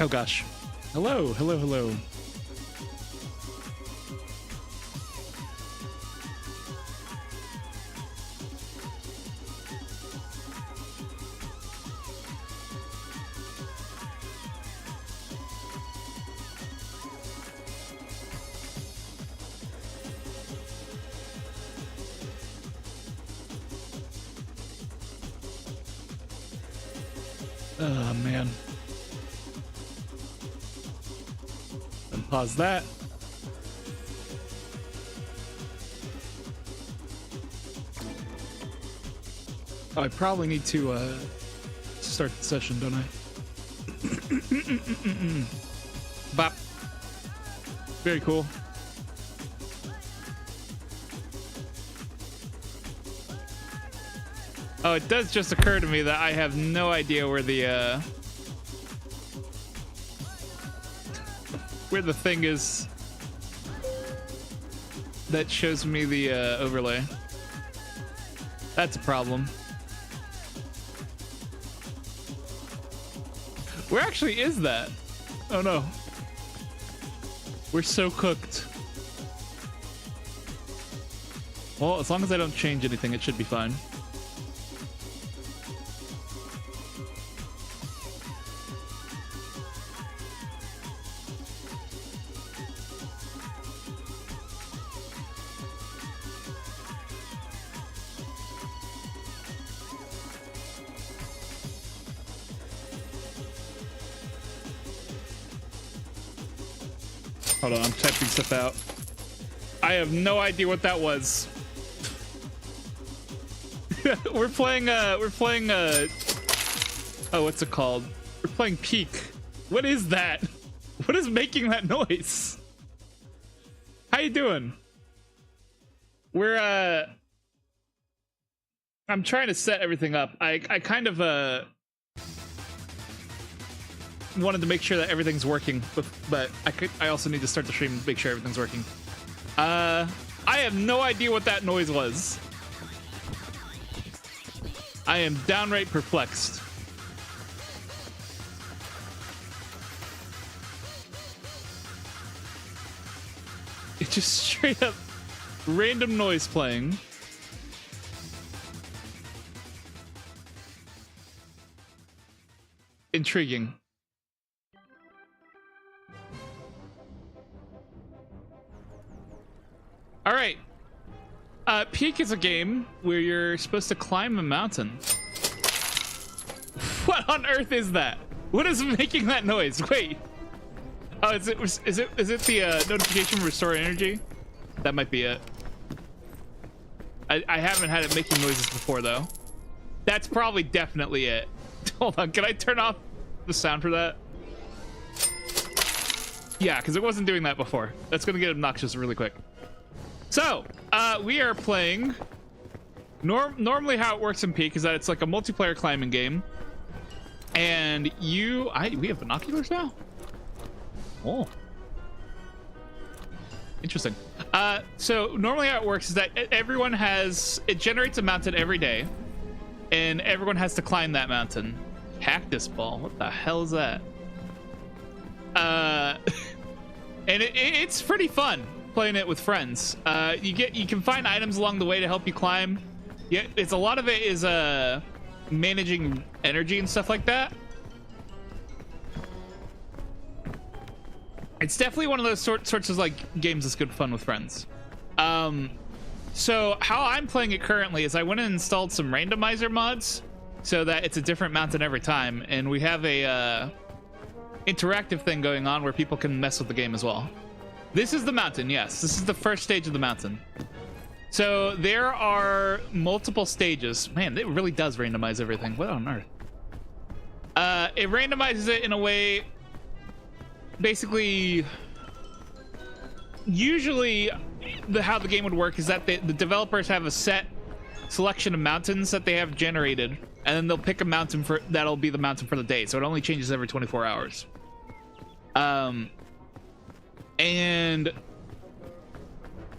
Oh gosh. Hello, hello, hello. Oh man. And pause that. Oh, I probably need to start the session, don't I? Bop. Very cool. Oh, it does just occur to me that I have no idea where the thing is that shows me the overlay. That's a problem. Where actually is that? Oh no. We're so cooked. Well, as long as I don't change anything, it should be fine. Hold on, I'm typing stuff out. I have no idea what that was. we're playing oh, what's it called? We're playing Peak. What is that? What is making that noise? How you doing? We're I'm trying to set everything up. I kind of wanted to make sure that everything's working, but I also need to start the stream to make sure everything's working. I have no idea what that noise was. I am downright perplexed. It's just straight up random noise playing. Intriguing. All right. Peak is a game where you're supposed to climb a mountain. What on earth is that? What is making that noise? Wait. Oh, is it the notification from Restore Energy? That might be it. I haven't had it making noises before though. That's probably definitely it. Hold on, can I turn off the sound for that? Yeah, because it wasn't doing that before. That's gonna get obnoxious really quick. So, we are playing. Normally, how it works in Peak is that it's like a multiplayer climbing game, and we have binoculars now. Oh, interesting. So normally how it works is that it generates a mountain every day, and everyone has to climb that mountain. Cactus ball. What the hell is that? And it's pretty fun playing it with friends. You can find items along the way to help you climb. Yeah, a lot of it is managing energy and stuff like that. It's definitely one of those sorts of like games that's good fun with friends. So how I'm playing it currently is I went and installed some randomizer mods so that it's a different mountain every time, and we have a interactive thing going on where people can mess with the game as well. This is the mountain, yes. This is the first stage of the mountain. So there are multiple stages. Man, it really does randomize everything. What on earth? It randomizes it in a way, basically, usually how the game would work is that the developers have a set selection of mountains that they have generated, and then they'll pick a mountain that'll be the mountain for the day. So it only changes every 24 hours. And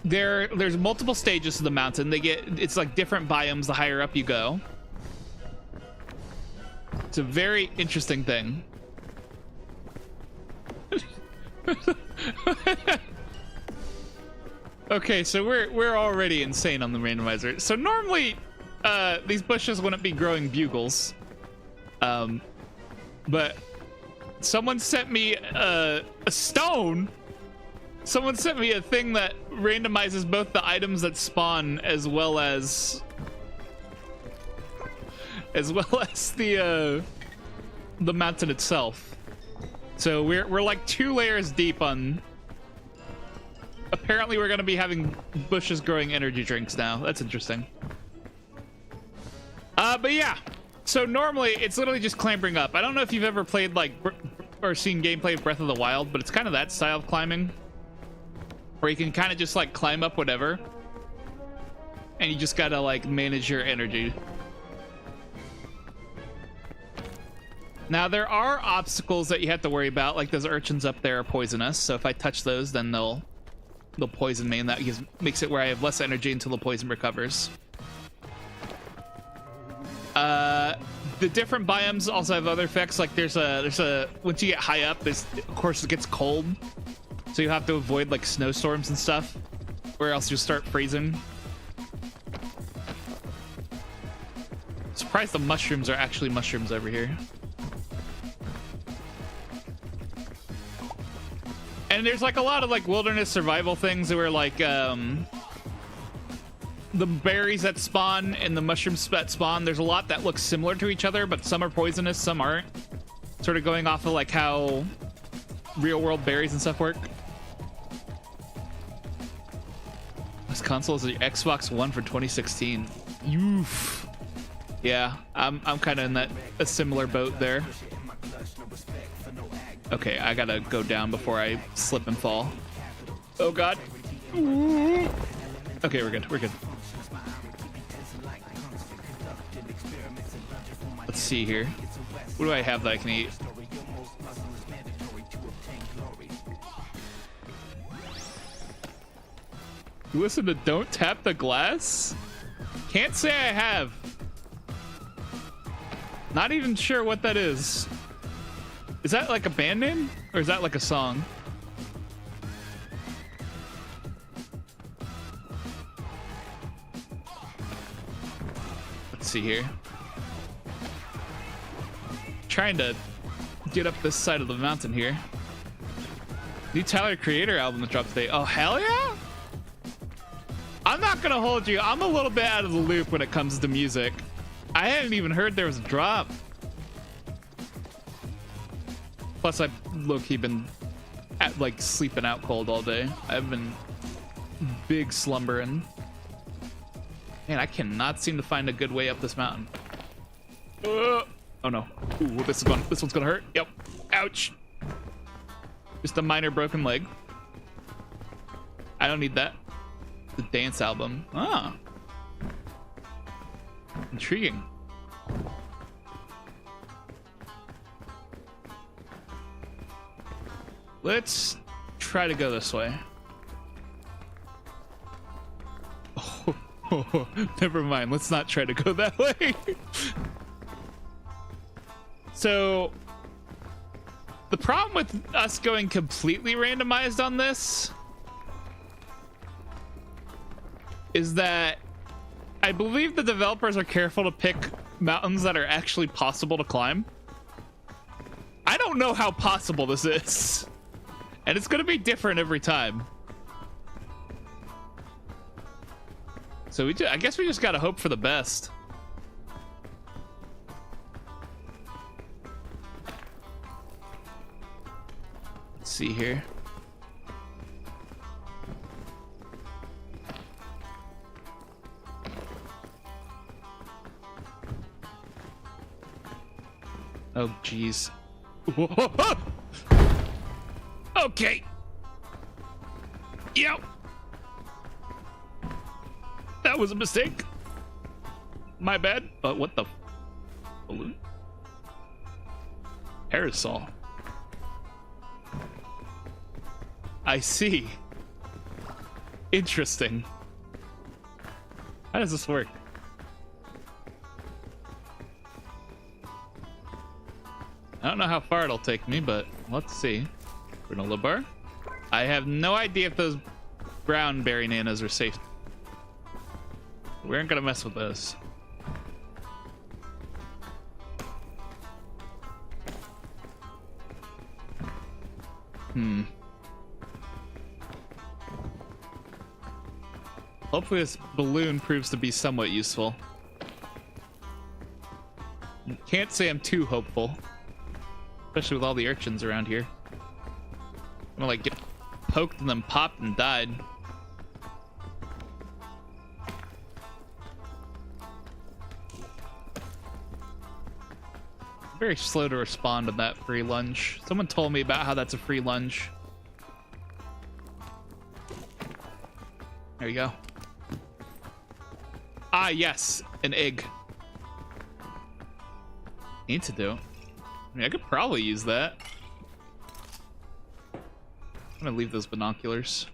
there's multiple stages to the mountain. It's like different biomes the higher up you go. It's a very interesting thing. Okay, so we're already insane on the randomizer. So normally these bushes wouldn't be growing bugles. But someone sent me a stone. Someone sent me a thing that randomizes both the items that spawn as well as the mountain itself. So we're like 2 layers deep on. Apparently we're gonna be having bushes growing energy drinks now. That's interesting. But yeah. So normally it's literally just clambering up. I don't know if you've ever played like or seen gameplay of Breath of the Wild, but it's kind of that style of climbing where you can kind of just like climb up whatever and you just gotta like manage your energy. Now there are obstacles that you have to worry about, like those urchins up there are poisonous, so if I touch those then they'll poison me, and that makes it where I have less energy until the poison recovers. The different biomes also have other effects. Like there's a once you get high up, of course it gets cold, so you have to avoid like snowstorms and stuff, or else you'll start freezing. Surprised the mushrooms are actually mushrooms over here. And there's like a lot of like wilderness survival things where like the berries that spawn and the mushrooms that spawn, there's a lot that look similar to each other, but some are poisonous, some aren't. Sort of going off of like how real world berries and stuff work. This console is the Xbox One for 2016. Oof. Yeah, I'm kind of in a similar boat there. Okay, I gotta go down before I slip and fall. Oh god. Okay, we're good. We're good. Let's see here. What do I have that I can eat? You listen to Don't Tap the Glass? Can't say I have. Not even sure what that is. Is that like a band name? Or is that like a song? Let's see here. Trying to get up this side of the mountain here. New Tyler Creator album that dropped today. Oh, hell yeah! I'm not gonna hold you. I'm a little bit out of the loop when it comes to music. I hadn't even heard there was a drop. Plus, I've low-key been like sleeping out cold all day. I've been big slumbering. Man, I cannot seem to find a good way up this mountain. Oh no! Ooh, this one's gonna hurt. Yep. Ouch. Just a minor broken leg. I don't need that. The dance album. Ah. Intriguing. Let's try to go this way. Oh, never mind. Let's not try to go that way. So, the problem with us going completely randomized on this is that I believe the developers are careful to pick mountains that are actually possible to climb. I don't know how possible this is. And it's gonna be different every time. So I guess we just gotta hope for the best. Let's see here. Oh, geez. Okay. Yep. That was a mistake. My bad. But what the balloon? Parasol. I see. Interesting. How does this work? I don't know how far it'll take me, but let's see. Granola bar. I have no idea if those brown berry nanas are safe. We aren't gonna mess with those. Hopefully this balloon proves to be somewhat useful. Can't say I'm too hopeful. Especially with all the urchins around here. I'm gonna like get poked and then popped and died. Very slow to respond to that free lunge. Someone told me about how that's a free lunge. There you go. Ah, yes, an egg. Antidote. I mean, I could probably use that. I'm gonna leave those binoculars.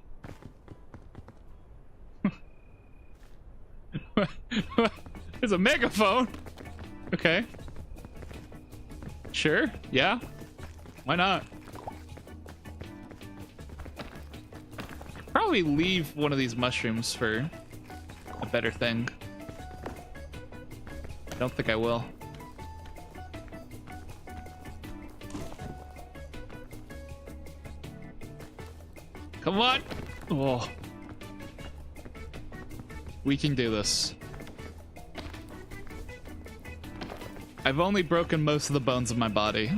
There's a megaphone. Okay. Sure. Yeah. Why not? Probably leave one of these mushrooms for a better thing. I don't think I will. Come on. Oh. We can do this. I've only broken most of the bones of my body.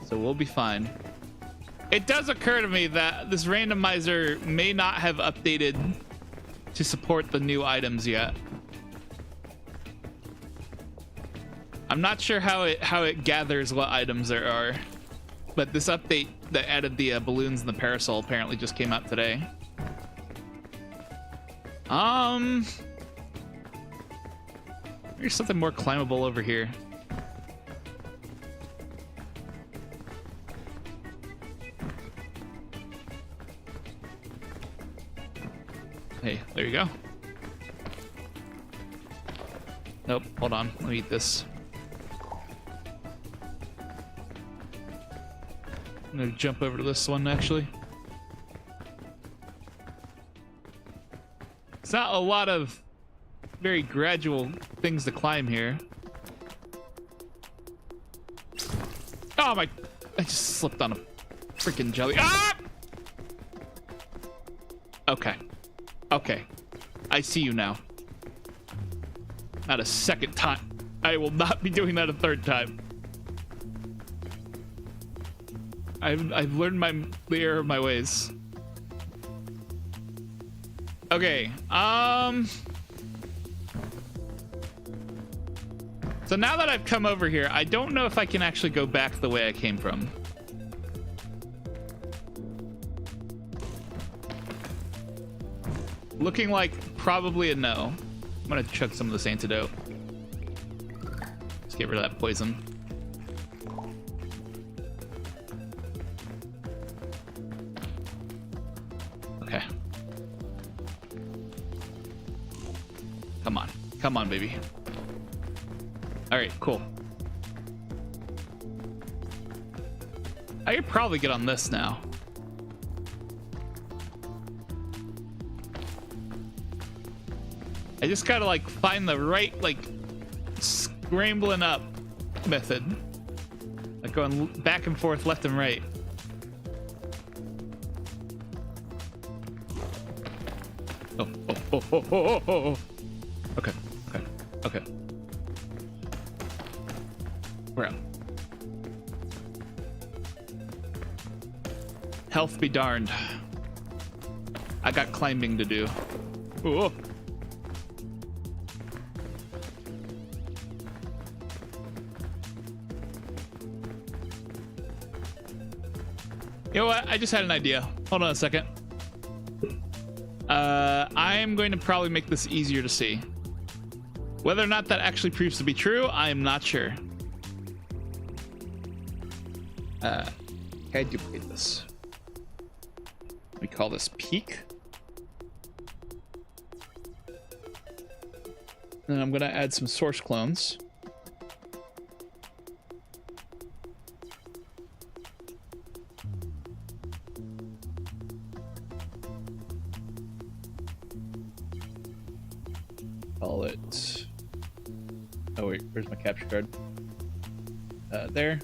So we'll be fine. It does occur to me that this randomizer may not have updated to support the new items yet. I'm not sure how it gathers what items there are, but this update that added the balloons and the parasol apparently just came out today. There's something more climbable over here. Hey, there you go. Nope, hold on. Let me eat this. I'm gonna jump over to this one, actually. It's not a lot of very gradual things to climb here. Oh my, I just slipped on a freaking jelly. Ah! Okay. Okay. I see you now. Not a second time. I will not be doing that a third time. I've learned the error of my ways. Okay, so now that I've come over here, I don't know if I can actually go back the way I came from. Looking like probably a no. I'm gonna chug some of this antidote. Let's get rid of that poison. Okay. Come on. Come on, baby. All right, cool. I could probably get on this now. I just gotta like find the right like scrambling up method, like going back and forth, left and right. Oh. Okay. We're out. Health be darned. I got climbing to do. Ooh. You know what? I just had an idea. Hold on a second. I'm going to probably make this easier to see. Whether or not that actually proves to be true, I am not sure. Can I duplicate this? We call this peak. And I'm going to add some source clones. Oh wait, where's my capture card? There.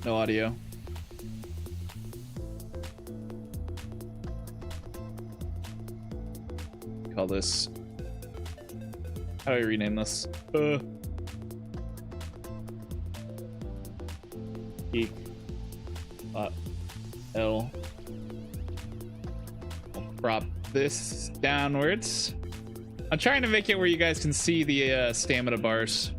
No audio. Call this. How do I rename this? Geek. L. I'll prop this downwards. I'm trying to make it where you guys can see the stamina bars.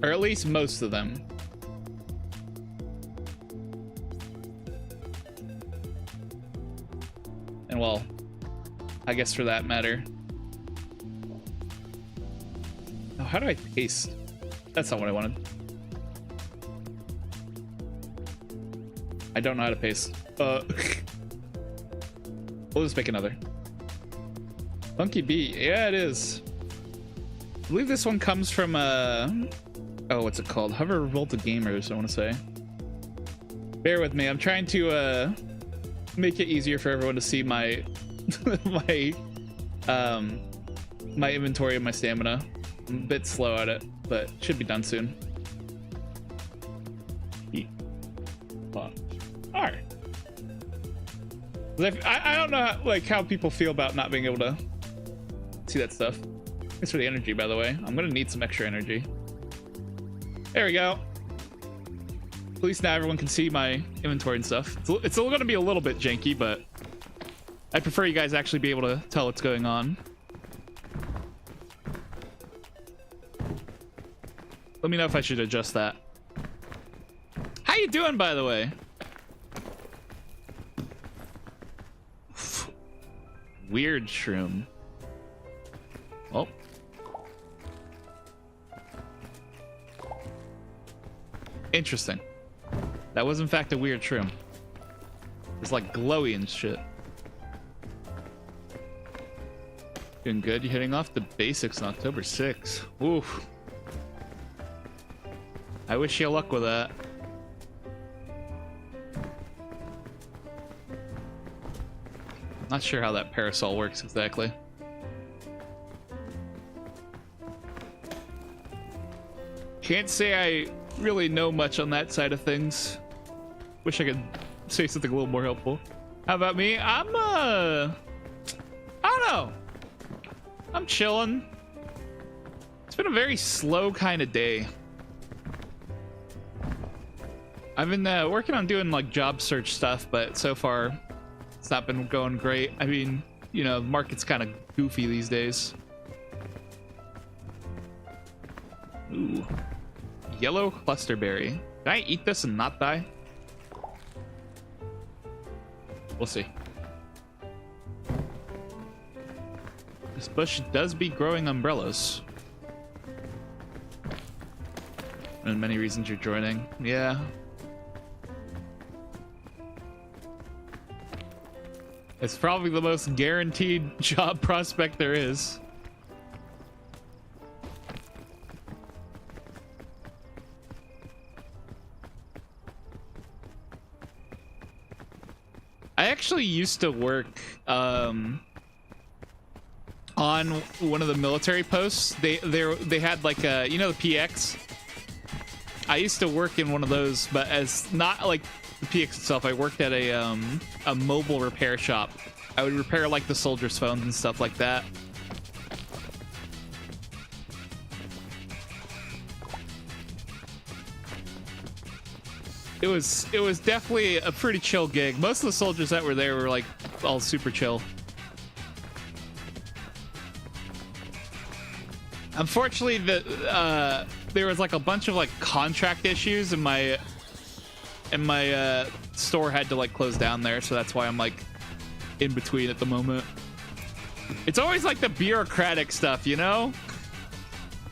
Or at least most of them. And well, I guess for that matter. Oh, how do I paste? That's not what I wanted. I don't know how to paste. We'll just make another. Funky beat. Yeah, it is. I believe this one comes from oh, what's it called? Hover Revolta Gamers, I want to say. Bear with me. I'm trying to make it easier for everyone to see my my inventory and my stamina. I'm a bit slow at it, but should be done soon. R. I don't know how people feel about not being able to see that stuff. Thanks for the energy, by the way. I'm gonna need some extra energy. There we go. At least now everyone can see my inventory and stuff. It's still gonna be a little bit janky, but I prefer you guys actually be able to tell what's going on. Let me know if I should adjust that. How you doing, by the way? Weird shroom. Oh. Interesting. That was in fact a weird shroom. It's like glowy and shit. Doing good. You're hitting off the basics on October 6th. Oof. I wish you luck with that. Not sure how that parasol works exactly. Can't say I really know much on that side of things. Wish I could say something a little more helpful. How about me? I don't know. I'm chilling. It's been a very slow kind of day. I've been working on doing like job search stuff, but so far it's not been going great. I mean, you know, the market's kind of goofy these days. Ooh. Yellow clusterberry. Can I eat this and not die? We'll see. This bush does be growing umbrellas. And many reasons you're joining. Yeah. It's probably the most guaranteed job prospect there is. I actually used to work on one of the military posts. They had like a, you know, the PX. I used to work in one of those, but as not like the PX itself. I worked at a mobile repair shop. I would repair like the soldiers' phones and stuff like that. It was definitely a pretty chill gig. Most of the soldiers that were there were like all super chill. Unfortunately, there was like a bunch of like contract issues, and my store had to like close down there, so that's why I'm like in between at the moment. It's always like the bureaucratic stuff, you know?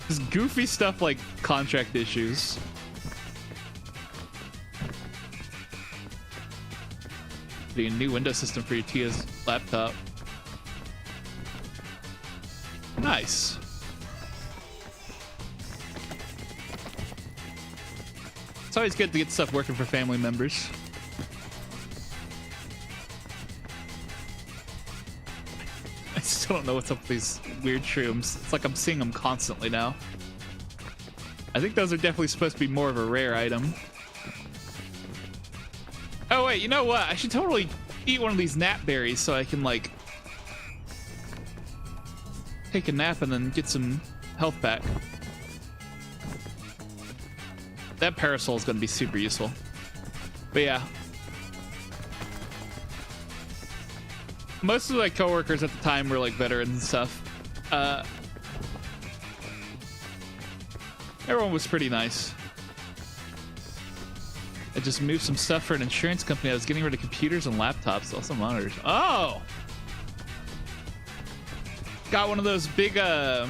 Just goofy stuff like contract issues. A new Windows system for your Tia's laptop. Nice. It's always good to get stuff working for family members. I still don't know what's up with these weird shrooms. It's like I'm seeing them constantly now. I think those are definitely supposed to be more of a rare item. Oh wait, you know what? I should totally eat one of these nap berries so I can like take a nap and then get some health back. That parasol is going to be super useful. But yeah. Most of my coworkers at the time were like veterans and stuff. Everyone was pretty nice. I just moved some stuff for an insurance company. I was getting rid of computers and laptops, also monitors. Oh! Got one of those big, oh,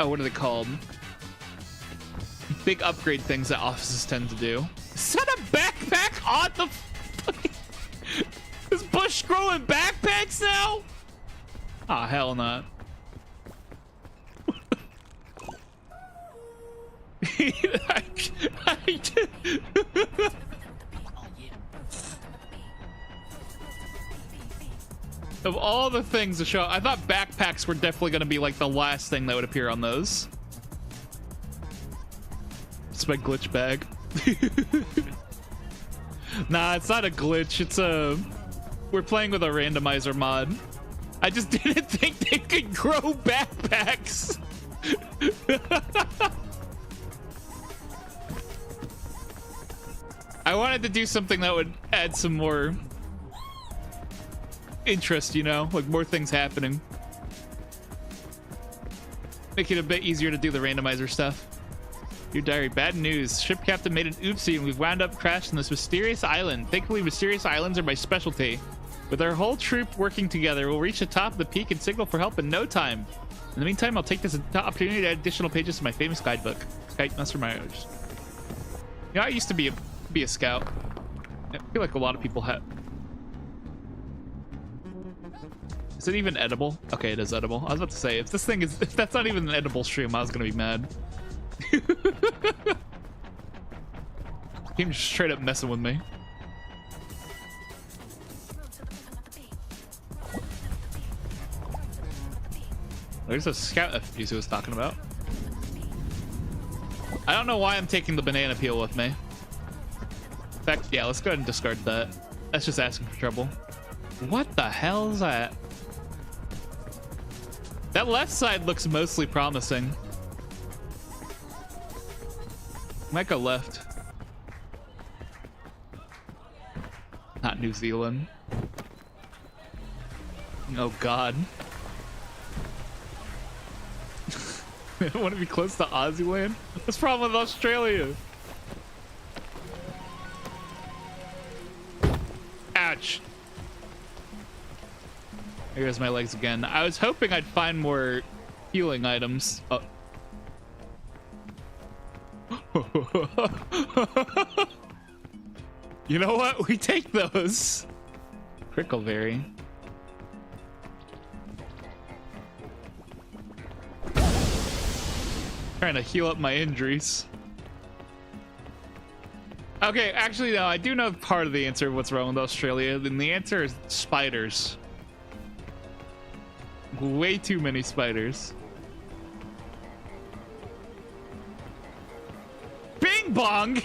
what are they called? Big upgrade things that offices tend to do. Set a backpack on the... Is Bush growing backpacks now? Ah, hell not. Of all the things to show, I thought backpacks were definitely going to be like the last thing that would appear on those. It's my glitch bag. Nah, it's not a glitch. It's a... We're playing with a randomizer mod. I just didn't think they could grow backpacks. I wanted to do something that would add some more interest, you know, like more things happening. Make it a bit easier to do the randomizer stuff. Your diary, bad news. Ship captain made an oopsie and we've wound up crashed on this mysterious island. Thankfully, mysterious islands are my specialty. With our whole troop working together, we'll reach the top of the peak and signal for help in no time. In the meantime, I'll take this opportunity to add additional pages to my famous guidebook. Master Myers. You know, I used to be a scout. I feel like a lot of people have. Is it even edible? Okay, it is edible. I was about to say, if that's not even an edible stream, I was gonna be mad. Game's just straight up messing with me. There's a scout FPC was talking about. I don't know why I'm taking the banana peel with me. In fact, yeah, let's go ahead and discard that. That's just asking for trouble. What the hell is that? That left side looks mostly promising. Might go left. Not New Zealand. Oh god. I don't want to be close to Aussie land. What's the problem with Australia? Ouch. There goes my legs again. I was hoping I'd find more healing items. Oh. You know what? We take those. Prickleberry. Trying to heal up my injuries. Okay, actually, no, I do know part of the answer of what's wrong with Australia, and the answer is spiders. Way too many spiders. Bing bong!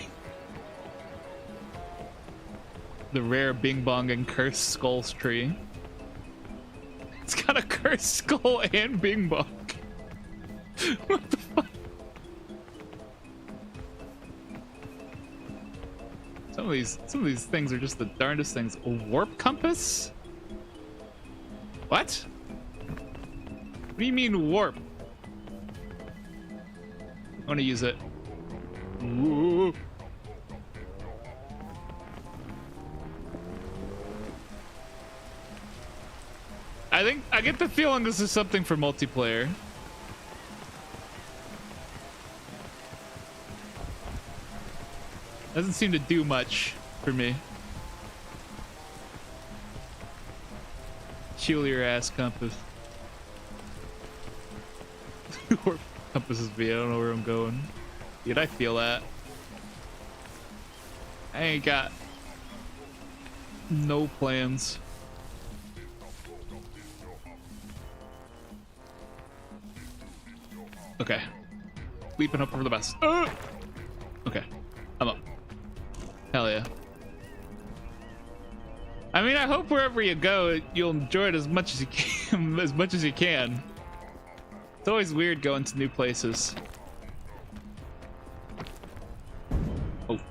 The rare bing bong and cursed skulls tree. It's got a cursed skull and bing bong. What the fuck? Some of these things are just the darndest things. A warp compass? What? What do you mean warp? I want to use it. Ooh. I get the feeling this is something for multiplayer. Doesn't seem to do much for me. Chill your ass, compass. Or compasses me. I don't know where I'm going. Dude, I feel that. I ain't got no plans. Okay. Leap and hope for the best. Okay. I'm up. Hell yeah. I mean, I hope wherever you go, you'll enjoy it as much as you can. As much as you can. It's always weird going to new places.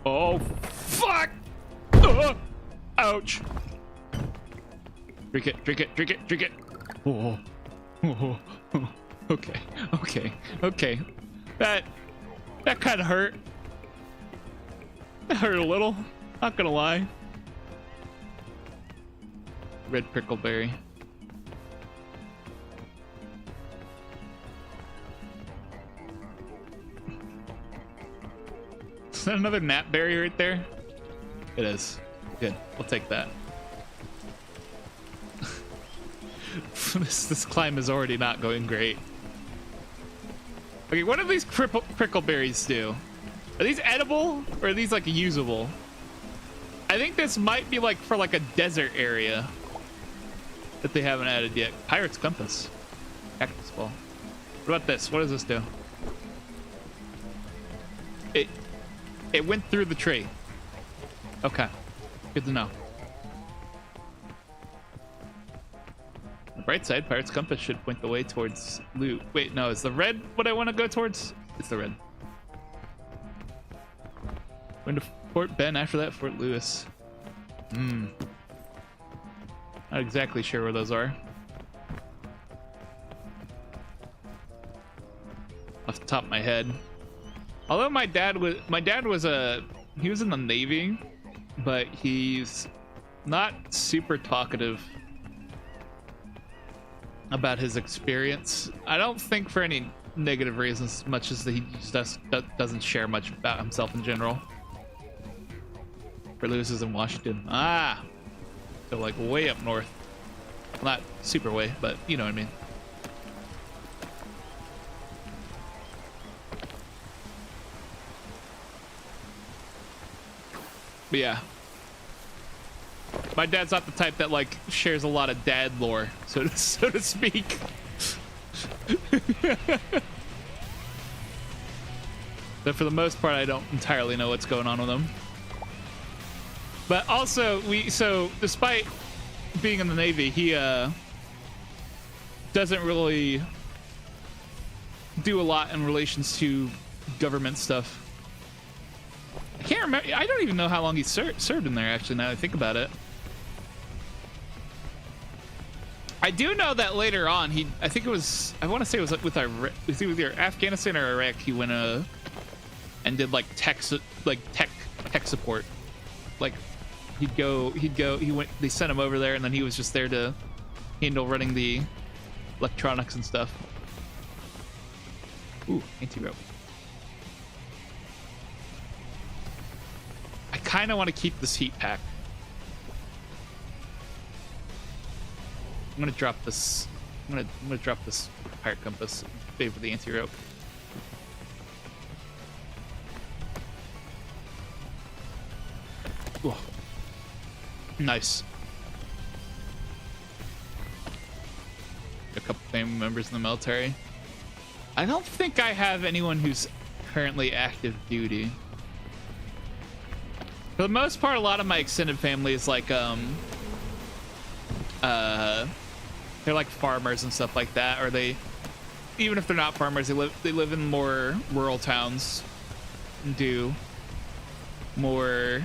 Oh, fuck! Ouch! Drink it, drink it, drink it, drink it. Oh. Okay, okay, okay. That kind of hurt. That hurt a little. Not gonna lie. Red prickleberry. Is that another gnat berry right there? It is. Good. We'll take that. This climb is already not going great. Okay, what do these prickleberries do? Are these edible or are these like usable? I think this might be like for like a desert area that they haven't added yet. Pirate's compass. Cactus ball. What about this? What does this do? It went through the tree. Okay. Good to know. On the bright side, Pirate's compass should point the way towards loot. Wait, no, is the red what I want to go towards? It's the red. Going to Fort Ben, after that Fort Lewis. Not exactly sure where those are. Off the top of my head. Although my dad was he was in the Navy, but he's not super talkative about his experience. I don't think for any negative reasons, much as he just doesn't share much about himself in general. For Lewis is in Washington. Ah, so like way up north. Well, not super way, but you know what I mean. But yeah, my dad's not the type that like shares a lot of dad lore, so to speak. But for the most part, I don't entirely know what's going on with him. But also, despite being in the Navy, he doesn't really do a lot in relations to government stuff. I can't remember. I don't even know how long he served in there, actually, now that I think about it. I do know that later on, I think it was, I want to say it was with either Afghanistan or Iraq, he went and did like tech support. Like they sent him over there, and then he was just there to handle running the electronics and stuff. Ooh, anti-rope. I kind of want to keep this heat pack. I'm gonna drop this. I'm gonna drop this pirate compass. Favor the anti-rope. Ooh. Nice. A couple family members in the military. I don't think I have anyone who's currently active duty. For the most part, a lot of my extended family is like they're like farmers and stuff like that, or even if they're not farmers, they live in more rural towns and do more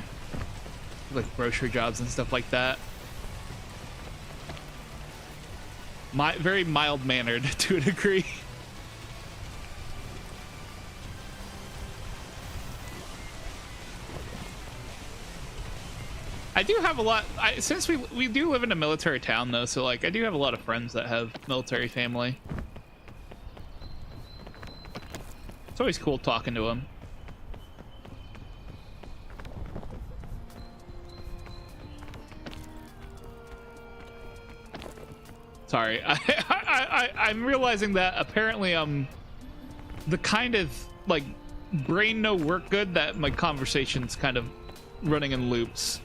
like grocery jobs and stuff like that. Very mild-mannered to a degree. I do have a lot, since we do live in a military town though, so like I do have a lot of friends that have military family. It's always cool talking to them. Sorry, I'm realizing that apparently the kind of like brain no work good that my conversation's kind of running in loops.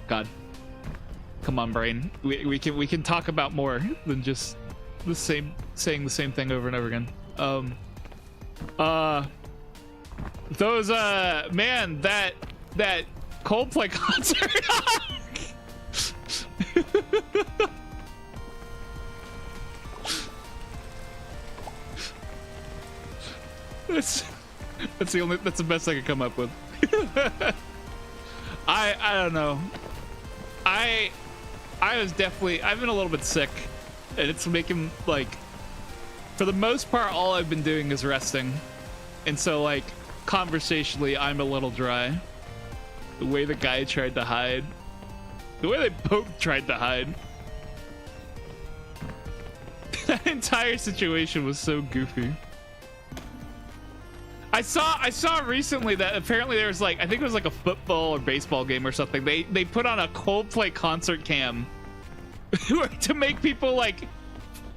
God. Come on, brain. We can talk about more than just saying the same thing over and over again. Those man, that Coldplay concert. That's the best I could come up with. I don't know. I've been a little bit sick, and it's making, like, for the most part, all I've been doing is resting, and so, like, conversationally, I'm a little dry. The way the guy tried to hide, the way they both tried to hide, that entire situation was so goofy. I saw recently that apparently there was, like, I think it was like a football or baseball game or something. They put on a Coldplay concert cam to make people, like,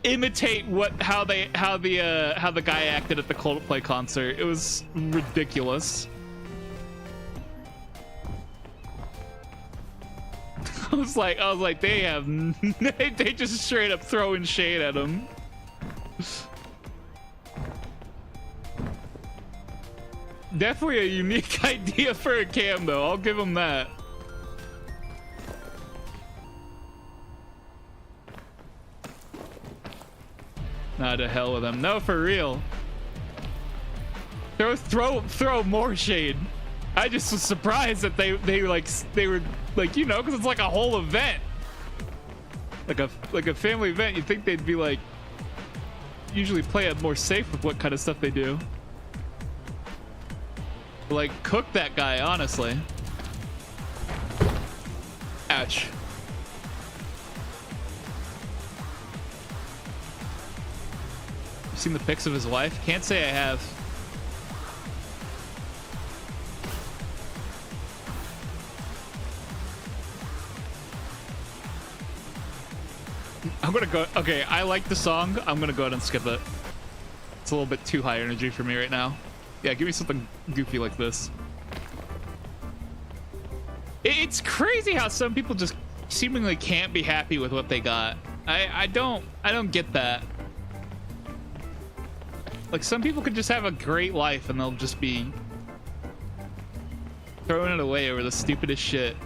imitate how the guy acted at the Coldplay concert. It was ridiculous. I was like they just straight up throwing shade at him. Definitely a unique idea for a cam, though. I'll give him that. Nah, to hell with him. No, for real. Throw more shade. I just was surprised that they were like, you know, because it's like a whole event, like a family event. You'd think they'd be like, usually play it more safe with what kind of stuff they do. Like, cook that guy, honestly. Ouch. You seen the pics of his wife? Can't say I have. I'm gonna go. Okay, I like the song. I'm gonna go ahead and skip it. It's a little bit too high energy for me right now. Yeah, give me something goofy like this. It's crazy how some people just seemingly can't be happy with what they got. I don't get that. Like, some people could just have a great life and they'll just be throwing it away over the stupidest shit.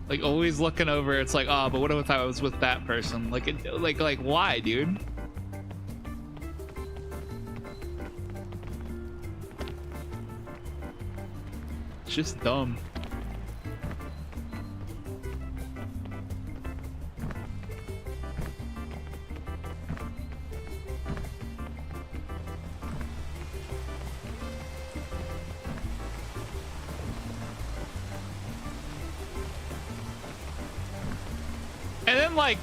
Like, always looking over, it's like, oh, but what if I was with that person? Like, like why, dude? It's just dumb. And then, like,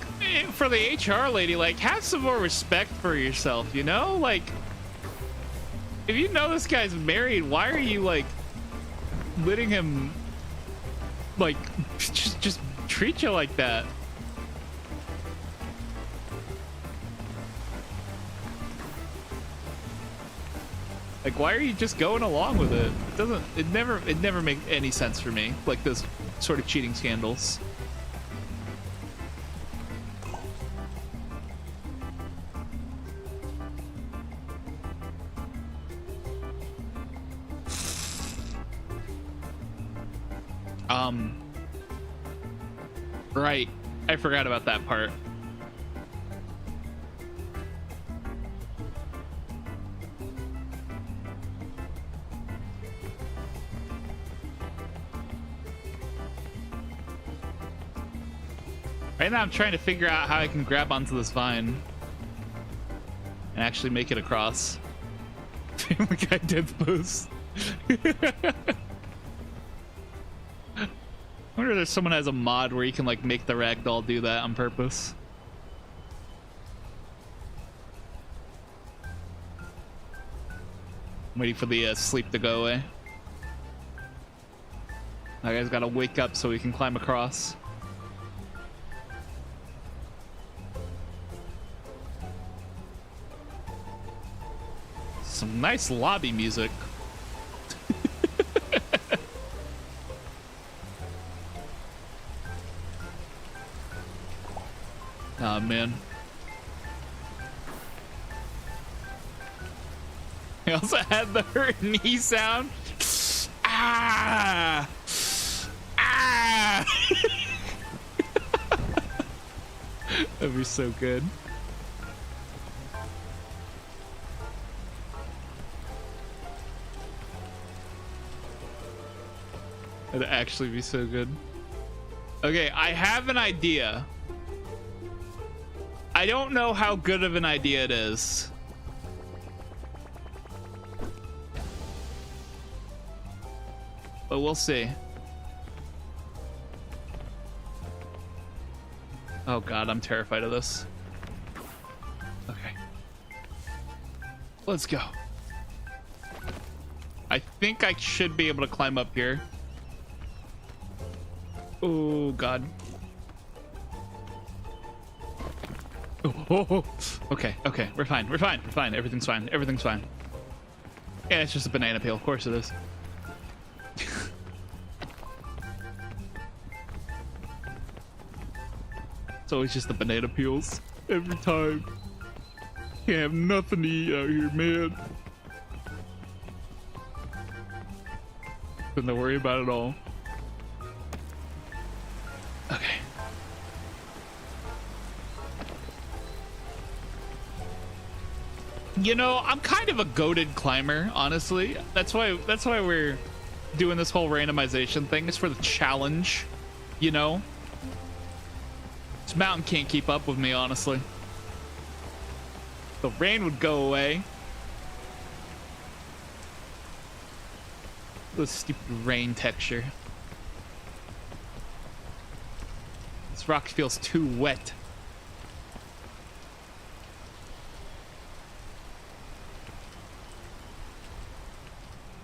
for the HR lady, like, have some more respect for yourself, you know? Like, if you know this guy's married, why are you, like, letting him, like, just treat you like that? Like, why are you just going along with it? It never makes any sense for me, like, this sort of cheating scandals. Right. I forgot about that part. Right now I'm trying to figure out how I can grab onto this vine and actually make it across. Like I did boost. I wonder if there's someone has a mod where you can, like, make the ragdoll do that on purpose. I'm waiting for the sleep to go away. That guy's gotta wake up so he can climb across. some nice lobby music. Oh man. He also had the hurt knee sound. Ah! Ah! That'd be so good. That'd actually be so good. Okay, I have an idea. I don't know how good of an idea it is. But we'll see. Oh god, I'm terrified of this. Okay. Let's go. I think I should be able to climb up here. Oh god. Oh. Okay, we're fine. Everything's fine. Yeah, it's just a banana peel. Of course it is. It's always just the banana peels. Every time. Can't have nothing to eat out here, man. Nothing to worry about at all. Okay. You know, I'm kind of a goated climber, honestly. That's why we're doing this whole randomization thing. It's for the challenge, you know? This mountain can't keep up with me, honestly. The rain would go away. The stupid rain texture. This rock feels too wet.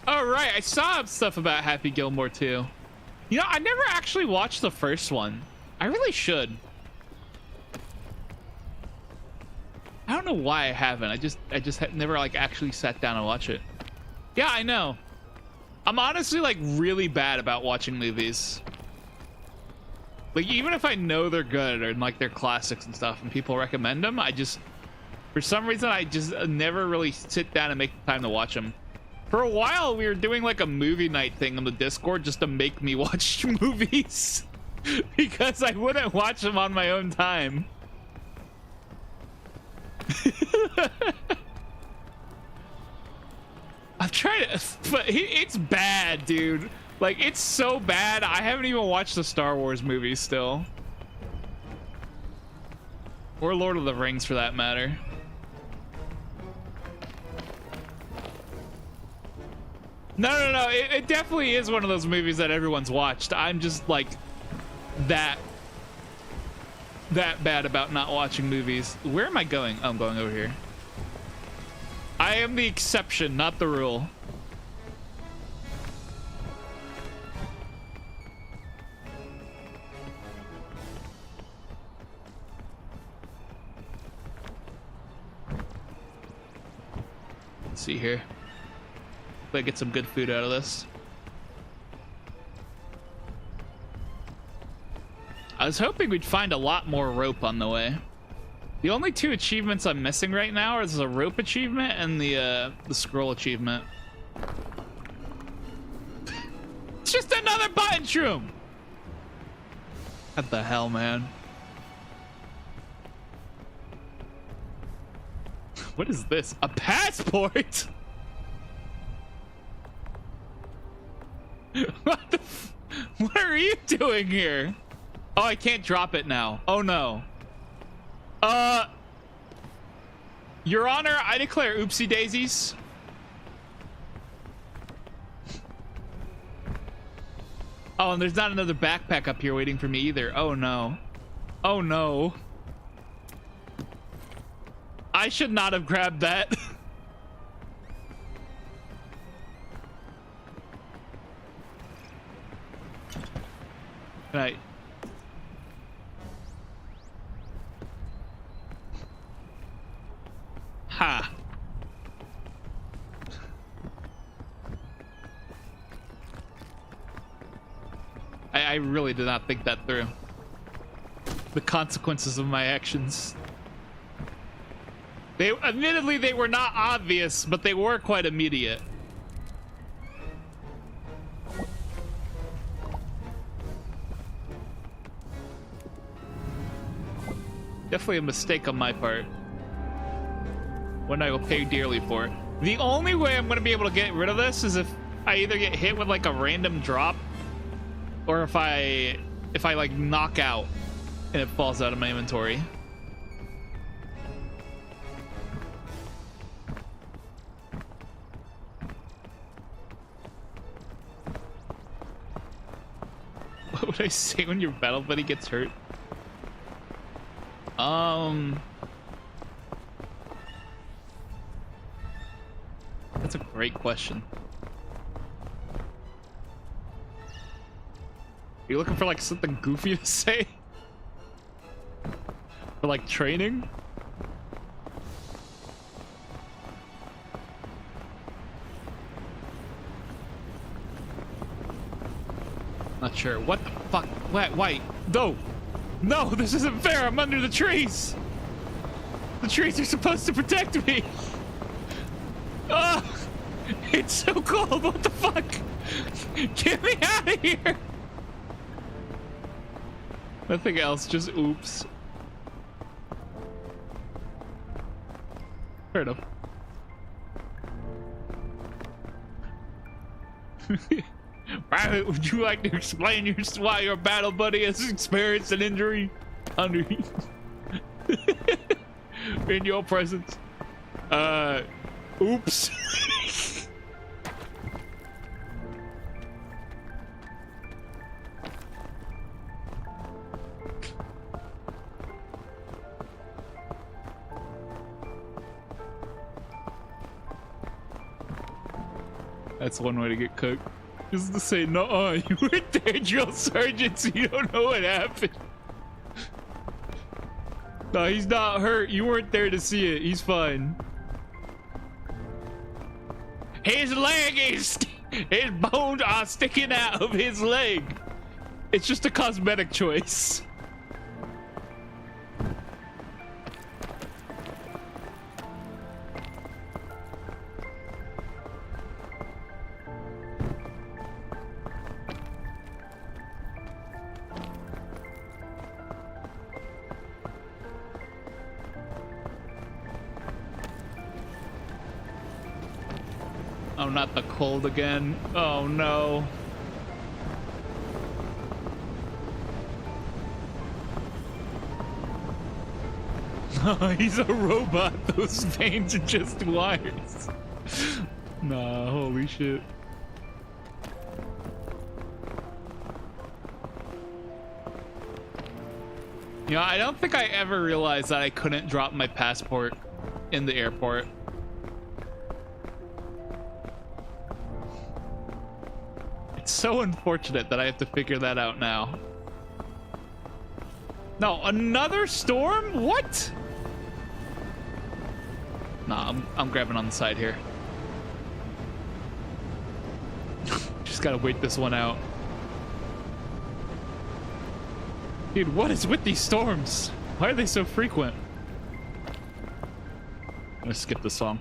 All right, I saw stuff about Happy Gilmore too. You know, I never actually watched the first one. I really should. I don't know why I haven't. I just never like actually sat down and watch it. Yeah, I know. I'm honestly like really bad about watching movies. Like even if I know they're good or like they're classics and stuff and people recommend them, I just, for some reason, I just never really sit down and make the time to watch them. For a while, we were doing like a movie night thing on the Discord just to make me watch movies because I wouldn't watch them on my own time. I'm trying to, but it's bad, dude. Like, it's so bad. I haven't even watched the Star Wars movies still. Or Lord of the Rings, for that matter. No. It definitely is one of those movies that everyone's watched. I'm just, like, that bad about not watching movies. Where am I going? Oh, I'm going over here. I am the exception, not the rule. Let's see here. If I get some good food out of this. I was hoping we'd find a lot more rope on the way. The only two achievements I'm missing right now are the rope achievement and the scroll achievement. It's just another button shroom. What the hell, man? What is this? A passport? What are you doing here? Oh, I can't drop it now. Oh no. Your Honor, I declare oopsie daisies. Oh, and there's not another backpack up here waiting for me either. Oh no. Oh no. I should not have grabbed that. Right. Ha. I really did not think that through. The consequences of my actions. They admittedly they were not obvious, but they were quite immediate. Definitely a mistake on my part. One I will pay dearly for. The only way I'm gonna be able to get rid of this is if I either get hit with like a random drop, or if I like knock out and it falls out of my inventory. What would I say when your battle buddy gets hurt? That's a great question. You looking for like something goofy to say? For like training? Not sure. What the fuck? Wait. No! No, this isn't fair! I'm under the trees! The trees are supposed to protect me! Oh! It's so cold! What the fuck? Get me out of here! Nothing else, just oops. Fair enough. Private, would you like to explain why your battle buddy has experienced an injury under in your presence? Oops. That's one way to get cooked. Just to say, no, you weren't there, drill sergeant, so you don't know what happened. No, he's not hurt. You weren't there to see it. He's fine. His leg is... His bones are sticking out of his leg. It's just a cosmetic choice. Oh, not the cold again. Oh, no. He's a robot. Those veins are just wires. Nah, holy shit. You know, I don't think I ever realized that I couldn't drop my passport in the airport. It's so unfortunate that I have to figure that out now. No, another storm? What? Nah, I'm grabbing on the side here. Just gotta wait this one out. Dude, what is with these storms? Why are they so frequent? I'm gonna skip this song.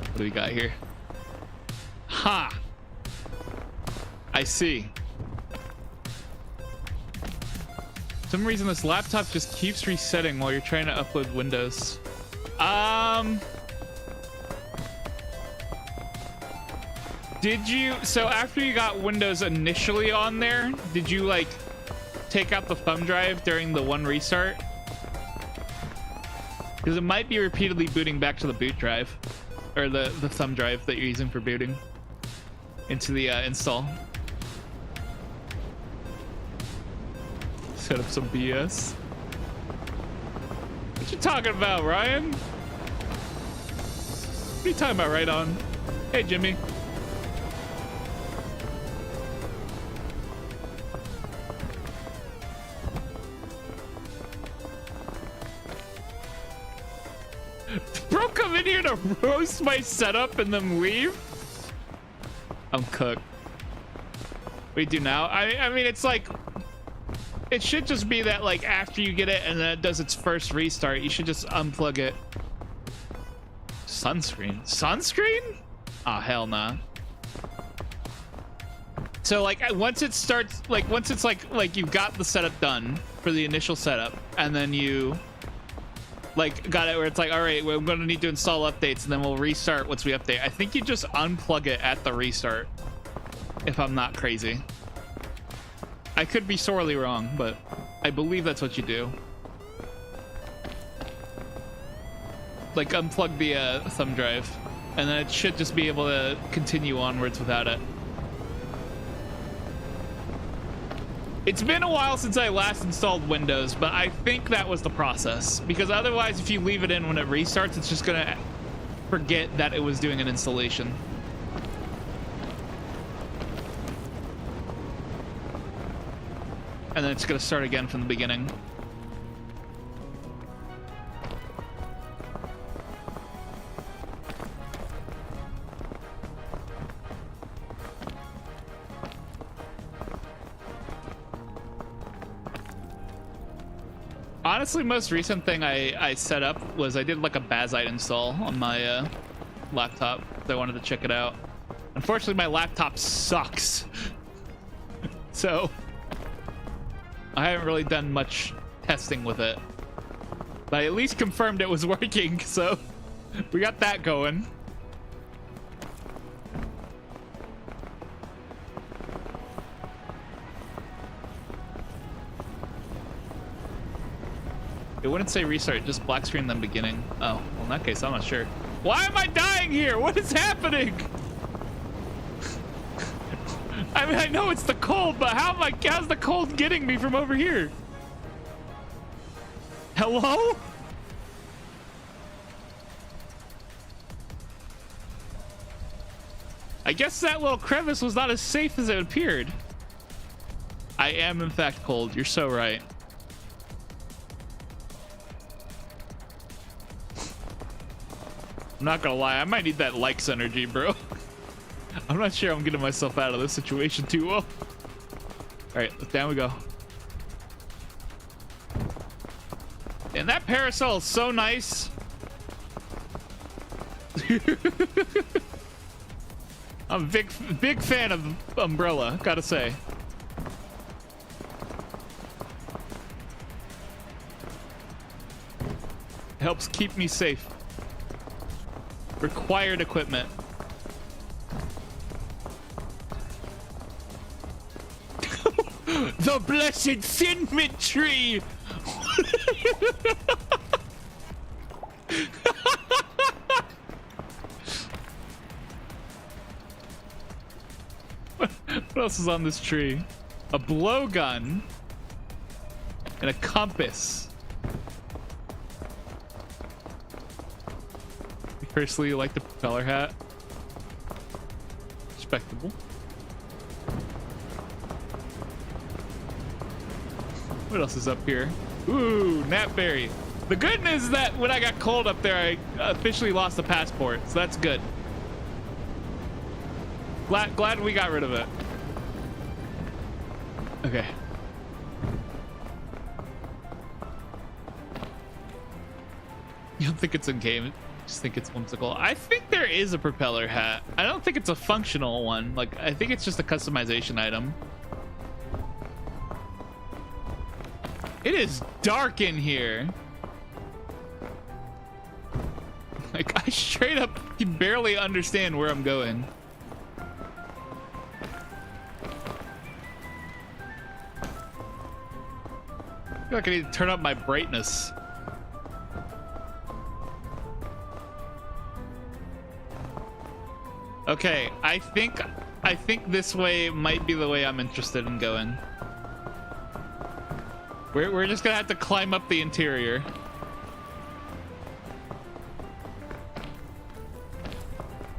What do we got here? Ha! I see. For some reason this laptop just keeps resetting while you're trying to upload Windows. Did you, so after you got Windows initially on there, did you like take out the thumb drive during the one restart? Because it might be repeatedly booting back to the boot drive, or the thumb drive that you're using for booting into the install. Set up some BS. What you talking about, Ryan? What are you talking about, right on? Hey, Jimmy. Bro, bro come in here to roast my setup and then leave? I'm cooked. What do you do now? I mean, it's like, it should just be that like after you get it and then it does its first restart, you should just unplug it. Sunscreen? Sunscreen? Oh, hell nah. So like once it starts, like once it's like you've got the setup done for the initial setup, and then you like got it where it's like, all right, we're gonna need to install updates, and then we'll restart once we update. I think you just unplug it at the restart, if I'm not crazy. I could be sorely wrong, but I believe that's what you do. Like unplug the thumb drive, and then it should just be able to continue onwards without it. It's been a while since I last installed Windows, but I think that was the process, because otherwise if you leave it in when it restarts, it's just gonna forget that it was doing an installation. And then it's gonna start again from the beginning. Honestly, most recent thing I set up was I did like a Bazite install on my laptop. I wanted to check it out. Unfortunately, my laptop sucks. So I haven't really done much testing with it. But I at least confirmed it was working, so we got that going. It wouldn't say restart, just black screen then beginning. Oh, well in that case, I'm not sure. Why am I dying here? What is happening? I mean, I know it's the cold, but how's the cold getting me from over here? Hello? I guess that little crevice was not as safe as it appeared. I am in fact cold, you're so right. I'm not gonna lie, I might need that likes energy, bro. I'm not sure I'm getting myself out of this situation too well. All right, down we go. And that parasol is so nice. I'm a big fan of umbrella, gotta say. It helps keep me safe. Required equipment. The blessed symmetry. What else is on this tree? A blowgun and a compass. Personally, you like the propeller hat. Respectable. What else is up here? Ooh, gnatberry. The good news is that when I got cold up there, I officially lost the passport, so that's good. Glad we got rid of it. Okay. You don't think it's in game? Just think it's whimsical. I think there is a propeller hat. I don't think it's a functional one. Like, I think it's just a customization item. It is dark in here. Like, I straight up can barely understand where I'm going. I feel like I need to turn up my brightness. Okay, I think this way might be the way I'm interested in going. We're just gonna have to climb up the interior.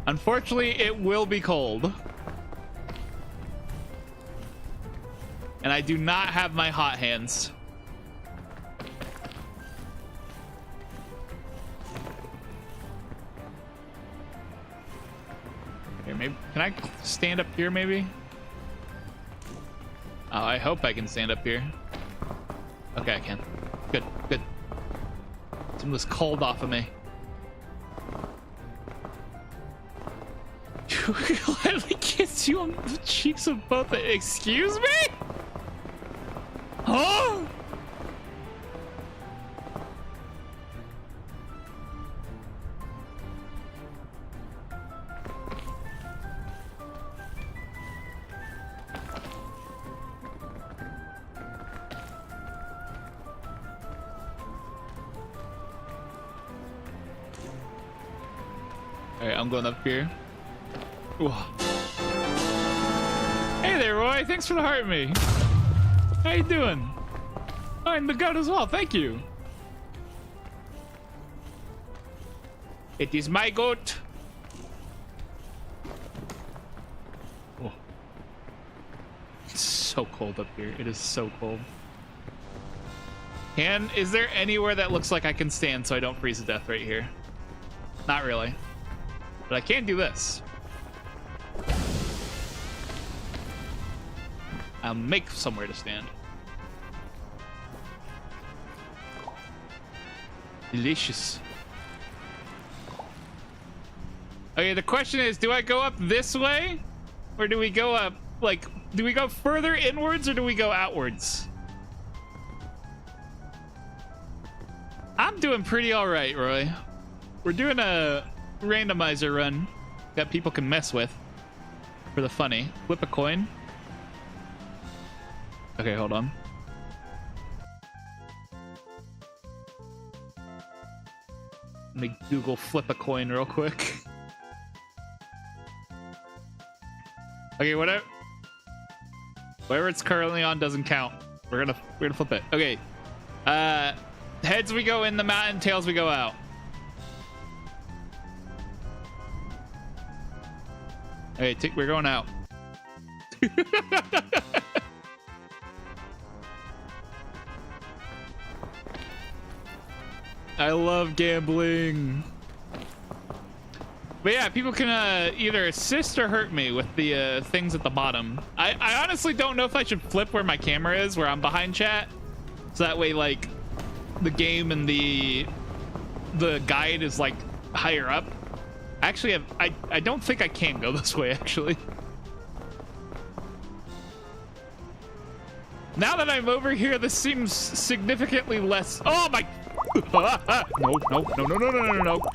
Unfortunately, it will be cold. And I do not have my hot hands. maybe can I stand up here maybe? Oh, I hope I can stand up here. Okay, I can. Good, good. Some of this cold off of me. Gladly kiss you on the cheeks of both. Excuse me? Huh? Alright, I'm going up here. Ooh. Hey there, Roy. Thanks for the heart me. How you doing? I'm the goat as well. Thank you. It is my goat. Oh. It's so cold up here. It is so cold. Is there anywhere that looks like I can stand so I don't freeze to death right here? Not really. But I can do this. I'll make somewhere to stand. Delicious. Okay, the question is, do I go up this way? Or do we go up, like, do we go further inwards or do we go outwards? I'm doing pretty all right, Roy. We're doing a randomizer run that people can mess with for the funny. Flip a coin. Okay, hold on. Let me Google flip a coin real quick. Okay, whatever it's currently on doesn't count. We're gonna flip it. Okay. Heads we go in the mountain, tails we go out. Okay, we're going out. I love gambling. But yeah, people can either assist or hurt me with the things at the bottom. I honestly don't know if I should flip where my camera is, where I'm behind chat. So that way, like, the game and the guide is, like, higher up. Actually, I don't think I can go this way, actually. Now that I'm over here, this seems significantly less... Oh, my... No.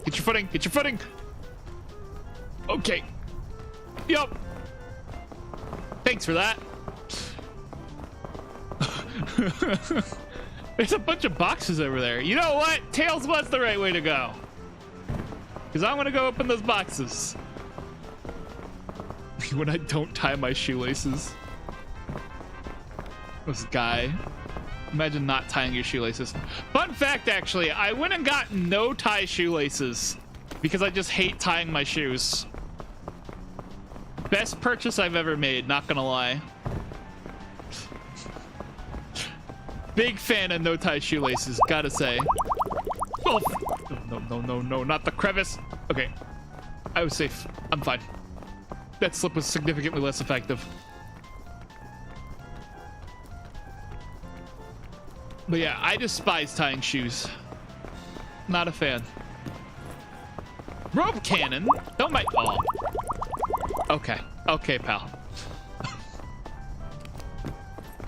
Get your footing. Okay. Yup. Thanks for that. There's a bunch of boxes over there. You know what? Tails was the right way to go. Because I want to go open those boxes. When I don't tie my shoelaces. This guy. Imagine not tying your shoelaces. Fun fact, actually, I went and got no tie shoelaces because I just hate tying my shoes. Best purchase I've ever made, not gonna lie. Big fan of no tie shoelaces, gotta say. Oh, no, not the crevice. Okay, I was safe. I'm fine. That slip was significantly less effective. But yeah, I despise tying shoes. Not a fan. Rope cannon? Don't mind. Oh. Okay, pal.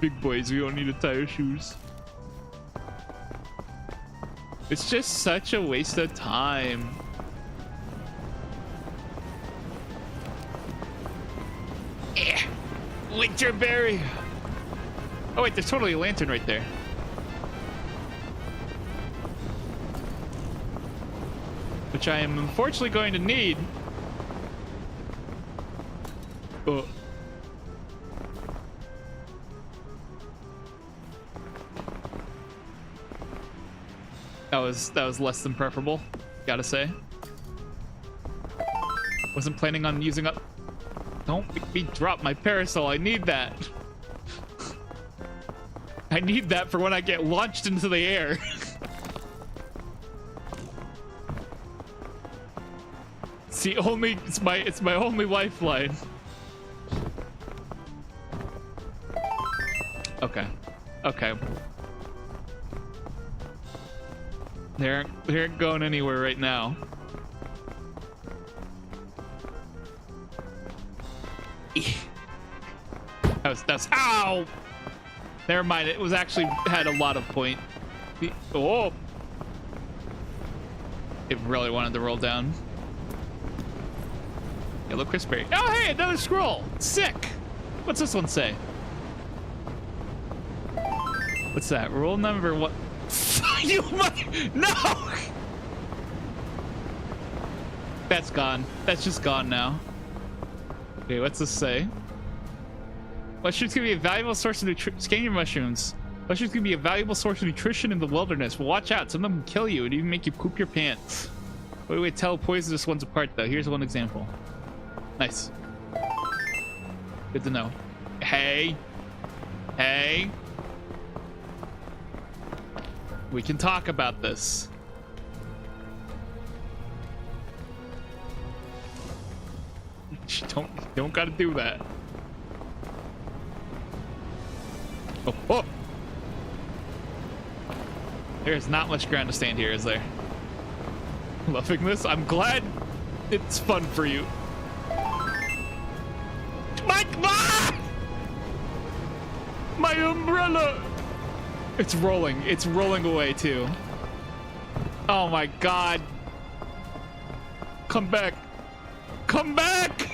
Big boys, we don't need to tie our shoes. It's just such a waste of time. Winterberry. Oh wait, there's totally a lantern right there. Which I am unfortunately going to need. Oh. That was less than preferable, gotta say. Wasn't planning on using up. Don't make me drop my parasol. I need that. I need that for when I get launched into the air. It's the only, it's my only lifeline. Okay. Okay. They aren't going anywhere right now. That's ow! Never mind, it was actually had a lot of point. Oh! It really wanted to roll down. Yellow crispberry. Oh hey, another scroll! Sick! What's this one say? What's that? Rule number what? You no! That's gone. That's just gone now. Okay, what's this say? Mushrooms can be a valuable source of nutrition. Scan your mushrooms. Mushrooms can be a valuable source of nutrition in the wilderness. But watch out, some of them can kill you and even make you poop your pants. What do we tell poisonous ones apart, though? Here's one example. Nice. Good to know. Hey. Hey. We can talk about this. Don't gotta do that. Oh, oh. There's not much ground to stand here, is there? Loving this? I'm glad it's fun for you. My umbrella! It's rolling. It's rolling away, too. Oh, my God. Come back. Come back!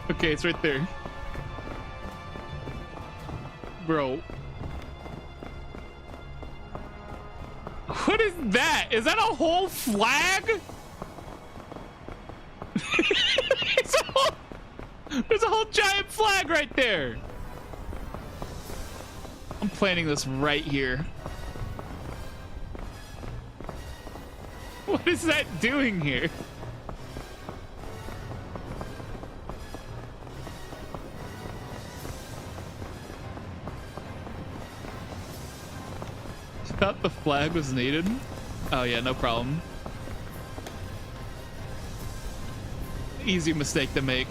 Okay, it's right there. Bro. What is that? Is that a whole flag? There's a whole giant flag right there. I'm planting this right here. What is that doing here? Thought the flag was needed. Oh yeah, no problem. Easy mistake to make.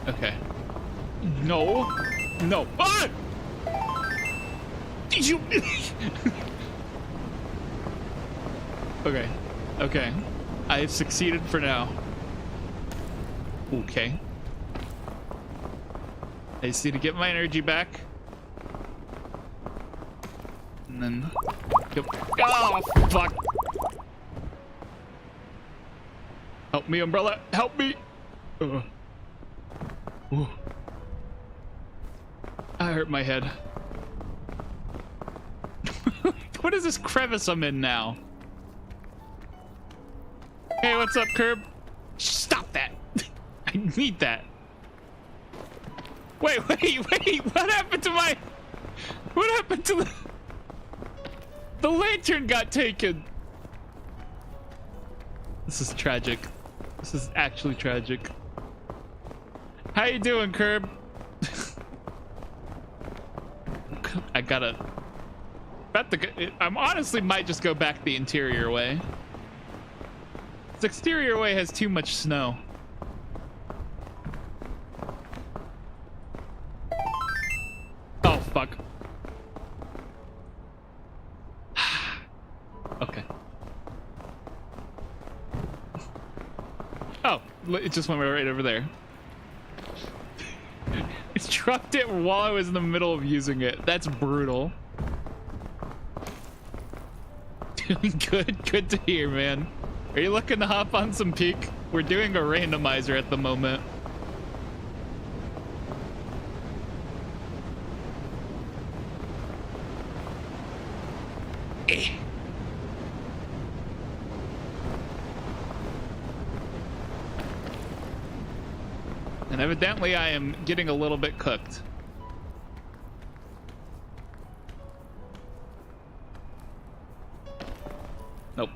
Okay. No. No. Ah! Did you? Okay. Okay. I have succeeded for now. Okay. I just need to get my energy back. And then... Oh, fuck! Help me, umbrella! Help me! Ooh. I hurt my head. What is this crevice I'm in now? Hey, what's up, Curb? Stop that! I need that. Wait, what happened to my... What happened to the lantern got taken. This is tragic. This is actually tragic. How you doing, Curb? I gotta... I'm honestly might just go back the interior way. This exterior way has too much snow. Oh, fuck. Okay. Oh, it just went right over there. It dropped it while I was in the middle of using it. That's brutal. Doing good. Good to hear, man. Are you looking to hop on some peak? We're doing a randomizer at the moment. And evidently I am getting a little bit cooked. Nope.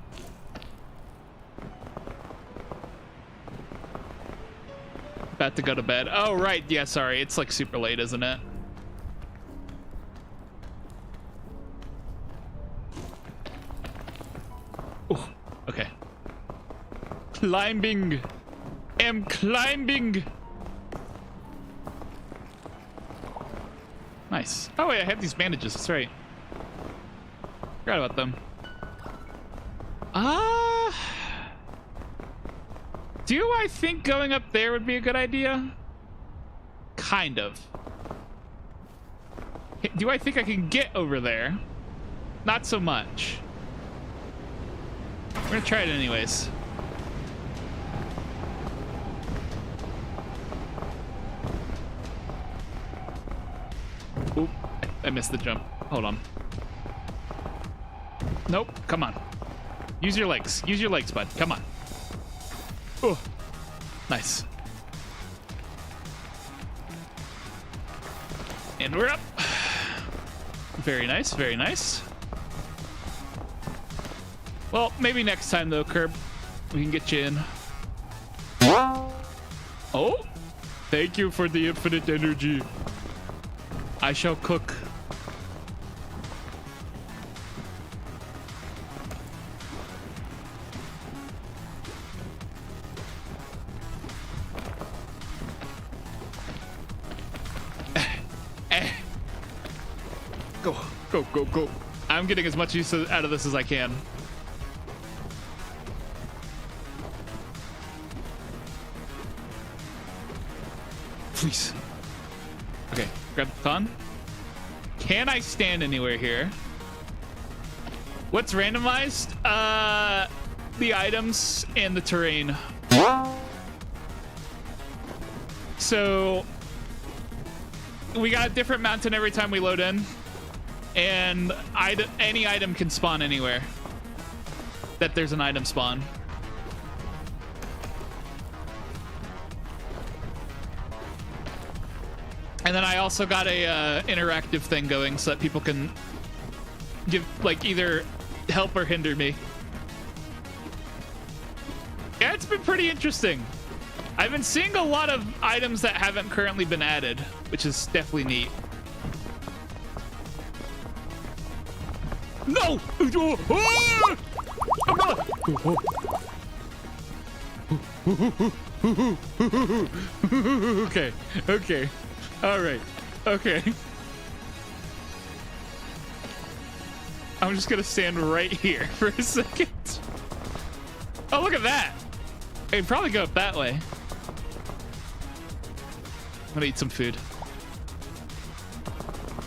About to go to bed. Oh, right. Yeah, sorry. It's like super late, isn't it? Ooh, okay. Climbing. Am climbing. Nice. Oh, wait. I have these bandages. That's right. Forgot about them. Do I think going up there would be a good idea? Kind of. Do I think I can get over there? Not so much. We're gonna try it anyways. Oop, I missed the jump. Hold on. Nope, come on. Use your legs. Use your legs, bud. Come on. Oh, nice. And we're up. Very nice, very nice. Well, maybe next time though, Curb. We can get you in. Oh, thank you for the infinite energy. I shall cook. Go, go, go, go. I'm getting as much use out of this as I can. Please. Okay, grab the baton. Can I stand anywhere here? What's randomized? The items and the terrain. So we got a different mountain every time we load in, and any item can spawn anywhere that there's an item spawn. And then I also got a interactive thing going so that people can give, like, either help or hinder me. Yeah, it's been pretty interesting. I've been seeing a lot of items that haven't currently been added, which is definitely neat. No! Okay, okay. All right. Okay. I'm just gonna stand right here for a second. Oh, look at that. I can probably go up that way. I'm gonna eat some food.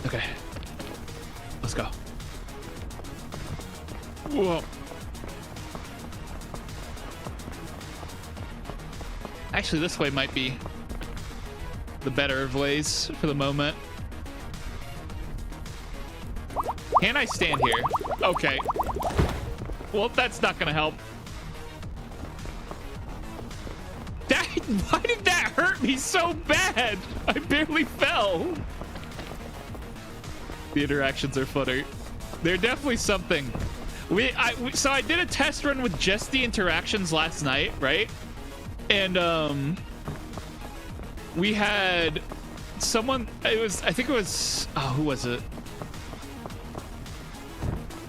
Okay. Let's go. Whoa. Actually, this way might be the better of ways for the moment. Can I stand here? Okay. Well, that's not gonna help. Why did that hurt me so bad? I barely fell. The interactions are funny. They're definitely something. So I did a test run with just the interactions last night, right? And we had someone, I think it was, oh, who was it?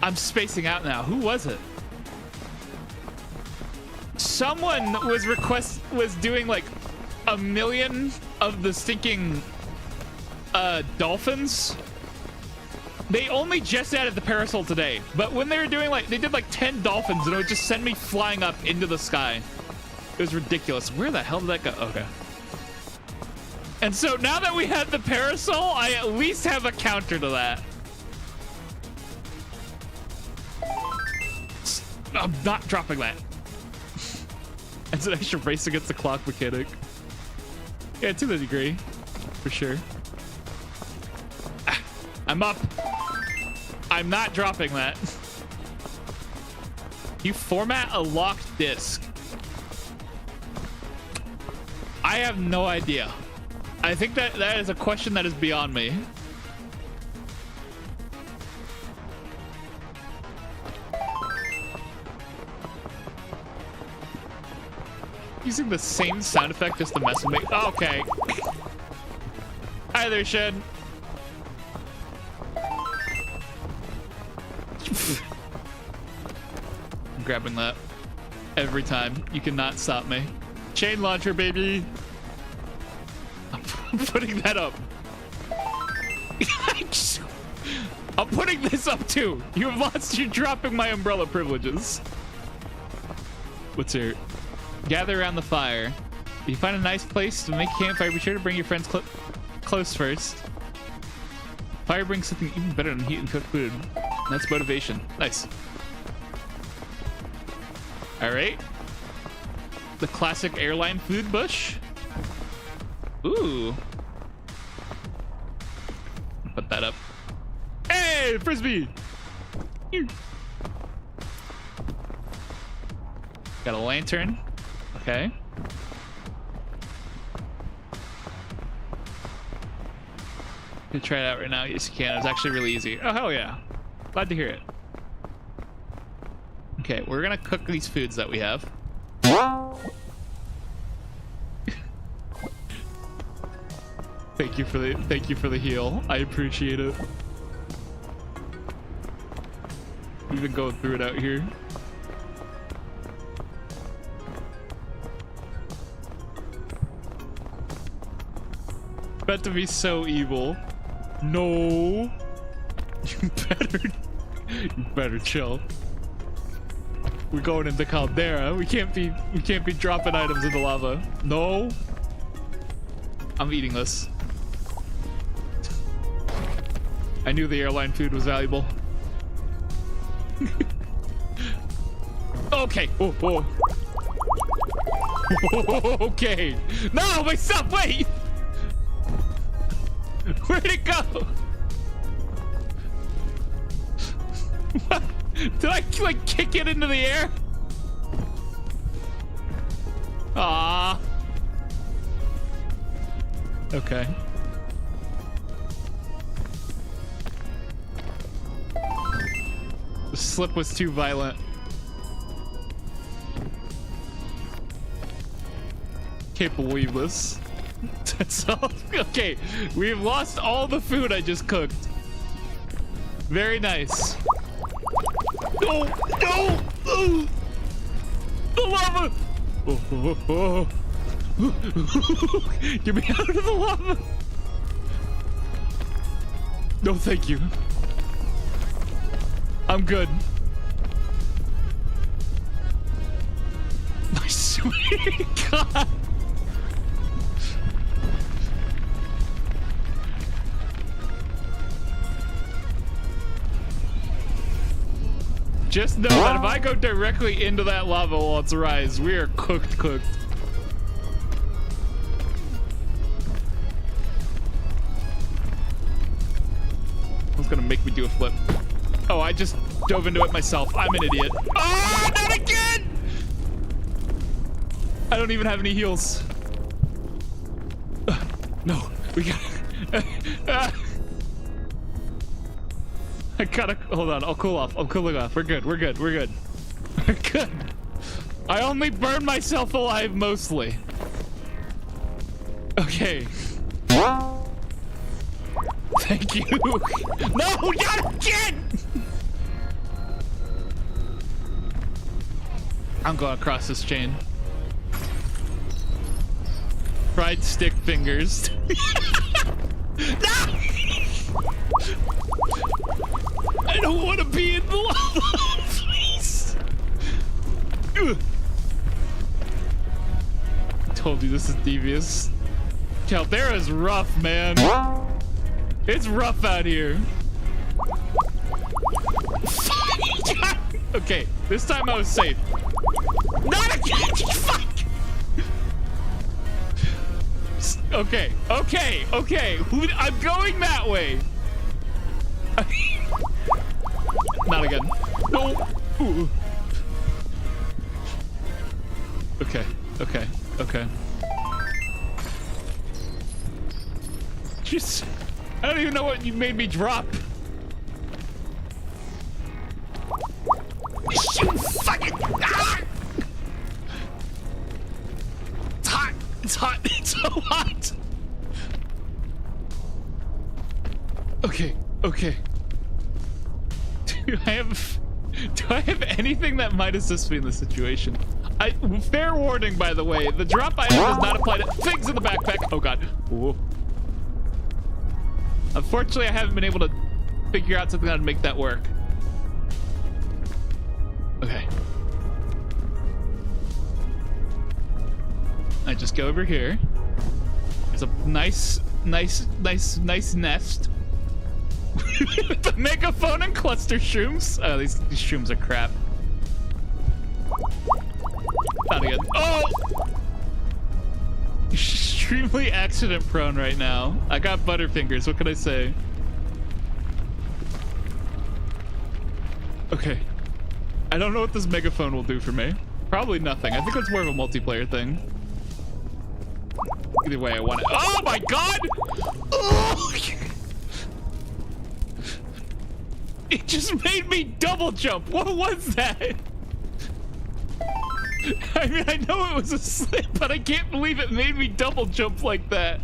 I'm spacing out now. Who was it? Someone was doing like 1 million of the stinking dolphins. They only just added the parasol today, but when they were doing they did like 10 dolphins and it would just send me flying up into the sky. It was ridiculous. Where the hell did that go? Okay. And so now that we have the parasol, I at least have a counter to that. I'm not dropping that. I said I should race against the clock mechanic. Yeah, to the degree, for sure. Ah, I'm up. I'm not dropping that. You format a locked disk. I have no idea. I think that is a question that is beyond me. using the same sound effect just to mess with me. Okay. Hi there, Shen. I'm grabbing that every time. You cannot stop me. Chain launcher, baby. I'm putting that up. I'm putting this up too. You have lost. You're dropping my umbrella privileges. What's here? Gather around the fire. If you find a nice place to make a campfire, be sure to bring your friends close first. Fire brings something even better than heat and cooked food. That's motivation. Nice. All right. The classic airline food bush. Ooh. Put that up. Hey, frisbee. Got a lantern. Okay. You can try it out right now. Yes, you can. It's actually really easy. Oh, hell yeah. Glad to hear it. Okay, we're gonna cook these foods that we have. Thank you for the heal. I appreciate it. We've been going through it out here. About to be so evil. No. You better chill. We're going into Caldera. We can't be dropping items into lava. No. I'm eating this. I knew the airline food was valuable. Okay. Oh. Okay. No, my stuff. Wait. Where'd it go? Did I like kick it into the air? Ah. Okay. The slip was too violent. Can't believe this. That's all. Okay, we've lost all the food I just cooked. Very nice. No! Oh, the lava! Oh. Get me out of the lava! No, thank you. I'm good. I swear to God. Just know that if I go directly into that lava while it's rise, we are cooked. It's gonna make me do a flip. Oh, I just dove into it myself. I'm an idiot. Oh, not again! I don't even have any heals. No, we got. I gotta hold on. I'll cool off. I'm cooling off. We're good. We're good. I only burned myself alive mostly. Okay. Thank you. No, not again! I'm going across this chain. Fried stick fingers. No! I don't want to be in the lava, please. I told you this is devious. Caldera's rough, man. It's rough out here. Okay, this time I was safe. Not again! Fuck! Okay. I'm going that way. Not again. No. Ooh. Okay. Just, I don't even know what you made me drop. Shoot! Fucking! Ah! It's hot. It's so hot. Okay. Okay. Do I have anything that might assist me in this situation? Fair warning, by the way, the drop item does not apply to things in the backpack. Oh god. Whoa. Unfortunately, I haven't been able to figure out something that'd make that work. Okay. I just go over here. There's a nice nest. The megaphone and cluster shrooms. Oh, these shrooms are crap. Not again. Oh! Extremely accident prone right now. I got butterfingers. What can I say? Okay. I don't know what this megaphone will do for me. Probably nothing. I think it's more of a multiplayer thing. Either way, I want it. Oh my god! Oh! It just made me double jump. What was that? I mean, I know it was a slip, but I can't believe it made me double jump like that.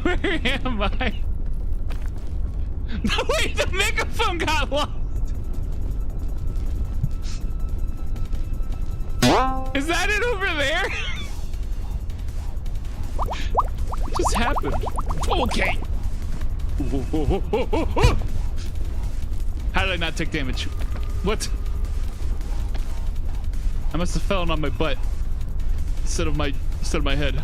Where am I? No, wait, the megaphone got lost. Is that it over there? What just happened? Okay. How did I not take damage? What? I must have fallen on my butt instead of my head.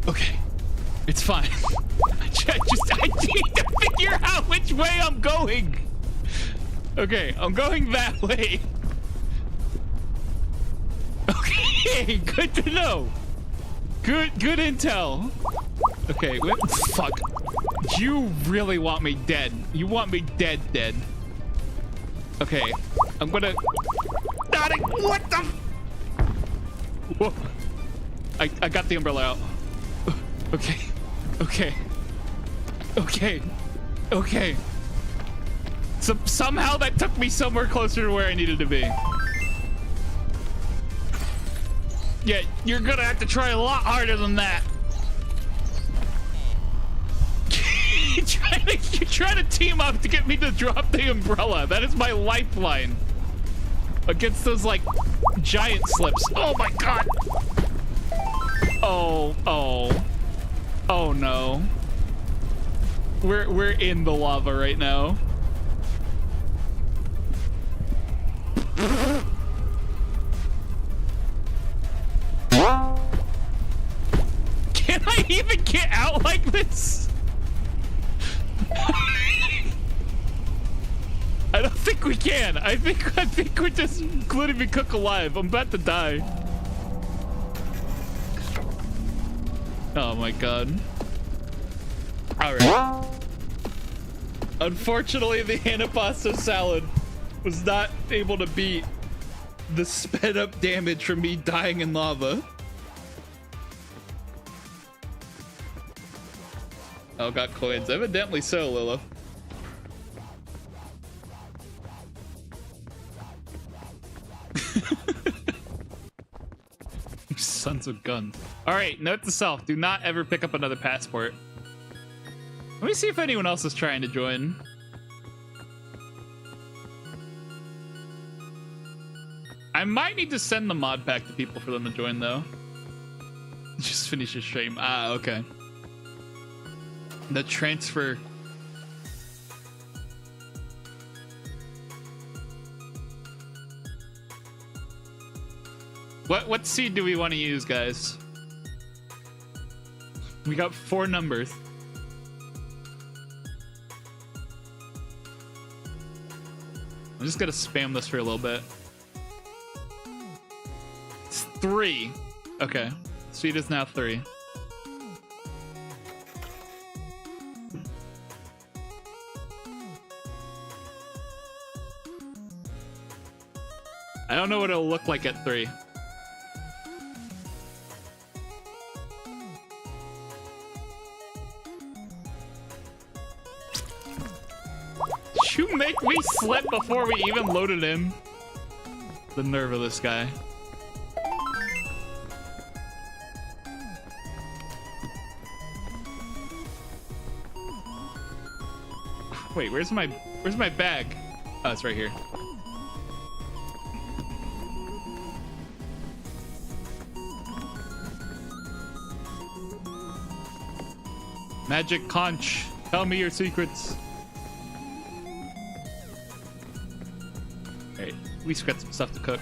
Okay, it's fine. I need to figure out which way I'm going. Okay, I'm going that way. Okay, good to know. Good intel. Okay, wait, fuck. You really want me dead. You want me dead. Okay, I'm gonna... What the... Whoa. I got the umbrella out. Okay. So somehow that took me somewhere closer to where I needed to be. Yeah, you're gonna have to try a lot harder than that. You're trying to team up to get me to drop the umbrella. That is my lifeline against those like giant slips. Oh my god. Oh no. We're in the lava right now. Can I even get out like this? I don't think we can. I think we're just including me cook alive. I'm about to die. Oh my god. Alright. Unfortunately, the antipasto salad was not able to beat the sped up damage from me dying in lava. Oh, got coins. Evidently so, Lilith. You sons of guns. Alright, note to self. Do not ever pick up another passport. Let me see if anyone else is trying to join. I might need to send the mod pack to people for them to join, though. Just finish your stream. Ah, okay. The transfer. What seed do we want to use, guys? We got 4 numbers. I'm just gonna spam this for a little bit. It's 3. Okay. Seed is now 3. I don't know what it'll look like at 3. to make me slip before we even loaded in. The nerve of this guy. Wait, where's my bag? Oh, it's right here. Magic conch, tell me your secrets. Alright, at least we got some stuff to cook.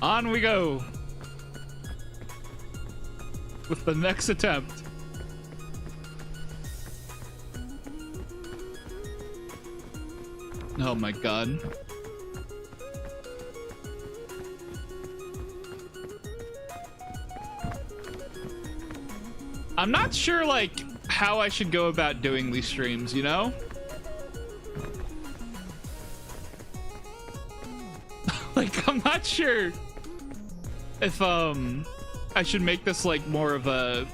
On we go with the next attempt. Oh my god. I'm not sure, like, how I should go about doing these streams, you know? Like, I'm not sure if, I should make this, like, more of a,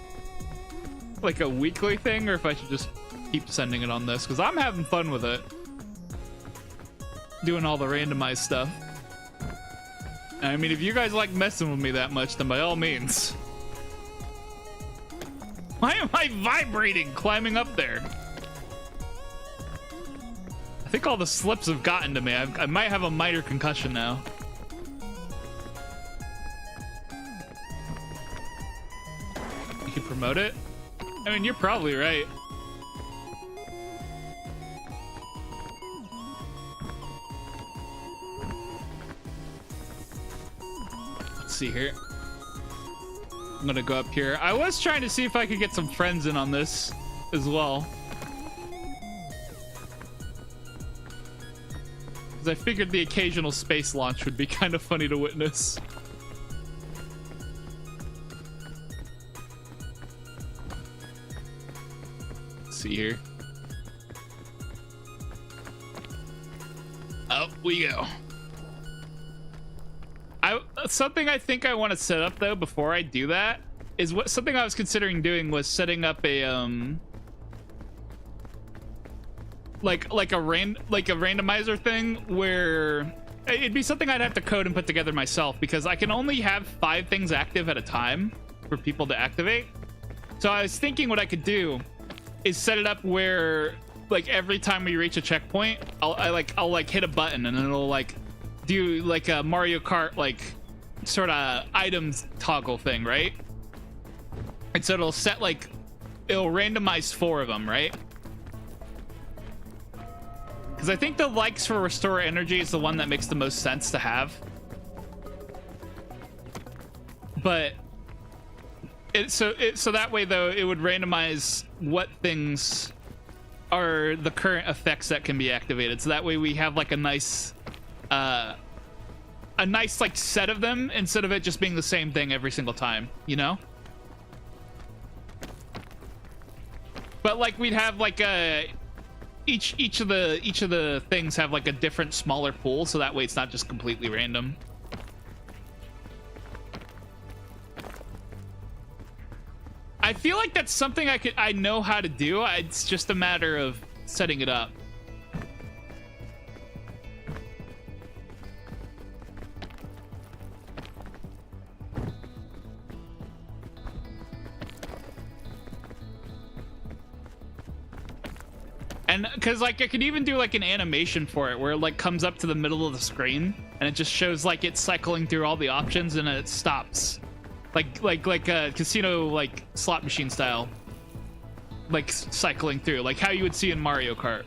like, a weekly thing, or if I should just keep sending it on this, because I'm having fun with it. Doing all the randomized stuff. I mean, if you guys like messing with me that much, then by all means. Why am I vibrating climbing up there? I think all the slips have gotten to me. I might have a minor concussion now. You can promote it? I mean, you're probably right. Let's see here. I'm gonna go up here. I was trying to see if I could get some friends in on this as well. Because I figured the occasional space launch would be kind of funny to witness. Let's see here. Up we go. Something I think I want to set up though before I do that is something I was considering doing was setting up a like a randomizer thing where it'd be something I'd have to code and put together myself, because I can only have 5 things active at a time for people to activate. So I was thinking what I could do is set it up where, like, every time we reach a checkpoint, I'll hit a button and it'll like do like a Mario Kart like sort of items toggle thing, right? And so it'll set, like, it'll randomize 4 of them, right? Because I think the likes for restore energy is the one that makes the most sense to have. But so that way though, it would randomize what things are the current effects that can be activated. So that way we have like a nice like set of them instead of it just being the same thing every single time, you know? But like we'd have like each of the things have like a different smaller pool, so that way it's not just completely random. I feel like that's something I know how to do. It's just a matter of setting it up. And because like I could even do like an animation for it where it like comes up to the middle of the screen and it just shows like it's cycling through all the options and then it stops, like a casino like slot machine style, like cycling through like how you would see in Mario Kart,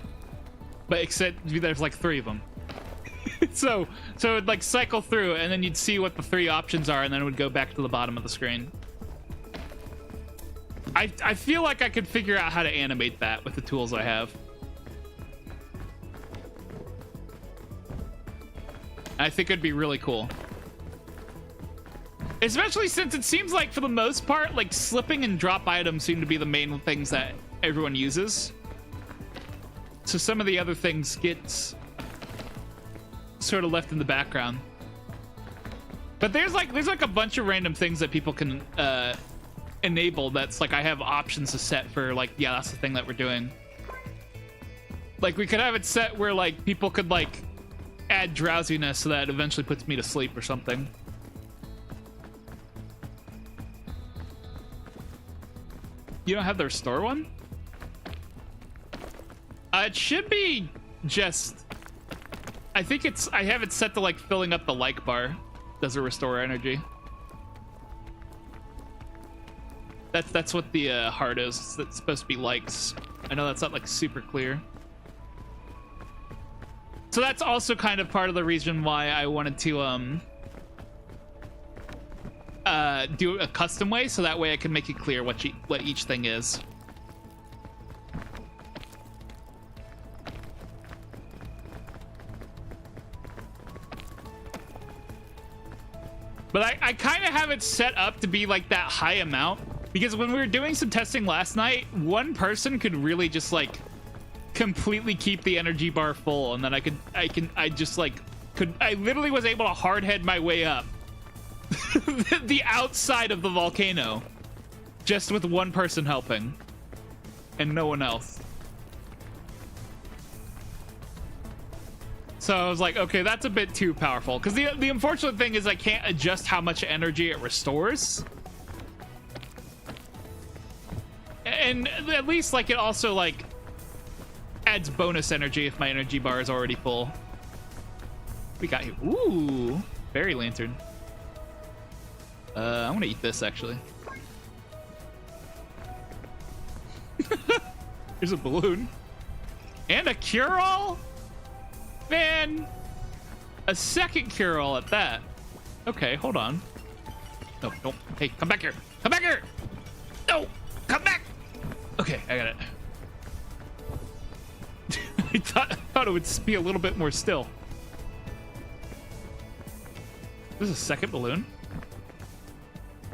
but except there's like 3 of them. so it'd like cycle through and then you'd see what the 3 options are and then it would go back to the bottom of the screen. I feel like I could figure out how to animate that with the tools I have. I think it'd be really cool. Especially since it seems like, for the most part, like slipping and drop items seem to be the main things that everyone uses. So some of the other things get sort of left in the background. But there's like a bunch of random things that people can enable. That's like I have options to set for like, yeah, that's the thing that we're doing. Like we could have it set where like people could like add drowsiness so that it eventually puts me to sleep or something. You don't have the restore one? It should be just, I think it's, I have it set to like filling up the like bar. Does it restore energy? That's what the heart is. It's supposed to be likes. I know that's not like super clear. So that's also kind of part of the reason why I wanted to do a custom way, so that way I can make it clear what each thing is. But I kind of have it set up to be like that high amount, because when we were doing some testing last night, one person could really just like completely keep the energy bar full, and then I literally was able to hard head my way up the outside of the volcano just with one person helping and no one else. So I was like, okay, that's a bit too powerful, because the unfortunate thing is I can't adjust how much energy it restores, and at least like it also like adds bonus energy if my energy bar is already full. We got here. Ooh, berry lantern. I want to eat this actually. Here's a balloon and a cure-all. Man, a second cure-all at that. Okay, hold on. No, don't. Hey, come back here. Come back here. No, come back. Okay, I got it. I thought it would be a little bit more still. This is a second balloon.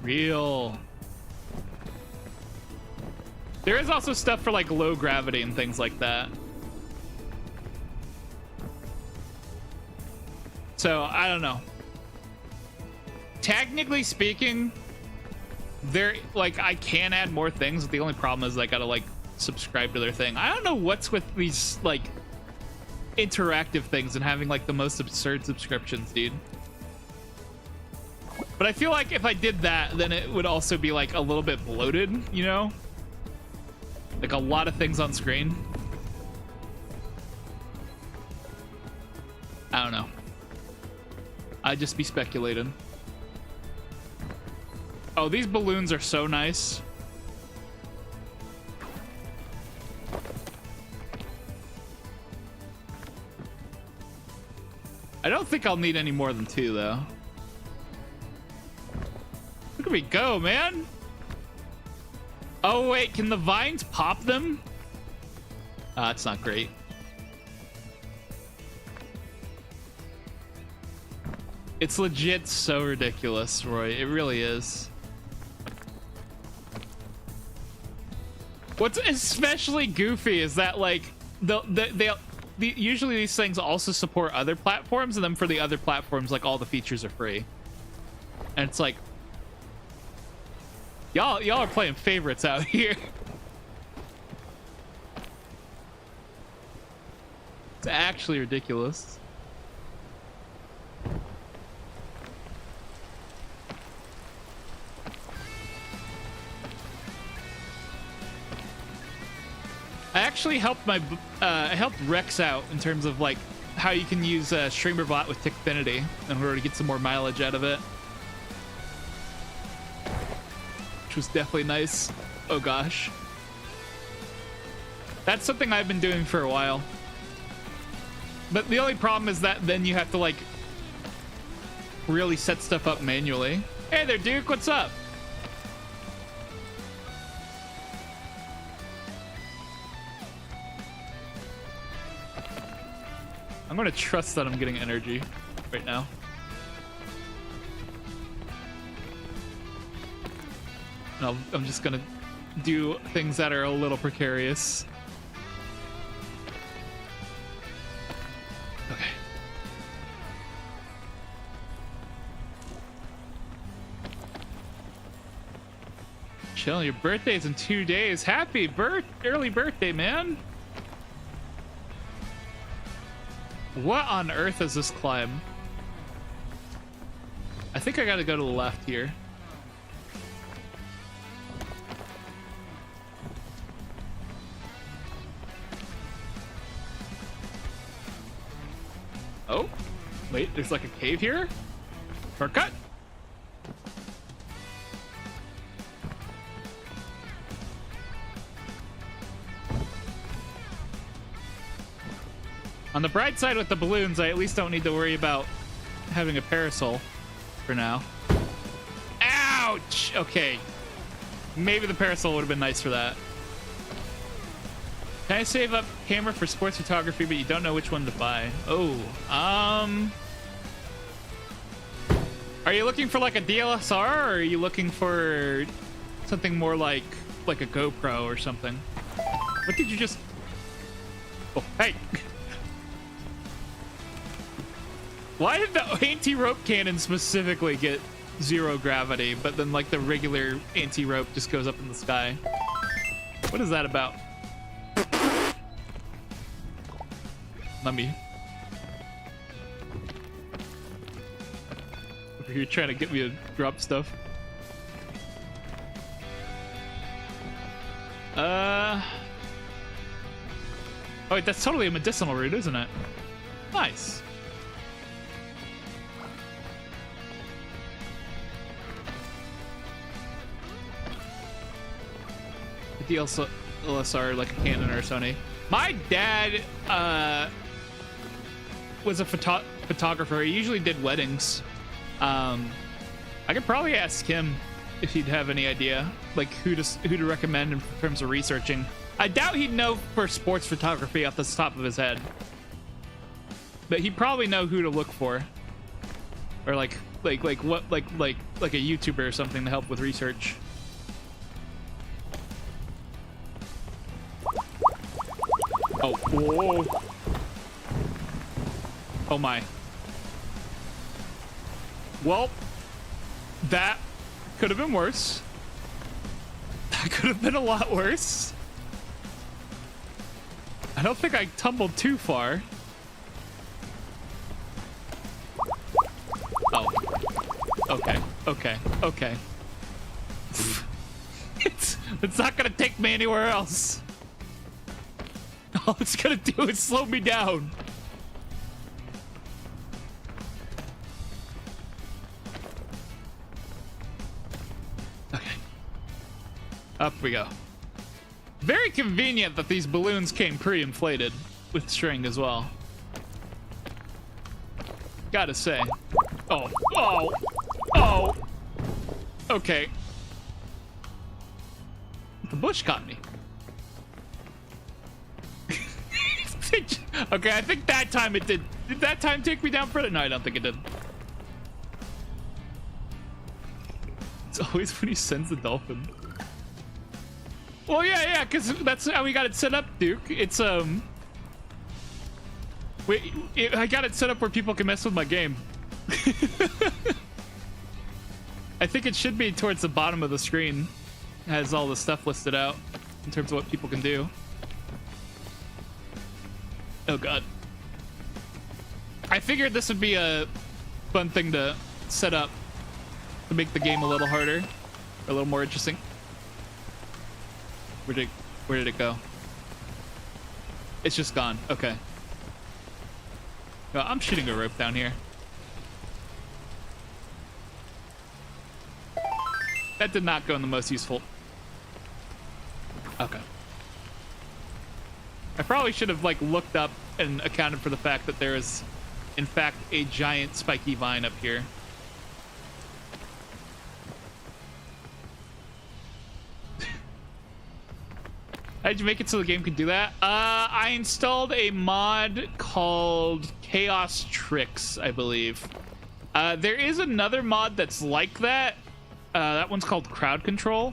Real. There is also stuff for like low gravity and things like that. So I don't know. Technically speaking, there like I can add more things, but the only problem is I gotta like subscribe to their thing. I don't know what's with these like interactive things and having like the most absurd subscriptions, dude. But I feel like if I did that, then it would also be like a little bit bloated, you know? Like a lot of things on screen. I don't know. I'd just be speculating. Oh, these balloons are so nice. I don't think I'll need any more than 2, though. Look at me go, man. Oh, wait, can the vines pop them? That's not great. It's legit so ridiculous, Roy. It really is. What's especially goofy is that, like, usually these things also support other platforms, and then for the other platforms, like, all the features are free. And it's like, y'all are playing favorites out here. It's actually ridiculous. I actually helped I helped Rex out in terms of like how you can use StreamerBot with Tickfinity in order to get some more mileage out of it, which was definitely nice. Oh gosh, that's something I've been doing for a while. But the only problem is that then you have to like really set stuff up manually. Hey there, Duke. What's up? I'm gonna trust that I'm getting energy right now. No, I'm just gonna do things that are a little precarious. Okay. Chill, your birthday's in 2 days. Happy early birthday, man. What on earth is this climb? I think I gotta go to the left here. Oh, wait, there's like a cave here? Shortcut? On the bright side with the balloons, I at least don't need to worry about having a parasol for now. Ouch! Okay. Maybe the parasol would have been nice for that. Can I save up camera for sports photography, but you don't know which one to buy? Oh, are you looking for like a DSLR, or are you looking for something more like a GoPro or something? What did you just... Oh, hey! Why did the anti-rope cannon specifically get 0 gravity, but then like the regular anti-rope just goes up in the sky? What is that about? Let me... Over here trying to get me to drop stuff. Oh wait, that's totally a medicinal route, isn't it? Nice. The DSLR like a Canon or a Sony. My dad was a photographer. He usually did weddings. I could probably ask him if he'd have any idea, like who to recommend in terms of researching. I doubt he'd know for sports photography off the top of his head, but he'd probably know who to look for, or like a YouTuber or something to help with research. Oh, whoa. Oh my. Well, that could have been worse. That could have been a lot worse. I don't think I tumbled too far. Oh. Okay, okay, okay. It's not gonna take me anywhere else. All it's gonna do is slow me down. Okay. Up we go. Very convenient that these balloons came pre-inflated with string as well. Gotta say. Oh, oh, oh. Okay. The bush caught me. Okay, I think that time it did. Did that time take me down further? No, I don't think it did. It's always when he sends the dolphin. Well, yeah, because that's how we got it set up, Duke. It's, I got it set up where people can mess with my game. I think it should be towards the bottom of the screen. It has all the stuff listed out in terms of what people can do. Oh god. I figured this would be a fun thing to set up to make the game a little harder, a little more interesting. Where did it go? It's just gone. Okay. Oh, I'm shooting a rope down here. That did not go in the most useful. Okay. I probably should have like looked up and accounted for the fact that there is in fact a giant spiky vine up here. How did you make it so the game could do that? I installed a mod called Chaos Tricks, I believe. There is another mod that's like that. That one's called Crowd Control.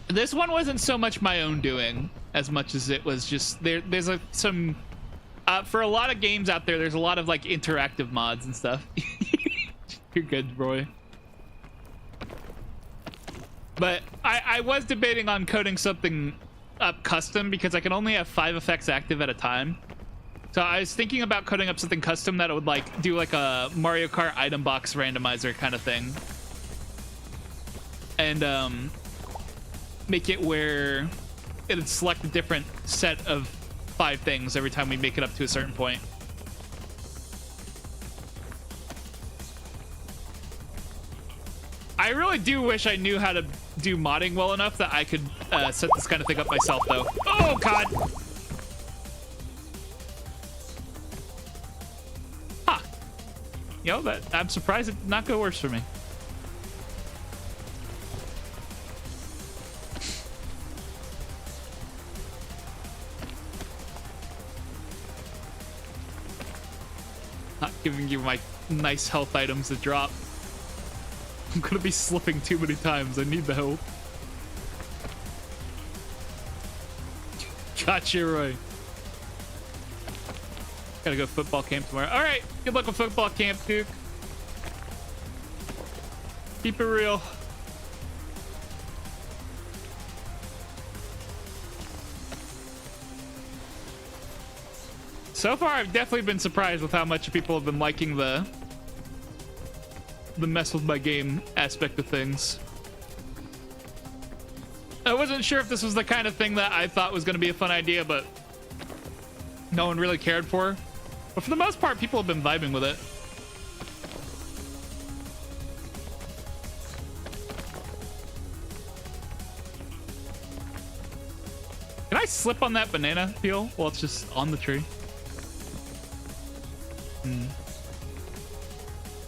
This one wasn't so much my own doing as much as it was just there's some for a lot of games out there, there's a lot of like interactive mods and stuff. You're good, Roy. But I was debating on coding something up custom because I can only have 5 effects active at a time. So I was thinking about coding up something custom that would like do like a Mario Kart item box randomizer kind of thing. And make it where it'd select a different set of 5 things every time we make it up to a certain point. I really do wish I knew how to do modding well enough that I could set this kind of thing up myself, though. Oh, God! Huh. You know, I'm surprised it did not go worse for me. Not giving you my nice health items to drop. I'm gonna be slipping too many times. I need the help. Gotcha, Roy. Gotta go football camp tomorrow. All right, good luck with football camp, Duke. Keep it real. So far, I've definitely been surprised with how much people have been liking the mess with my game aspect of things. I wasn't sure if this was the kind of thing that I thought was going to be a fun idea, but no one really cared for. But for the most part, people have been vibing with it. Can I slip on that banana peel while it's just on the tree?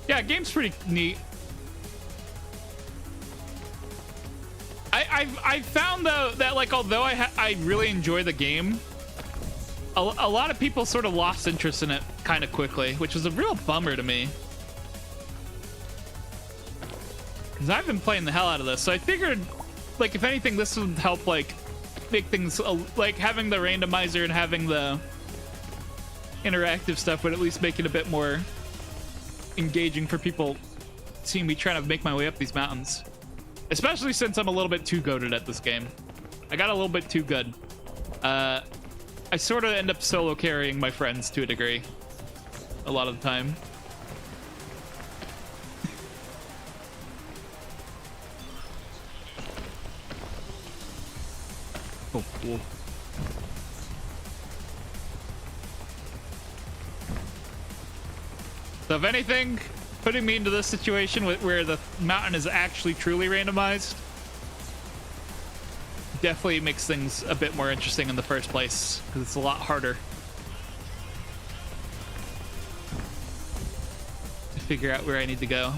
Yeah, game's pretty neat. I found though that like although I really enjoy the game, a lot of people sort of lost interest in it kind of quickly, which was a real bummer to me. Because I've been playing the hell out of this, so I figured like if anything this would help like make things like having the randomizer and having the interactive stuff would at least make it a bit more engaging for people seeing me trying to make my way up these mountains, especially since I'm a little bit too goated at this game. I got a little bit too good. I sort of end up solo carrying my friends to a degree a lot of the time. Oh, cool. So if anything, putting me into this situation where the mountain is actually truly randomized definitely makes things a bit more interesting in the first place, because it's a lot harder to figure out where I need to go.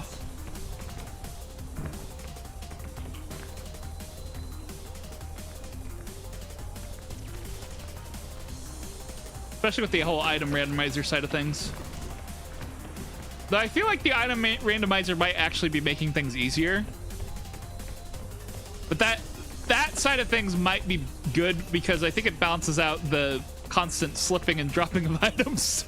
Especially with the whole item randomizer side of things. Though I feel like the item randomizer might actually be making things easier. But that side of things might be good because I think it balances out the constant slipping and dropping of items.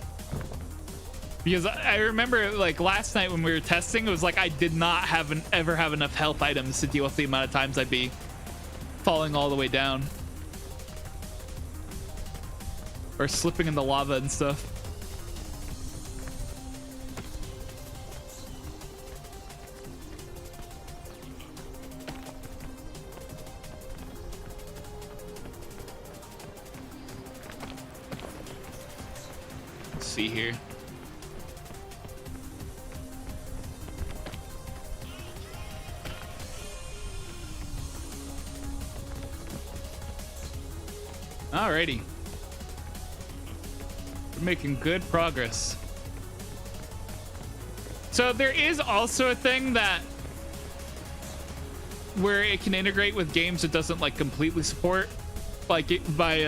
Because I remember like last night when we were testing, it was like I did not ever have enough health items to deal with the amount of times I'd be falling all the way down. Or slipping in the lava and stuff. See here. Alrighty. We're making good progress. So there is also a thing that where it can integrate with games it doesn't like completely support, like by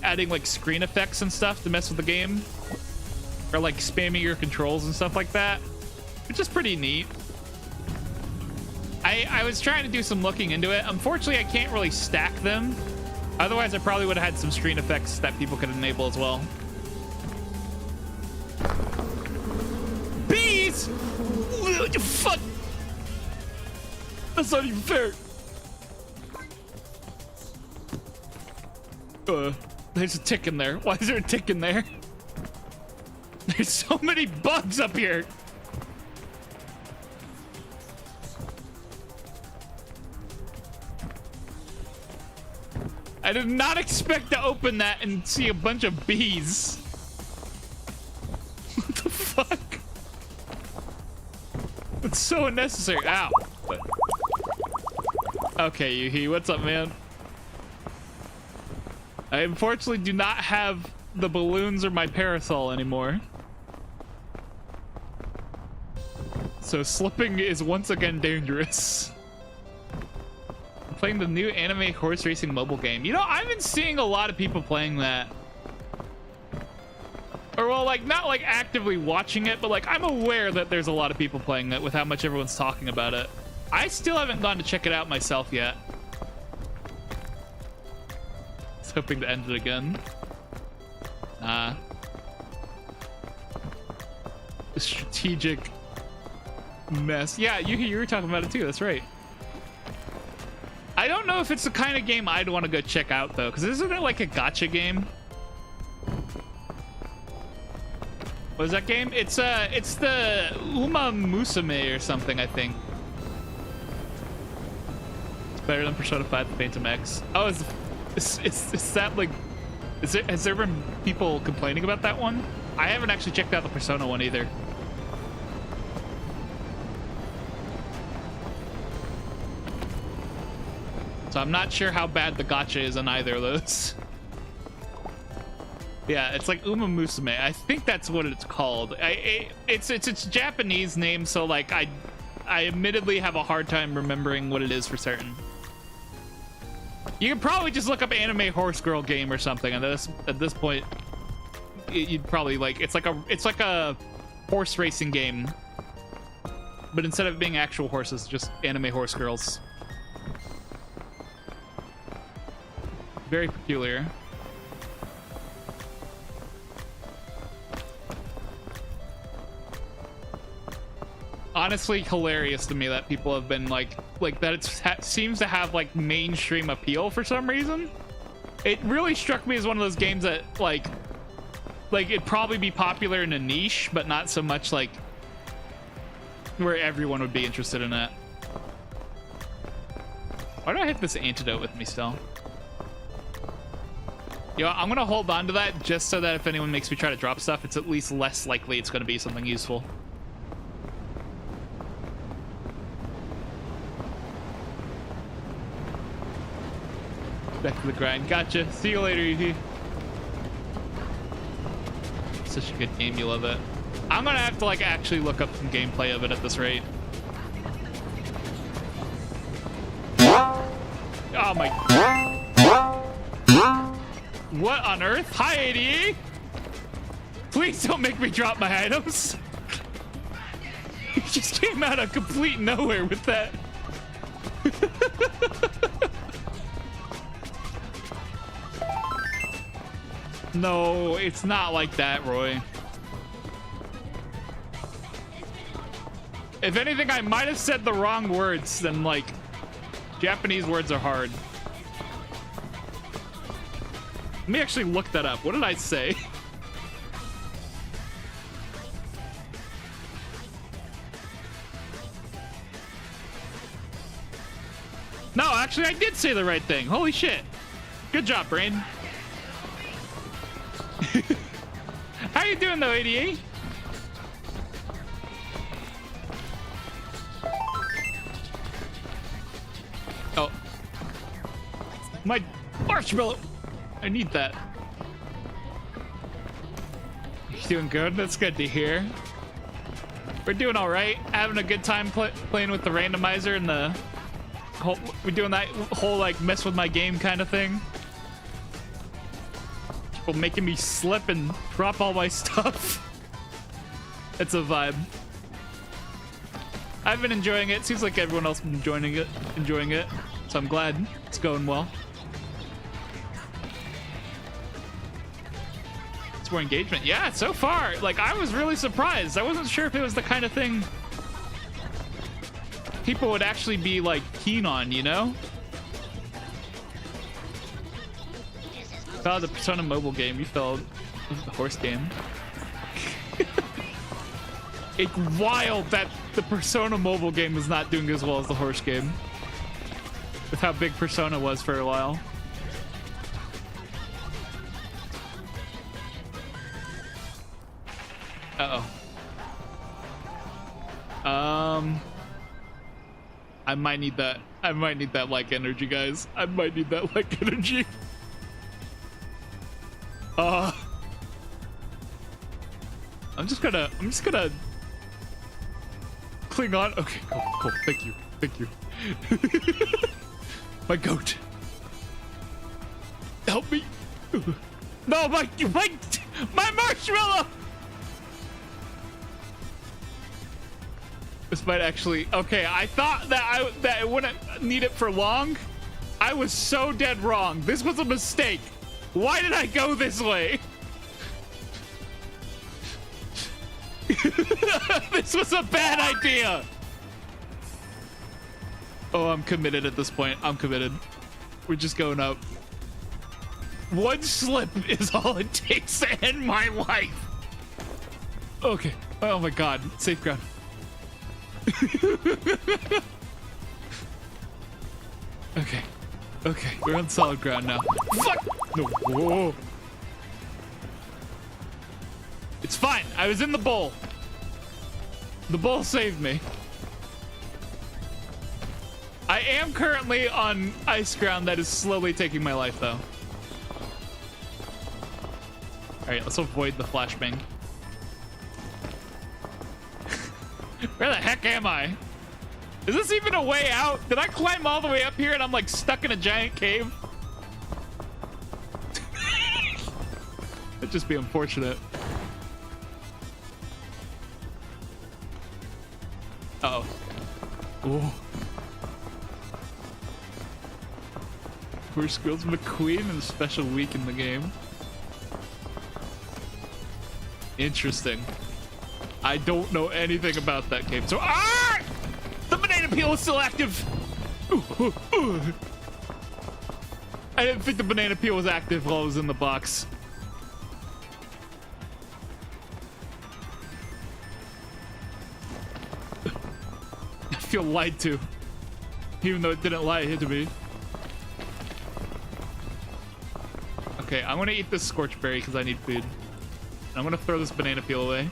adding like screen effects and stuff to mess with the game. Or like spamming your controls and stuff like that, which is pretty neat. I was trying to do some looking into it. Unfortunately, I can't really stack them. Otherwise, I probably would have had some screen effects that people could enable as well. Bees! Fuck! That's not even fair. There's a tick in there. Why is there a tick in there? There's so many bugs up here. I did not expect to open that and see a bunch of bees. What the fuck? It's so unnecessary. Ow. Okay, Yuhi, what's up, man? I unfortunately do not have the balloons or my parasol anymore. So slipping is once again dangerous. I'm playing the new anime horse racing mobile game. You know, I've been seeing a lot of people playing that. Or well, like not like actively watching it, but like I'm aware that there's a lot of people playing it with how much everyone's talking about it. I still haven't gone to check it out myself yet. I was hoping to end it again. Strategic mess. Yeah, you were talking about it too. That's right. I don't know if it's the kind of game I'd want to go check out though, because isn't it like a gacha game? What is that game? It's the Uma Musume or something, I think. It's better than Persona 5 Phantom X. Oh, is that like? Has there been people complaining about that one? I haven't actually checked out the Persona one either. So I'm not sure how bad the gacha is on either of those. Yeah, it's like Uma Musume. I think that's what it's called. It's a Japanese name, so like I admittedly have a hard time remembering what it is for certain. You can probably just look up anime horse girl game or something, and at this point, you'd probably like it's like a horse racing game, but instead of being actual horses, just anime horse girls. Very peculiar. Honestly, hilarious to me that people have been like that. It seems to have like mainstream appeal for some reason. It really struck me as one of those games that like it'd probably be popular in a niche, but not so much like where everyone would be interested in it. Why do I have this antidote with me still? You know, I'm gonna hold on to that just so that if anyone makes me try to drop stuff, it's at least less likely it's gonna be something useful. Back to the grind. Gotcha. See you later, Evie. Such a good game. You love it. I'm gonna have to like actually look up some gameplay of it at this rate. Oh my. What on earth? Hi, ADE. Please don't make me drop my items. He just came out of complete nowhere with that. No, it's not like that, Roy. If anything, I might have said the wrong words. Then, like, Japanese words are hard. Let me actually look that up. What did I say? No, actually, I did say the right thing. Holy shit. Good job, brain. How you doing though, ADA? Oh. My marshmallow. I need that. You doing good? That's good to hear. We're doing all right. Having a good time playing with the randomizer and the whole, we're doing that whole like mess with my game kind of thing. Making me slip and drop all my stuff. It's a vibe. I've been enjoying it. Seems like everyone else been enjoying it. So I'm glad it's going well. It's more engagement. Yeah, so far. Like, I was really surprised. I wasn't sure if it was the kind of thing people would actually be like keen on, you know? Oh, the Persona mobile game. You fell. The horse game. It's wild that the Persona mobile game is not doing as well as the horse game. With how big Persona was for a while. Uh-oh. I might need that. I might need that like energy, guys. I might need that like energy. I'm just gonna cling on. Okay, cool. Thank you. My goat. Help me. No, my marshmallow. This might actually. Okay, I thought that I wouldn't need it for long. I was so dead wrong. This was a mistake. Why did I go this way? This was a bad idea. Oh, I'm committed at this point. I'm committed. We're just going up. One slip is all it takes to end my life. Okay. Oh my god. Safe ground. Okay. We're on solid ground now. Fuck! No. Whoa. It's fine. I was in the bowl. The bowl saved me. I am currently on ice ground that is slowly taking my life, though. All right, let's avoid the flashbang. Where the heck am I? Is this even a way out? Did I climb all the way up here and I'm like stuck in a giant cave? That'd just be unfortunate. Uh-oh. Ooh. We're Squills McQueen and a special week in the game. Interesting. I don't know anything about that game. So, the banana peel is still active. I didn't think the banana peel was active while I was in the box. I feel lied to, even though it didn't lie to me. Okay, I'm gonna eat this scorch berry because I need food. I'm gonna throw this banana peel away.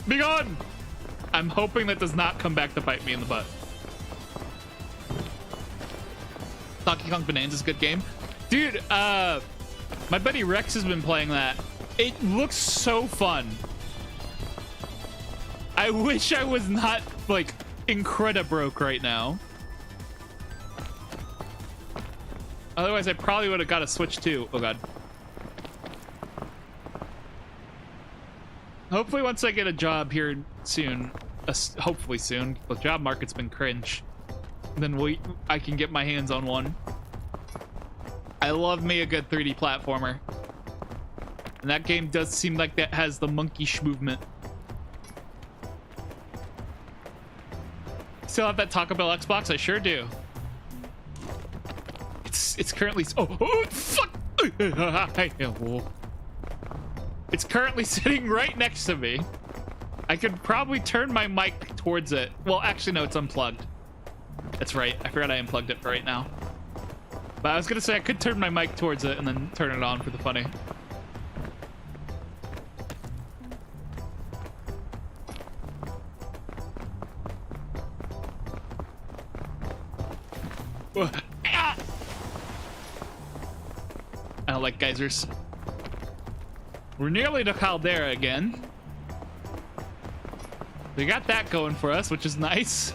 Be gone! I'm hoping that does not come back to bite me in the butt. Donkey Kong Bonanza is a good game. Dude, my buddy Rex has been playing that. It looks so fun. I wish I was not, like, incredibroke right now. Otherwise, I probably would have got a Switch too. Oh, God. Hopefully, once I get a job here soon, hopefully soon, the job market's been cringe, then I can get my hands on one. I love me a good 3D platformer. And that game does seem like that has the monkey-sh movement. Still have that Taco Bell Xbox? I sure do. It's currently... Oh, fuck! It's currently sitting right next to me. I could probably turn my mic towards it. Well, actually, no, it's unplugged. That's right. I forgot I unplugged it for right now. But I was going to say I could turn my mic towards it and then turn it on for the funny. I don't like geysers. We're nearly to Caldera again. We got that going for us, which is nice.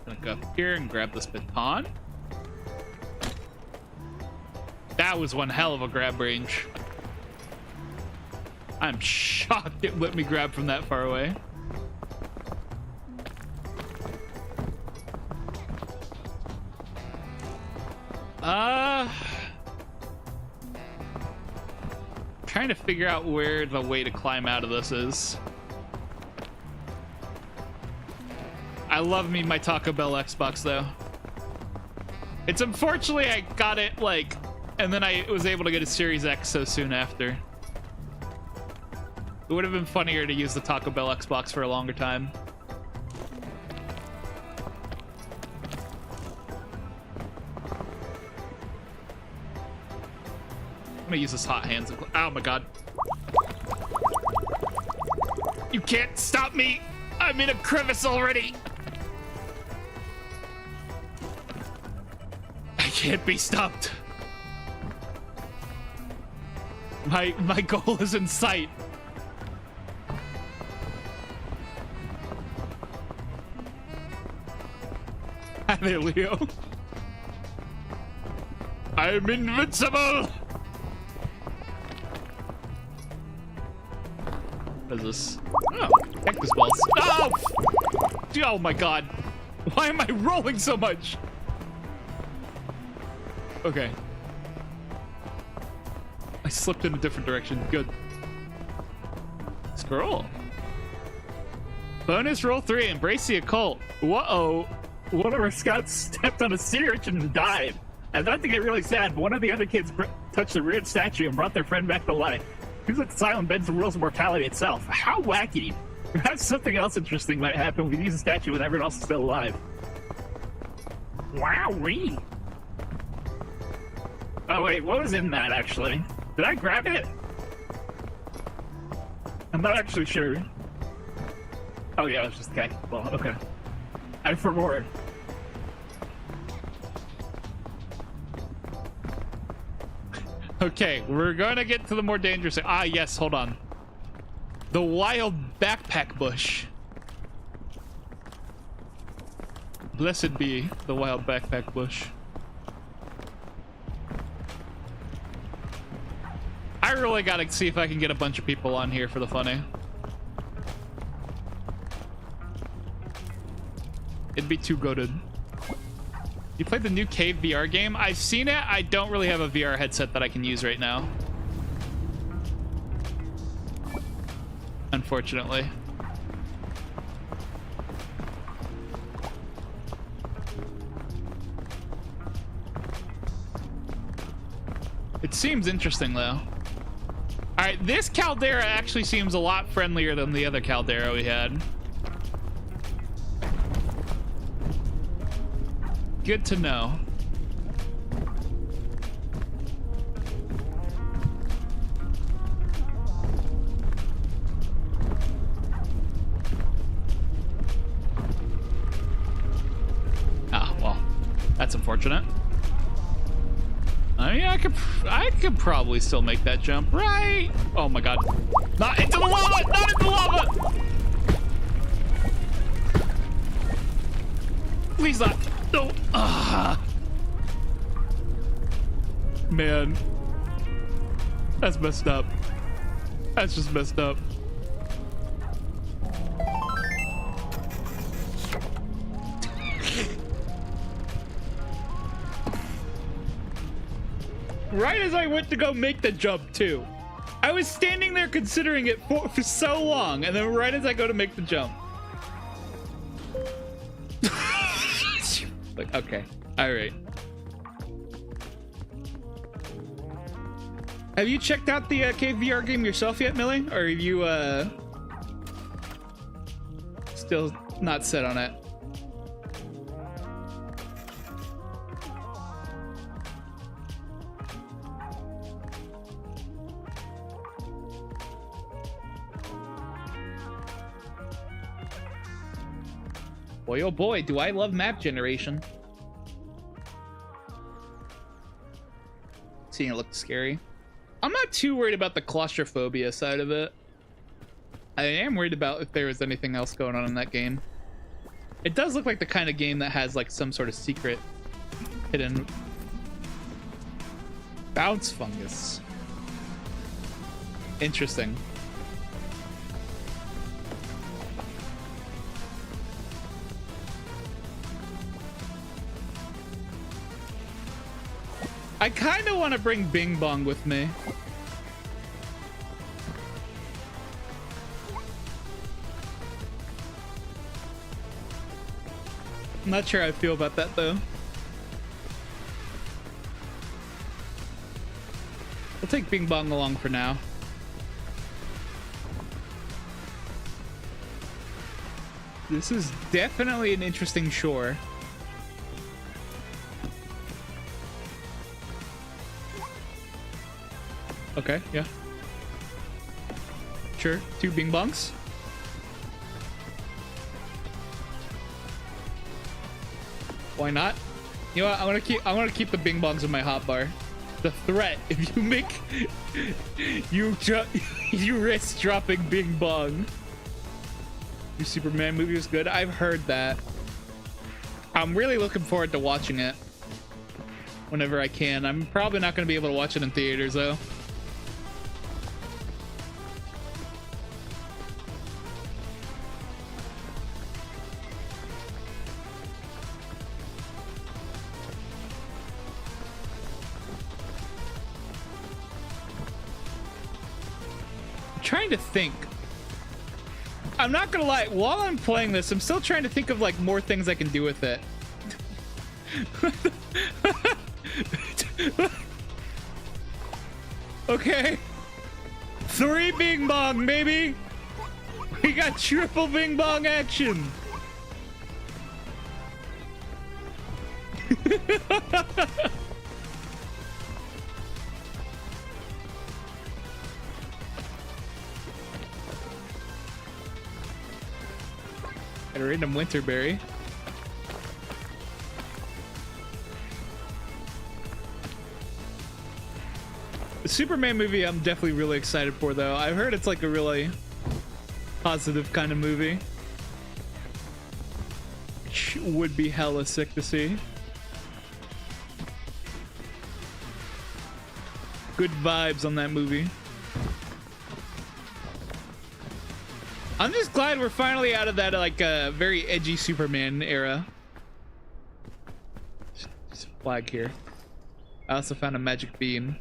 Gonna go up here and grab this baton. That was one hell of a grab range. I'm shocked it let me grab from that far away. trying to figure out where the way to climb out of this is. I love me my Taco Bell Xbox though. It's unfortunately I got it like, and then I was able to get a Series X so soon after. It would have been funnier to use the Taco Bell Xbox for a longer time. I'm gonna use this hot hands. Oh my god. You can't stop me! I'm in a crevice already! I can't be stopped. My goal is in sight. Hi there, Leo. I'm invincible! What is this? Oh, cactus balls. Oh! Oh my god. Why am I rolling so much? Okay. I slipped in a different direction. Good. Scroll. Bonus roll 3. Embrace the occult. Whoa. One of our scouts stepped on a sea urchin and died. And not to get really sad, but one of the other kids touched the weird statue and brought their friend back to life. Seems like the silent bends the rules of mortality itself. How wacky. Perhaps something else interesting might happen when we use a statue when everyone else is still alive. Wowee. Oh wait, what was in that actually? Did I grab it? I'm not actually sure. Oh yeah, it was just okay. Well, okay. I for more. Okay, we're gonna get to the more dangerous. Ah, yes, hold on. The wild backpack bush. Blessed be the wild backpack bush. I really gotta see if I can get a bunch of people on here for the funny. It'd be too goated. You played the new Cave VR game? I've seen it. I don't really have a VR headset that I can use right now. Unfortunately. It seems interesting though. All right, this caldera actually seems a lot friendlier than the other caldera we had. Good to know. Ah, well, that's unfortunate. I mean, I could probably still make that jump, right? Oh my god. Not into the lava! Not into the lava! Please not. No. Man. That's messed up. That's just messed up. Right as I went to go make the jump too. I was standing there considering it for so long, and then right as I go to make the jump. Like, okay, all right. Have you checked out the Cave VR game yourself yet, Millie? Or are you still not set on it? Boy, oh boy, do I love map generation. Seeing it look scary. I'm not too worried about the claustrophobia side of it. I am worried about if there was anything else going on in that game. It does look like the kind of game that has like some sort of secret hidden bounce fungus. Interesting. I kind of want to bring Bing Bong with me. Not sure how I feel about that though. We'll take Bing Bong along for now. This is definitely an interesting shore. Okay, yeah. Sure, 2 Bing Bongs. Why not? You know what? I'm gonna keep the Bing Bongs in my hotbar. The threat: if you make you risk dropping Bing Bong. Your Superman movie was good. I've heard that. I'm really looking forward to watching it whenever I can. I'm probably not going to be able to watch it in theaters though. I'm trying to think. I'm not gonna lie, while I'm playing this, I'm still trying to think of like more things I can do with it. Okay. 3 Bing Bong, baby. We got triple Bing Bong action. A random Winterberry. The Superman movie I'm definitely really excited for though. I've heard it's like a really positive kind of movie. Which would be hella sick to see. Good vibes on that movie. I'm just glad we're finally out of that like very edgy Superman era. Just a flag here. I also found a magic bean.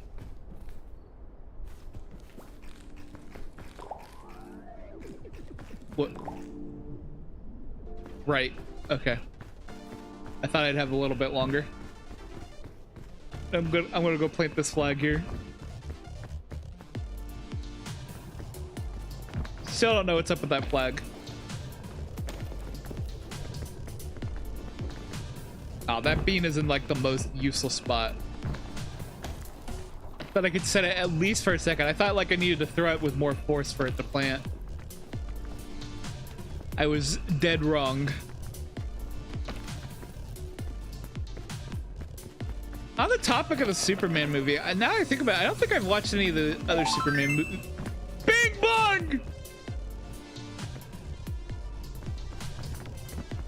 What? Right. Okay. I thought I'd have a little bit longer. I'm gonna go plant this flag here. Still don't know what's up with that flag. Oh, that bean is in like the most useless spot. Thought I could set it at least for a second. I thought like I needed to throw it with more force for it to plant. I was dead wrong. On the topic of the Superman movie, now I think about it, I don't think I've watched any of the other Superman movies. Bing Bong!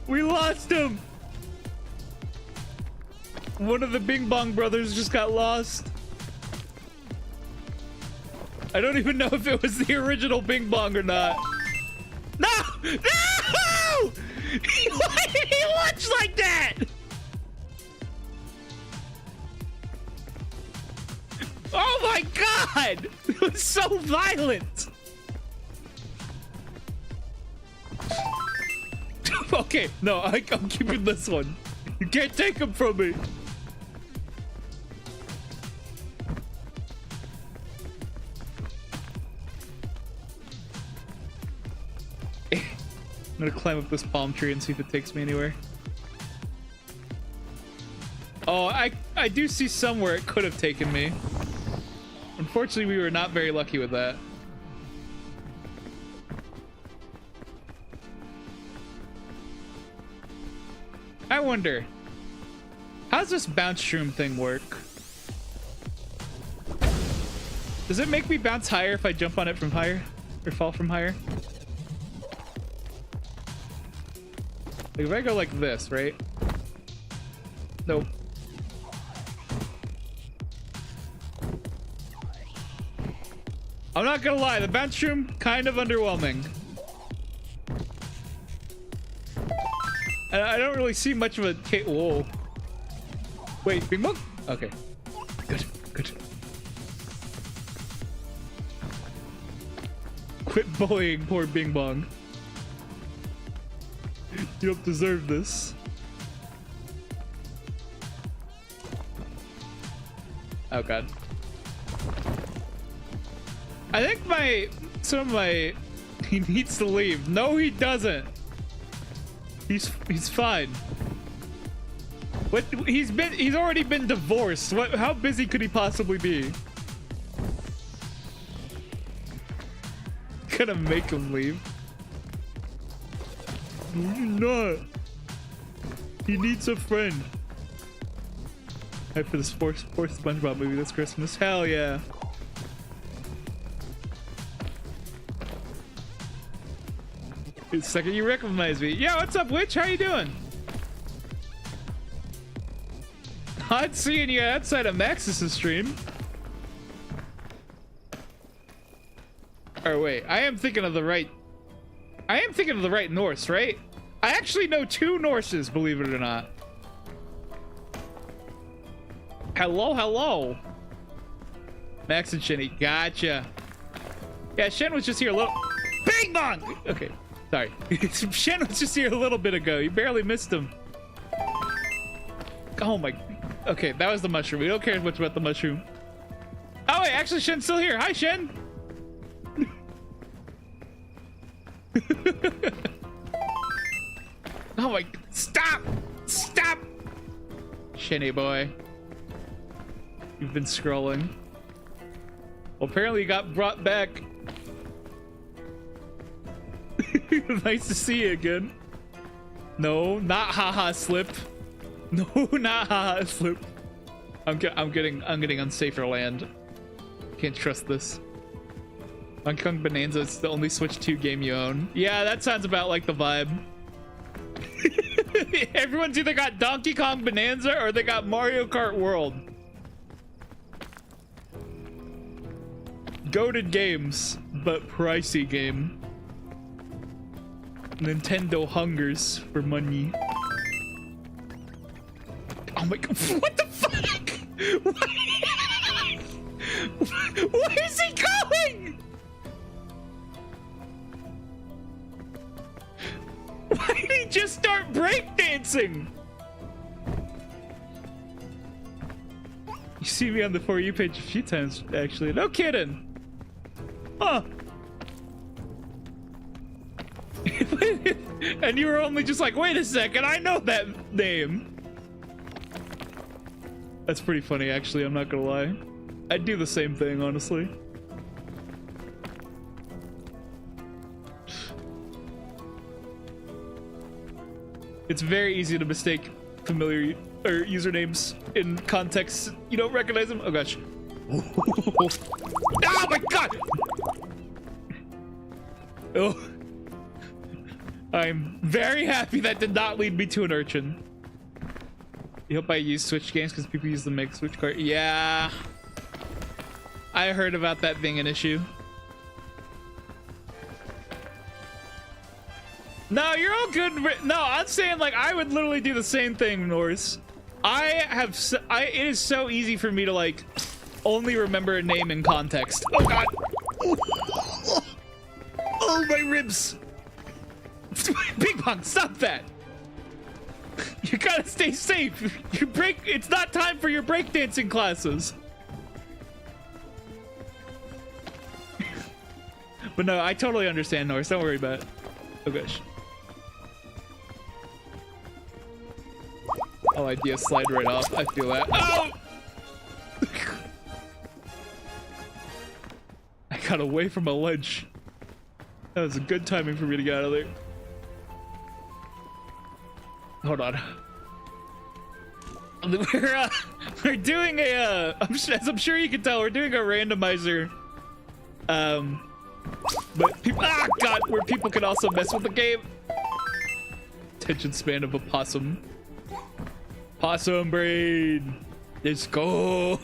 We lost him! One of the Bing Bong brothers just got lost. I don't even know if it was the original Bing Bong or not. No! No! Why did he launch like that? Oh my god! It was so violent! Okay, no, I'm keeping this one. You can't take him from me. I'm gonna climb up this palm tree and see if it takes me anywhere. Oh, I do see somewhere it could have taken me. Unfortunately, we were not very lucky with that. I wonder, how's this bounce shroom thing work? Does it make me bounce higher if I jump on it from higher? Or fall from higher? Like if I go like this, right? Nope. I'm not gonna lie, the bounce shroom, kind of underwhelming. I don't really see much of a whoa. Wait, Bing Bong? Okay. Good, good. Quit bullying poor Bing Bong. You don't deserve this. Oh god. I think he needs to leave. No, he doesn't. He's fine. What? He's already been divorced. What? How busy could he possibly be? Gonna make him leave. No, you're not. He needs a friend. Hype for this fourth SpongeBob movie this Christmas. Hell yeah. The second you recognize me. Yeah, what's up, Witch? How you doing? Odd seeing you outside of Maxis' stream. Or wait, I am thinking of the right Norse, right? I actually know 2 Norses, believe it or not. Hello, hello. Max and Shinny, gotcha. Yeah, Shen was just here a little. Bing bong! Okay, sorry. Shen was just here a little bit ago. You barely missed him. Oh my. Okay, that was the mushroom. We don't care much about the mushroom. Oh wait, actually Shen's still here. Hi, Shen. Oh my. Stop! Stop! Shenny boy. You've been scrolling. Well, apparently you got brought back. Nice to see you again. No, not haha slip. No, not haha slip. I'm getting unsafer land. Can't trust this. Donkey Kong Bonanza is the only Switch 2 game you own. Yeah, that sounds about like the vibe. Everyone's either got Donkey Kong Bonanza or they got Mario Kart World. Goated games, but pricey game. Nintendo hungers for money. Oh my god, what the fuck? Where is he going? Why did he just start breakdancing? You see me on the For You page a few times, actually. No kidding. Huh. And you were only just like, wait a second, I know that name. That's pretty funny, actually, I'm not gonna lie. I'd do the same thing, honestly. It's very easy to mistake familiar or usernames in context. You don't recognize them? Oh gosh. Oh my god! Oh. I'm very happy that did not lead me to an urchin. You hope I use Switch games because people use the Meg Switch card. Yeah. I heard about that being an issue. No, you're all good. No, I'm saying like I would literally do the same thing, Norse. It is so easy for me to like only remember a name in context. Oh god. Oh, my ribs. Big Bong, stop that. You gotta stay safe. It's not time for your breakdancing classes. But no, I totally understand, Norse. Don't worry about it. Oh gosh. Oh, idea slide right off. I feel that. Oh! I got away from a ledge. That was a good timing for me to get out of there. Hold on. We're doing a as I'm sure you can tell, we're doing a randomizer. But people, god, where people can also mess with the game. Attention span of a possum. Possum brain. Let's go.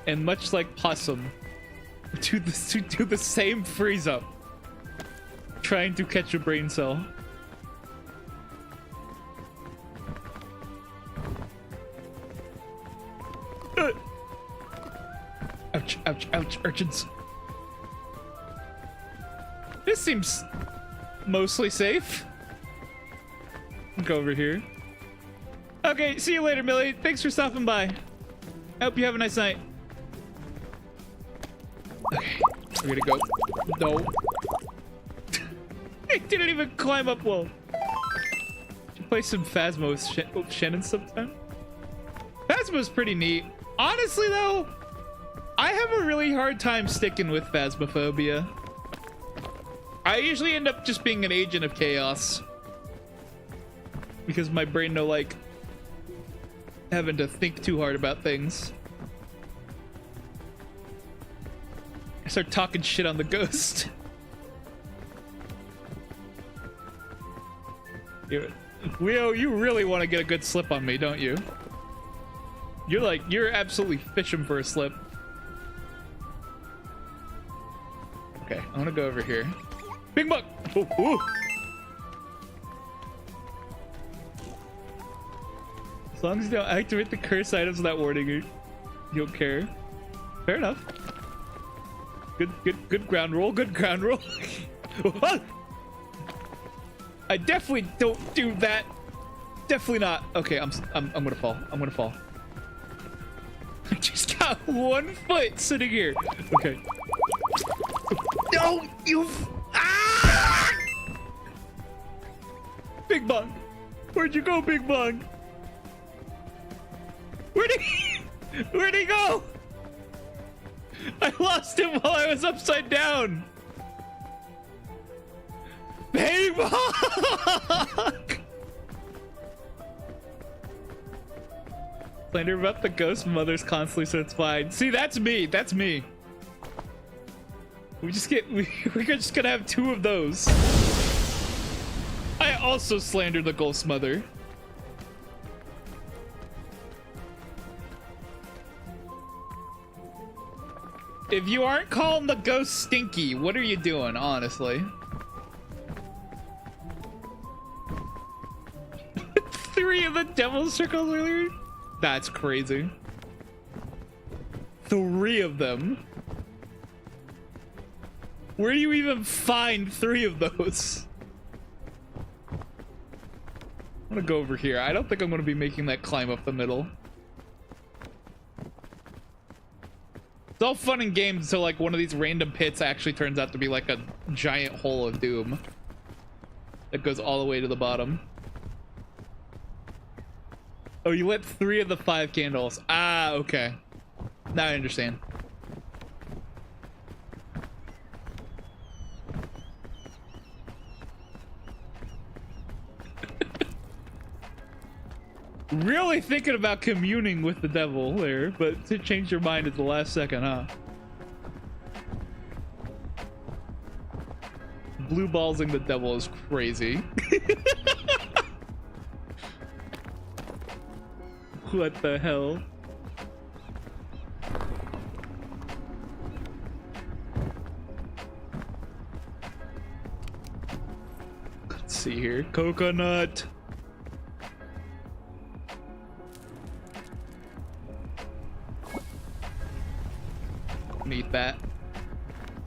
And much like possum, do the same freeze up, trying to catch a brain cell. Ouch, ouch, ouch, urchins. This seems mostly safe. Go over here. Okay, see you later, Millie. Thanks for stopping by. I hope you have a nice night. Okay, we're gonna go. No. I didn't even climb up well. Should you play some Phasmo with Shannon sometime? Phasmo's pretty neat. Honestly, though, I have a really hard time sticking with Phasmophobia. I usually end up just being an agent of chaos. Because my brain no like having to think too hard about things. I start talking shit on the ghost. Leo, you really want to get a good slip on me, don't you? You're absolutely fishing for a slip. Okay, I want to go over here. Big bug! Ooh, ooh. As long as you don't activate the curse items without warning you don't care. Fair enough. Good ground roll. Good ground roll. I definitely don't do that. Definitely not. Okay, I'm gonna fall. I'm gonna fall. I just got 1 foot sitting here. Okay. No, you. Ah! Big Bug. Where'd you go, Big Bug? Where'd he go? I lost him while I was upside down. Big Bug! Slander about the ghost mothers constantly, so it's fine. See, that's me. That's me. We're just gonna have 2 of those. I also slander the ghost mother. If you aren't calling the ghost stinky, what are you doing, honestly? 3 of the devil circles earlier? That's crazy. 3 of them? Where do you even find 3 of those? I'm gonna go over here. I don't think I'm gonna be making that climb up the middle. It's all fun and games until like one of these random pits actually turns out to be like a giant hole of doom that goes all the way to the bottom. Oh, you lit 3 of the 5 candles. Ah, okay. Now I understand. Really thinking about communing with the devil there, but to change your mind at the last second, huh? Blue ballsing the devil is crazy. What the hell? Let's see here. Coconut. Eat that.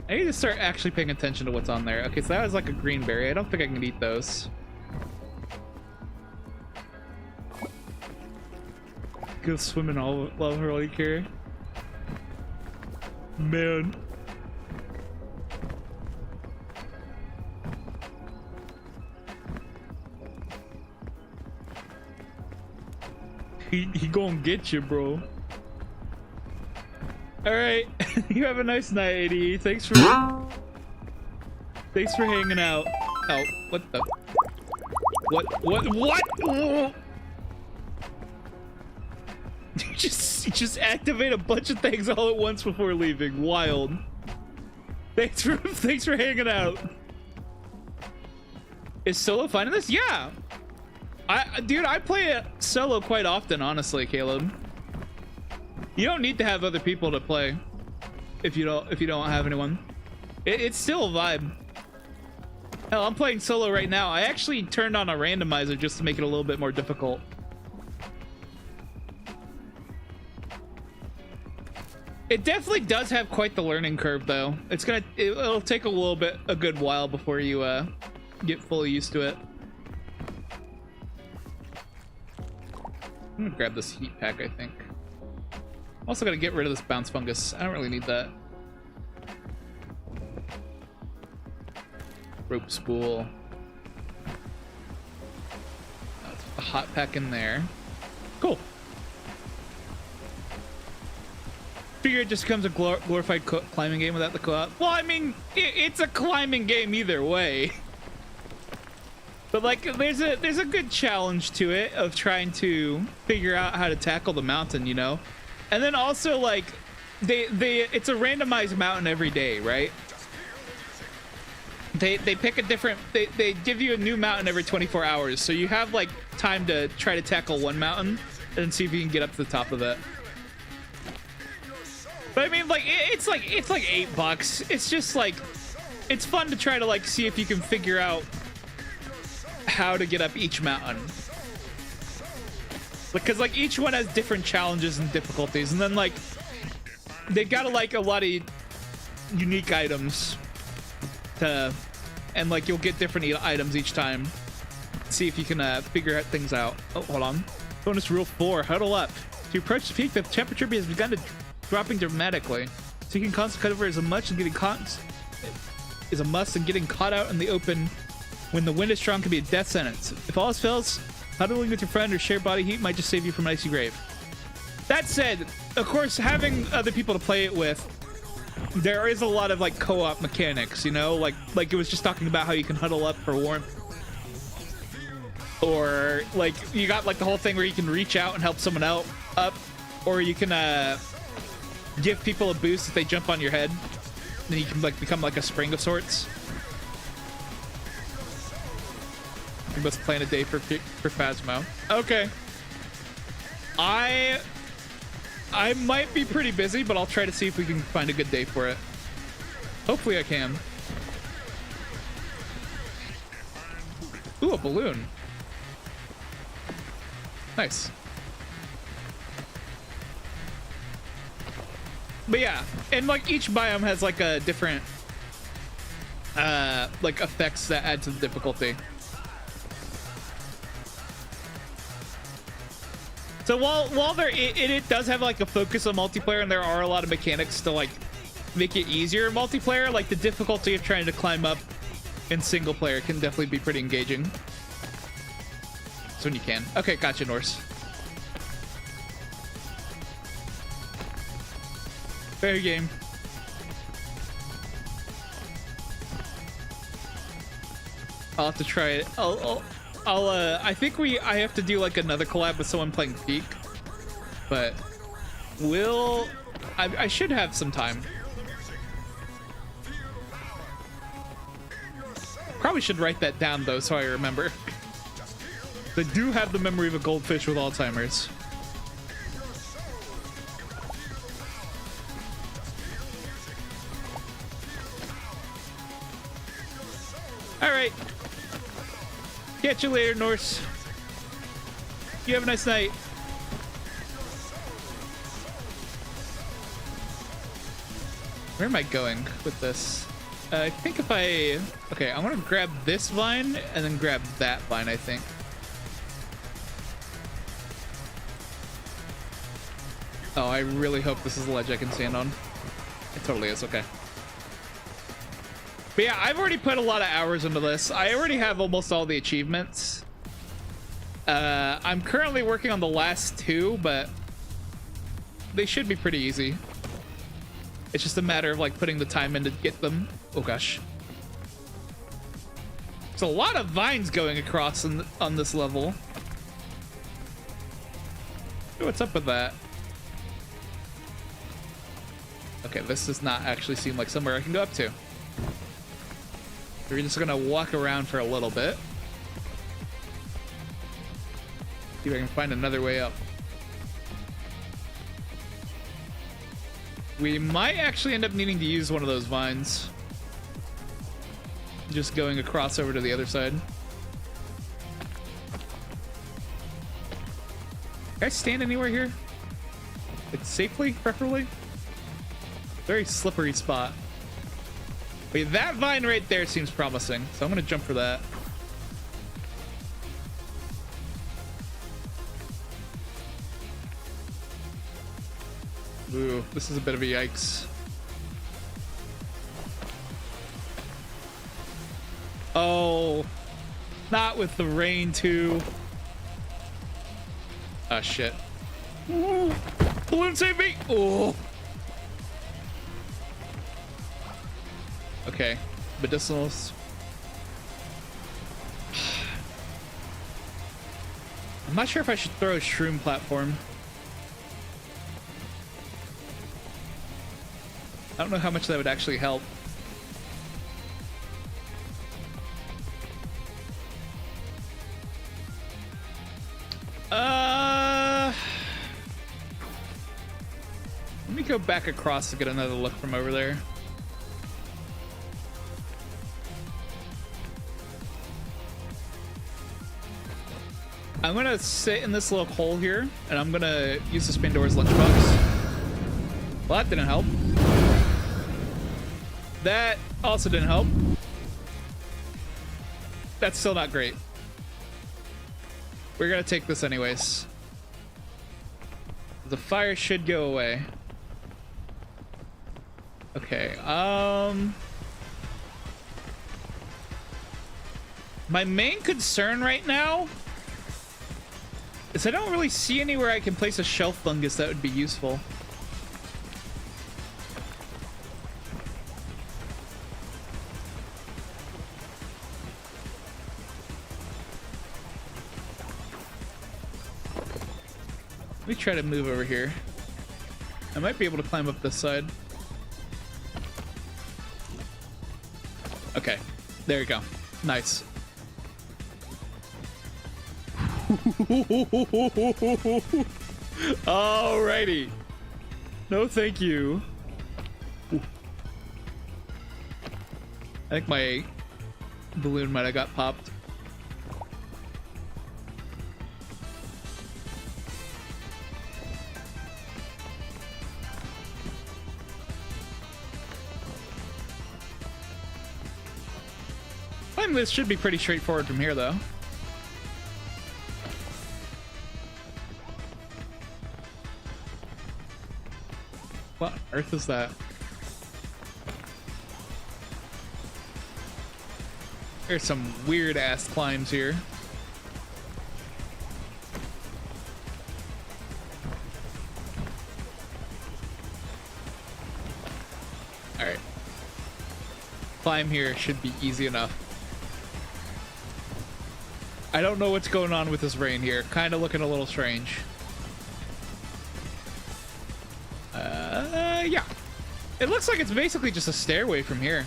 I need to start actually paying attention to what's on there. Okay, so that was like a green berry. I don't think I can eat those. Go swimming all over you carry. Man. He gonna get you, bro. All right, you have a nice night, AD. Thanks for hanging out. Oh, what the? What? You just activate a bunch of things all at once before leaving. Wild. Thanks for hanging out. Is solo fun in this? Yeah. Dude, I play it solo quite often, honestly, Caleb. You don't need to have other people to play if you don't have anyone. It's still a vibe. Hell, I'm playing solo right now. I actually turned on a randomizer just to make it a little bit more difficult. It definitely does have quite the learning curve, though. It'll take a good while before you get fully used to it. I'm gonna grab this heat pack, I think. Also gotta get rid of this bounce fungus. I don't really need that. Rope spool. Let's put the hot pack in there. Cool. Figure it just becomes a glorified climbing game without the co-op. Well, I mean, it's a climbing game either way. But like, there's a good challenge to it of trying to figure out how to tackle the mountain, you know. And then also like, it's a randomized mountain every day, right? They pick a different. They give you a new mountain every 24 hours, so you have like time to try to tackle one mountain and see if you can get up to the top of it. But I mean, like, it's like $8. It's just like, it's fun to try to like see if you can figure out how to get up each mountain, because like each one has different challenges and difficulties, and then like they've got like a lot of unique items to, and like you'll get different items each time. See if you can figure things out. Oh, hold on. Bonus rule 4: huddle up. To approach the peak, the temperature has begun to dropping dramatically, so you can constantly cover as much, and getting caught is a must, and getting caught out in the open when the wind is strong can be a death sentence. If all else fails, huddling with your friend or shared body heat might just save you from an icy grave. That said, of course, having other people to play it with, there is a lot of like co-op mechanics, you know, like it was just talking about how you can huddle up for warmth, or like you got like the whole thing where you can reach out and help someone out up, or you can give people a boost if they jump on your head, then you can like become like a spring of sorts. You must plan a day for Phasmo. Okay. I might be pretty busy, but I'll try to see if we can find a good day for it. Hopefully I can. Ooh, a balloon. Nice. But yeah, and like each biome has like a different like effects that add to the difficulty. So while there it does have like a focus on multiplayer, and there are a lot of mechanics to like make it easier in multiplayer, like the difficulty of trying to climb up in single player can definitely be pretty engaging. So when you can. Okay, gotcha, Norse. Fair game. I'll have to try it. I think I have to do like another collab with someone playing Peak, but I should have some time. Probably should write that down though, so I remember. They do have the memory of a goldfish with Alzheimer's. All right. Catch you later, Norse. You have a nice night. Where am I going with this? I think if okay, I want to grab this vine and then grab that vine, I think. Oh, I really hope this is a ledge I can stand on. It totally is, okay. But yeah, I've already put a lot of hours into this. I already have almost all the achievements. I'm currently working on the last 2, but they should be pretty easy. It's just a matter of like putting the time in to get them. Oh gosh. There's a lot of vines going across on this level. What's up with that? Okay, this does not actually seem like somewhere I can go up to. We're just gonna walk around for a little bit. See if I can find another way up. We might actually end up needing to use one of those vines. Just going across over to the other side. Can I stand anywhere here? Like safely, preferably? Very slippery spot. Wait, that vine right there seems promising, so I'm gonna jump for that. Ooh, this is a bit of a yikes. Oh, not with the rain too. Ah, shit. Ooh, balloon save me. Oh. Okay, medicinals. I'm not sure if I should throw a shroom platform. I don't know how much that would actually help. Let me go back across to get another look from over there. I'm gonna sit in this little hole here, and I'm gonna use the Pandora's lunchbox. Well, that didn't help. That also didn't help. That's still not great. We're gonna take this anyways. The fire should go away. Okay, my main concern right now is I don't really see anywhere I can place a shelf fungus that would be useful. Let me try to move over here. I might be able to climb up this side. Okay, there you go. Nice. Alrighty. No, thank you. I think my balloon might have got popped. This should be pretty straightforward from here, though. What on earth is that? There's some weird ass climbs here. All right. Climb here should be easy enough. I don't know what's going on with this rain here. Kind of looking a little strange. Yeah. It looks like it's basically just a stairway from here.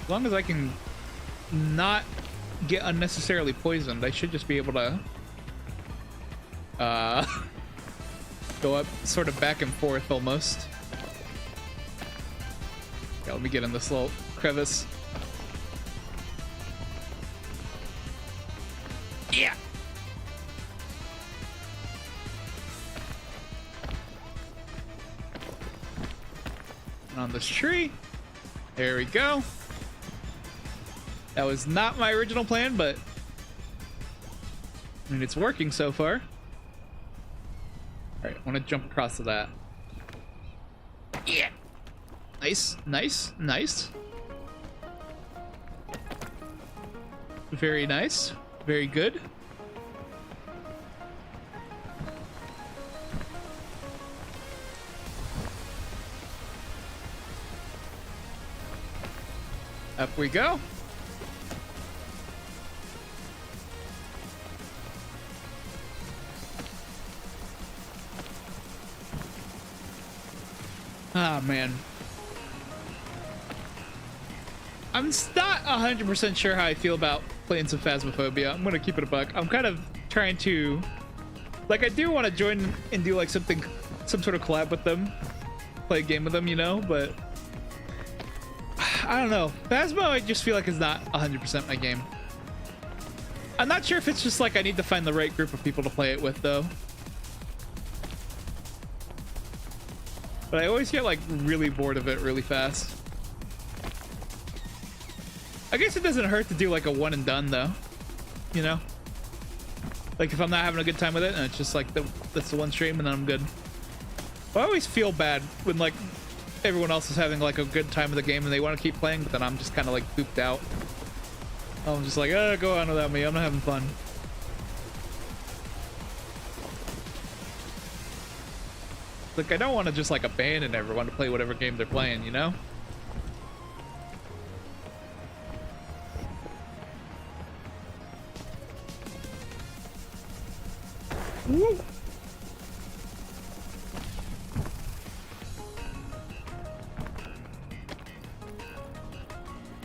As long as I can not get unnecessarily poisoned, I should just be able to go up sort of back and forth almost. Yeah, let me get in this little crevice. Yeah. And on this tree. There we go. That was not my original plan, but I mean, it's working so far. All right, I want to jump across to that. Yeah. Nice, nice, nice. Very nice. Very good. Up we go. Ah, man. I'm not 100% sure how I feel about playing some Phasmophobia. I'm gonna keep it a buck. I'm kind of trying to, like, I do want to join and do like some sort of collab with them, play a game with them, you know, but I don't know. Phasmo, I just feel like is not 100% my game. I'm not sure if it's just like I need to find the right group of people to play it with, though. But I always get like really bored of it really fast. I guess it doesn't hurt to do like a one and done, though. You know? Like if I'm not having a good time with it, and it's just like that's the one stream, and then I'm good. But I always feel bad when like everyone else is having like a good time with the game and they want to keep playing, but then I'm just kind of like pooped out. I'm just like, oh, go on without me. I'm not having fun. Like I don't want to just like abandon everyone to play whatever game they're playing, you know? Woo.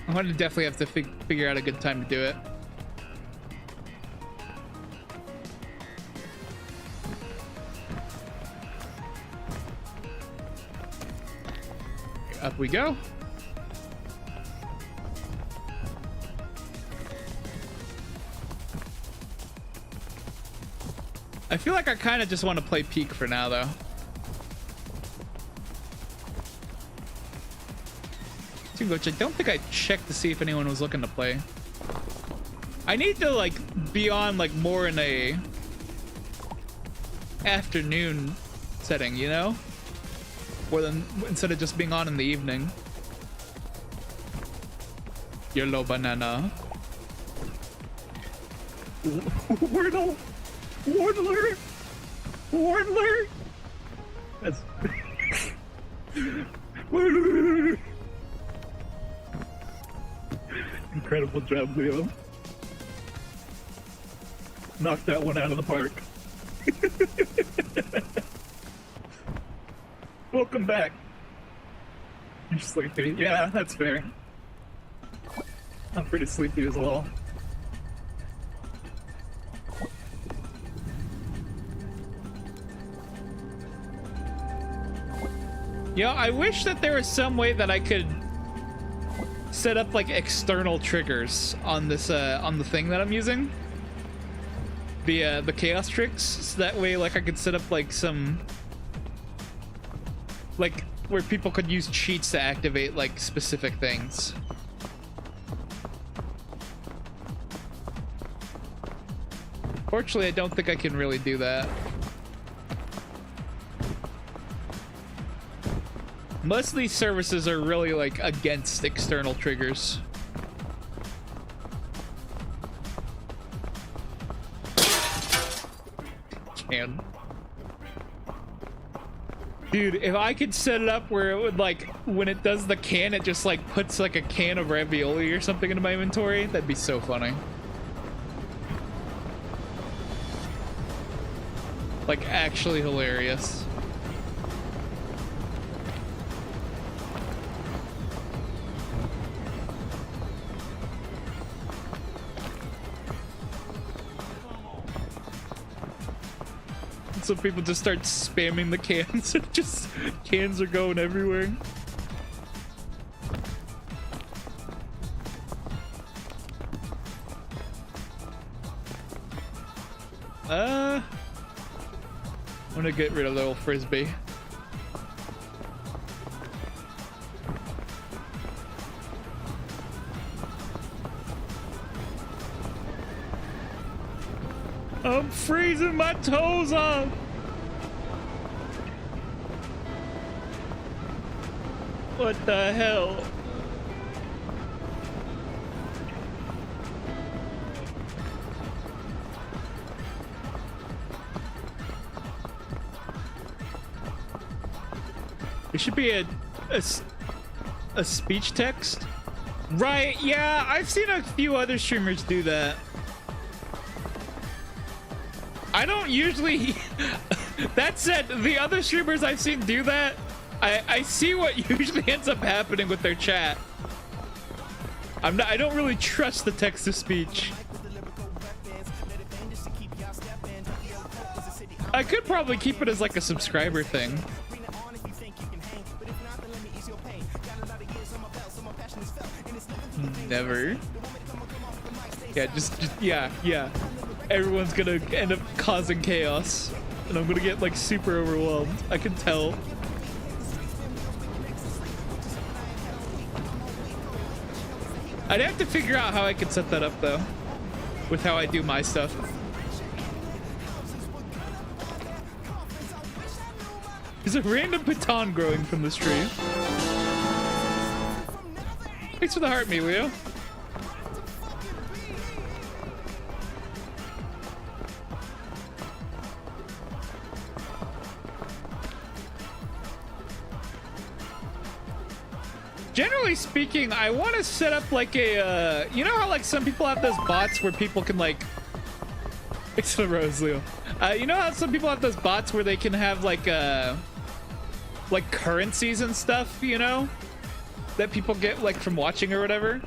I'm gonna definitely have to figure out a good time to do it. Up we go. I feel like I kind of just want to play Peak for now, though. Which I don't think I checked to see if anyone was looking to play. I need to like be on like more in a afternoon setting, you know, more than instead of just being on in the evening. Yellow banana. Wordle. Wardler. Wardler. That's. Wardler. Incredible job, Leo. Knocked that one out of the park. Welcome back. You're sleepy. Yeah, that's fair. I'm pretty sleepy as well. Yeah, I wish that there was some way that I could set up like external triggers on this on the thing that I'm using, the chaos tricks, so that way like I could set up like some like where people could use cheats to activate like specific things. Fortunately, I don't think I can really do that. Most of these services are really like against external triggers. Can. Dude, if I could set it up where it would like, when it does the can, it just like puts like a can of ravioli or something into my inventory, that'd be so funny. Like actually hilarious. So people just start spamming the cans. Just cans are going everywhere. I'm gonna get rid of the old frisbee. I'm freezing my toes off. What the hell? It should be a speech text. Right, yeah, I've seen a few other streamers do that. I don't usually... That said, the other streamers I've seen do that, I see what usually ends up happening with their chat. I don't really trust the text-to-speech. I could probably keep it as like a subscriber thing. Never. Yeah, yeah. Everyone's gonna end up causing chaos, and I'm gonna get like super overwhelmed. I can tell. I'd have to figure out how I could set that up though, with how I do my stuff. There's a random baton growing from this tree. Thanks for the heart, Melio. Generally speaking, I want to set up like a, you know how like some people have those bots where people can like, it's the rose, Leo. You know how some people have those bots where they can have like currencies and stuff, you know, that people get like from watching or whatever,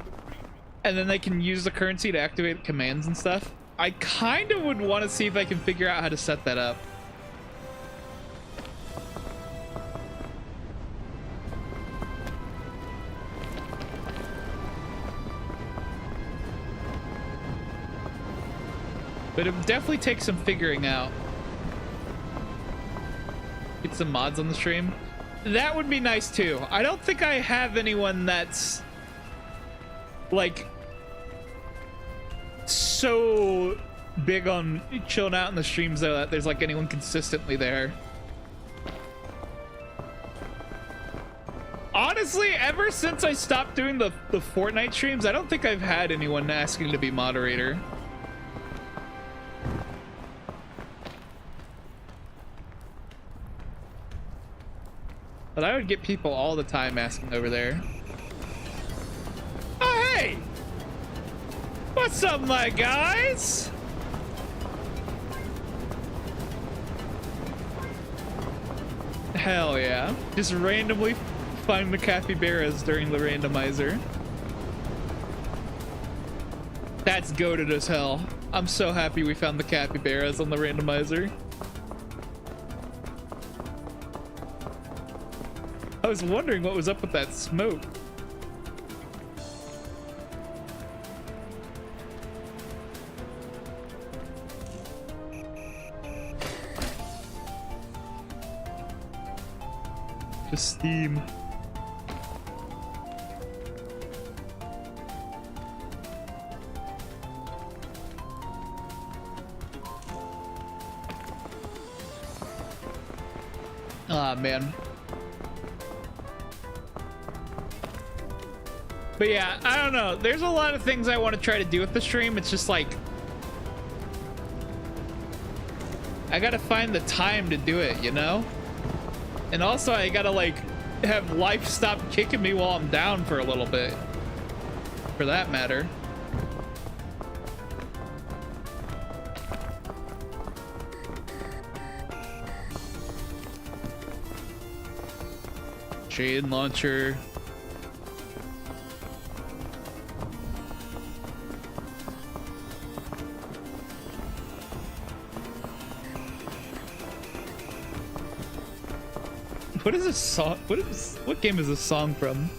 and then they can use the currency to activate commands and stuff. I kind of would want to see if I can figure out how to set that up. But it would definitely take some figuring out. Get some mods on the stream. That would be nice too. I don't think I have anyone that's like so big on chilling out in the streams though that there's like anyone consistently there. Honestly, ever since I stopped doing the Fortnite streams, I don't think I've had anyone asking to be moderator. But I would get people all the time asking over there. Oh, hey! What's up, my guys? Hell yeah. Just randomly find the capybaras during the randomizer. That's goated as hell. I'm so happy we found the capybaras on the randomizer. I was wondering what was up with that smoke. Just steam. Ah, man. But yeah, I don't know. There's a lot of things I want to try to do with the stream. It's just like, I gotta find the time to do it, you know? And also I gotta like have life stop kicking me while I'm down for a little bit, for that matter. Chain launcher. What is this song? What game is this song from?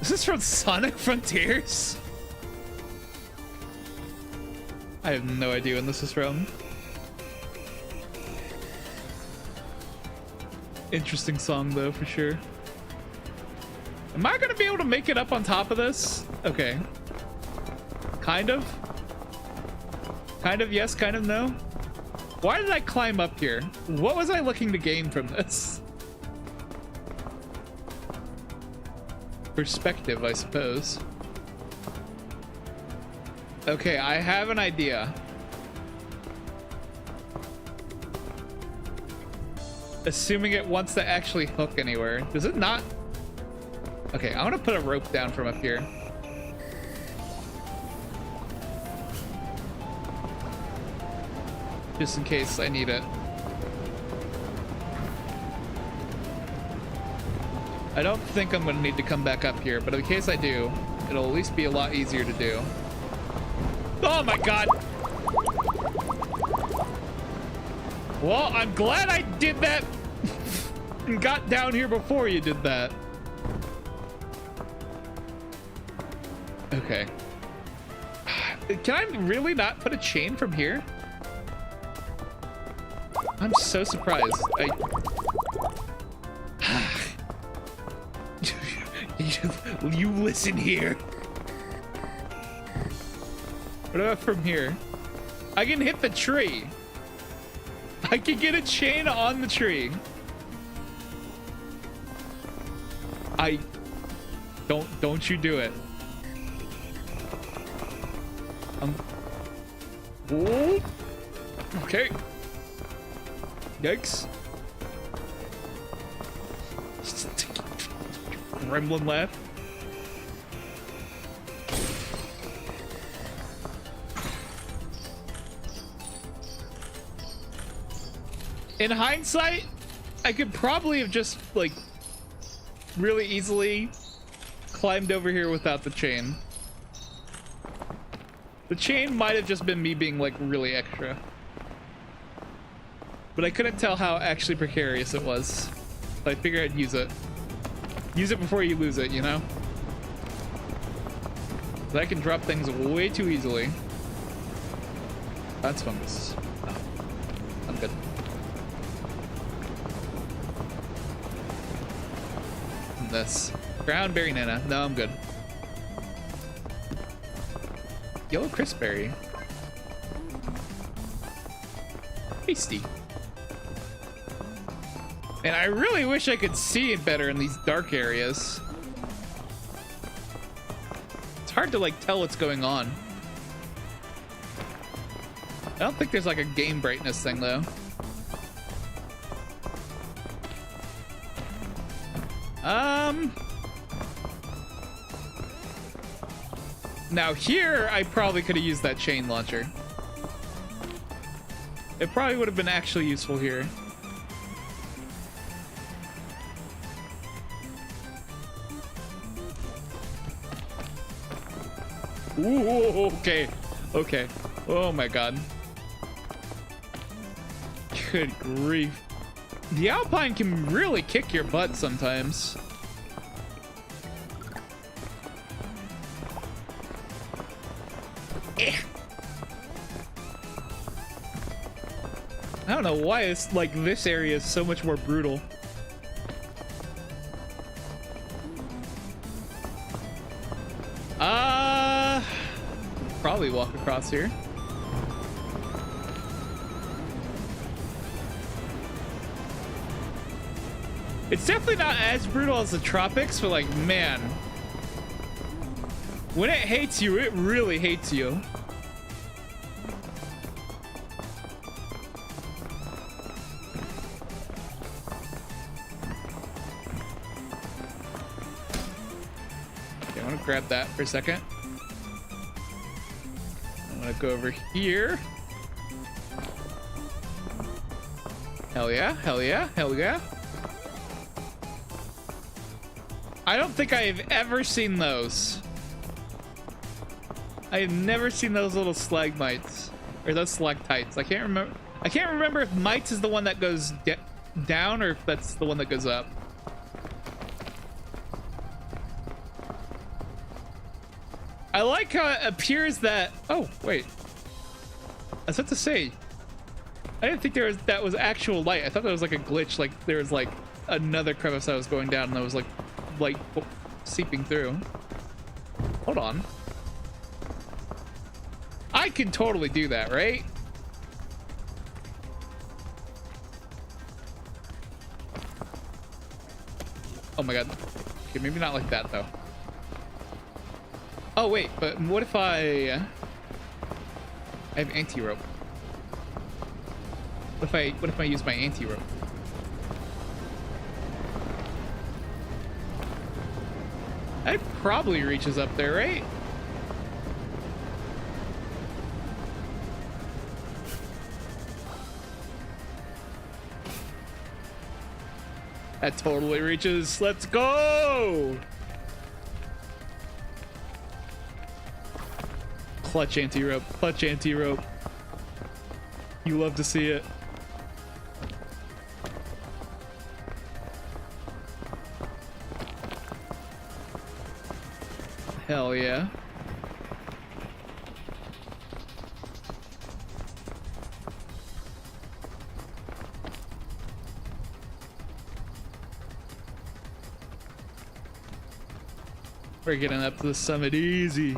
Is this from Sonic Frontiers? I have no idea when this is from. Interesting song though, for sure. Am I gonna be able to make it up on top of this? Okay. Kind of. Kind of yes, kind of no. Why did I climb up here? What was I looking to gain from this? Perspective, I suppose. Okay, I have an idea. Assuming it wants to actually hook anywhere. Does it not? Okay, I want to put a rope down from up here. Just in case I need it. I don't think I'm gonna need to come back up here, but in case I do, it'll at least be a lot easier to do. Oh my god! Well, I'm glad I did that and got down here before you did that. Okay. Can I really not put a chain from here? I'm so surprised. You listen here. What about from here? I can hit the tree. I can get a chain on the tree. Don't you do it. Whoa. Okay. Yikes. Gremlin laugh. In hindsight, I could probably have just like really easily climbed over here without the chain. The chain might have just been me being like really extra. But I couldn't tell how actually precarious it was. So I figured I'd use it. Use it before you lose it, you know? But I can drop things way too easily. That's fungus. Oh, I'm good. And this. Groundberry Nana. No, I'm good. Yellow crispberry. Tasty. And I really wish I could see it better in these dark areas. It's hard to like tell what's going on. I don't think there's like a game brightness thing though. Now here, I probably could have used that chain launcher. It probably would have been actually useful here. Ooh, okay. Okay. Oh my god. Good grief. The Alpine can really kick your butt sometimes. I don't know why it's like this area is so much more brutal. Probably walk across here. It's definitely not as brutal as the tropics, but like, man, when it hates you, it really hates you. Okay, I want to grab that for a second. I'm gonna go over here. Hell yeah, hell yeah, hell yeah. I don't think I have ever seen those. I have never seen those little stalagmites or those stalactites. I can't remember. I can't remember if mites is the one that goes down or if that's the one that goes up. I like how it appears that. Oh wait, I was about to say. I didn't think that was actual light. I thought that was like a glitch. Like there was like another crevice I was going down and there was like light seeping through. Hold on. I can totally do that, right? Oh my god. Okay, maybe not like that though. Oh wait, but what if I have anti-rope? What if I use my anti-rope? That probably reaches up there, right? That totally reaches. Let's go! Clutch anti-rope, clutch anti-rope. You love to see it. Hell yeah. We're getting up to the summit easy.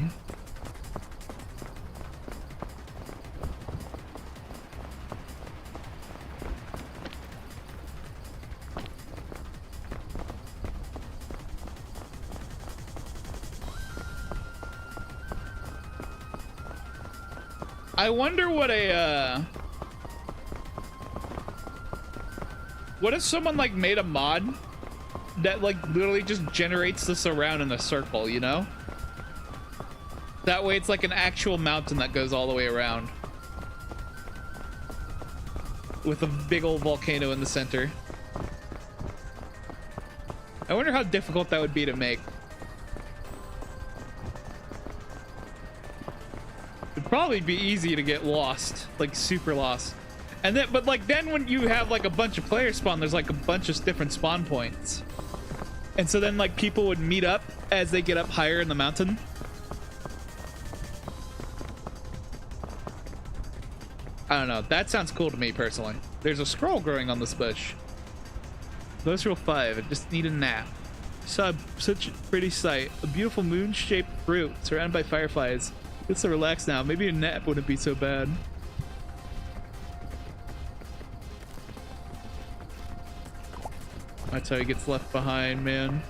I wonder what what if someone like made a mod that like literally just generates this around in a circle, you know? That way it's like an actual mountain that goes all the way around. With a big old volcano in the center. I wonder how difficult that would be to make. It'd probably be easy to get lost, like super lost. And then, but like then when you have like a bunch of players spawn, there's like a bunch of different spawn points. And so then like people would meet up as they get up higher in the mountain. I don't know. That sounds cool to me personally. There's a scroll growing on this bush. Those roll 5. I just need a nap. Saw such a pretty sight. A beautiful moon-shaped fruit surrounded by fireflies. It's so relaxed now. Maybe a nap wouldn't be so bad. That's how he gets left behind, man.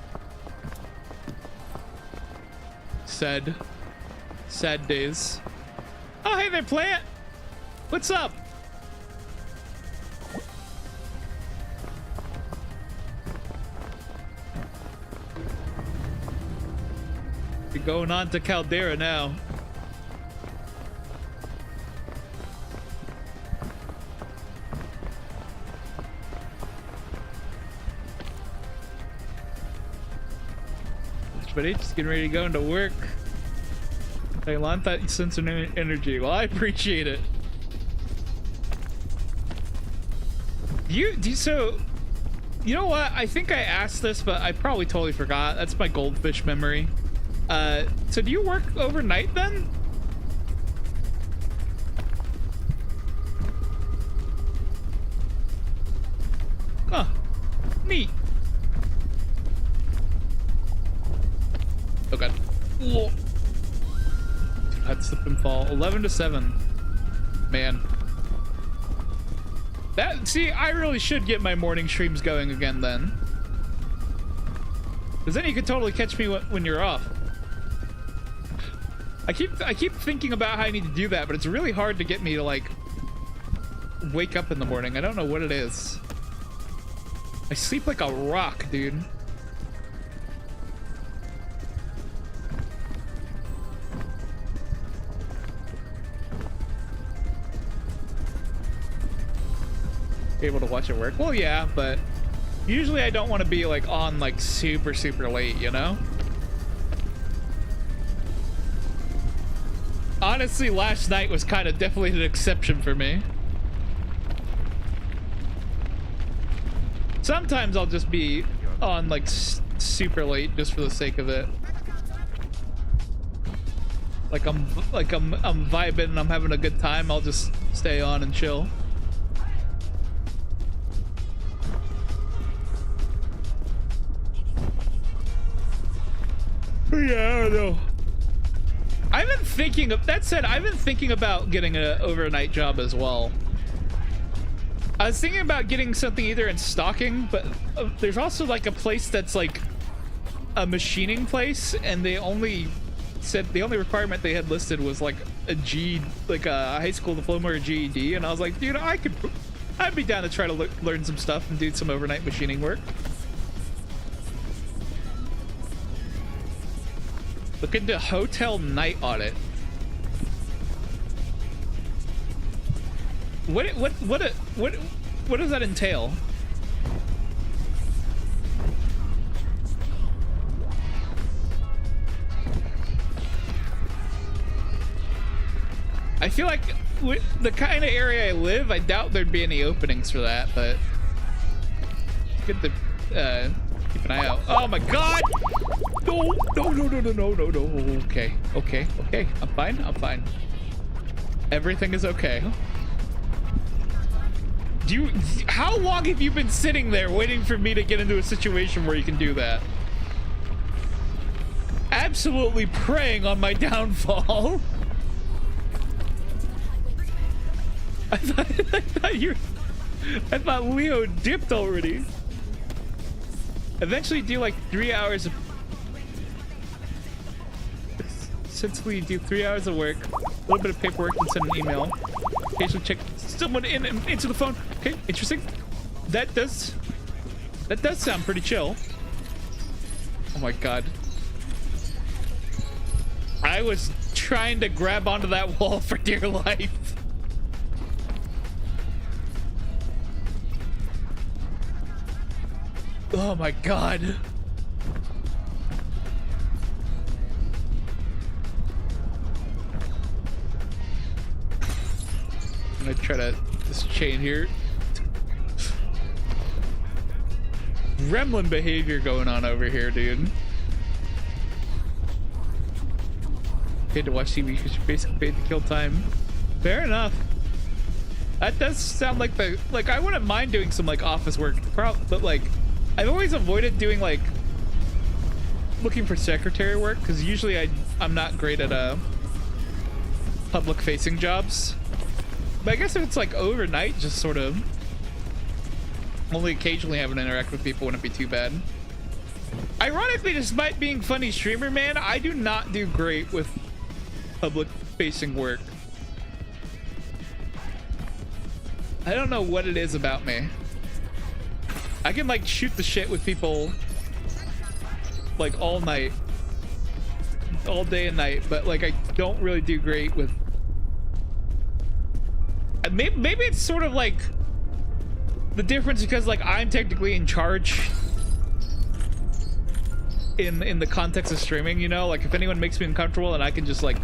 Sad. Sad days. Oh, hey there, plant! What's up? You're going on to Caldera now. But it's just getting ready to go into work. I want that sense of energy. Well, I appreciate it. So, you know what? I think I asked this, but I probably totally forgot. That's my goldfish memory. So do you work overnight then? Huh. Neat. Oh god. Whoa. I'd slip and fall. 11 to 7. Man. See, I really should get my morning streams going again then. Because then you could totally catch me when you're off. I keep thinking about how I need to do that, but it's really hard to get me to like wake up in the morning. I don't know what it is. I sleep like a rock, dude. Able to watch it work? Well, yeah, but usually I don't want to be like on like super late, you know? Honestly, last night was kind of definitely an exception for me. Sometimes I'll just be on like super late just for the sake of it. Like I'm vibing and I'm having a good time, I'll just stay on and chill. Yeah, I don't know. I've been thinking of that said, I've been thinking about getting an overnight job as well. I was thinking about getting something either in stocking, but there's also like a place that's like a machining place, and they only said the only requirement they had listed was like a high school diploma or GED, and I was like, dude, I'd be down to try to learn some stuff and do some overnight machining work. Look into hotel night audit. What does that entail? I feel like the kind of area I live, I doubt there'd be any openings for that, but it's good to keep an eye out. Oh my god! No. Okay. I'm fine. Everything is okay. How long have you been sitting there waiting for me to get into a situation where you can do that? Absolutely preying on my downfall. I thought Leo dipped already. Eventually do like 3 hours of... Essentially do 3 hours of work. little bit of paperwork and send an email. Occasionally check someone in and answer the phone. Okay, interesting. That does sound pretty chill. Oh my god. I was trying to grab onto that wall for dear life. Oh my god. I'm gonna try to this chain here. Gremlin behavior going on over here, dude. Paid to watch TV because you're basically paid to kill time. Fair enough. That does sound like the I wouldn't mind doing some like office work, but like I've always avoided doing like looking for secretary work because usually I'm not great at public facing jobs. But I guess if it's like overnight, just sort of only occasionally having to interact with people wouldn't be too bad. Ironically, despite being funny streamer, man, I do not do great with public facing work. I don't know what it is about me. I can like shoot the shit with people like all night, all day and night, but like I don't really do great with. Maybe it's sort of like the difference because like I'm technically in charge in the context of streaming, you know, like if anyone makes me uncomfortable and I can just like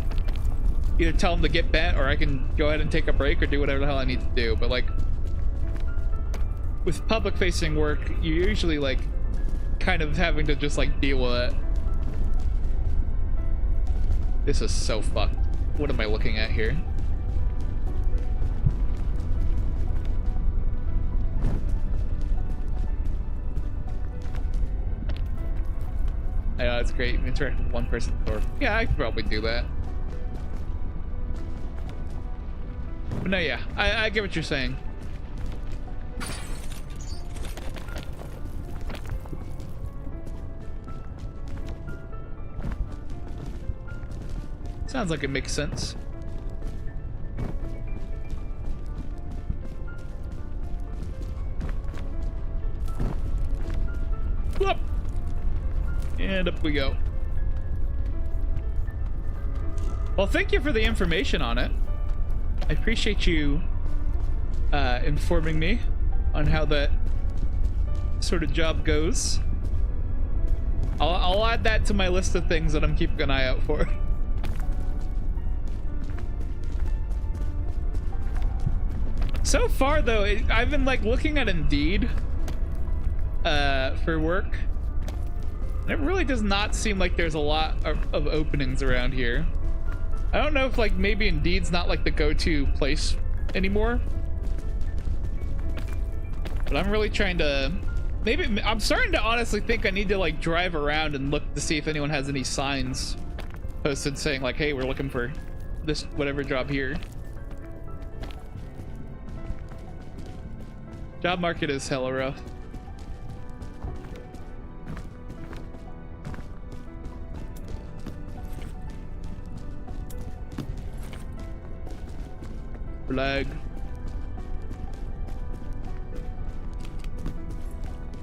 either tell them to get bent or I can go ahead and take a break or do whatever the hell I need to do. But like with public facing work, you're usually like kind of having to just like deal with it. This is so fucked. What am I looking at here? I know, it's great. Interact with one person or yeah, I could probably do that. But no, yeah, I get what you're saying. Sounds like it makes sense. Whoop. And up we go. Well, thank you for the information on it. I appreciate you informing me on how that sort of job goes. I'll add that to my list of things that I'm keeping an eye out for. So far, though, I've been like looking at Indeed for work. It really does not seem like there's a lot of openings around here. I don't know if like maybe Indeed's not like the go-to place anymore. But I'm really trying to maybe I'm starting to honestly think I need to like drive around and look to see if anyone has any signs posted saying like, hey, we're looking for this whatever job here. Job market is hella rough. Flag.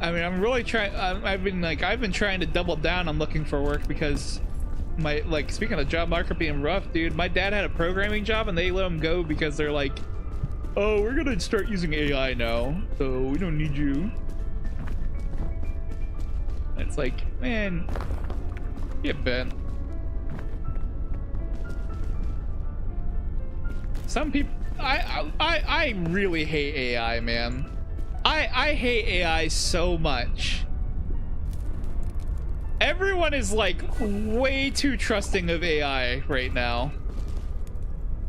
I mean, I'm really trying. I've been trying to double down on looking for work because my like speaking of job market being rough, dude. My dad had a programming job and they let him go because they're like, oh, we're gonna start using AI now, so we don't need you. And it's like, man, get bent. Some people, I really hate AI, man. I hate AI so much. Everyone is like way too trusting of AI right now.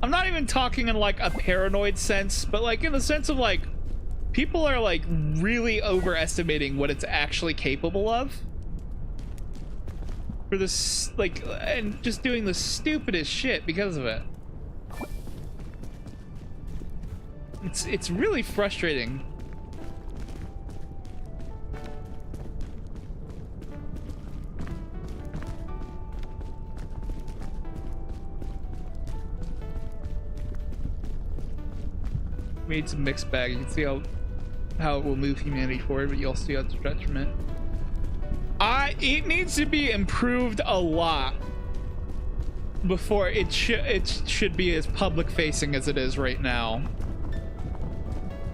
I'm not even talking in like a paranoid sense, but like in the sense of like people are like really overestimating what it's actually capable of for this, like, and just doing the stupidest shit because of it. It's really frustrating. made some mixed bag. You can see how it will move humanity forward, but you also see how it's detriment. It needs to be improved a lot before it should be as public facing as it is right now.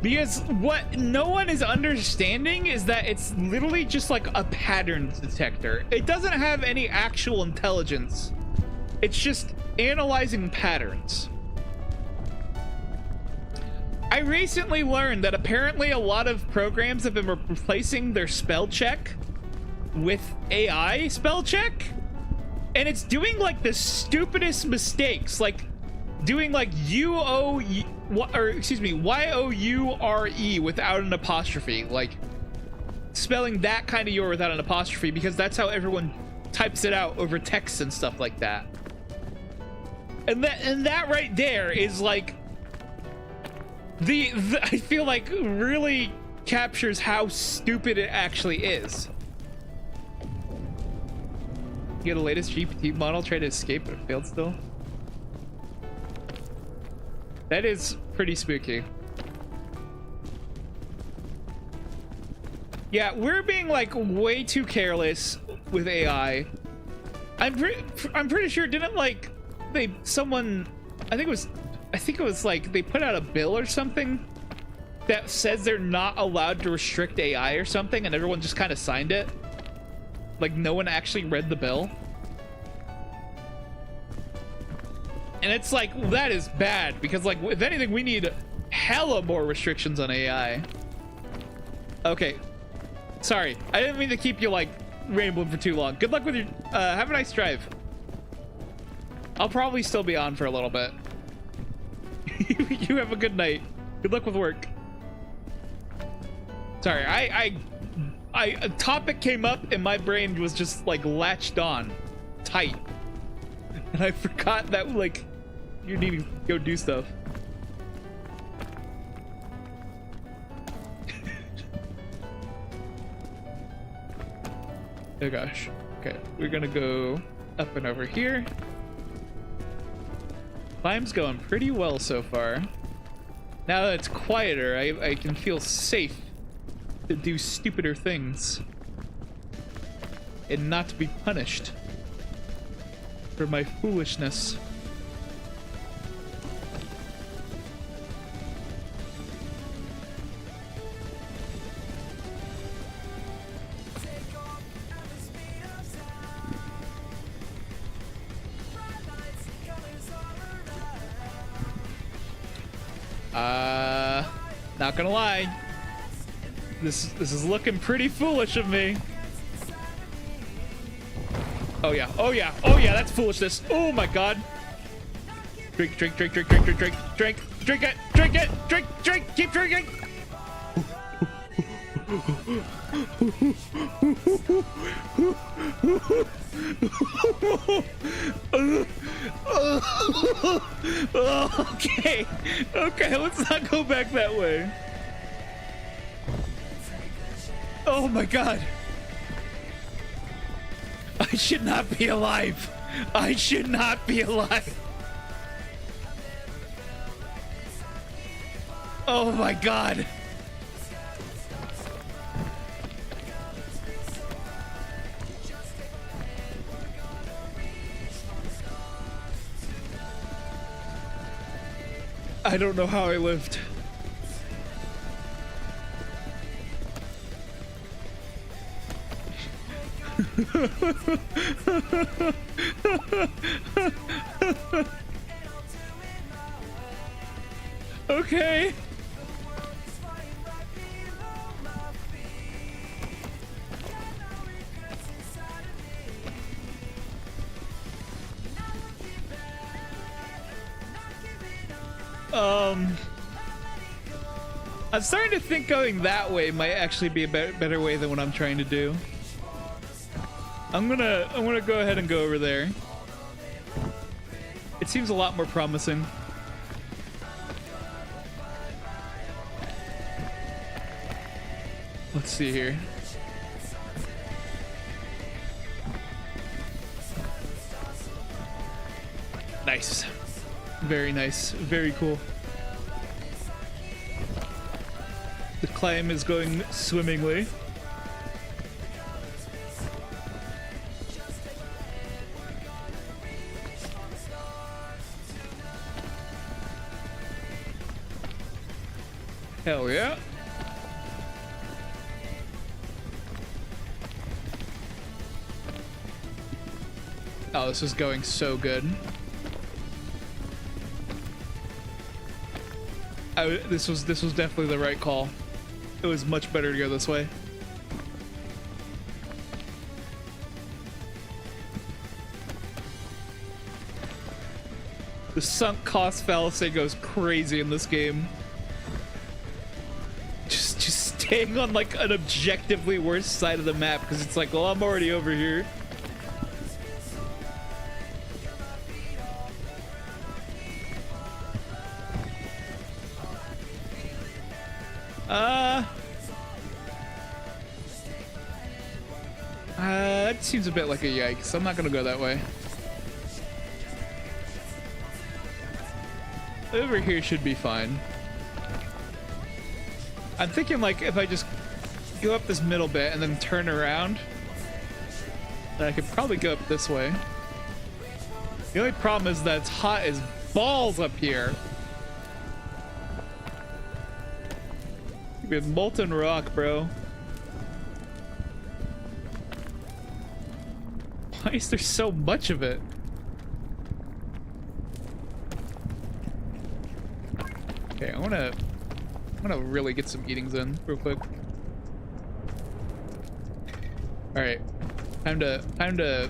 Because what no one is understanding is that it's literally just like a patterns detector. It doesn't have any actual intelligence. It's just analyzing patterns. I recently learned that apparently a lot of programs have been replacing their spell check with AI spell check, and it's doing like the stupidest mistakes, like doing like YOURE without an apostrophe, like spelling that kind of your without an apostrophe, because that's how everyone types it out over text and stuff like that. And that right there is like the I feel like really captures how stupid it actually is. You get the latest GPT model, try to escape, but it failed still. That is pretty spooky. Yeah, we're being like way too careless with AI. I'm pretty sure didn't like someone I think it was like they put out a bill or something that says they're not allowed to restrict AI or something, and everyone just kind of signed it. Like no one actually read the bill. And it's like, well, that is bad, because like if anything we need hella more restrictions on AI. Okay. Sorry. I didn't mean to keep you like rambling for too long. Good luck with your have a nice drive. I'll probably still be on for a little bit. You have a good night. Good luck with work. Sorry, a topic came up and my brain was just like latched on tight, and I forgot that like you need to go do stuff. Oh gosh. Okay, we're gonna go up and over here. Climb's going pretty well so far. Now that it's quieter, I can feel safe to do stupider things and not to be punished for my foolishness. Not gonna lie, this is looking pretty foolish of me. Oh yeah, oh yeah, oh yeah, that's foolishness. Oh my god. Drink, drink, drink, drink, drink, drink, drink, drink, drink it, drink it, drink, drink, keep drinking. Okay, okay, let's not go back that way. Oh my god. I should not be alive. I should not be alive. Oh my god. I don't know how I lived. Okay. I'm starting to think going that way might actually be a better way than what I'm trying to do. I'm gonna go ahead and go over there. It seems a lot more promising. Let's see here. Nice. Very nice. Very cool. climb is going swimmingly. Hell yeah. Oh, this is going so good. This was definitely the right call. It was much better to go this way. The sunk cost fallacy goes crazy in this game. Just staying on like an objectively worse side of the map because it's like, well, I'm already over here. That seems a bit like a yikes. I'm not gonna go that way. Over here should be fine. I'm thinking like if I just go up this middle bit and then turn around, then I could probably go up this way. The only problem is that it's hot as balls up here. With molten rock, bro. Why is there so much of it? Okay, I wanna really get some eatings in real quick. All right, time to.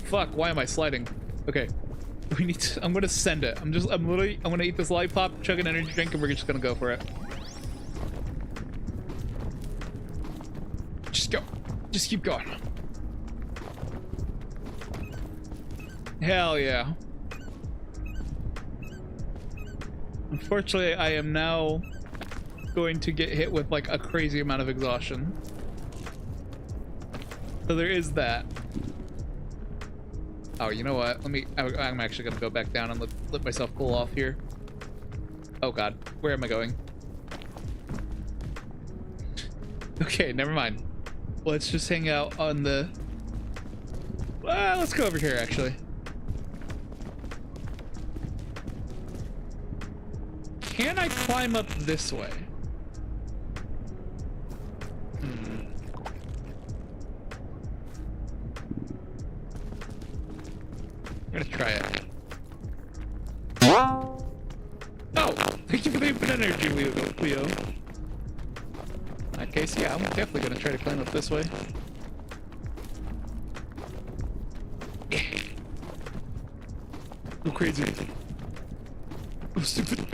Fuck! Why am I sliding? Okay, we need to. I'm gonna send it. I'm gonna eat this lollipop, chug an energy drink, and we're just gonna go for it. Just go. Just keep going. Hell yeah. Unfortunately, I am now going to get hit with like a crazy amount of exhaustion. So there is that. Oh, you know what? I'm actually gonna go back down and let myself cool off here. Oh god, where am I going? Okay, never mind. Let's just hang out on the... Well, let's go over here, actually. Can I climb up this way? I'm gonna try it. Oh! Thank you for the infinite energy, Leo. In that case, yeah, I'm definitely gonna try to climb up this way. Go crazy. Oh, stupid.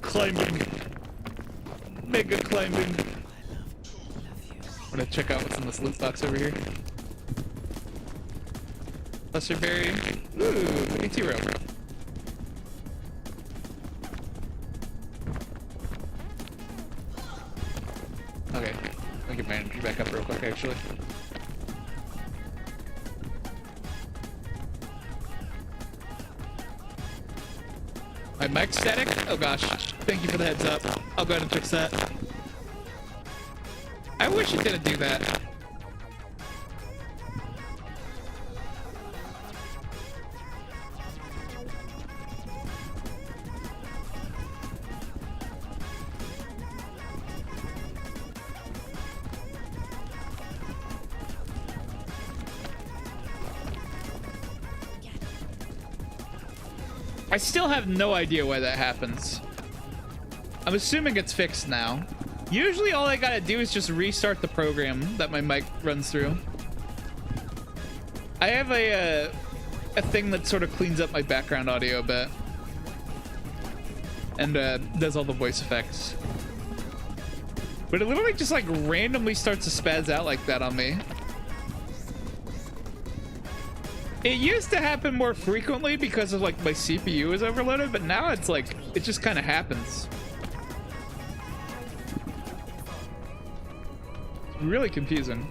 Climbing. Mega climbing. I'm gonna check out what's in this loot box over here. Cluster berry. Ooh, AT rope. Okay, I'll get my energy back up real quick, actually. My mic's static? Oh gosh. Thank you for the heads up. I'll go ahead and fix that. I wish it didn't do that. I still have no idea why that happens. I'm assuming it's fixed now. Usually all I gotta do is just restart the program that my mic runs through. I have a thing that sort of cleans up my background audio a bit. And does all the voice effects. But it literally just like randomly starts to spaz out like that on me. It used to happen more frequently because of like my CPU is overloaded, but now it's like, it just kind of happens. It's really confusing.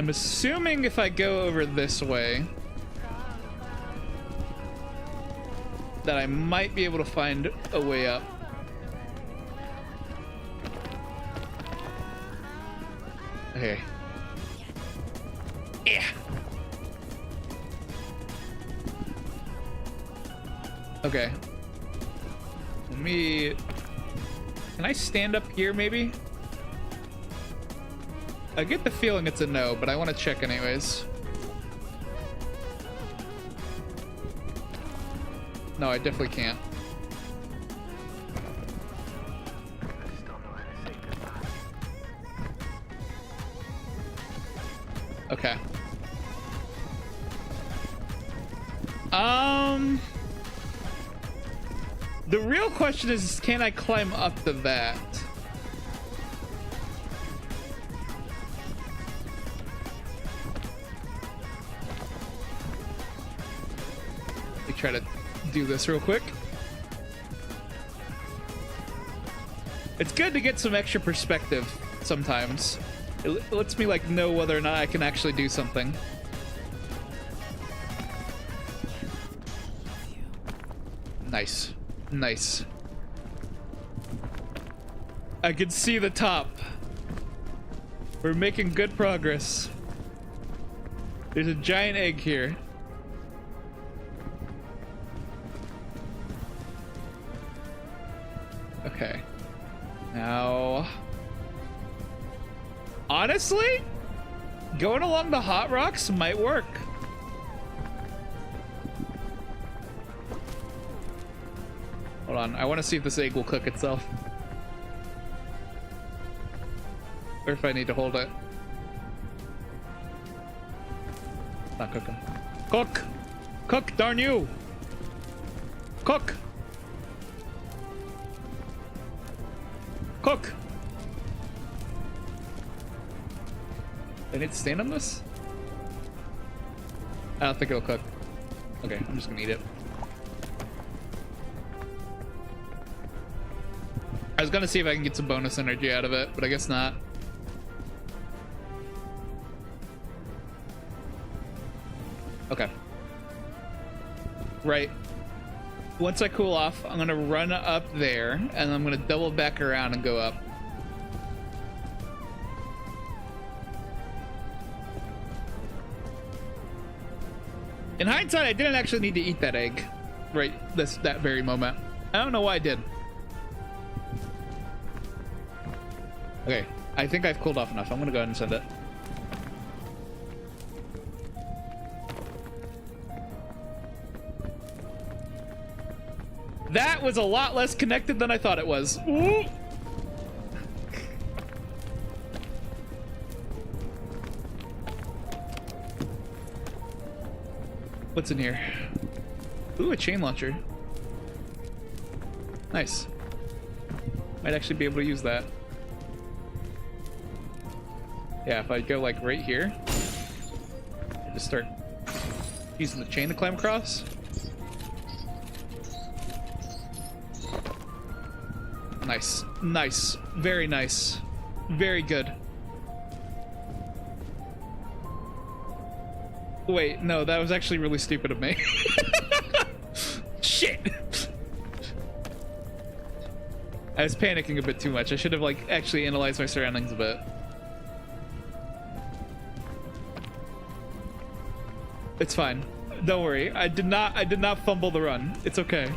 I'm assuming if I go over this way that I might be able to find a way up. Okay. Yeah. Okay. Let me... Can I stand up here, maybe? I get the feeling it's a no, but I want to check anyways. No, I definitely can't. Okay. The real question is, can I climb up to that? Let me try to do this real quick. It's good to get some extra perspective sometimes. It lets me like know whether or not I can actually do something. Nice. Nice. I can see the top. We're making good progress. There's a giant egg here. Okay. Now... Honestly, going along the hot rocks might work. Hold on, I want to see if this egg will cook itself. Or if I need to hold it. It's not cooking. Cook! Cook, darn you! Cook! Cook! I need to stand on this? I don't think it'll cook. Okay, I'm just gonna eat it. I was gonna see if I can get some bonus energy out of it, but I guess not. Okay. Right. Once I cool off, I'm gonna run up there, and I'm gonna double back around and go up. In hindsight, I didn't actually need to eat that egg right that very moment. I don't know why I did. Okay, I think I've cooled off enough. I'm gonna go ahead and send it. That was a lot less connected than I thought it was. Ooh. What's in here? Ooh, a chain launcher. Nice. Might actually be able to use that. Yeah, if I go like right here, I just start using the chain to climb across. Nice, nice, very nice, very good. Wait, no, that was actually really stupid of me. Shit. I was panicking a bit too much. I should have like actually analyzed my surroundings a bit. It's fine. Don't worry. I did not fumble the run. It's okay.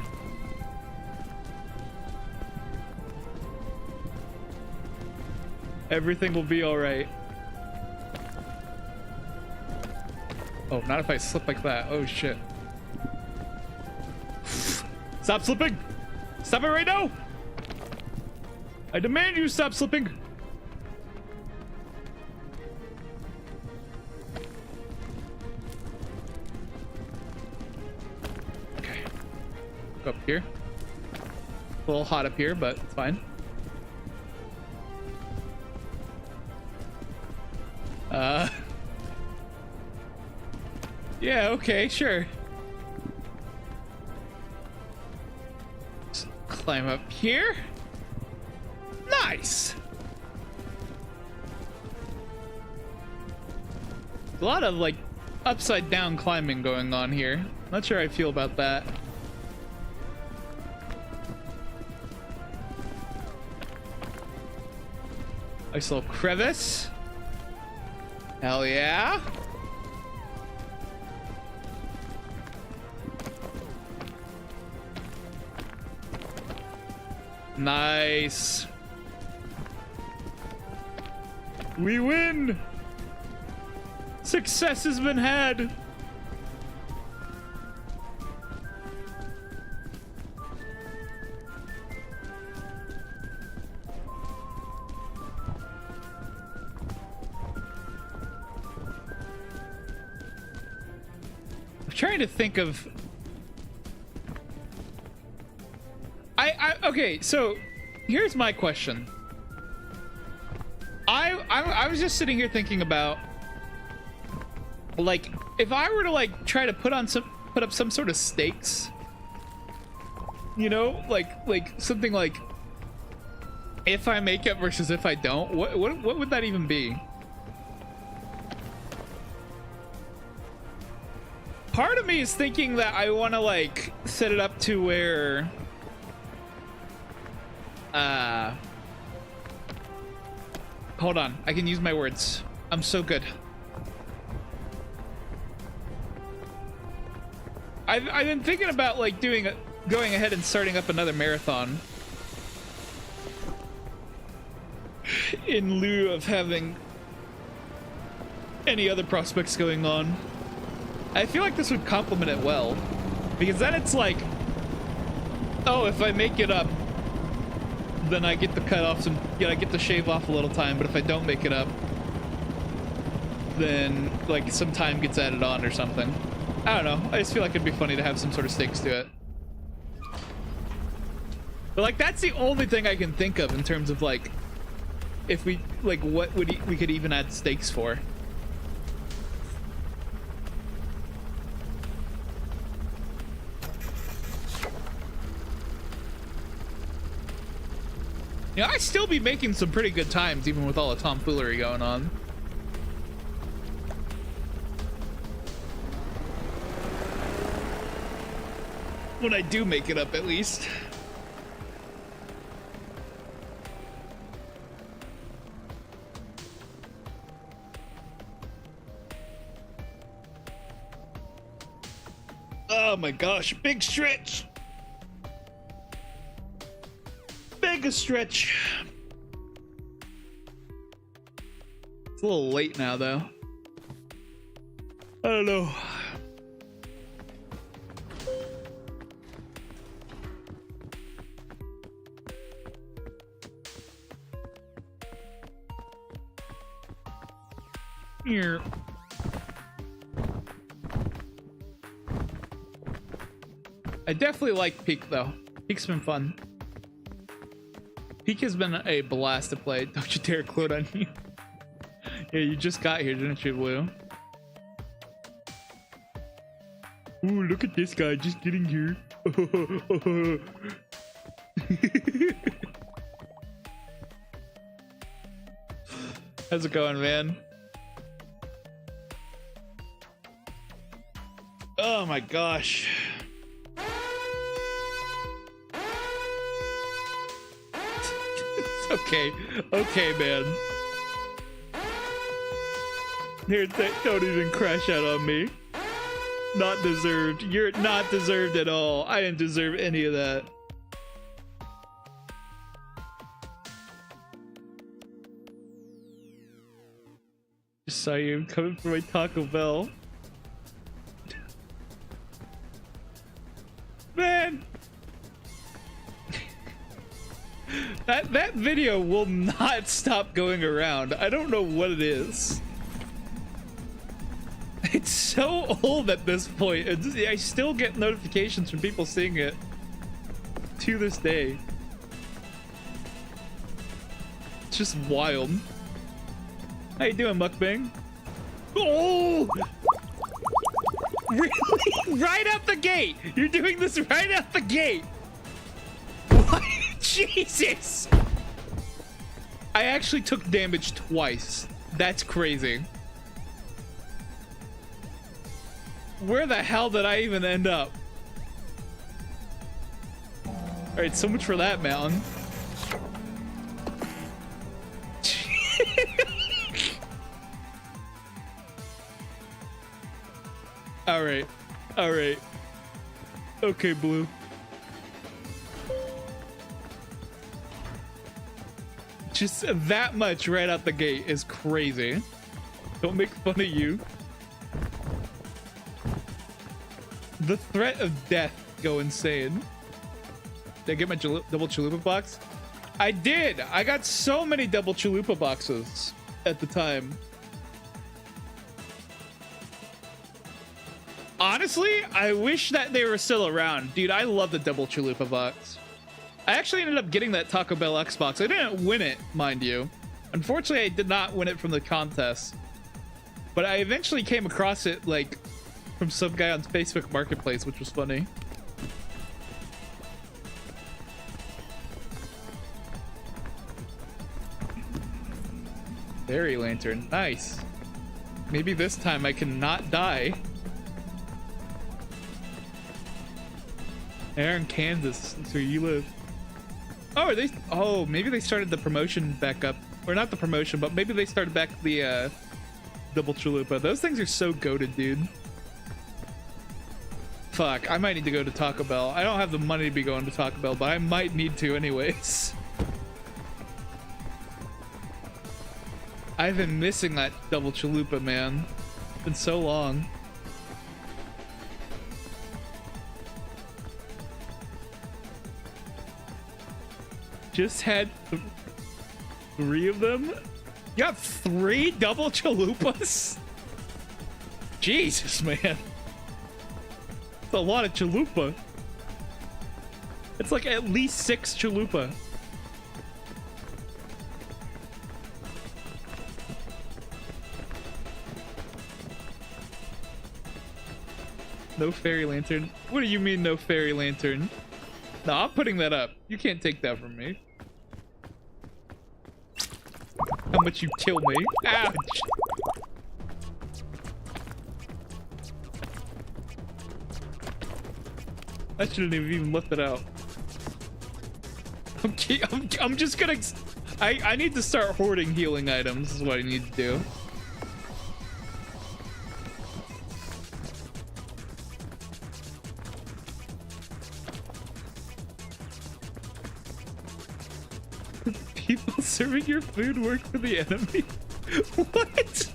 Everything will be all right. Oh, not if I slip like that. Oh shit. Stop slipping! Stop it right now! I demand you stop slipping! Okay. Go up here. A little hot up here, but it's fine. Yeah, okay, sure. Just climb up here. Nice. A lot of like upside down climbing going on here. Not sure how I feel about that. Nice little crevice. Hell yeah. Nice. We win. Success has been had. I'm trying to think of okay, so here's my question. I was just sitting here thinking about, like, if I were to like try to put up some sort of stakes, you know, like something like if I make it versus if I don't, what would that even be? Part of me is thinking that I want to like set it up to where hold on, I can use my words. I'm so good. I've been thinking about like going ahead and starting up another marathon in lieu of having any other prospects going on. I feel like this would complement it well, because then it's like, oh, if I make it up, then I get to cut off some, you know, I get to shave off a little time, but if I don't make it up, then like some time gets added on or something. I don't know, I just feel like it'd be funny to have some sort of stakes to it. But like that's the only thing I can think of in terms of like, if we, like what would we could even add stakes for. Yeah, I'd still be making some pretty good times even with all the tomfoolery going on. When I do make it up, at least. Oh my gosh, big stretch. Big stretch. It's a little late now, though. I don't know. Here. I definitely like Peak though. Peak's been fun. Peak has been a blast to play. Don't you dare quote on you. Yeah, you just got here, didn't you, Blue? Ooh, look at this guy just getting here. How's it going, man? Oh my gosh. Okay, man. Here, don't even crash out on me. Not deserved. You're not deserved at all. I didn't deserve any of that. Just saw you coming for my Taco Bell. Man! That video will not stop going around. I don't know what it is. It's so old at this point. I still get notifications from people seeing it to this day. It's just wild. How you doing, mukbang? Oh! Really? Right out the gate! You're doing this right out the gate! What? Jesus! I actually took damage twice. That's crazy. Where the hell did I even end up? All right, so much for that mountain. All right, all right. Okay, Blue. Just that much right out the gate is crazy. Don't make fun of you. The threat of death go insane. Did I get my double chalupa box? I did. I got so many double chalupa boxes at the time. Honestly, I wish that they were still around. Dude, I love the double chalupa box. I actually ended up getting that Taco Bell Xbox. I didn't win it, mind you. Unfortunately, I did not win it from the contest. But I eventually came across it, like, from some guy on Facebook Marketplace, which was funny. Fairy lantern, nice. Maybe this time I can not die. Aaron, Kansas, that's where you live. Oh, are they? Oh, maybe they started the promotion back up, or not the promotion, but maybe they started back the double chalupa. Those things are so goated, dude. Fuck, I might need to go to Taco Bell. I don't have the money to be going to Taco Bell, but I might need to anyways. I've been missing that double chalupa, man. It's been so long. Just had 3 of them. You got 3 double chalupas? Jesus, man. That's a lot of chalupa. It's like at least 6 chalupa. No fairy lantern. What do you mean no fairy lantern? No, I'm putting that up. You can't take that from me. How much you kill me? Ouch! I shouldn't have even left it out. I'm just gonna... I need to start hoarding healing items is what I need to do. People serving your food work for the enemy? What?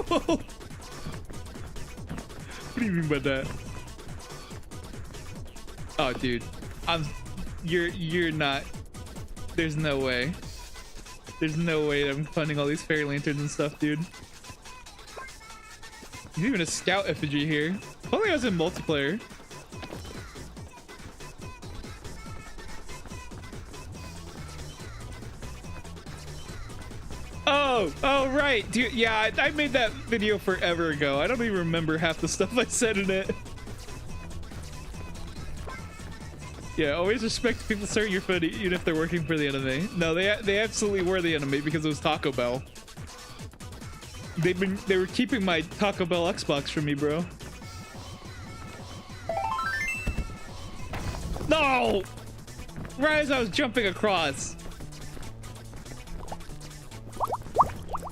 Bro. What do you mean by that? Oh, dude. You're not. There's no way. There's no way that I'm finding all these fairy lanterns and stuff, dude. There's even a scout effigy here. If only I was in multiplayer. Oh, right. Dude, yeah, I made that video forever ago. I don't even remember half the stuff I said in it. Yeah, always respect people serving your food even if they're working for the enemy. No, they absolutely were the enemy because it was Taco Bell. They were keeping my Taco Bell Xbox from me, bro. No! Right as I was jumping across.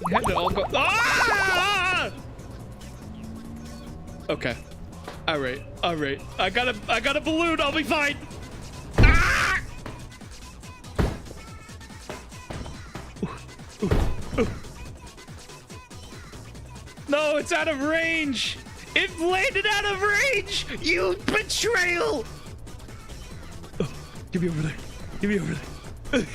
You had to all go. Ah! Okay. All right. All right. I got a balloon. I'll be fine. Ah! No, it's out of range. It landed out of range. You betrayal. Oh, give me over there. Give me over there.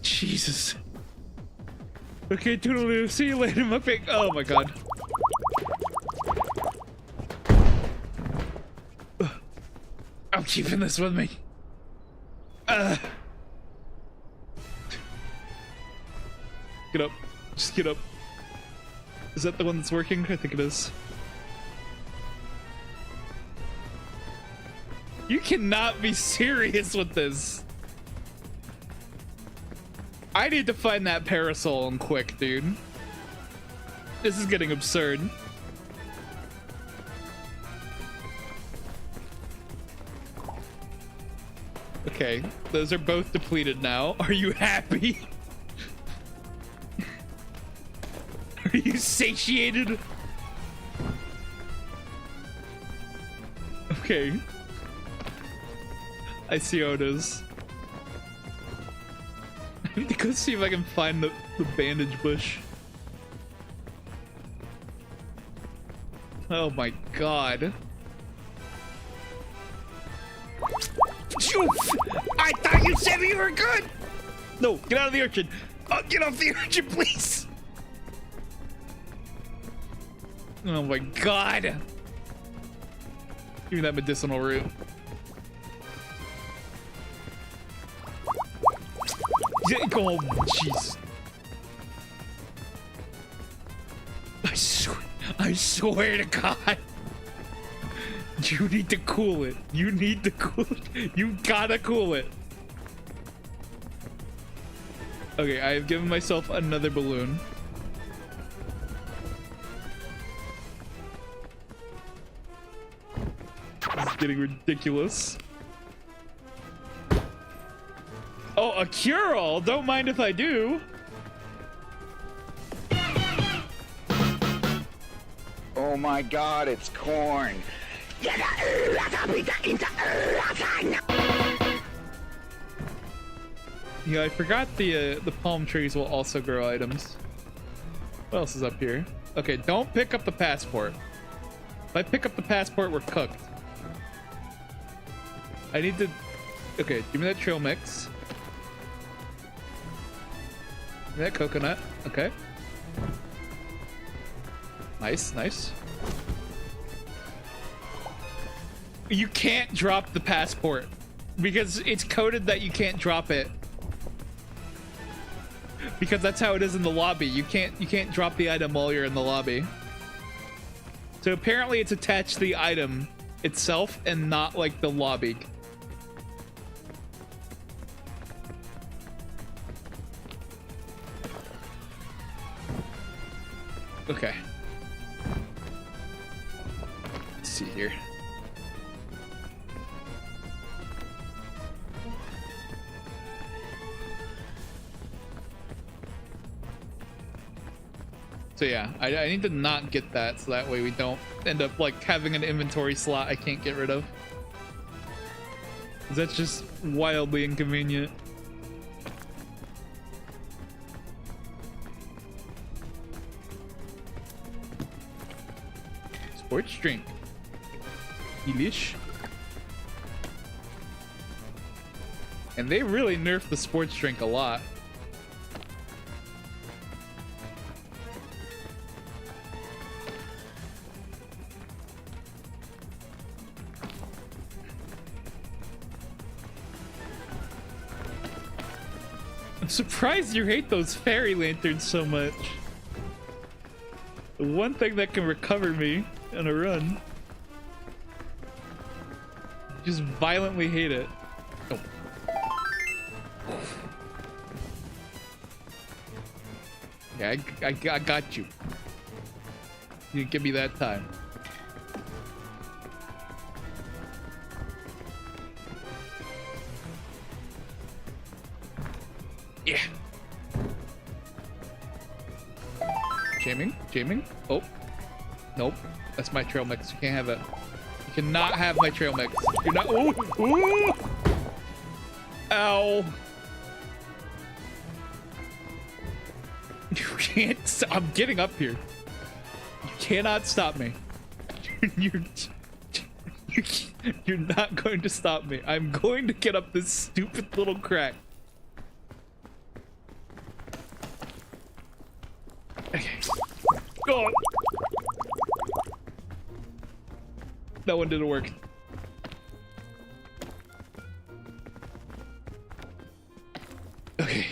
Jesus. Okay, toodaloo. See you later, mukbang. Oh my god. I'm keeping this with me. Get up. Just get up. Is that the one that's working? I think it is. You cannot be serious with this. I need to find that parasol and quick, dude. This is getting absurd. Okay, those are both depleted now. Are you happy? Are you satiated? Okay. I see how it is. I need to go see if I can find the bandage bush. Oh my god. I thought you said we were good! No, get out of the urchin. Oh, get off the urchin, please! Oh my god. Give me that medicinal root. Oh, jeez. I swear to God. You need to cool it. You need to cool it. You gotta cool it. Okay, I have given myself another balloon. This is getting ridiculous. Oh, a cure-all? Don't mind if I do. Oh my god, it's corn. Yeah, I forgot the palm trees will also grow items. What else is up here? Okay, don't pick up the passport. If I pick up the passport, we're cooked. I need to... Okay, give me that trail mix. Give me that coconut. Okay. Nice, nice. You can't drop the passport because it's coded that you can't drop it. Because that's how it is in the lobby. You can't drop the item while you're in the lobby. So apparently it's attached to the item itself and not like the lobby. Okay. Let's see here. So yeah, I need to not get that so that way we don't end up like having an inventory slot I can't get rid of. 'Cause that's just wildly inconvenient. Sports drink. Delish. And they really nerfed the sports drink a lot. I'm surprised you hate those fairy lanterns so much. The one thing that can recover me on a run. Just violently hate it. Oh. Yeah, I got you. You didn't give me that time. Yeah. Jamming. Oh. Nope. That's my trail mix. You can't have it. You cannot have my trail mix. You're not. Ooh. Ooh. Ow. You can't. I'm getting up here. You cannot stop me. You're not going to stop me. I'm going to get up this stupid little crack. Okay. God. That one didn't work. Okay.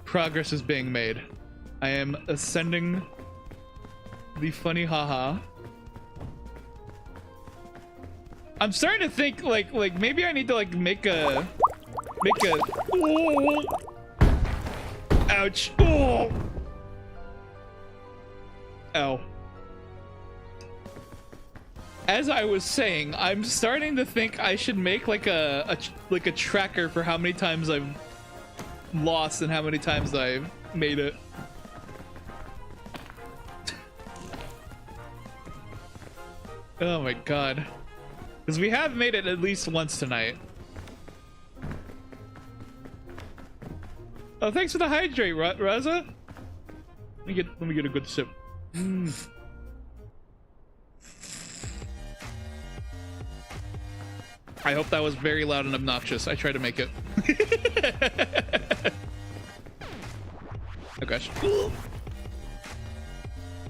Progress is being made. I am ascending the funny haha. I'm starting to think like maybe I need to like make a oh, ouch, oh, ow. As I was saying, I'm starting to think I should make like a tracker for how many times I've lost and how many times I've made it. Oh my god. Because we have made it at least once tonight. Oh, thanks for the hydrate, Raza. Let me get a good sip. I hope that was very loud and obnoxious. I tried to make it. Oh gosh.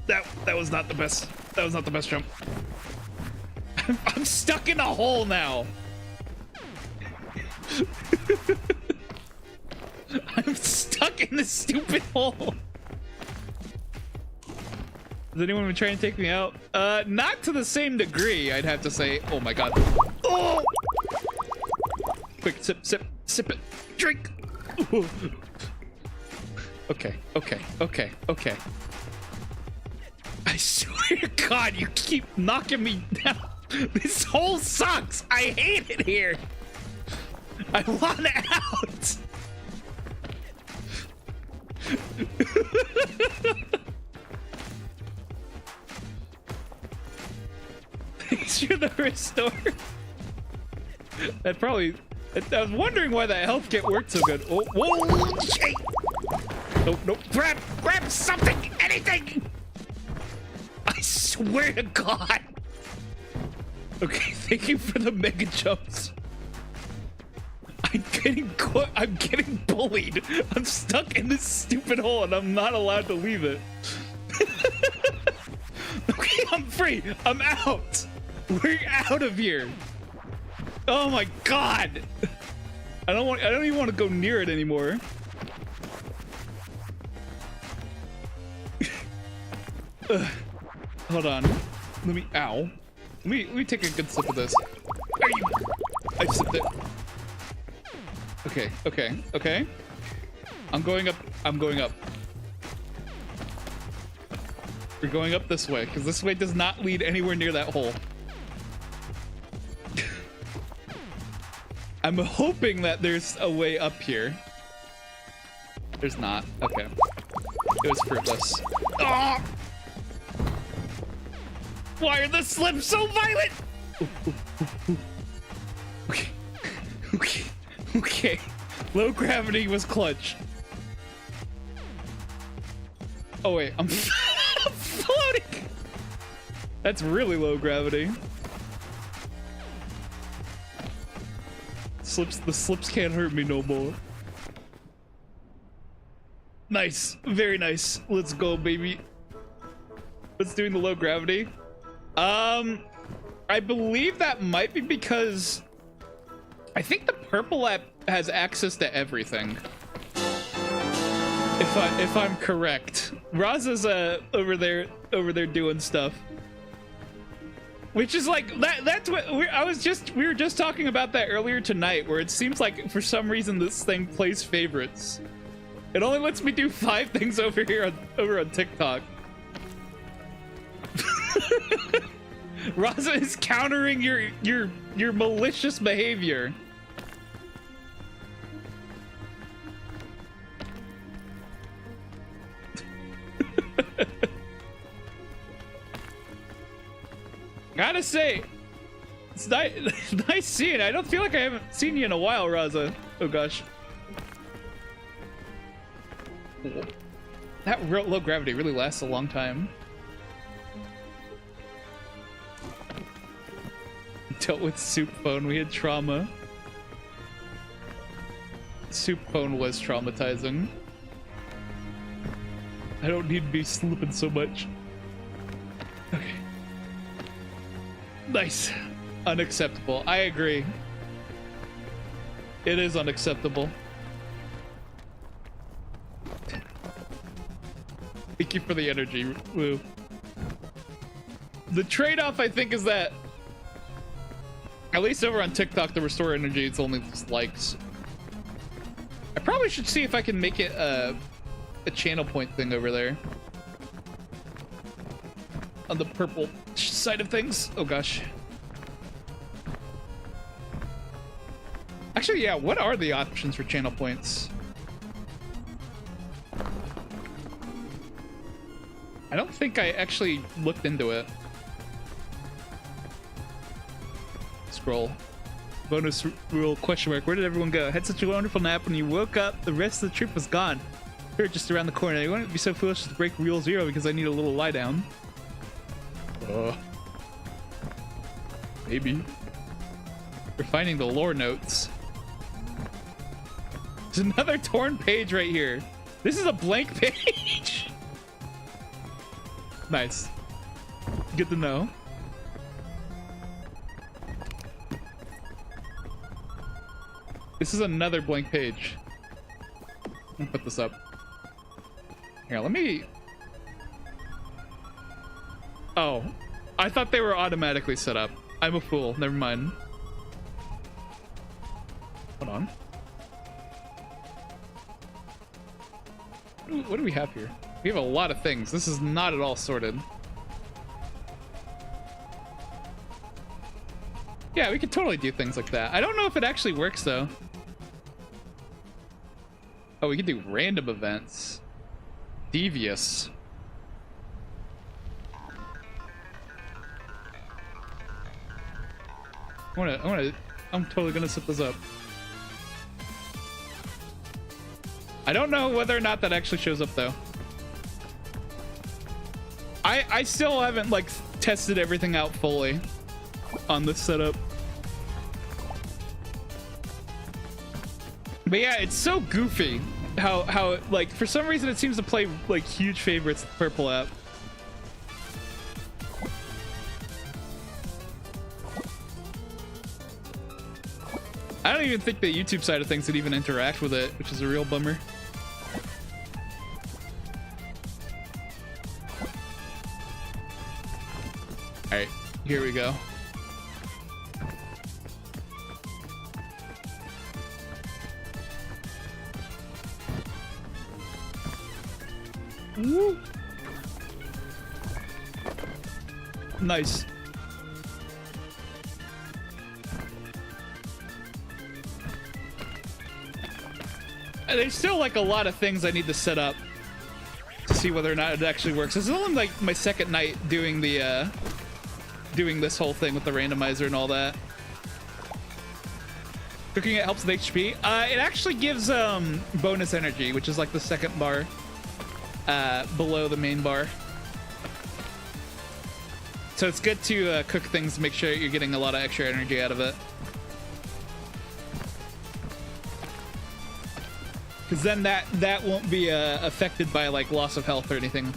That was not the best. That was not the best jump. I'm stuck in a hole now. I'm stuck in this stupid hole. Has anyone been trying to take me out? Not to the same degree, I'd have to say. Oh my god. Oh! Quick, sip it. Drink! Okay. I swear to God, you keep knocking me down. This hole sucks. I hate it here. I want out. Thanks for the restore. That probably. I was wondering why that health kit worked so good. Oh, whoa! Shit. Nope. Grab something, anything. I swear to God. Okay, thank you for the mega jumps. I'm getting bullied. I'm stuck in this stupid hole and I'm not allowed to leave it. Okay, I'm free. I'm out. We're out of here. Oh my God. I don't even want to go near it anymore. Hold on. Ow. Let me take a good sip of this. I sipped it. Okay. I'm going up. We're going up this way, because this way does not lead anywhere near that hole. I'm hoping that there's a way up here. There's not. Okay. It was fruitless. Oh! Why are the slips so violent? Okay. Low gravity was clutch. Oh wait, I'm floating. That's really low gravity. The slips can't hurt me no more. Nice, very nice. Let's go, baby. What's doing the low gravity? I believe that might be because I think the purple app has access to everything. If I'm correct. Raza's over there doing stuff. Which is like that's what we were just talking about that earlier tonight, where it seems like for some reason this thing plays favorites. It only lets me do 5 things over here over on TikTok. Raza is countering your malicious behavior. Gotta say, it's nice seeing. I don't feel like I haven't seen you in a while, Raza. Oh gosh. That low gravity really lasts a long time. Dealt with soup phone. We had trauma. Soup phone was traumatizing. I don't need to be slipping so much. Okay. Nice. Unacceptable. I agree. It is unacceptable. Thank you for the energy. Woo. The trade-off, I think, is that At least over on TikTok, the restore energy, it's only just likes. I probably should see if I can make it a channel point thing over there. On the purple side of things. Oh gosh. Actually, yeah, what are the options for channel points? I don't think I actually looked into it. Scroll. Bonus rule question mark. Where did everyone go? Had such a wonderful nap. When you woke up, the rest of the trip was gone. Here, just around the corner. You wouldn't be so foolish to break rule 0 because I need a little lie down. Maybe. We're finding the lore notes. There's another torn page right here. This is a blank page. Nice. Good to know. This is another blank page. Let me put this up. Here, let me... Oh, I thought they were automatically set up. I'm a fool. Never mind. Hold on. What do we have here? We have a lot of things. This is not at all sorted. Yeah, we could totally do things like that. I don't know if it actually works, though. Oh, we can do random events. Devious. I'm totally gonna set this up. I don't know whether or not that actually shows up, though. I still haven't, like, tested everything out fully on this setup. But yeah, it's so goofy how like, for some reason it seems to play like huge favorites, the purple app. I don't even think the YouTube side of things would even interact with it, which is a real bummer. All right, here we go. Woo. Nice. And there's still like a lot of things I need to set up to see whether or not it actually works. This is only like my second night doing the doing this whole thing with the randomizer and all that. Cooking it helps with HP. It actually gives bonus energy, which is like the second bar below the main bar. So it's good to cook things to make sure you're getting a lot of extra energy out of it. Because then that won't be affected by like loss of health or anything.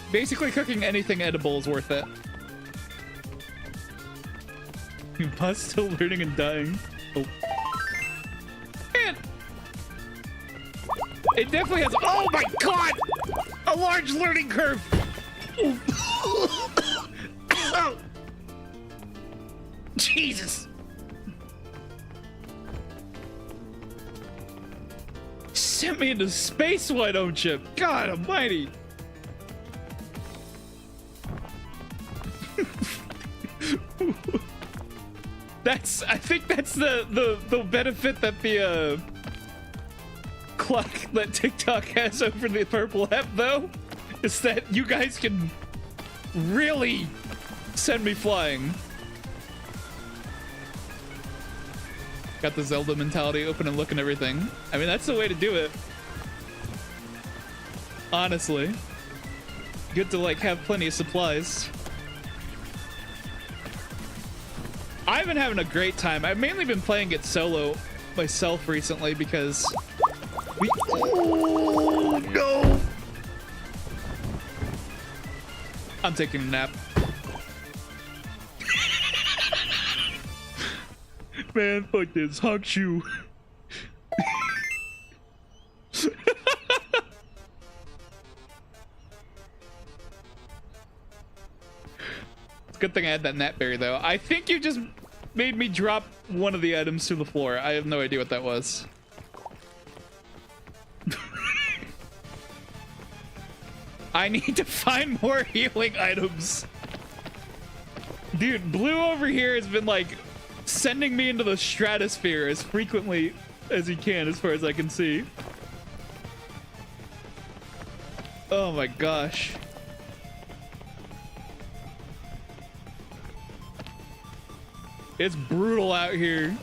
Basically, cooking anything edible is worth it. Buzz still learning and dying. Oh. Man. It definitely has. Oh my god! A large learning curve! Oh. Jesus! Sent me into space, why don't you? God almighty! I think that's the benefit that the clock that TikTok has over the purple app, though, is that you guys can really send me flying. Got the Zelda mentality, open and look and everything. I mean, that's the way to do it. Honestly. Good to like have plenty of supplies. I've been having a great time. I've mainly been playing it solo myself recently because we... Oh, no! I'm taking a nap. Man, fuck this. Hawk shoe. Good thing I had that gnat berry though. I think you just made me drop one of the items to the floor. I have no idea what that was. I need to find more healing items. Dude, Blue over here has been like sending me into the stratosphere as frequently as he can, as far as I can see. Oh my gosh. It's brutal out here.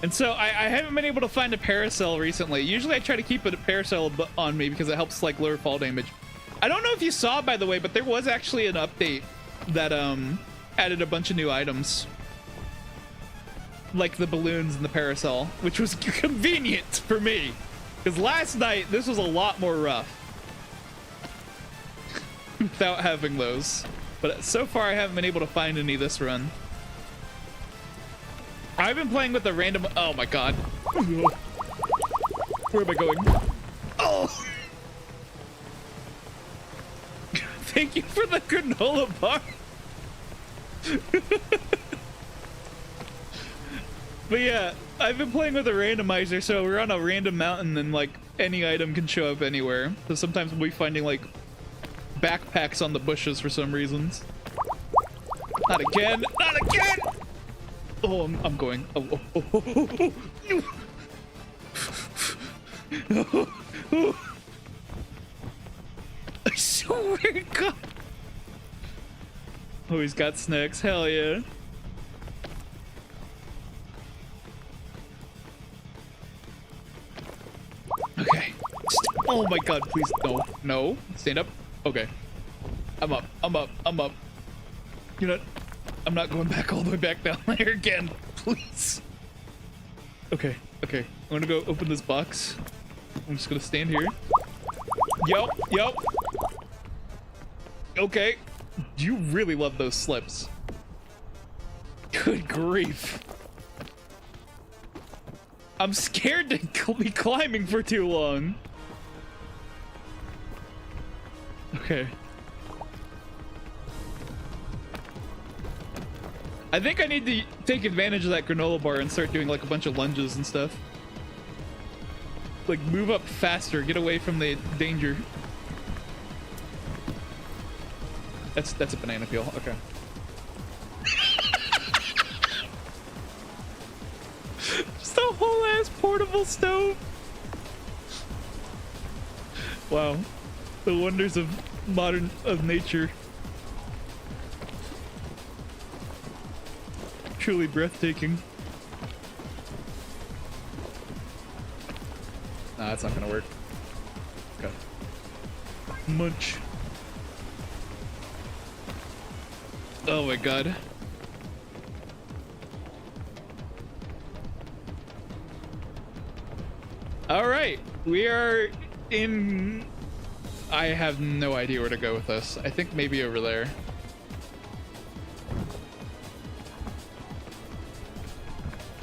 And so I haven't been able to find a parasol recently. Usually I try to keep a parasol on me because it helps like lower fall damage. I don't know if you saw, by the way, but there was actually an update that added a bunch of new items. Like the balloons and the parasol, which was convenient for me. Because last night, this was a lot more rough. Without having those. But so far, I haven't been able to find any this run. I've been playing with the random... Oh my god. Where am I going? Oh! Thank you for the granola bar. But yeah, I've been playing with a randomizer, so we're on a random mountain and like any item can show up anywhere. So sometimes we'll be finding like backpacks on the bushes for some reasons. Not again! Not again! Oh, I'm going. Oh, oh, oh, oh, oh, oh. I swear to God. Oh, he's got snacks. Hell yeah. Okay. Oh my god, please. No. No. Stand up. Okay. I'm up. I'm up. I'm up. You know, I'm not going back all the way back down there again. Please. Okay. Okay. I'm gonna go open this box. I'm just gonna stand here. Yup. Yup. Okay. You really love those slips. Good grief. I'm scared to be climbing for too long. Okay. I think I need to take advantage of that granola bar and start doing like a bunch of lunges and stuff. Like move up faster, get away from the danger. That's a banana peel. Okay. Just a whole ass portable stove. Wow. The wonders of nature. Truly breathtaking. Nah, that's not gonna work. Okay. Munch. Oh my god. All right, we are in... I have no idea where to go with this. I think maybe over there.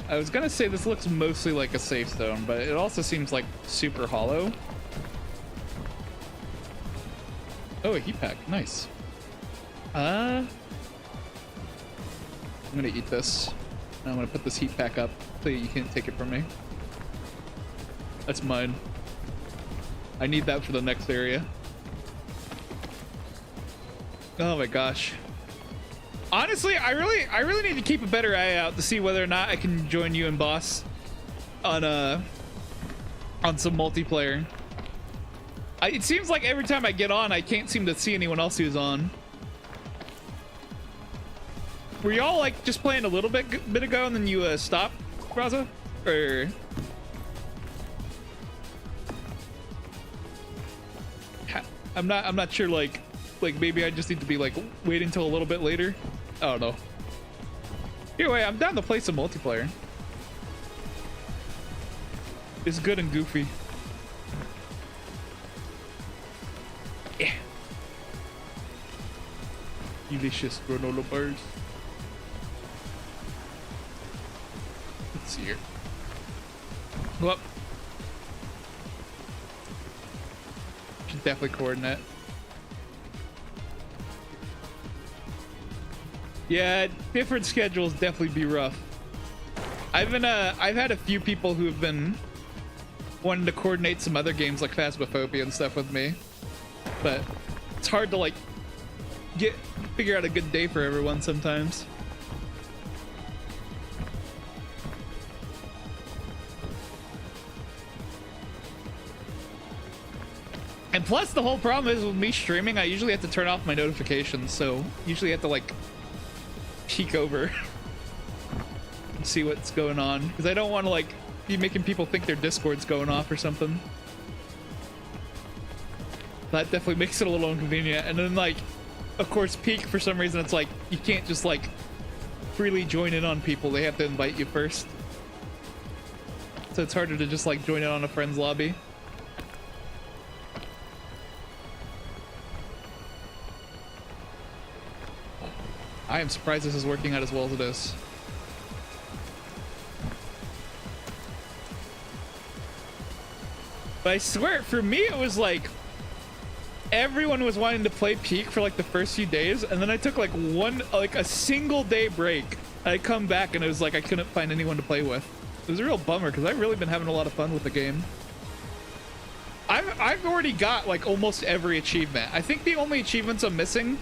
I was gonna say this looks mostly like a safe zone, but it also seems like super hollow. Oh, a heat pack. Nice. I'm gonna eat this. And I'm gonna put this heat pack up so you can't take it from me. That's mine. I need that for the next area. Oh my gosh. Honestly, I really need to keep a better eye out to see whether or not I can join you and Boss on some multiplayer. It seems like every time I get on, I can't seem to see anyone else who's on. Were y'all like just playing a little bit ago and then you stopped, Raza? Or I'm not sure. Like maybe I just need to be like wait until a little bit later. I don't know. Anyway, I'm down to play some multiplayer. It's good and goofy. Yeah. Delicious granola bars. Let's see here. Well, definitely coordinate. Yeah, different schedules definitely be rough. I've had a few people who have been wanting to coordinate some other games like Phasmophobia and stuff with me, but it's hard to like figure out a good day for everyone sometimes. And plus the whole problem is with me streaming, I usually have to turn off my notifications, so usually have to like peek over and see what's going on, because I don't want to like be making people think their Discord's going off or something. That definitely makes it a little inconvenient. And then like, of course, peek, for some reason it's like you can't just like freely join in on people, they have to invite you first, so it's harder to just like join in on a friend's lobby. I am surprised this is working out as well as it is. But I swear, for me, it was like everyone was wanting to play Peak for like the first few days, and then I took like a single day break. I come back and it was like I couldn't find anyone to play with. It was a real bummer because I've really been having a lot of fun with the game. I've already got like almost every achievement. I think the only achievements I'm missing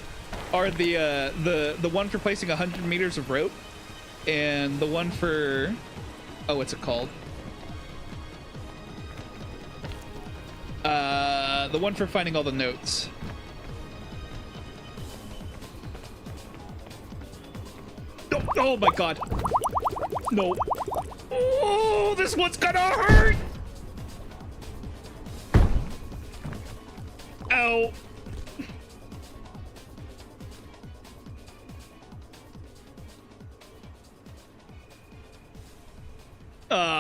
are the one for placing 100 meters of rope, and the one for, oh, what's it called? The one for finding all the notes. Oh, oh my god. No. Oh, this one's gonna hurt. Ow.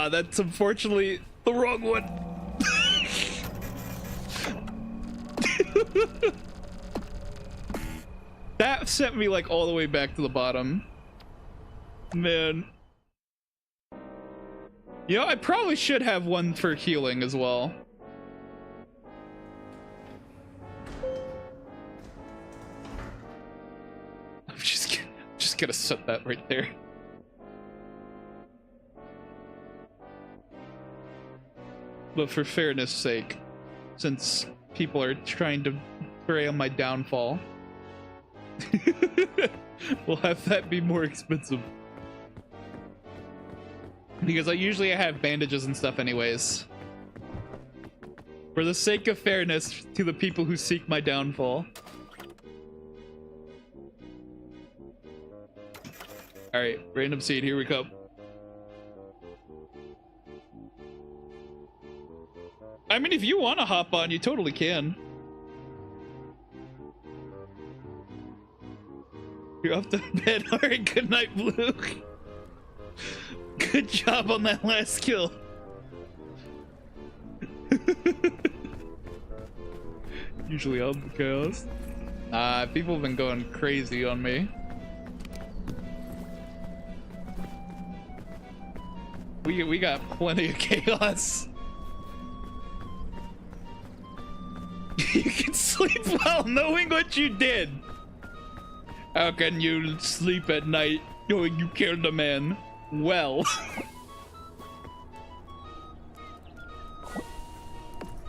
That's unfortunately the wrong one. That sent me like all the way back to the bottom. Man. You know, I probably should have one for healing as well. I'm just gonna set that right there. But for fairness sake, since people are trying to prey on my downfall, we'll have that be more expensive. Because I usually have bandages and stuff anyways. For the sake of fairness to the people who seek my downfall. Alright, random seed, here we come. I mean, if you want to hop on, you totally can. You're off to bed. Alright, good night, Blue. Good job on that last kill. Usually I'm the chaos. People have been going crazy on me. We got plenty of chaos. You can sleep well knowing what you did. How can you sleep at night knowing you killed a man? Well.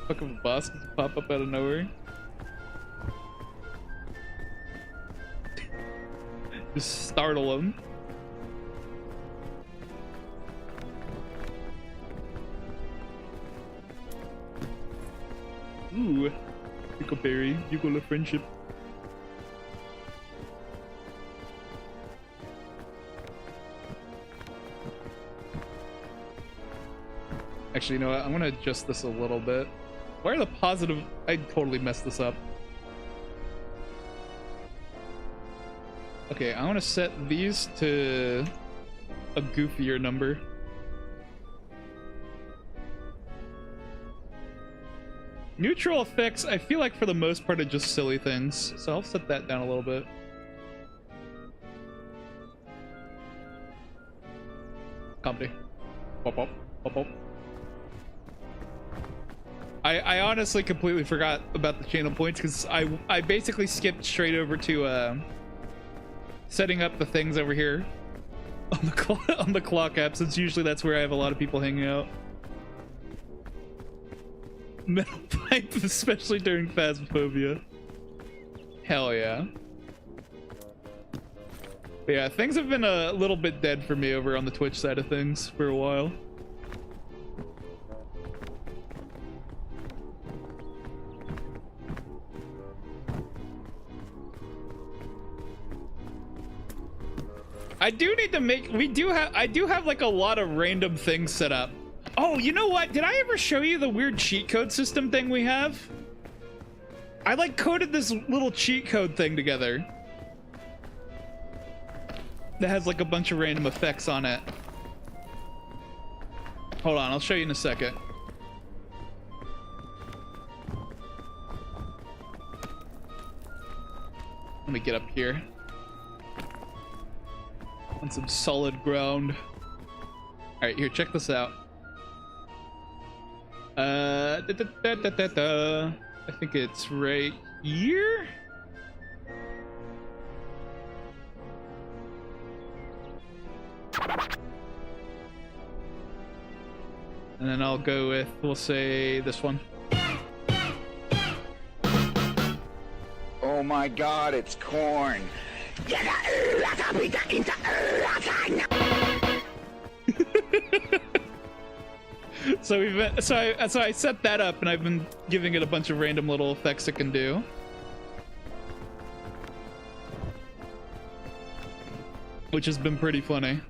Fucking boss pop up out of nowhere. Just startle him. Ooh. Pickleberry, you go to friendship. Actually, you know what? I'm gonna adjust this a little bit. Why are the positive? I totally messed this up. Okay, I want to set these to a goofier number. Neutral effects, I feel like for the most part are just silly things, so I'll set that down a little bit. Comedy. Pop up, pop up. I honestly completely forgot about the channel points because I basically skipped straight over to setting up the things over here on the clock app, since usually that's where I have a lot of people hanging out. Metal pipe, especially during Phasmophobia. Hell yeah. But yeah, things have been a little bit dead for me over on the Twitch side of things for a while. I do need to make, I do have like a lot of random things set up. Oh, you know what? Did I ever show you the weird cheat code system thing we have? I like coded this little cheat code thing together that has like a bunch of random effects on it. Hold on, I'll show you in a second. Let me get up here on some solid ground. All right, here, check this out. I think it's right here. And then I'll go with, we'll say this one. Oh my god, it's corn. So I set that up, and I've been giving it a bunch of random little effects it can do. Which has been pretty funny.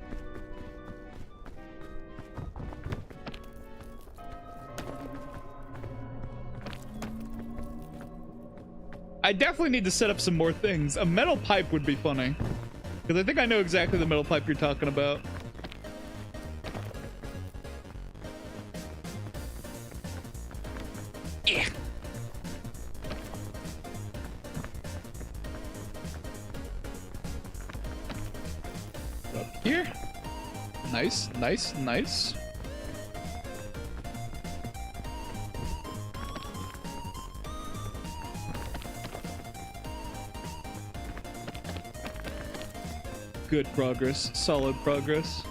I definitely need to set up some more things. A metal pipe would be funny, because I think I know exactly the metal pipe you're talking about. Yeah. Up here. Nice, nice, nice. Good progress, solid progress.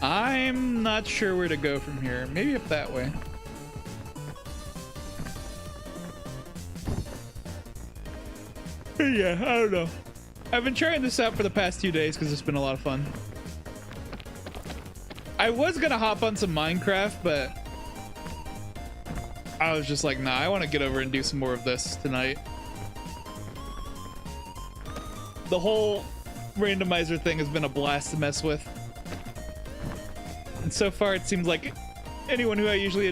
I'm not sure where to go from here. Maybe up that way. Yeah, I don't know. I've been trying this out for the past 2 days because it's been a lot of fun. I was gonna hop on some Minecraft, but I was just like, nah, I want to get over and do some more of this tonight. The whole randomizer thing has been a blast to mess with. And so far it seems like anyone who I usually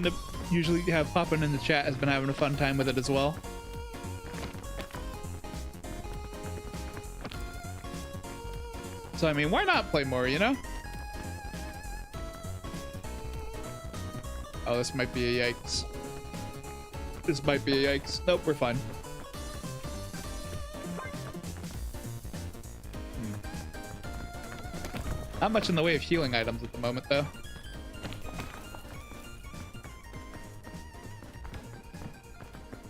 have popping in the chat has been having a fun time with it as well. So I mean, why not play more, you know? Oh, this might be a yikes. This might be a yikes. Nope, we're fine. Not much in the way of healing items at the moment, though.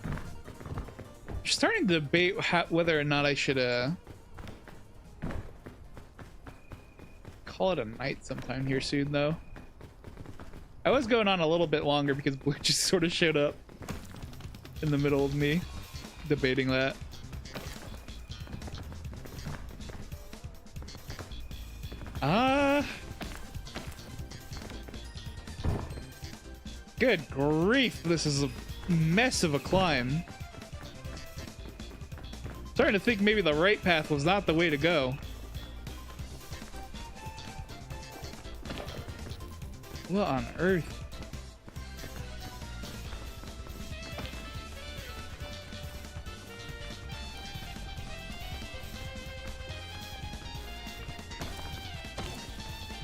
I'm starting to debate whether or not I should call it a night sometime here soon, though. I was going on a little bit longer because Blue just sort of showed up in the middle of me debating that. Good grief, this is a mess of a climb. Starting to think maybe the right path was not the way to go. What on earth?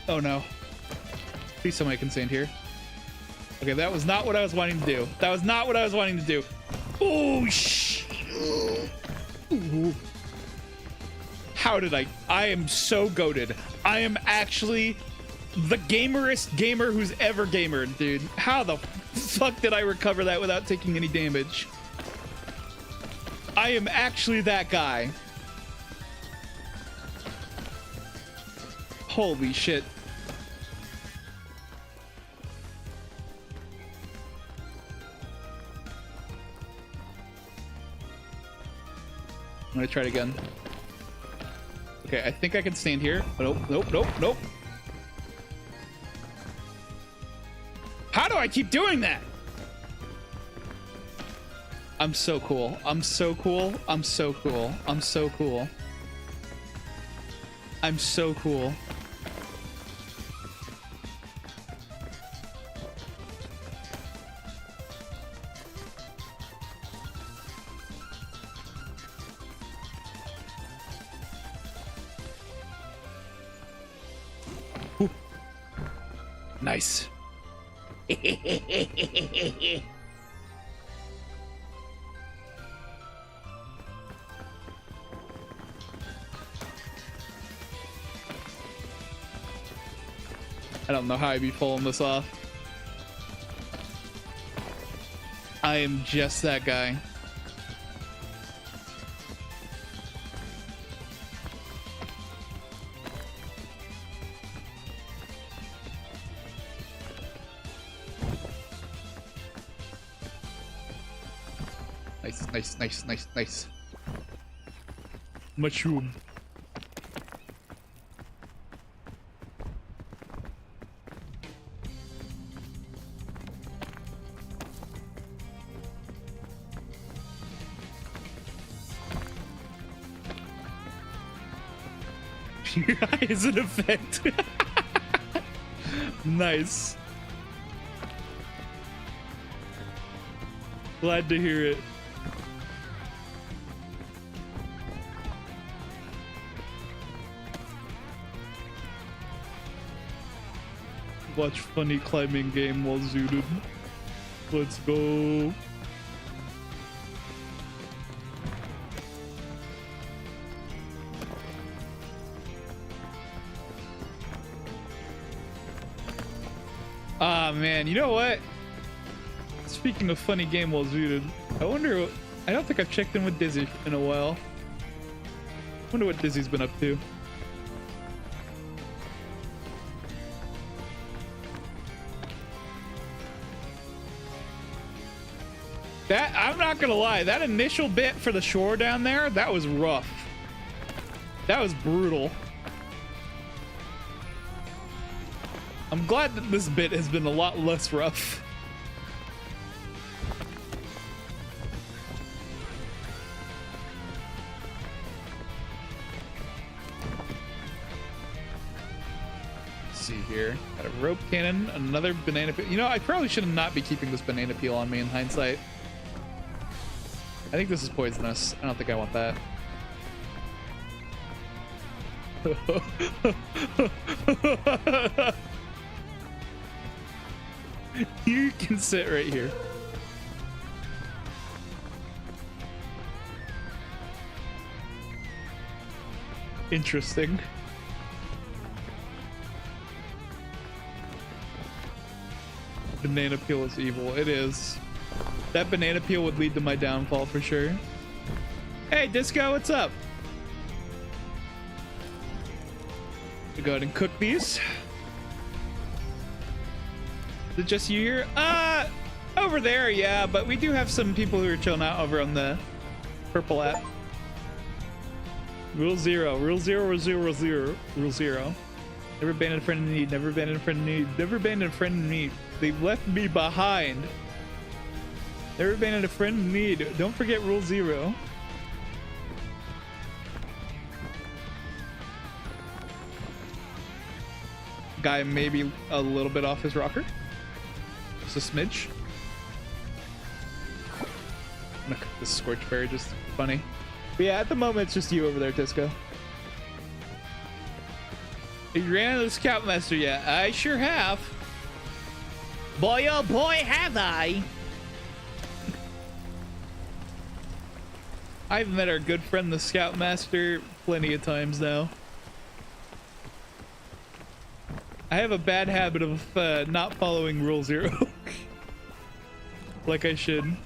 Oh no. Please somebody can stand here. Okay, that was not what I was wanting to do. That was not what I was wanting to do. Oh, Ooh. How did I am so goated. I am actually the gamerest gamer who's ever gamered, dude. How the fuck did I recover that without taking any damage? I am actually that guy. Holy shit. I'm gonna try it again. Okay, I think I can stand here. Nope, nope, nope, nope. How do I keep doing that? I'm so cool. I'm so cool. I'm so cool. I'm so cool. I'm so cool. Ooh. Nice. I don't know how I'd be pulling this off. I am just that guy. Nice, nice, nice, nice, nice. Mushroom. Your eye is an effect. Nice. Glad to hear it. Watch funny climbing game while zooted. Let's go. Ah, man, you know what? Speaking of funny game while zooted, I wonder, I don't think I've checked in with Dizzy in a while. Wonder what Dizzy's been up to. That, I'm not gonna lie, that initial bit for the shore down there, that was rough. That was brutal. I'm glad that this bit has been a lot less rough. Let's see here. Got a rope cannon, another banana peel. You know, I probably should not be keeping this banana peel on me in hindsight. I think this is poisonous. I don't think I want that. You can sit right here. Interesting. Banana peel is evil. It is. That banana peel would lead to my downfall for sure. Hey, Disco, what's up? Go ahead and cook these. Is it just you here? Over there, yeah, but we do have some people who are chilling out over on the purple app. Rule zero, rule zero, rule zero, rule zero, rule zero. Never abandon a friend in need, never abandon a friend in need, never abandon a friend in need. They left me behind. Never abandon a friend in need. Don't forget rule zero. Guy maybe a little bit off his rocker. Just a smidge. I'm gonna cook this scorch berry, just funny. But yeah, at the moment it's just you over there, Tisco. You ran into the Scoutmaster yet? I sure have. Boy, oh boy, have I. I've met our good friend, the Scoutmaster, plenty of times now. I have a bad habit of not following Rule 0. Like I should.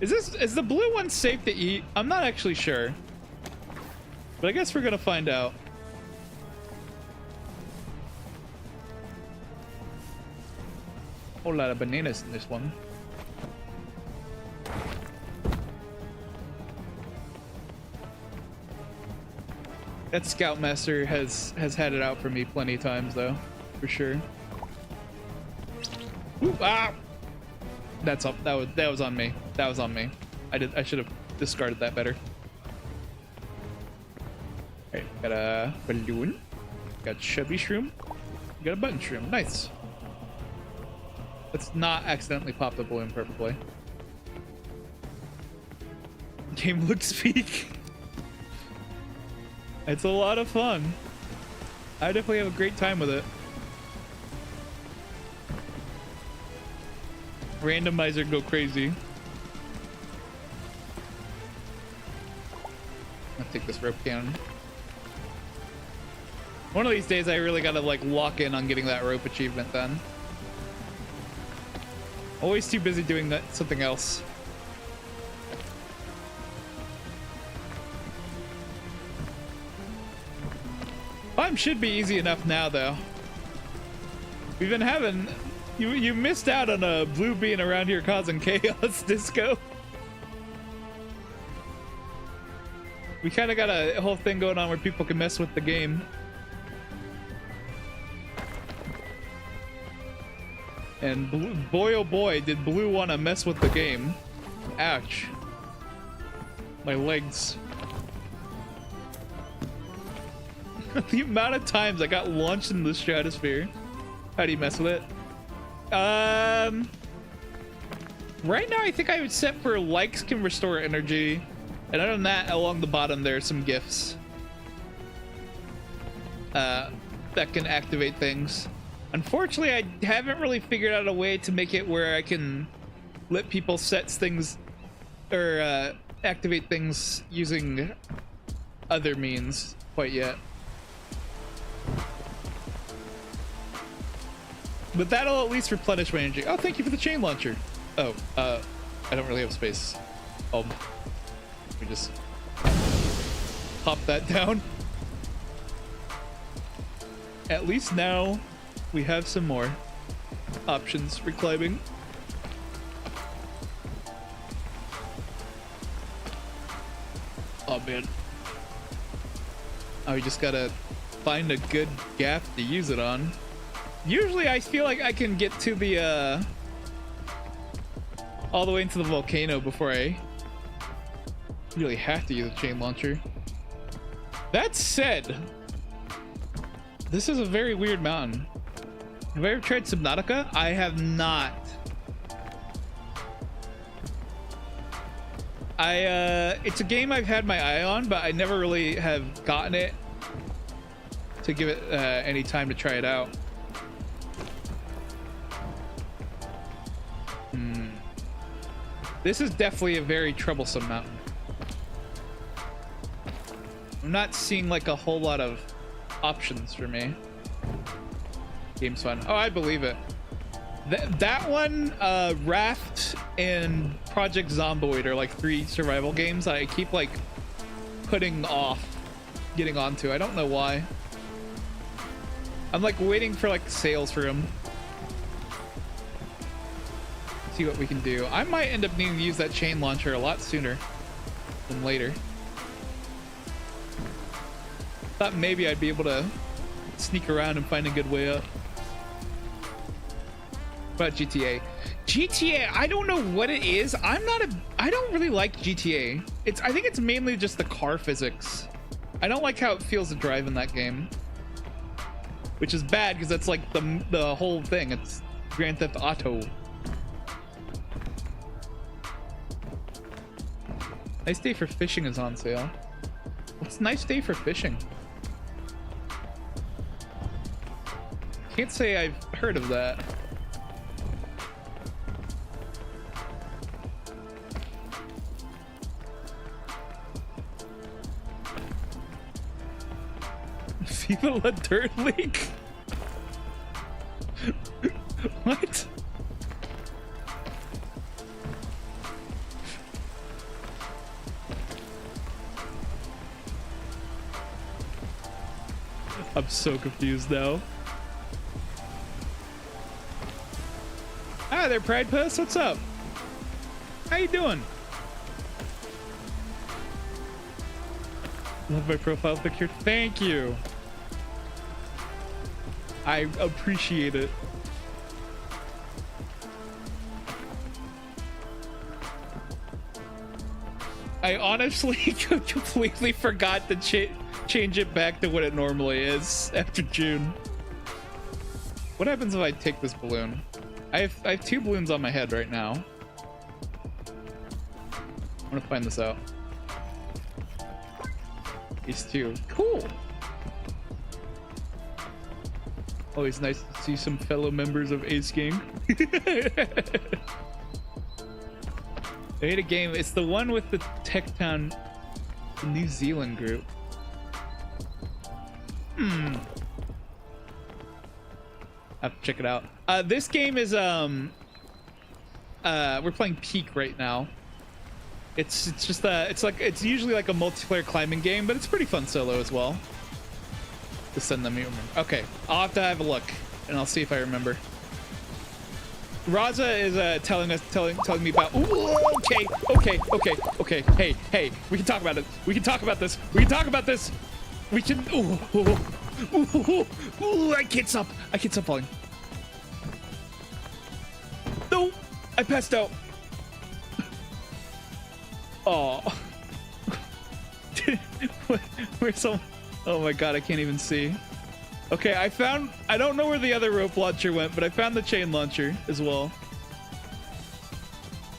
Is the blue one safe to eat? I'm not actually sure. But I guess we're gonna find out. Whole lot of bananas in this one. That Scoutmaster has had it out for me plenty of times though, for sure. Ooh, ah! That's up. That was on me. That was on me. I should have discarded that better. Alright, got a balloon. Got chubby shroom. Got a button shroom. Nice. Let's not accidentally pop the balloon perfectly. Game would speak. It's a lot of fun. I definitely have a great time with it. Randomizer go crazy. I'll take this rope cannon. One of these days I really gotta like lock in on getting that rope achievement done. Always too busy doing that something else. Climb should be easy enough now though. We've been having you missed out on a blue being around here causing chaos, Disco. We kind of got a whole thing going on where people can mess with the game. And blue, boy oh boy, did blue want to mess with the game. Ouch. My legs. The amount of times I got launched into the stratosphere. How do you mess with it? Right now I think I would set for likes can restore energy. And other than that, along the bottom there are some gifts. That can activate things. Unfortunately, I haven't really figured out a way to make it where I can let people set things or activate things using other means quite yet. But that'll at least replenish my energy. Oh, thank you for the chain launcher. Oh, I don't really have space. Let me just pop that down. At least now we have some more options for climbing. Oh man. Oh, we just gotta find a good gap to use it on. Usually I feel like I can get to the all the way into the volcano before I really have to use a chain launcher. That said, this is a very weird mountain. Have I ever tried Subnautica? I have not. It's a game I've had my eye on, but I never really have gotten it to give it any time to try it out. This is definitely a very troublesome mountain. I'm not seeing like a whole lot of options for me. Game's fun. Oh, I believe it. That one, Raft and Project Zomboid are like 3 survival games I keep like putting off getting onto. I don't know why. I'm like waiting for like sales for them. See what we can do. I might end up needing to use that chain launcher a lot sooner than later. Thought maybe I'd be able to sneak around and find a good way up. What about GTA? GTA, I don't know what it is. I don't really like GTA. I think it's mainly just the car physics. I don't like how it feels to drive in that game. Which is bad because that's like the whole thing. It's Grand Theft Auto. Nice Day for Fishing is on sale. What's Nice Day for Fishing? Can't say I've heard of that. Even a dirt leak? What? I'm so confused now. Hi there, Pride Puss. What's up? How you doing? Love my profile picture. Thank you. I appreciate it. I honestly completely forgot to change it back to what it normally is after June. What happens if I take this balloon? I have 2 balloons on my head right now. I want to find this out. These 2. Cool. Always nice to see some fellow members of Ace Gang. They made a game. It's the one with the Techtown New Zealand group. I have to check it out. This game is we're playing Peak right now. It's just it's usually like a multiplayer climbing game, but it's pretty fun solo as well. To send them. Okay, I'll have to have a look, and I'll see if I remember. Raza is telling me about. Ooh, okay. Hey, we can talk about it. We can talk about this. We can. Ooh, I can't stop falling. No, I passed out. Oh. Where's some? Oh my god, I can't even see. Okay, I don't know where the other rope launcher went, but I found the chain launcher as well.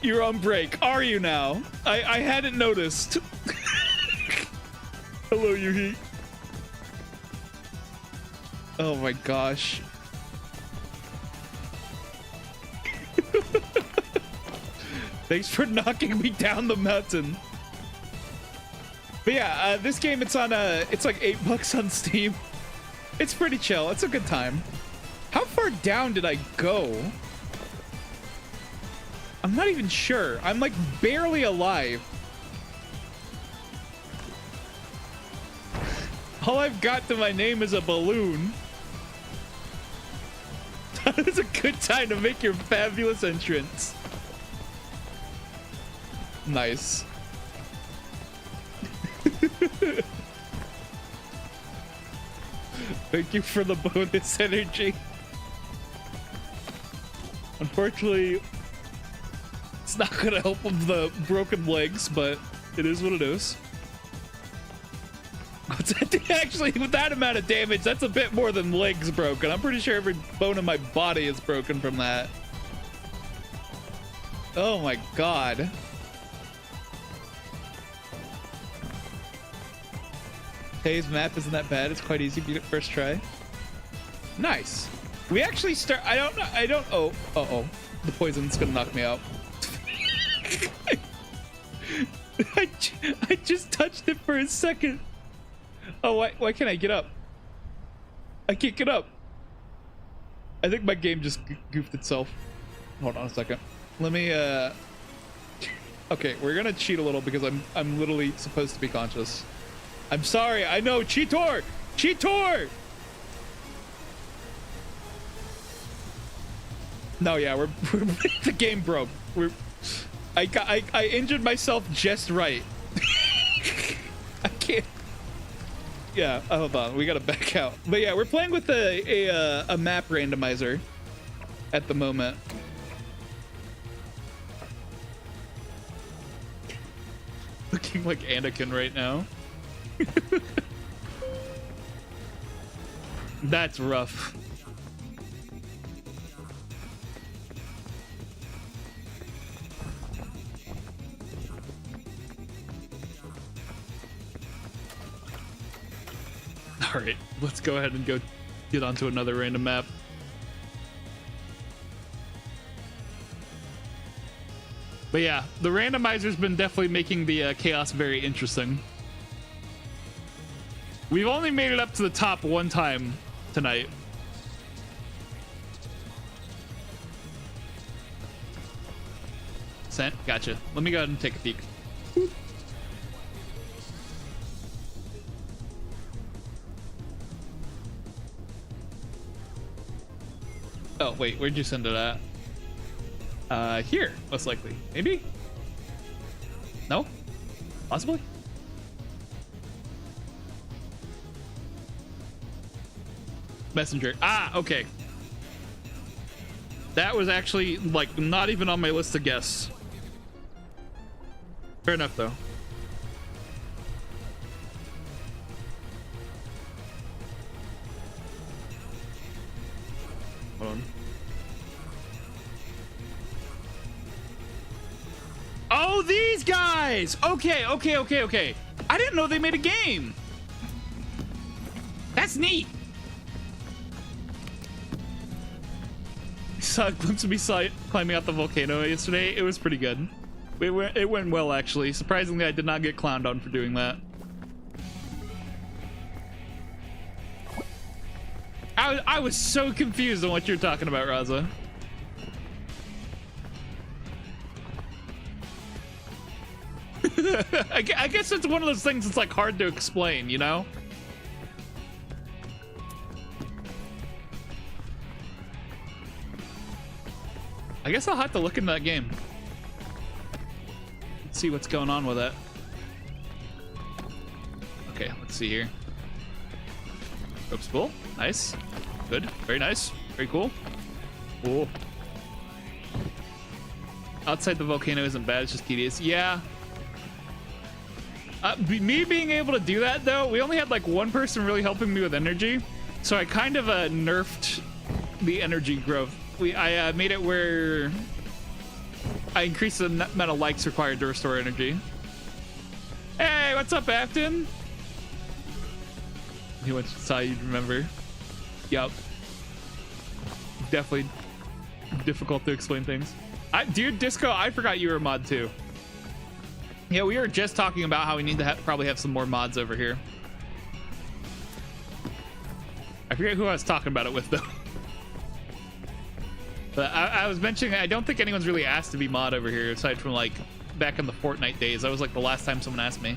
You're on break. Are you now? I hadn't noticed. Hello, Yuhi. Oh my gosh. Thanks for knocking me down the mountain. But yeah, this game, it's like $8 on Steam. It's pretty chill. It's a good time. How far down did I go? I'm not even sure. I'm like barely alive. All I've got to my name is a balloon. That is a good time to make your fabulous entrance. Nice. Thank you for the bonus energy. Unfortunately, it's not gonna help with the broken legs, but it is what it is. Actually, with that amount of damage, that's a bit more than legs broken. I'm pretty sure every bone in my body is broken from that. Oh my god. Today's map isn't that bad. It's quite easy. Beat it first try. Nice. We actually start. I don't. Oh. The poison's gonna knock me out. I just touched it for a second. Oh, why can't I get up? I can't get up. I think my game just goofed itself. Hold on a second. Let me. Okay, we're gonna cheat a little because I'm literally supposed to be conscious. I'm sorry. I know. Cheator! Cheator! No, yeah, we're the game broke. I injured myself just right. I can't. Yeah, hold on. We gotta back out. But yeah, we're playing with a map randomizer at the moment. Looking like Anakin right now. That's rough. All right, let's go ahead and go get onto another random map. But yeah, the randomizer's been definitely making the chaos very interesting. We've only made it up to the top one time tonight. Sent. Gotcha. Let me go ahead and take a peek. Oh, wait. Where'd you send it at? Here, most likely. Maybe? No? Possibly? Messenger. Ah, okay. That was actually, like, not even on my list to guess. Fair enough, though. Hold on. Oh, these guys! Okay. I didn't know they made a game. That's neat. Saw a glimpse of me climbing out the volcano yesterday. It was pretty good. It went well, actually. Surprisingly, I did not get clowned on for doing that. I was so confused on what you're talking about, Raza. I guess it's one of those things that's like hard to explain, you know? I guess I'll have to look in that game. Let's see what's going on with it. Okay, let's see here. Rope spool. Nice. Good. Very nice. Very cool. Cool. Outside the volcano isn't bad. It's just tedious. Yeah. Me being able to do that, though, we only had like one person really helping me with energy. So I kind of nerfed the energy growth. I made it where I increased the amount of likes required to restore energy. Hey, what's up, Afton? He once saw you'd remember. Yup. Definitely difficult to explain things. Dude, Disco, I forgot you were a mod too. Yeah, we were just talking about how we need to probably have some more mods over here. I forget who I was talking about it with, though. But I was mentioning, I don't think anyone's really asked to be mod over here, aside from, like, back in the Fortnite days. That was, like, the last time someone asked me.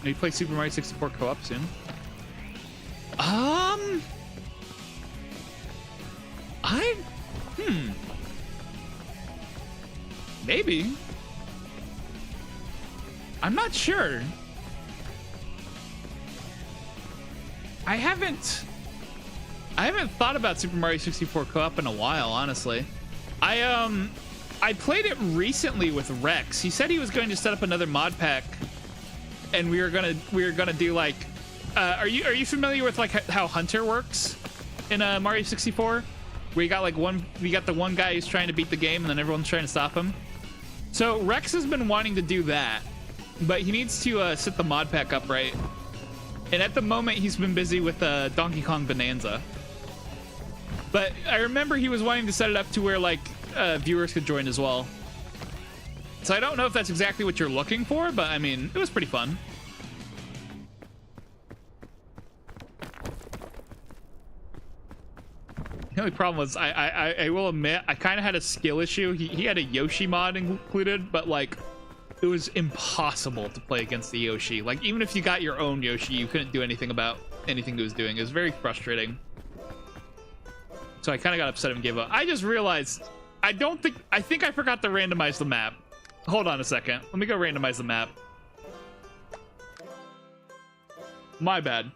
Maybe play Super Mario 64 co-op soon. Maybe. I'm not sure. I haven't thought about Super Mario 64 co-op in a while, honestly. I played it recently with Rex. He said he was going to set up another mod pack, and we were gonna do like are you familiar with like how Hunter works in Mario 64? We got the one guy who's trying to beat the game and then everyone's trying to stop him. So Rex has been wanting to do that, but he needs to set the mod pack up right. And at the moment he's been busy with Donkey Kong Bonanza. But I remember he was wanting to set it up to where like viewers could join as well. So I don't know if that's exactly what you're looking for, but I mean, it was pretty fun. The only problem was I will admit I kind of had a skill issue. He had a Yoshi mod included, but like it was impossible to play against the Yoshi. Like even if you got your own Yoshi, you couldn't do anything about anything he was doing. It was very frustrating. So I kind of got upset and gave up. I just realized I think I forgot to randomize the map. Hold on a second. Let me go randomize the map. My bad.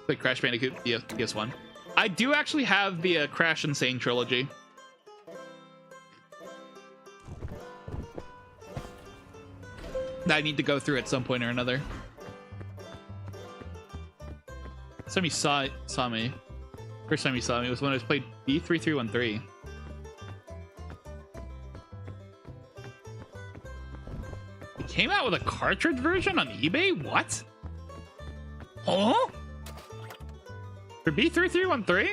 Play Crash Bandicoot PS1. I do actually have the Crash Insane trilogy. That I need to go through at some point or another. First time you saw me. First time you saw me was when I was played B3313. It came out with a cartridge version on eBay? What? Huh? For B3313?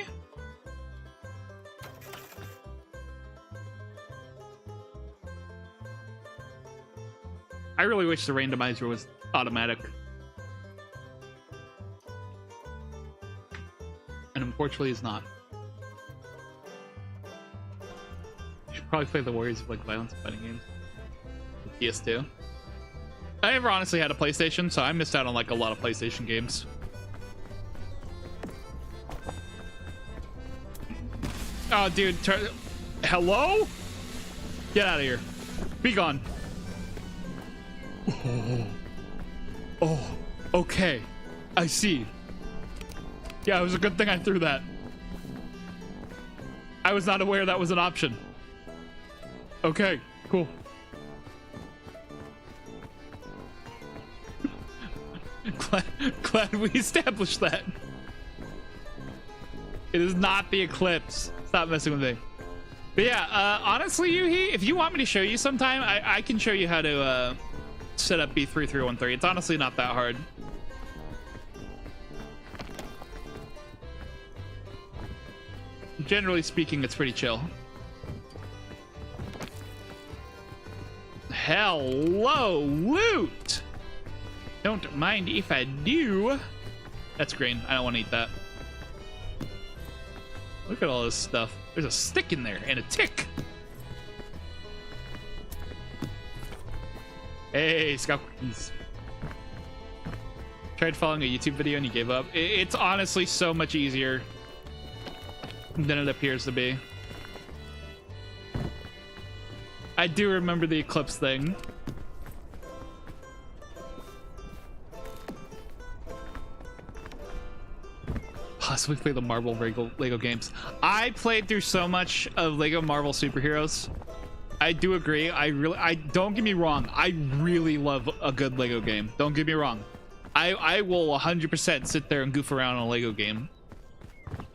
I really wish the randomizer was automatic. And unfortunately it's not. You should probably play the Warriors of like violence and fighting games. The PS2. I never honestly had a PlayStation, so I missed out on like a lot of PlayStation games. Oh, dude. Hello? Get out of here. Be gone. Oh, okay. I see. Yeah, it was a good thing I threw that. I was not aware that was an option. Okay, cool. Glad we established that. It is not the Eclipse. Stop messing with me. But yeah, honestly, Yuhi, if you want me to show you sometime, I can show you how to set up B3313. It's honestly not that hard. Generally speaking, it's pretty chill. Hello, loot! Don't mind if I do. That's green. I don't want to eat that. Look at all this stuff. There's a stick in there and a tick. Hey, scout cookies. Tried following a YouTube video and you gave up. It's honestly so much easier than it appears to be. I do remember the Eclipse thing. Possibly play the Marvel Lego games. I played through so much of Lego Marvel Superheroes. I do agree. I don't get me wrong. I really love a good Lego game. Don't get me wrong. I will 100% sit there and goof around on a Lego game.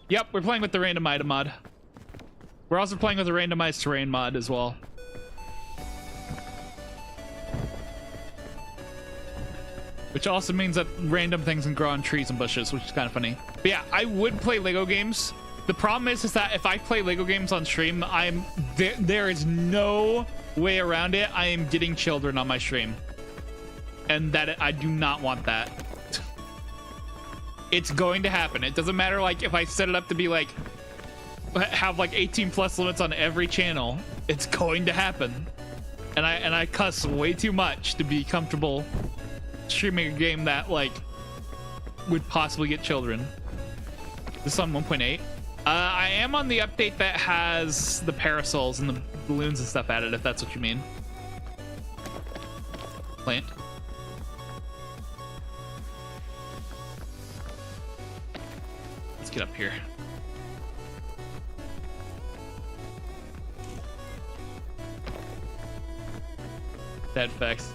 Yep, we're playing with the random item mod. We're also playing with the randomized terrain mod as well. Which also means that random things can grow on trees and bushes, which is kind of funny. But yeah, I would play Lego games. The problem is that if I play Lego games on stream, there is no way around it. I am getting children on my stream. And that I do not want that. It's going to happen. It doesn't matter like if I set it up to be like have like 18 plus limits on every channel. It's going to happen. And I cuss way too much to be comfortable streaming a game that like would possibly get children. This is on 1.8. I am on the update that has the parasols and the balloons and stuff added, if that's what you mean. Plant. Let's get up here. Dead facts.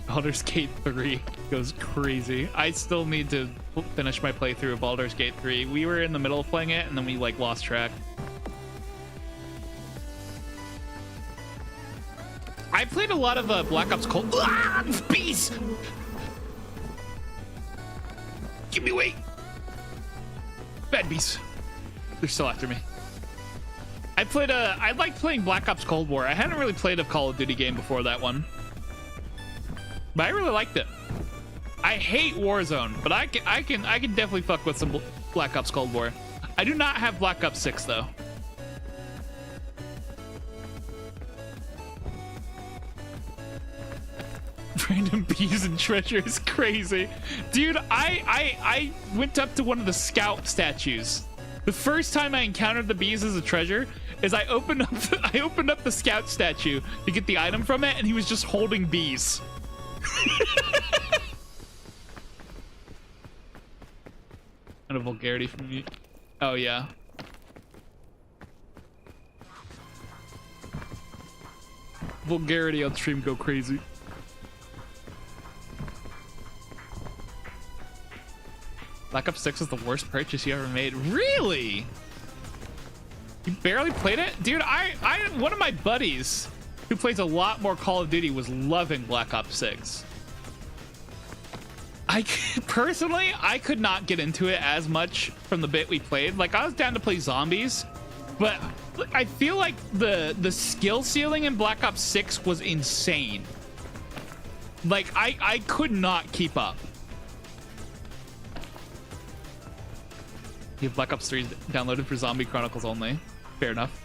Baldur's Gate 3 goes crazy. I still need to finish my playthrough of Baldur's Gate 3. We were in the middle of playing it and then we like lost track. I played a lot of Black Ops Cold. Ah, bees! Give me away! Bad bees. They're still after me. I liked playing Black Ops Cold War. I hadn't really played a Call of Duty game before that one. But I really liked it. I hate Warzone, but I can definitely fuck with some Black Ops Cold War. I do not have Black Ops 6 though. Random bees and treasure is crazy. Dude, I went up to one of the scout statues. The first time I encountered the bees as a treasure is I opened up the scout statue to get the item from it, and he was just holding bees. And a vulgarity from you. Oh yeah. Vulgarity on stream go crazy. Black Ops 6 is the worst purchase you ever made. Really? You barely played it? Dude, one of my buddies who plays a lot more Call of Duty was loving Black Ops 6. Personally, I could not get into it as much from the bit we played. Like, I was down to play zombies, But I feel like the skill ceiling in Black Ops 6 was insane. Like, I could not keep up. You have Black Ops 3 downloaded for Zombie Chronicles only. Fair enough.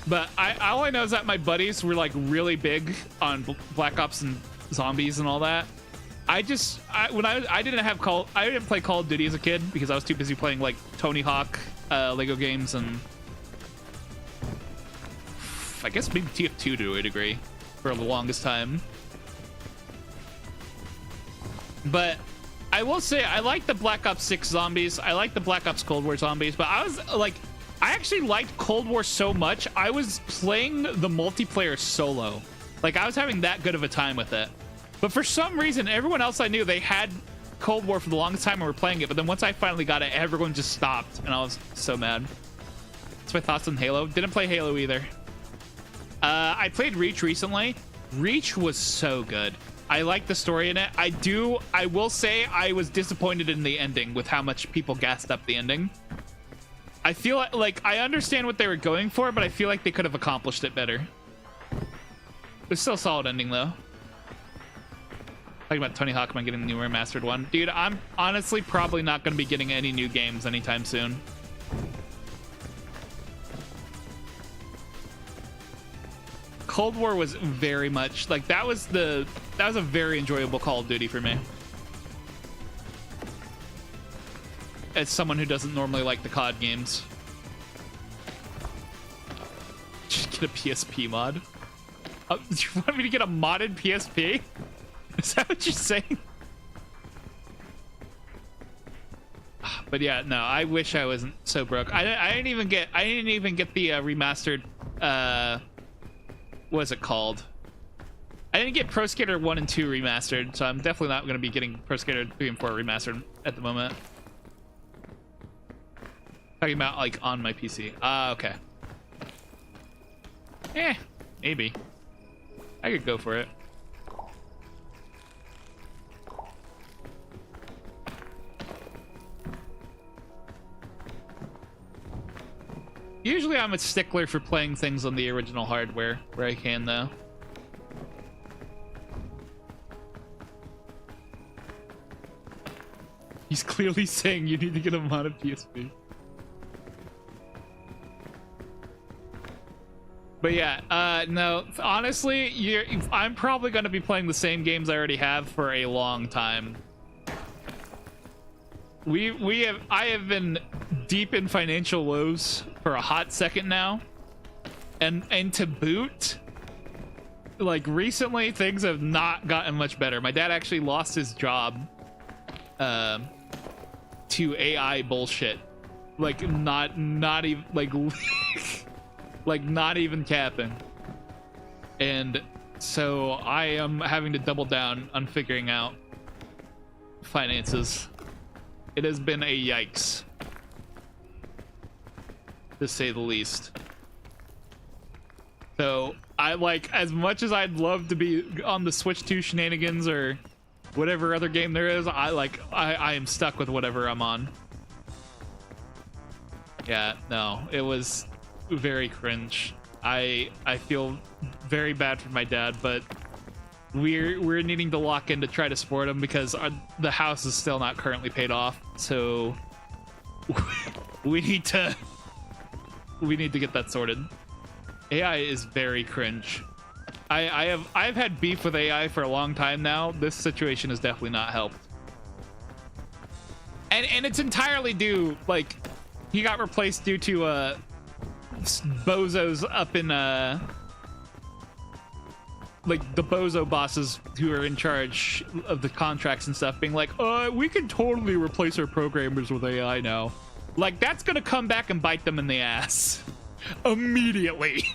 But all I know is that my buddies were like really big on Black Ops and zombies and all that. I didn't play Call of Duty as a kid because I was too busy playing like Tony Hawk, Lego games, and I guess maybe TF2 to a degree for the longest time. But I will say I like the Black Ops 6 zombies. I like the Black Ops Cold War zombies, but I was like, I actually liked Cold War so much, I was playing the multiplayer solo. Like, I was having that good of a time with it. But for some reason, everyone else I knew, they had Cold War for the longest time and were playing it. But then once I finally got it, everyone just stopped. And I was so mad. That's my thoughts on Halo. Didn't play Halo either. I played Reach recently. Reach was so good. I like the story in it. I will say I was disappointed in the ending with how much people gassed up the ending. I feel like I understand what they were going for, but I feel like they could have accomplished it better. It's still a solid ending, though. Talking about Tony Hawk, am I getting the new remastered one? Dude, I'm honestly probably not going to be getting any new games anytime soon. Cold War was very much like that was a very enjoyable Call of Duty for me. As someone who doesn't normally like the COD games. Just get a PSP mod. You want me to get a modded PSP? Is that what you're saying? But yeah, no, I wish I wasn't so broke. I didn't even get the remastered what is it called? I didn't get Pro Skater 1 and 2 remastered, so I'm definitely not going to be getting Pro Skater 3 and 4 remastered at the moment. Talking about like on my PC. Okay. Maybe. I could go for it. Usually I'm a stickler for playing things on the original hardware where I can, though. He's clearly saying you need to get a modded PSP. But yeah, no, honestly, I'm probably going to be playing the same games I already have for a long time. I have been deep in financial woes for a hot second now, and to boot, like recently things have not gotten much better. My dad actually lost his job to AI bullshit, like not even like like not even capping. And so I am having to double down on figuring out finances. It has been a yikes, to say the least. So I like, as much as I'd love to be on the Switch 2 shenanigans or whatever other game there is, I am stuck with whatever I'm on. Yeah, no, it was very cringe. I feel very bad for my dad, but we're needing to lock in to try to support him because the house is still not currently paid off, so we need to get that sorted. AI is very cringe. I've had beef with AI for a long time now. This situation has definitely not helped, and it's entirely due, like, he got replaced due to bozos up in like the bozo bosses who are in charge of the contracts and stuff being like, we can totally replace our programmers with AI now. Like, that's gonna come back and bite them in the ass immediately.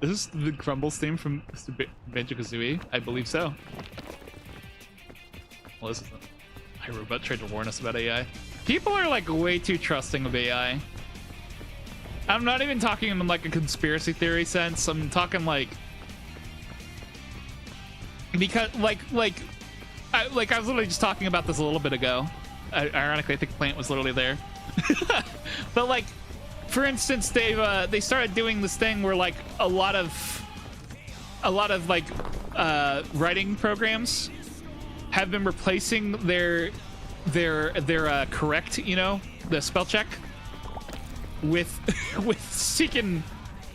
Is this the Crumbles theme from Mr. Banjo-Kazooie? I believe so. Well, this is iRobot tried to warn us about AI. People are like way too trusting of AI. I'm not even talking in like a conspiracy theory sense. I'm talking like because like I was literally just talking about this a little bit ago. Ironically, I think Plant was literally there. But like, for instance, they started doing this thing where like a lot of like writing programs have been replacing their correct, you know, the spell check with seeking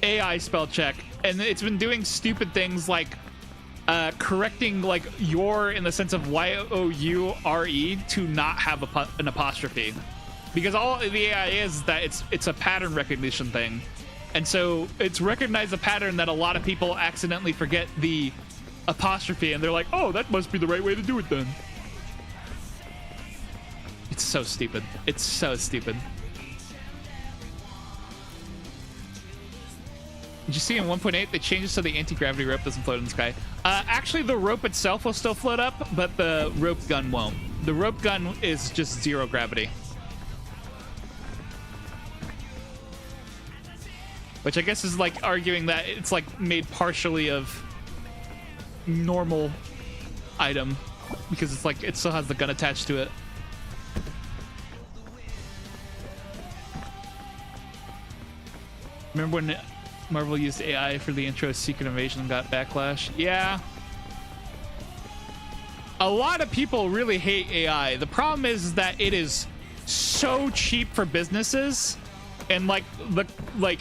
AI spell check, and it's been doing stupid things like correcting like your in the sense of Y-O-U-R-E to not have an apostrophe, because all the AI is that it's a pattern recognition thing, and so it's recognized a pattern that a lot of people accidentally forget the apostrophe, and they're like, oh, that must be the right way to do it then. It's so stupid. It's so stupid. Did you see in 1.8 they changed it so the anti-gravity rope doesn't float in the sky? Actually, the rope itself will still float up, but the rope gun won't. The rope gun is just 0 gravity. Which I guess is like arguing that it's like made partially of normal item, because it's like it still has the gun attached to it. Remember when Marvel used AI for the intro Secret Invasion and got backlash? Yeah. A lot of people really hate AI. The problem is that it is so cheap for businesses, and like the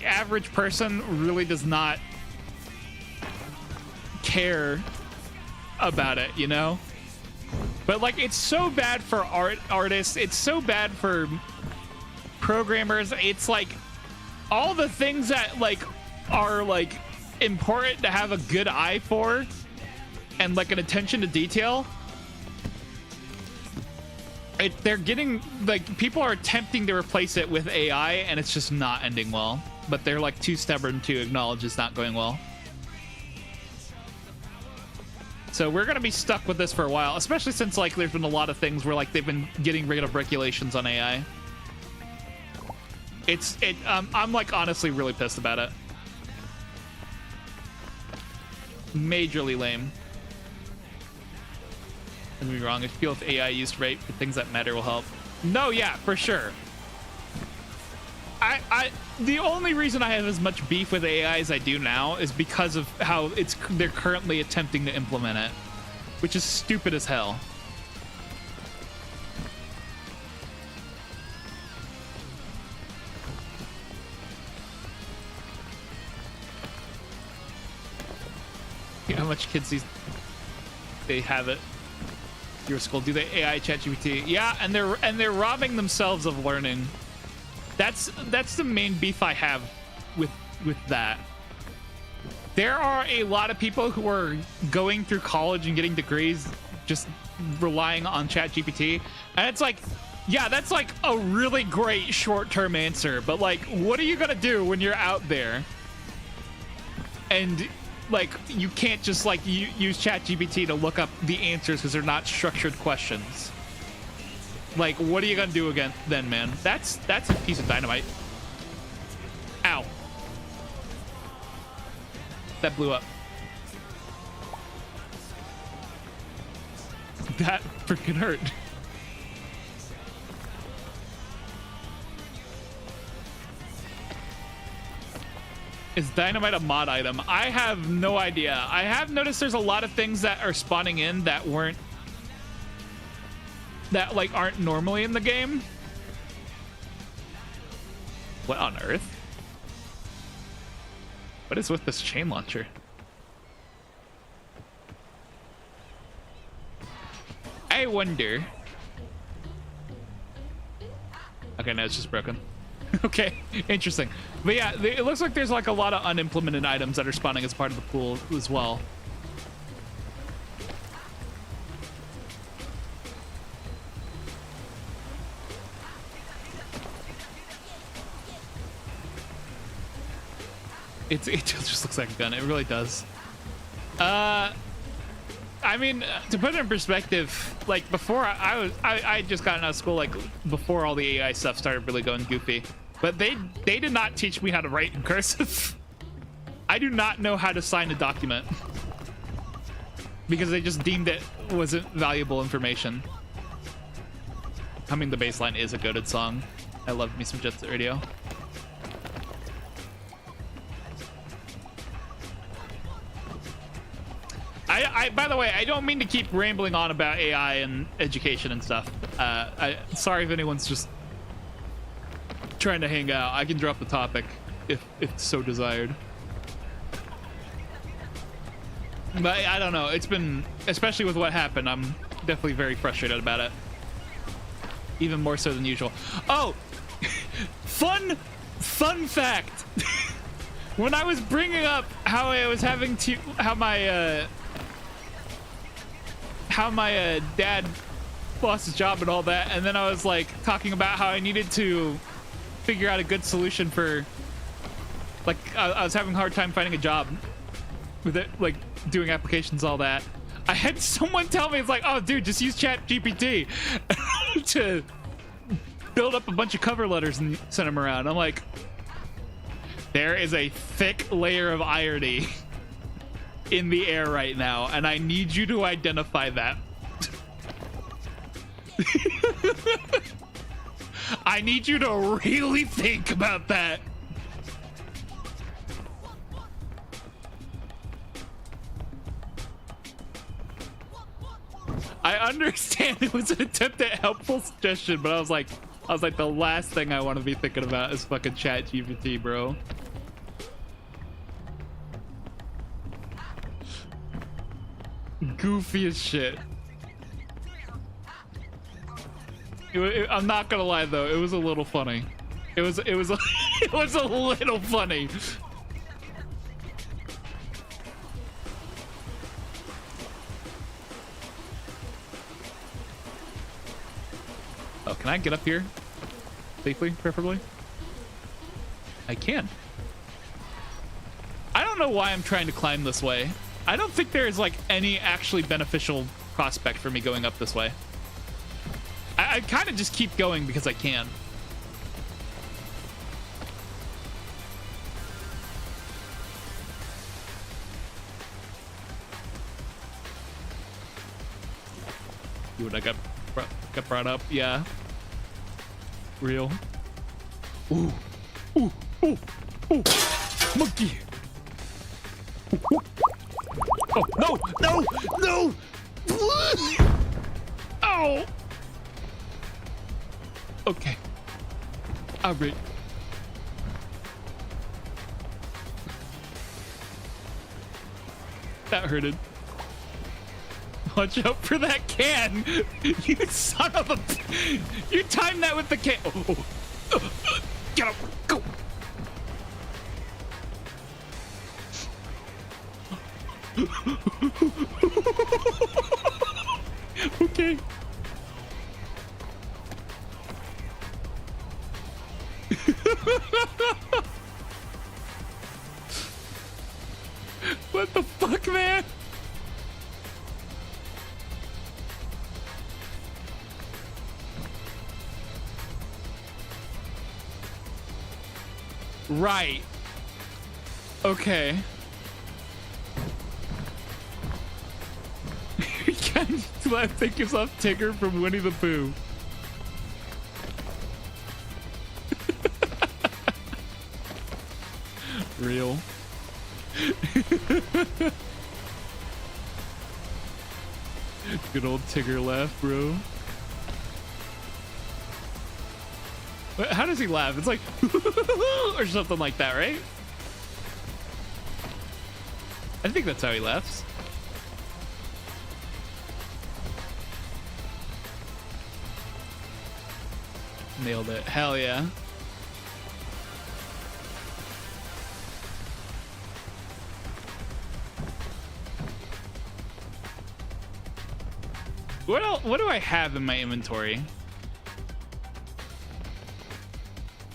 average person really does not care about it, you know? But like it's so bad for artists, it's so bad for programmers. It's like all the things that like are like important to have a good eye for and like an attention to detail, they're getting like, people are attempting to replace it with AI, and it's just not ending well, but they're like too stubborn to acknowledge it's not going well. So we're gonna be stuck with this for a while, especially since like there's been a lot of things where like they've been getting rid of regulations on AI. I'm like honestly really pissed about it. Majorly lame. Don't get me wrong, I feel if AI used right for things that matter will help. No, yeah, for sure. The only reason I have as much beef with AI as I do now is because of how they're currently attempting to implement it, which is stupid as hell. You know how much kids they have it. Your school, do they AI ChatGPT? Yeah, and they're robbing themselves of learning. That's the main beef I have with that. There are a lot of people who are going through college and getting degrees just relying on ChatGPT, and it's like, yeah, that's like a really great short-term answer, but like, what are you gonna do when you're out there? And like, you can't just like use ChatGPT to look up the answers because they're not structured questions. Like, what are you gonna do again then, man? That's a piece of dynamite. Ow. That blew up. That freaking hurt. Is dynamite a mod item? I have no idea. I have noticed there's a lot of things that are spawning in that like aren't normally in the game. What on earth? What is with this chain launcher? I wonder. Okay, no, it's just broken. Okay, interesting. But yeah, it looks like there's like a lot of unimplemented items that are spawning as part of the pool as well. It just looks like a gun. It really does. I mean, to put it in perspective, like before I just gotten out of school, like before all the AI stuff started really going goofy. But they did not teach me how to write in cursive. I do not know how to sign a document because they just deemed it wasn't valuable information. Humming the Bassline is a goated song. I love me some Jet Set Radio. By the way, I don't mean to keep rambling on about AI and education and stuff. Sorry if anyone's just trying to hang out. I can drop the topic if so desired. But I don't know. It's been, especially with what happened, I'm definitely very frustrated about it. Even more so than usual. Oh, fun fact. When I was bringing up how I was having to, how my dad lost his job and all that, and then I was like talking about how I needed to figure out a good solution for, like, I was having a hard time finding a job with it, like doing applications, all that. I had someone tell me, it's like, oh dude, just use ChatGPT to build up a bunch of cover letters and send them around. I'm like, there is a thick layer of irony in the air right now, and I need you to identify that. I need you to really think about that. I understand it was an attempt at helpful suggestion, but I was like, the last thing I want to be thinking about is fucking ChatGPT, bro. Goofy as shit. I'm not gonna lie though, it was a little funny. It was it was a little funny. Oh, can I get up here safely, preferably? I can. I don't know why I'm trying to climb this way. I don't think there's like any actually beneficial prospect for me going up this way. I kind of just keep going because I can. You would I got brought up? Yeah. Real. Ooh. Ooh. Ooh. Ooh. Monkey. Ooh. Oh, no! No! No! Oh! Okay. All right. That hurted. Watch out for that can! You son of a... You timed that with the can... Oh. Get up! Go! Okay. What the fuck, man? Right. Okay. Can't think yourself Tigger from Winnie the Pooh. Real. Good old Tigger laugh, bro. How does he laugh? It's like or something like that, right? I think that's how he laughs. Nailed it. Hell yeah. What else, what do I have in my inventory?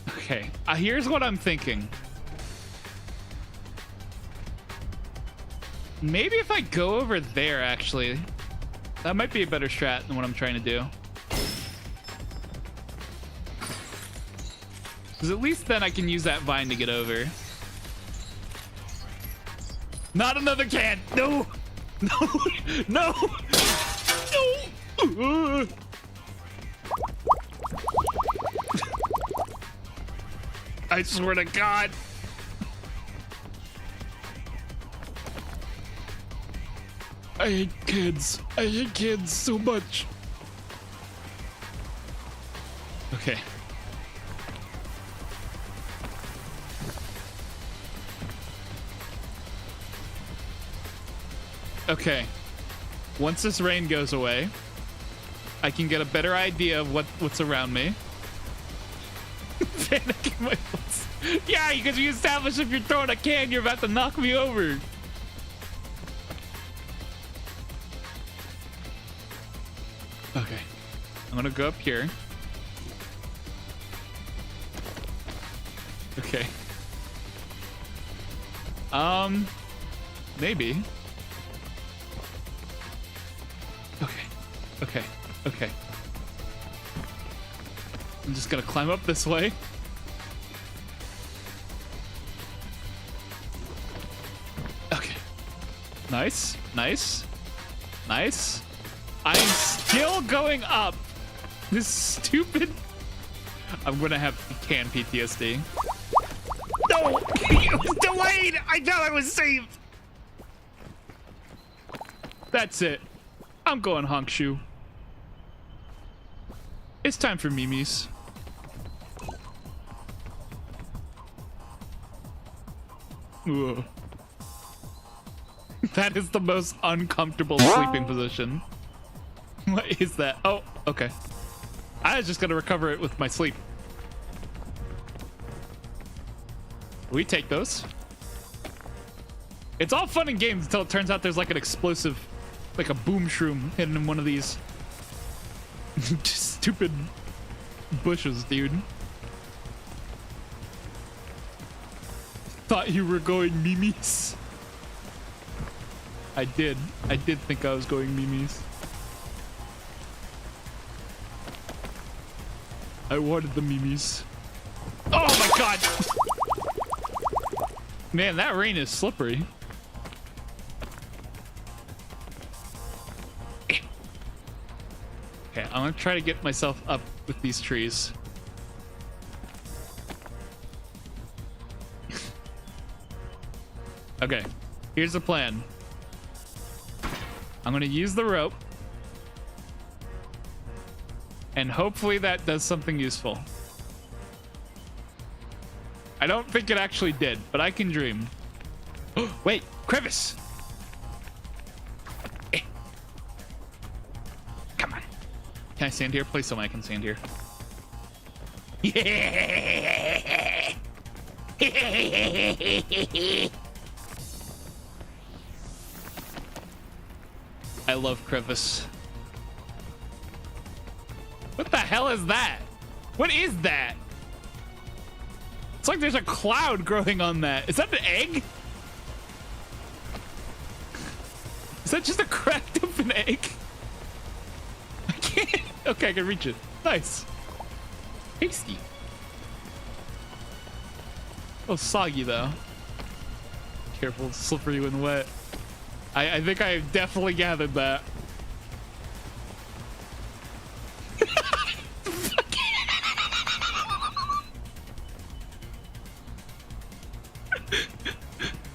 Okay, here's what I'm thinking. Maybe if I go over there, actually, that might be a better strat than what I'm trying to do. Because at least then I can use that vine to get over. Not another can. No. No. No. No. I swear to God. I hate kids. I hate kids so much. Okay. Okay. Once this rain goes away, I can get a better idea of what's around me. Panic in my voice. Yeah, because you established if you're throwing a can, you're about to knock me over. Okay. I'm gonna go up here. Okay. Maybe. Okay. Okay. Okay. I'm just gonna climb up this way. Okay. Nice. Nice. Nice. I'm still going up. This stupid... I'm gonna have can PTSD. No! It was delayed! I thought I was safe! That's it. I'm going honk shoe. It's time for Mimi's. Ugh. That is the most uncomfortable sleeping position. What is that? Oh, okay. I was just gonna recover it with my sleep. We take those. It's all fun and games until it turns out there's like an explosive, like a boom shroom hidden in one of these stupid bushes, dude. Thought you were going Mimi's. I did think I was going Mimi's. I wanted the Mimi's. Oh my God! Man, that rain is slippery. Okay, I'm gonna try to get myself up with these trees. Okay, here's the plan. I'm gonna use the rope. And hopefully that does something useful. I don't think it actually did, but I can dream. Wait, crevice! Come on. Can I stand here? Please tell me I can stand here. Yeah! I love crevice. What the hell is that? What is that? It's like there's a cloud growing on that. Is that an egg? Is that just a cracked open egg? I can't. Okay, I can reach it. Nice. Tasty. Oh, soggy though. Careful, slippery when wet. I think I definitely gathered that.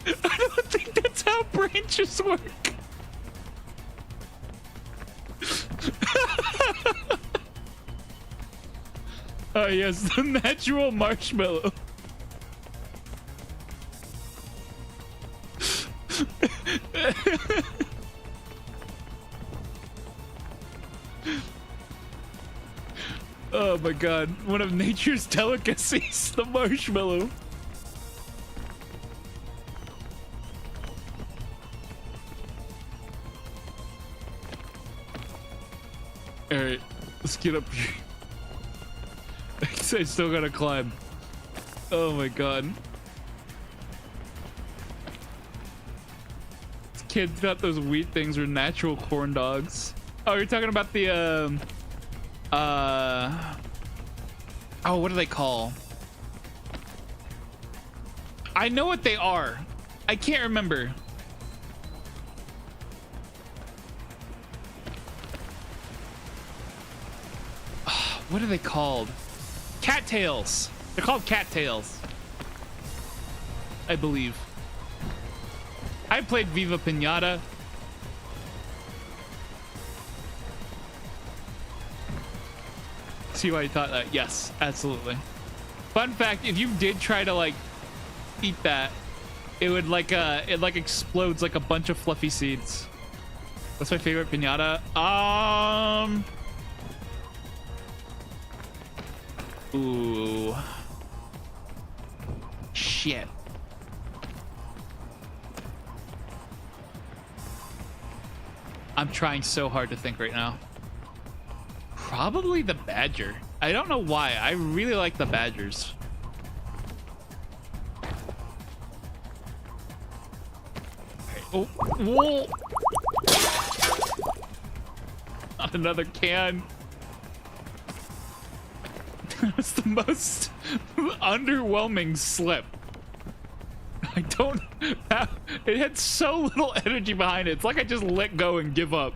I don't think that's how branches work. Oh yes, the natural marshmallow. Oh my God, one of nature's delicacies, the marshmallow. All right, let's get up here. I still gotta climb. Oh my God. This kid thought those wheat things were natural corn dogs. Oh, you're talking about the oh, what do they call? I know what they are. I can't remember. What are they called? Cattails. They're called cattails, I believe. I played Viva Pinata. See why you thought that? Yes, absolutely. Fun fact, if you did try to like eat that, it would like it like explodes like a bunch of fluffy seeds. What's my favorite pinata? Ooh. Shit. I'm trying so hard to think right now. Probably the badger. I don't know why. I really like the badgers. Okay. Oh, whoa. Not another can. That's the most underwhelming slip. I don't have, it had so little energy behind it. It's like I just let go and give up.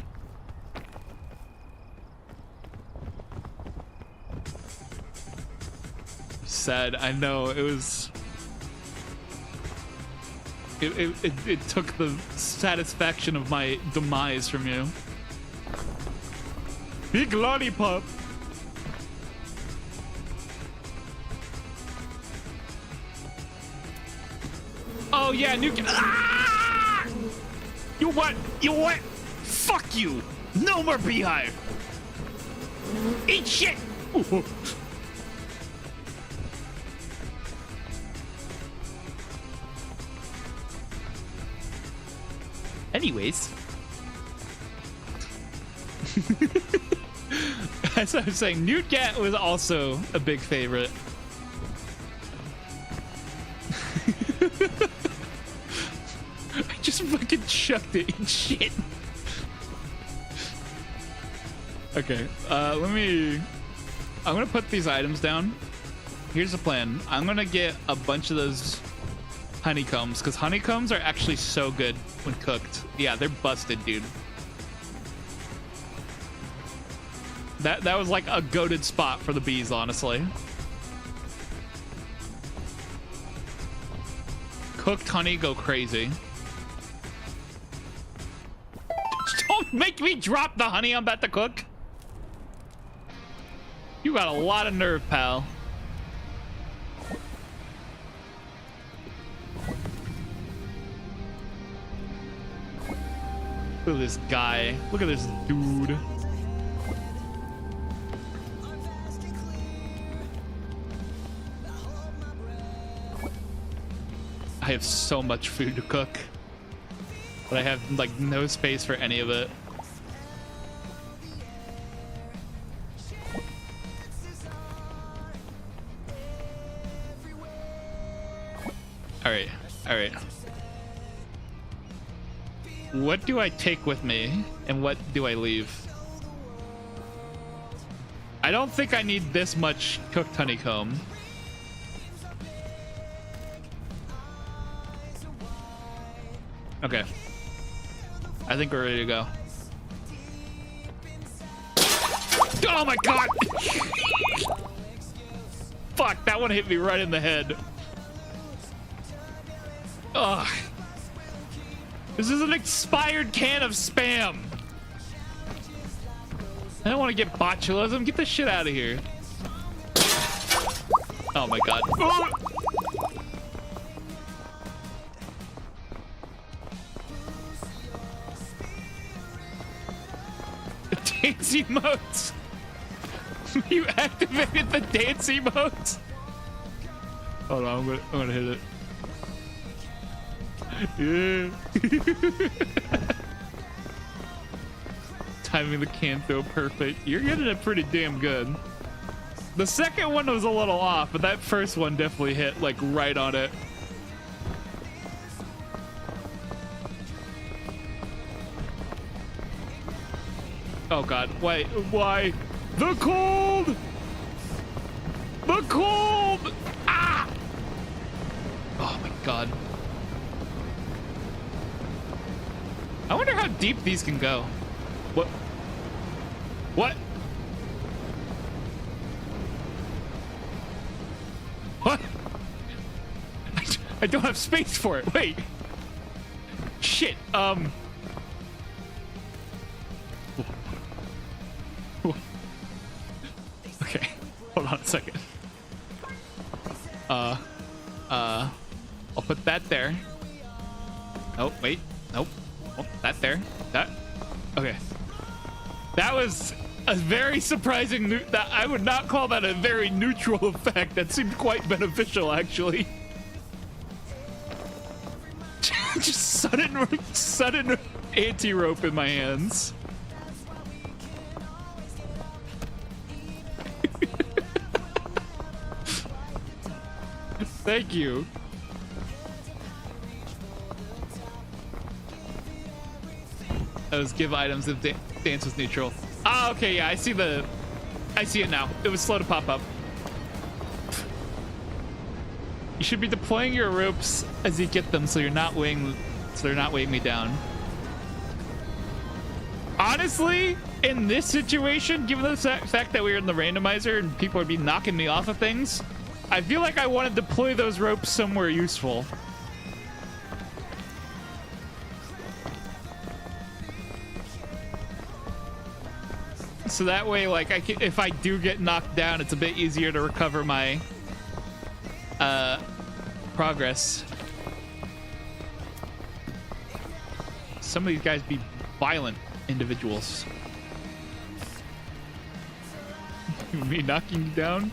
Sad. I know it was. It took the satisfaction of my demise from you. Big lollipop. Oh yeah, new. Ah! You what? You what? Fuck you! No more beehive. Eat shit. Ooh. Anyways, as I was saying, Newt Gat was also a big favorite. I just fucking chucked it in shit. Okay, I'm gonna put these items down. Here's the plan. I'm gonna get a bunch of those honeycombs, because honeycombs are actually so good when cooked. Yeah, they're busted, dude. That was like a goated spot for the bees, honestly. Cooked honey go crazy. Don't make me drop the honey I'm about to cook. You got a lot of nerve, pal. Look at this guy. Look at this dude. I have so much food to cook, but I have like no space for any of it. All right, all right. What do I take with me and what do I leave? I don't think I need this much cooked honeycomb. Okay. I think we're ready to go. Oh my god! Fuck, that one hit me right in the head. Ugh. This is an expired can of Spam. I don't want to get botulism. Get the shit out of here. Oh my god. Dance emotes. You activated the dance emotes. Hold on, I'm gonna hit it. Yeah. Timing the can throw perfect. You're getting it pretty damn good. The second one was a little off, but that first one definitely hit like right on it. Oh god, wait, why? The cold! The cold! Ah! Oh my God. I wonder how deep these can go. What? What? What? I don't have space for it. Wait. Shit. Okay. Hold on a second. I'll put that there. Oh, wait. Nope. Oh, that there. That. Okay. That was a very surprising. That I would not call that a very neutral effect. That seemed quite beneficial, actually. Just sudden anti-rope in my hands. Thank you. That was give items if dance was neutral. Ah, okay, yeah, I see it now. It was slow to pop up. You should be deploying your ropes as you get them, so they're not weighing me down. Honestly, in this situation, given the fact that we were in the randomizer and people would be knocking me off of things, I feel like I want to deploy those ropes somewhere useful. So that way, like, if I do get knocked down, it's a bit easier to recover my progress. Some of these guys be violent individuals. Me knocking you down?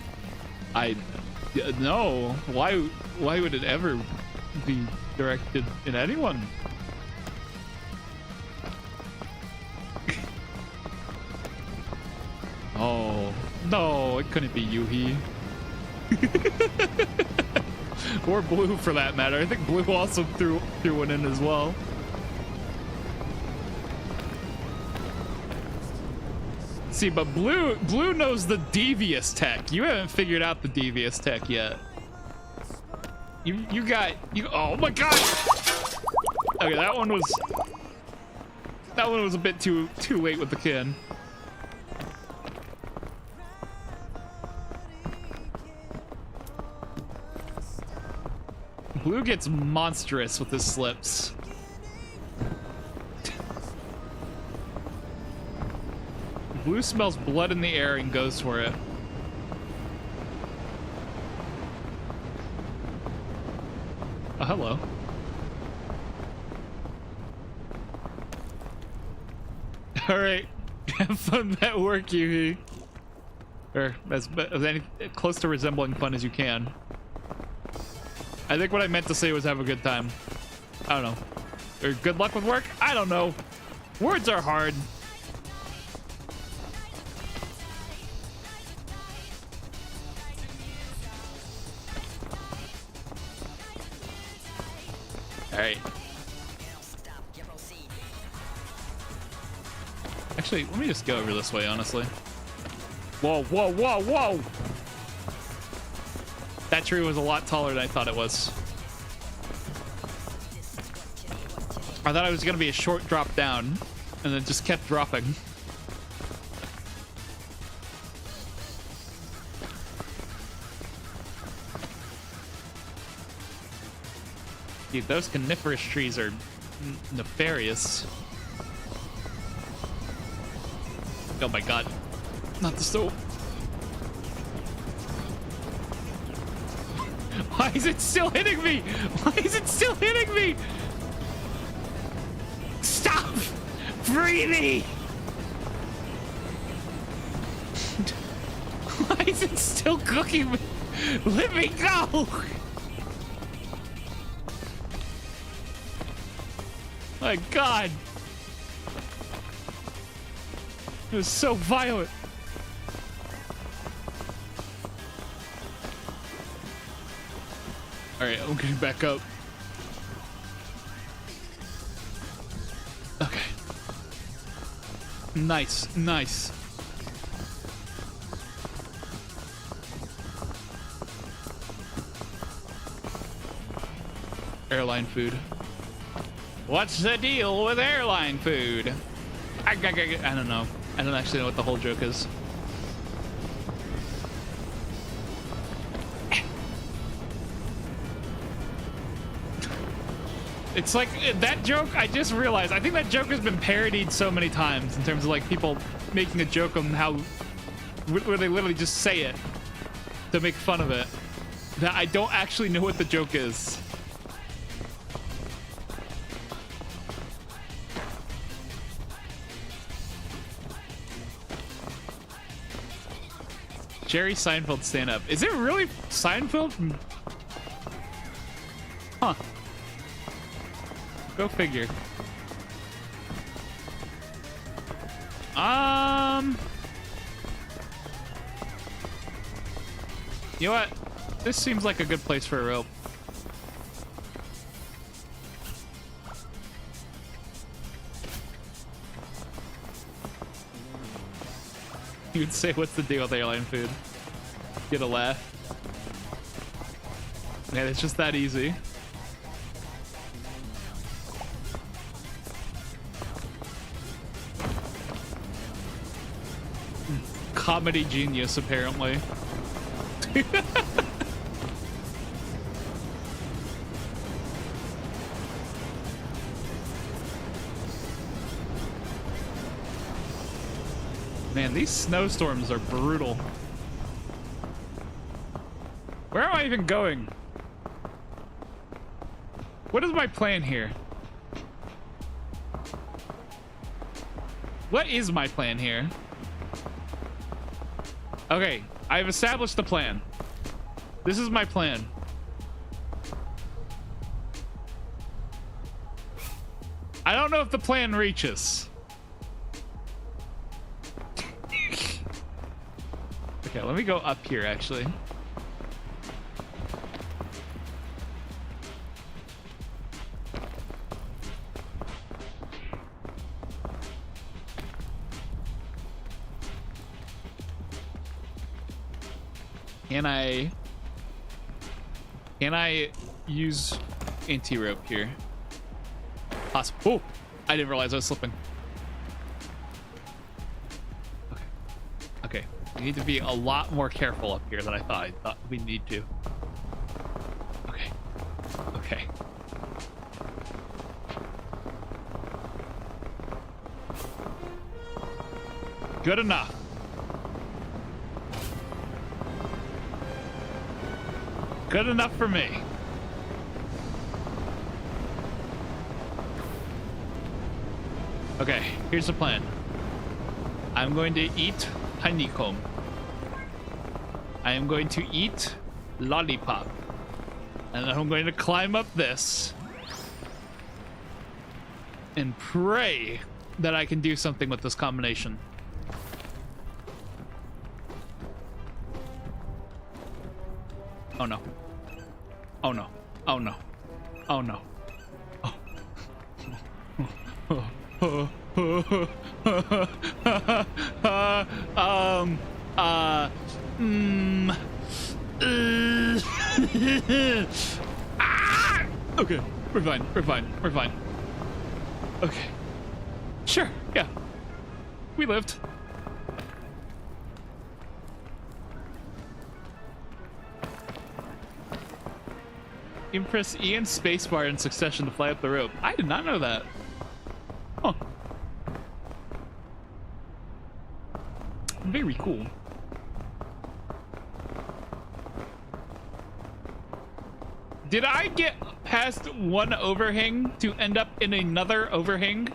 No. Why would it ever be directed at anyone? Oh no, it couldn't be Yuhi. Or Blue, for that matter. I think Blue also threw one in as well. See, but Blue knows the devious tech. You haven't figured out the devious tech yet. You oh my God. Okay, that one was a bit too late with the can. Blue gets monstrous with his slips. Blue smells blood in the air and goes for it. Oh, hello. All right, have fun at work, Yuhi. Or as any close to resembling fun as you can. I think what I meant to say was have a good time. I don't know. Or good luck with work? I don't know. Words are hard. All right. Actually, let me just go over this way, honestly. Whoa, whoa, whoa, whoa! That tree was a lot taller than I thought it was. I thought it was gonna be a short drop down, and then just kept dropping. Dude, those coniferous trees are nefarious. Oh my God. Not the stove. Why is it still hitting me? Why is it still hitting me? Stop! Free me! Why is it still cooking me? Let me go! My God. It was so violent. All right, I'm getting back up. Okay. Nice, nice. Airline food. What's the deal with airline food? I don't know. I don't actually know what the whole joke is. It's like that joke. I just realized. I think that joke has been parodied so many times in terms of like people making a joke on how where they literally just say it to make fun of it, that I don't actually know what the joke is. Jerry Seinfeld stand-up. Is it really Seinfeld? Huh. Go figure. You know what? This seems like a good place for a rope. You would say, what's the deal with airline food? Get a laugh. Man, it's just that easy. Comedy genius, apparently. Man, these snowstorms are brutal. Where am I even going? What is my plan here? What is my plan here? Okay, I've established the plan. This is my plan. I don't know if the plan reaches. Okay, let me go up here, actually. Can I use anti-rope here? Possible. Oh, I didn't realize I was slipping. Okay. Okay. We need to be a lot more careful up here than I thought we need to. Okay. Okay. Good enough. Good enough for me. Okay, here's the plan. I'm going to eat honeycomb. I am going to eat lollipop. And then I'm going to climb up this and pray that I can do something with this combination. Oh no. Oh no. Oh no. Oh no. Okay, we're fine. We're fine. We're fine. Okay. Sure. Yeah. We lived. You can press E and spacebar in succession to fly up the rope. I did not know that. Huh. Very cool. Did I get past one overhang to end up in another overhang?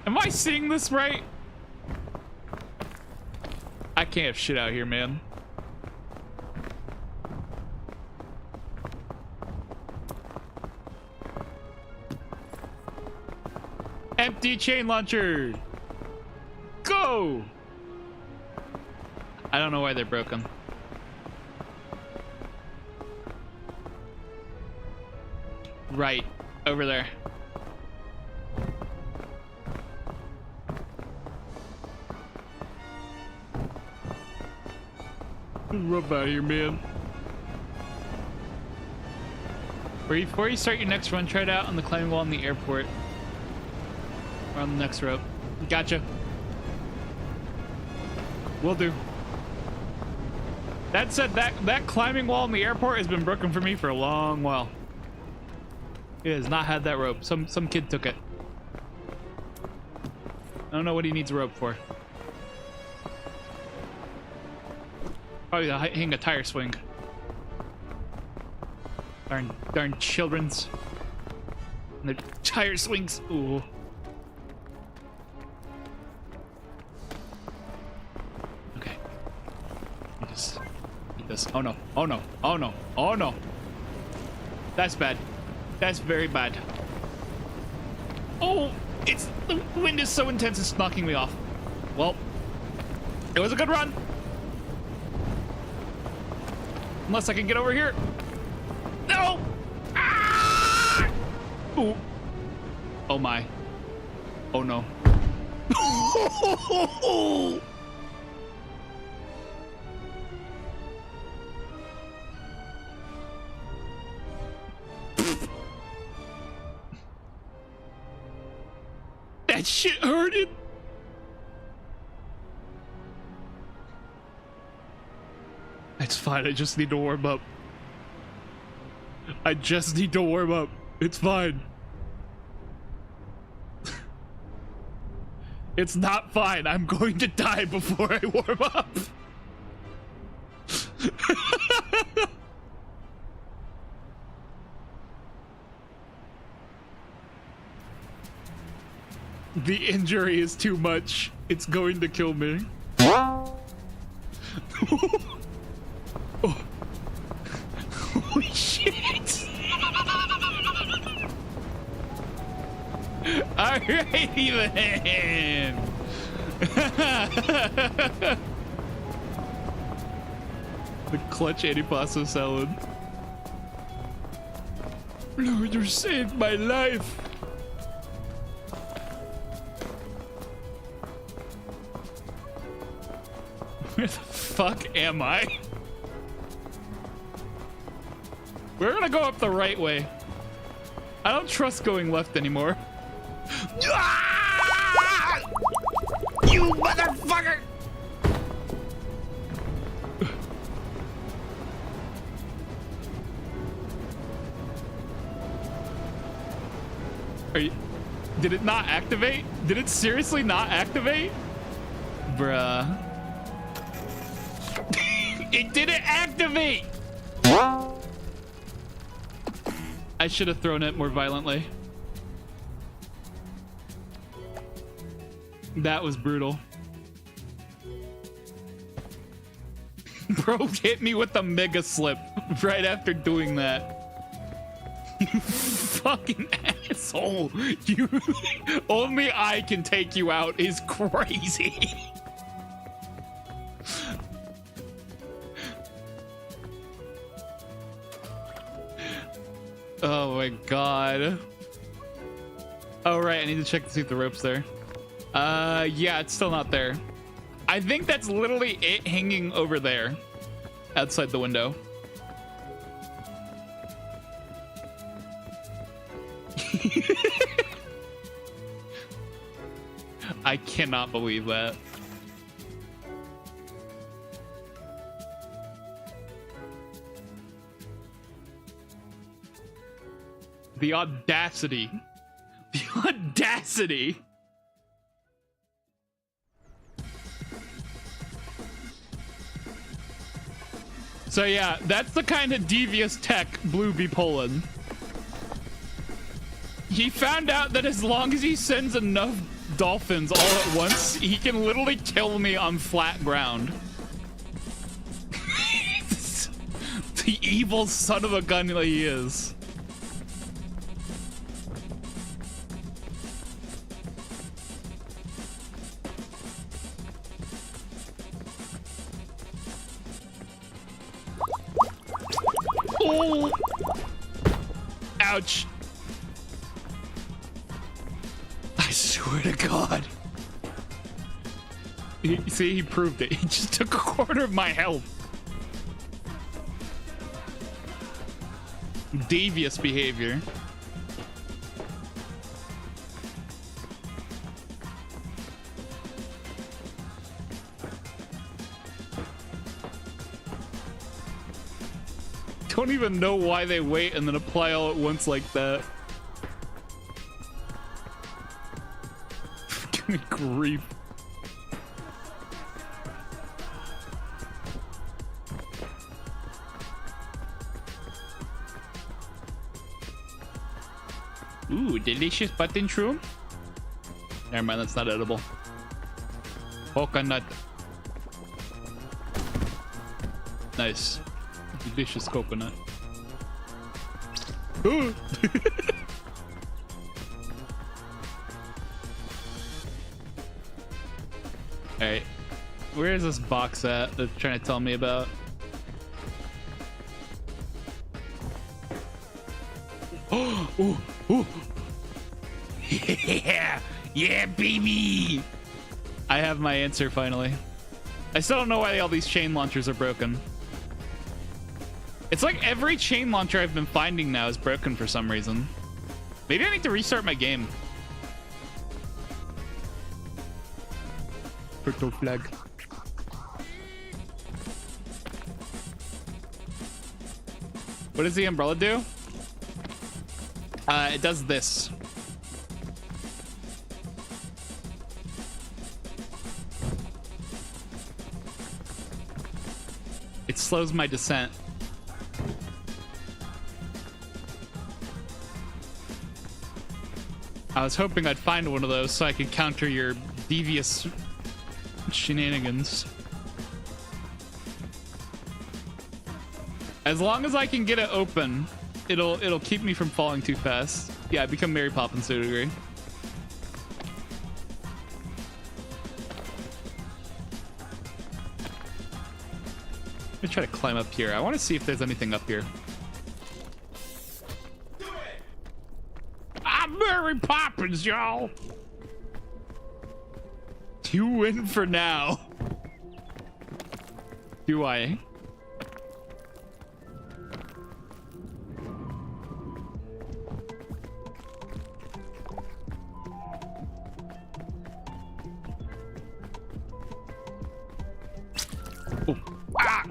Am I seeing this right? I can't have shit out here, man. Empty chain launcher. Go. I don't know why they're broken. Right over there. Rub out here, man. Before you start your next run, try it out on the climbing wall in the airport. Or on the next rope. Gotcha. Will do. That said, that climbing wall in the airport has been broken for me for a long while. It has not had that rope. Some kid took it. I don't know what he needs a rope for. Probably to hang a tire swing. Darn children's. And their tire swings. Ooh. Okay. Just eat this. Oh no. Oh no. Oh no. Oh no. That's bad. That's very bad. Oh! The wind is so intense it's knocking me off. Well, it was a good run. Unless I can get over here. No! Ah! Ooh. Oh my. Oh no. That shit hurted. It's fine. I just need to warm up. I just need to warm up. It's fine. It's not fine. I'm going to die before I warm up. The injury is too much. It's going to kill me. Oh. Holy shit. All right, then. The clutch antipasto salad. Lord, you saved my life. Where the fuck am I? We're gonna go up the right way. I don't trust going left anymore. Ah! You motherfucker! Are you... Did it not activate? Did it seriously not activate? Bruh. It didn't activate! I should have thrown it more violently. That was brutal. Bro hit me with a mega slip right after doing that. You fucking asshole. You only I can take you out is crazy. Oh my god. Oh right, I need to check to see if the rope's there. Yeah, it's still not there. I think that's literally it hanging over there outside the window. I cannot believe that. The audacity. The audacity. So yeah, that's the kind of devious tech Blue be pulling. He found out that as long as he sends enough dolphins all at once, he can literally kill me on flat ground. The evil son of a gun that he is. Oh! Ouch. I swear to God. See, he proved it. He just took a quarter of my health. Devious behavior. Don't even know why they wait and then apply all at once like that. Give me grief. Ooh, delicious button shroom. Never mind, that's not edible. Coconut. Nice. Delicious coconut. Ooh. Alright. Where is this box at they're trying to tell me about? Ooh, ooh. Yeah, yeah, baby. I have my answer finally. I still don't know why all these chain launchers are broken. It's like every chain launcher I've been finding now is broken for some reason. Maybe I need to restart my game. Crypto flag. What does the umbrella do? It does this. It slows my descent. I was hoping I'd find one of those so I could counter your devious shenanigans. As long as I can get it open, it'll keep me from falling too fast. Yeah, I become Mary Poppins to a degree. Let me try to climb up here. I want to see if there's anything up here. I'm Mary Poppins, y'all. You win for now. Do I? Oh. Ah!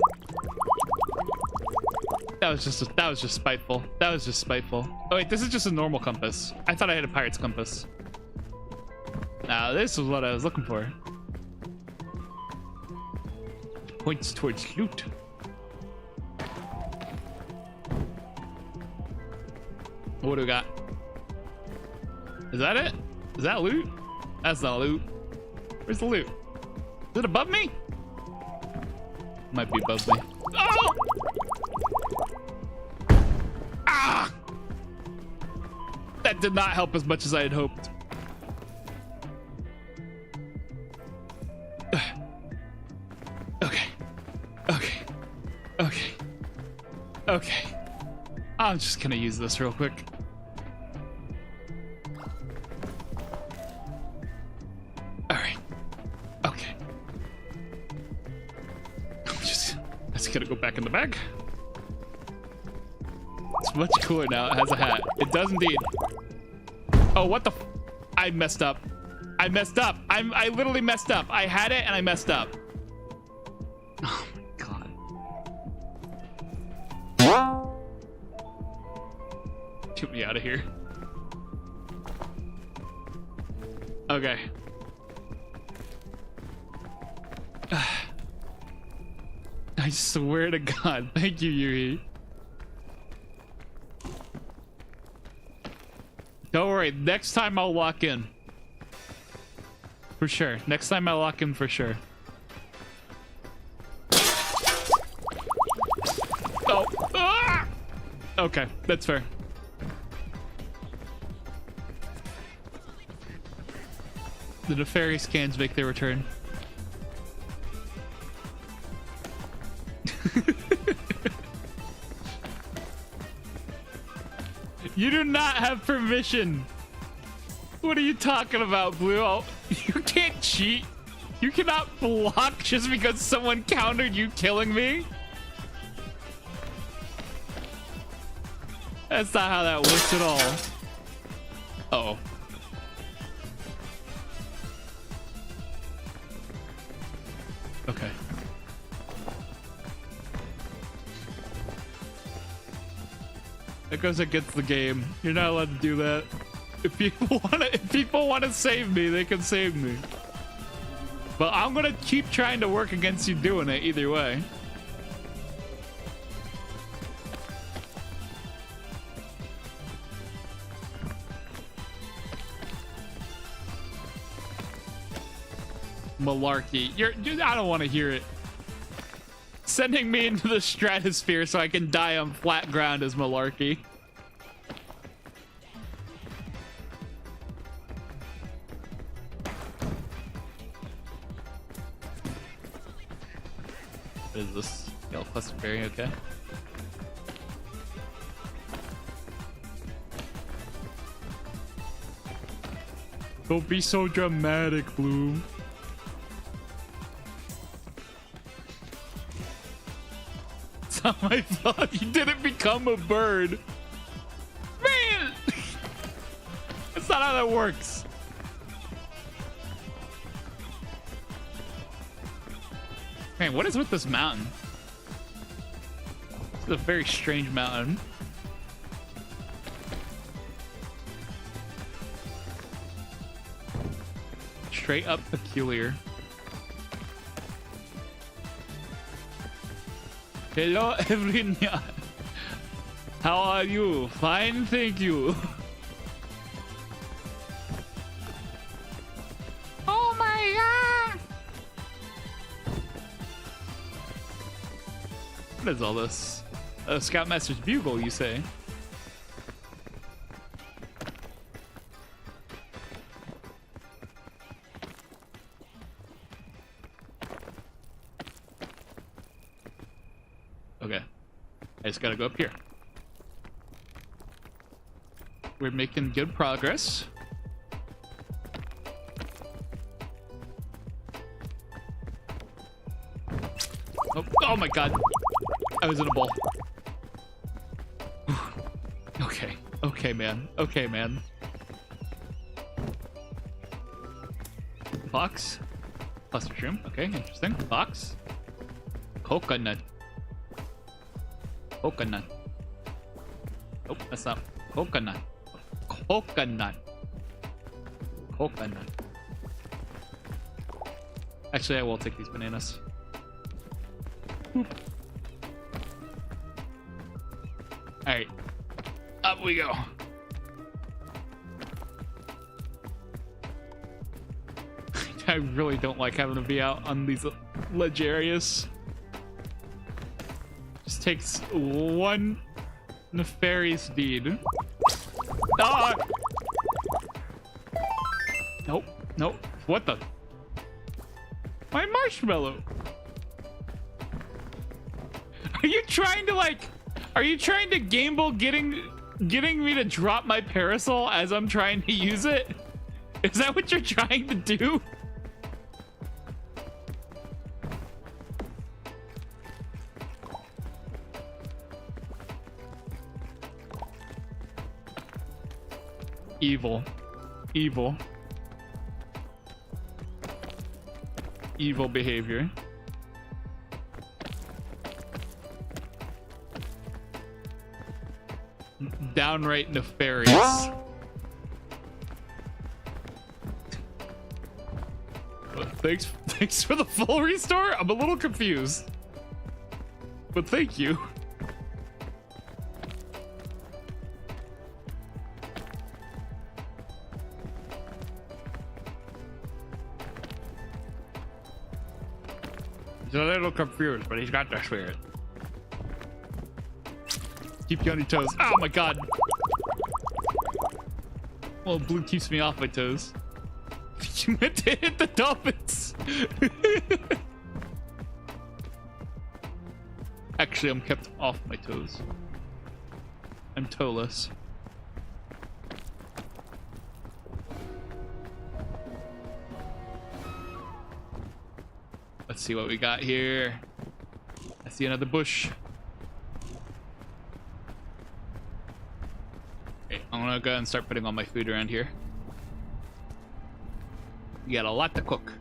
That was just spiteful. That was just spiteful. Oh wait, this is just a normal compass. I thought I had a pirate's compass. Now this is what I was looking for. Points towards loot. What do we got? Is that it? Is that loot? That's not loot. Where's the loot? Is it above me? Might be above me. Oh! Ah! That did not help as much as I had hoped. Okay. Okay. Okay. Okay. I'm just gonna use this real quick. Alright. Okay. Let's gotta go back in the bag. It's much cooler now. It has a hat. It does indeed. Oh, what the I messed up. I messed up. I literally messed up. I had it and I messed up. Oh my god. Get me out of here. Okay. I swear to God. Thank you, Yuri. Don't worry. Next time I'll lock in. For sure. Next time I'll lock in for sure. Oh. Ah! Okay. That's fair. The nefarious cans make their return. You do not have permission. What are you talking about, Blue? Oh, you can't cheat. You cannot block just because someone countered you killing me. That's not how that works at all. Uh-oh. Okay. That goes against the game. You're not allowed to do that. If people wanna save me, they can save me. But I'm gonna keep trying to work against you doing it either way. Malarkey. I don't want to hear it. Sending me into the stratosphere so I can die on flat ground is malarkey. What is this? Yellow clusterberry, okay. Don't be so dramatic, Bloom. It's not my fault. You didn't become a bird. Man! That's not how that works. Man, what is with this mountain? It's a very strange mountain. Straight up peculiar. Hello, everyone. How are you? Fine, thank you. Oh my god! What is all this? A Scoutmaster's bugle, you say? Okay. I just gotta go up here. We're making good progress. Oh my god. I was in a ball. Okay. Okay, man. Okay, man. Fox. Cluster shroom. Okay, interesting. Fox. Coconut. Coconut. Nope, that's not coconut. Coconut. Coconut. Actually, I will take these bananas. Boop. All right, up we go. I really don't like having to be out on these ledge areas. Just takes one nefarious deed. Ah! Nope, nope. What the? My marshmallow. Are you trying to like? Are you trying to gamble getting me to drop my parasol as I'm trying to use it? Is that what you're trying to do? Evil. Evil. Evil behavior. Downright nefarious. Thanks for the full restore. I'm a little confused, but thank you. He's a little confused, but he's got the spirit. Keep you on your toes. Oh my god. Well, blue keeps me off my toes. You meant to hit the dolphins. Actually, I'm kept off my toes. I'm toeless. Let's see what we got here. I see another bush. I'm gonna go and start putting all my food around here. You got a lot to cook.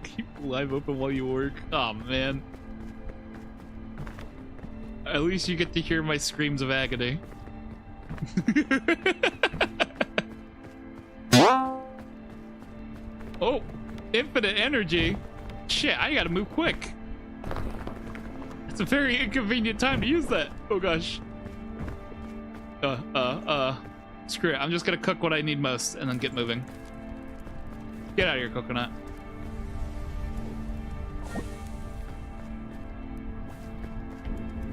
Keep live open while you work. Oh man. At least you get to hear my screams of agony. Oh, infinite energy. Shit, I gotta move quick. It's a very inconvenient time to use that. Oh gosh. Screw it. I'm just gonna cook what I need most and then get moving. Get out of here, coconut.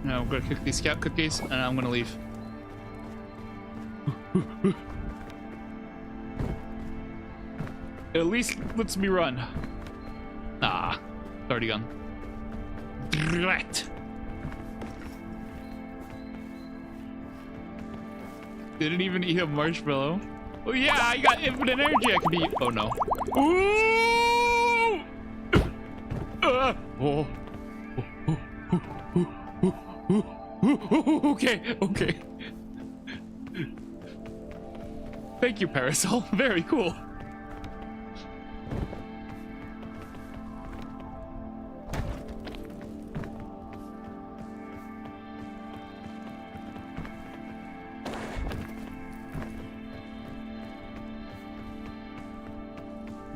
Now I'm gonna cook these scout cookies and I'm gonna leave. At least lets me run. Ah, it's already gone. Drat. Didn't even eat a marshmallow. Oh yeah, I got infinite energy I can eat. Oh no. Ooh! Oh. Okay, okay. Thank you, Parasol. Very cool.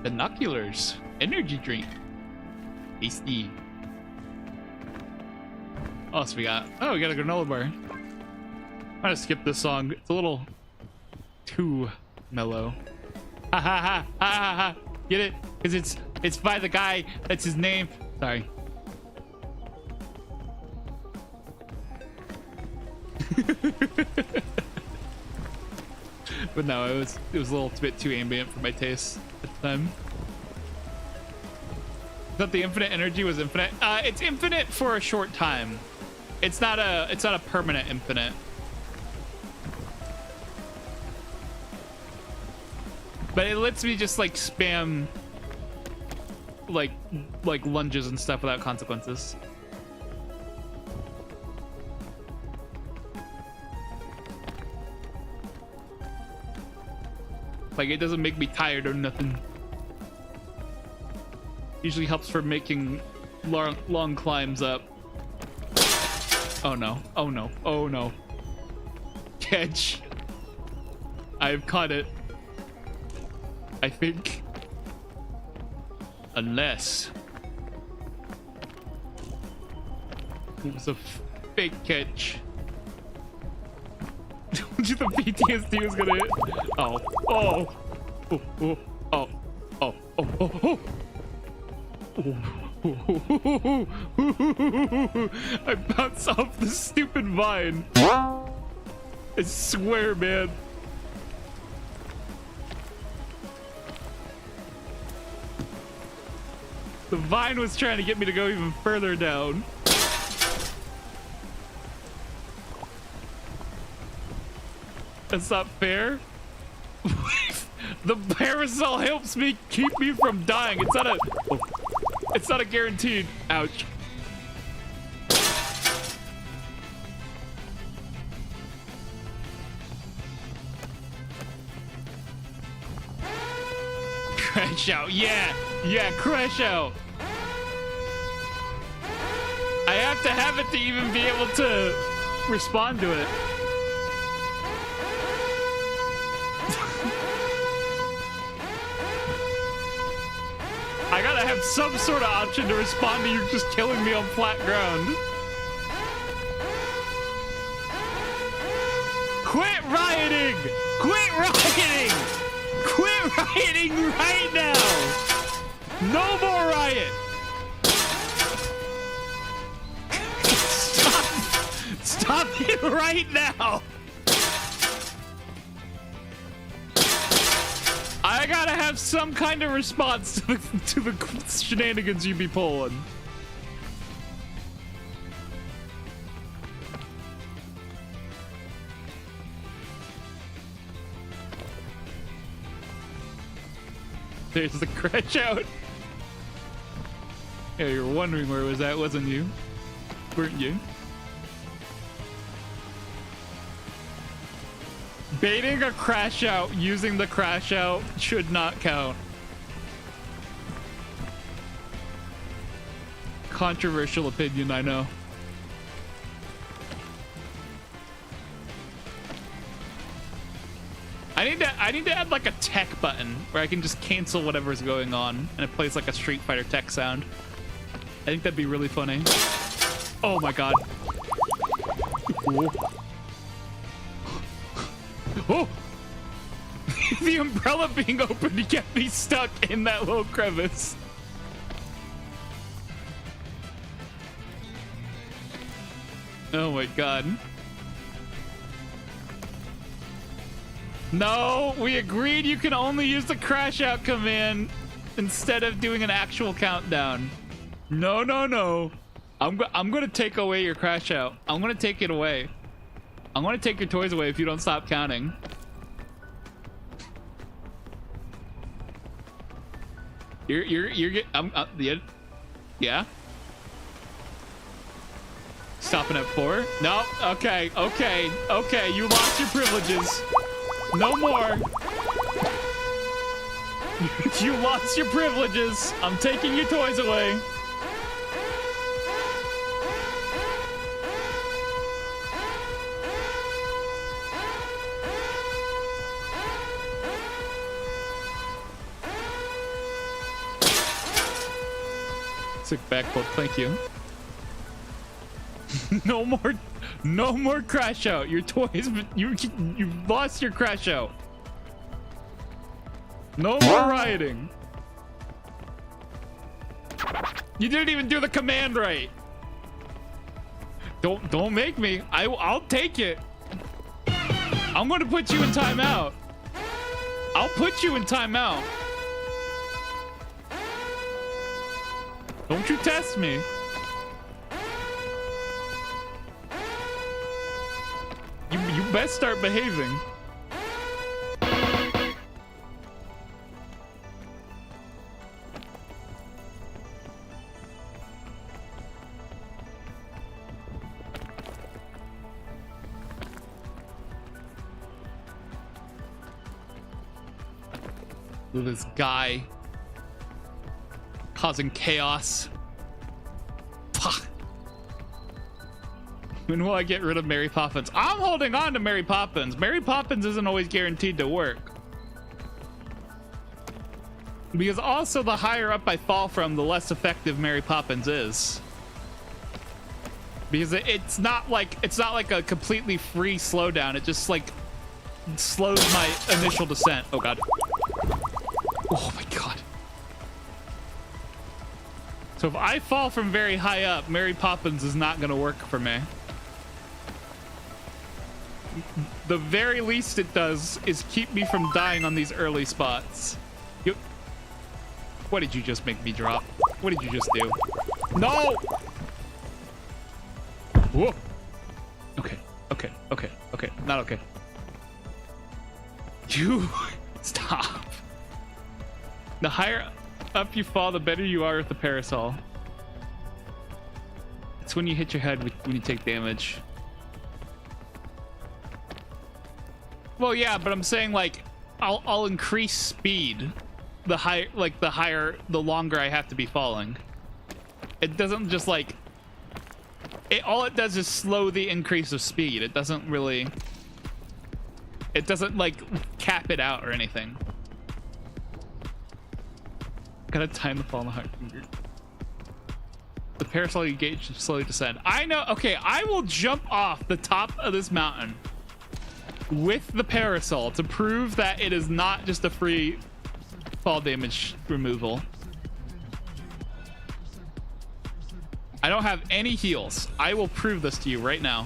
Binoculars. Energy drink. Tasty. What else we got? Oh, we got a granola bar. I'm gonna skip this song. It's a little too mellow. Ha ha ha ha ha ha. Get it? Because it's by the guy. That's his name. Sorry. But no, it was a little bit too ambient for my taste at the time. I thought the infinite energy was infinite. It's infinite for a short time. It's not a permanent infinite. But it lets me just like spam like lunges and stuff without consequences. Like, it doesn't make me tired or nothing. Usually helps for making long climbs up. Oh no, oh no, oh no. Catch. I've caught it. I think. Unless it was a fake catch. The PTSD was gonna hit. Oh, oh, oh, oh, oh, oh, oh, oh, oh. I bounced off the stupid vine. I swear, man. The vine was trying to get me to go even further down. That's not fair. The parasol helps me keep me from dying. It's not a guaranteed. Ouch. Crash out. Yeah, crash out. I have to have it to even be able to respond to it. I gotta have some sort of option to respond to you just killing me on flat ground. Quit rioting! Quit rioting! Quit rioting right now! No more riot! Stop it right now! I gotta have some kind of response to the shenanigans you be pulling. There's the crash out. Yeah, you were wondering where it was at, wasn't you? Weren't you? Baiting a crash out using the crash out should not count. Controversial opinion, I know. I need to add like a tech button where I can just cancel whatever's going on and it plays like a Street Fighter tech sound. I think that'd be really funny. Oh my god. Oh. Oh. The umbrella being opened kept me stuck in that little crevice. Oh my god. No, we agreed you can only use the crash out command instead of doing an actual countdown. No, no, no. I'm going to take away your crash out. I'm going to take it away. I'm going to take your toys away if you don't stop counting. Yeah. Stopping at 4? No. Okay. You lost your privileges. No more. You lost your privileges. I'm taking your toys away. Sick backflip, thank you. No more crash out. Your toys, you've lost your crash out. No more rioting. You didn't even do the command right. Don't make me. I'll take it. I'm gonna put you in timeout. I'll put you in timeout. Don't you test me. You best start behaving. Look at this guy causing chaos. Pah. When will I get rid of Mary Poppins? I'm holding on to Mary Poppins. Mary Poppins isn't always guaranteed to work. Because also the higher up I fall from, the less effective Mary Poppins is. Because it's not like a completely free slowdown. It just like slows my initial descent. Oh god. Oh my god. So if I fall from very high up, Mary Poppins is not gonna work for me. The very least it does is keep me from dying on these early spots. What did you just make me drop? What did you just do? No! Whoa. Okay. Not okay. You stop. The higher up you fall, the better you are with the parasol. It's when you hit your head when you take damage. Well, yeah, but I'm saying like I'll increase speed the longer I have to be falling. It doesn't just like all it does is slow the increase of speed. It doesn't like cap it out or anything. Gotta time the fall on the hard finger. The parasol you gauge should slowly descend. I know. Okay, I will jump off the top of this mountain with the parasol to prove that it is not just a free fall damage removal. I don't have any heals. I will prove this to you right now.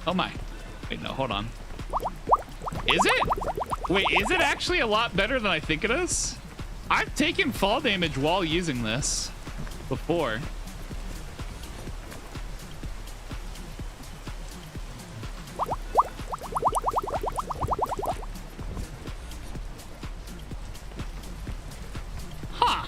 Oh my. Wait, no, hold on. Is it? Wait, is it actually a lot better than I think it is? I've taken fall damage while using this before. Huh.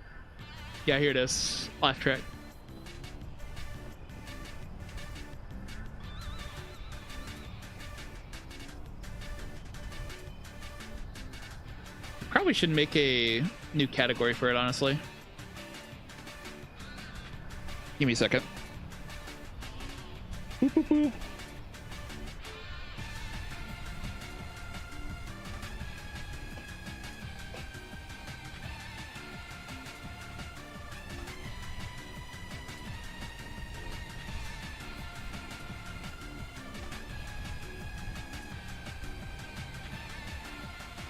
Yeah, here it is. Laugh track. Probably should make a new category for it, honestly. Give me a second. Boop, boop, boop.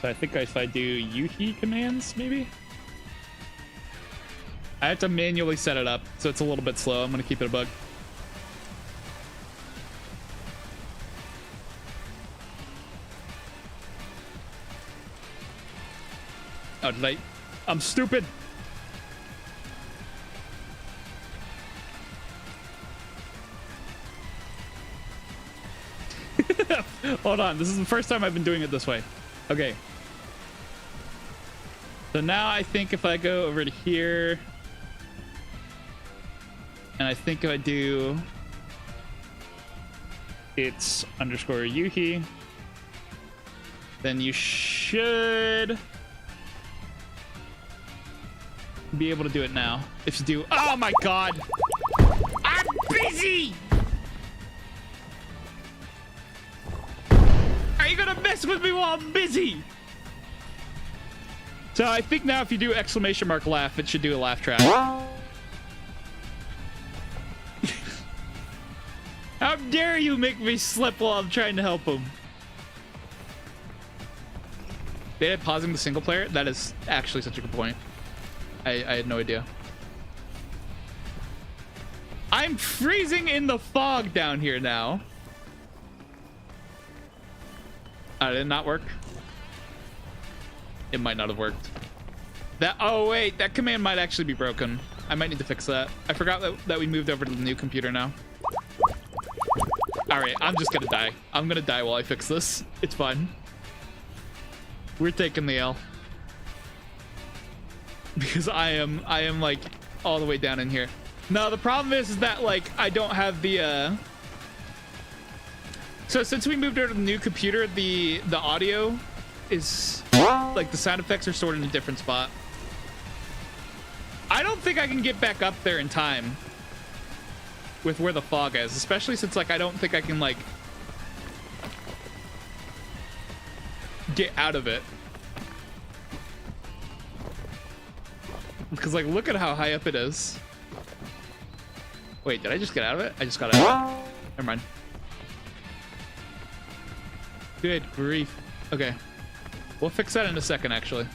So I think if I do Yuhi commands, maybe? I have to manually set it up, so it's a little bit slow. I'm gonna keep it a bug. Oh, did I? I'm stupid. Hold on, this is the first time I've been doing it this way. Okay. So now I think if I go over to here, and I think if I do, it's underscore Yuhi, then you should be able to do it now. If you do, oh my God, I'm busy. Are you gonna mess with me while I'm busy? So I think now if you do exclamation mark laugh, it should do a laugh track. How dare you make me slip while I'm trying to help him? They had pausing the single player? That is actually such a good point. I had no idea. I'm freezing in the fog down here now. Did it not work? It might not have worked. That, oh wait, that command might actually be broken. I might need to fix that. I forgot that we moved over to the new computer now. All right, I'm just gonna die. I'm gonna die while I fix this. It's fine. We're taking the L. Because I am like all the way down in here. No, the problem is that like I don't have the so since we moved over to the new computer, the audio is like the sound effects are stored in a different spot. I don't think I can get back up there in time with where the fog is, especially since like I don't think I can like get out of it. Because like look at how high up it is. Wait, did I just get out of it? I just got out of it. Never mind. Good grief. Okay. We'll fix that in a second, actually.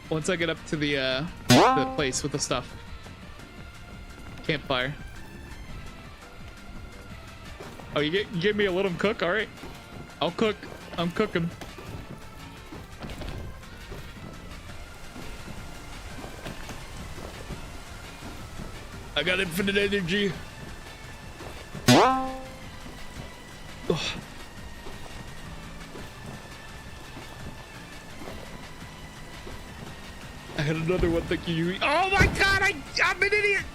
Once I get up to the place with the stuff. Campfire. Oh, you give me a let 'em cook? All right. I'll cook. I'm cooking. I got infinite energy. Ugh. I had another one. Thank you. Oh my God! I'm an idiot.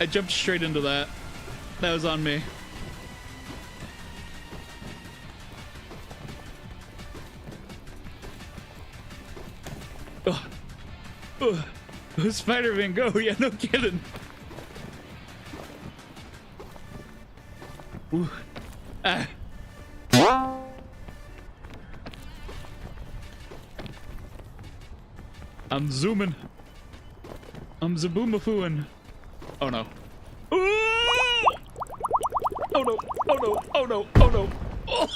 I jumped straight into that. That was on me. Ugh. Ugh. Spider-Man, go! Yeah, no kidding. Ooh. Ah. I'm zooming. I'm zaboomafooing. Oh no. Ooh! Oh no! Oh no! Oh no! Oh no! Oh,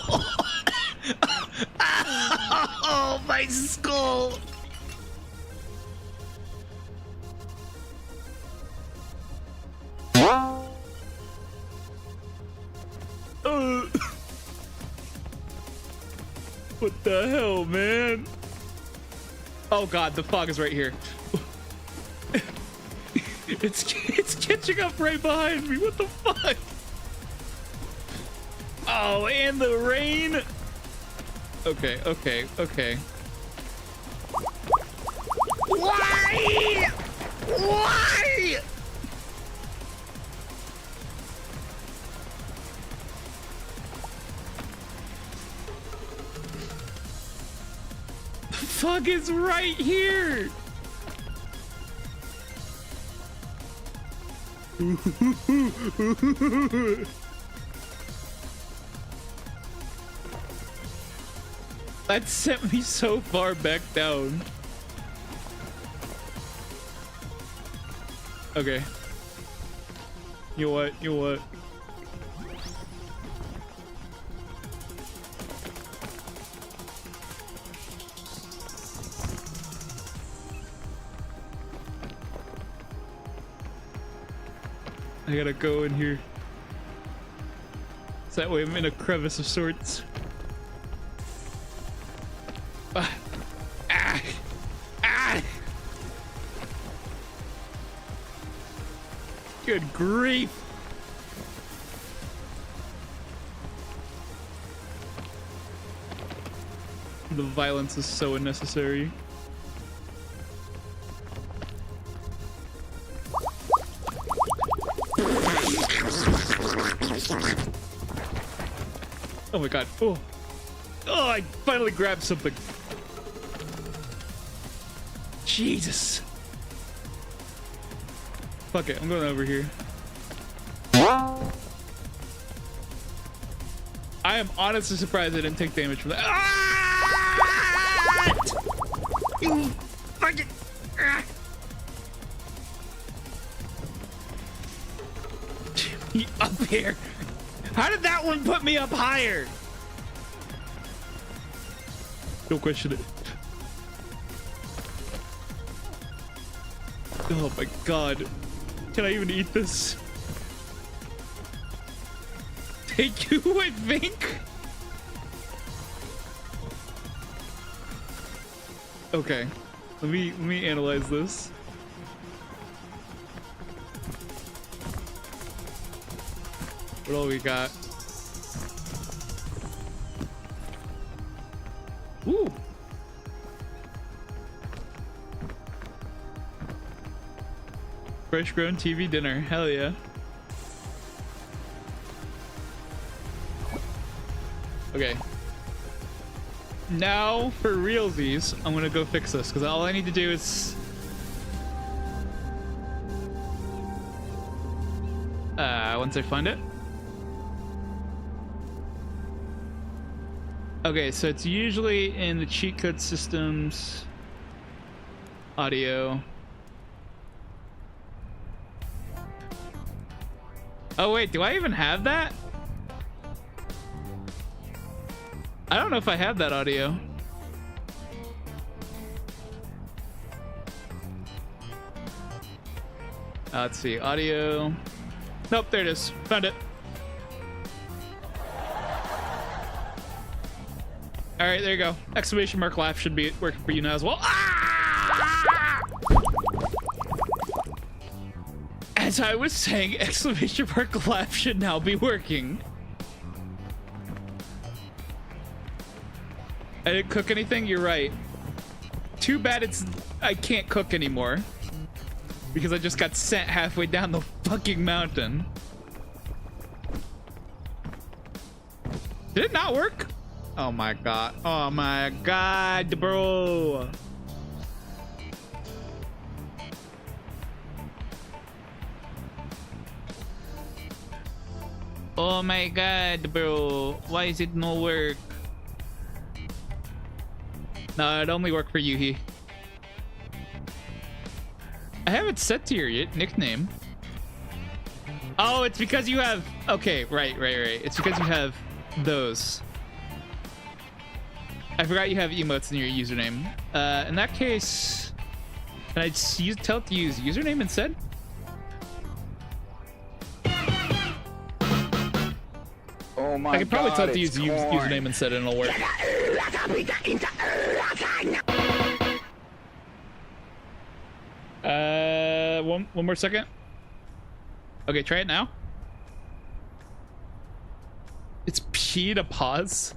oh my skull! What the hell, man? Oh God, the fog is right here. It's catching up right behind me. What the fuck? Oh, and the rain. Okay, okay, okay. Why? Why? The fuck is right here? That sent me so far back down. Okay. You know what? You know what? I gotta go in here. So that way I'm in a crevice of sorts. Ah! Ah! Ah! Good grief! The violence is so unnecessary. Oh my god. Oh. Oh, I finally grabbed something. Jesus. Fuck it, I'm going over here. I am honestly surprised I didn't take damage from that. Ah! You fucking... Ah! Me up here. How did that one put me up higher? Don't question it. Oh my god. Can I even eat this? Take you, I think? Okay. Let me analyze this. What all we got? Ooh. Fresh grown TV dinner. Hell yeah. Okay. Now for realsies, I'm gonna go fix this because all I need to do is once I find it. Okay, so it's usually in the cheat code systems, audio. Oh wait, do I even have that? I don't know if I have that audio. Let's see, audio. Nope, there it is. Found it. All right, there you go. Exclamation mark laugh should be working for you now as well. Ah! As I was saying, exclamation mark laugh should now be working. I didn't cook anything? You're right. Too bad I can't cook anymore. Because I just got sent halfway down the fucking mountain. Did it not work? Oh my god. Oh my god, bro. Oh my god, bro. Why is it no work? No, it only worked for Yuhi. I have it set to your nickname. Oh, it's because you have... Okay, right. It's because you have those. I forgot you have emotes in your username. In that case, can I just tell it to use username instead? Oh my god, I could probably tell it to use corn. username instead and it'll work. One more second. Okay, try it now. It's P to pause.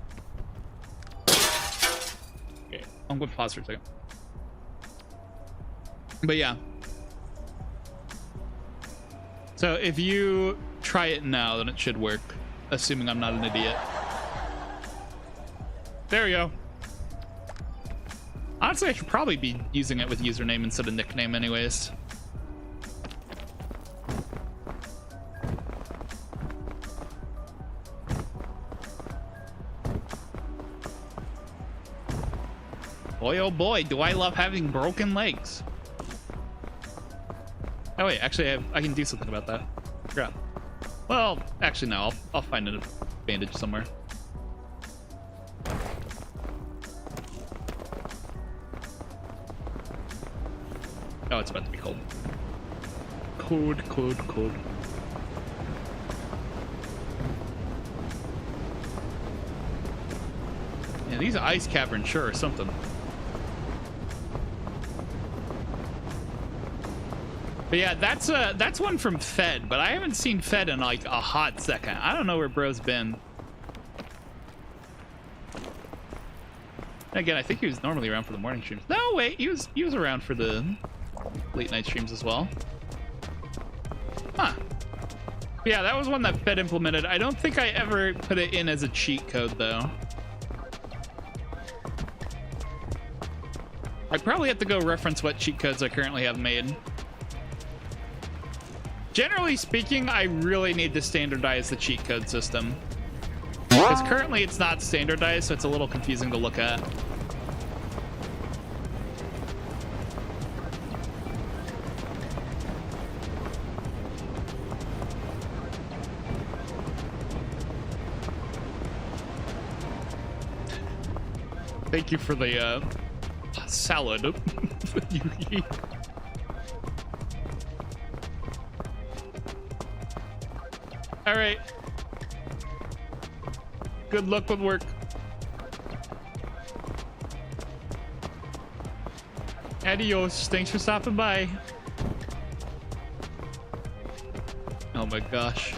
Okay, I'm going to pause for a second. But yeah. So if you try it now, then it should work, assuming I'm not an idiot. There we go. Honestly, I should probably be using it with username instead of nickname anyways. Boy, oh boy, do I love having broken legs. Oh wait, actually I can do something about that. Crap. Well, actually no, I'll find a bandage somewhere. Oh, it's about to be cold. Cold. Yeah, these ice caverns sure are something. But yeah, that's one from Fed, but I haven't seen Fed in like a hot second. I don't know where bro's been. Again, I think he was normally around for the morning streams. No, wait, he was around for the late night streams as well. Huh. Yeah, that was one that Fed implemented. I don't think I ever put it in as a cheat code though. I'd probably have to go reference what cheat codes I currently have made. Generally speaking, I really need to standardize the cheat code system. Because currently it's not standardized, so it's a little confusing to look at. Thank you for the salad. All right. Good luck with work. Adios. Thanks for stopping by. Oh my gosh.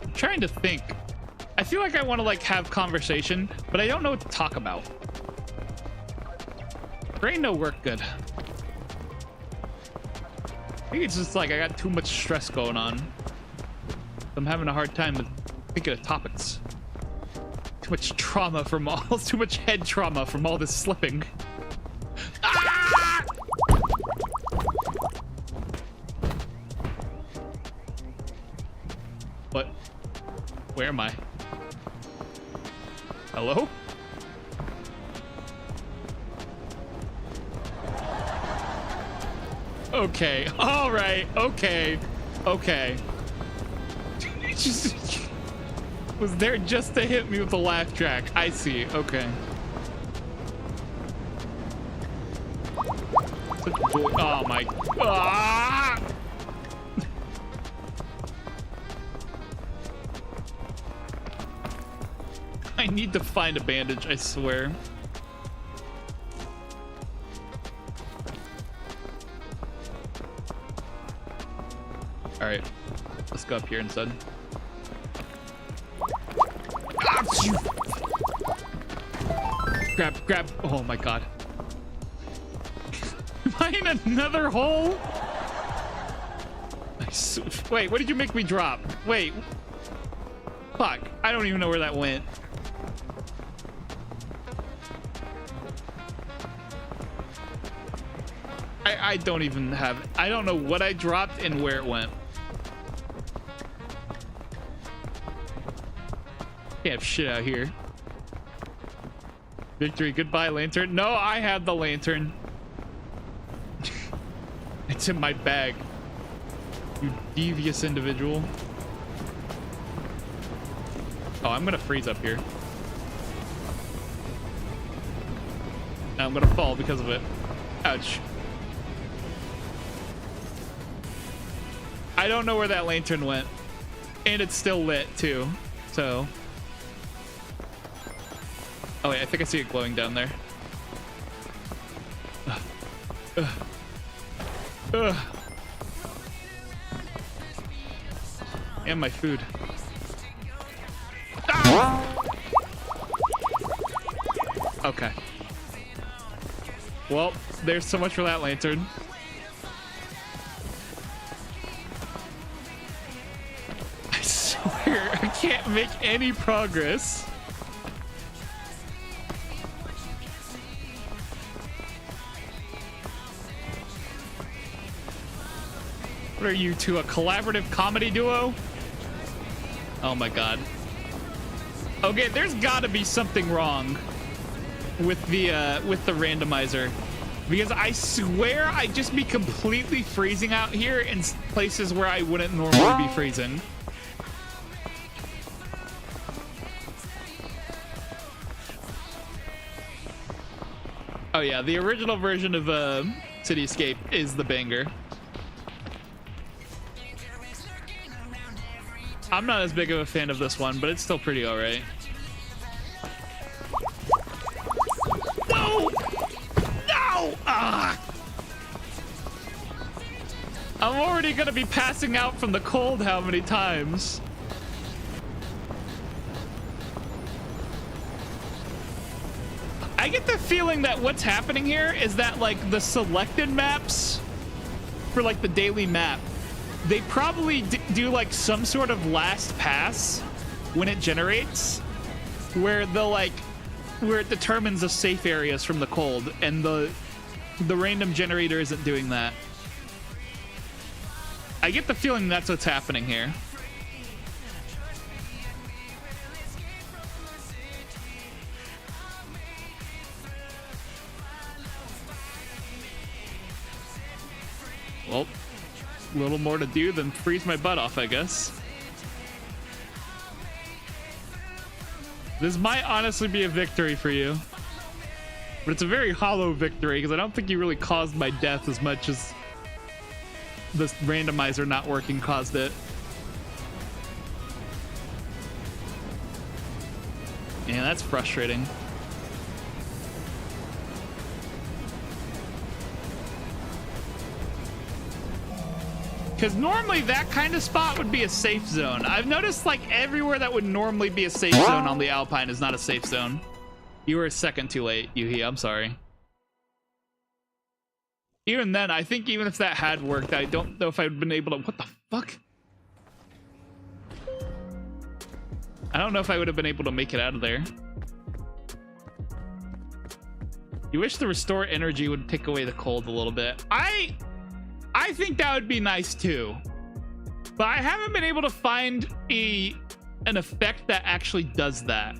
I'm trying to think. I feel like I want to like have conversation, but I don't know what to talk about. Brain no work good. I think it's just like I got too much stress going on. I'm having a hard time with thinking of topics. Too much trauma from all, too much head trauma from all this slipping. Ah! What? Where am I? Hello? Okay. All right. Okay. Okay. Was there just to hit me with the laugh track? I see. Okay. Oh my. Ah! I need to find a bandage, I swear. All right, let's go up here instead. Grab. Oh my god. Am I in another hole? Wait, what did you make me drop? Wait. Fuck, I don't even know where that went. I don't even have, I don't know what I dropped and where it went. Can't have shit out here. Victory, goodbye lantern. No, I have the lantern. It's in my bag. You devious individual. Oh, I'm gonna freeze up here. Now I'm gonna fall because of it. Ouch. I don't know where that lantern went. And it's still lit too, so. Oh wait, I think I see it glowing down there. And my food. Ah! Okay. Well, there's so much for that lantern. I swear, I can't make any progress. What are you two, a collaborative comedy duo? Oh my god. Okay, there's gotta be something wrong with the randomizer, because I swear I'd just be completely freezing out here in places where I wouldn't normally be freezing. Oh yeah, the original version of Cityscape is the banger. I'm not as big of a fan of this one, but it's still pretty alright. No! No! Ah! I'm already gonna be passing out from the cold how many times? I get the feeling that what's happening here is that, like, the selected maps for, like, the daily map, they probably do like some sort of last pass when it generates, where where it determines the safe areas from the cold, and the random generator isn't doing that. I get the feeling that's what's happening here. Well, a little more to do than freeze my butt off, I guess. This might honestly be a victory for you, but it's a very hollow victory because I don't think you really caused my death as much as this randomizer not working caused it. Yeah, that's frustrating. Because normally that kind of spot would be a safe zone. I've noticed like everywhere that would normally be a safe zone on the Alpine is not a safe zone. You were a second too late, Yuhi. I'm sorry. Even then, I think even if that had worked, I don't know if I'd been able to... What the fuck? I don't know if I would have been able to make it out of there. You wish the restore energy would take away the cold a little bit. I think that would be nice too, but I haven't been able to find an effect that actually does that.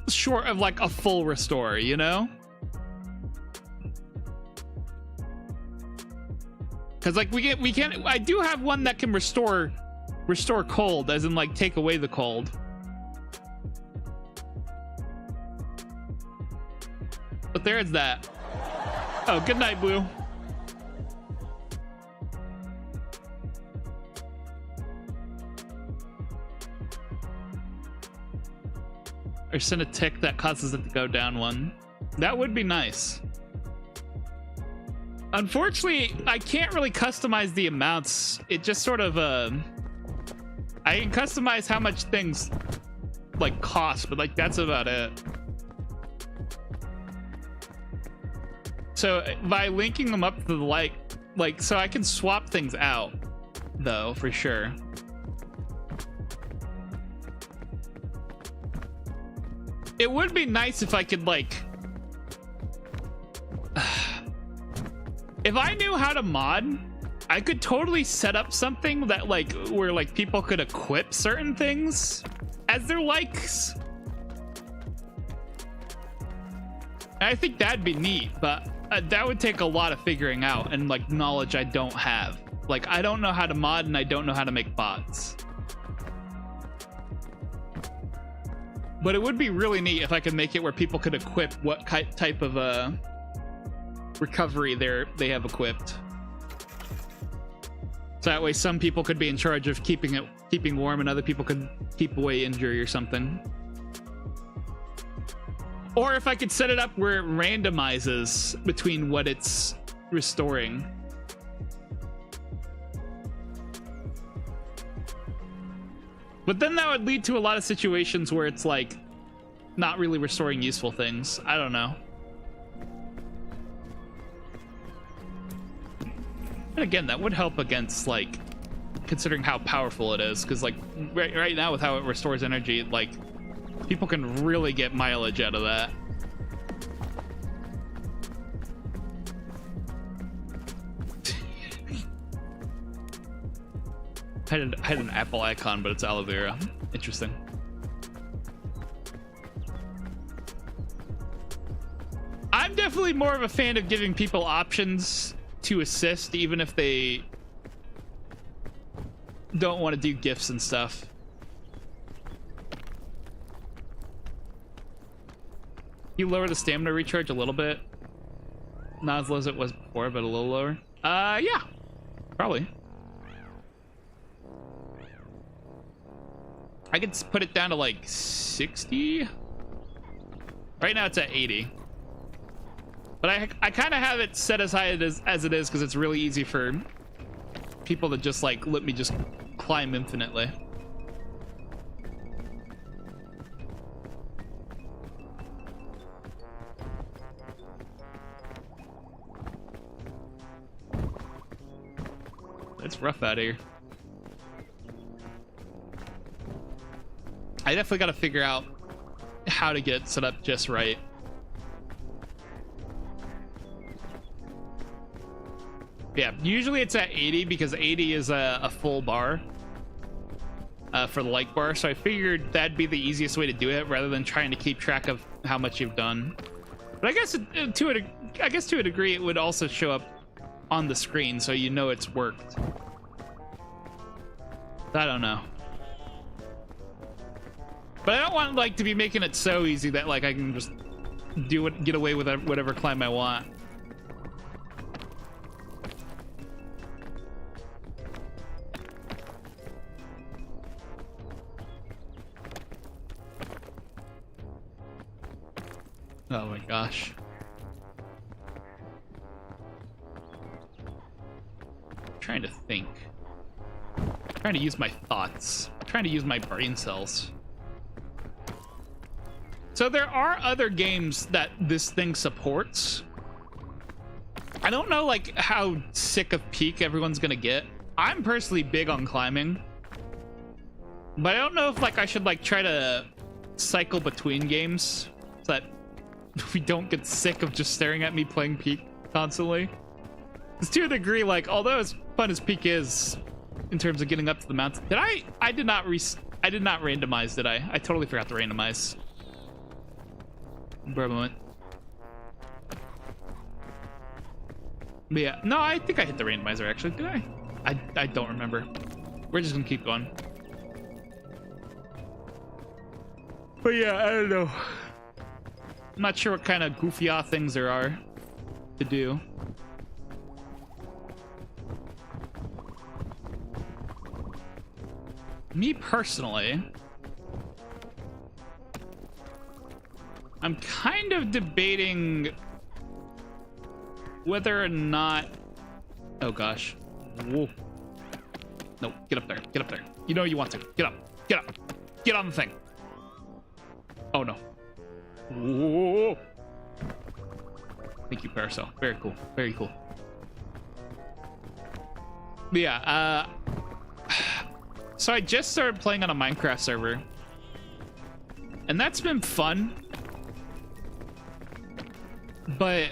Short of like a full restore, you know? Because like we can I do have one that can restore cold, as in like take away the cold. But there's that. Oh, good night, Blue. Or send a tick that causes it to go down one. That would be nice. Unfortunately, I can't really customize the amounts. It just sort of, I can customize how much things, like, cost, but, like, that's about it. So by linking them up to the like so I can swap things out though, for sure. It would be nice if I could like if I knew how to mod, I could totally set up something that like where like people could equip certain things as their likes. I think that'd be neat, but that would take a lot of figuring out and like knowledge I don't have. Like I don't know how to mod and I don't know how to make bots. But it would be really neat if I could make it where people could equip what type of recovery they have equipped. So that way some people could be in charge of keeping warm and other people could keep away injury or something. Or if I could set it up where it randomizes between what it's restoring. But then that would lead to a lot of situations where it's like not really restoring useful things. I don't know. And again, that would help against, like, considering how powerful it is, because like right now with how it restores energy, like people can really get mileage out of that. I had an apple icon, but it's aloe vera. Interesting. I'm definitely more of a fan of giving people options to assist, even if they don't want to do gifts and stuff. You lower the stamina recharge a little bit. Not as low as it was before, but a little lower. Yeah, probably. I could put it down to like 60. Right now it's at 80. But I kind of have it set as high as it is because it's really easy for people to just like let me just climb infinitely. It's rough out here. I definitely got to figure out how to get it set up just right. Yeah, usually it's at 80 because 80 is a full bar for the like bar. So I figured that'd be the easiest way to do it rather than trying to keep track of how much you've done. But I guess to a degree it would also show up on the screen so you know it's worked. I don't know. But I don't want like to be making it so easy that like I can just do it, get away with whatever climb I want. Oh my gosh. I'm trying to think. I'm trying to use my thoughts. I'm trying to use my brain cells. So there are other games that this thing supports. I don't know like how sick of peak everyone's gonna get. I'm personally big on climbing, but I don't know if like I should like try to cycle between games so that we don't get sick of just staring at me playing peak constantly. Because to a degree, like although as fun as peak is in terms of getting up to the mountain, I did not randomize, did I? I totally forgot to randomize. For a moment. But yeah, no, I think I hit the randomizer actually. Did I? I don't remember. We're just gonna keep going. But yeah, I don't know. I'm not sure what kind of goofy-ass things there are to do. Me personally, I'm kind of debating whether or not... Oh gosh. Whoa. No, get up there. Get up there. You know you want to. Get up. Get up. Get on the thing. Oh no. Whoa. Thank you, Parasol. Very cool. Very cool. But yeah, so I just started playing on a Minecraft server. And that's been fun. But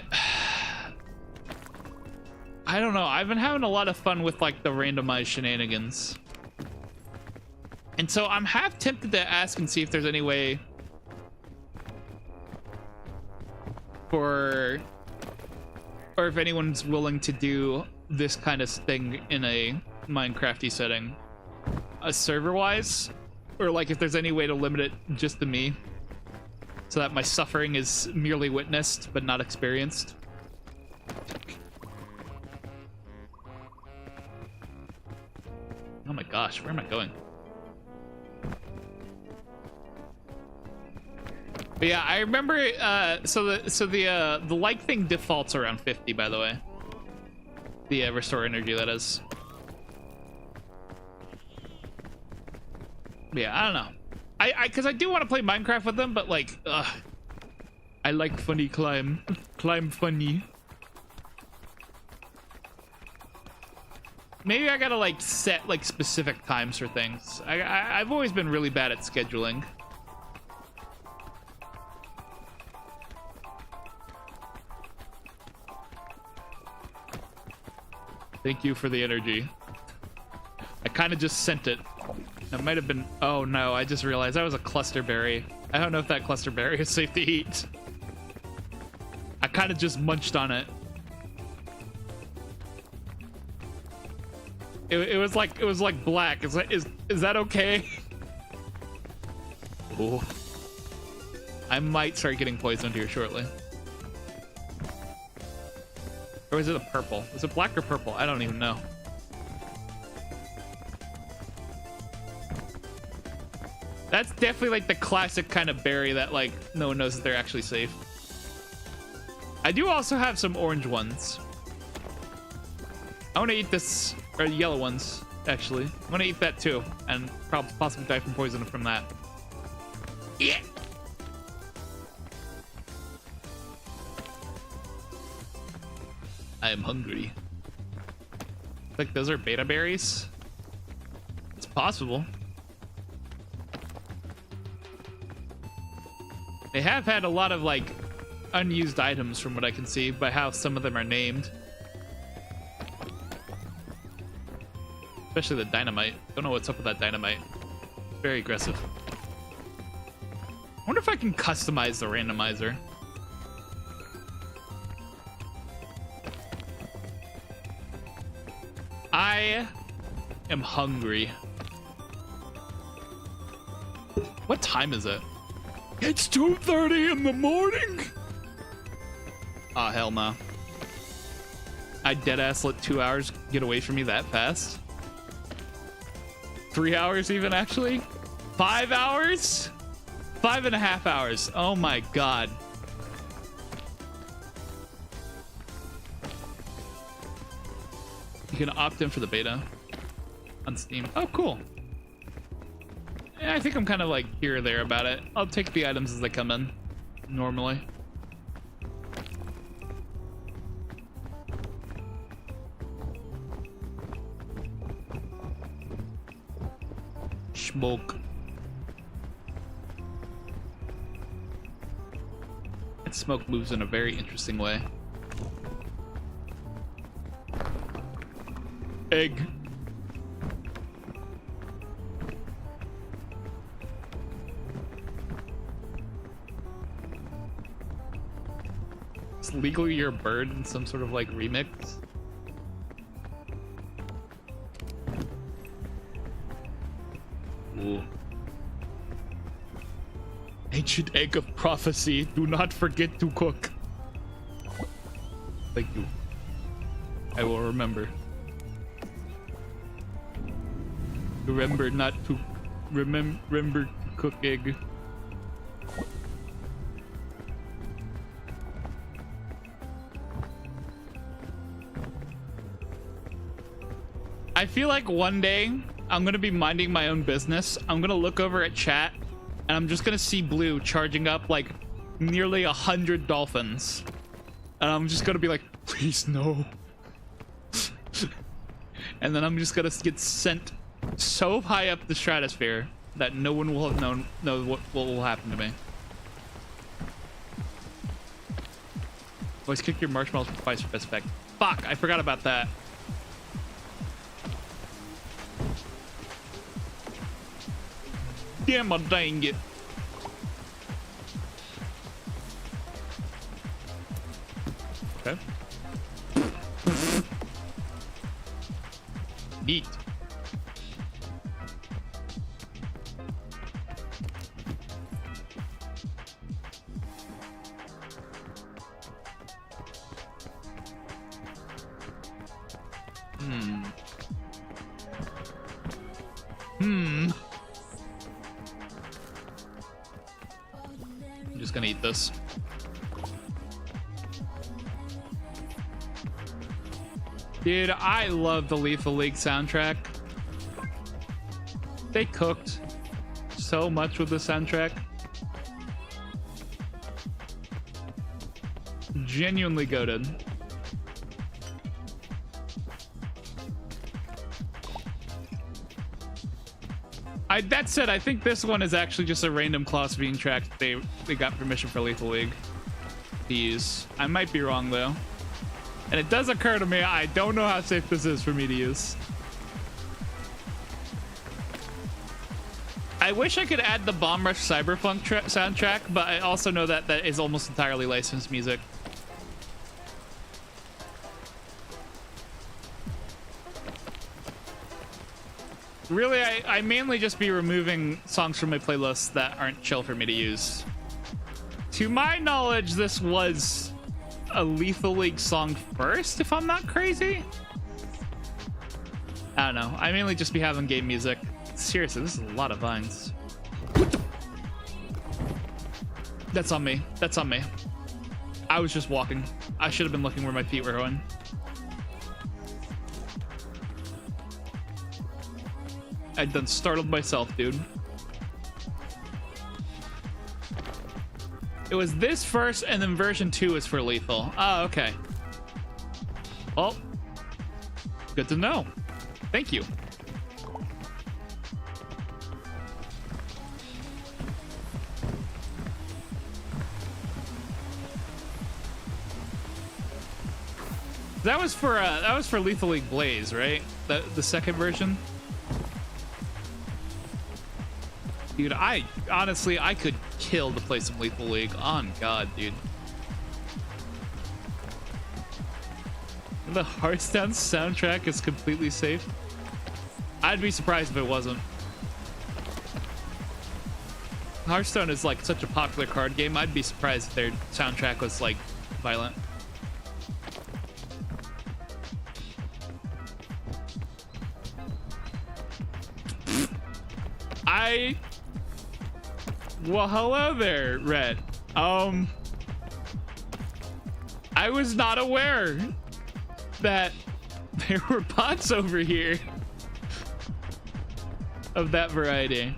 I don't know. I've been having a lot of fun with like the randomized shenanigans. And so I'm half tempted to ask and see if there's any way or if anyone's willing to do this kind of thing in a Minecrafty setting, server-wise, or like if there's any way to limit it just to me, so that my suffering is merely witnessed but not experienced. Oh my gosh, where am I going? But yeah, I remember. So the like thing defaults around 50, by the way. The restore energy, that is. Yeah, I don't know. Because I do want to play Minecraft with them, but like, I like funny climb funny. Maybe I gotta like set like specific times for things. I've always been really bad at scheduling. Thank you for the energy. I kind of just sent it. That might have been... Oh no, I just realized that was a cluster berry. I don't know if that cluster berry is safe to eat. I kind of just munched on it. It was like black. Is that okay? Oh. I might start getting poisoned here shortly. Or is it a purple? Is it black or purple? I don't even know. That's definitely like the classic kind of berry that like no one knows that they're actually safe. I do also have some orange ones. I want to eat this, or yellow ones, actually. I want to eat that too, and probably possibly die from poison from that. Yeah. I am hungry. Like those are beta berries. It's possible. They have had a lot of like unused items from what I can see by how some of them are named. Especially the dynamite. Don't know what's up with that dynamite. Very aggressive. I wonder if I can customize the randomizer. I am hungry. What time is it? It's 2:30 in the morning. Ah, hell no. I deadass let 2 hours get away from me that fast. 3 hours even, actually. 5 hours? 5.5 hours. Oh my god. You can opt in for the beta on Steam. Oh, cool. Yeah, I think I'm kind of like here or there about it. I'll take the items as they come in, normally. Smoke. And smoke moves in a very interesting way. Egg. It's legally your bird in some sort of like remix. Ooh. Ancient egg of prophecy. Do not forget to cook. Thank you. I will remember. Remember not to remember to cook egg. I feel like one day I'm gonna be minding my own business. I'm gonna look over at chat and I'm just gonna see Blue charging up like nearly 100 dolphins. And I'm just gonna be like, please no. And then I'm just gonna get sent so high up the stratosphere that no one will have know what will happen to me. Always kick your marshmallows twice for best effect. Fuck, I forgot about that. Damn, I'm dang it. Okay. Neat. I'm just gonna eat this. Dude, I love the Lethal League soundtrack. They cooked. so much with the soundtrack. Genuinely goated. That said, I think this one is actually just a random class being tracked. They got permission for Lethal League to use. I might be wrong though. And it does occur to me, I don't know how safe this is for me to use. I wish I could add the Bomb Rush Cyberpunk soundtrack, but I also know that that is almost entirely licensed music. Really, I mainly just be removing songs from my playlist that aren't chill for me to use. To my knowledge, this was a Lethal League song first, if I'm not crazy. I don't know. I mainly just be having game music. Seriously, this is a lot of vines. That's on me. That's on me. I was just walking. I should have been looking where my feet were going. I done startled myself, dude. It was this first, and then version 2 is for Lethal. Oh, okay. Well, good to know. Thank you. That was for Lethal League Blaze, right? The second version. Dude, I honestly could kill to play some Lethal League. On God, dude. The Hearthstone soundtrack is completely safe. I'd be surprised if it wasn't. Hearthstone is like such a popular card game. I'd be surprised if their soundtrack was like violent. Well, hello there, Red. I was not aware that there were bots over here of that variety.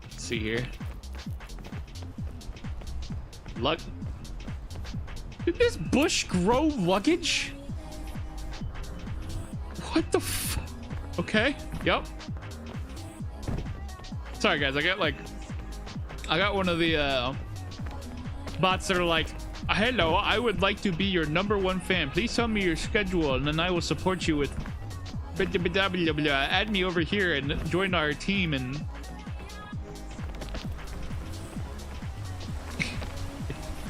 Let's see here. Did this bush grow luggage? What the f? Okay. Yep. Sorry, guys. I got one of the bots that are like, hello, I would like to be your #1 fan. Please tell me your schedule, and then I will support you with add me over here and join our team. And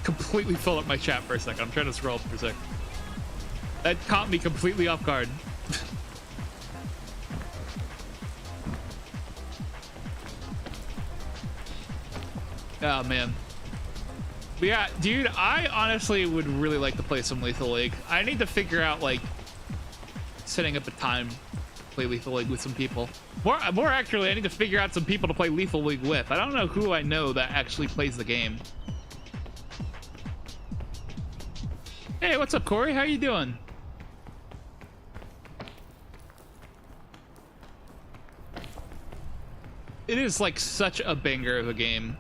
completely fill up my chat for a second. I'm trying to scroll for a sec. That caught me completely off guard. Oh man. But yeah, dude, I honestly would really like to play some Lethal League. I need to figure out like setting up a time to play Lethal League with some people. More actually, I need to figure out some people to play Lethal League with. I don't know who I know that actually plays the game. Hey, what's up, Corey? How you doing? It is like such a banger of a game,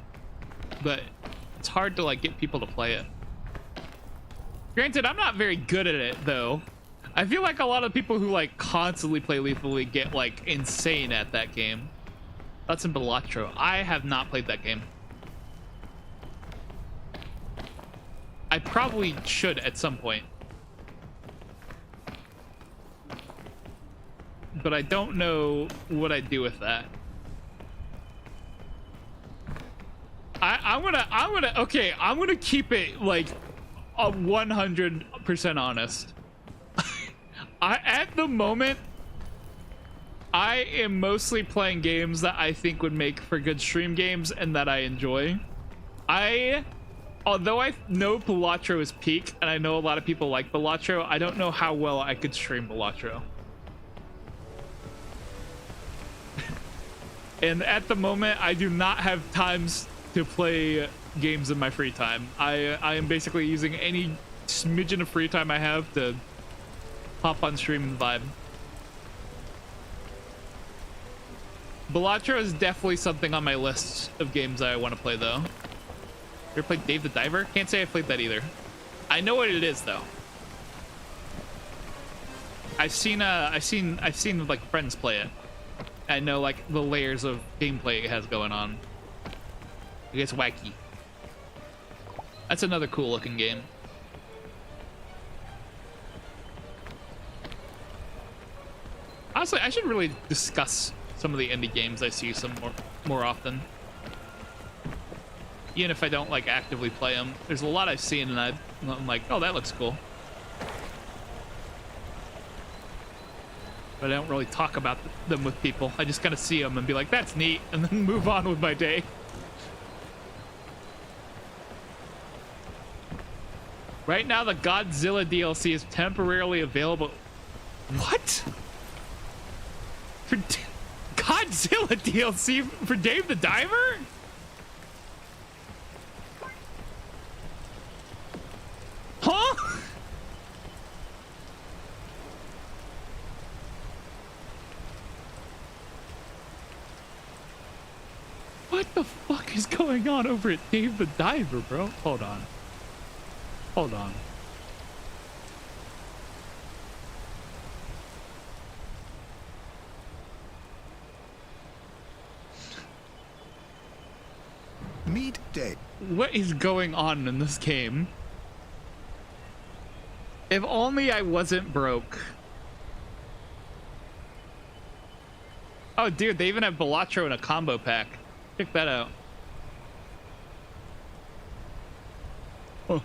but it's hard to like get people to play it. Granted, I'm not very good at it though. I feel like a lot of people who like constantly play Lethal League get like insane at that game. That's in Balatro. I have not played that game. I probably should at some point, but I don't know what I'd do with that. I'm gonna keep it like 100% honest. At the moment, I am mostly playing games that I think would make for good stream games and that I enjoy. Although I know Balatro is peak, and I know a lot of people like Balatro, I don't know how well I could stream Balatro. And at the moment, I do not have times to play games in my free time. I am basically using any smidgen of free time I have to Pop on stream and vibe. Balatro is definitely something on my list of games I want to play though. You ever played Dave the Diver? Can't say I played that either. I know what it is though. I've seen like friends play it. I know like the layers of gameplay it has going on. It gets wacky. That's another cool looking game. Honestly, I should really discuss some of the indie games I see some more often. Even if I don't like actively play them, there's a lot I've seen and I'm like, oh, that looks cool. But I don't really talk about them with people. I just kind of see them and be like, that's neat, and then move on with my day. Right now, the Godzilla DLC is temporarily available. What? For Godzilla DLC for Dave the Diver? Huh? What the fuck is going on over at Dave the Diver, bro? Hold on. Hold on. Meet Dave. What is going on in this game? If only I wasn't broke. Oh, dude, they even have Balatro in a combo pack. Check that out. Oh,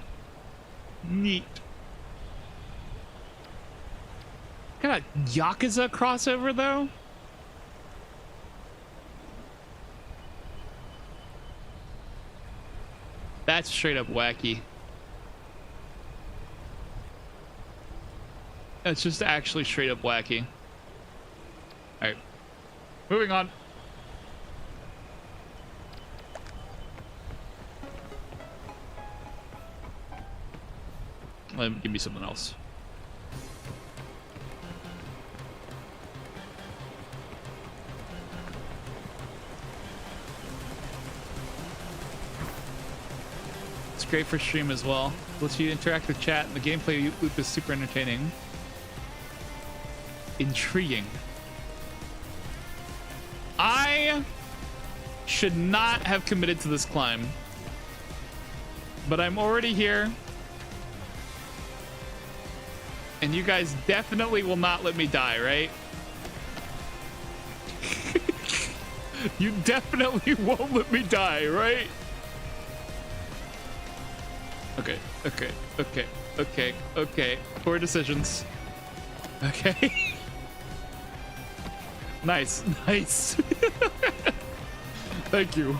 neat. Got a Yakuza crossover, though? That's straight up wacky. That's just actually straight up wacky. Alright. Moving on. Give me something else. It's great for stream as well. Lets you interact with chat, and the gameplay loop is super entertaining. Intriguing. I should not have committed to this climb, but I'm already here. And you guys definitely will not let me die, right? You definitely won't let me die, right? Okay, okay, okay, okay, okay. Poor decisions. Okay. Nice, nice. Thank you.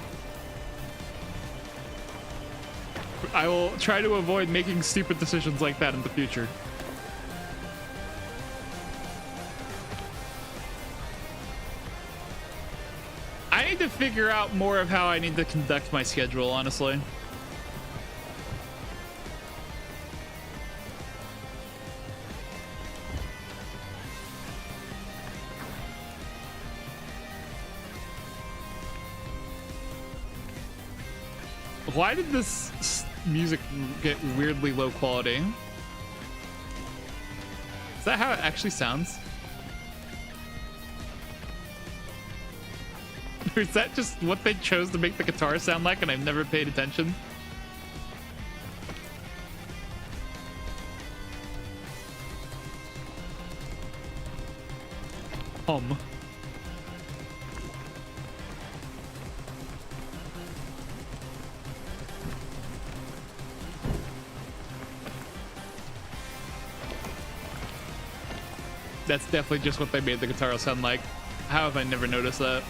I will try to avoid making stupid decisions like that in the future. I need to figure out more of how I need to conduct my schedule, honestly. Why did this music get weirdly low quality? Is that how it actually sounds? Or is that just what they chose to make the guitar sound like and I've never paid attention? That's definitely just what they made the guitar sound like. How have I never noticed that?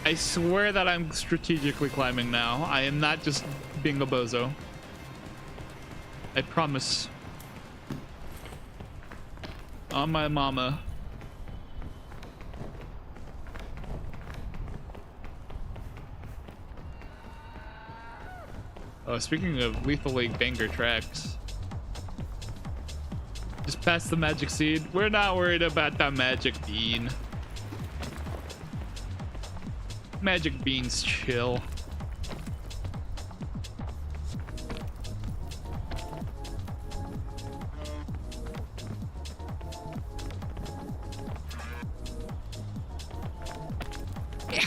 I swear that I'm strategically climbing now. I am not just being a bozo. I promise. On my mama. Oh, speaking of Lethal League banger tracks, just past the magic seed. We're not worried about the magic bean. Magic beans chill. Yeah.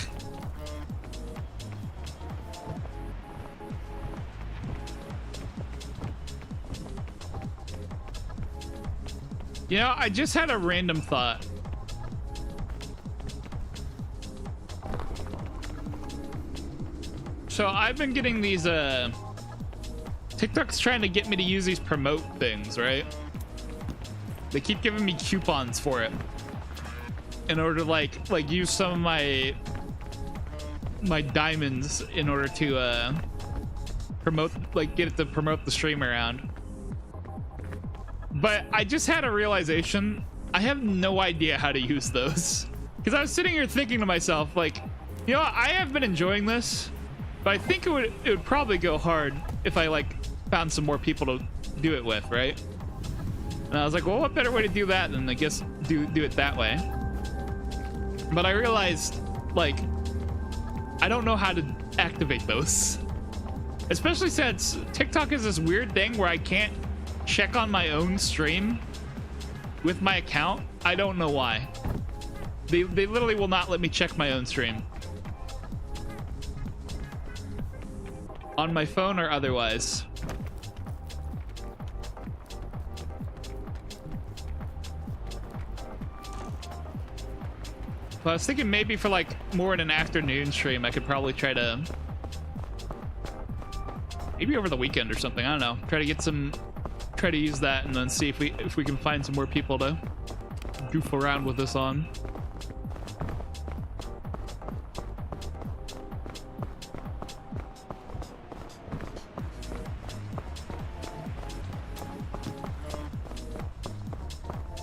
You know, I just had a random thought. So I've been getting these TikTok's trying to get me to use these promote things, right? They keep giving me coupons for it in order to like use some of my diamonds in order to promote, like get it to promote the stream around. But I just had a realization. I have no idea how to use those. Because I was sitting here thinking to myself, like, you know, I have been enjoying this, but I think it would probably go hard if I like found some more people to do it with, right? And I was like, well, what better way to do that than I guess do it that way? But I realized, like, I don't know how to activate those. Especially since TikTok is this weird thing where I can't check on my own stream with my account. I don't know why. They literally will not let me check my own stream on my phone or otherwise. So I was thinking maybe for like more in an afternoon stream, I could probably try to, maybe over the weekend or something. I don't know. Try to use that and then see if we can find some more people to goof around with this on.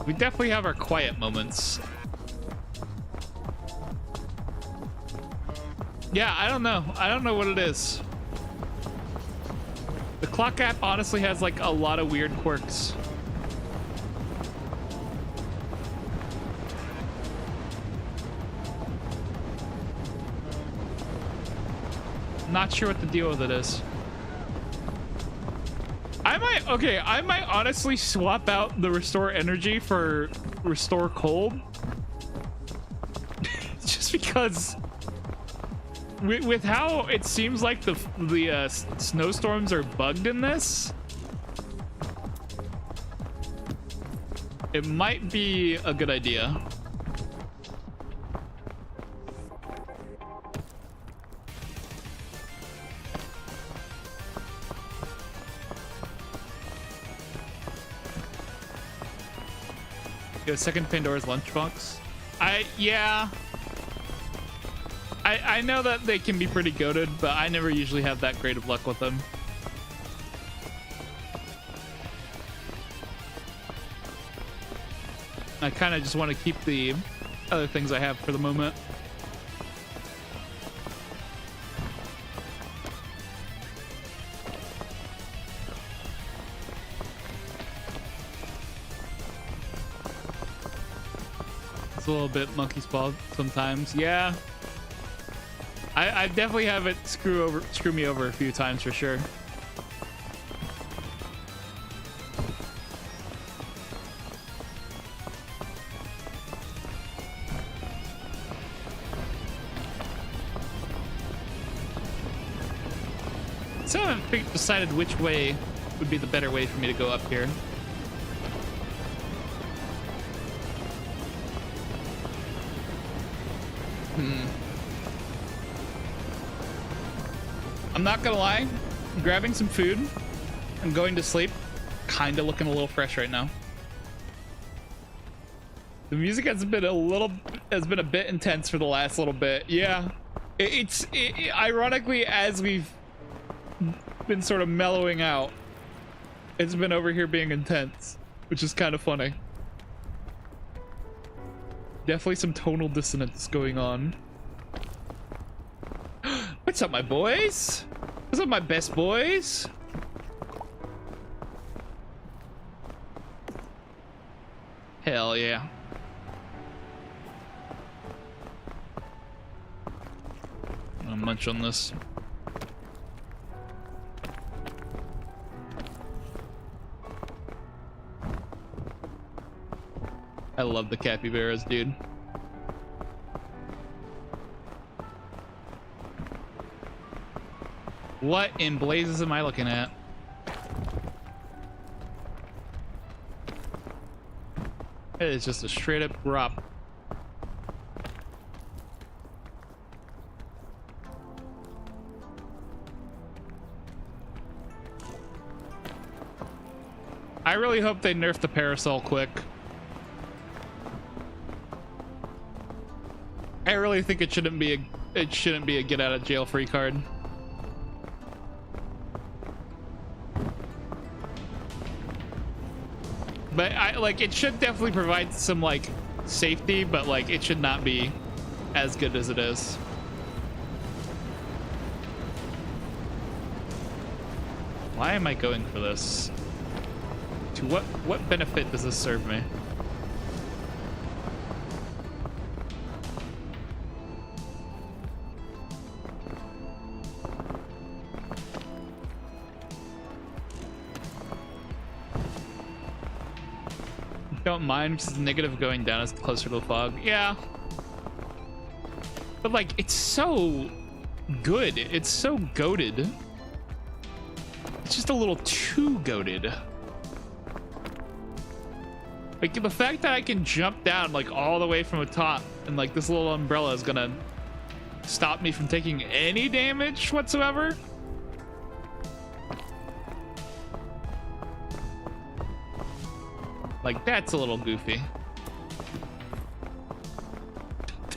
We definitely have our quiet moments. Yeah, I don't know. I don't know what it is. The clock app honestly has like a lot of weird quirks. Not sure what the deal with it is. I might honestly swap out the restore energy for restore cold. Just because with how it seems like the snowstorms are bugged in this, it might be a good idea. Yo, second Pandora's lunchbox. Yeah. I know that they can be pretty goated, but I never usually have that great of luck with them. I kind of just want to keep the other things I have for the moment. It's a little bit monkey's paw sometimes. Yeah. I definitely have it screw me over a few times for sure. So I haven't decided which way would be the better way for me to go up here. I'm not gonna lie, grabbing some food and going to sleep, kind of looking a little fresh right now. The music has been a bit intense for the last little bit. Yeah, it's ironically, as we've been sort of mellowing out, it's been over here being intense, which is kind of funny. Definitely some tonal dissonance going on. What's up, my boys? Those are my best boys. Hell yeah. I'll munch on this. I love the capybaras, dude. What in blazes am I looking at? It is just a straight up drop. I really hope they nerf the parasol quick. I really think it shouldn't be a get out of jail free card. But it should definitely provide some like safety, but like it should not be as good as it is. Why am I going for this? To what benefit does this serve me? Don't mind because it's negative going down as closer to the fog. Yeah. But like, it's so good. It's so goated. It's just a little too goated. Like the fact that I can jump down like all the way from the top and like this little umbrella is gonna stop me from taking any damage whatsoever. Like, that's a little goofy.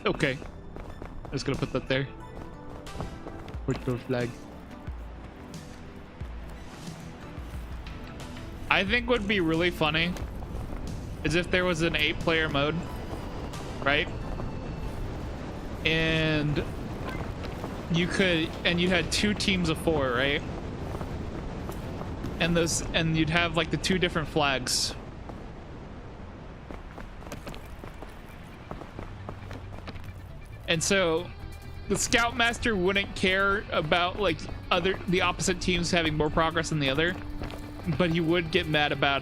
Okay. I'm just gonna put that there. Portal flag. I think what would be really funny is if there was an 8-player mode, right? And you had 2 teams of 4, right? And you'd have like the 2 different flags. And so the Scoutmaster wouldn't care about like the opposite teams having more progress than the other, but he would get mad about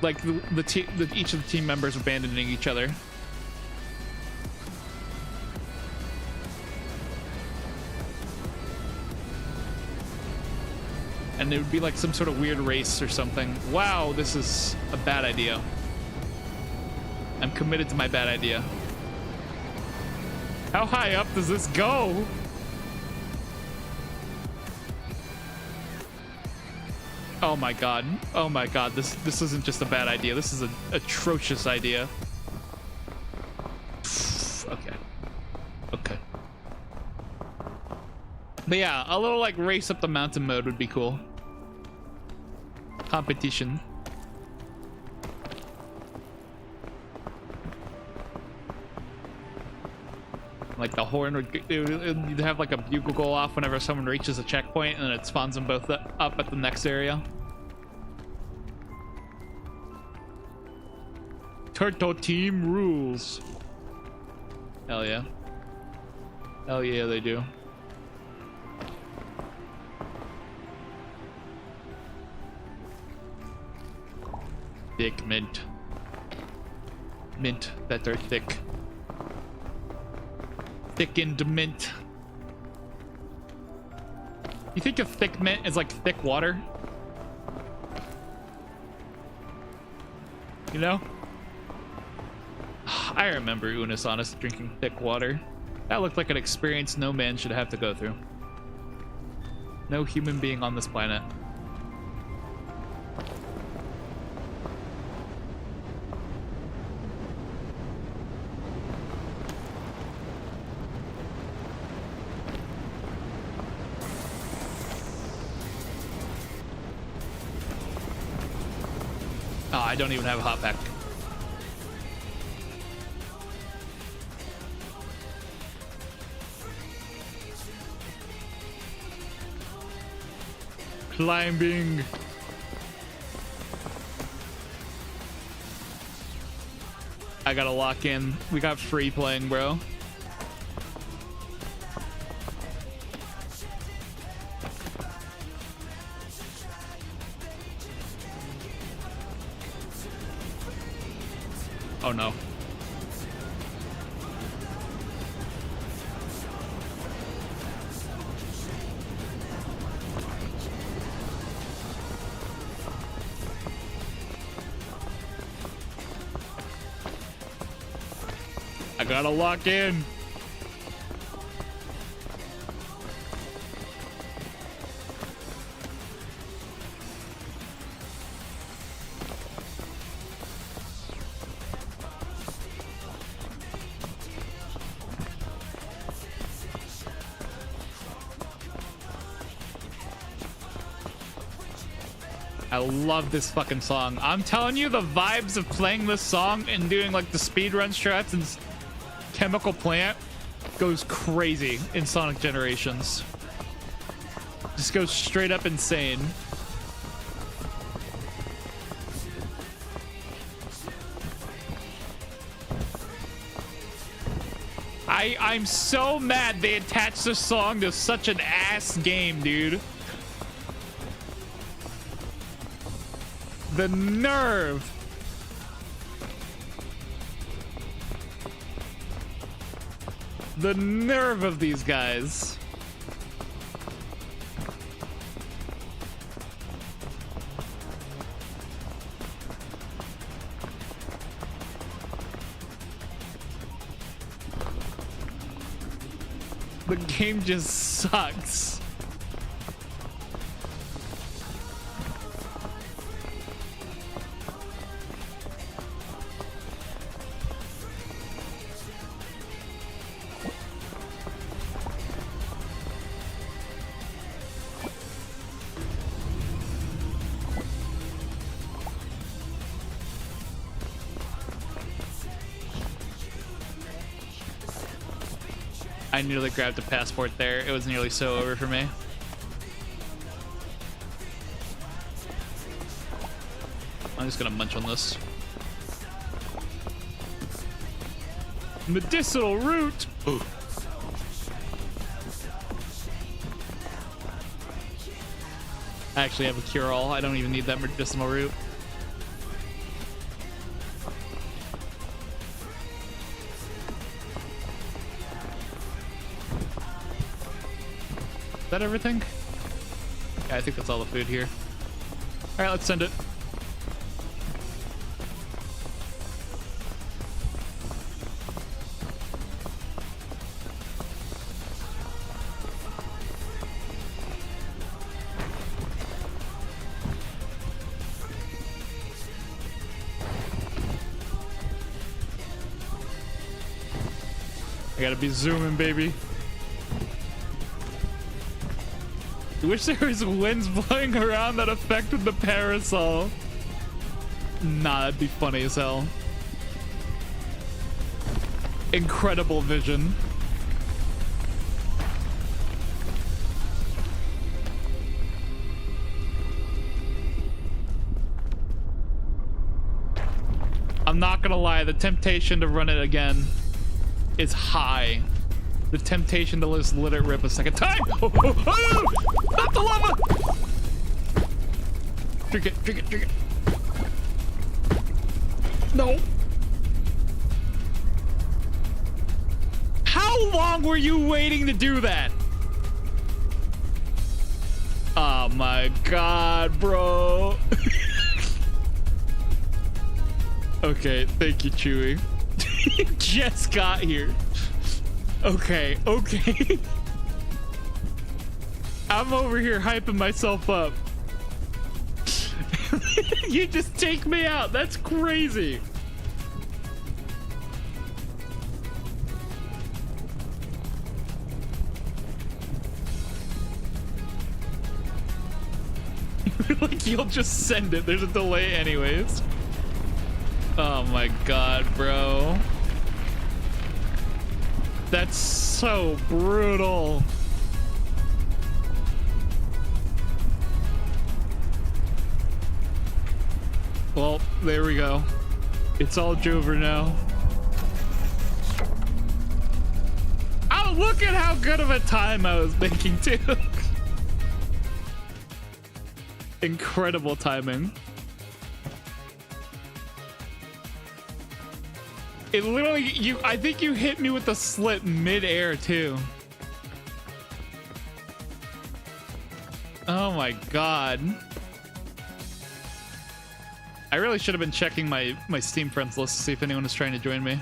like each of the team members abandoning each other. And it would be like some sort of weird race or something. Wow, this is a bad idea. I'm committed to my bad idea. How high up does this go? Oh my god. Oh my god. This isn't just a bad idea. This is an atrocious idea. Okay. Okay. But yeah, a little like race up the mountain mode would be cool. Competition. Like the horn you'd have like a bugle go off whenever someone reaches a checkpoint, and then it spawns them both up at the next area. Turtle team rules. Hell yeah. Hell yeah, they do. Thick mint. Mint that are thick. Thickened mint. You think of thick mint as like thick water? You know? I remember Unis Honest drinking thick water. That looked like an experience no man should have to go through. No human being on this planet. Oh, I don't even have a hot pack. Climbing. I gotta lock in. We got free playing, bro. Oh no. I gotta lock in. I love this fucking song. I'm telling you, the vibes of playing this song and doing like the speedrun strats and Chemical Plant goes crazy in Sonic Generations. Just goes straight up insane. I'm so mad they attached this song to such an ass game, dude. The nerve. The nerve of these guys. The game just sucks. I nearly grabbed a passport there. It was nearly so over for me. I'm just gonna munch on this. Medicinal root! Ooh. I actually have a cure-all. I don't even need that medicinal root. Is that everything? Yeah, I think that's all the food here. All right, let's send it. I gotta be zooming, baby. I wish there was winds blowing around that affected the parasol. Nah, that'd be funny as hell. Incredible vision. I'm not gonna lie, the temptation to run it again is high. The temptation to just let it rip a second time. Oh, oh, oh, not the lava. Drink it, drink it, drink it. No. How long were you waiting to do that? Oh my God, bro. Okay, thank you, Chewie. You just got here. Okay, okay. I'm over here hyping myself up. You just take me out. That's crazy. Like, you'll just send it. There's a delay anyways. Oh my God, bro. That's so brutal. Well, there we go. It's all Jover now. Oh, look at how good of a time I was making too. Incredible timing. It literally, I think you hit me with the slip mid-air too. Oh my God. I really should have been checking my Steam friends list to see if anyone is trying to join me.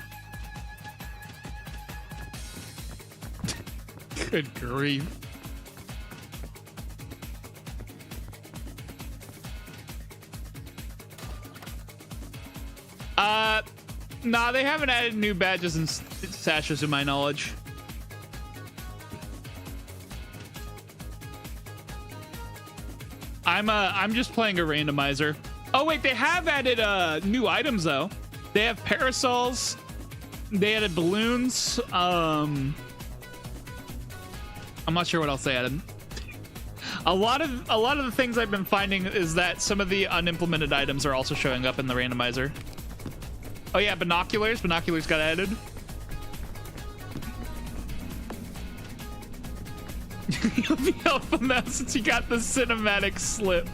Good grief. Nah, they haven't added new badges and sashes to my knowledge. I'm just playing a randomizer. Oh wait, they have added new items though. They have parasols. They added balloons. I'm not sure what else they added. A lot of the things I've been finding is that some of the unimplemented items are also showing up in the randomizer. Oh yeah, binoculars. Binoculars got added. You'll be helpful now since you got the cinematic slip.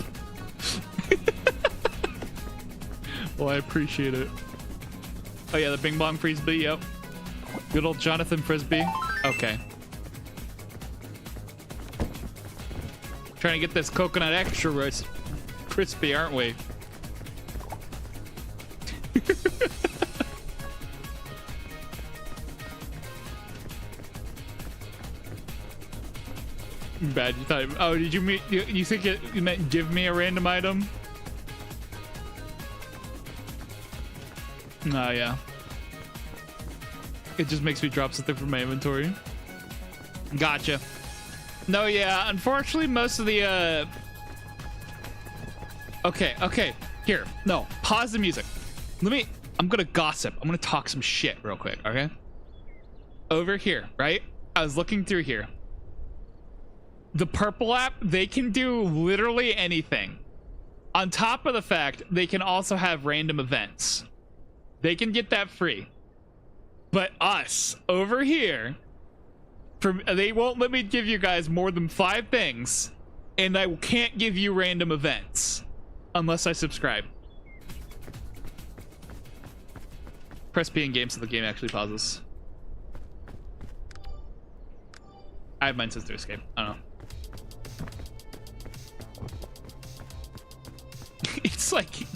Well, I appreciate it. Oh yeah, the Bing Bong Frisbee, yep. Good old Jonathan Frisbee. Okay. Trying to get this coconut extra crispy, aren't we? Bad. You thought? Oh, did you mean? You think you meant give me a random item? Oh yeah. It just makes me drop something from my inventory. Gotcha. No, yeah. Unfortunately, most of the Okay. Here. No. Pause the music. I'm gonna gossip. I'm gonna talk some shit real quick. Okay. Over here, right? I was looking through here. The purple app, they can do literally anything. On top of the fact, they can also have random events. They can get that free. But us, over here, they won't let me give you guys more than 5 things, and I can't give you random events unless I subscribe. Press B in game so the game actually pauses. I have mine says to escape. I don't know. It's like,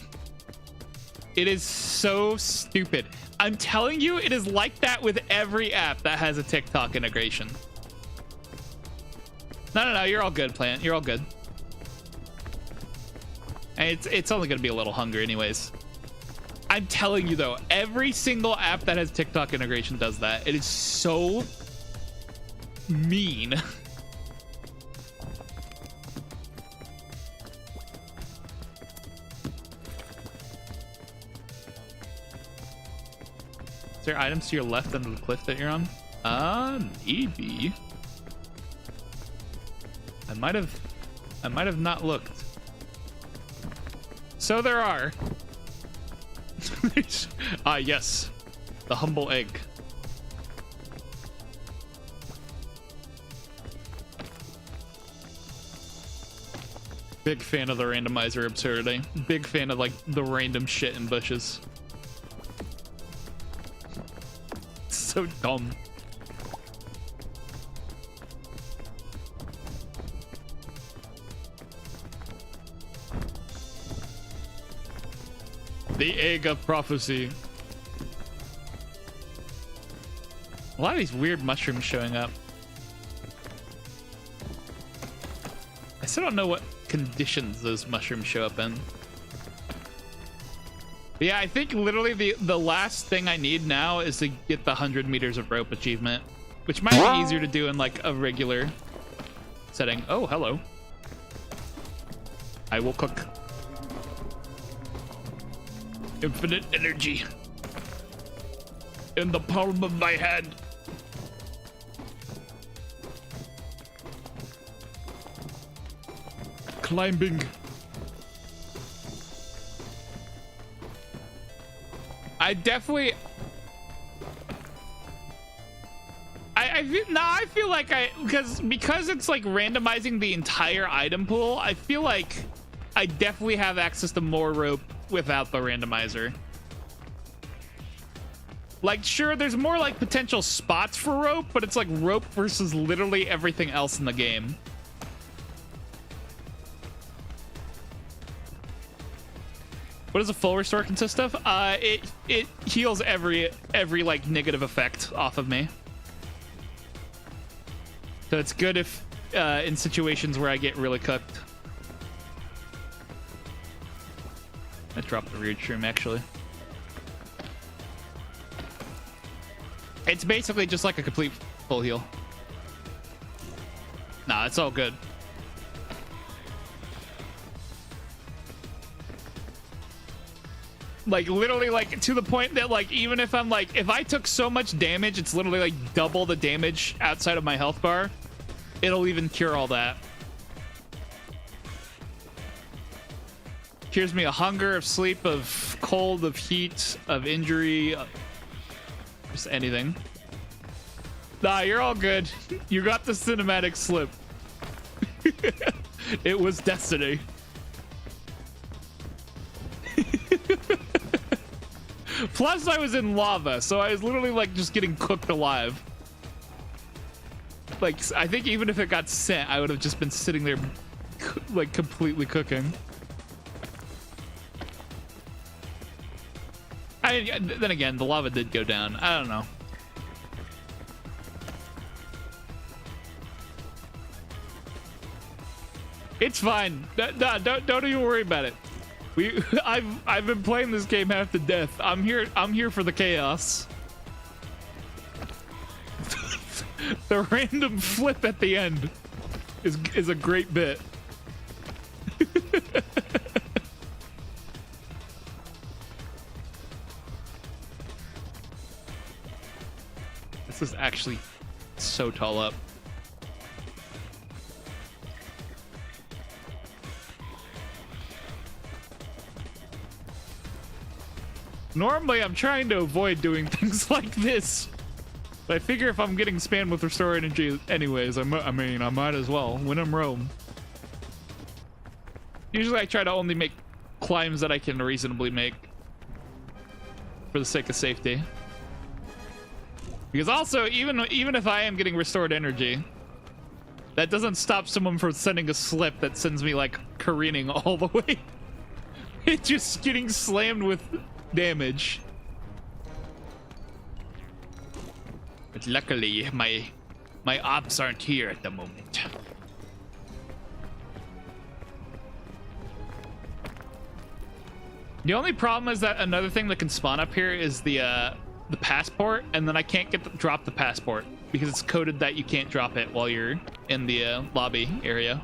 it is so stupid. I'm telling you, it is like that with every app that has a TikTok integration. No, you're all good, Plant. You're all good. And it's only gonna be a little hunger anyways. I'm telling you though, every single app that has TikTok integration does that. It is so mean. Is there items to your left under the cliff that you're on? Maybe. I might have not looked. So there are. Yes. The humble egg. Big fan of the randomizer absurdity. Big fan of like the random shit in bushes. So dumb. The egg of prophecy. A lot of these weird mushrooms showing up. I still don't know what conditions those mushrooms show up in. But yeah, I think literally the last thing I need now is to get the 100 meters of rope achievement, which might be easier to do in like a regular setting. Oh, hello. I will cook. Infinite energy in the palm of my hand. Climbing. I definitely... I feel like because it's like randomizing the entire item pool, I feel like I definitely have access to more rope without the randomizer. Like, sure, there's more like potential spots for rope, but it's like rope versus literally everything else in the game. What does a full restore consist of? It heals every like negative effect off of me. So it's good if in situations where I get really cooked. I dropped the weird shroom actually. It's basically just like a complete full heal. Nah, it's all good. Like literally like to the point that like even if I'm like if I took so much damage, it's literally like double the damage outside of my health bar. It'll even cure all that. Cures me of hunger, of sleep, of cold, of heat, of injury, just anything. Nah, you're all good. You got the cinematic slip. It was destiny. Plus, I was in lava, so I was literally like just getting cooked alive. Like, I think even if it got sent, I would have just been sitting there like completely cooking. Then again, the lava did go down. I don't know. It's fine. Don't even worry about it. I've been playing this game half to death. I'm here for the chaos. The random flip at the end is a great bit. This is actually so tall up. Normally, I'm trying to avoid doing things like this. But I figure if I'm getting spammed with restore energy anyways, I mean, I might as well. When I'm roam. Usually I try to only make climbs that I can reasonably make. For the sake of safety. Because also, even if I am getting restored energy, that doesn't stop someone from sending a slip that sends me like careening all the way. It's just getting slammed with damage. But luckily, my ops aren't here at the moment. The only problem is that another thing that can spawn up here is the passport, and then I can't drop the passport because it's coded that you can't drop it while you're in the lobby area.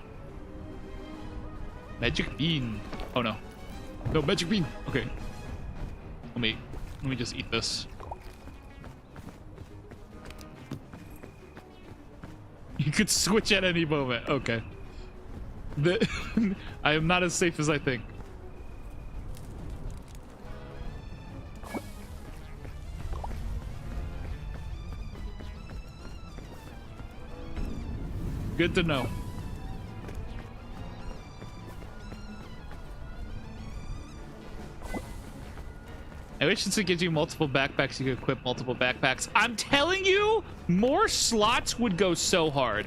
Magic bean. Oh no. No, magic bean. Okay. Let me just eat this. You could switch at any moment. Okay. I am not as safe as I think. Good to know. I wish since it gives you multiple backpacks, you could equip multiple backpacks. I'm telling you, more slots would go so hard.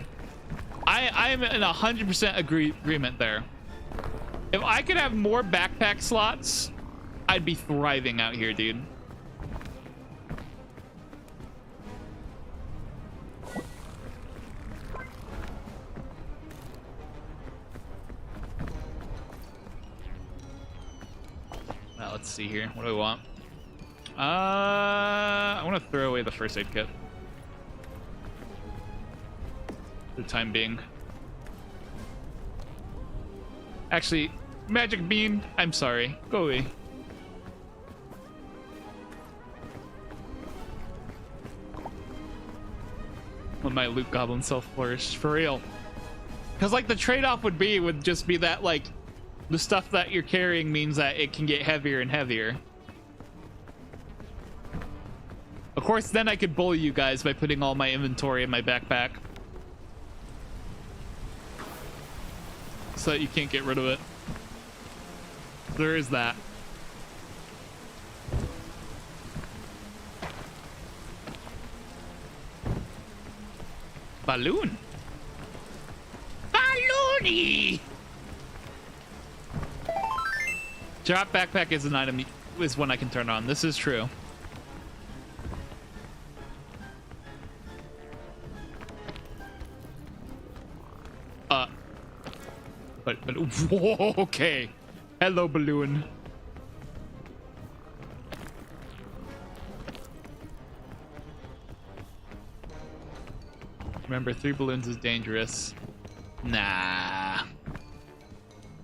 I am in 100% agreement there. If I could have more backpack slots, I'd be thriving out here, dude. Now let's see here. What do we want? I want to throw away the first aid kit. For the time being. Actually, magic bean, I'm sorry. Go away. Let my loot goblin self flourish for real. Because like the trade-off would just be that like the stuff that you're carrying means that it can get heavier and heavier. course, then I could bully you guys by putting all my inventory in my backpack. So that you can't get rid of it. There is that. Balloon. Balloony. Drop backpack is an item, is one I can turn on. This is true. But whoa, okay. Hello, balloon. Remember, 3 balloons is dangerous. Nah.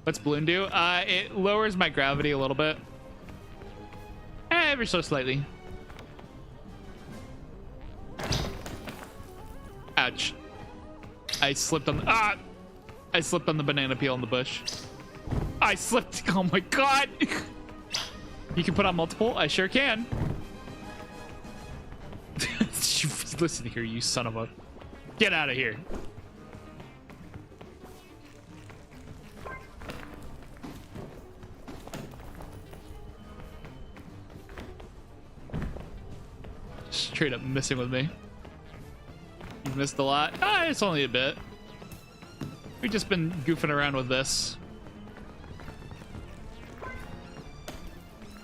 What's balloon do? It lowers my gravity a little bit. Ever so slightly. Ouch. I slipped on the, I slipped on the banana peel in the bush. I slipped. Oh my god. You can put on multiple? I sure can. Listen here, you son of a... Get out of here. Straight up messing with me. You've missed a lot. It's only a bit. We've just been goofing around with this.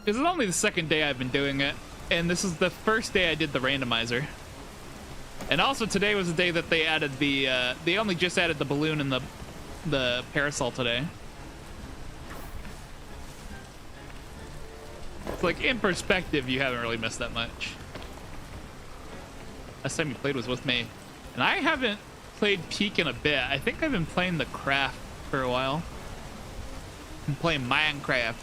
This is only the second day I've been doing it, and this is the first day I did the randomizer. And also today was the day that they added the, they only just added the balloon and the parasol today. It's like, in perspective, you haven't really missed that much. Last time you played was with me. And I haven't played Peak in a bit. I think I've been playing the craft for a while. I'm playing Minecraft.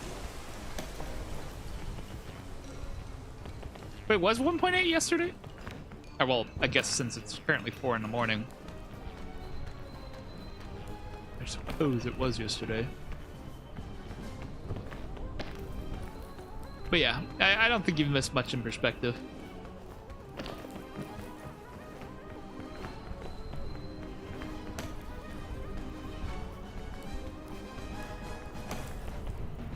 Wait, was 1.8 yesterday? Or, well, I guess since it's currently 4 in the morning. I suppose it was yesterday. But yeah, I don't think you've missed much in perspective.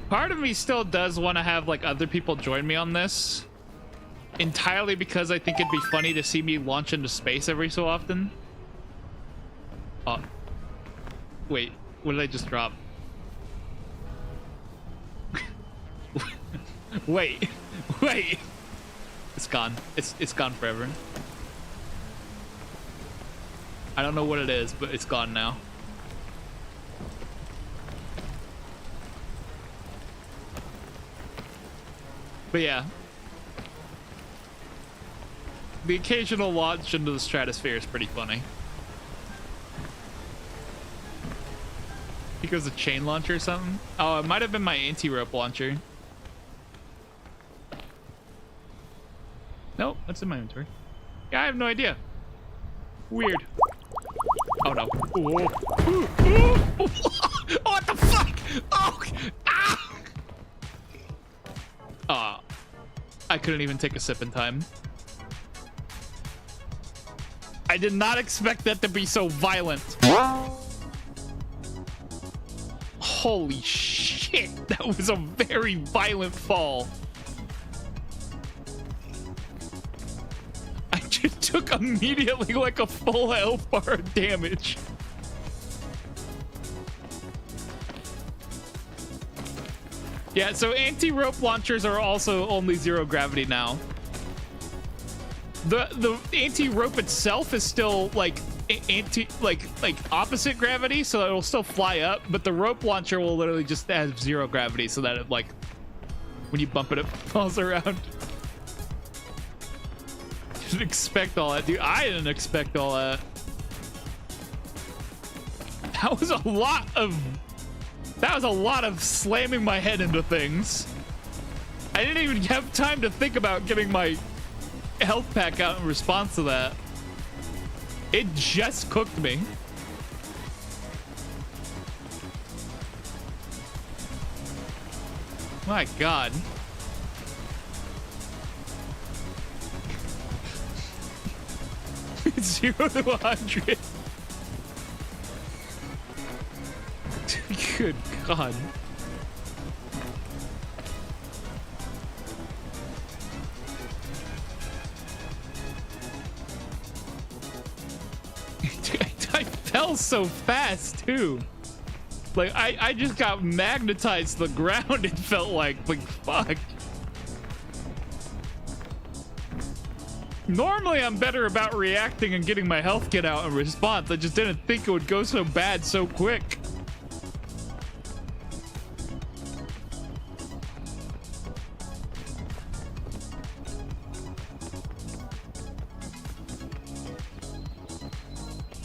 Part of me still does want to have like other people join me on this. Entirely because I think it'd be funny to see me launch into space every so often. Oh. Wait, what did I just drop? Wait. It's gone. It's gone forever. I don't know what it is, but it's gone now. But yeah. The occasional launch into the stratosphere is pretty funny. Because of chain launcher or something? Oh, it might have been my anti-rope launcher. Nope, that's in my inventory. Yeah, I have no idea. Weird. Oh no. Ooh. Ooh. What the fuck? Oh! Ah! I couldn't even take a sip in time. I did not expect that to be so violent. Holy shit, that was a very violent fall. I just took immediately like a full health bar of damage. Yeah, so anti-rope launchers are also only 0 gravity now. The anti-rope itself is still like opposite gravity, so it'll still fly up, but the rope launcher will literally just have 0 gravity, so that it like when you bump it, it falls around. Didn't expect all that, dude. I didn't expect all that. That was a lot of slamming my head into things. I didn't even have time to think about getting my health pack out in response to that. It just cooked me. My god. 0 to 100. Good God. I fell so fast too. Like I just got magnetized to the ground. It felt like fuck. Normally I'm better about reacting and getting my health kit out in response. I just didn't think it would go so bad so quick.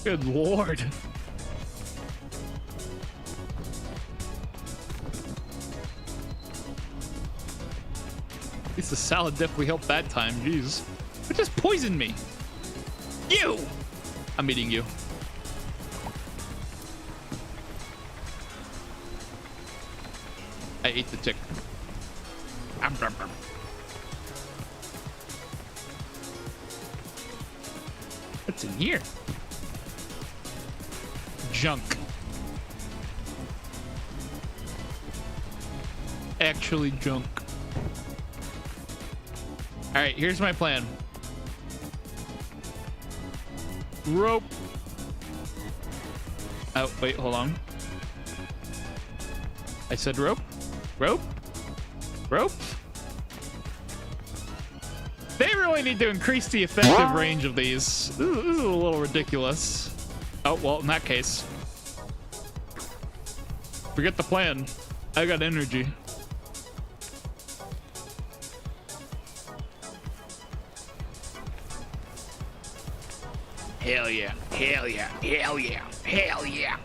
Good Lord. At least the salad definitely helped that time. Jeez. It just poisoned me. You! I'm eating you. I ate the chick. What's in here? Junk. Actually junk. All right, here's my plan. Rope. Oh, wait, hold on. I said rope. Rope. Rope. They really need to increase the effective range of these. This is a little ridiculous. Oh, well, in that case. Forget the plan. I got energy. Hell yeah. Hell yeah. Hell yeah. Hell yeah.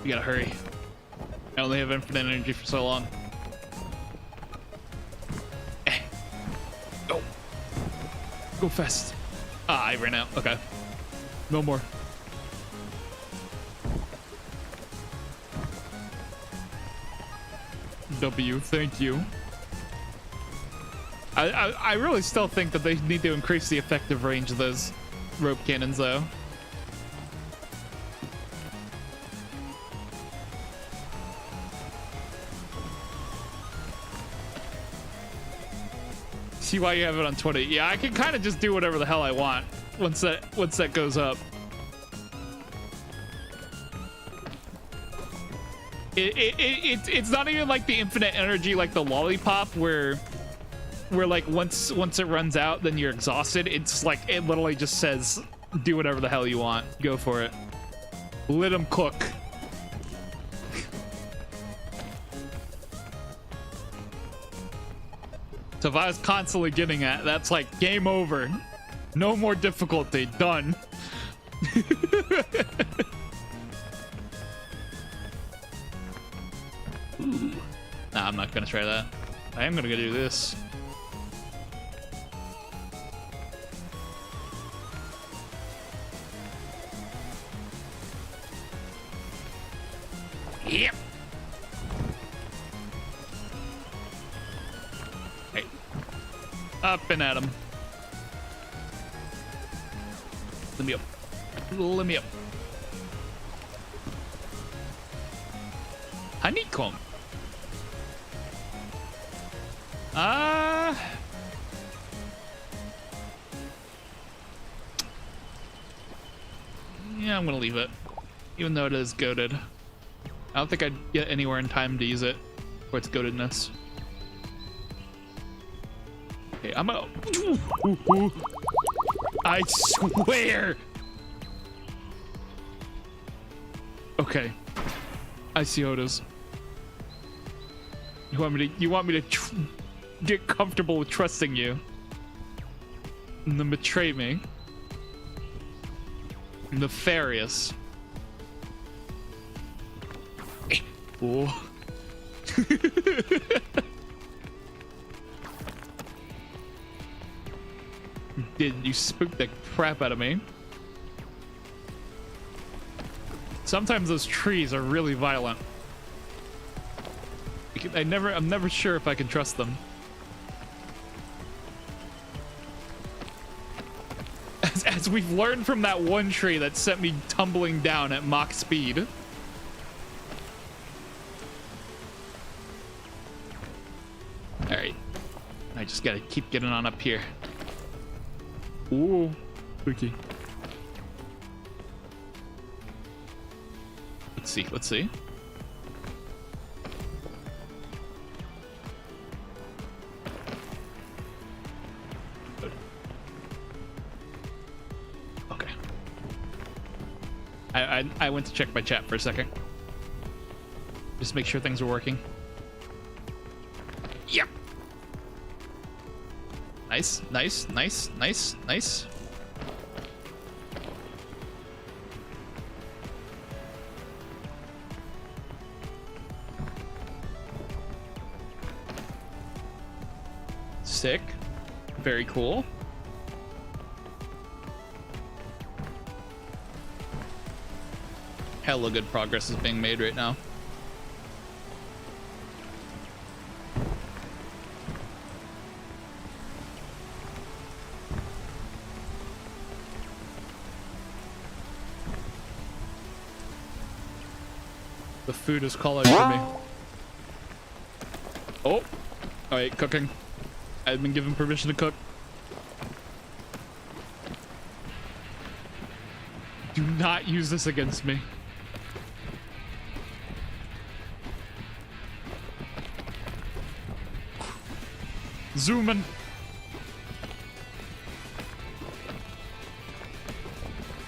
You gotta hurry. I only have infinite energy for so long. Go. Go fast. Ah, I ran out. Okay. No more. W, thank you. I really still think that they need to increase the effective range of those rope cannons, though. See why you have it on 20. Yeah, I can kind of just do whatever the hell I want once that goes up. It's not even like the infinite energy like the lollipop where like once it runs out then you're exhausted. It's like it literally just says do whatever the hell you want. Go for it. Let them cook. So if I was constantly getting at, that's like game over. No more difficulty. Done. Ooh. Nah, I'm not gonna try that. I am gonna go do this. Yep. Hey. Up and at him. Let me up. Let me up. Honeycomb. Yeah, I'm gonna leave it. Even though it is goated. I don't think I'd get anywhere in time to use it for its goatedness. Okay, I'm out. I swear. Okay. I see how it is. You want me to get comfortable with trusting you and then betray me? Nefarious. Oh. You spooked the crap out of me. Sometimes those trees are really violent. I'm never sure if I can trust them. As we've learned from that one tree that sent me tumbling down at Mach speed. All right, I just gotta keep getting on up here. Ooh, spooky. Let's see. Okay. I went to check my chat for a second. Just make sure things are working. Yep. Nice. Sick. Very cool. Hella good progress is being made right now. The food is calling for me. Oh, all right, cooking. I've been given permission to cook. Do not use this against me. Zooming.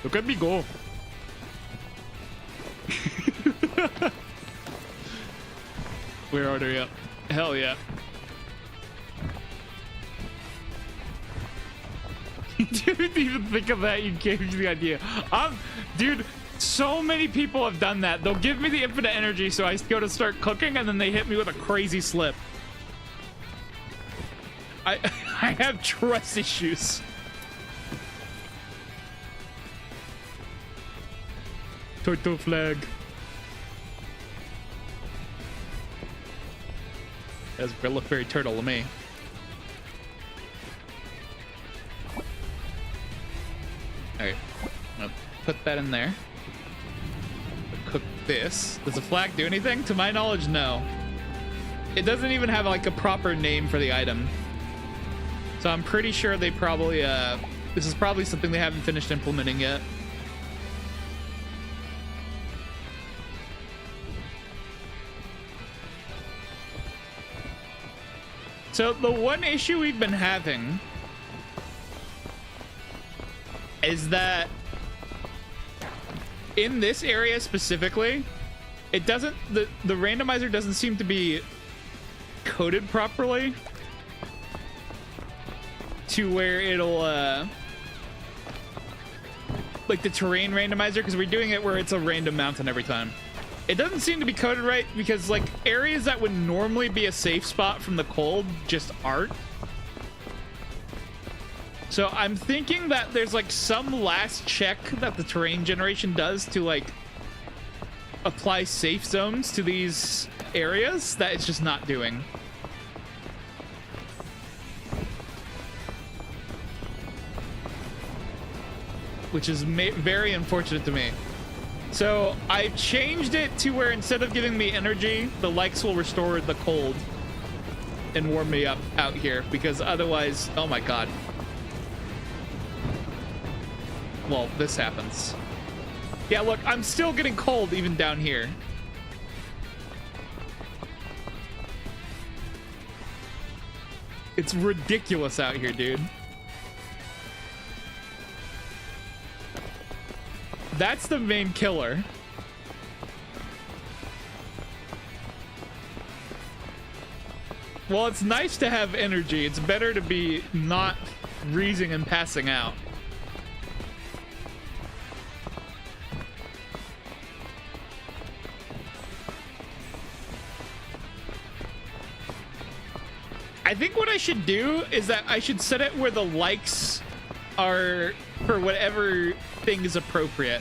Look at me go. Where are they at? Hell yeah. Didn't even think of that. You gave me the idea. Dude, so many people have done that. They'll give me the infinite energy so I go to start cooking and then they hit me with a crazy slip. I have trust issues. Turtle flag. That's a look very turtle to me. Alright, I'm gonna put that in there. Cook this. Does the flag do anything? To my knowledge, no. It doesn't even have like a proper name for the item. So I'm pretty sure they probably, this is probably something they haven't finished implementing yet. So the one issue we've been having is that in this area specifically, it doesn't, the randomizer doesn't seem to be coded properly to where it'll like the terrain randomizer, because we're doing it where it's a random mountain every time. It doesn't seem to be coded right because like areas that would normally be a safe spot from the cold just aren't. So I'm thinking that there's like some last check that the terrain generation does to like apply safe zones to these areas that it's just not doing. Which is very unfortunate to me. So I changed it to where instead of giving me energy, the likes will restore the cold and warm me up out here, because otherwise, oh my god. Well, this happens. Yeah, look, I'm still getting cold even down here. It's ridiculous out here, dude. That's the main killer. Well, it's nice to have energy. It's better to be not freezing and passing out. I think what I should do is that I should set it where the likes are for whatever thing is appropriate,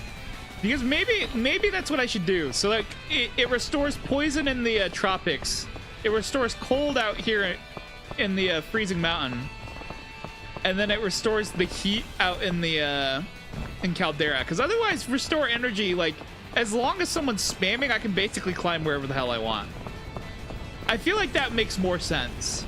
because maybe that's what I should do. So like it restores poison in the tropics, it restores cold out here in the freezing mountain, and then it restores the heat out in the in Caldera, because otherwise restore energy, like as long as someone's spamming, I can basically climb wherever the hell I want. I feel like that makes more sense.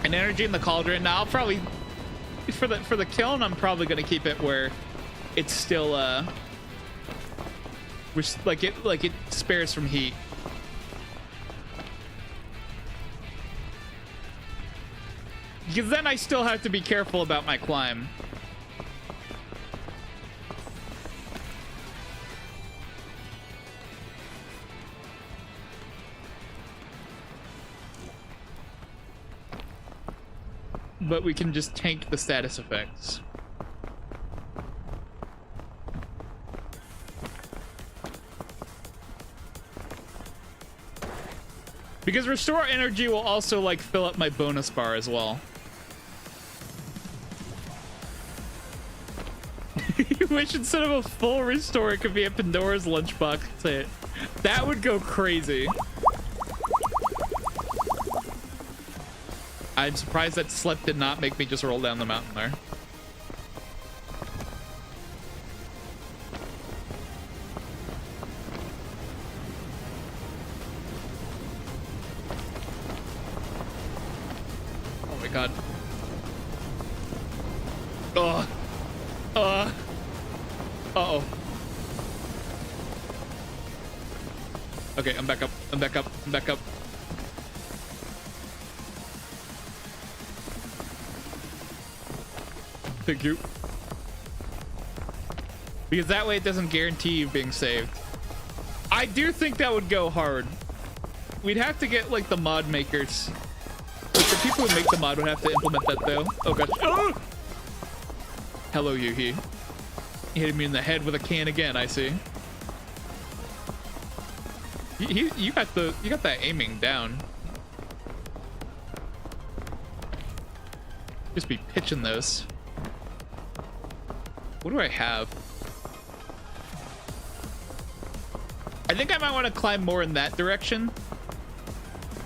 And energy in the cauldron. Now I'll probably for the kiln, I'm probably gonna keep it where it's still like it spares from heat. Because then I still have to be careful about my climb. But we can just tank the status effects. Because restore energy will also like fill up my bonus bar as well. You wish instead of a full restore it could be a Pandora's lunchbox hit. That would go crazy. I'm surprised that slip did not make me just roll down the mountain there. Oh my god. Ugh. Uh-oh. Okay, I'm back up. I'm back up. I'm back up. Thank you. Because that way it doesn't guarantee you being saved. I do think that would go hard. We'd have to get like the mod makers. Like the people who make the mod would have to implement that though. Oh gosh. Oh! Hello, Yuhi. You hit me in the head with a can again, I see. You got that aiming down. Just be pitching those. What do I have? I think I might want to climb more in that direction.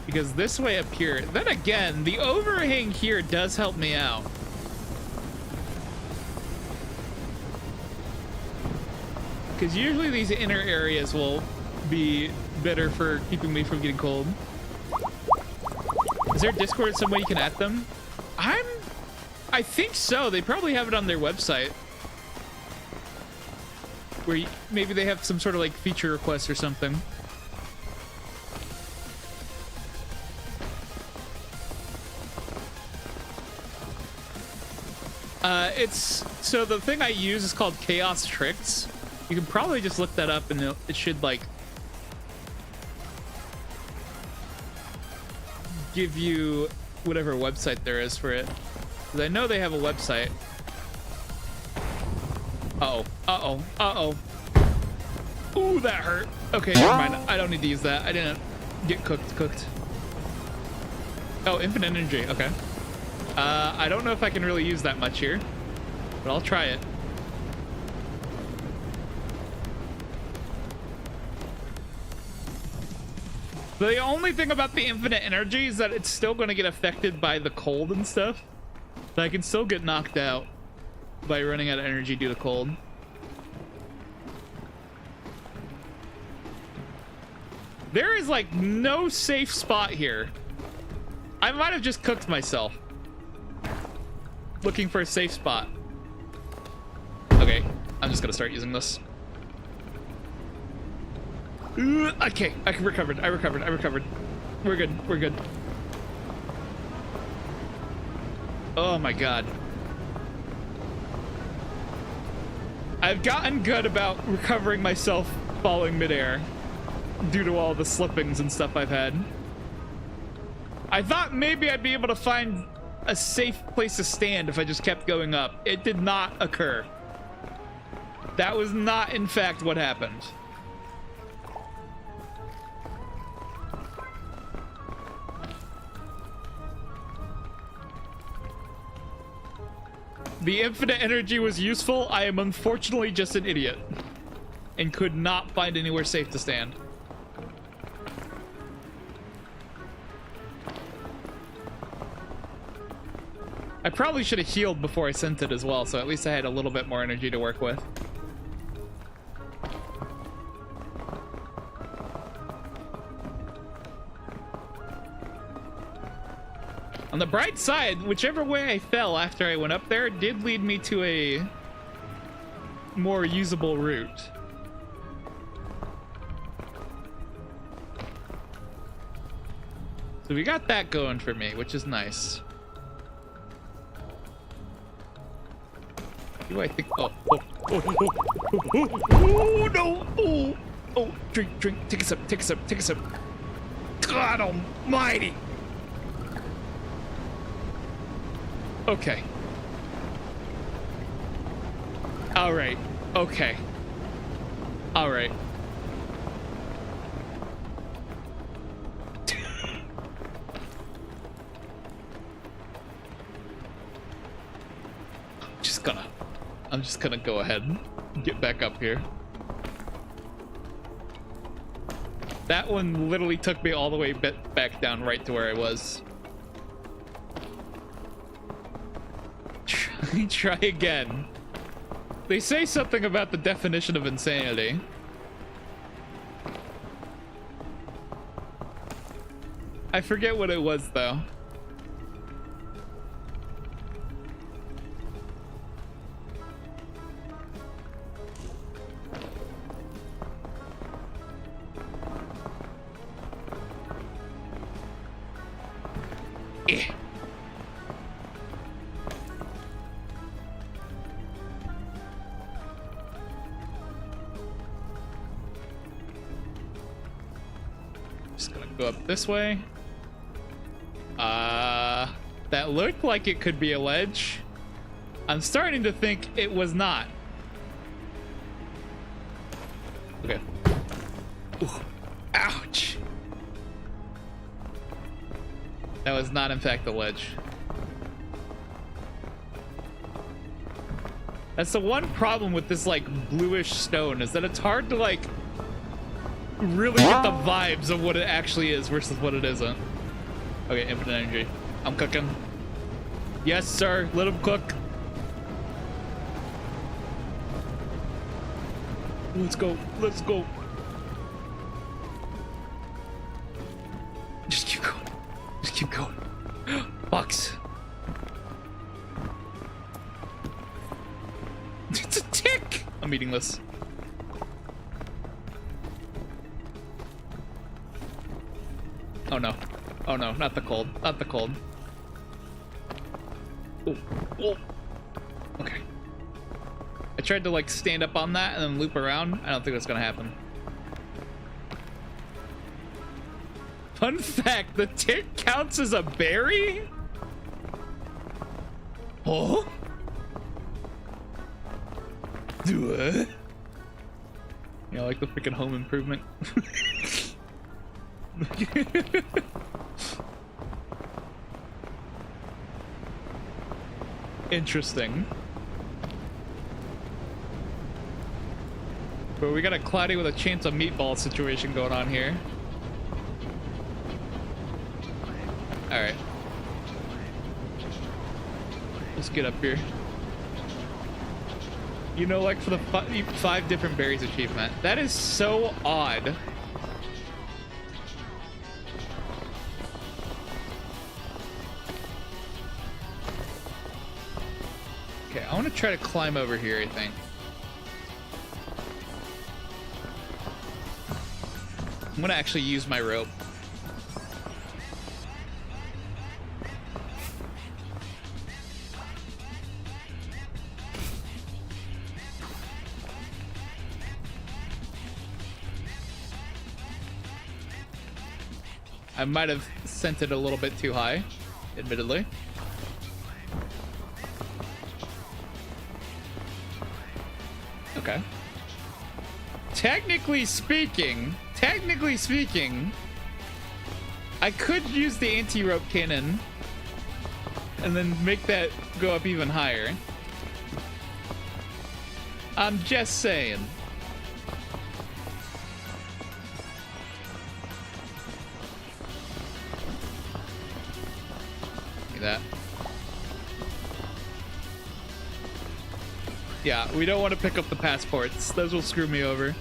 Because this way up here, then again, the overhang here does help me out. Because usually these inner areas will be better for keeping me from getting cold. Is there Discord some way you can add them? I think so. They probably have it on their website. Where maybe they have some sort of like feature request or something. So the thing I use is called Chaos Tricks. You can probably just look that up and it should like give you whatever website there is for it. Because I know they have a website. Uh-oh. Ooh, that hurt. Okay, never mind. I don't need to use that. I didn't get cooked. Oh, infinite energy. Okay. I don't know if I can really use that much here, but I'll try it. The only thing about the infinite energy is that it's still going to get affected by the cold and stuff. So I can still get knocked out by running out of energy due to cold. There is like no safe spot here. I might have just cooked myself. Looking for a safe spot. Okay, I'm just gonna start using this. Okay, I recovered. I recovered. We're good. Oh my god. I've gotten good about recovering myself falling midair due to all the slippings and stuff I've had. I thought maybe I'd be able to find a safe place to stand if I just kept going up. It did not occur. That was not, in fact, what happened. The infinite energy was useful. I am unfortunately just an idiot. and could not find anywhere safe to stand. I probably should have healed before I sent it as well, so at least I had a little bit more energy to work with. On the bright side, whichever way I fell after I went up there did lead me to a more usable route. So we got that going for me, which is nice. Do I think? Oh, no! Oh, drink, take a sip, take a sip, take a sip. God almighty! Okay. All right. Okay. All right. I'm just gonna go ahead and get back up here. That one literally took me all the way back down right to where I was. Try again. They say something about the definition of insanity. I forget what it was though. Go up this way. That looked like it could be a ledge. I'm starting to think it was not. Okay. Ooh. Ouch. That was not in fact a ledge. That's the one problem with this like bluish stone, is that it's hard to like really get the vibes of what it actually is versus what it isn't. Okay, infinite energy. I'm cooking. Yes, sir. Let him cook. Let's go. Let's go. Just keep going. Just keep going. Box. It's a tick. I'm eating this. Oh no. Oh no, not the cold. Not the cold. Oh. Oh. Okay. I tried to like stand up on that and then loop around. I don't think that's gonna happen. Fun fact, the tick counts as a berry? Oh? Do it. Yeah, like the freaking Home Improvement. Interesting. But we got a cloudy with a chance of meatball situation going on here. Alright. Let's get up here. You know, like for the 5 different berries achievement. That is so odd. Okay, I want to try to climb over here, I think. I'm going to actually use my rope. I might have sent it a little bit too high, admittedly. Okay. Technically speaking, I could use the anti-rope cannon and then make that go up even higher. I'm just saying. me that. Yeah, we don't want to pick up the passports. Those will screw me over.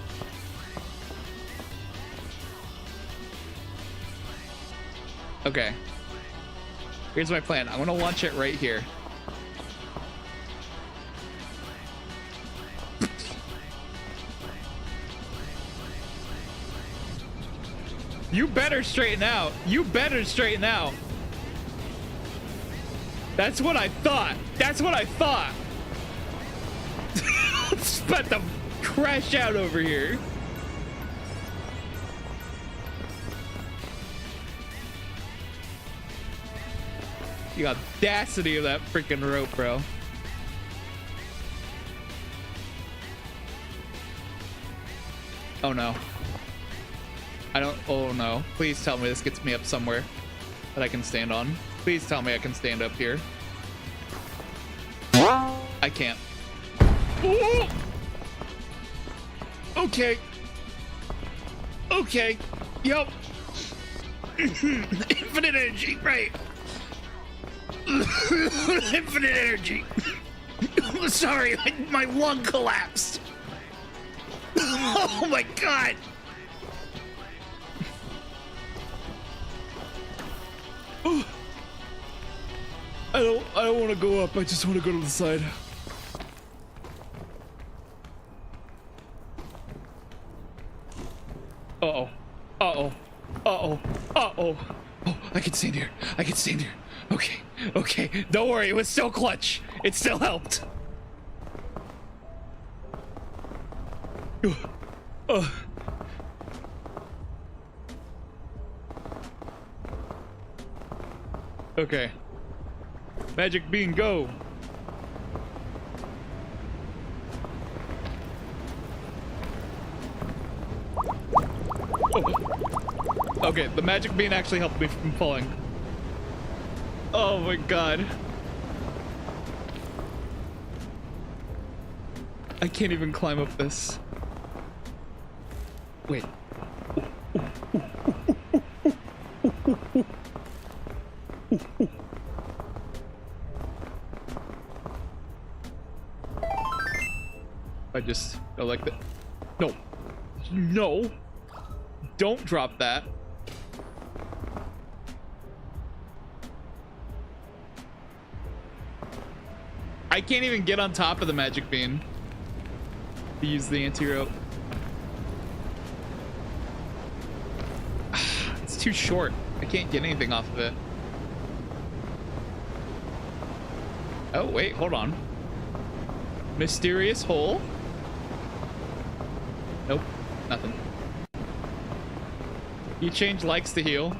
Okay. Here's my plan. I'm gonna launch it right here. You better straighten out. You better straighten out. That's what I thought. That's what I thought. It's about to crash out over here. The audacity of that freaking rope, bro. Oh no. I don't. Oh no. Please tell me this gets me up somewhere that I can stand on. Please tell me I can stand up here. I can't. Ooh! Okay. Okay. Yup. Infinite energy, right? Infinite energy. Sorry, my lung collapsed. Oh my god. I don't want to go up. I just want to go to the side. Uh-oh. Uh-oh. Uh-oh. Uh-oh. Oh, I can stand here. I can stand here. Okay. Okay. Don't worry. It was still clutch. It still helped. Okay. Magic bean, go. Oh. Okay, the magic bean actually helped me from falling. Oh my god. I can't even climb up this. Wait. I just go like that. No. No. Don't drop that. I can't even get on top of the magic bean to use the anti-rope. It's too short. I can't get anything off of it. Oh, wait, hold on. Mysterious hole. Nope, nothing. You change likes to heal.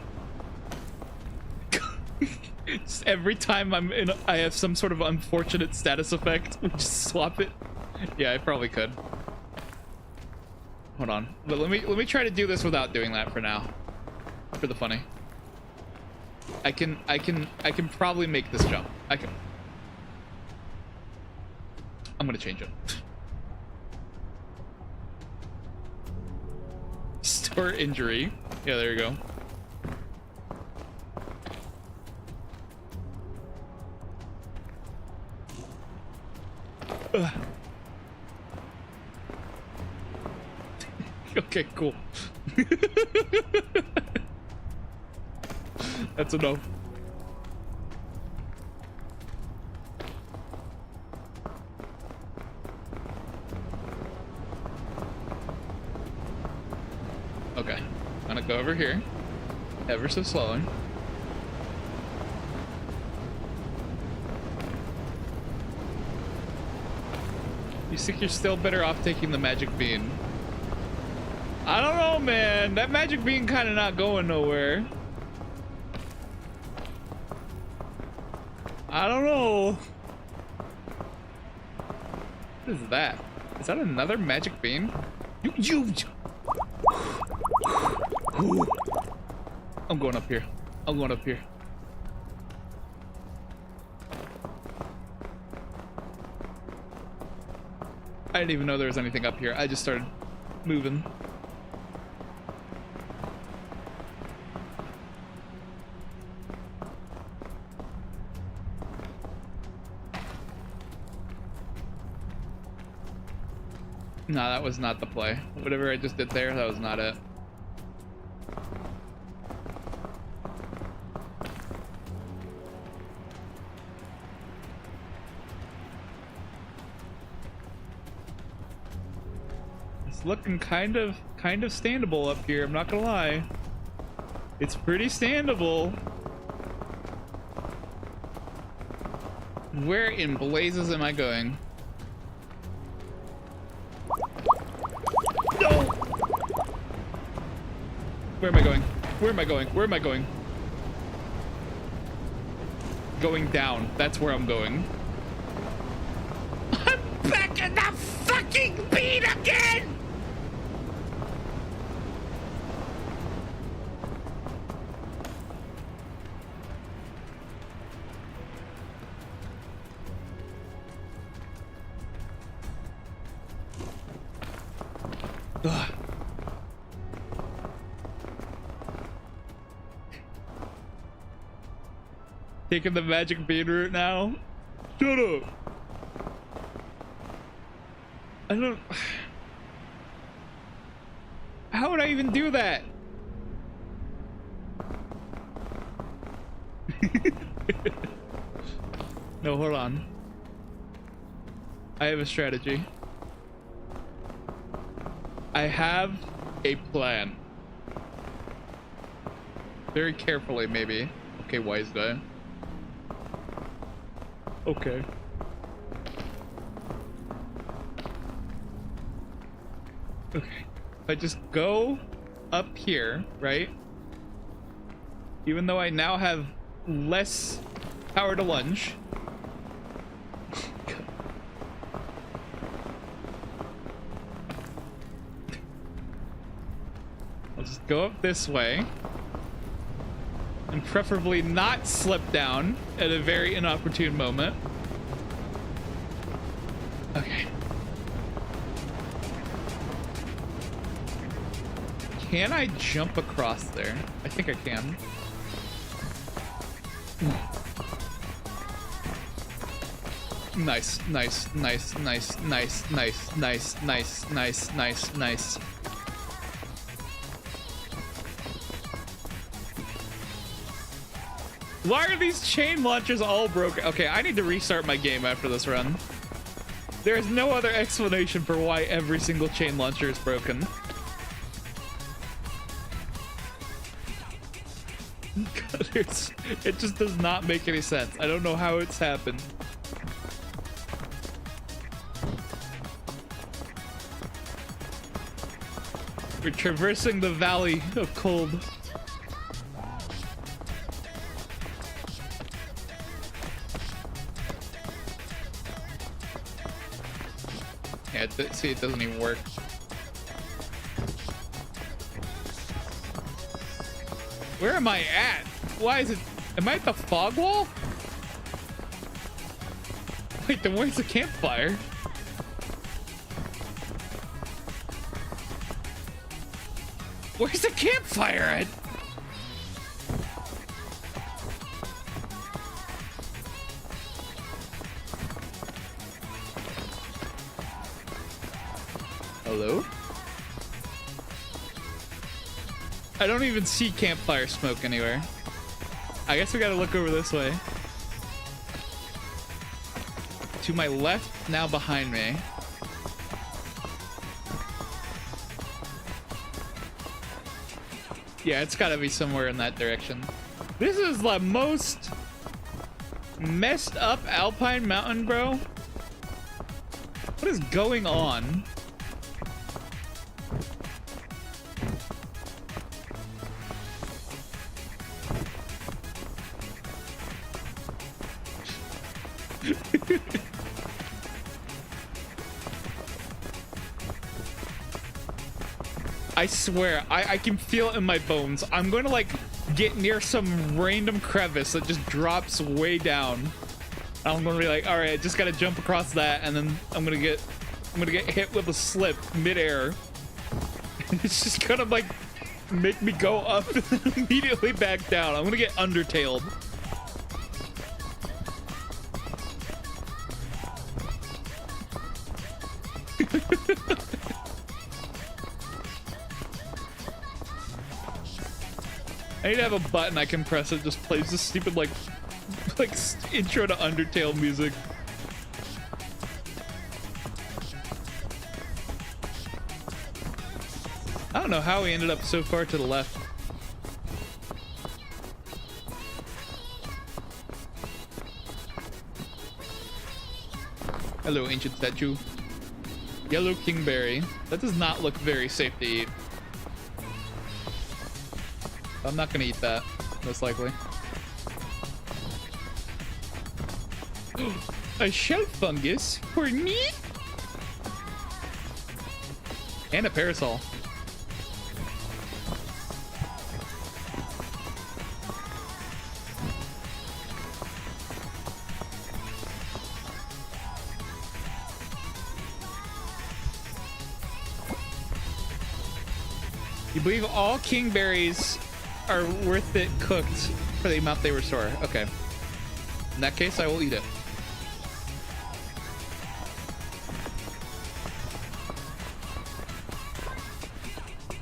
Just every time I'm in, I have some sort of unfortunate status effect. Just swap it. Yeah, I probably could. Hold on, but let me try to do this without doing that for now. For the funny. I can probably make this jump. I'm gonna change it. Store injury. Yeah, there you go. Okay, cool. That's enough. Okay, I'm gonna go over here, ever so slowly. You think you're still better off taking the magic bean? I don't know, man. That magic bean kind of not going nowhere. I don't know. What is that? Is that another magic bean? You. I'm going up here. I'm going up here. I didn't even know there was anything up here. I just started moving. No, that was not the play. Whatever I just did there, that was not it. It's looking kind of standable up here, I'm not gonna lie. It's pretty standable. Where in blazes am I going? No! Where am I going? Where am I going? Where am I going? Going down. That's where I'm going. I'm back in the fucking beat again! Ugh. Taking the magic bean route now? Shut up! I don't... How would I even do that? No, hold on. I have a strategy. I have a plan. Very carefully, maybe. Okay, wise guy. Okay. Okay. If I just go up here, right? Even though I now have less power to lunge. I'll just go up this way. And preferably not slip down at a very inopportune moment. Okay. Can I jump across there? I think I can. Nice, nice, nice, nice, nice, nice, nice, nice, nice, nice, nice. Why are these chain launchers all broken? Okay, I need to restart my game after this run. There's no other explanation for why every single chain launcher is broken. It just does not make any sense. I don't know how it's happened. We're traversing the valley of cold. Yeah, see, it doesn't even work. Where am I at? Why is it? Am I at the fog wall? Wait, then where's the campfire? Where's the campfire at? Hello? I don't even see campfire smoke anywhere. I guess we gotta look over this way. To my left, now behind me. Yeah, it's gotta be somewhere in that direction. This is the most messed up alpine mountain, bro. What is going on? I swear, I can feel it in my bones. I'm going to like get near some random crevice that just drops way down. I'm going to be like, all right, I just got to jump across that, and then I'm going to get hit with a slip midair. It's just gonna like make me go up and immediately back down. I'm gonna get undertailed. I need to have a button I can press. It just plays this stupid like intro to Undertale music. I don't know how we ended up so far to the left. Hello, ancient statue. Yellow kingberry. That does not look very safe to eat. I'm not gonna eat that, most likely. A shell fungus for me? And a parasol. You believe all kingberries are worth it cooked for the amount they restore. Okay. In that case, I will eat it.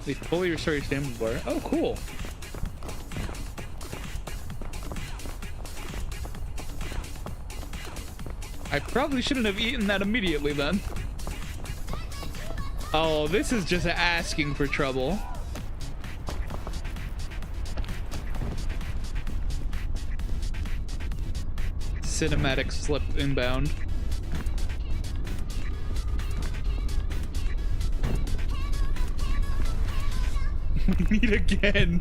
They fully restore your stamina bar. Oh, cool. I probably shouldn't have eaten that immediately then. Oh, this is just asking for trouble. Cinematic slip inbound. Meet again.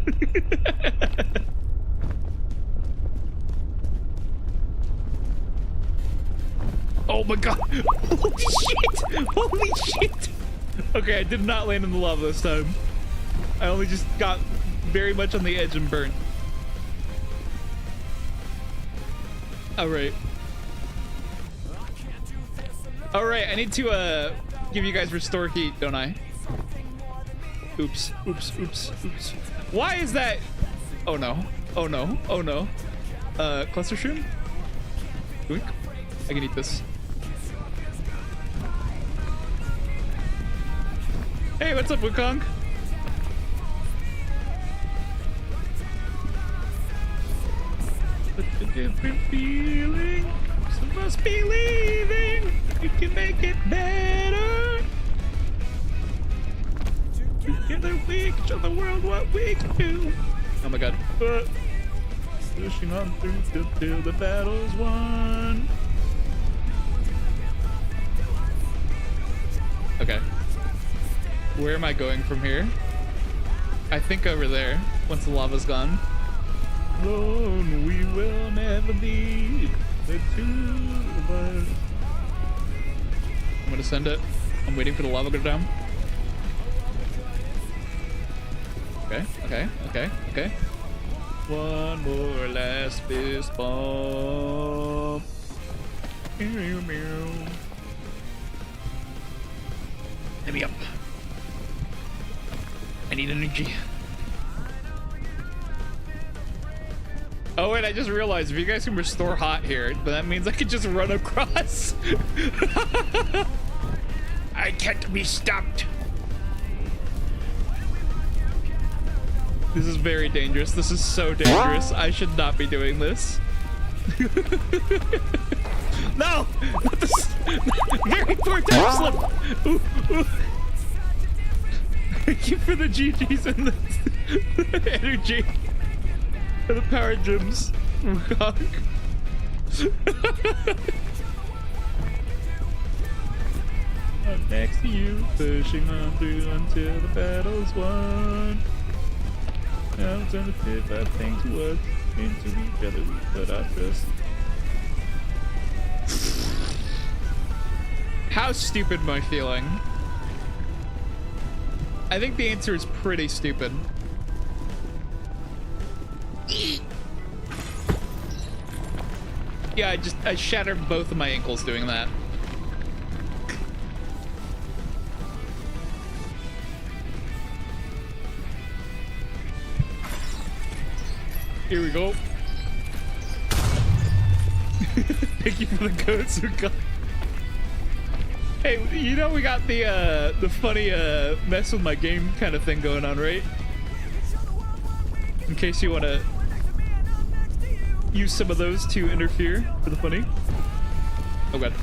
Oh my god. Holy shit. Holy shit. Okay, I did not land in the lava this time. I only just got very much on the edge and burnt. Alright. Alright, I need to give you guys restore heat, don't I? Oops, oops, oops, oops. Why is that? Oh no. Oh no. Oh no. Cluster shroom? Doink. I can eat this. Hey, what's up, Wukong? Such a different feeling. Some of us believing we can make it better. Together we can show the world what we can do. Oh my god. Pushing on through till the battle's won. Okay. Where am I going from here? I think over there, once the lava's gone. Alone we will never be the two of us. I'm gonna send it. I'm waiting for the lava to go down. Okay, okay, okay, okay. One more last fist bump. Let me up. I need energy. Oh wait, I just realized if you guys can restore hot here, then that means I could just run across. I can't be stopped. This is very dangerous. This is so dangerous. I should not be doing this. No! Not this. Very poor time slip. Ooh, ooh. Thank you for the GGs and the energy. For the power gems. I'm next to you, pushing on through until the battle's won. Now it's on the tip of things was into each other, but I trust. How stupid am I feeling? I think the answer is pretty stupid. Yeah, I shattered both of my ankles doing that. Here we go. Thank you for the goats. Hey, you know we got the funny mess with my game kind of thing going on, right? in case you want to use some of those to interfere for the funny. Oh god.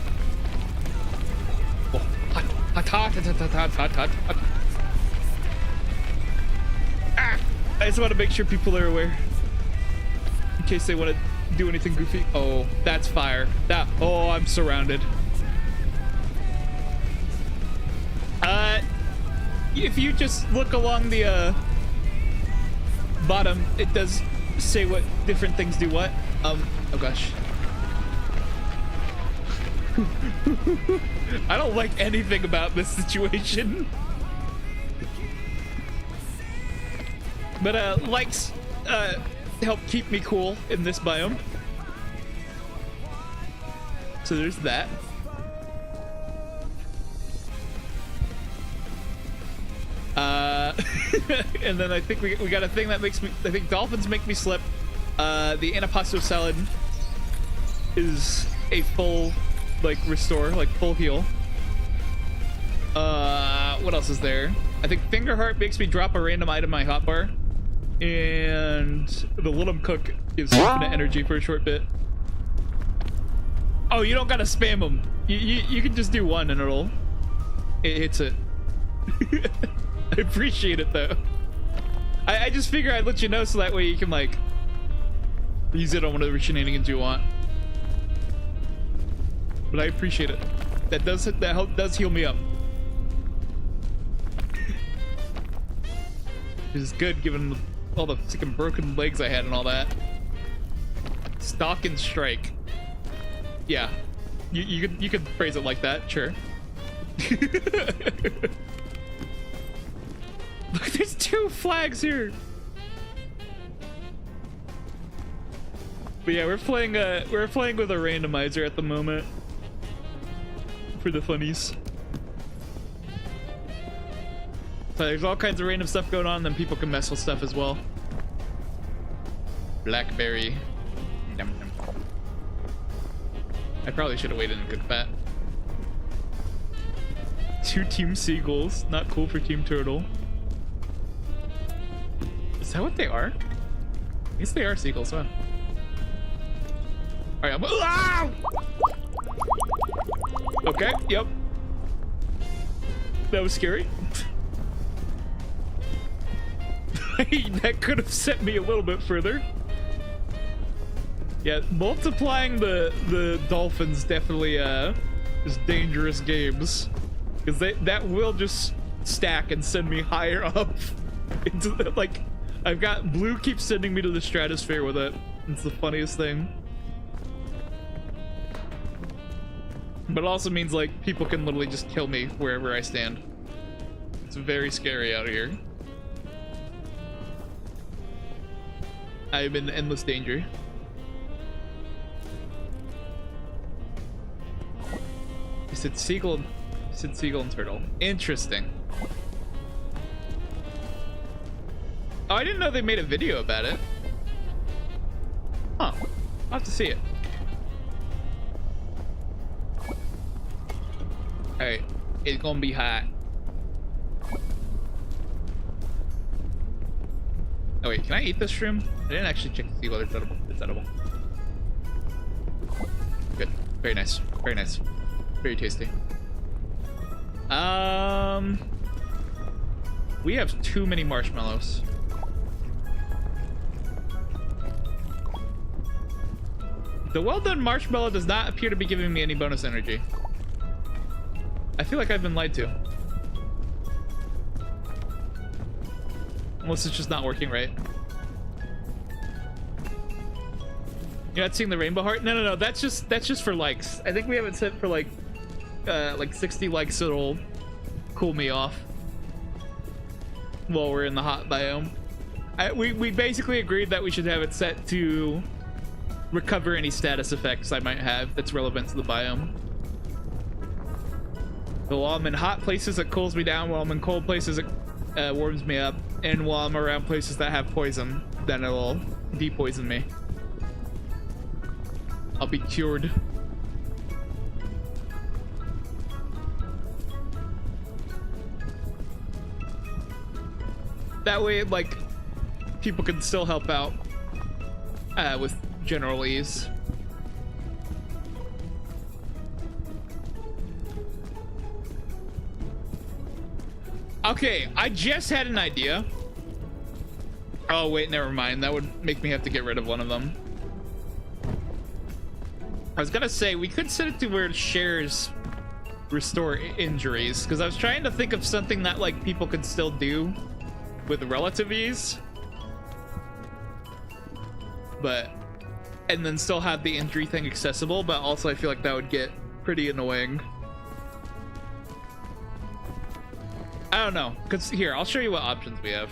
Oh, hot, hot, hot, hot, hot, hot, hot, hot, hot. Ah! I just want to make sure people are aware in case they want to do anything goofy. Oh, that's fire. Oh, I'm surrounded. If you just look along the bottom, it does say what different things do what. Oh gosh. I don't like anything about this situation. But likes help keep me cool in this biome. So there's that. And then I think we got a thing that makes me, I think dolphins make me slip. The antipasto salad is a full, like, restore, like full heal. What else is there? I think finger heart makes me drop a random item in my hotbar. And the little cook gives infinite energy for a short bit. Oh, you don't gotta spam them. You can just do one and it hits it. I appreciate it though. I just figure I'd let you know so that way you can like use it on whatever shenanigans you want. But I appreciate it. That does heal me up. This is good given all the freaking broken legs I had and all that. Stalk and strike. Yeah, you could phrase it like that, sure. Look, there's 2 flags here. But yeah, we're playing with a randomizer at the moment for the funnies. So there's all kinds of random stuff going on, and then people can mess with stuff as well. Blackberry. Yum, yum. I probably should have waited and cooked that. 2 Team Seagulls. Not cool for Team Turtle. Is that what they are? I guess they are seagulls, huh? Alright, ah! Okay, yep. That was scary. That could have sent me a little bit further. Yeah, multiplying the dolphins definitely is dangerous games, because that will just stack and send me higher up into the, like, I've got blue keeps sending me to the stratosphere with it. It's the funniest thing. But it also means like people can literally just kill me wherever I stand. It's very scary out here. I'm in endless danger. You said seagull and turtle. Interesting. Oh, I didn't know they made a video about it. Huh. I'll have to see it. Alright. It's gonna be hot. Oh wait, can I eat this shroom? I didn't actually check to see whether it's edible. It's edible. Good. Very nice. Very nice. Very tasty. We have too many marshmallows. The well-done marshmallow does not appear to be giving me any bonus energy. I feel like I've been lied to. Unless it's just not working right. You're not seeing the rainbow heart? No. That's just for likes. I think we have it set for like 60 likes, so it'll cool me off while we're in the hot biome. We basically agreed that we should have it set to recover any status effects I might have that's relevant to the biome. So while I'm in hot places, it cools me down. While I'm in cold places, it warms me up. And while I'm around places that have poison, then it'll depoison me. I'll be cured. That way, like, people can still help out with general ease. Okay, I just had an idea. Oh wait, never mind. That would make me have to get rid of one of them. I was gonna say we could set it to where it shares restore injuries, because I was trying to think of something that like people could still do with relative ease, but and then still have the injury thing accessible, but also I feel like that would get pretty annoying. I don't know, because here, I'll show you what options we have.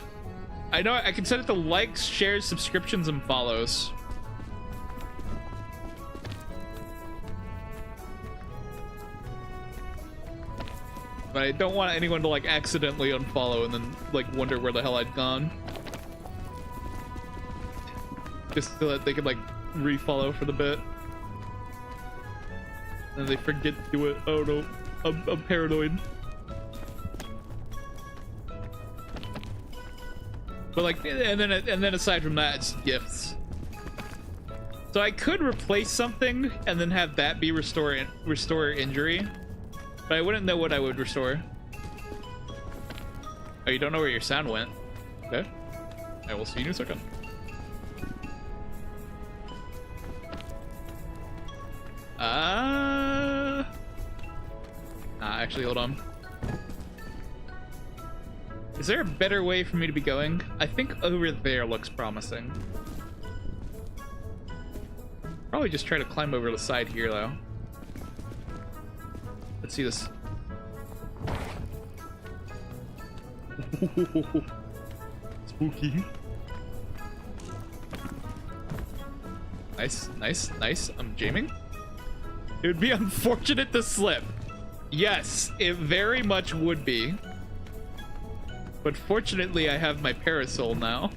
I know I can set it to likes, shares, subscriptions, and follows. But I don't want anyone to like accidentally unfollow and then like wonder where the hell I'd gone. Just so that they could like refollow for the bit. And they forget to do it. Oh no, I'm paranoid. But like, and then aside from that, it's gifts. So I could replace something and then have that be restore injury, but I wouldn't know what I would restore. Oh, you don't know where your sound went? Okay, I will see you in a second. Actually, hold on. Is there a better way for me to be going? I think over there looks promising. Probably just try to climb over the side here, though. Let's see this. Spooky. Nice, nice, nice. I'm jamming. It would be unfortunate to slip. Yes, it very much would be. But fortunately, I have my parasol now.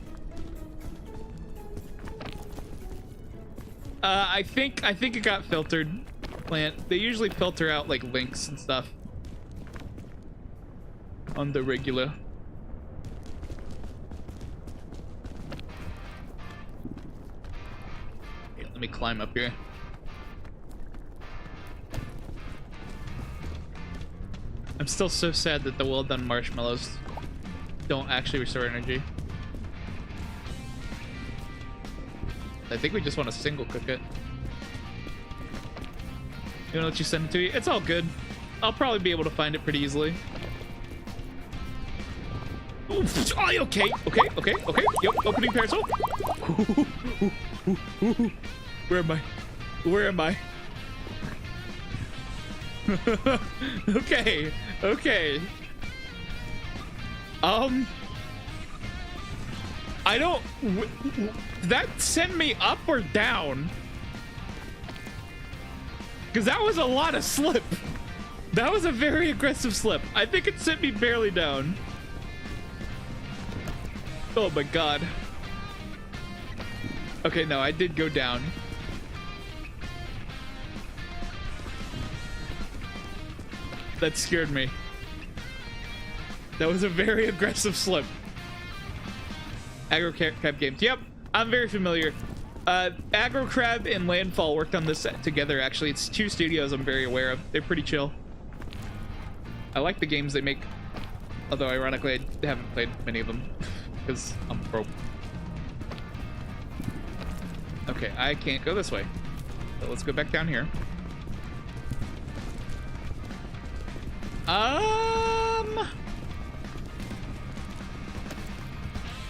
I think it got filtered. Plant. They usually filter out like links and stuff on the regular. Okay, let me climb up here. I'm still so sad that the well done marshmallows don't actually restore energy. I think we just want to single cook it. You want to let you send it to you? It's all good. I'll probably be able to find it pretty easily. Ooh, oh, okay, okay, okay, okay. Yep, opening parasol. Where am I? Where am I? Okay, okay. I don't. Did that send me up or down? Because that was a lot of slip. That was a very aggressive slip. I think it sent me barely down. Oh my god. Okay, no, I did go down. That scared me. That was a very aggressive slip. Aggro Crab Games. Yep, I'm very familiar. Aggro Crab and Landfall worked on this together, actually. It's two studios I'm very aware of. They're pretty chill. I like the games they make. Although, ironically, I haven't played many of them. Because I'm broke. Okay, I can't go this way. So let's go back down here.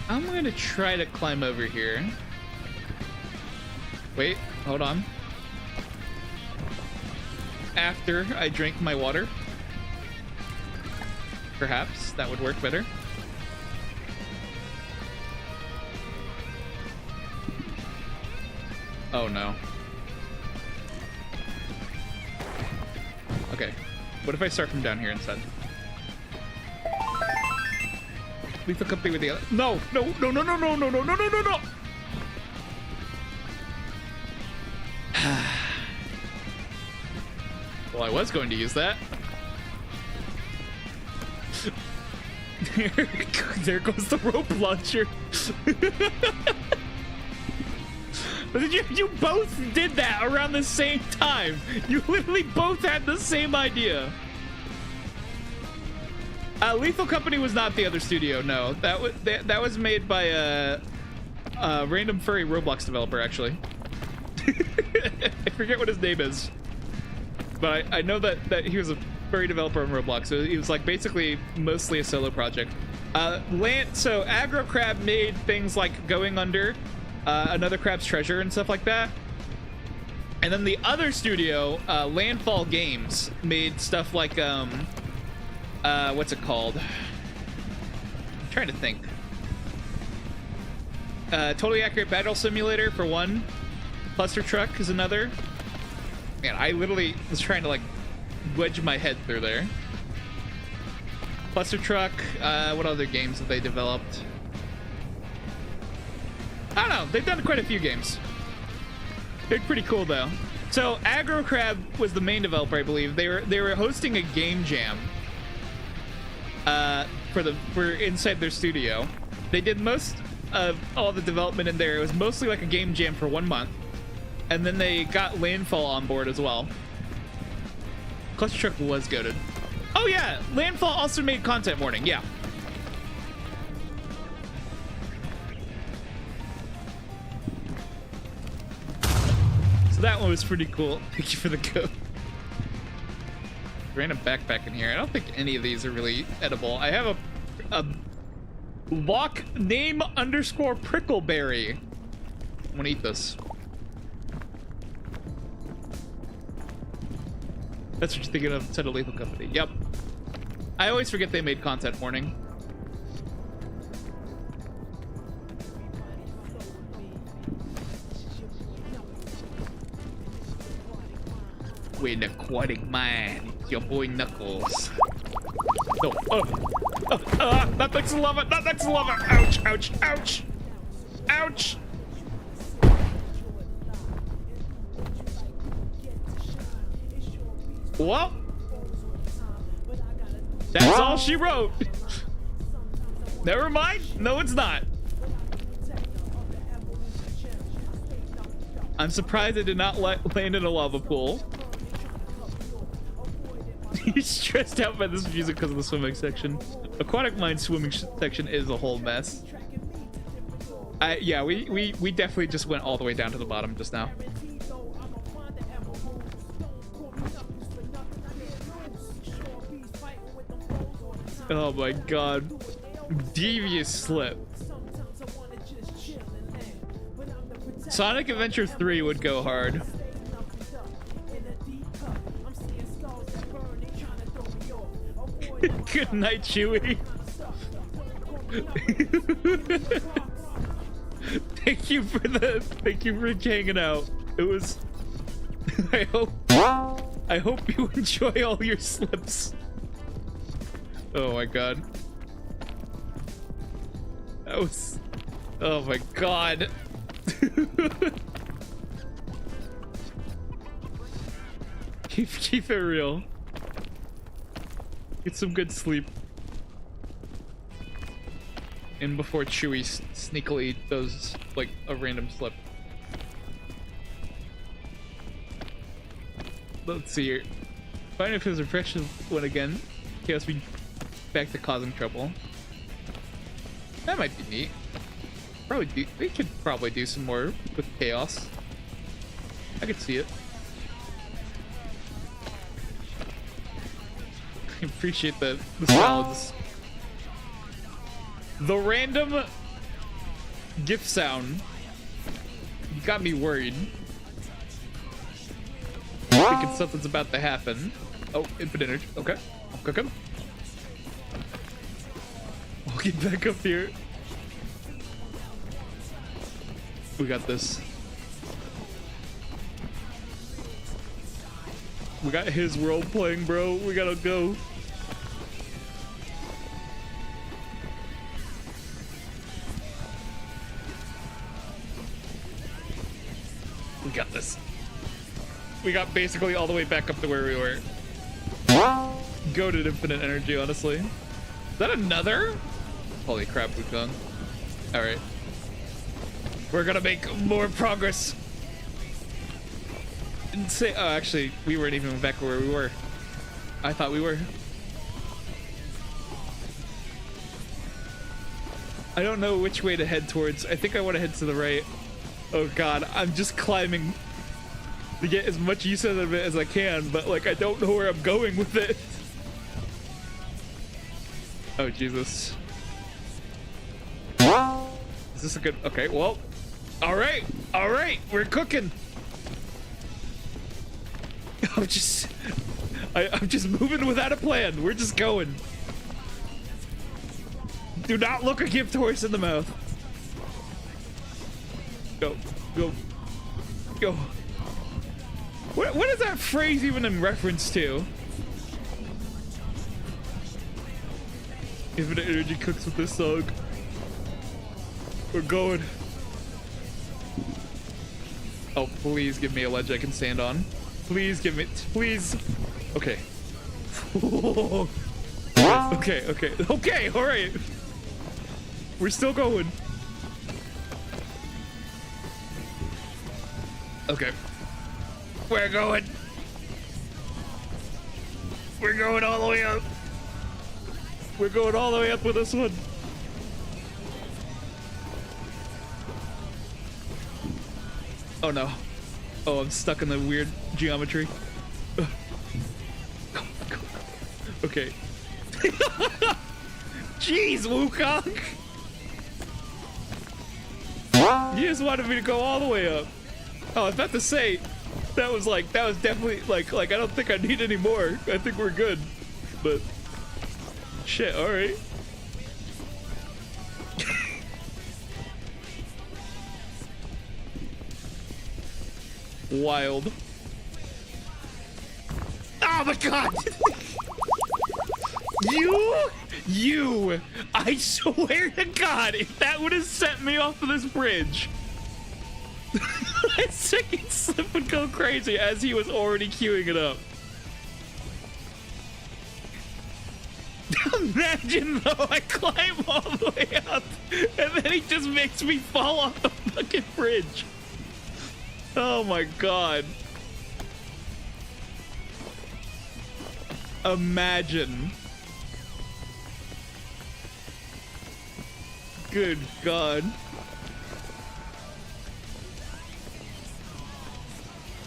I'm gonna try to climb over here. Wait, hold on. After I drink my water. Perhaps that would work better. Oh no. Okay. What if I start from down here instead? Leave the company with the other. No, no, no, no, no, no, no, no, no, no, no, no. Well, I was going to use that. There goes the rope launcher. But you both did that around the same time. You literally both had the same idea. Lethal Company was not the other studio. No, that was made by a random furry Roblox developer, actually. I forget what his name is, but I know that he was a furry developer on Roblox. So he was like basically mostly a solo project. So Aggro Crab made things like Going Under, Another Crab's Treasure, and stuff like that. And then the other studio, Landfall Games, made stuff like what's it called? I'm trying to think. Totally Accurate Battle Simulator for one. Cluster Truck is another. Man, I literally was trying to like wedge my head through there. Cluster Truck. What other games have they developed? I don't know. They've done quite a few games. They're pretty cool though. So Aggro Crab was the main developer, I believe. They were hosting a game jam. For inside their studio. They did most of all the development in there. It was mostly like a game jam for 1 month. And then they got Landfall on board as well. Cluster Truck was goated. Oh yeah, Landfall also made Content Warning, yeah. So that one was pretty cool. Thank you for the code. Random backpack in here. I don't think any of these are really edible. I have a lock name underscore prickleberry. I'm gonna eat this. That's what you're thinking of, said a Lethal Company. Yep. I always forget they made Content Warning. With an aquatic mind, it's your boy Knuckles. That thing's a lava! That thing's a lava! Ouch! Ouch! Ouch! Ouch! Well, that's all she wrote. Never mind. No, it's not. I'm surprised it did not land in a lava pool. He's stressed out by this music because of the swimming section. Aquatic Mind swimming section is a whole mess. Yeah, we definitely just went all the way down to the bottom just now. Oh my god. Devious slip. Sonic Adventure 3 would go hard. Good night, Chewie. Thank you for hanging out. It was I hope you enjoy all your slips. Oh my god. That was... Oh my god. Keep it real. Get some good sleep. And before Chewie sneakily does like a random slip. Let's see here. Find if his reflection went again. Chaos be back to causing trouble. That might be neat. They could probably do some more with Chaos. I could see it. I appreciate the salads. The random gift sound got me worried. Thinking something's about to happen. Oh, infinite energy. Okay, I'm cooking. We'll get back up here. We got this. We got his world playing, bro. We gotta go. We got this. We got basically all the way back up to where we were. Goated infinite energy, honestly. Is that another? Holy crap, Wukong. All right. We're gonna make more progress. Didn't say, oh, actually, we weren't even back where we were. I thought we were. I don't know which way to head towards. I think I want to head to the right. Oh God, I'm just climbing to get as much use out of it as I can, but like I don't know where I'm going with it. Oh Jesus. Is this a good, okay, well, all right, we're cooking. I'm just moving without a plan. We're just going. Do not look a gift horse in the mouth. Go, go, go. What is that phrase even in reference to? Infinite energy cooks with this song. We're going. Oh, please give me a ledge I can stand on. Please give me, please. Okay. Okay, all right. We're still going. Okay. We're going. We're going all the way up. We're going all the way up with this one. Oh no. Oh, I'm stuck in the weird geometry. Okay. Jeez, Wukong! You just wanted me to go all the way up. Oh, I was about to say, that was definitely, like, I don't think I need any more. I think we're good. But, shit, alright. Wild. Oh my God! You! I swear to God, if that would have sent me off of this bridge, I'd second slip and go crazy as he was already queuing it up. Imagine though, I climb all the way up and then he just makes me fall off the fucking bridge. Oh my God. Imagine. Good God.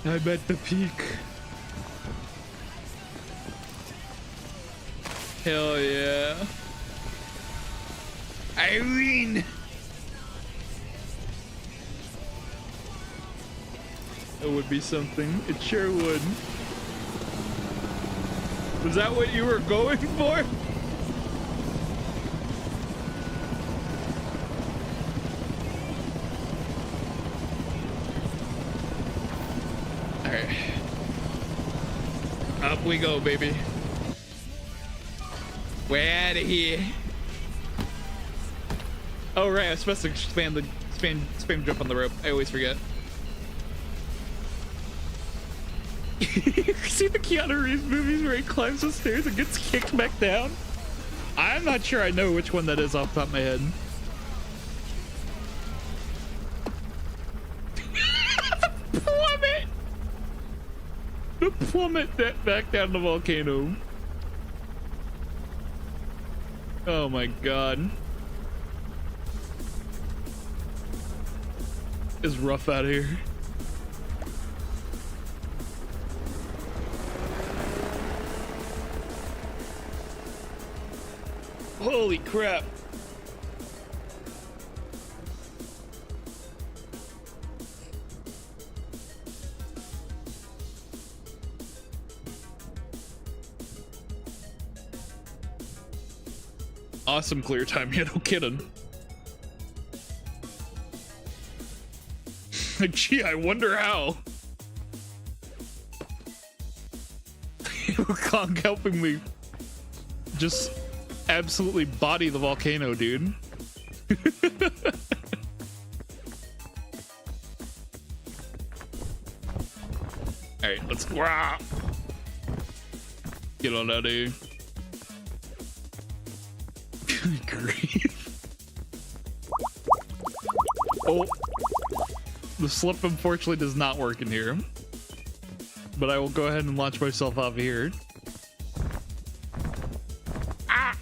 I'm at the peak. Hell yeah. Irene! It would be something. It sure would. Was that what you were going for? Alright. Up we go, baby. We're out of here. Oh right, I'm supposed to spam jump on the rope. I always forget. You see the Keanu Reeves movies where he climbs the stairs and gets kicked back down? I'm not sure I know which one that is off the top of my head. The plummet! The plummet that back down the volcano. Oh my God. It's rough out here. Holy crap. Awesome clear time, yeah, no kidding. Like, gee, I wonder how. Wukong helping me just absolutely body the volcano, dude. Alright, let's rah! Get on out of here. Grief. Oh, the slip unfortunately does not work in here, but I will go ahead and launch myself off here. Ah!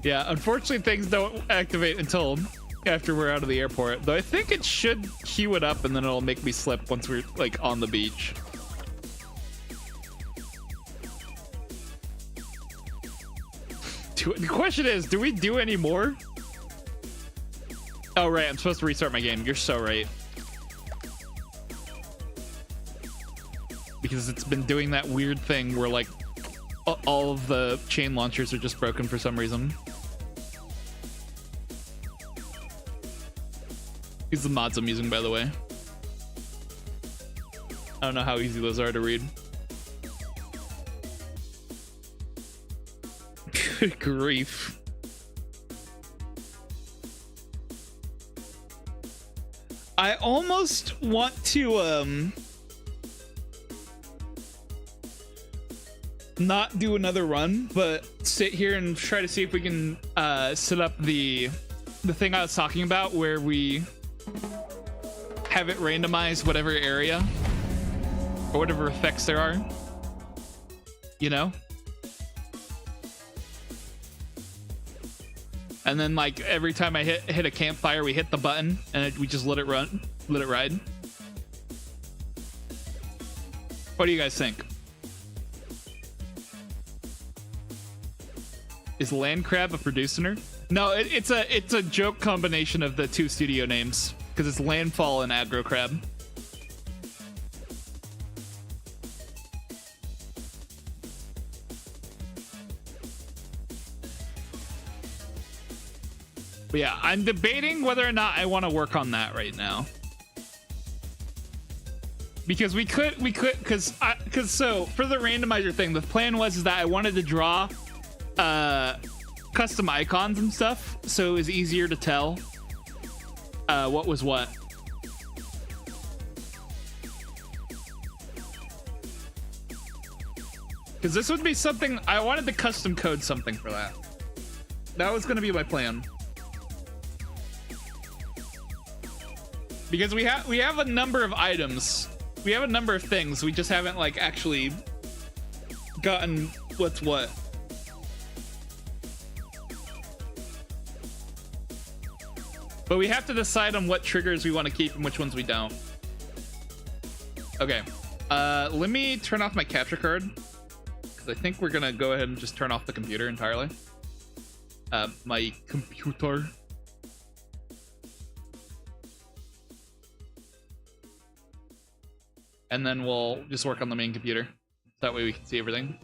Yeah, unfortunately things don't activate until after we're out of the airport, though I think it should queue it up and then it'll make me slip once we're like on the beach. The question is, do we do any more? Oh right, I'm supposed to restart my game. You're so right. Because it's been doing that weird thing where like all of the chain launchers are just broken for some reason. These are the mods I'm using, by the way. I don't know how easy those are to read. Good grief. I almost want to not do another run, but sit here and try to see if we can set up the thing I was talking about where we have it randomize whatever area or whatever effects there are, you know? And then like every time I hit a campfire, we hit the button and we just let it run, let it ride. What do you guys think? Is Land Crab a producer? No, it's a joke combination of the two studio names because it's Landfall and Aggro Crab. But yeah, I'm debating whether or not I want to work on that right now. Because we could, because so for the randomizer thing, the plan was that I wanted to draw custom icons and stuff, so it was easier to tell what was what. Because this would be something I wanted to custom code something for that. That was going to be my plan. Because we have a number of items, we have a number of things, we just haven't like actually gotten what's what. But we have to decide on what triggers we want to keep and which ones we don't. Okay, let me turn off my capture card because I think we're gonna go ahead and just turn off the computer entirely. My computer. And then we'll just work on the main computer. That way we can see everything.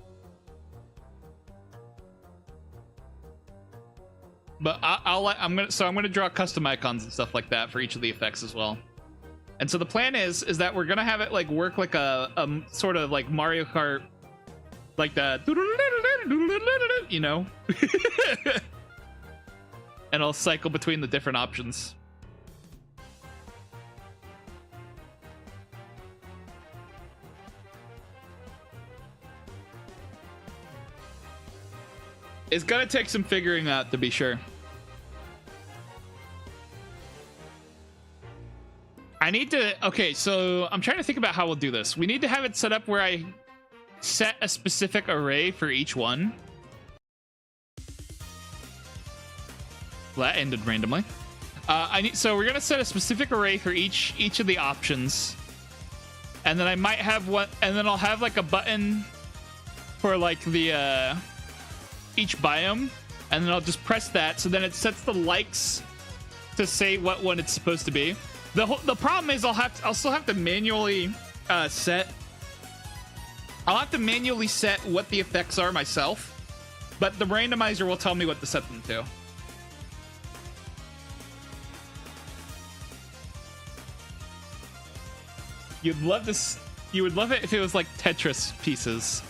But I'm gonna draw custom icons and stuff like that for each of the effects as well. And so the plan is that we're gonna have it like work like a sort of like Mario Kart, like the, you know, and I'll cycle between the different options. It's gonna take some figuring out, to be sure. I need to, okay, so I'm trying to think about how we'll do this. We need to have it set up where I set a specific array for each one. Well, that ended randomly. So we're gonna set a specific array for each of the options. And then I might have one, and then I'll have like a button for like the, each biome, and then I'll just press that, so then it sets the likes to say what one it's supposed to be. The problem is I'll still have to manually set what the effects are myself, but the randomizer will tell me what to set them to. You would love it if it was like Tetris pieces,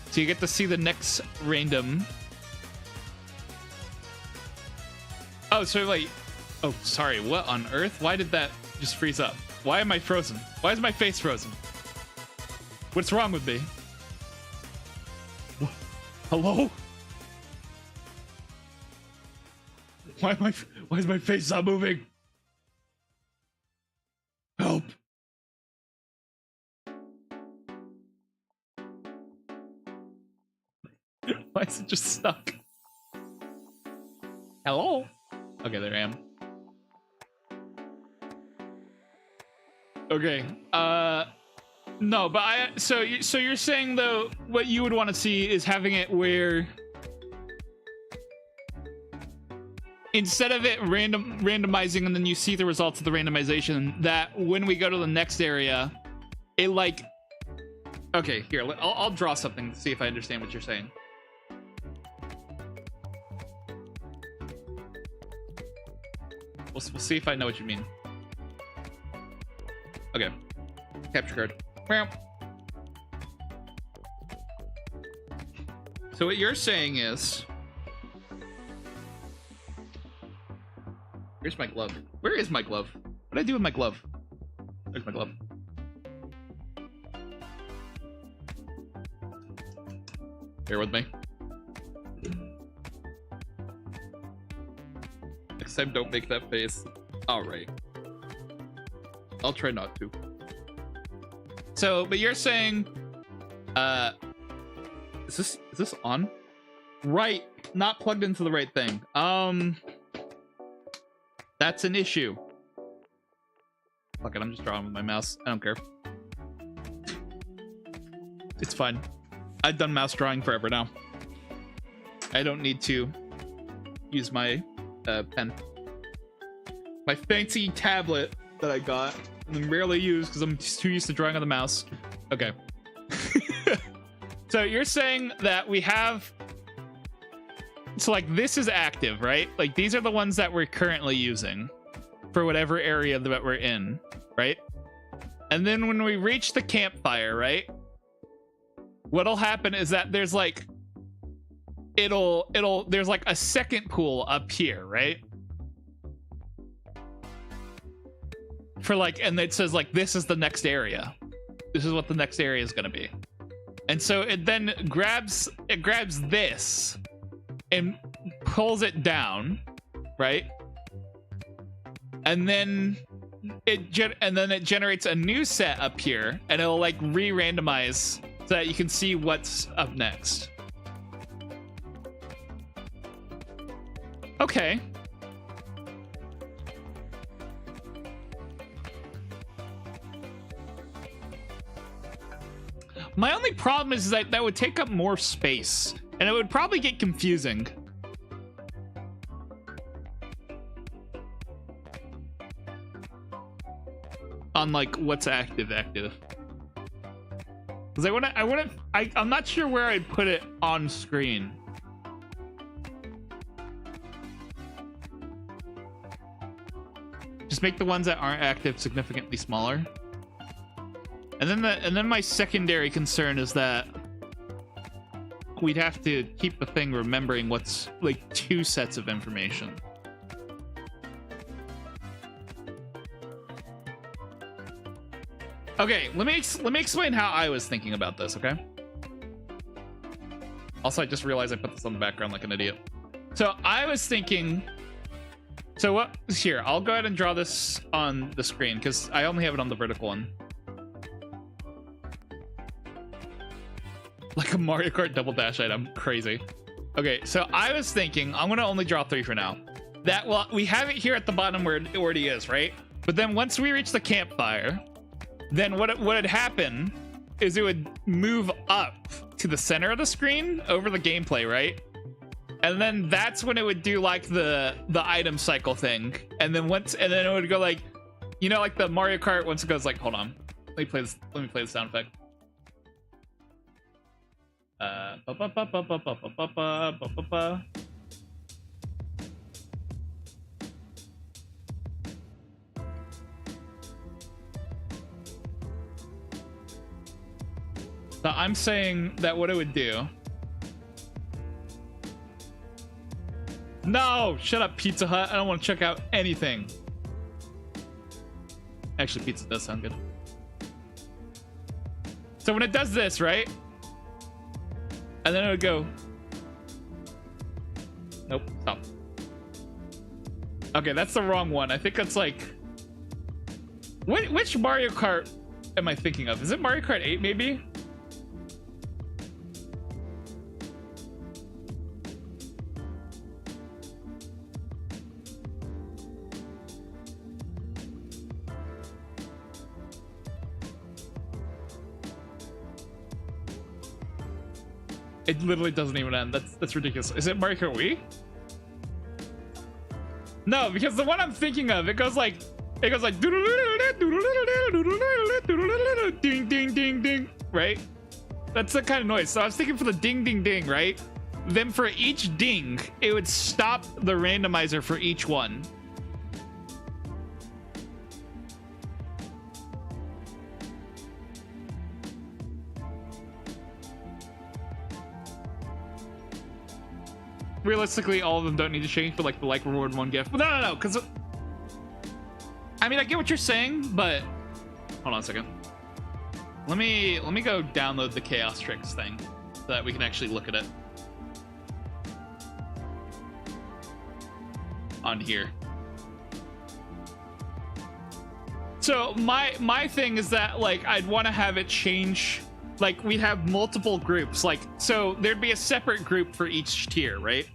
so you get to see the next random. Oh, so wait. Oh, sorry. What on earth? Why did that just freeze up? Why am I frozen? Why is my face frozen? What's wrong with me? Hello? Why is my face not moving? Help. Why is it just stuck? Hello? Okay, there I am. Okay. No, but so you're saying though what you would want to see is having it where instead of it randomizing and then you see the results of the randomization, that when we go to the next area, it like okay, here, I'll draw something to see if I understand what you're saying. We'll see if I know what you mean. Okay. Capture card. So what you're saying is... Where's my glove? Where is my glove? What did I do with my glove? Where's my glove? Bear with me. Next time, don't make that face. Alright. I'll try not to. So, but you're saying, is this on? Right, not plugged into the right thing. That's an issue. Fuck it, I'm just drawing with my mouse. I don't care. It's fine. I've done mouse drawing forever now. I don't need to use my pen. My fancy tablet that I got and rarely use because I'm too used to drawing on the mouse. Okay. So you're saying that we have... So like this is active, right? Like these are the ones that we're currently using for whatever area that we're in, right? And then when we reach the campfire, right? What'll happen is that there's like... There's like a second pool up here, right? For like, and it says like, this is the next area. This is what the next area is gonna be. And so it then grabs this and pulls it down, right? And then it generates a new set up here, and it'll like re-randomize so that you can see what's up next. Okay. My only problem is that that would take up more space, and it would probably get confusing. On like what's active. Because I'm not sure where I'd put it on screen. Just make the ones that aren't active significantly smaller. And then my secondary concern is that we'd have to keep the thing remembering what's like 2 sets of information. Okay, let me explain how I was thinking about this, okay? Also, I just realized I put this on the background like an idiot. So I was thinking, so what, here, I'll go ahead and draw this on the screen because I only have it on the vertical one. Like a Mario Kart double dash item. Crazy. Okay, so I was thinking I'm gonna only draw 3 for now. That, well, we have it here at the bottom where it already is, right? But then once we reach the campfire, then what would happen is it would move up to the center of the screen over the gameplay, right? And then that's when it would do like the item cycle thing. And then it would go like, you know, like the Mario Kart once it goes like, hold on. Let me play the sound effect. So I'm saying that what it would do. No, shut up, Pizza Hut. I don't want to check out anything. Actually, pizza does sound good. So when it does this, right? And then it would go Nope. Stop. Okay, that's the wrong one. I think that's like... Which Mario Kart am I thinking of? Is it Mario Kart 8, maybe? It literally doesn't even end. That's ridiculous. Is it Mario Kart Wii? No, because the one I'm thinking of, it goes like ding ding ding ding, right? That's the kind of noise. So I was thinking for the ding ding ding, right? Then for each ding, it would stop the randomizer for each one. Realistically, all of them don't need to change, but like the like reward one gift. But no, because I mean, I get what you're saying, but hold on a second. Let me go download the Chaos Tricks thing so that we can actually look at it on here. So my thing is that like I'd want to have it change. Like we'd have multiple groups, like so there'd be a separate group for each tier, right?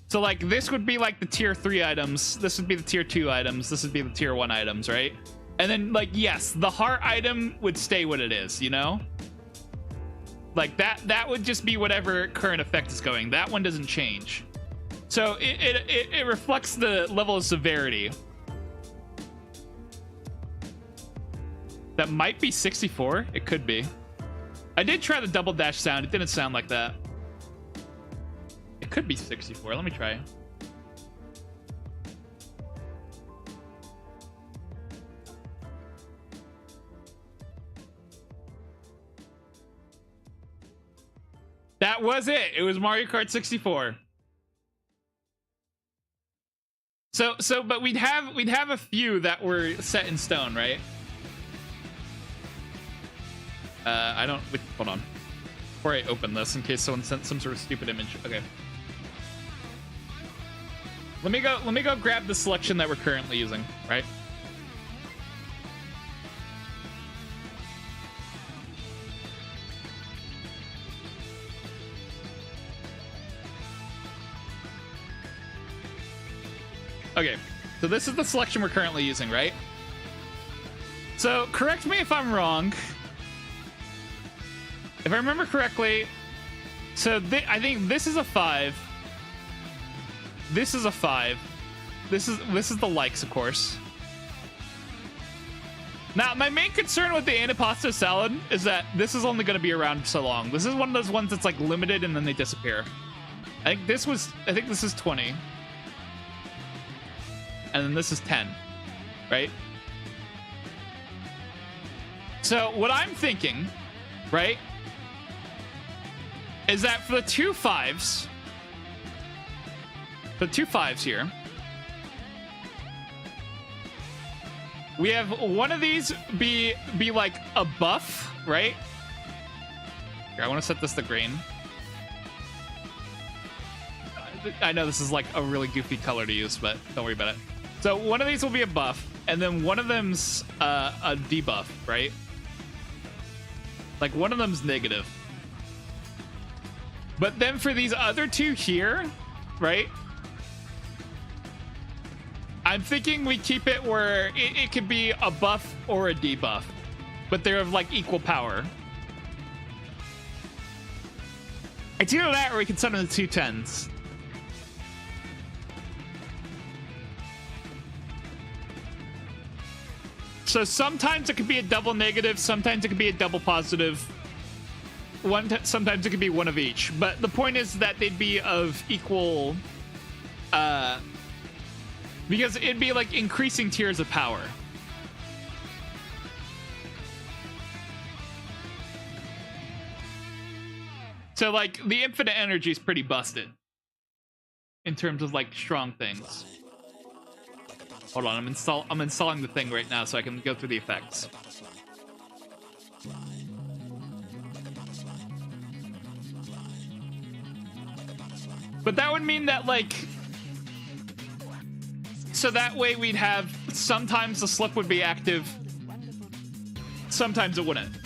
So like this would be like the tier 3 items, this would be the tier 2 items, this would be the tier 1 items, right? And then like yes, the heart item would stay what it is, you know? Like that would just be whatever current effect is going. That one doesn't change. So it reflects the level of severity. That might be 64. It could be. I did try the double dash sound. It didn't sound like that. It could be 64. Let me try. That was it. It was Mario Kart 64. So, but we'd have a few that were set in stone, right? I don't. Wait, hold on. Before I open this, in case someone sent some sort of stupid image. Okay. Let me go grab the selection that we're currently using, right? Okay, so this is the selection we're currently using, right? So correct me if I'm wrong. If I remember correctly, so I think this is a 5. This is a 5. This is the likes, of course. Now, my main concern with the antipasto salad is that this is only going to be around so long. This is one of those ones that's like limited and then they disappear. I think this is 20. And then this is 10, right? So what I'm thinking, right, is that for the two fives here, we have one of these be like a buff, right? Here, I want to set this to green. I know this is like a really goofy color to use, but don't worry about it. So one of these will be a buff, and then one of them's a debuff, right? Like one of them's negative. But then for these other two here, right? I'm thinking we keep it where it could be a buff or a debuff, but they're of like equal power. It's either that or we can summon the two 10s. So sometimes it could be a double negative, sometimes it could be a double positive. Sometimes it could be one of each. But the point is that they'd be of equal, because it'd be like increasing tiers of power. So like the infinite energy is pretty busted in terms of like strong things. Hold on, I'm installing the thing right now so I can go through the effects. But that would mean that, like, so that way we'd have sometimes the slip would be active, sometimes it wouldn't.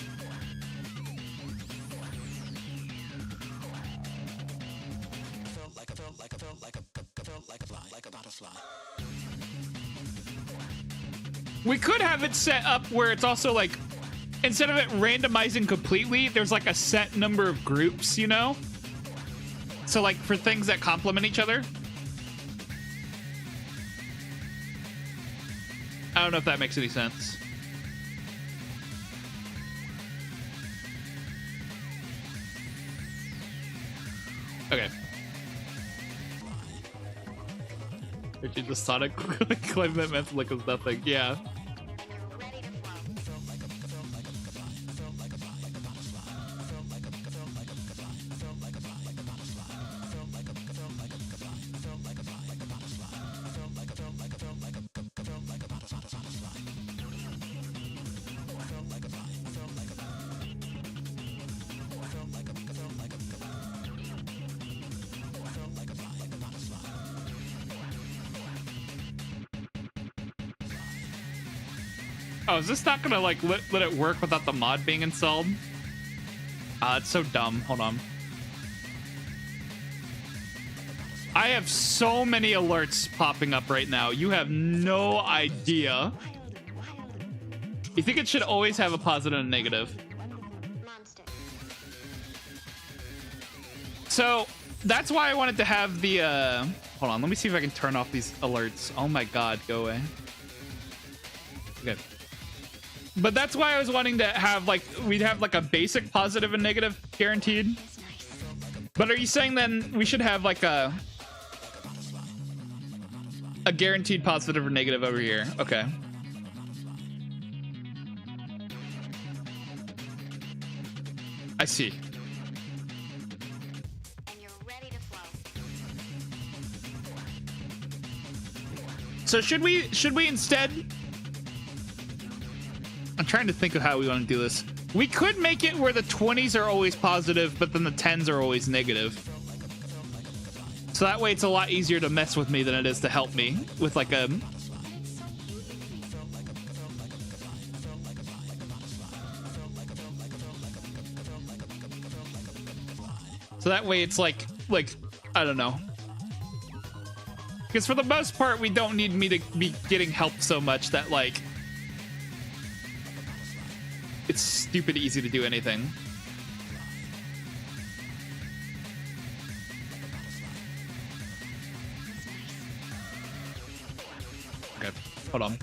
We could have it set up where it's also like, instead of it randomizing completely, there's like a set number of groups, you know? So like for things that complement each other. I don't know if that makes any sense. Okay. If you just Sonic claim that meant like it was nothing. Yeah. Oh, is this not gonna like let it work without the mod being installed? It's so dumb. Hold on. I have so many alerts popping up right now. You have no idea. You think it should always have a positive and negative? So that's why I wanted to have the hold on, let me see if I can turn off these alerts. Oh my god, go away. Okay. But that's why I was wanting to have like, we'd have like a basic positive and negative guaranteed. But are you saying then we should have like a guaranteed positive or negative over here? Okay. I see. So should we instead, I'm trying to think of how we want to do this. We could make it where the 20s are always positive, but then the 10s are always negative. So that way it's a lot easier to mess with me than it is to help me with like a... So that way it's like, I don't know. Because for the most part, we don't need me to be getting help so much that like, it's stupid easy to do anything. Okay, hold on.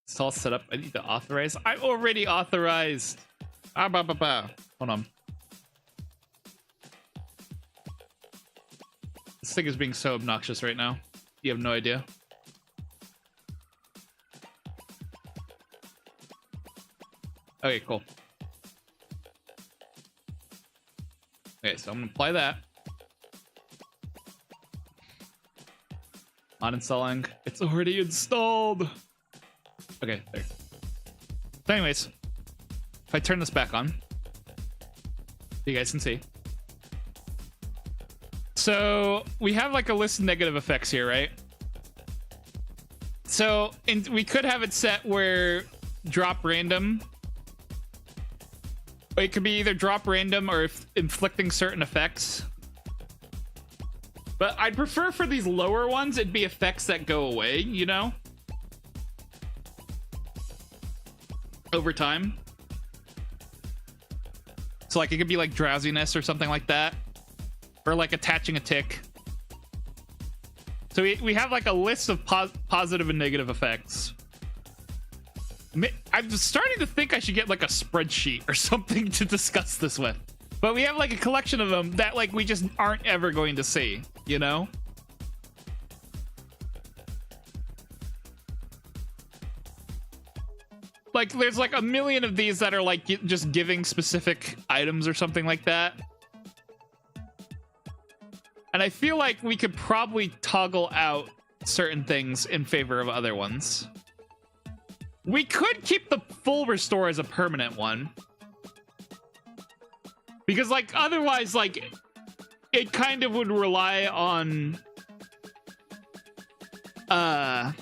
It's all set up. I need to authorize. I already authorized. Hold on. This thing is being so obnoxious right now. You have no idea. Okay, cool. Okay, so I'm gonna apply that. Uninstalling. It's already installed. Okay, there. So anyways, if I turn this back on, you guys can see. So we have like a list of negative effects here, right? So we could have it set where drop random. It could be either drop random or inflicting certain effects. But I'd prefer for these lower ones, it'd be effects that go away, you know? Over time. So like it could be like drowsiness or something like that. Or like attaching a tick. So we have like a list of positive and negative effects. I'm starting to think I should get like a spreadsheet or something to discuss this with. But we have like a collection of them that like we just aren't ever going to see, you know? Like there's like a million of these that are like just giving specific items or something like that. And I feel like we could probably toggle out certain things in favor of other ones. We could keep the full restore as a permanent one. Because like otherwise like it kind of would rely on I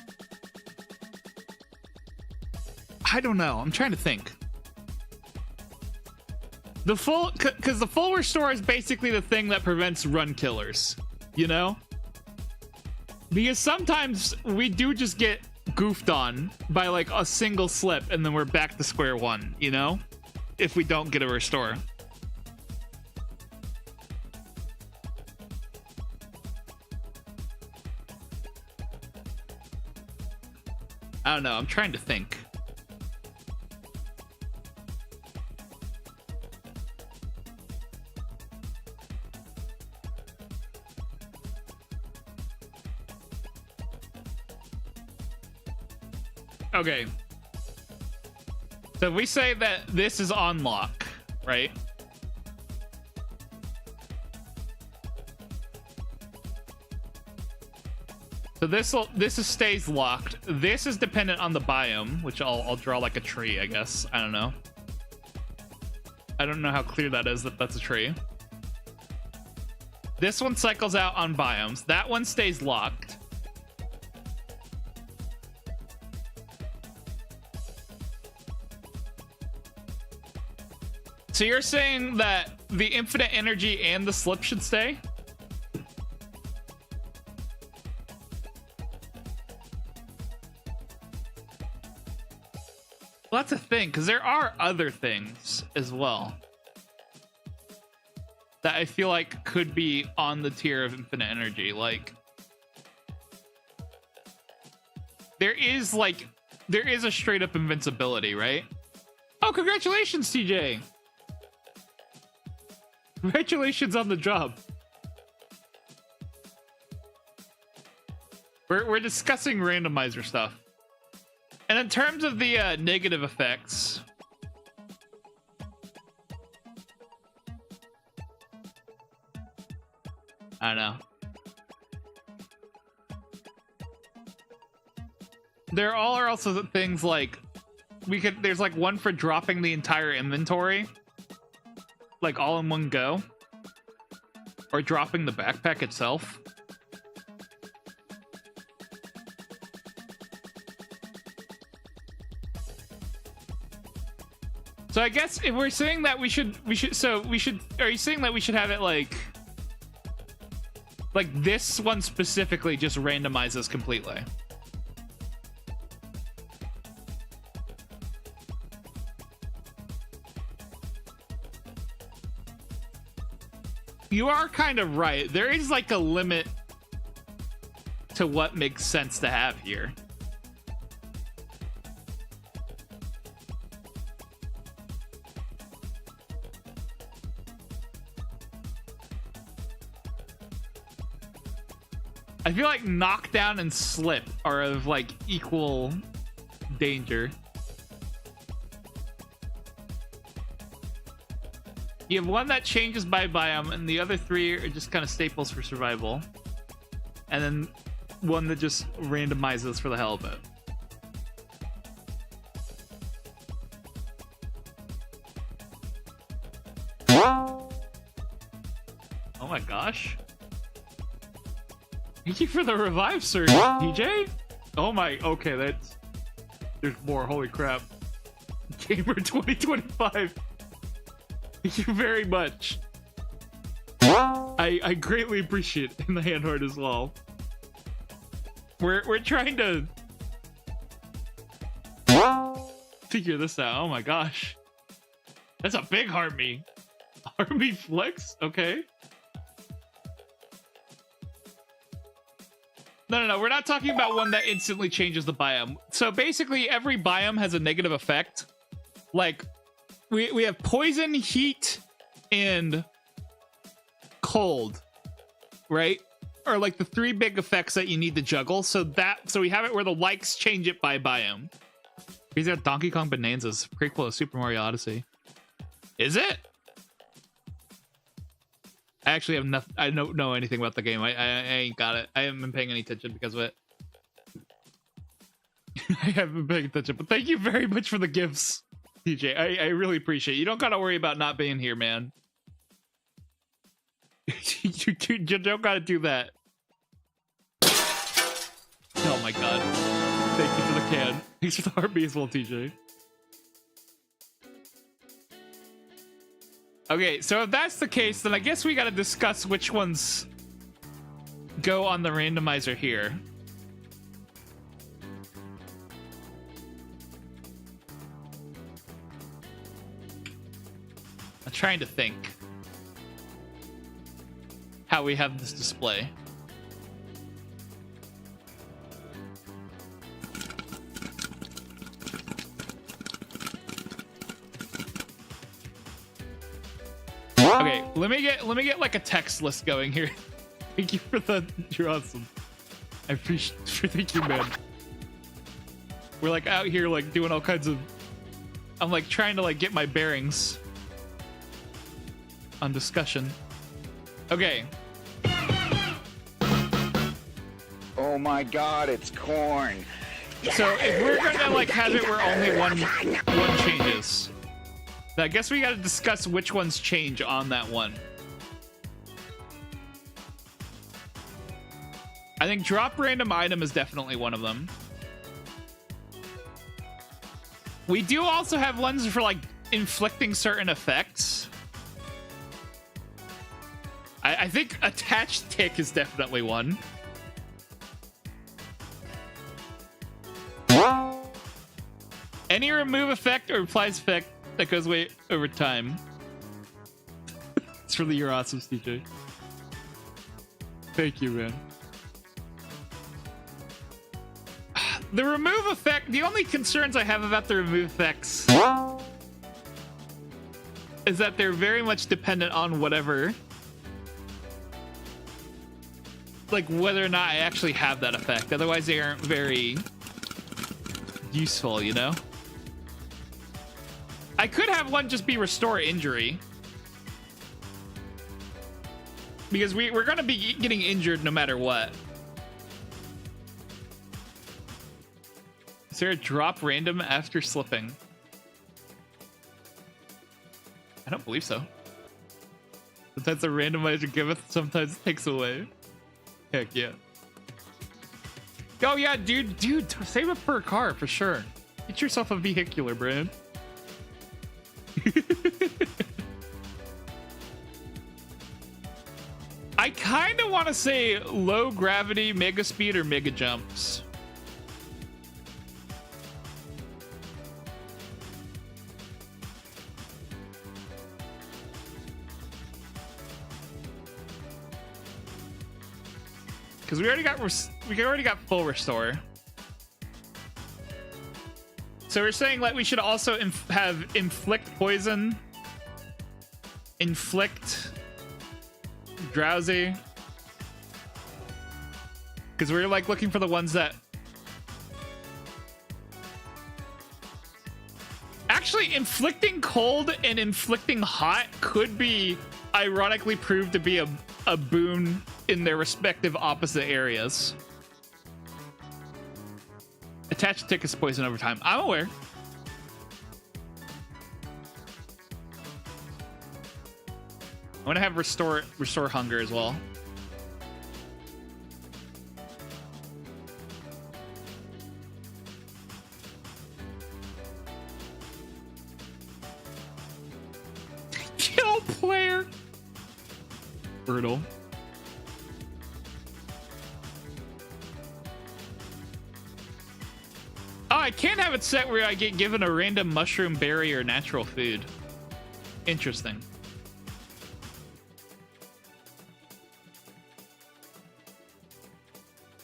don't know. I'm trying to think. The full, because the full restore is basically the thing that prevents run killers, you know? Because sometimes we do just get goofed on by like a single slip and then we're back to square one, you know? If we don't get a restore. I don't know. I'm trying to think. Okay. So we say that this is on lock, right? So this stays locked. This is dependent on the biome, which I'll draw like a tree, I guess. I don't know. I don't know how clear that is that that's a tree. This one cycles out on biomes. That one stays locked. So you're saying that the infinite energy and the slip should stay? Well, that's a thing, because there are other things as well that I feel like could be on the tier of infinite energy. Like, there is a straight up invincibility, right? Oh, congratulations, TJ! Congratulations on the job. We're discussing randomizer stuff. And in terms of the negative effects, I don't know. There all are also things like there's like one for dropping the entire inventory, like all in one go, or dropping the backpack itself. So I guess if we're saying that we should, are you saying that we should have it like this one specifically just randomizes completely? You are kind of right. There is like a limit to what makes sense to have here. I feel like knockdown and slip are of like equal danger. You have one that changes by biome, and the other three are just kind of staples for survival. And then one that just randomizes for the hell of it. Oh my gosh. Thank you for the revive, sir, DJ. Oh my, okay, there's more, holy crap. Gamer 2025. Thank you very much. I greatly appreciate it in the hand heart as well. We're trying to figure this out. Oh my gosh. That's a big Harmony. Harmony flex? Okay. No, we're not talking about one that instantly changes the biome. So basically every biome has a negative effect. Like we have poison, heat, and cold, right? Or like the three big effects that you need to juggle. So we have it where the likes change it by biome. These are Donkey Kong Bonanza's prequel of Super Mario Odyssey. Is it? I actually have nothing. I don't know anything about the game. I ain't got it. I haven't been paying any attention because of it. I haven't been paying attention, but thank you very much for the gifts, TJ. I really appreciate it. You don't gotta worry about not being here, man. You don't gotta do that. Oh my god. Thank you for the can. Thanks for the heartbeat as well, TJ. Okay, so if that's the case, then I guess we gotta discuss which ones go on the randomizer here. I'm trying to think how we have this display. Okay, let me get like a text list going here. Thank you for that. You're awesome. I appreciate. Thank you, man. We're like out here like doing all kinds of. I'm like trying to like get my bearings on discussion. Okay. Oh my god, it's corn. So if we're gonna like have it where only one changes, then I guess we gotta discuss which ones change on that one. I think drop random item is definitely one of them. We do also have ones for like inflicting certain effects. I think attached tick is definitely one. Any remove effect or applies effect that goes away over time. It's really your awesome, TJ. Thank you, man. The remove effect, the only concerns I have about the remove effects is that they're very much dependent on whatever. Like whether or not I actually have that effect. Otherwise they aren't very useful, you know? I could have one just be restore injury. Because we're going to be getting injured no matter what. Is there a drop random after slipping? I don't believe so. Sometimes the randomizer giveth, sometimes takes away. Heck yeah. Oh yeah, dude, save it for a car for sure. Get yourself a vehicular, Brand. I kind of want to say low gravity, mega speed, or mega jumps. Because we already got full restore. So we're saying like we should also have inflict poison, inflict drowsy, because we're like looking for the ones that actually inflicting cold and inflicting hot could be ironically proved to be a boon in their respective opposite areas. Attached tick is poison over time. I'm aware. I want to have restore hunger as well. Kill player. Brutal. Oh, I can't have it set where I get given a random mushroom, berry, or natural food. Interesting.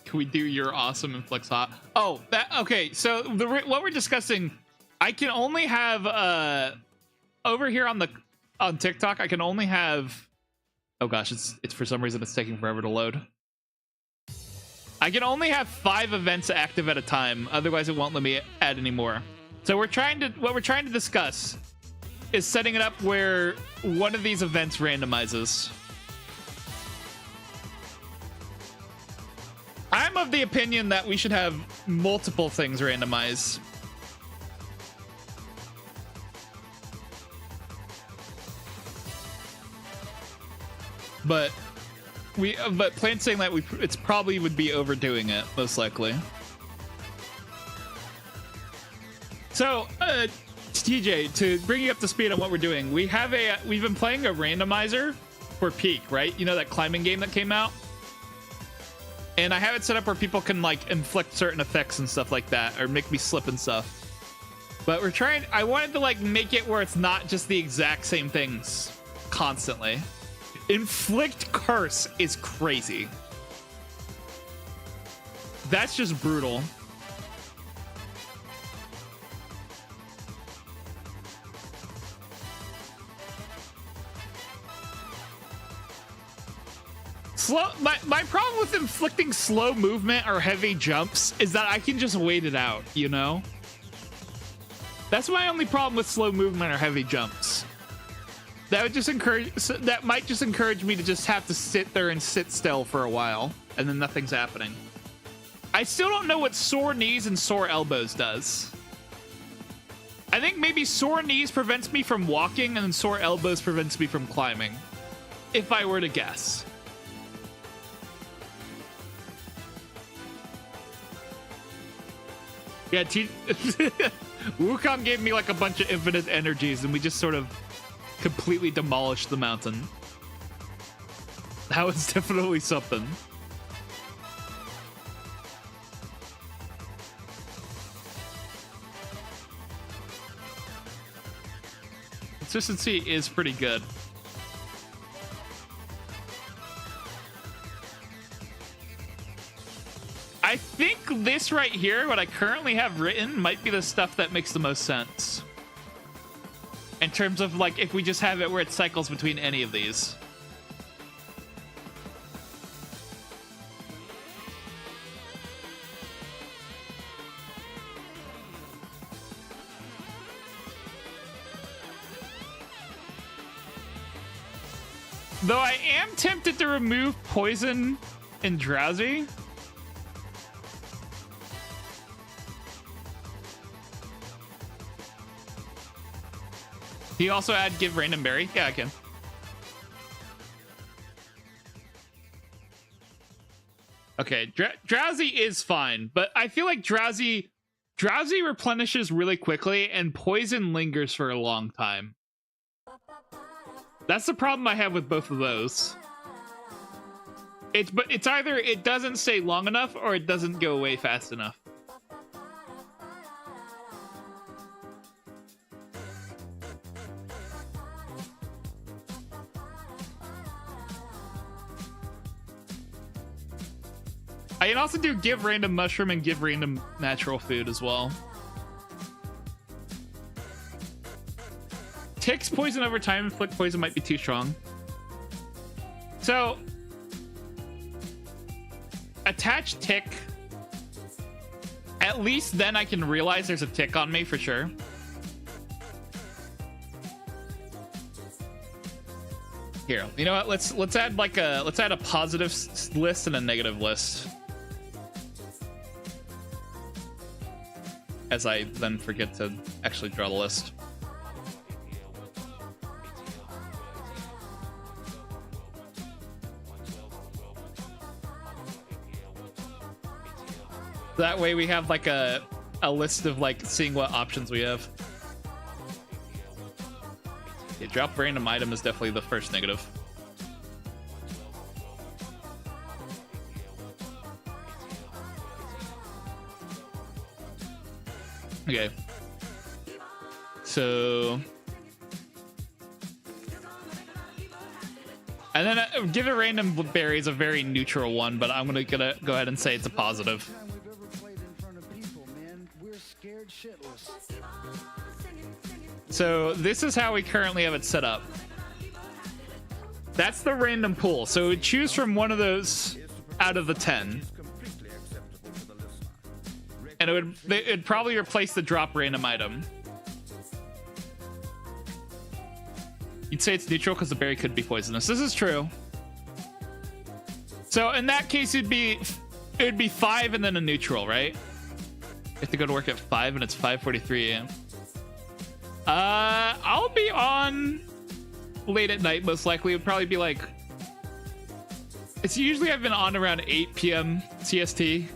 Can we do your awesome inflicts hot? Oh, that okay. So what we're discussing, I can only have over here on TikTok. I can only have. Oh gosh, it's for some reason it's taking forever to load. I can only have 5 events active at a time. Otherwise, it won't let me add any more. So what we're trying to discuss is setting it up where one of these events randomizes. I'm of the opinion that we should have multiple things randomize. but Plant's saying that it's probably would be overdoing it, most likely. So, TJ, to bring you up to speed on what we're doing, we've been playing a randomizer for Peak, right? You know, that climbing game that came out? And I have it set up where people can like inflict certain effects and stuff like that, or make me slip and stuff. But I wanted to like make it where it's not just the exact same things constantly. Inflict curse is crazy. That's just brutal. My problem with inflicting slow movement or heavy jumps is that I can just wait it out, you know? That's my only problem with slow movement or heavy jumps. That might just encourage me to just have to sit there and sit still for a while, and then nothing's happening. I still don't know what sore knees and sore elbows does. I think maybe sore knees prevents me from walking, and then sore elbows prevents me from climbing, if I were to guess. Yeah, Wukong gave me like a bunch of infinite energies, and we just sort of completely demolished the mountain. That was definitely something. Consistency is pretty good. I think this right here, what I currently have written, might be the stuff that makes the most sense. In terms of, like, if we just have it where it cycles between any of these. Though I am tempted to remove poison and drowsy. Can you also add give random berry? Yeah, I can. Okay, drowsy is fine, but I feel like drowsy replenishes really quickly, and poison lingers for a long time. That's the problem I have with both of those. It's either it doesn't stay long enough or it doesn't go away fast enough. I can also do give random mushroom and give random natural food as well. Ticks poison over time. Inflict poison might be too strong. So, attach tick. At least then I can realize there's a tick on me for sure. Here, you know what? Let's add like let's add a positive list and a negative list. As I then forget to actually draw the list. That way we have like a list of like seeing what options we have. Yeah, drop random item is definitely the first negative. Okay. So, and then give a random berry is a very neutral one, but I'm gonna go ahead and say it's a positive. So this is how we currently have it set up. That's the random pool. So we choose from one of those out of the 10. And it'd probably replace the drop random item. You'd say it's neutral because the berry could be poisonous. This is true. So in that case, it would be 5 and then a neutral, right? You have to go to work at 5 and it's 5:43 a.m. I'll be on late at night, most likely. It would probably be like It's usually I've been on around 8 p.m. CST.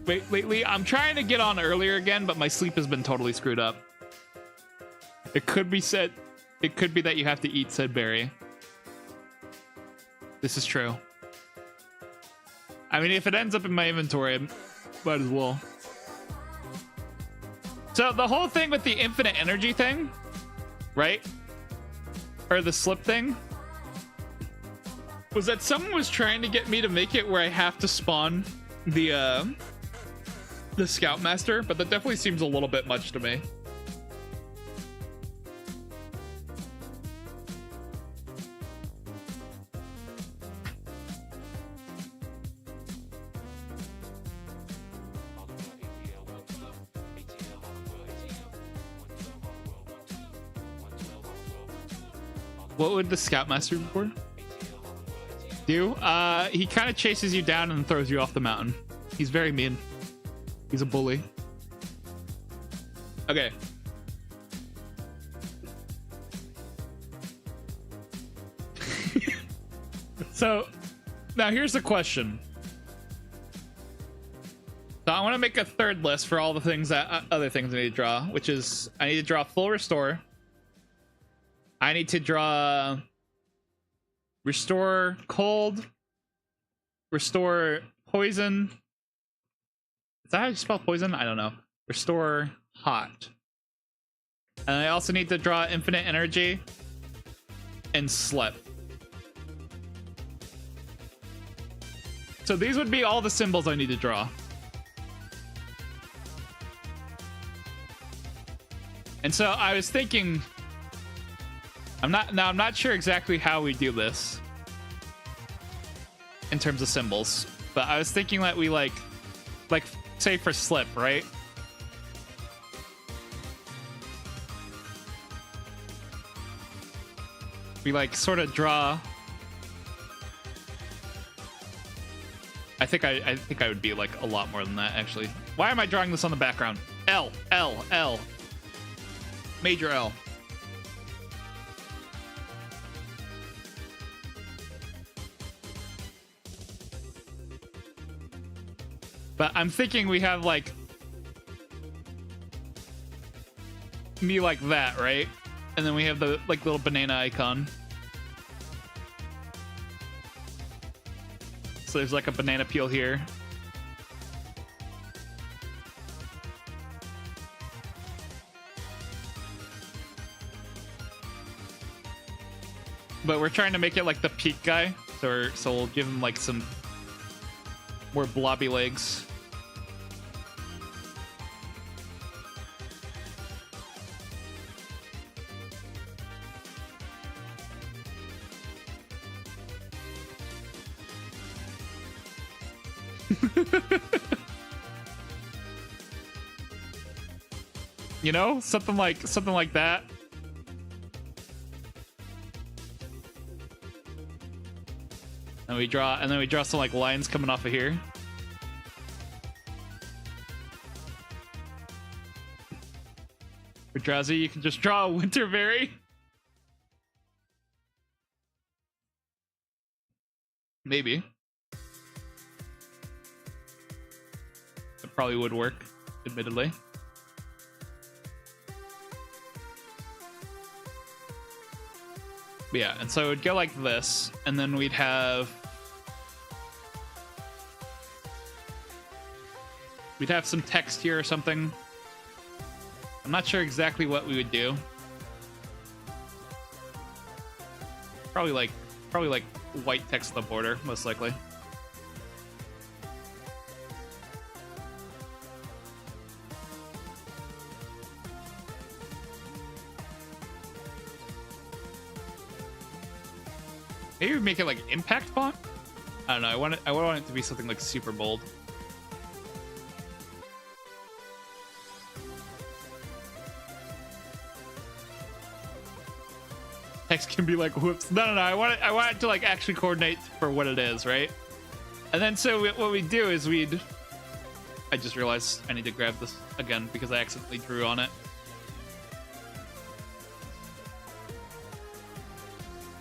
Wait, lately I'm trying to get on earlier again, but my sleep has been totally screwed up. It could be said, it could be that you have to eat said berry. This is true. I mean, if it ends up in my inventory, I might as well. So the whole thing with the infinite energy thing, right? Or the slip thing, was that someone was trying to get me to make it where I have to spawn the Scoutmaster, but that definitely seems a little bit much to me. What would the Scoutmaster be for? Do? He kind of chases you down and throws you off the mountain. He's very mean. He's a bully. Okay. So, now here's the question. So I want to make a third list for all the things that other things I need to draw, which is I need to draw full restore. I need to draw restore cold, restore poison. Is that how you spell poison? I don't know. Restore hot. And I also need to draw infinite energy and slip. So these would be all the symbols I need to draw. And so I was thinking, I'm not sure exactly how we do this in terms of symbols, but I was thinking that we like say for slip, right? We like sort of draw. I think I would be like a lot more than that actually. Why am I drawing this on the background? L, L, L. Major L. But I'm thinking we have like me like that, right? And then we have the like little banana icon. So there's like a banana peel here. But we're trying to make it like the peak guy. So we'll give him like some more blobby legs. You know, something like that. And we draw some like lines coming off of here. For Drowsy, you can just draw a winter berry. Maybe. It probably would work, admittedly. But yeah, and so it would go like this, and then we'd have some text here or something. I'm not sure exactly what we would do. Probably like white text on the border, most likely. Maybe we make it like impact font? I don't know. I want it to be something like super bold. Text can be like whoops. No. I want it to like actually coordinate for what it is, right? And then so what we do is I just realized I need to grab this again because I accidentally drew on it.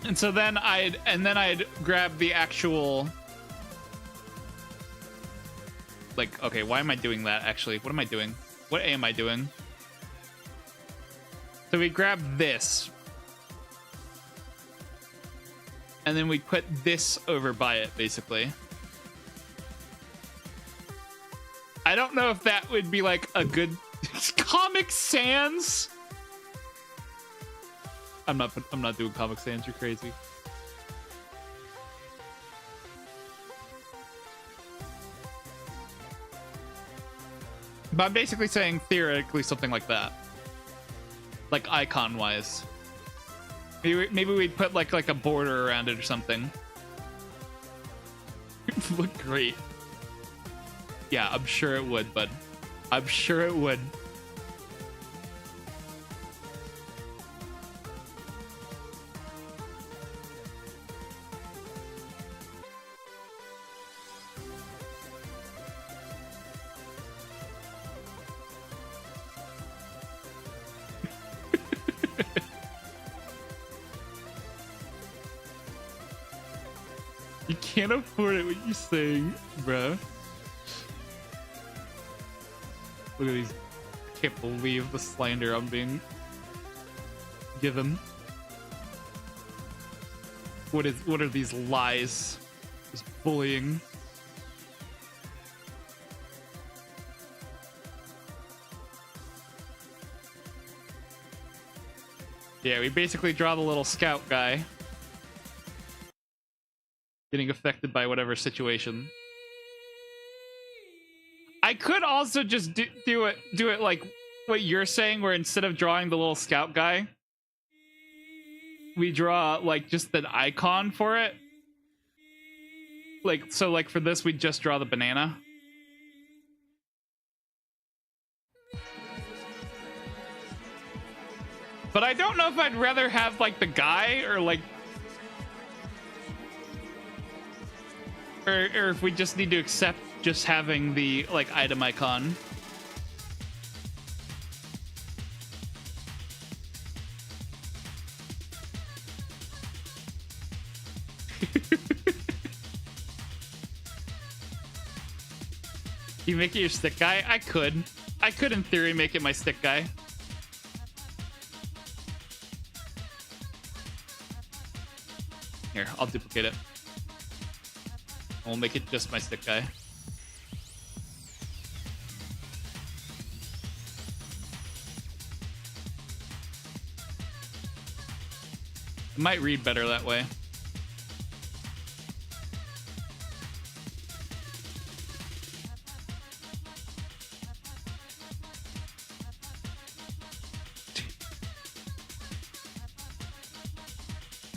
And so then I'd grab the actual like, okay, why am I doing that actually? What am I doing? What am I doing? So we grab this. And then we put this over by it, basically. I don't know if that would be like a good Comic Sans. I'm not doing Comic Sans, you're crazy. But I'm basically saying theoretically something like that. Like icon wise. Maybe we'd put like a border around it or something. It would look great. Yeah, I'm sure it would, bud. I'm sure it would. You can't afford it, what you saying, bro. Look at these. I can't believe the slander I'm being given. What are these lies? This bullying. Yeah, we basically draw the little scout guy getting affected by whatever situation. I could also just do it like what you're saying, where instead of drawing the little scout guy, we draw like just an icon for it. Like, so like for this, we just draw the banana. But I don't know if I'd rather have like the guy or like, or if we just need to accept just having the like item icon. You make it your stick guy? I could in theory make it my stick guy. Here, I'll duplicate it. We'll make it just my stick guy. It might read better that way.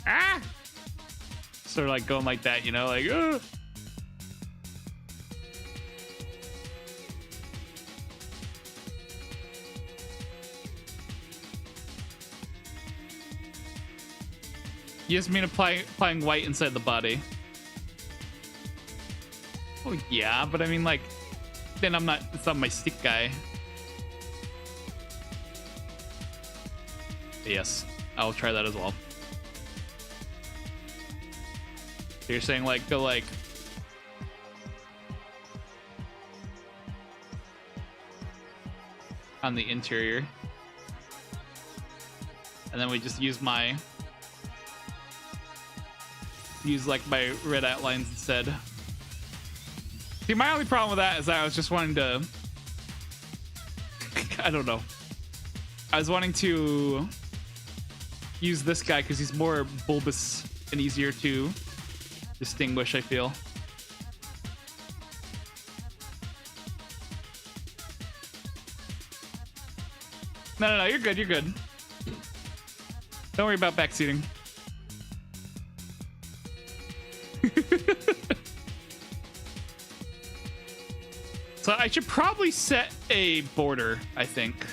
Ah! Sort of like going like that, you know, like, ugh. You just mean applying white inside the body. Oh yeah, but I mean like, then it's not my stick guy. Yes, I'll try that as well. So you're saying like, go like, on the interior. And then we just use like my red outlines instead. See, my only problem with that is that I was just wanting to, I don't know. I was wanting to use this guy because he's more bulbous and easier to distinguish, I feel. No, you're good, you're good. Don't worry about backseating. So I should probably set a border, I think.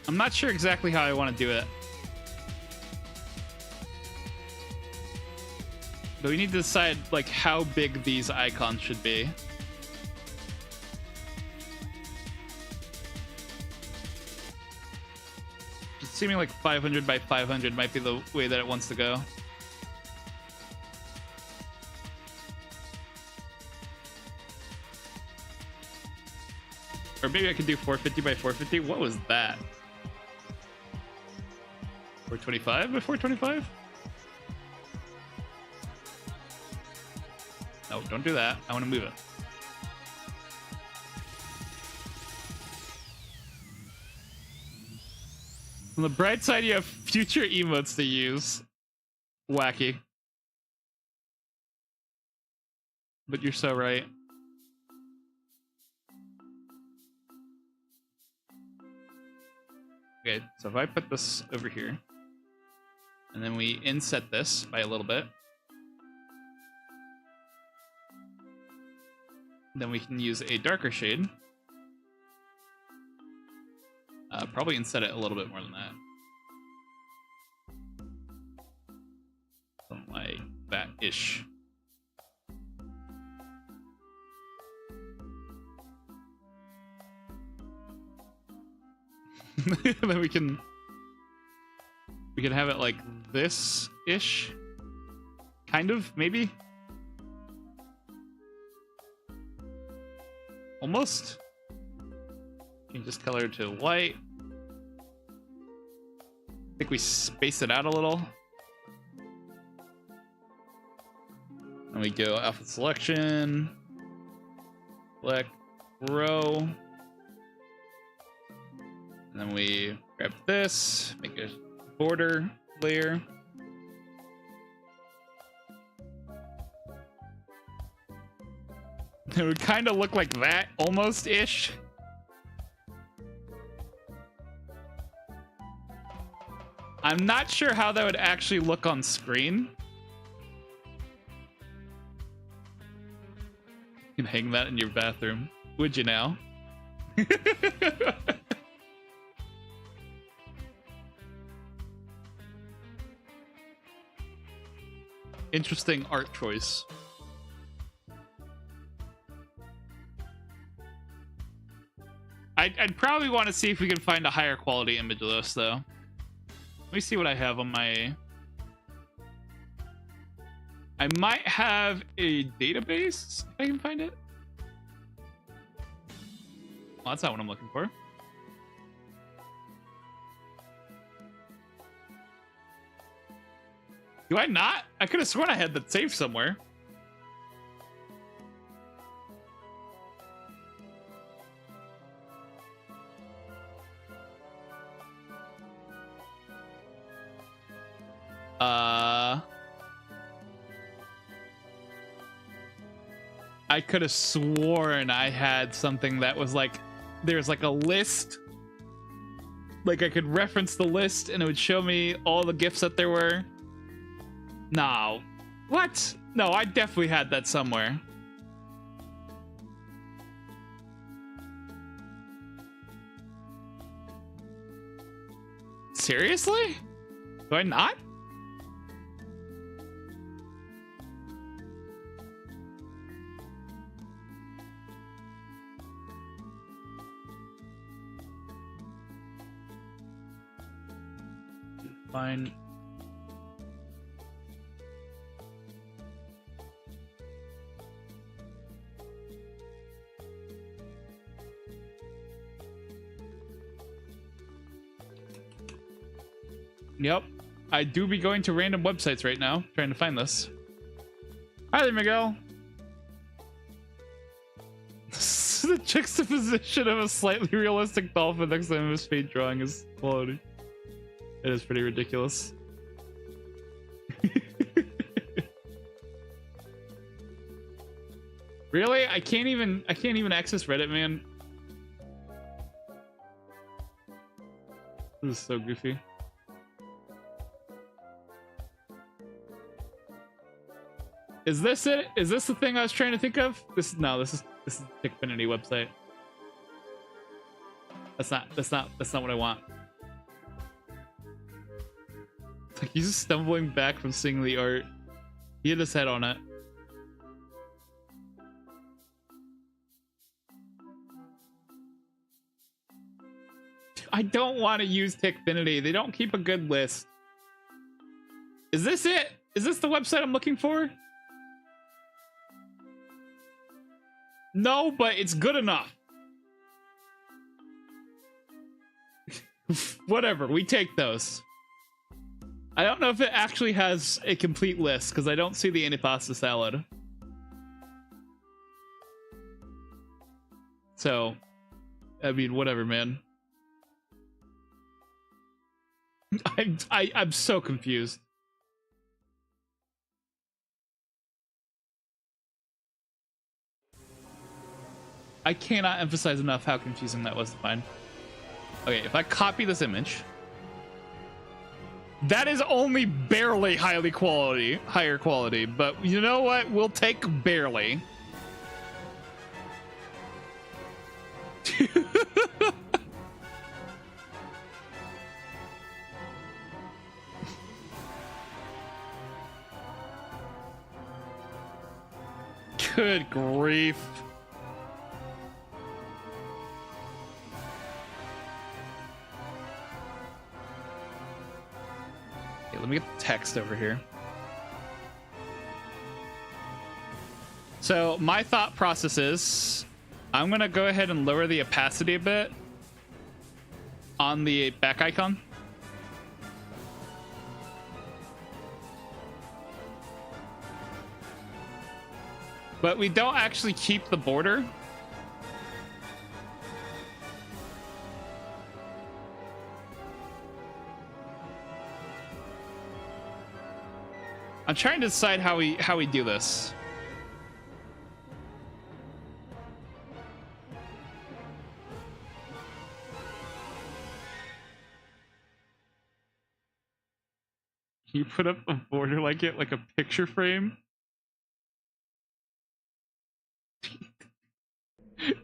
I'm not sure exactly how I want to do it. But we need to decide like how big these icons should be. Just seeming like 500 by 500 might be the way that it wants to go. Or maybe I could do 450 by 450. What was that? 425 by 425? No, don't do that. I want to move it. On the bright side, you have future emotes to use. Wacky. But you're so right. Okay, so if I put this over here, and then we inset this by a little bit, then we can use a darker shade. Probably inset it a little bit more than that. Something like that-ish. Then we can have it like this-ish. Kind of, maybe. Almost. You can just color it to white. I think we space it out a little. And we go alpha selection. Select row. And then we grab this, make a border layer. It would kind of look like that, almost-ish. I'm not sure how that would actually look on screen. You can hang that in your bathroom. Would you now? Interesting art choice. I'd probably want to see if we can find a higher quality image of this, though. Let me see what I have on my... I might have a database, if I can find it. Oh, that's not what I'm looking for. Do I not? I could have sworn I had that saved somewhere. I could have sworn I had something that was like, there's like a list. Like I could reference the list and it would show me all the gifts that there were. No. What? No, I definitely had that somewhere. Seriously? Do I not? Fine. Yep. I do be going to random websites right now, trying to find this. Hi there, Miguel. The juxtaposition of a slightly realistic dolphin next to his paint drawing is quality. It is pretty ridiculous. Really? I can't even access Reddit, man. This is so goofy. Is this it? Is this the thing I was trying to think of? This is the Tickfinity website. That's not what I want. It's like he's stumbling back from seeing the art. He hit his head on it. I don't want to use Tickfinity. They don't keep a good list. Is this it? Is this the website I'm looking for? No, but it's good enough. Whatever, we take those. I don't know if it actually has a complete list because I don't see the antipasta salad. So, I mean, whatever, man. I'm so confused. I cannot emphasize enough how confusing that was to find. Okay, if I copy this image, that is only barely higher quality, but you know what? We'll take barely. Good grief. Okay, let me get the text over here. So my thought process is I'm gonna go ahead and lower the opacity a bit on the back icon. But we don't actually keep the border. I'm trying to decide how we do this. You put up a border like it, like a picture frame?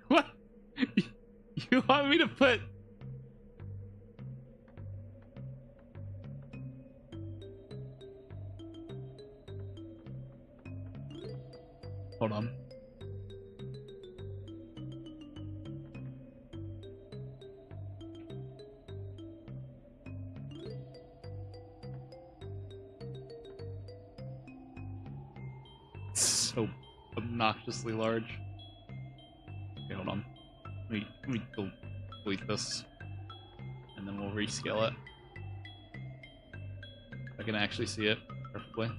What? You want me to put... Hold on. It's so obnoxiously large. Okay, hold on. Let me delete this, and then we'll rescale it. I can actually see it perfectly.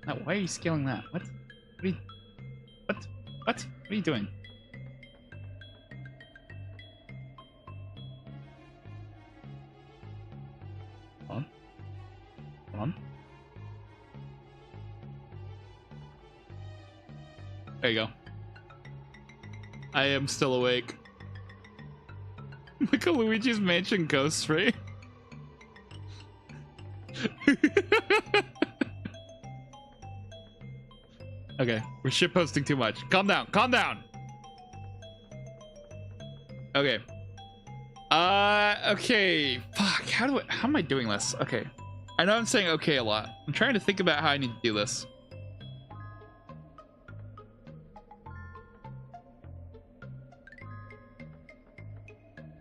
Now, why are you scaling that? What? What are you... What? What? What are you doing? Hold on. Hold on. There you go. I am still awake. Look at Luigi's Mansion ghost, right? Okay, we're shitposting too much. Calm down, calm down. Okay. Okay. Fuck, how am I doing this? Okay. I know I'm saying okay a lot. I'm trying to think about how I need to do this.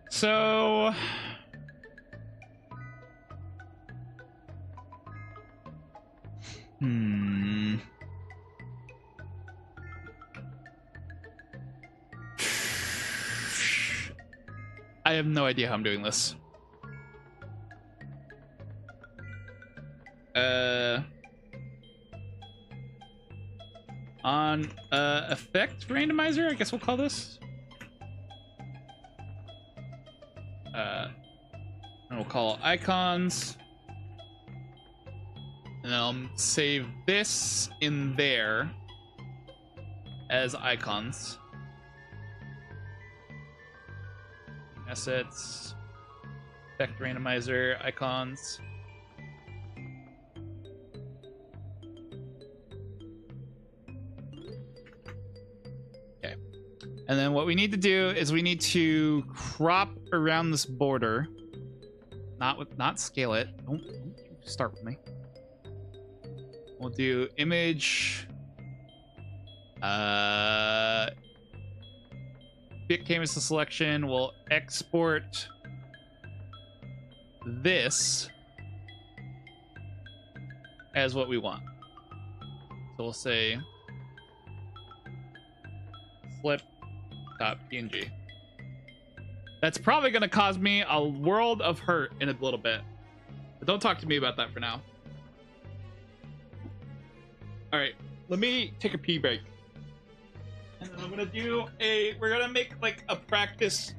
So... I have no idea how I'm doing this. On effect randomizer, I guess we'll call this. And we'll call icons. And I'll save this in there as icons. Assets, effect randomizer, icons. Okay. And then what we need to do is we need to crop around this border. Not scale it. Don't start with me. We'll do image. Bit canvas to selection. We'll export this as what we want. So we'll say flip.png. That's probably going to cause me a world of hurt in a little bit. But don't talk to me about that for now. All right, let me take a pee break. And then I'm going to do we're going to make like a practice.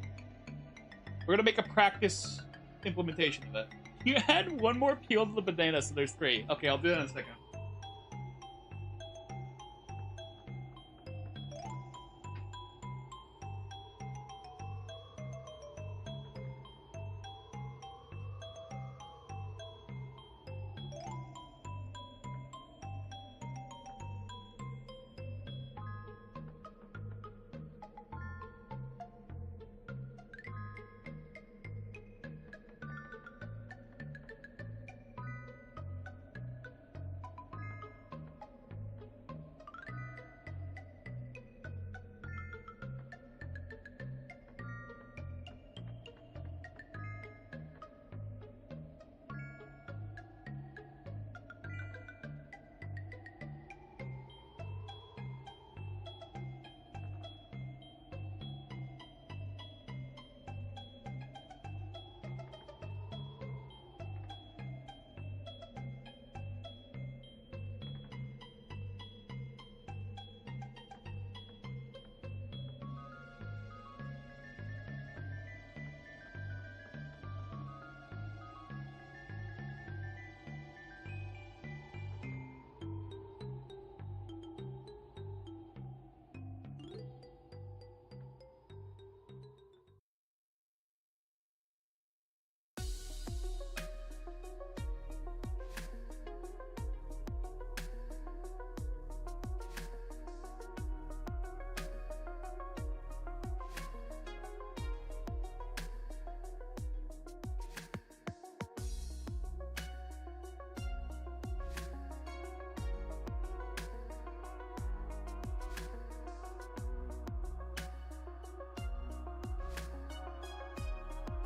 We're going to make a practice implementation of it. You add one more peel to the banana, so there's 3. Okay, I'll do that in a second.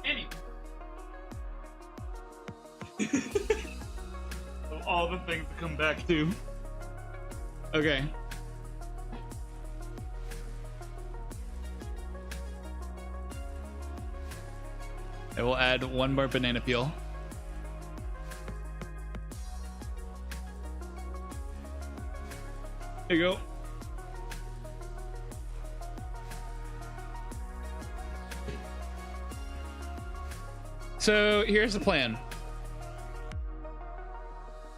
Anyway. Of all the things to come back to. Okay. I will add one more banana peel. There you go. So here's the plan.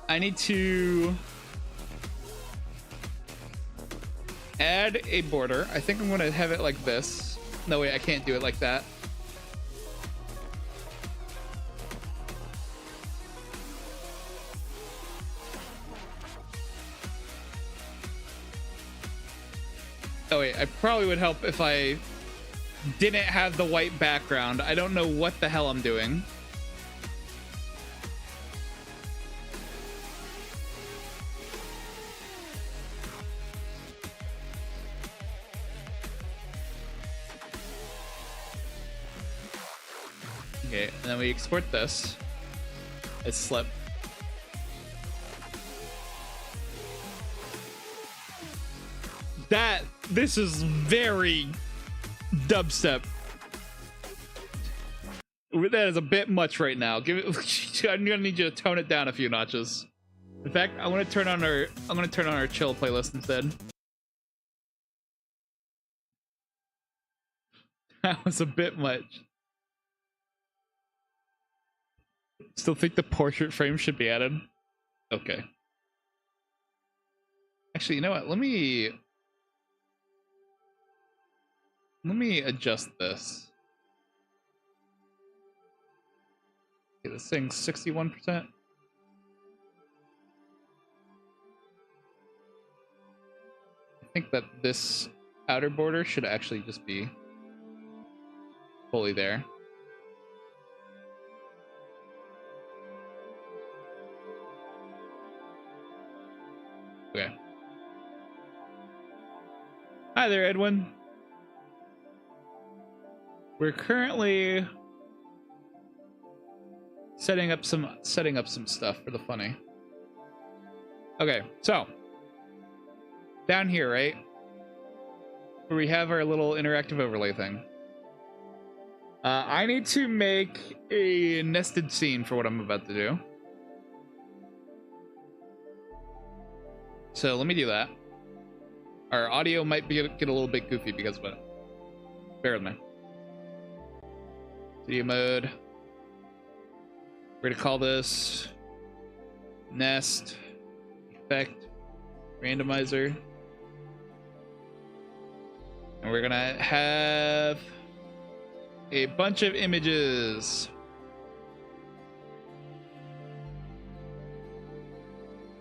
I need to add a border. I think I'm going to have it like this. No, wait, I can't do it like that. Oh wait, I probably would help if I didn't have the white background. I don't know what the hell I'm doing. Okay, and then we export this. It's slip. This is very dubstep. That is a bit much right now. Give it. I'm gonna need you to tone it down a few notches. In fact, I'm gonna turn on our chill playlist instead. That was a bit much. Still think the portrait frame should be added. Okay. Actually, you know what? Let me adjust this. Okay, this thing's 61%. I think that this outer border should actually just be fully there. Okay. Hi there, Edwin. We're currently setting up some stuff for the funny. Okay, so down here, right, where we have our little interactive overlay thing, I need to make a nested scene for what I'm about to do. So let me do that. Our audio might get a little bit goofy because of it. Bear with me. Studio mode. We're gonna call this nest effect randomizer. And we're gonna have a bunch of images.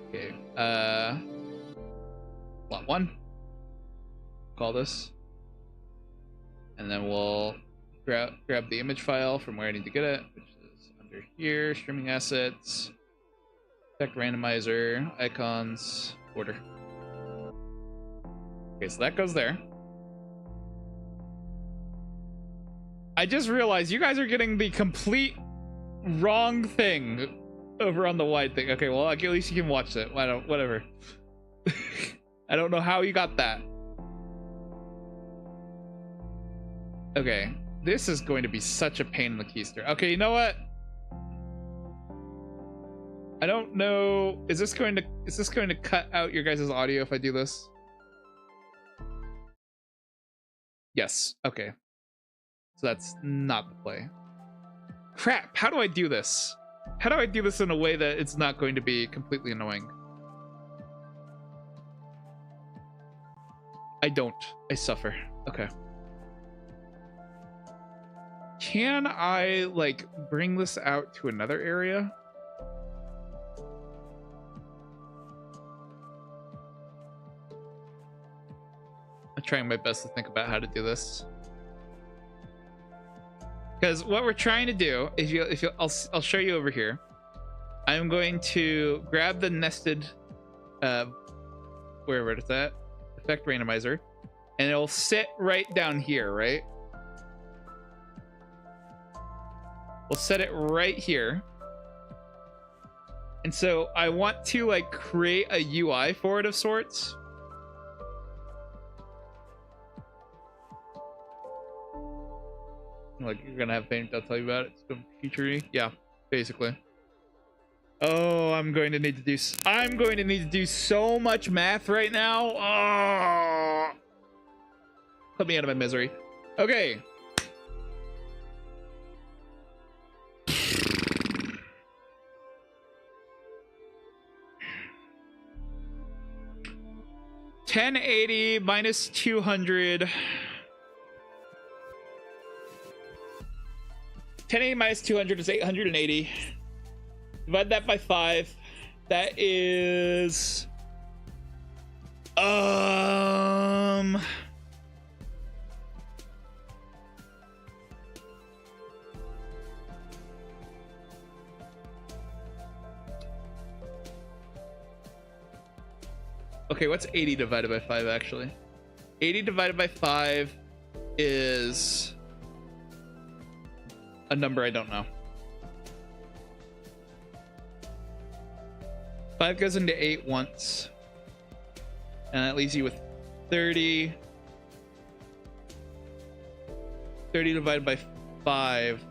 Okay, lot 1. Call this. And then we'll grab the image file from where I need to get it, which is under here, streaming assets, effect randomizer, icons, order. Okay, so that goes there. I just realized you guys are getting the complete wrong thing over on the wide thing. Okay, well, at least you can watch it. Whatever. I don't know how you got that. Okay, this is going to be such a pain in the keister. Okay, you know what? I don't know. Is this going to cut out your guys' audio if I do this? Yes. Okay. So that's not the play. Crap, how do I do this? How do I do this in a way that it's not going to be completely annoying? I don't. I suffer. Okay. Can I, like, bring this out to another area? I'm trying my best to think about how to do this. Because what we're trying to do is, I'll show you over here. I'm going to grab the nested, wherever it's at, effect randomizer, and it'll sit right down here, right? We'll set it right here. And so I want to, like, create a UI for it of sorts. Like, you're gonna have paint, I'll tell you about it. It's gonna be featurey. Yeah, basically. Oh, I'm going to need to do so much math right now. Oh, put me out of my misery. Okay. $1080 minus 200. 1080 minus 200 is 880. Divide that by 5. That is okay, what's 80 divided by 5 actually? 80 divided by 5 is a number I don't know. 5 goes into 8 once. And that leaves you with 30. 30 divided by 5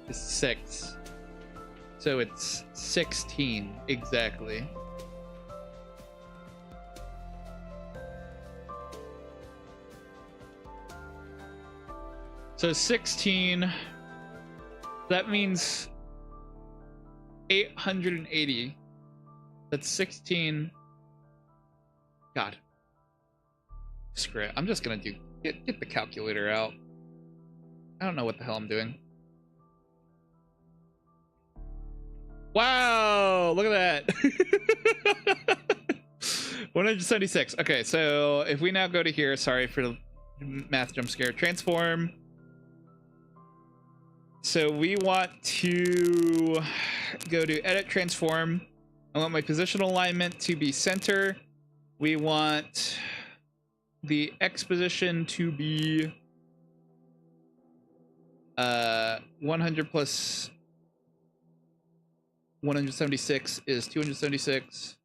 is 6. So it's 16 exactly. So 16, that means 880. That's 16. God. Screw it. I'm just gonna get the calculator out. I don't know what the hell I'm doing. Wow, look at that. 176. Okay, so if we now go to here, sorry for the math jump scare, transform. So we want to go to edit transform. I want my position alignment to be center. We want the X position to be 100 plus 176 is 276.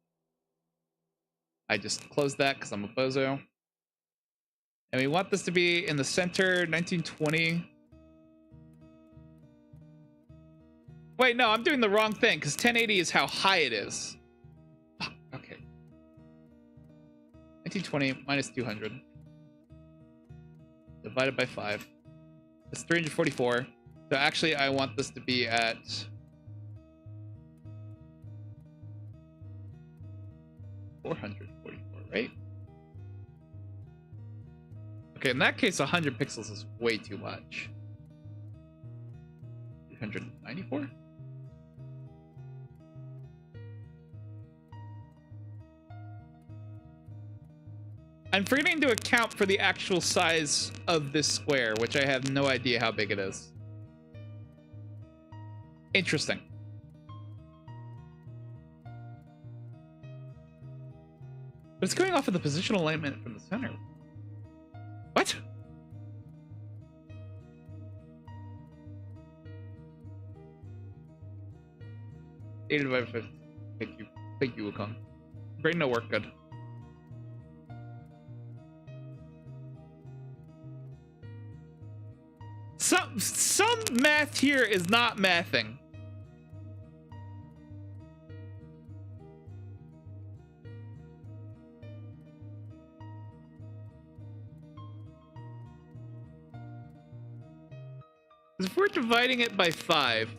I just closed that because I'm a bozo. And we want this to be in the center, 1920 Wait, no, I'm doing the wrong thing because 1080 is how high it is. Fuck, okay. 1920 minus 200 divided by 5. It's 344. So actually, I want this to be at 444, right? Okay, in that case, 100 pixels is way too much. 394? I'm forgetting to account for the actual size of this square, which I have no idea how big it is. Interesting. But it's going off of the positional alignment from the center. What? Thank you. Thank you, Wukong. Brain no work good. Some math here is not mathing. If we're dividing it by 5,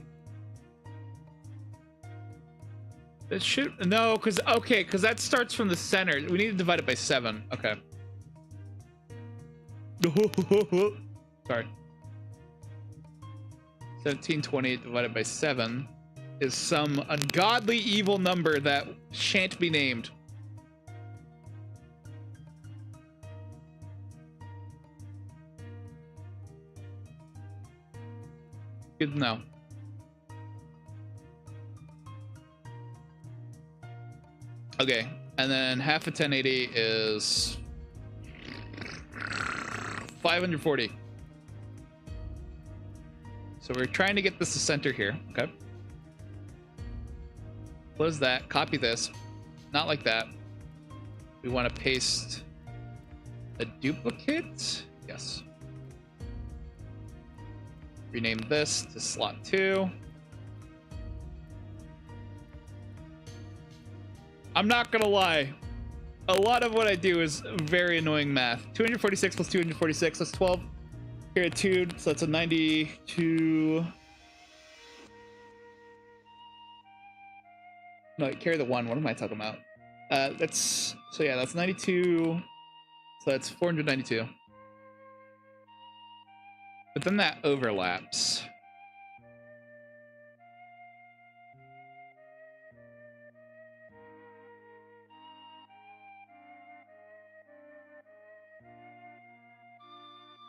that should no, because that starts from the center. We need to divide it by 7. Okay. Sorry. 1720 divided by 7 is some ungodly evil number that shan't be named. Good to know. Okay, and then half of 1080 is 540. So we're trying to get this to center here. Okay. Close that. Copy this. Not like that. We want to paste a duplicate. Yes. Rename this to slot 2. I'm not gonna lie. A lot of what I do is very annoying math. 246 plus 246, that's 12. Carry a 2, so that's a 92. No, carry the 1. What am I talking about? That's 92. So that's 492. But then that overlaps.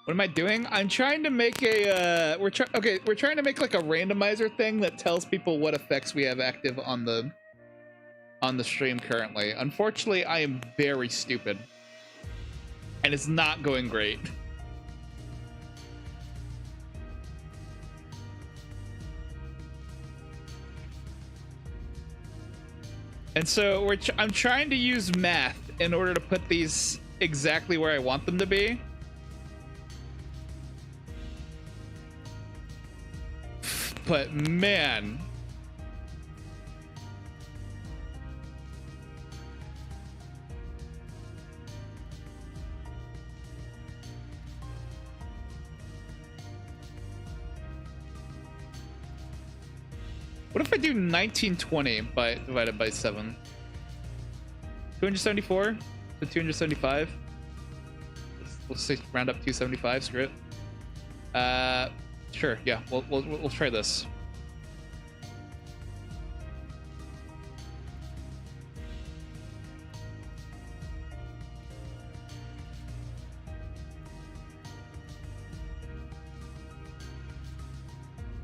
What am I doing? I'm trying to make a we're trying to make like a randomizer thing that tells people what effects we have active on the stream currently. Unfortunately, I am very stupid. And it's not going great. And so I'm trying to use math in order to put these exactly where I want them to be. But man, what if I do 1920 divided by 7? 274 to 275. We'll say round up 275. Screw it. Sure. Yeah. We'll try this.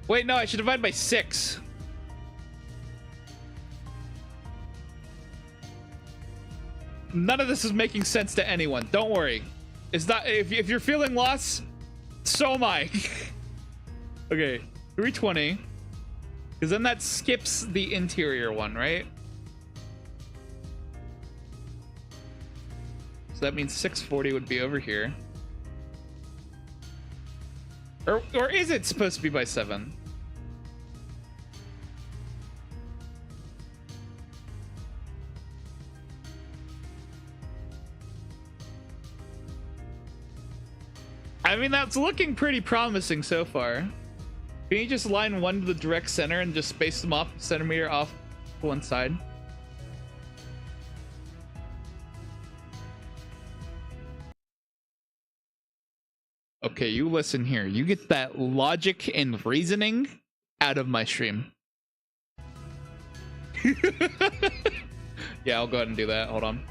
Wait, no, I should divide by 6. None of this is making sense to anyone. Don't worry. It's not. If you're feeling lost, so am I. Okay, 320. Because then that skips the interior one, right? So that means 640 would be over here. Or is it supposed to be by 7? I mean, that's looking pretty promising so far. Can you just line one to the direct center and just space them off a centimeter off one side? Okay, you listen here. You get that logic and reasoning out of my stream. Yeah, I'll go ahead and do that. Hold on.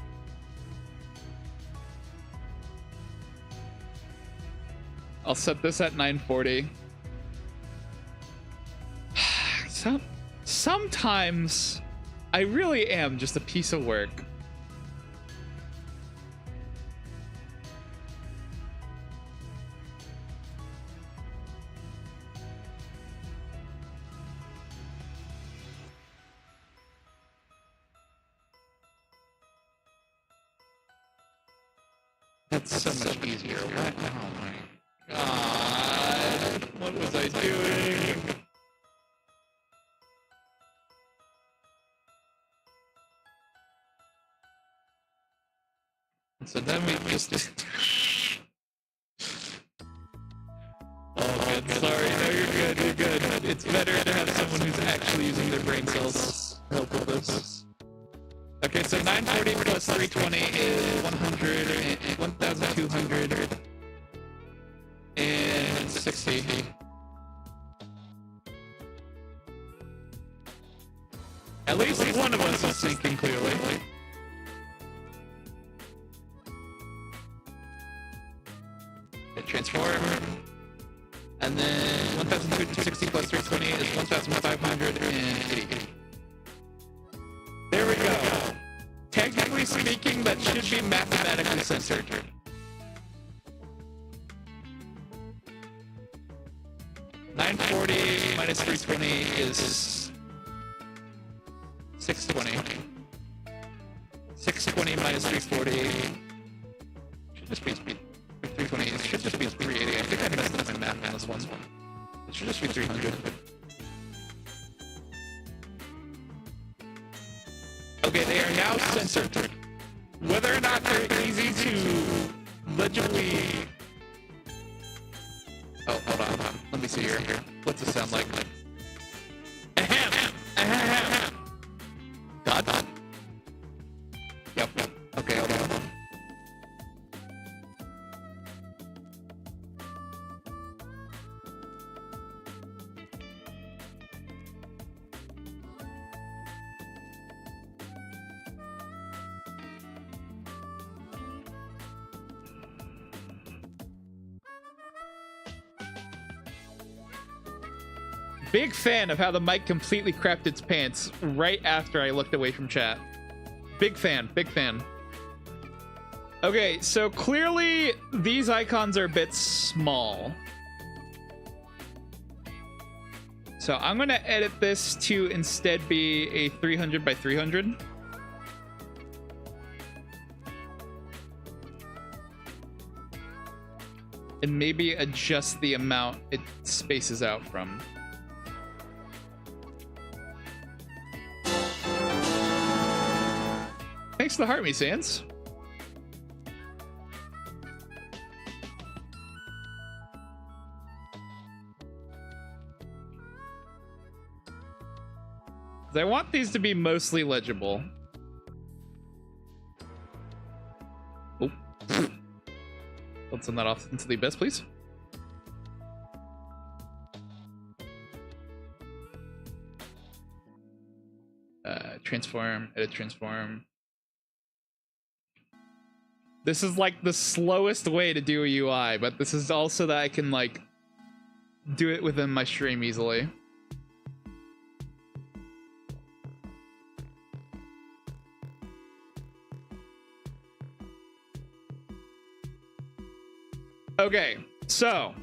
I'll set this at 940. Sometimes I really am just a piece of work. That's so much easier. What? Oh my god. What was I doing? So then we just... Oh, good. Sorry. No, you're good. You're good. It's better to have someone who's actually using their brain cells to help with this. Okay, so 940 plus 320 is 100, 1,260. At least one of us is thinking clearly. Transform. And then 1,260 plus 320 is 1,580. There we go. Technically speaking, that should be mathematically censored. $940 minus 320 is 620. 620 minus 340 should just be 320. It should just be 380. I think I messed up my math on this one. It should just be 300. Okay, they are now censored. Whether or not they're easy to legibly... Oh, hold on. Let me see here. What's this sound like? Ahem! Ahem! God? Yep. Okay, hold on. Big fan of how the mic completely crapped its pants right after I looked away from chat. Big fan, big fan. Okay, so clearly these icons are a bit small. So I'm gonna edit this to instead be a 300 by 300. And maybe adjust the amount it spaces out from. Thanks to the heart me, Sans. I want these to be mostly legible. Oh. Let's send that off into the abyss, please. Transform, edit transform. This is like the slowest way to do a UI, but this is also that I can like do it within my stream easily. Okay, so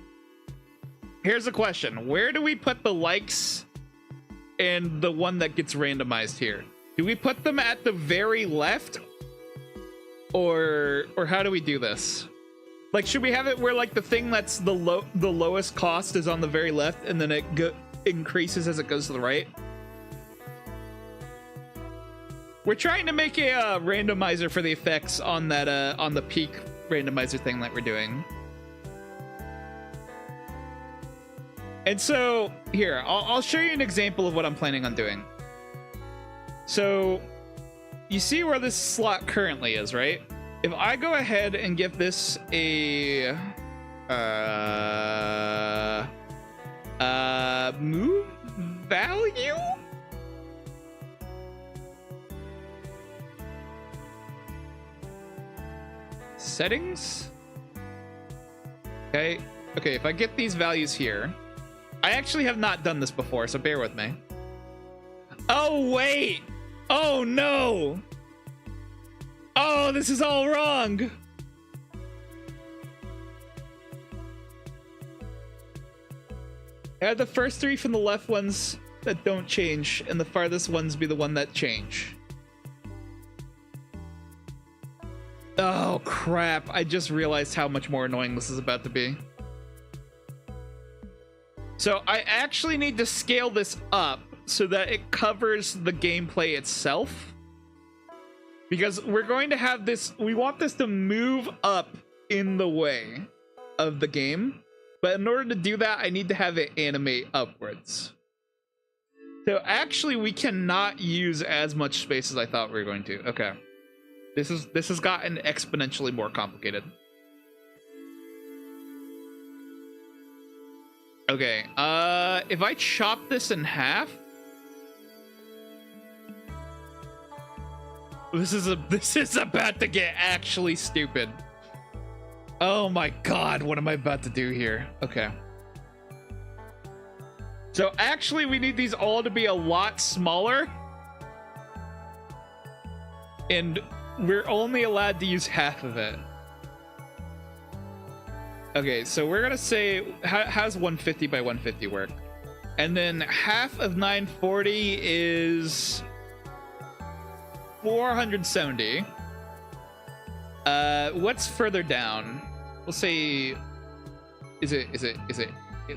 here's a question. Where do we put the likes and the one that gets randomized here? Do we put them at the very left? Or how do we do this? Like, should we have it where like the thing that's the lowest cost is on the very left and then it increases as it goes to the right? We're trying to make a randomizer for the effects on that on the peak randomizer thing that we're doing. And so here, I'll show you an example of what I'm planning on doing. So you see where this slot currently is, right? If I go ahead and give this a move value, settings. Okay, if I get these values here, I actually have not done this before, so bear with me. Oh wait, oh no, oh, this is all wrong. Add the first three from the left ones that don't change, and the farthest ones be the one that change. Oh crap, I just realized how much more annoying this is about to be. So I actually need to scale this up so that it covers the gameplay itself. Because we're going to have this, we want this to move up in the way of the game. But in order to do that, I need to have it animate upwards. So actually, we cannot use as much space as I thought we were going to. Okay. This has gotten exponentially more complicated. Okay, if I chop this in half, this is about to get actually stupid. Oh my god, what am I about to do here? Okay. So actually, we need these all to be a lot smaller. And we're only allowed to use half of it. Okay, so we're gonna say, how's 150 by 150 work? And then half of 940 is 470. What's further down? We'll say, is it,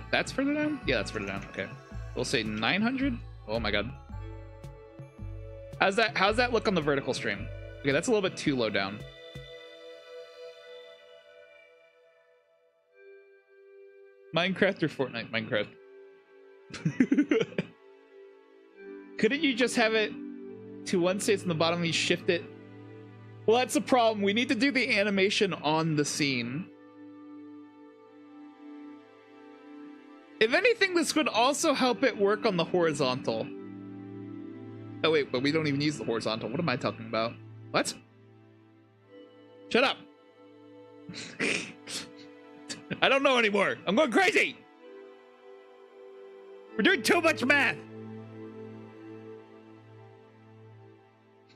that's further down? Yeah, that's further down. Okay. We'll say 900. Oh my god. How's that look on the vertical stream? Okay, that's a little bit too low down. Minecraft or Fortnite? Minecraft. Couldn't you just have it to one states in the bottom and you shift it? Well, that's the problem. We need to do the animation on the scene. If anything, this would also help it work on the horizontal. Oh wait, but we don't even use the horizontal. What am I talking about? What? Shut up. I don't know anymore. I'm going crazy. We're doing too much math.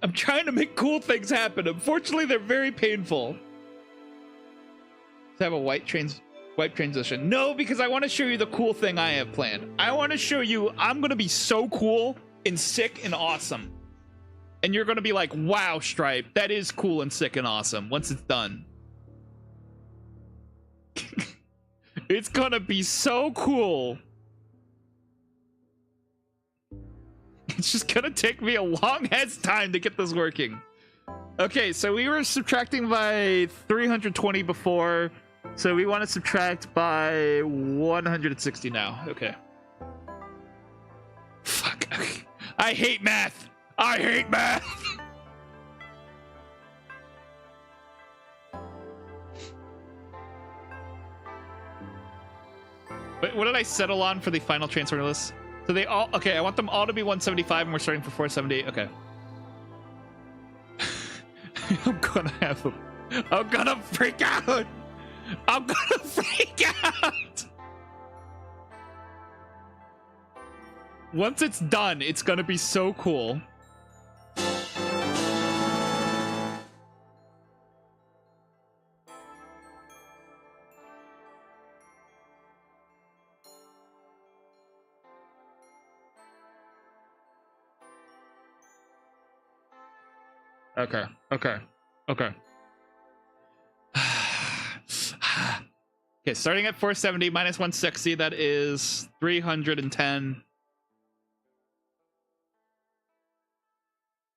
I'm trying to make cool things happen. Unfortunately, they're very painful. Let's have a wipe transition. No, because I want to show you the cool thing I have planned. I want to show you I'm going to be so cool and sick and awesome. And you're going to be like, wow, Stripe, that is cool and sick and awesome once it's done. It's going to be so cool. It's just going to take me a long ass time to get this working. Okay, so we were subtracting by 320 before. So we want to subtract by 160 now. Okay. Fuck. I hate math. I hate math. But what did I settle on for the final transfer list? So they all, okay, I want them all to be 175 and we're starting for 478. Okay. I'm gonna freak out. I'm gonna freak out. Once it's done, it's gonna be so cool. Okay. Okay, starting at 470 minus 160, that is 310.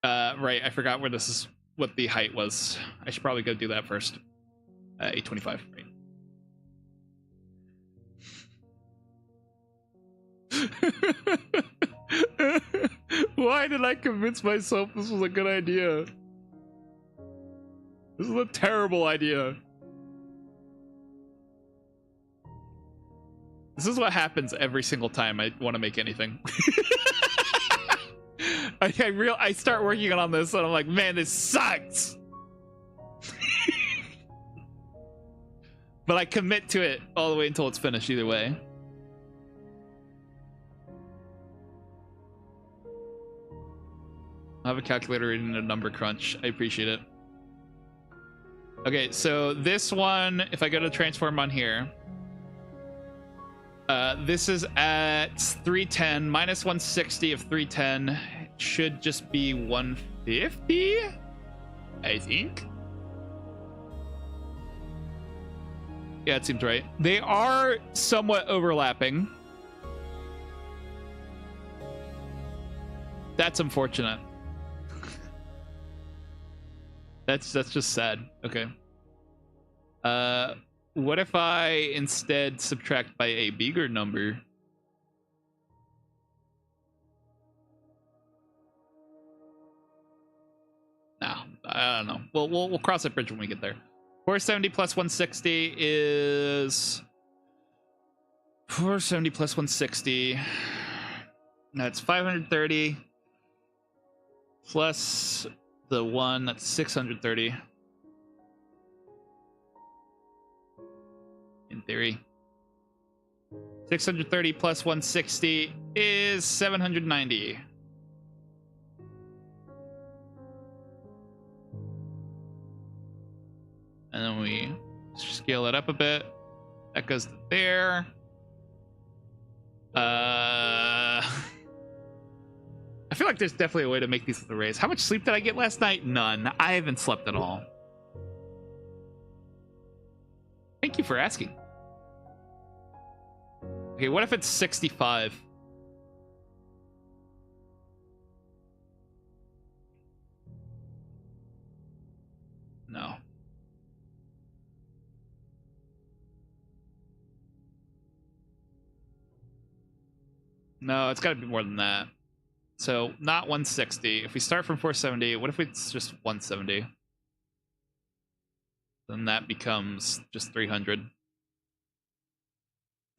Right, I forgot where this is, what the height was. I should probably go do that first. 825, right. Why did I convince myself this was a good idea? This is a terrible idea. This is what happens every single time I want to make anything. I start working on this and I'm like, man, this sucks. But I commit to it all the way until it's finished either way. I have a calculator reading a number crunch. I appreciate it. Okay, so this one, if I go to transform on here, this is at 310 minus 160 of 310. It should just be 150, I think. Yeah, it seems right. They are somewhat overlapping. That's unfortunate. That's just sad. Okay. What if I instead subtract by a bigger number? No, I don't know. We'll cross that bridge when we get there. 470 plus 160 is 470 plus 160. That's 530 plus the one, that's 630. In theory. 630 plus 160 is 790. And then we scale it up a bit. That goes to there. I feel like there's definitely a way to make these arrays. How much sleep did I get last night? None. I haven't slept at all. Thank you for asking. Okay, what if it's 65? No. No, it's got to be more than that. So, not 160. If we start from 470, what if it's just 170? Then that becomes just 300.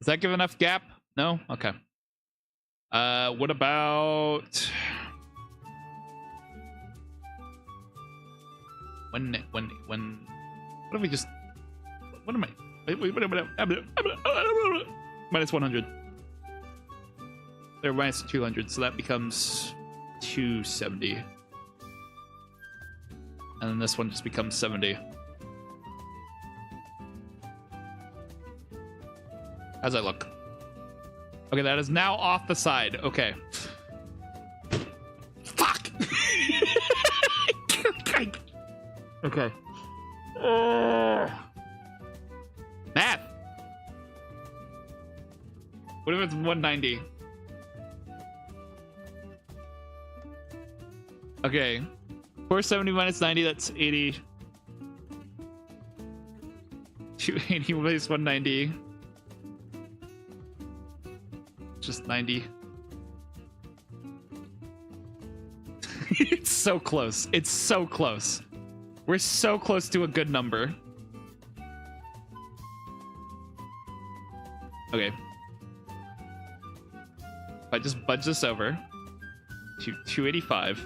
Does that give enough gap? No? Okay. What about... When... What if we just... What am I... Minus 100. They're minus 200, so that becomes 270. And then this one just becomes 70. How's that look? Okay, that is now off the side. Okay. Fuck! Okay. Math! What if it's 190? Okay. 470 minus 90, that's 80. 280 minus 190. Just 90. It's so close. It's so close. We're so close to a good number. Okay. If I just budge this over to 285.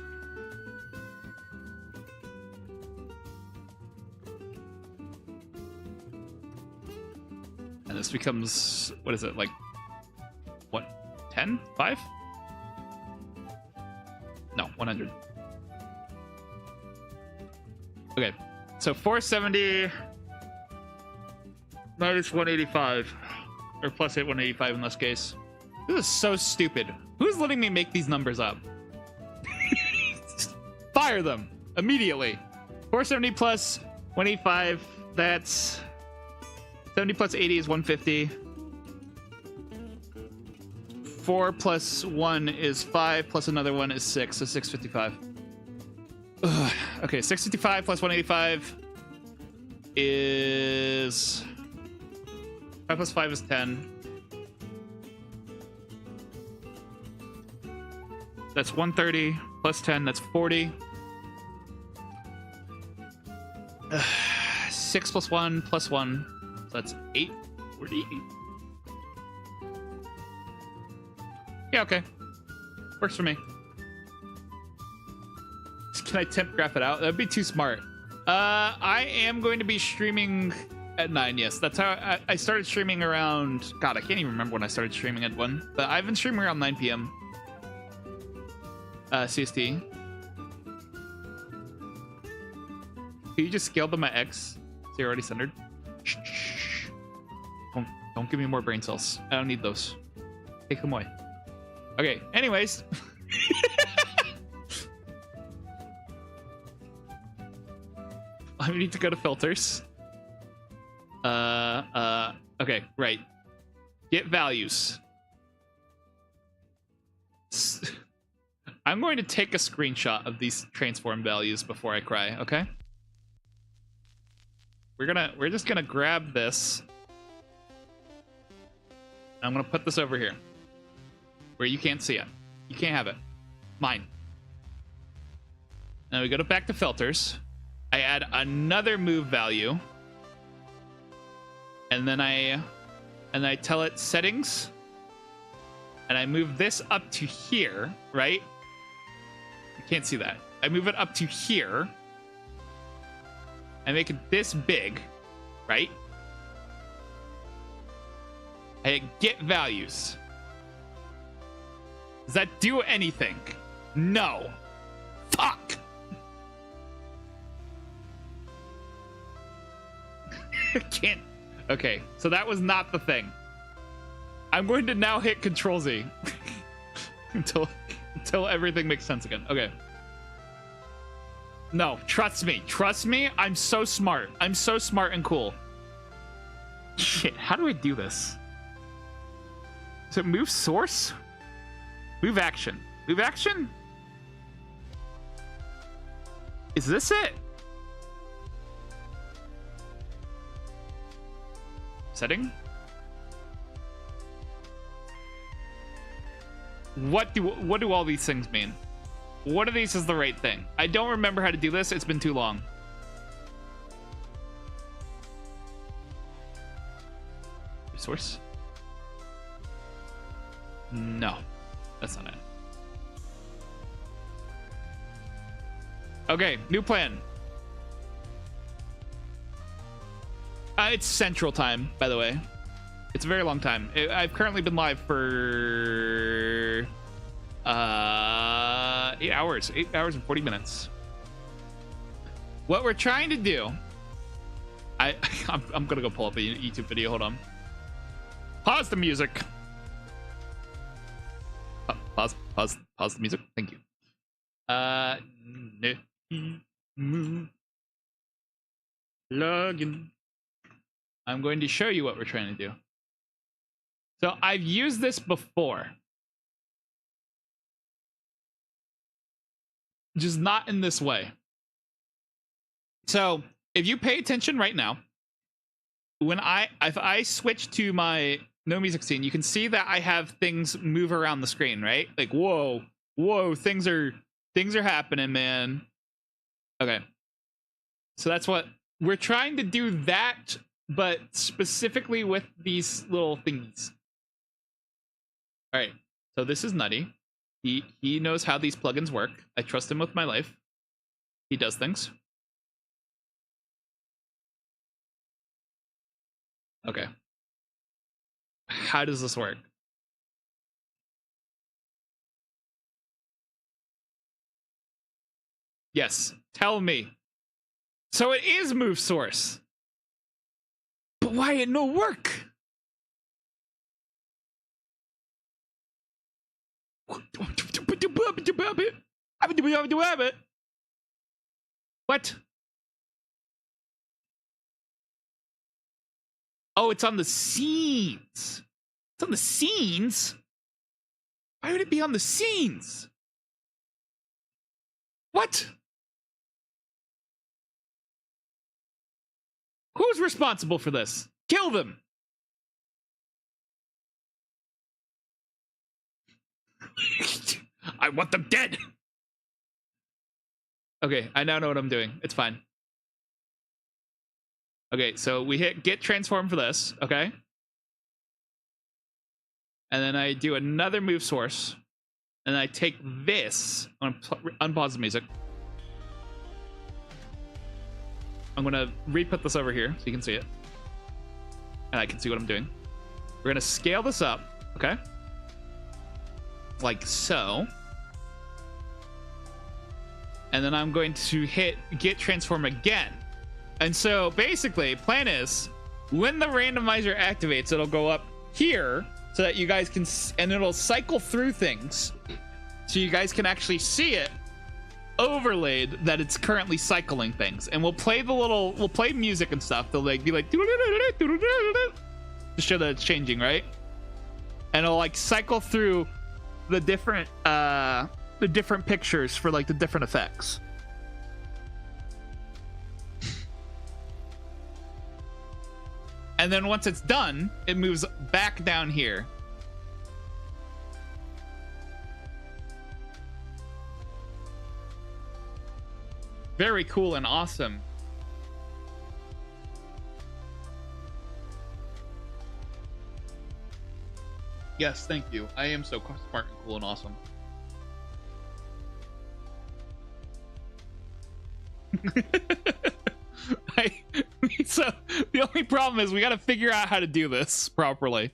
And this becomes, what is it, like, what, 10? 5? No, 100. Okay, so 470 minus 185, or plus 185 in this case. This is so stupid. Who's letting me make these numbers up? Fire them immediately. 470 plus 185, that's 70 plus 80 is 150. 4 plus 1 is 5, plus another one is 6, so 655. Ugh. Okay, 655 plus 185 is 5 plus 5 is 10. That's 130 plus 10. That's 40. 6 plus 1 plus 1. So that's 8. 40. Yeah, okay. Works for me. Can I temp graph it out? That'd be too smart. I am going to be streaming at 9. Yes, that's how I started streaming around. God, I can't even remember when I started streaming at 1. But I've been streaming around 9 p.m. CST. Can you just scale them at X? So you're already centered. Shh, shh, shh. Don't give me more brain cells. I don't need those. Take them away. Okay. Anyways. I need to go to filters. Okay, right. Get values. I'm going to take a screenshot of these transform values before I cry, okay? We're just gonna grab this. I'm gonna put this over here. Where you can't see it. You can't have it. Mine. Now we go back to filters. I add another move value. And then I tell it settings. And I move this up to here, right? You can't see that. I move it up to here. I make it this big, right? I hit get values. Does that do anything? No. Fuck. Can't. Okay, so that was not the thing. I'm going to now hit Control Z until everything makes sense again. Okay. No, trust me. Trust me. I'm so smart. I'm so smart and cool. Shit, how do I do this? Is it move source? Move action. Move action? Is this it? Setting? What do all these things mean? What of these is the right thing? I don't remember how to do this. It's been too long. Resource? No, that's not it. Okay, new plan. It's Central Time, by the way. It's a very long time. I've currently been live for 8 hours. 8 hours and 40 minutes. What we're trying to do... I'm gonna go pull up a YouTube video. Hold on. Pause the music. Pause the music. Thank you. Login. I'm going to show you what we're trying to do. So I've used this before. Just not in this way. So if you pay attention right now, when if I switch to my no music scene, you can see that I have things move around the screen, right? Like, whoa, things are happening, man. Okay. So that's what we're trying to do, that, but specifically with these little thingies. All right. So this is Nutty. He knows how these plugins work. I trust him with my life. He does things. Okay. How does this work? Yes, tell me. So it is move source. But why it no work? What? Oh, it's on the scenes. It's on the scenes? Why would it be on the scenes? What? Who's responsible for this? Kill them. I want them dead. Okay, I now know what I'm doing. It's fine. Okay, so we hit get transform for this, okay? And then I do another move source. And I take this. I'm gonna unpause the music. I'm gonna re-put this over here so you can see it. And I can see what I'm doing. We're gonna scale this up, okay? Like so. And then I'm going to hit get transform again. And so basically, plan is when the randomizer activates, it'll go up here so that you guys can, and it'll cycle through things so you guys can actually see it overlaid that it's currently cycling things. And we'll play we'll play music and stuff. They'll like be like to show that it's changing, right? And it'll like cycle through the different pictures for like the different effects. And then once it's done, it moves back down here. Very cool and awesome. Yes, thank you. I am so smart and cool and awesome. So the only problem is we got to figure out how to do this properly.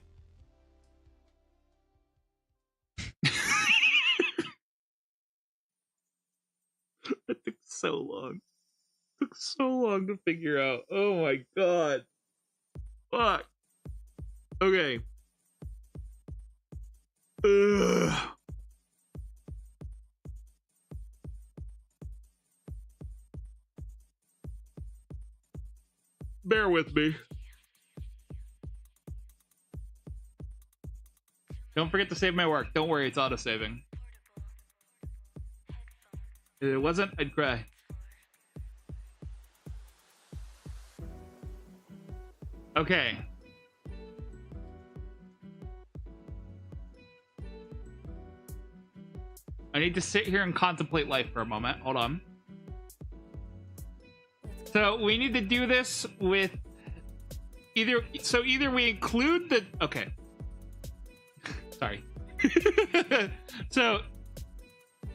It took so long. It took so long to figure out. Oh my god. Fuck. Okay. Ugh. Bear with me. Don't forget to save my work. Don't worry, it's auto-saving. If it wasn't, I'd cry. Okay. I need to sit here and contemplate life for a moment. Hold on. So we need to do this with either we include the, okay. Sorry. So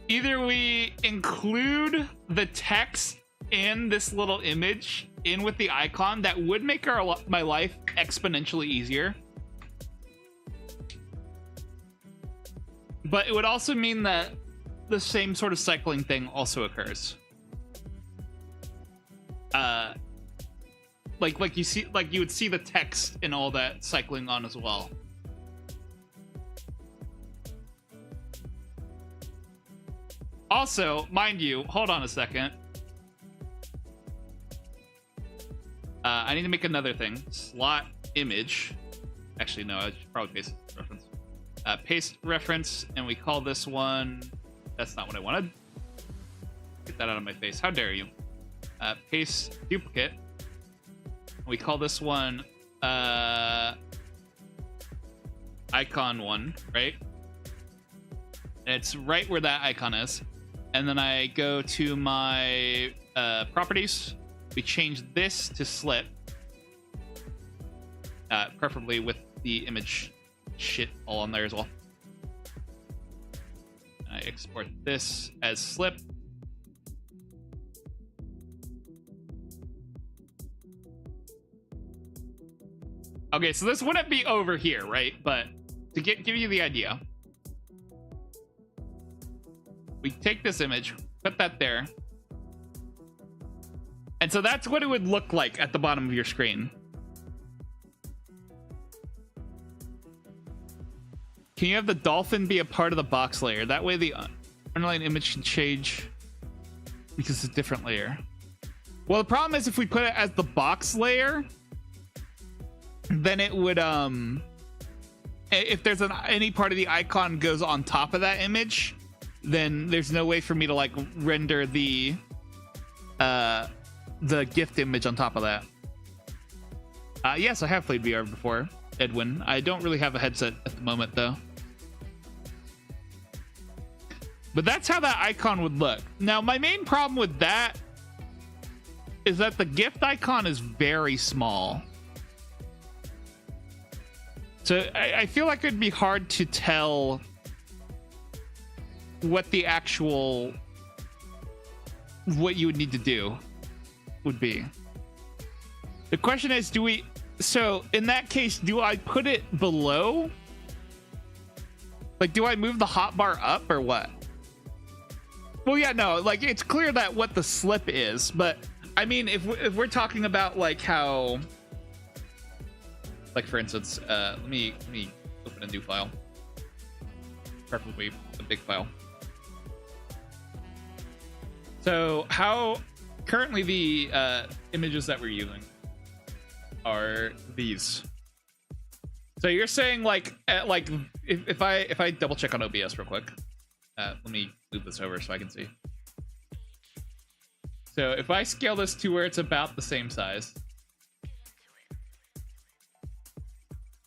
either we include the text in this little image in with the icon. That would make my life exponentially easier. But it would also mean that the same sort of cycling thing also occurs. Like you see, like you would see the text and all that cycling on as well. Also, mind you, hold on a second. I need to make another thing. Slot image. Actually, no, I should probably paste reference. Paste reference, and we call this one. That's not what I wanted. Get that out of my face. How dare you? Paste duplicate. We call this one icon 1, right? And it's right where that icon is. And then I go to my properties. We change this to slip, preferably with the image shit all on there as well. And I export this as slip. Okay, so this wouldn't be over here, right? But to give you the idea, we take this image, put that there. And so that's what it would look like at the bottom of your screen. Can you have the dolphin be a part of the box layer? That way the underlying image can change because it's a different layer. Well, the problem is if we put it as the box layer, then it would, if there's any part of the icon goes on top of that image, then there's no way for me to like render the GIF image on top of that. Yes, I have played VR before, Edwin. I don't really have a headset at the moment, though. But that's how that icon would look. Now, my main problem with that is that the gift icon is very small. So I feel like it'd be hard to tell what the actual, what you would need to do would be. The question is, do we, so in that case, do I put it below? Like, do I move the hotbar up or what? Well, yeah, no, like it's clear that what the slip is, but I mean, if we're talking about like how, like for instance, let me open a new file, preferably a big file. So how currently the images that we're using are these. So you're saying like if I double check on OBS real quick, let me move this over so I can see. So if I scale this to where it's about the same size.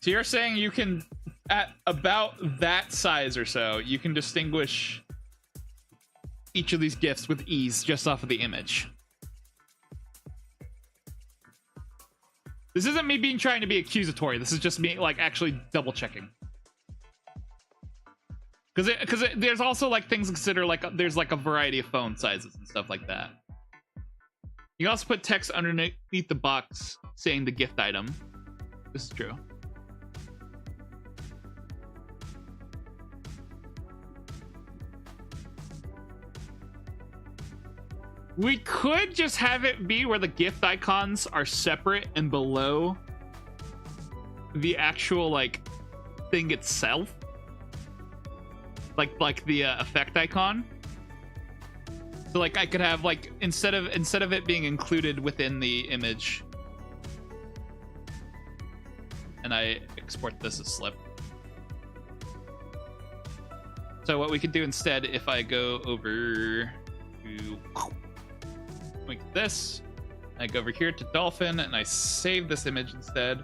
So you're saying you can, at about that size or so, you can distinguish each of these GIFs with ease just off of the image. This isn't me being trying to be accusatory. This is just me like actually double checking. Because there's also like things to consider, like there's like a variety of phone sizes and stuff like that. You can also put text underneath the box saying the gift item. This is true. We could just have it be where the gift icons are separate and below the actual like thing itself. Like the effect icon. So like I could have like instead of it being included within the image, and I export this as slip. So what we could do instead, if I go over to like this, I go over here to Dolphin and I save this image instead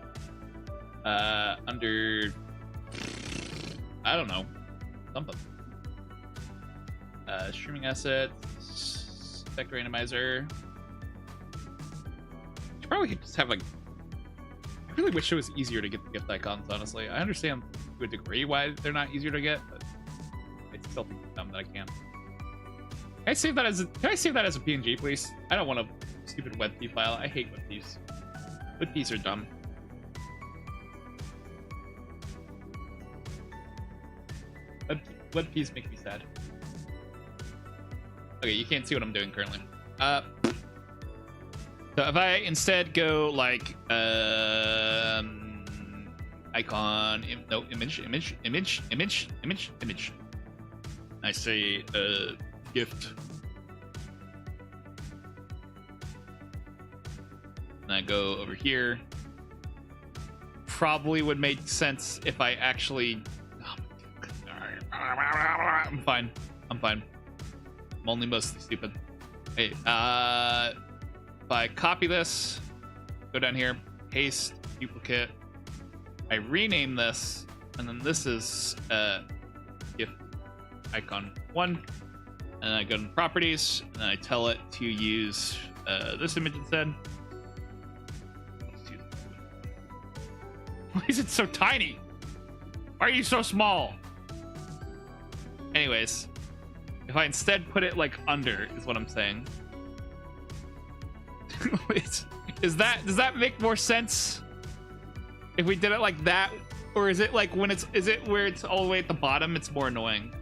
under, I don't know, something. Streaming assets, effect randomizer. You probably could just have like, I really wish it was easier to get the gift icons, honestly. I understand to a degree why they're not easier to get, but I still think it's dumb that I can't. Can I save that as a PNG, please? I don't want a stupid WebP file. I hate WebPs. WebPs are dumb. WebPs make me sad. Okay, you can't see what I'm doing currently. So if I instead go like icon, image. I say gift. And I go over here. Probably would make sense if I actually. I'm fine. I'm only mostly stupid. Hey, if I copy this, go down here, paste, duplicate. I rename this, and then this is gift icon 1. And I go to properties, and I tell it to use this image instead. Why is it so tiny? Why are you so small? Anyways, if I instead put it like under, is what I'm saying. Does that make more sense? If we did it like that, or is it like when is it where it's all the way at the bottom? It's more annoying.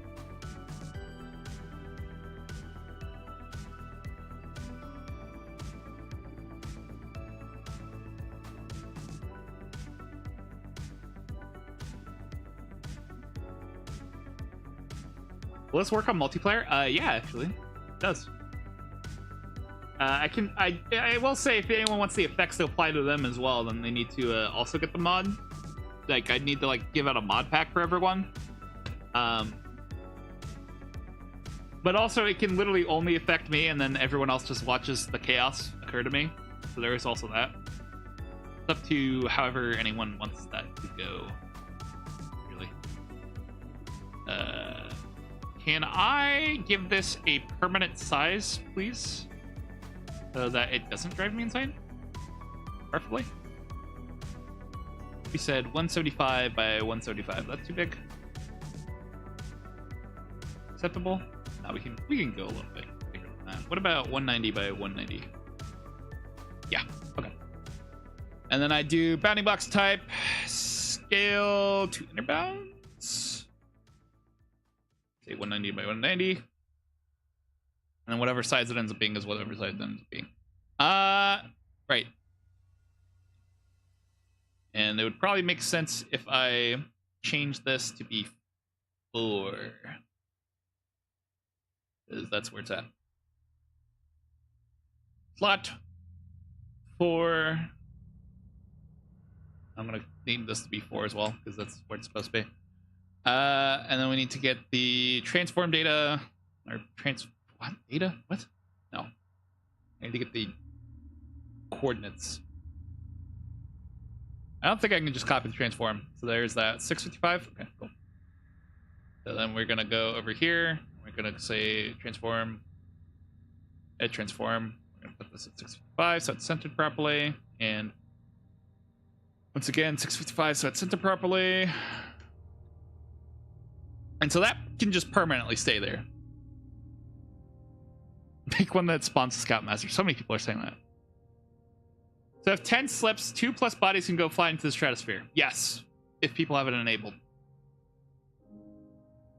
Will this work on multiplayer? Yeah, actually, it does. I will say, if anyone wants the effects to apply to them as well, then they need to also get the mod. Like, I need to like give out a mod pack for everyone. But also, it can literally only affect me, and then everyone else just watches the chaos occur to me. So there is also that. It's up to however anyone wants that to go. Really. Can I give this a permanent size, please? So that it doesn't drive me insane? Preferably. We said 175 by 175. That's too big. Acceptable? No, we can go a little bit bigger than that. What about 190 by 190? Yeah, okay. And then I do bounding box type, scale to inner bounds. Say 190 by 190. And then whatever size it ends up being is whatever size it ends up being. Right. And it would probably make sense if I change this to be 4. Because that's where it's at. Slot 4. I'm going to name this to be 4 as well, because that's where it's supposed to be. And then we need to get the transform data, or what? Data? What? No. I need to get the coordinates. I don't think I can just copy the transform. So there's that 655. Okay, cool. So then we're going to go over here. We're going to say transform. Transform. We're going to put this at 655 so it's centered properly. And once again, 655 so it's centered properly. And so that can just permanently stay there. Make one that spawns a Scoutmaster. So many people are saying that. So if 10 slips, 2+ bodies can go fly into the stratosphere. Yes, if people have it enabled.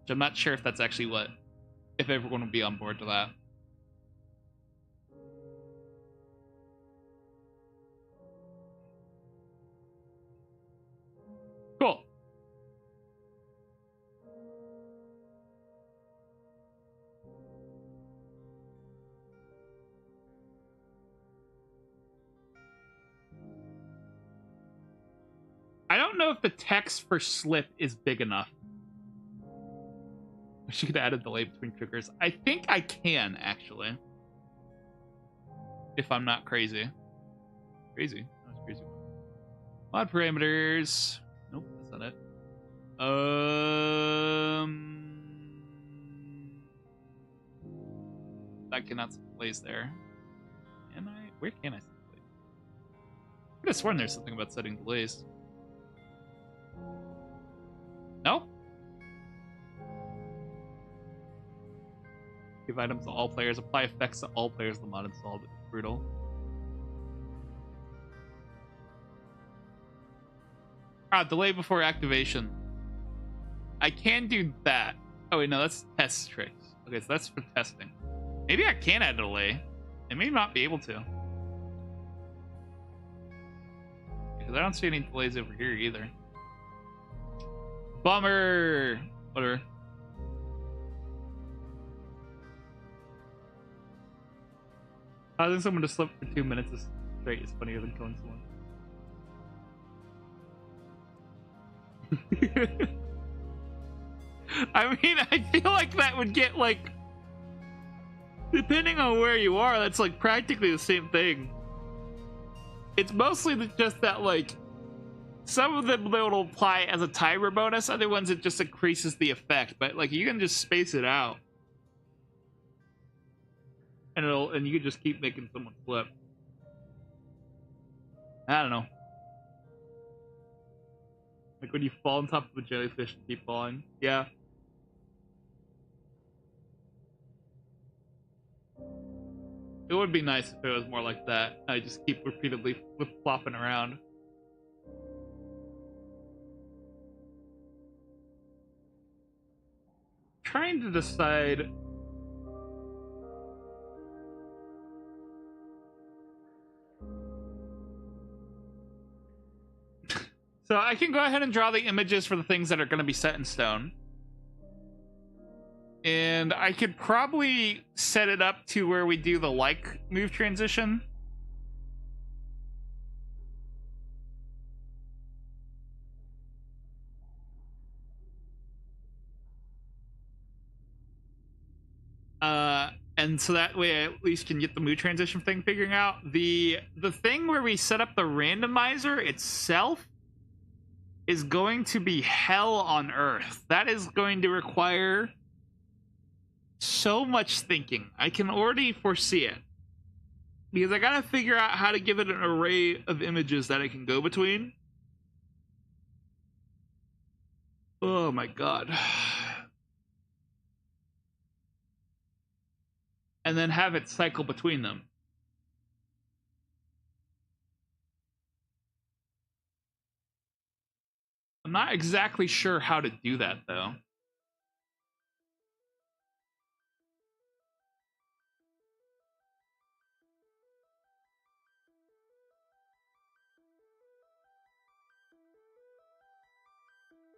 Which I'm not sure if that's actually what, if everyone would be on board to that. Cool. I don't know if the text for slip is big enough. I should have added delay between triggers. I think I can, actually. If I'm not crazy. Crazy. That was crazy. Mod parameters. Nope, that's not it. I cannot set delays there. Can I? Where can I set delays? I could have sworn there's something about setting delays. No? Give items to all players. Apply effects to all players. The mod installed. It's brutal. Delay before activation. I can do that. Oh wait, no, that's test tricks. Okay, so that's for testing. Maybe I can add a delay. I may not be able to. Because I don't see any delays over here either. Bummer! Whatever. Causing someone to slip for 2 minutes straight is funnier than killing someone. I mean, I feel like that would get, like... Depending on where you are, that's, like, practically the same thing. It's mostly just that, like... Some of them will apply as a timer bonus, other ones it just increases the effect, but like you can just space it out. And you can just keep making someone flip. I don't know. Like when you fall on top of a jellyfish and keep falling. Yeah. It would be nice if it was more like that. I just keep repeatedly flip-flopping around. Trying to decide so I can go ahead and draw the images for the things that are going to be set in stone, and I could probably set it up to where we do the like move transition. And so that way I at least can get the mood transition thing figuring out. The thing where we set up the randomizer itself is going to be hell on earth. That is going to require so much thinking. I can already foresee it. Because I gotta figure out how to give it an array of images that I can go between. Oh my god. And then have it cycle between them. I'm not exactly sure how to do that, though.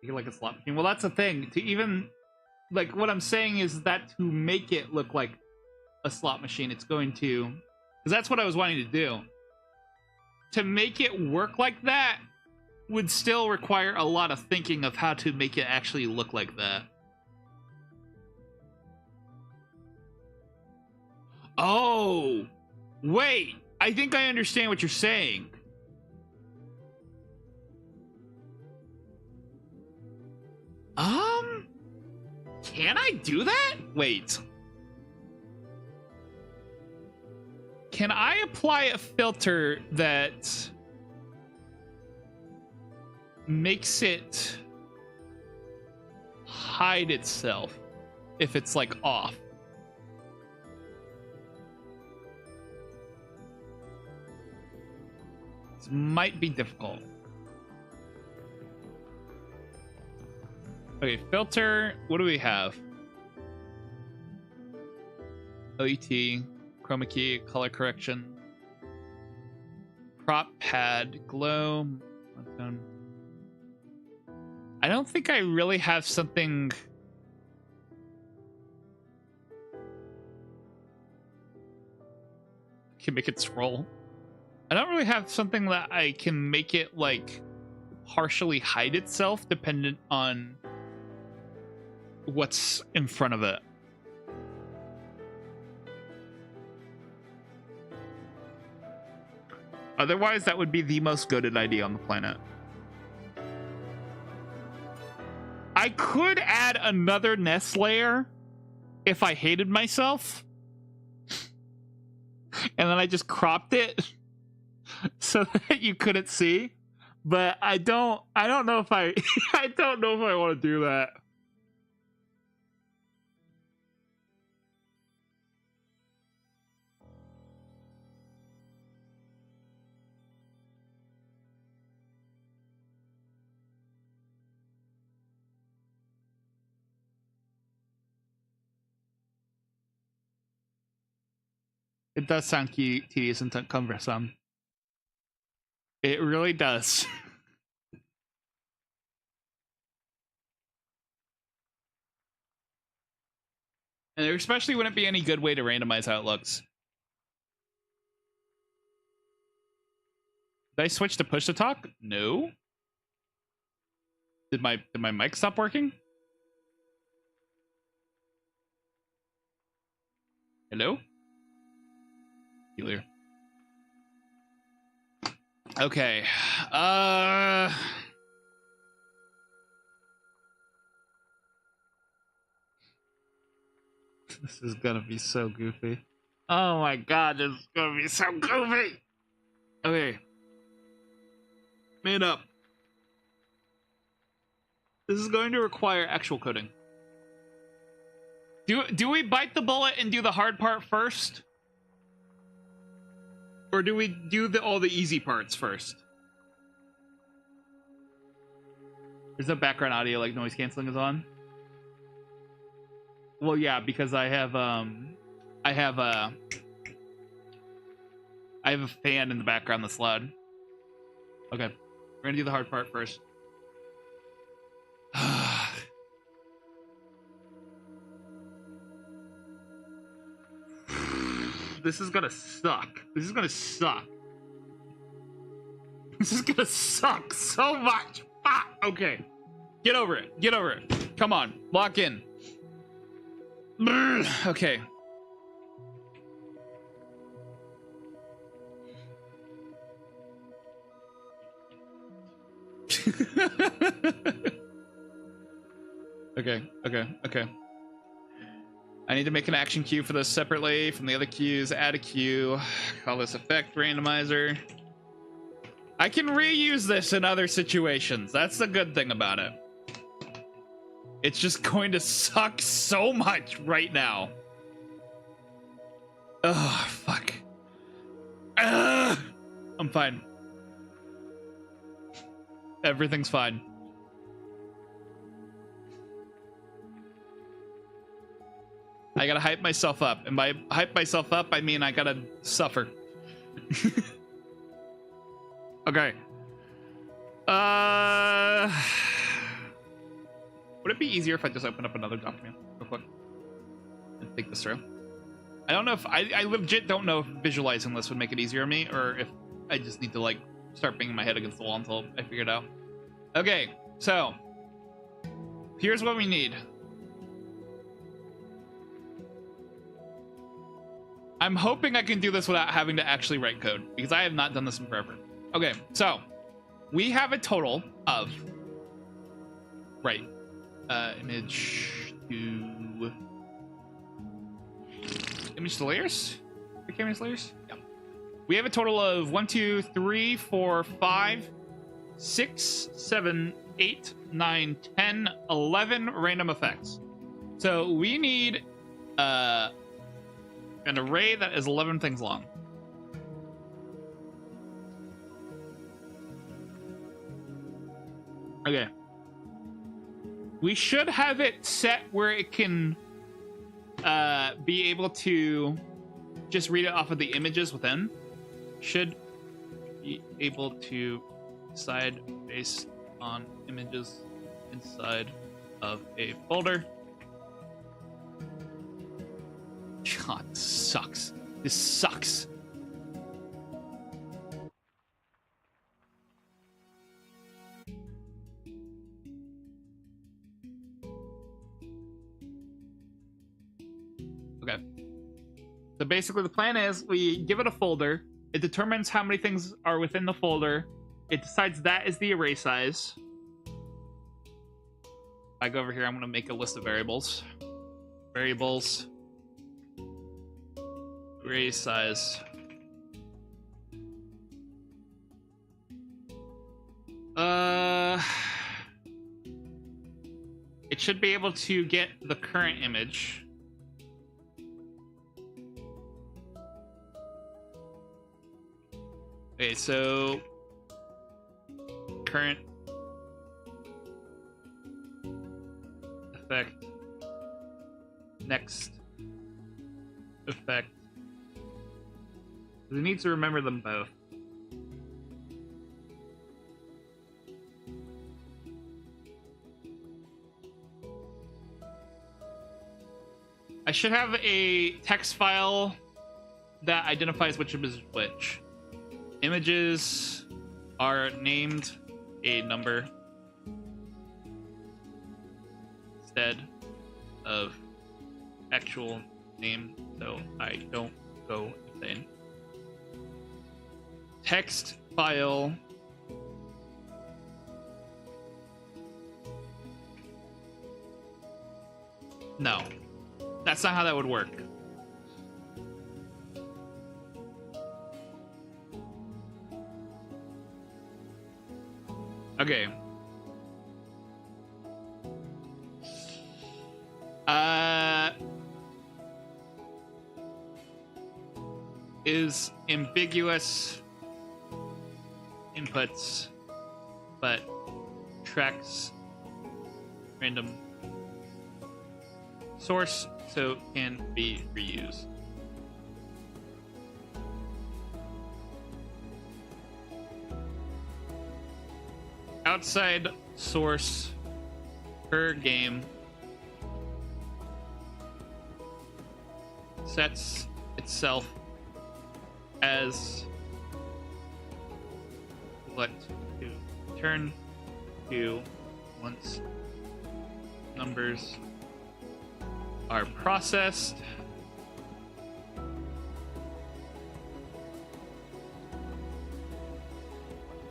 Like a slot machine. Well, that's the thing. To even, like, what I'm saying is that to make it look like a slot machine, it's going to, because that's what I was wanting to do. To make it work like that would still require a lot of thinking of how to make it actually look like that. Oh, wait. I think I understand what you're saying. Can I do that? Wait. Can I apply a filter that makes it hide itself if it's like off? This might be difficult. Okay, filter. What do we have? OET, chroma key, color correction, prop pad, glow. I don't think I really have something. Can make it scroll. I don't really have something that I can make it like partially hide itself dependent on what's in front of it. Otherwise, that would be the most goated idea on the planet. I could add another nest layer if I hated myself. And then I just cropped it so that you couldn't see. But I don't know if I I don't know if I want to do that. It does sound tedious and cumbersome. It really does. And there especially wouldn't be any good way to randomize how it looks. Did I switch to push to talk? No. Did my mic stop working? Hello? Healer. Okay. This is gonna be so goofy. Oh my god, this is gonna be so goofy. Okay. Man up. This is going to require actual coding. Do we bite the bullet and do the hard part first? Or do we do all the easy parts first? There's no background audio, like noise canceling is on. Well, yeah, because I have a fan in the background that's loud. Okay, we're gonna do the hard part first. This is gonna suck. This is gonna suck. This is gonna suck so much. Ah, okay. Get over it. Get over it. Come on. Lock in. Okay. Okay. I need to make an action queue for this separately from the other queues. Add a queue. Call this effect randomizer. I can reuse this in other situations. That's the good thing about it. It's just going to suck so much right now. Oh, fuck. I'm fine. Everything's fine. I gotta hype myself up. And by hype myself up, I mean I gotta suffer. Okay. Would it be easier if I just open up another document real quick and think this through? I don't know if I legit don't know if visualizing this would make it easier on me, or if I just need to like start banging my head against the wall until I figure it out. Okay, so here's what we need. I'm hoping I can do this without having to actually write code, because I have not done this in forever. Okay, so we have a total of image to image to layers. Image layers. Yeah. We have a total of 1, 2, 3, 4, 5, 6, 7, 8, 9, 10, 11 random effects. So we need an array that is 11 things long. Okay. We should have it set where it can be able to just read it off of the images within. Should be able to decide based on images inside of a folder. God, this sucks. This sucks. Okay. So basically the plan is we give it a folder. It determines how many things are within the folder. It decides that is the array size. I go over here, I'm going to make a list of variables. Variables. Array size. It should be able to get the current image. Okay, so current effect, next effect. We need to remember them both. I should have a text file that identifies which is which. Images are named a number instead of actual name, so I don't go insane. Text file no, that's not how that would work. Okay. Is ambiguous inputs, but tracks random source, so can be reused. Outside source per game sets itself as what to return to once numbers are processed.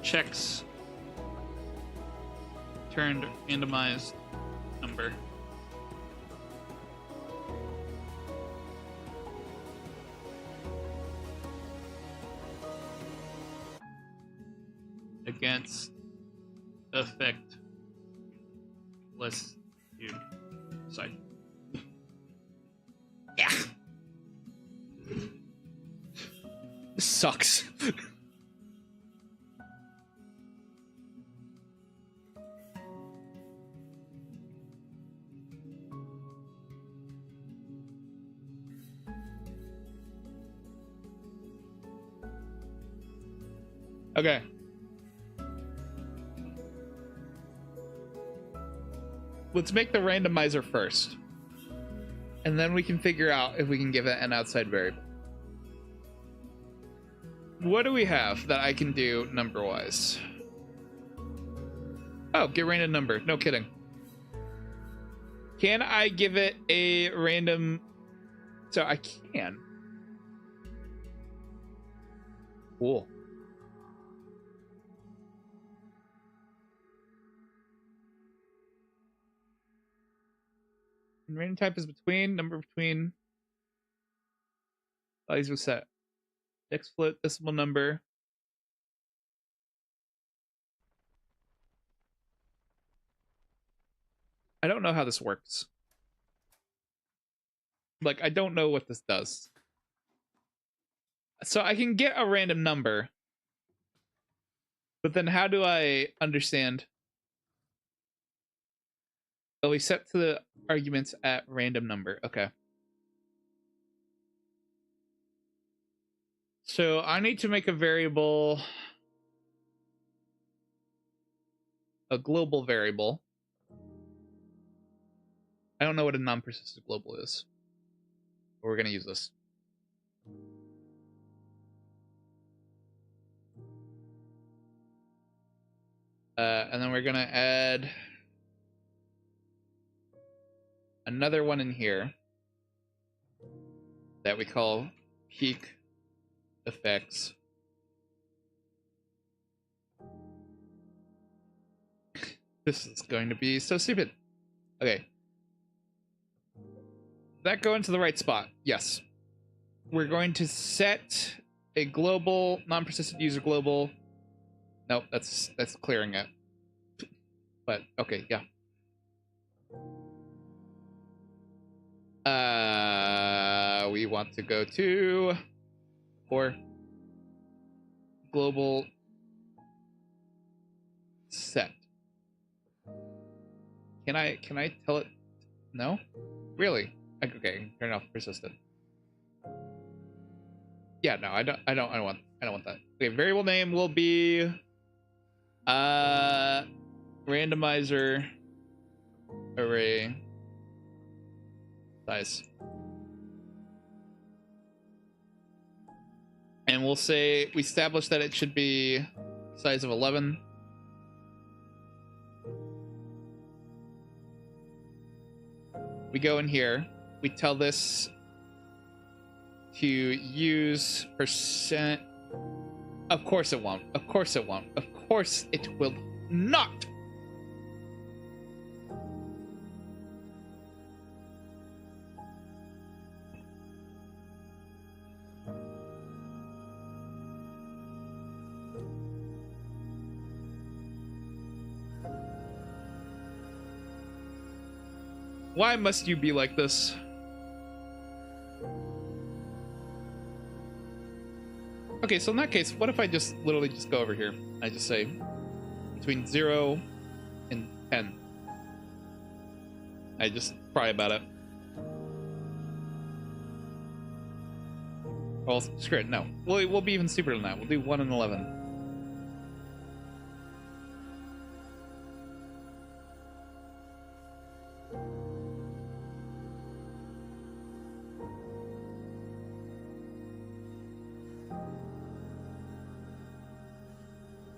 Checks turned randomized number. against effect list you side. Yeah. This sucks. Okay. Let's make the randomizer first. And then we can figure out if we can give it an outside variable. What do we have that I can do number-wise? Oh, get random number. No kidding. Can I give it a random... So I can. Cool. And random type is between, number between. Values were set. Next float decimal number. I don't know how this works. Like, I don't know what this does. So I can get a random number. But then how do I understand? Oh, we set to the arguments at random number. Okay. So I need to make a variable, a global variable. I don't know what a non-persistent global is. But we're going to use this. And then we're going to add another one in here that we call peak effects. This is going to be so stupid. Okay. Did that go into the right spot? Yes. We're going to set a global, non-persistent user global. Nope, that's clearing it. But okay, yeah. We want to go to or global set. Can I tell it? No? Really? Okay, turn off persistent. Yeah, no, I don't want that. Okay, variable name will be randomizer array size. And we'll say we established that it should be size of 11. We go in here, we tell this to use percent. Of course it won't. Of course it won't. Of course it will not. Why must you be like this? Okay, so in that case, what if I just literally just go over here? I just say between 0 and 10. I just cry about it. Well, screw it, no. We'll be even stupider than that. We'll do 1 and 11.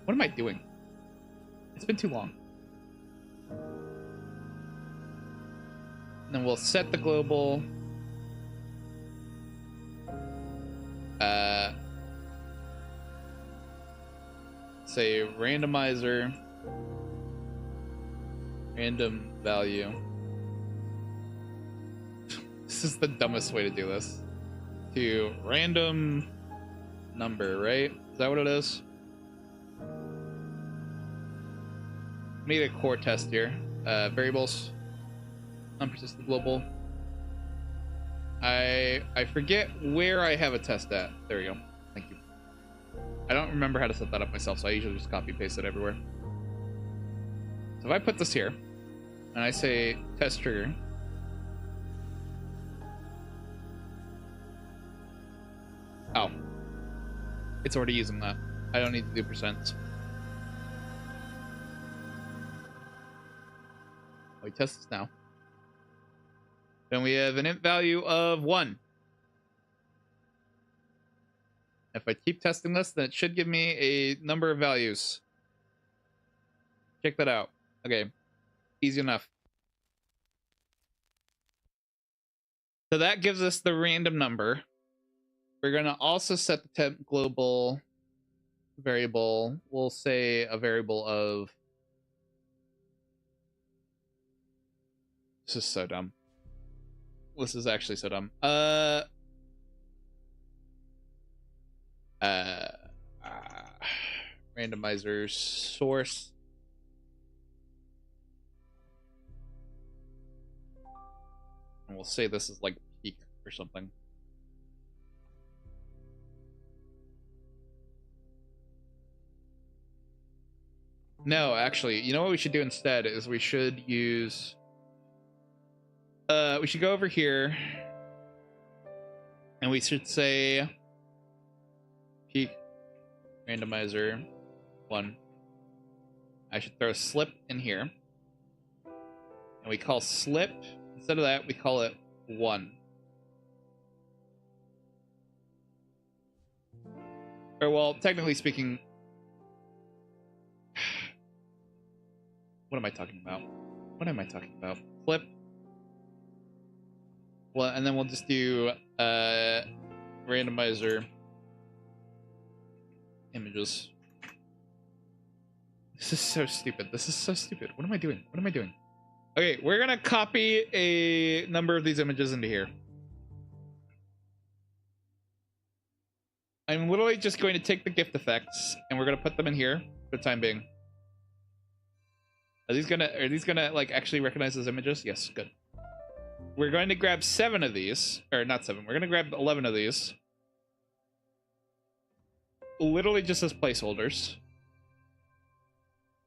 What am I doing? It's been too long. And then we'll set the global. Say randomizer. Random value. This is the dumbest way to do this. To random number, right? Is that what it is? made a core test here. Variables, unpersistent global. I forget where I have a test at. There we go. Thank you. I don't remember how to set that up myself, so I usually just copy paste it everywhere. So if I put this here and I say test trigger, oh, it's already using that. I don't need to do percents. We test this now. Then we have an int value of 1. If I keep testing this, then it should give me a number of values. Check that out. Okay, easy enough. So that gives us the random number. We're going to also set the temp global variable. We'll say a variable of... This is so dumb. This is actually so dumb. Randomizer source. And we'll say this is like peak or something. No, actually, you know what we should do instead is we should use... we should go over here and we should say peak randomizer 1. I should throw a slip in here and we call slip, instead of that we call it 1. Or well, technically speaking, what am I talking about? What am I talking about? Flip. Well, and then we'll just do randomizer images. This is so stupid. This is so stupid. What am I doing? What am I doing? Okay, we're gonna copy a number of these images into here. I'm literally just going to take the gift effects and we're gonna put them in here for the time being. Are these gonna like actually recognize those images? Yes, good. We're going to grab 7 of these, or not 7. We're going to grab 11 of these. Literally just as placeholders.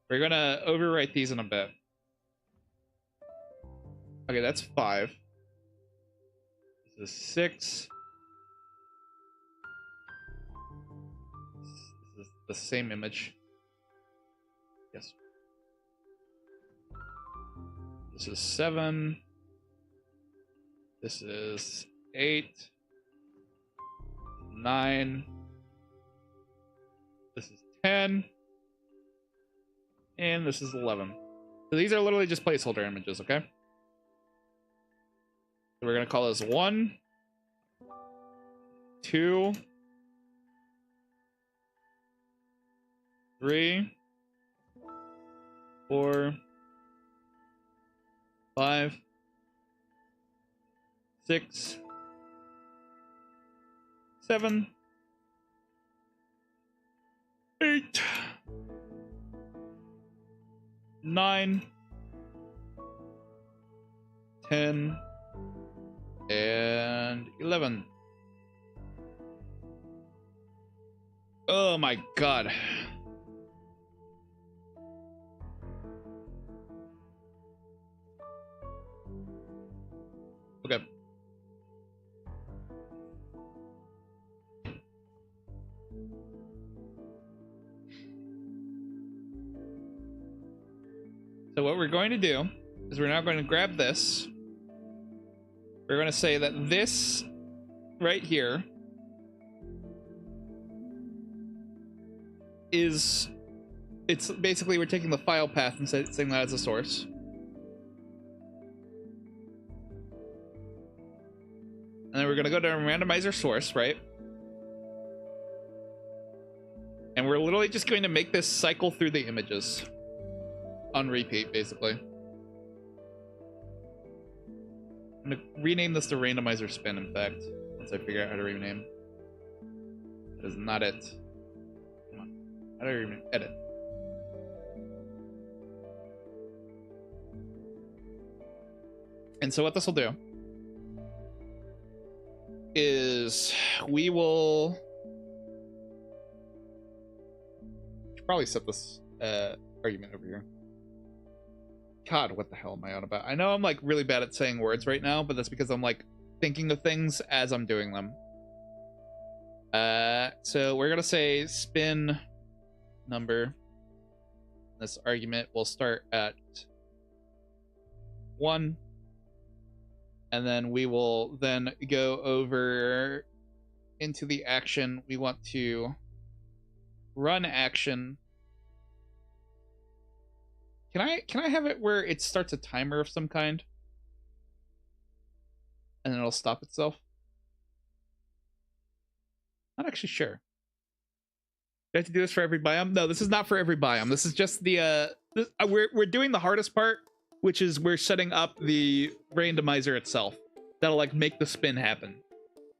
We're going to overwrite these in a bit. Okay, that's 5. This is 6. This is the same image. Yes. This is 7. This is 8, 9, this is 10, and this is 11. So these are literally just placeholder images, okay? So we're gonna call this 1, 2, 3, 4, 5, 6, 7, 8, 9, 10, and 11. Oh my god. Okay. So what we're going to do is we're now going to grab this. We're going to say that this right here is, it's basically we're taking the file path and saying that as a source. And then we're going to go to randomizer source, right? And we're literally just going to make this cycle through the images on repeat, basically. I'm going to rename this to randomizer spin, in fact, once I figure out how to rename. That is not it. Come on. How do I edit? And so what this will do is we will should probably set this argument over here. God, what the hell am I on about? I know I'm like really bad at saying words right now, but that's because I'm like thinking of things as I'm doing them. So we're gonna say spin number. This argument will start at 1, and then we will then go over into the action. We want to run action. Can I have it where it starts a timer of some kind, and then it'll stop itself? Not actually sure. Do I have to do this for every biome? No, this is not for every biome. This is just the we're doing the hardest part, which is we're setting up the randomizer itself. That'll like make the spin happen,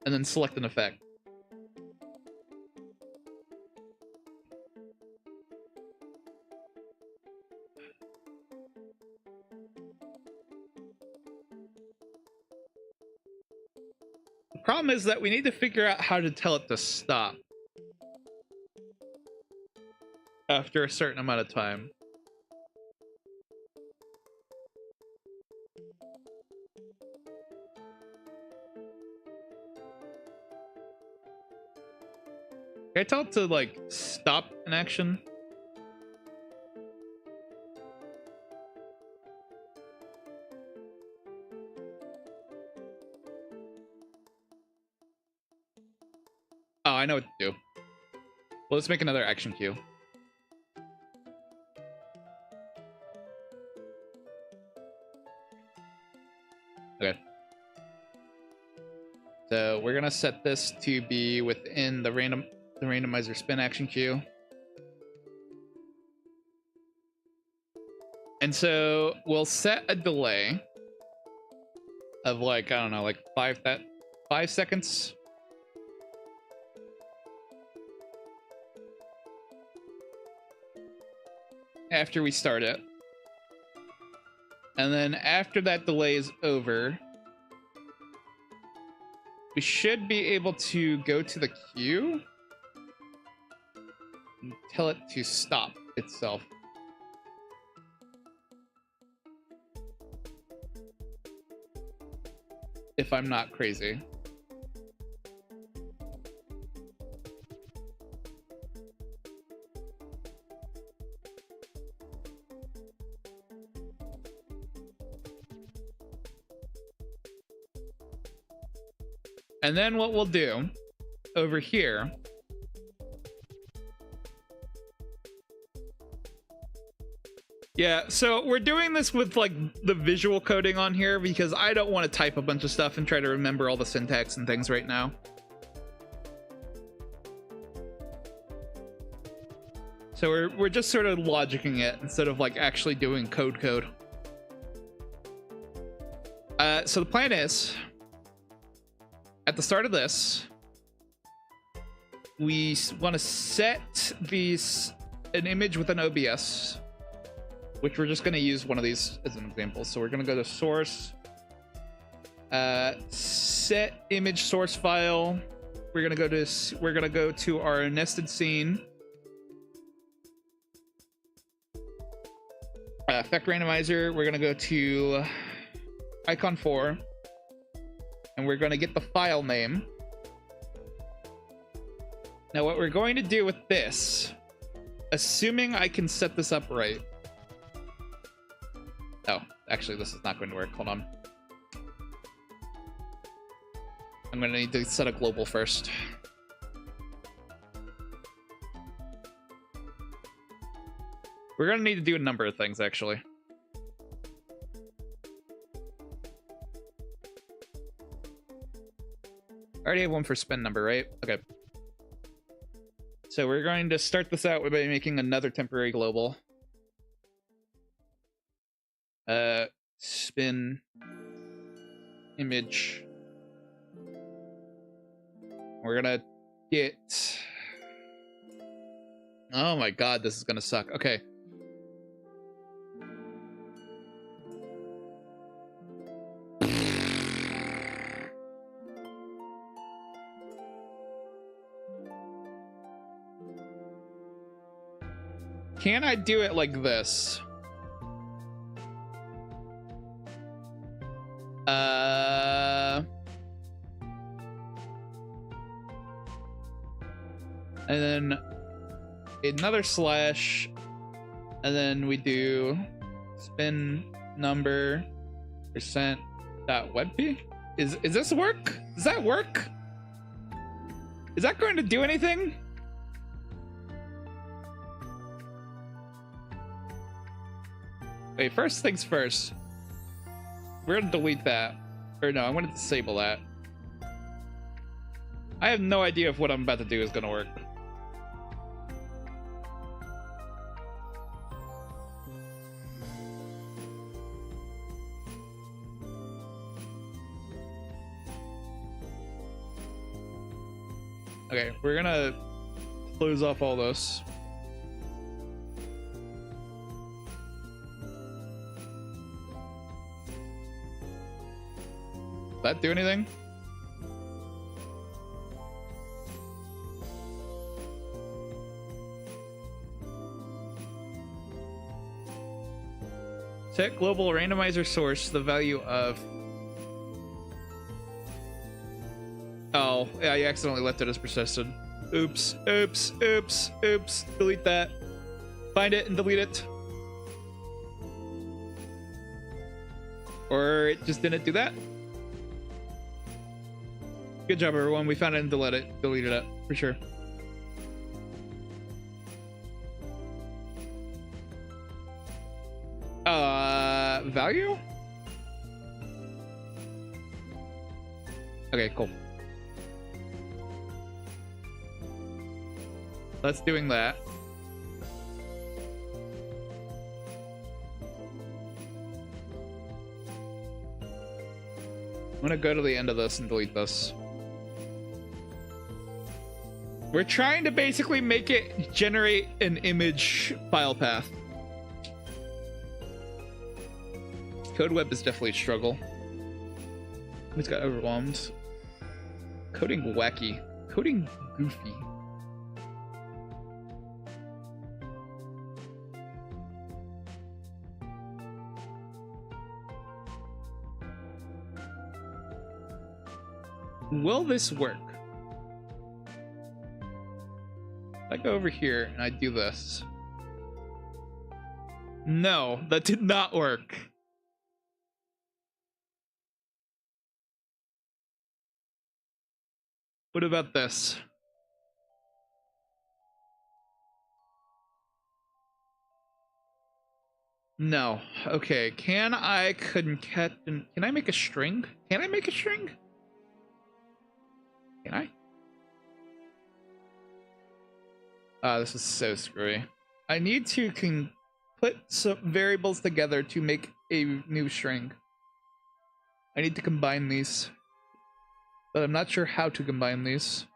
and then select an effect. The problem is that we need to figure out how to tell it to stop after a certain amount of time. Can I tell it to like stop an action? Oh, I know what to do. Well, let's make another action queue. Okay. So we're gonna set this to be within the randomizer spin action queue. And so we'll set a delay of like, I don't know, like 5 seconds. After we start it. And then after that delay is over, we should be able to go to the queue and tell it to stop itself. If I'm not crazy. And then what we'll do over here so we're doing this with like the visual coding on here because I don't want to type a bunch of stuff and try to remember all the syntax and things right now. So we're just sort of logicking it instead of like actually doing code. So the plan is, at the start of this, we want to set an image with an OBS, which we're just going to use one of these as an example. So we're going to go to source, set image source file. We're going to go to our nested scene, effect randomizer. We're going to go to icon 4. And we're going to get the file name. Now what we're going to do with this, assuming I can set this up right. Oh, actually this is not going to work. Hold on. I'm going to need to set a global first. We're going to need to do a number of things, actually. I already have one for spin number, right? Okay. So we're going to start this out by making another temporary global. Spin image. We're gonna get... Oh my god, this is gonna suck. Okay. Can I do it like this? And then another slash, and then we do spin number percent dot webp. Is this work? Does that work? Is that going to do anything? Wait, first things first. We're gonna delete that. Or no, I'm gonna disable that. I have no idea if what I'm about to do is gonna work. Okay, we're gonna close off all this. Does that do anything? Set global randomizer source the value of... Oh, yeah, you accidentally left it as persisted. Oops, oops, oops, oops. Delete that. Find it and delete it. Or it just didn't do that. Good job, everyone. We found it and deleted it, for sure. Value? Okay, cool. That's doing that. I'm gonna go to the end of this and delete this. We're trying to basically make it generate an image file path. Code web is definitely a struggle. It's got overwhelmed. Coding wacky. Coding goofy. Will this work? If I go over here and I do this. No, that did not work. What about this? No. Okay, can I make a string? Can I make a string? Can I? This is so screwy. I need to put some variables together to make a new string. I need to combine these. But I'm not sure how to combine these.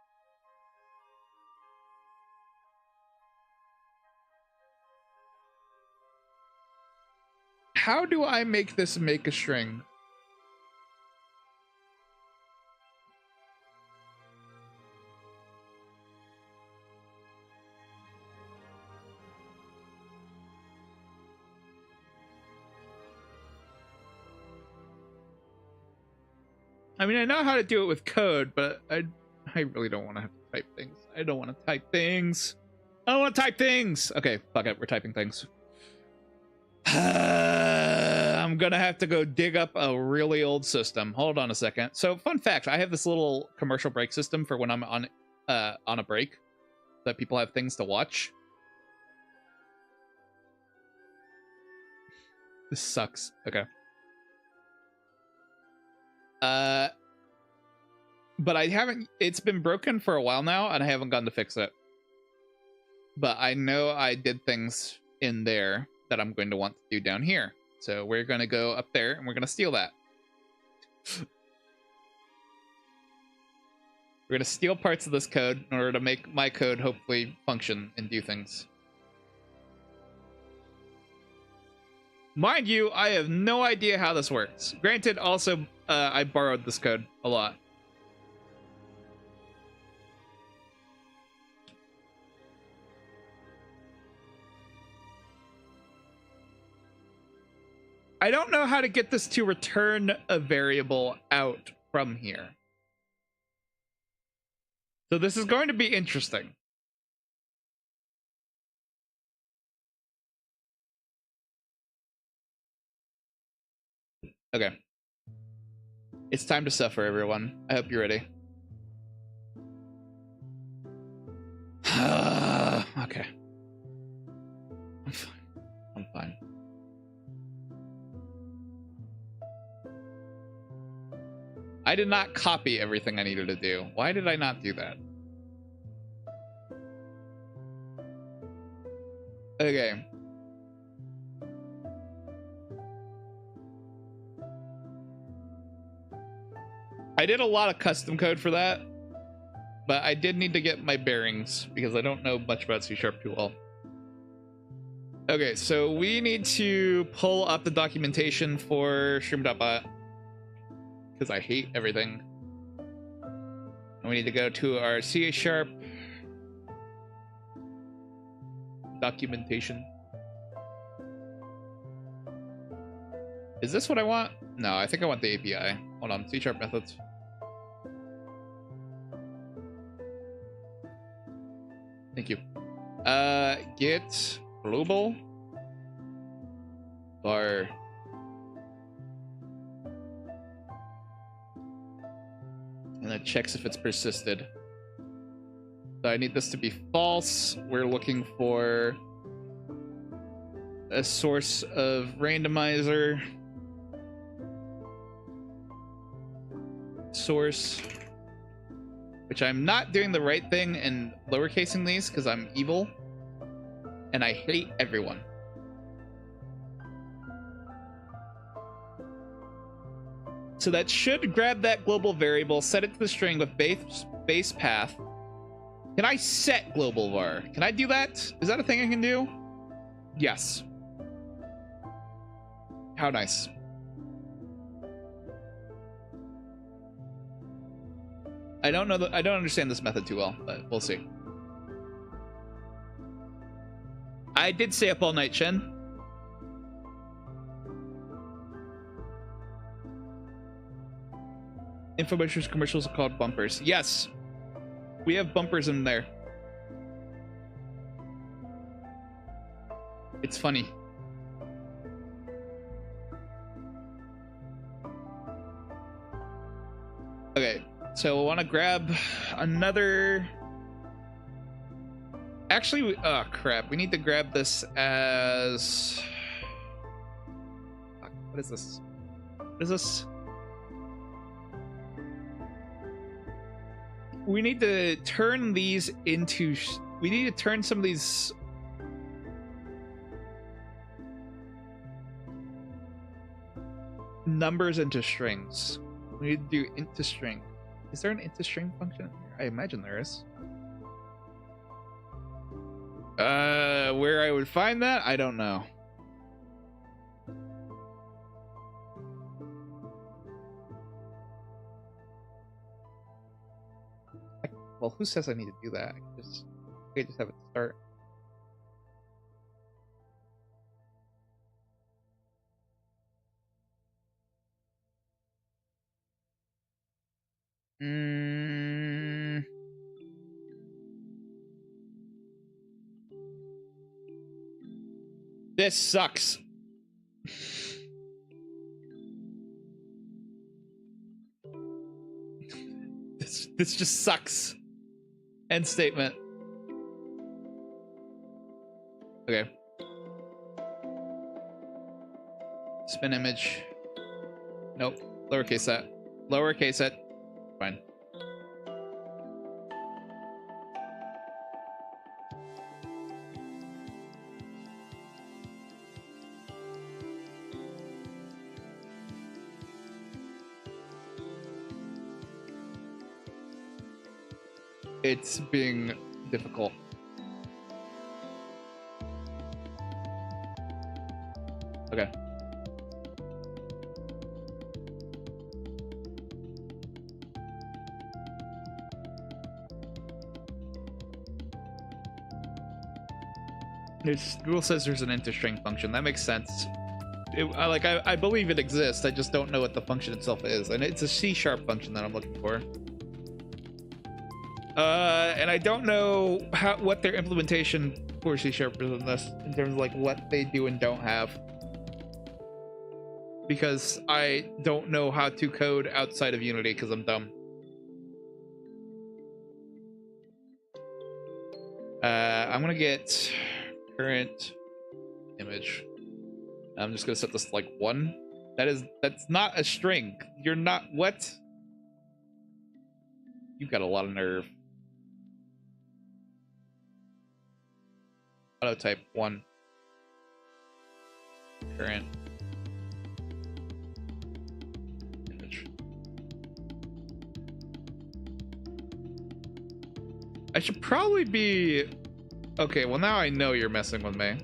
How do I make this make a string? I mean, I know how to do it with code, but I really don't want to have to type things. I don't want to type things. I don't want to type things. Okay, fuck it. We're typing things. I'm gonna have to go dig up a really old system. Hold on a second. So, fun fact: I have this little commercial break system for when I'm on a break, that people have things to watch. This sucks. Okay. But I haven't, it's been broken for a while now and I haven't gone to fix it. But I know I did things in there that I'm going to want to do down here. So we're going to go up there and we're going to steal that. We're going to steal parts of this code in order to make my code hopefully function and do things. Mind you, I have no idea how this works. Granted, also, I borrowed this code a lot. I don't know how to get this to return a variable out from here. So this is going to be interesting. Okay. It's time to suffer, everyone. I hope you're ready. Okay. I'm fine. I'm fine. I did not copy everything I needed to do. Why did I not do that? Okay. I did a lot of custom code for that, but I did need to get my bearings because I don't know much about C# too well. Okay, so we need to pull up the documentation for Stream.bot because I hate everything. And we need to go to our C# documentation. Is this what I want? No, I think I want the API. Hold on, C# methods. Thank you. Get global var and it checks if it's persisted. So I need this to be false. We're looking for a source of randomizer. Source, which I'm not doing the right thing and lowercasing these because I'm evil and I hate everyone. So that should grab that global variable, set it to the string with base path. Can I set global var? Can I do that? Is that a thing I can do? Yes. How nice. I don't know. I don't understand this method too well, but we'll see. I did stay up all night, Chen. Infomercials commercials are called bumpers. Yes, we have bumpers in there. It's funny. Okay, so we'll want to grab another. Actually, oh crap, we need to grab this as. What is this? What is this? We need to turn these into. We need to turn some of these. Numbers into strings. We need to do into string. Is there an into string function here? I imagine there is. Where I would find that, I don't know. Well, who says I need to do that? I can just have it start. This sucks. This just sucks. End statement. Okay. Spin image. Nope. Lowercase that. Lowercase it. Fine. It's being difficult. Okay. Google says there's an into string function. That makes sense. I believe it exists. I just don't know what the function itself is, and it's a C# function that I'm looking for. And I don't know what their implementation for C# is in this, in terms of like what they do and don't have, because I don't know how to code outside of Unity because I'm dumb. I'm gonna get current image. I'm just gonna set this to like 1. That's not a string. You're not what? You've got a lot of nerve. Auto type 1. Current image. I should probably be okay. Well, now I know you're messing with me.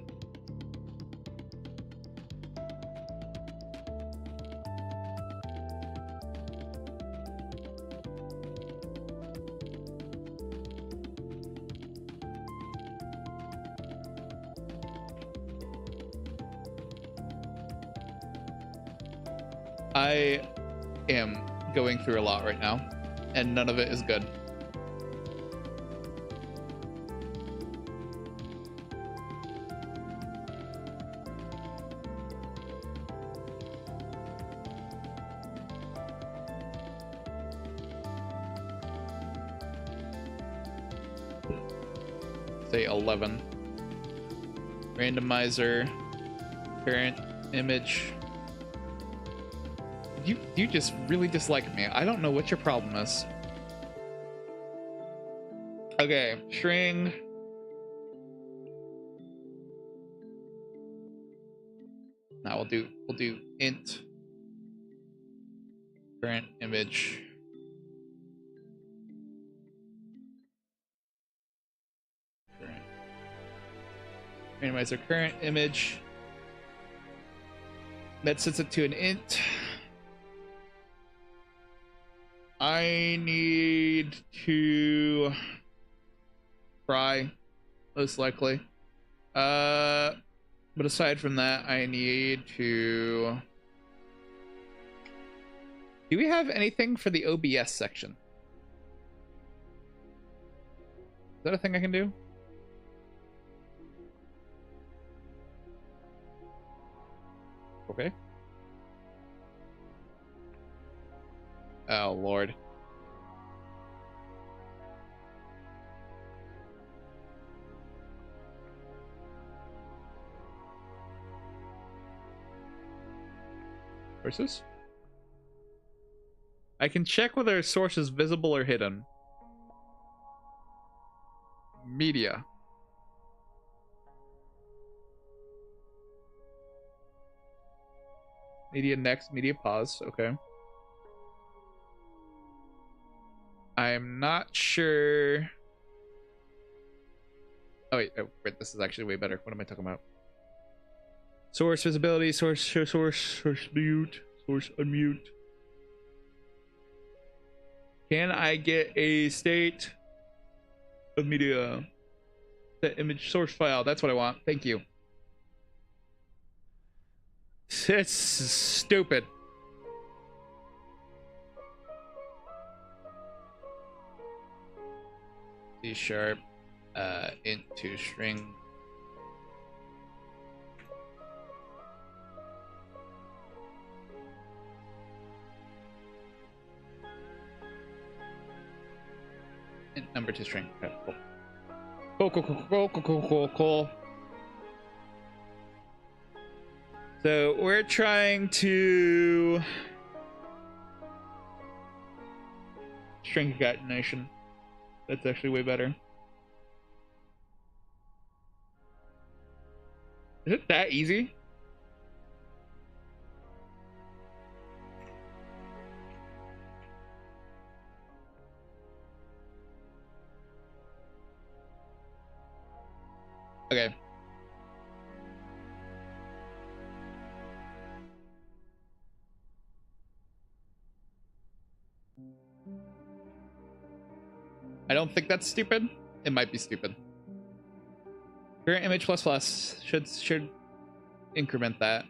I am going through a lot right now, and none of it is good. Say 11. Randomizer, current image. You just really dislike me. I don't know what your problem is. Okay, string. Now we'll do int current image. Randomizer current image. That sets it to an int. I need to try, most likely. But aside from that, I need to... Do we have anything for the OBS section? Is that a thing I can do? Okay. Oh, Lord. Sources? I can check whether a source is visible or hidden. Media. Media next, media pause. Okay. I'm not sure. Oh wait, this is actually way better. What am I talking about? Source visibility, source mute, source unmute. Can I get a state of media? The image source file. That's what I want. Thank you. It's stupid. C# into string. Int number to string. Okay, cool. So we're trying to string concatenation. That's actually way better. Is it that easy? Okay. I don't think that's stupid. It might be stupid. Current image ++ should increment that.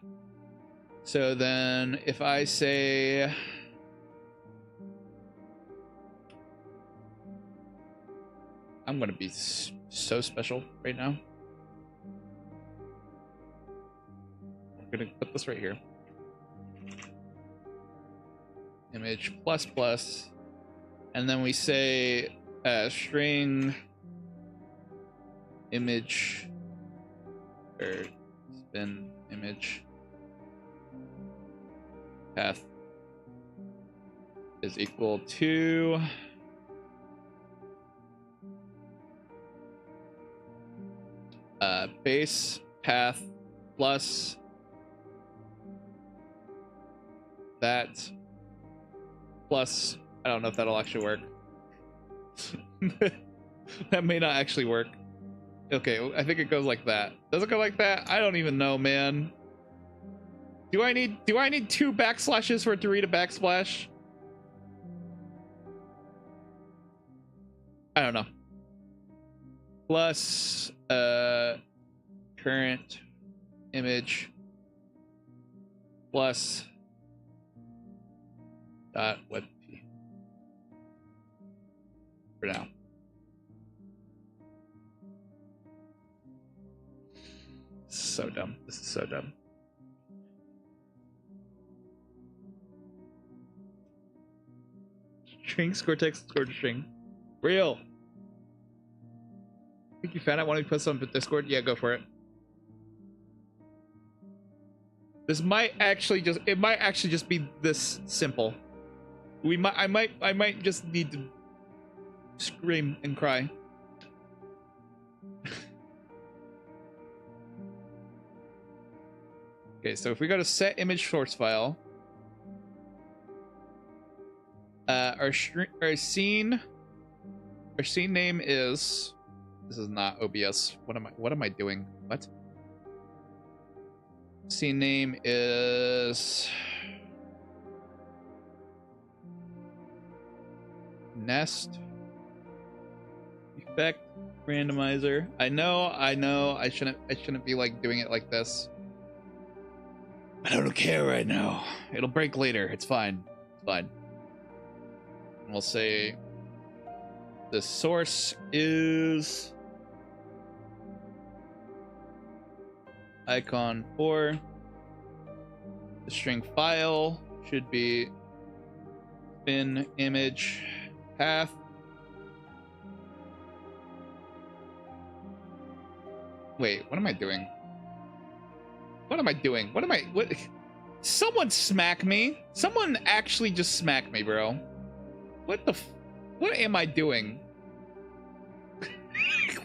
So then if I say I'm gonna be so special right now. I'm gonna put this right here. Image plus plus, and then we say string image or spin image path is equal to base path plus that plus, I don't know if that'll actually work. That may not actually work. Okay, I think it goes like that. Does it go like that? I don't even know, man. Do I need 2 backslashes for it to read a backsplash? I don't know. Plus current image plus dot webp for now. This is so dumb. This is so dumb. String score text score string. Real. Think you found out? Want me to put something in Discord? Yeah, go for it. This might actually just, it might actually just be this simple. I might just need to scream and cry. Okay, so if we go to set image source file, our scene name is, this is not OBS. What am I doing? What? Scene name is nest effect randomizer. I know. I shouldn't be like doing it like this. I don't care right now. It'll break later. It's fine. It's fine. And we'll say the source is icon 4. The string file should be spin image path. Wait, what am I doing? What am I doing? What? Someone smack me. Someone actually just smack me, bro. What am I doing?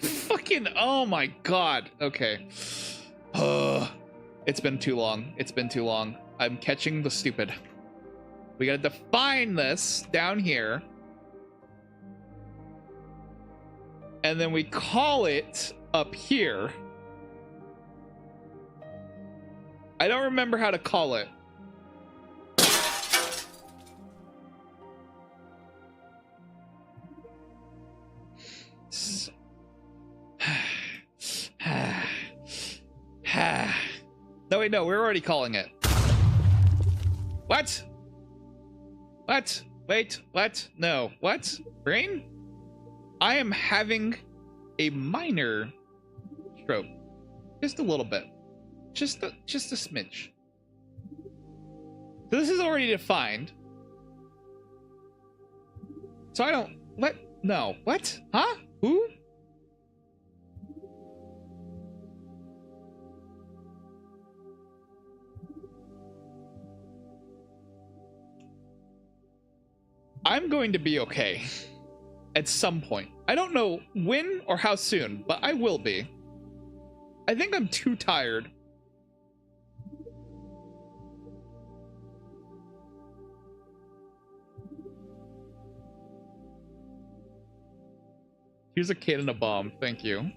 Fucking, oh my god. Okay. It's been too long. It's been too long. I'm catching the stupid. We gotta define this down here. And then we call it up here. I don't remember how to call it. No, wait, no, we're already calling it. What? What? Wait, what? No, what? Brain? I am having a minor stroke. Just a little bit. Just a smidge. So this is already defined. So I don't, what? No, what? Huh? Who? I'm going to be okay at some point. I don't know when or how soon, but I will be. I think I'm too tired. Here's a kid and a bomb. Thank you.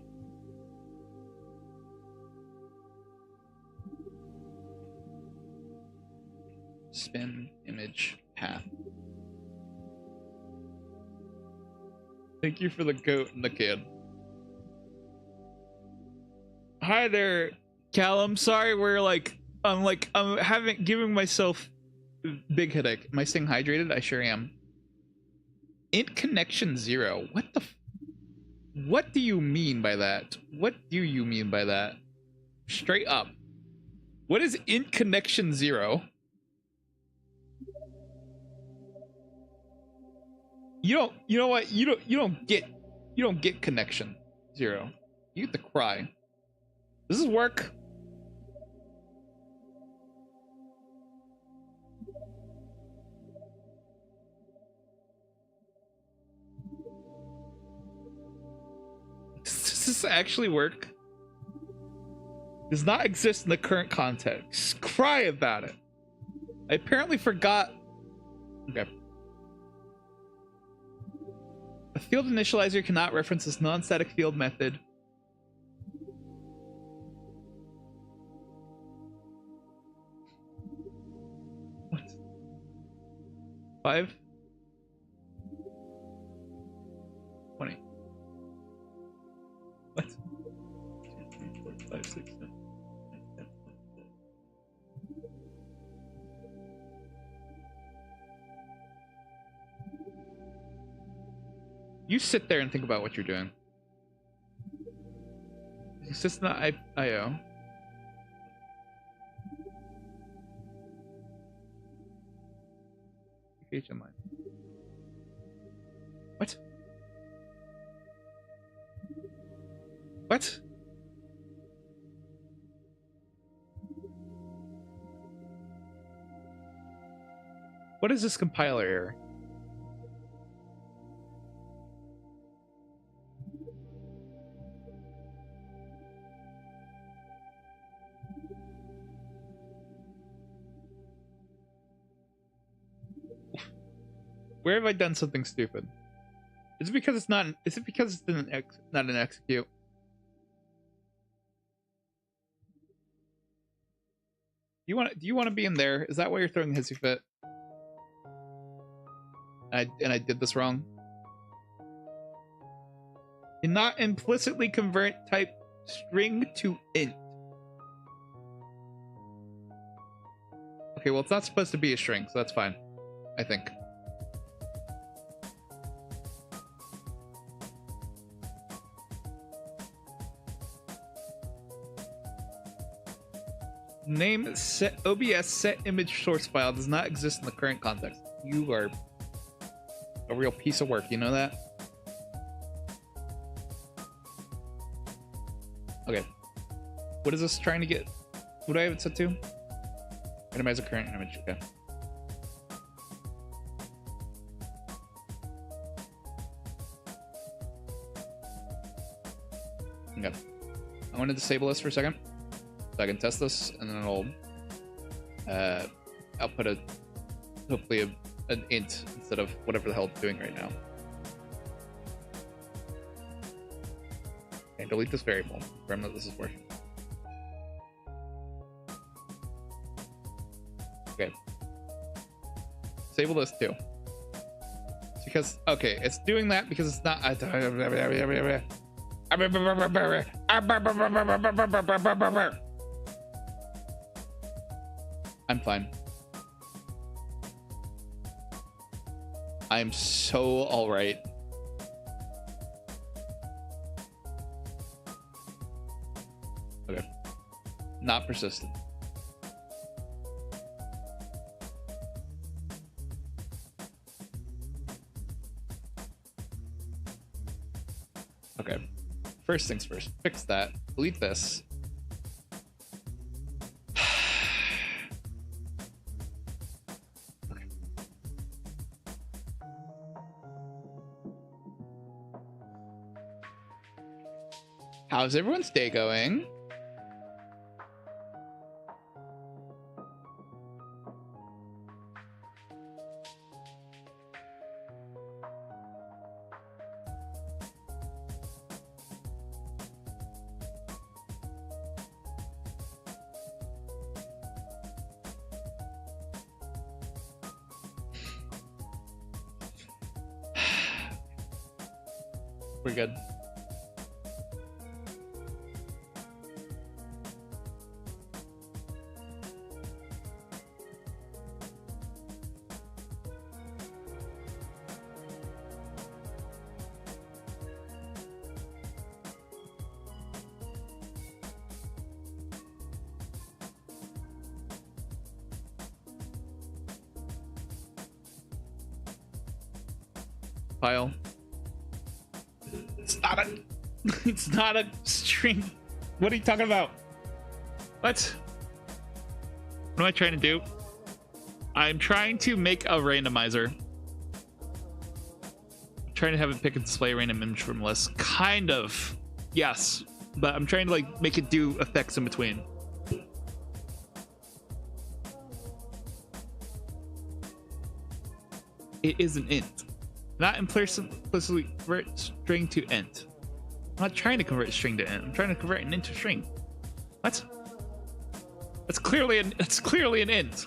Spin image path. Thank you for the goat and the kid. Hi there, Callum. Sorry we're like I'm giving myself big headache. Am I staying hydrated? I sure am. Int connection 0. What do you mean by that? What do you mean by that? Straight up. What is int connection 0? You know what? You don't get connection 0. You get the cry. Does this work? Does this actually work? Does not exist in the current context. Cry about it. I apparently forgot. Okay. A field initializer cannot reference this non-static field method. What? 5? 20. What? 2, 3, 4, 5, 6, 7, 8, 9, 10, 11. You sit there and think about what you're doing. It's just not IO. Online. What? What? What is this compiler error? Where have I done something stupid? Is it because it's not? Is it because it's not an execute? Do you want to be in there? Is that why you're throwing a hissy fit? And I did this wrong. Did not implicitly convert type string to int. Okay, well it's not supposed to be a string, so that's fine. I think. Name set OBS set image source file does not exist in the current context. You are a real piece of work, you know that? Okay. What is this trying to get? What do I have it set to? Randomizer current image, okay. Okay. I want to disable this for a second. So I can test this, and then it'll output hopefully an int instead of whatever the hell it's doing right now. Okay, delete this variable. Confirm that this is working. Okay. Disable this too. It's because okay, it's doing that because it's not. I'm fine. I'm so alright. Okay. Not persistent. Okay. First things first. Fix that. Delete this. How's everyone's day going? We're good. file. It's not a it's not a string. What are you talking about? What am I trying to do? I'm trying to make a randomizer. I'm trying to have it pick and display a random image from list. Kind of. Yes. But I'm trying to like make it do effects in between. It is an int. Not implicitly convert string to int. I'm not trying to convert a string to int. I'm trying to convert an int to string. What? That's clearly an int.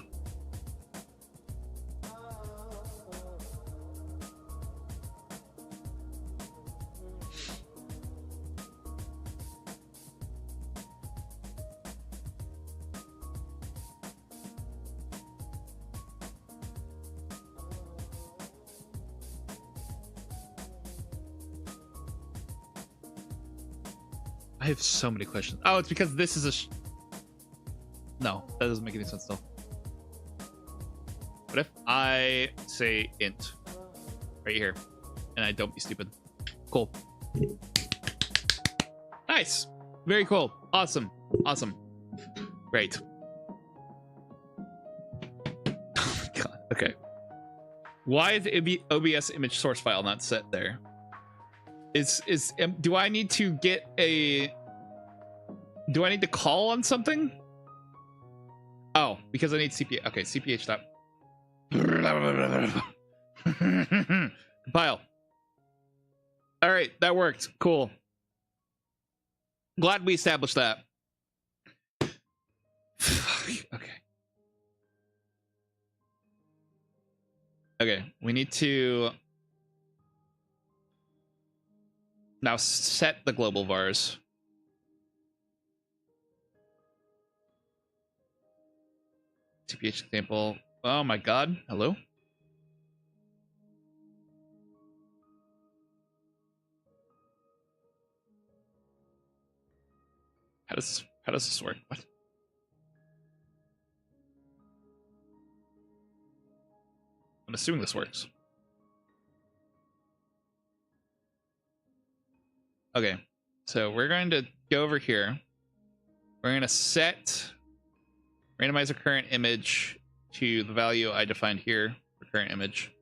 I have so many questions. Oh, it's because this is a no, that doesn't make any sense though. What if I say int right here and I don't be stupid? Cool. Nice. Very cool. Awesome. Awesome. Great. Oh my god. Okay. Why is the OBS image source file not set there? Do I need to get a... Do I need to call on something? Oh, because I need CPH. Okay, CPH stop. Compile. All right, that worked. Cool. Glad we established that. Okay. Okay, we need to now set the global vars. CPH example. Oh my god. Hello? How does this work? What? I'm assuming this works. Okay, so we're going to go over here. We're going to set randomizer current image to the value I defined here for current image.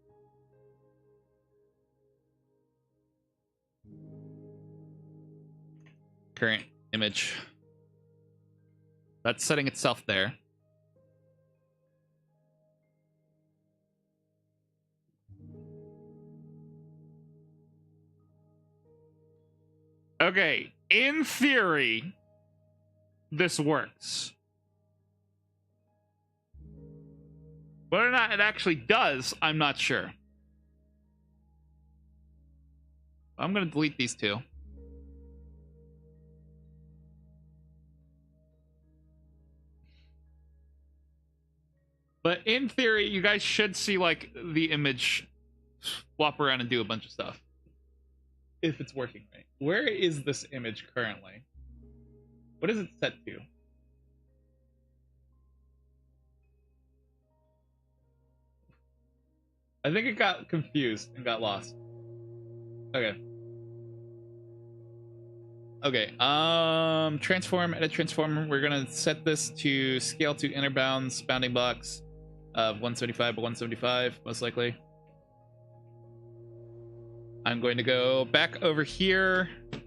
Current image. That's setting itself there. Okay, in theory, this works. Whether or not it actually does, I'm not sure. I'm going to delete these two. But in theory, you guys should see like the image swap around and do a bunch of stuff. If it's working right. Where is this image currently? What is it set to? I think it got confused and got lost. Okay. Okay, transform, edit transform. We're gonna set this to scale to inner bounds, bounding blocks of 175 by 175, most likely. I'm going to go back over here. If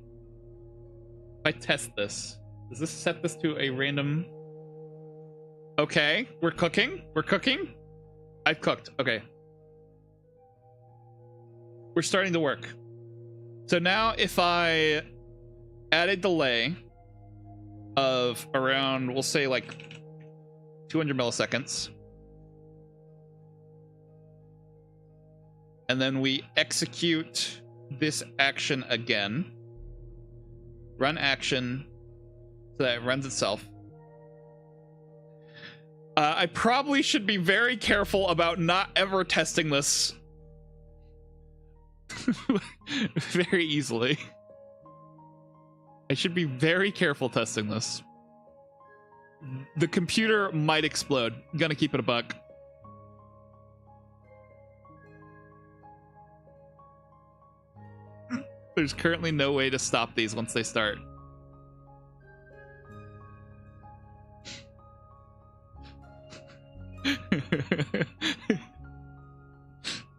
I test this, does this set this to a random? Okay, we're cooking. We're cooking. I've cooked. Okay. We're starting to work. So now if I add a delay of around, we'll say like 200 milliseconds. And then we execute this action again. Run action so that it runs itself. I probably should be very careful about not ever testing this very easily. I should be very careful testing this. The computer might explode. I'm gonna keep it a buck. There's currently no way to stop these once they start.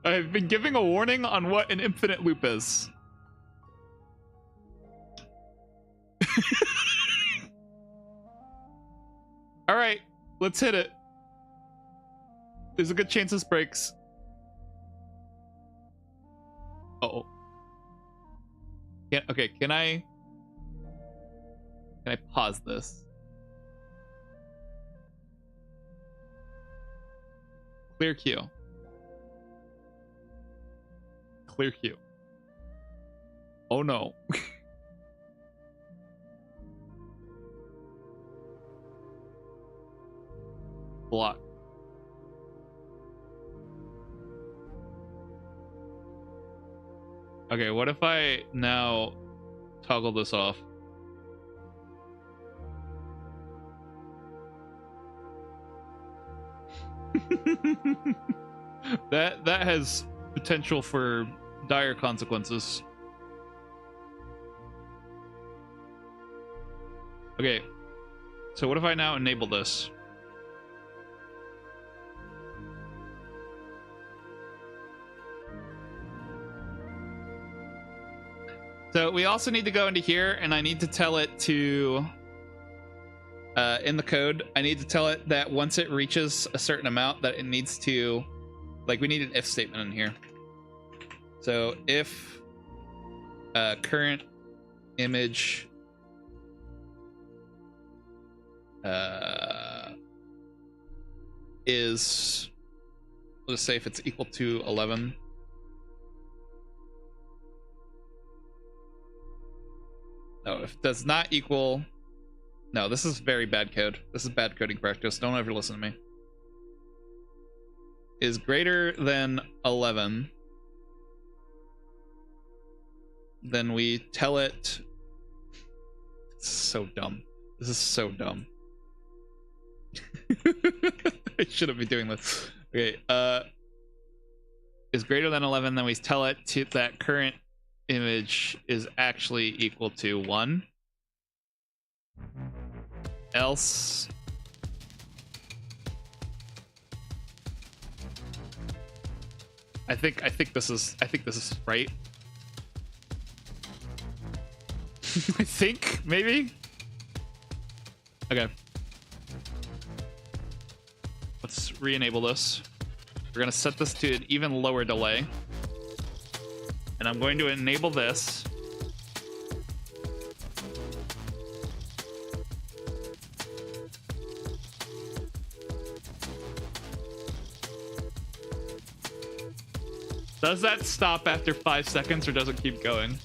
I've been giving a warning on what an infinite loop is. All right, let's hit it. There's a good chance this breaks. Uh-oh. Okay, can I pause this? Clear queue. Clear queue. Oh no. Block. Okay, what if I now toggle this off? that has potential for dire consequences. Okay, so what if I now enable this? So we also need to go into here, and I need to tell it to, in the code, I need to tell it that once it reaches a certain amount that it needs to, like, we need an if statement in here. So if current image is, let's say if it's equal to 11. No, if it does not equal... No, this is very bad code. This is bad coding practice. Don't ever listen to me. Is greater than 11. Then we tell it... It's so dumb. This is so dumb. I shouldn't be doing this. Okay, is greater than 11, then we tell it to that current image is actually equal to 1. Else I think this is right. I think maybe. Okay. Let's re-enable this. We're gonna set this to an even lower delay. And I'm going to enable this. Does that stop after 5 seconds or does it keep going?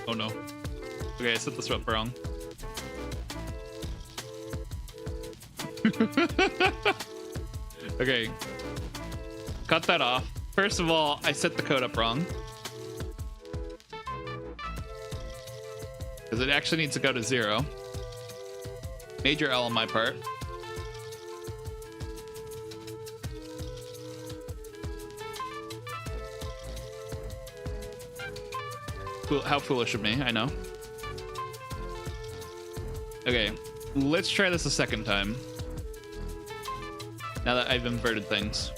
Oh no. Okay, I set this up wrong. Okay. Cut that off. First of all, I set the code up wrong. Because it actually needs to go to 0. Major L on my part. How foolish of me, I know. Okay, let's try this a second time. Now that I've inverted things.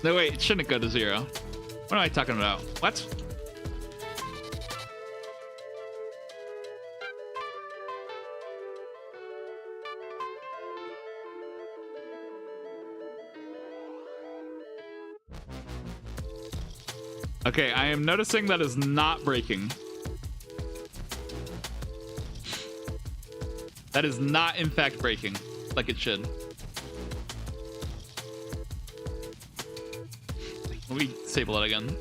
No, wait, it shouldn't go to 0. What am I talking about? What? Okay, I am noticing that is not breaking. That is not, in fact, breaking like it should. Let me disable it again.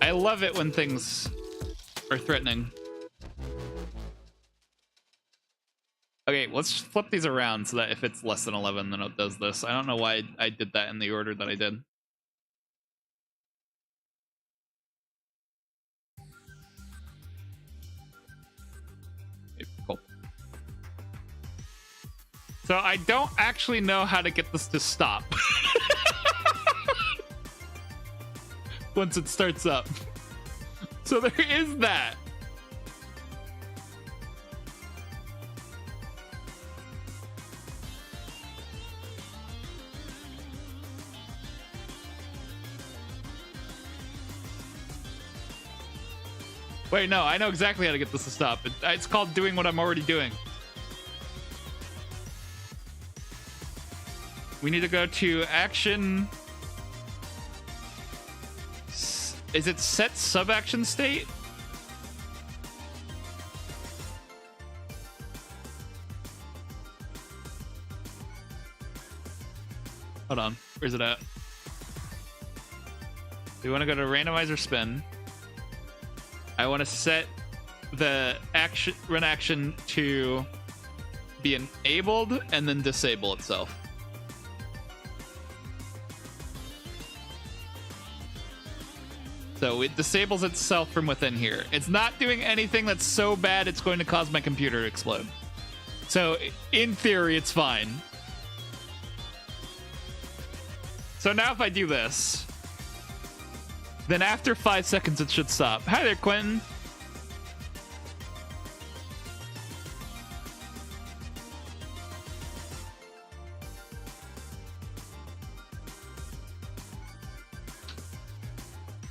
I love it when things are threatening. Okay, let's flip these around so that if it's less than 11, then it does this. I don't know why I did that in the order that I did. So I don't actually know how to get this to stop. Once it starts up. So there is that. Wait, no, I know exactly how to get this to stop. It's called doing what I'm already doing. We need to go to action. Is it set sub-action state? Hold on. Where's it at? We want to go to randomizer spin. I want to set the action run action to be enabled and then disable itself. So it disables itself from within here. It's not doing anything that's so bad it's going to cause my computer to explode. So in theory, it's fine. So now if I do this, then after 5 seconds, it should stop. Hi there, Quentin.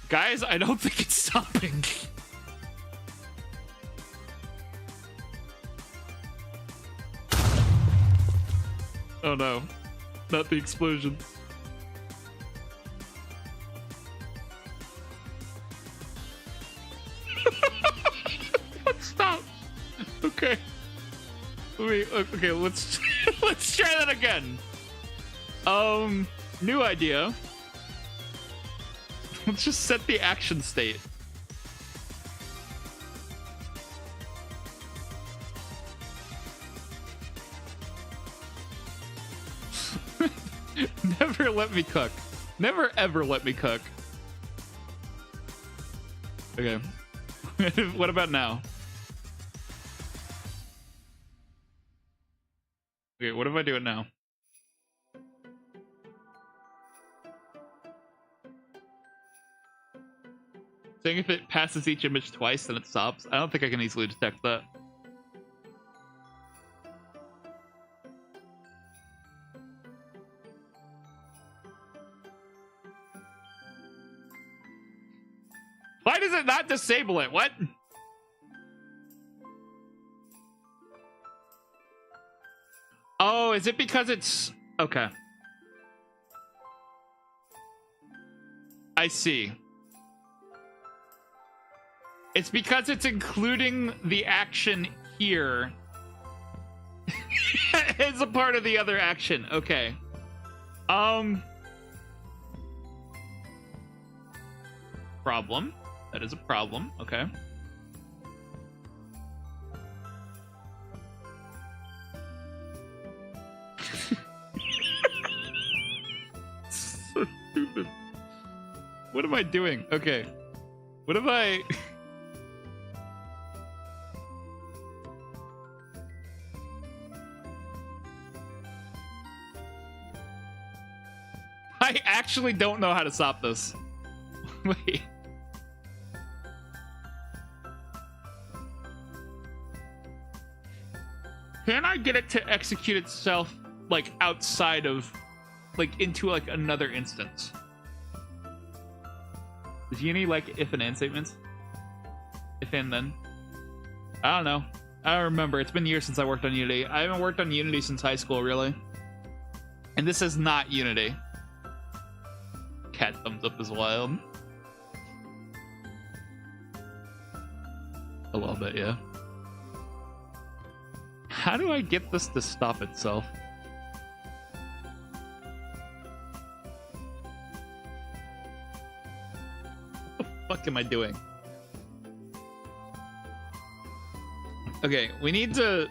Guys, I don't think it's stopping. Oh no, not the explosions. Stop. Okay. Wait, okay, let's let's try that again. New idea. Let's just set the action state. Never let me cook. Never ever let me cook. Okay. What about now? Okay, what if I do it now? Saying if it passes each image twice, then it stops. I don't think I can easily detect that. Why does it not disable it? What? Oh, is it because it's... Okay. I see. It's because it's including the action here as a part of the other action. Okay. Problem. That is a problem. Okay. So stupid. What am I doing? Okay. What if I... I actually don't know how to stop this. Wait. Can I get it to execute itself, like, outside of, like, into, like, another instance? Does Unity like if and then statements? If and then? I don't know. I don't remember. It's been years since I worked on Unity. I haven't worked on Unity since high school, really. And this is not Unity. Cat thumbs up is wild. A little bit, yeah. How do I get this to stop itself? What the fuck am I doing? Okay, we need to...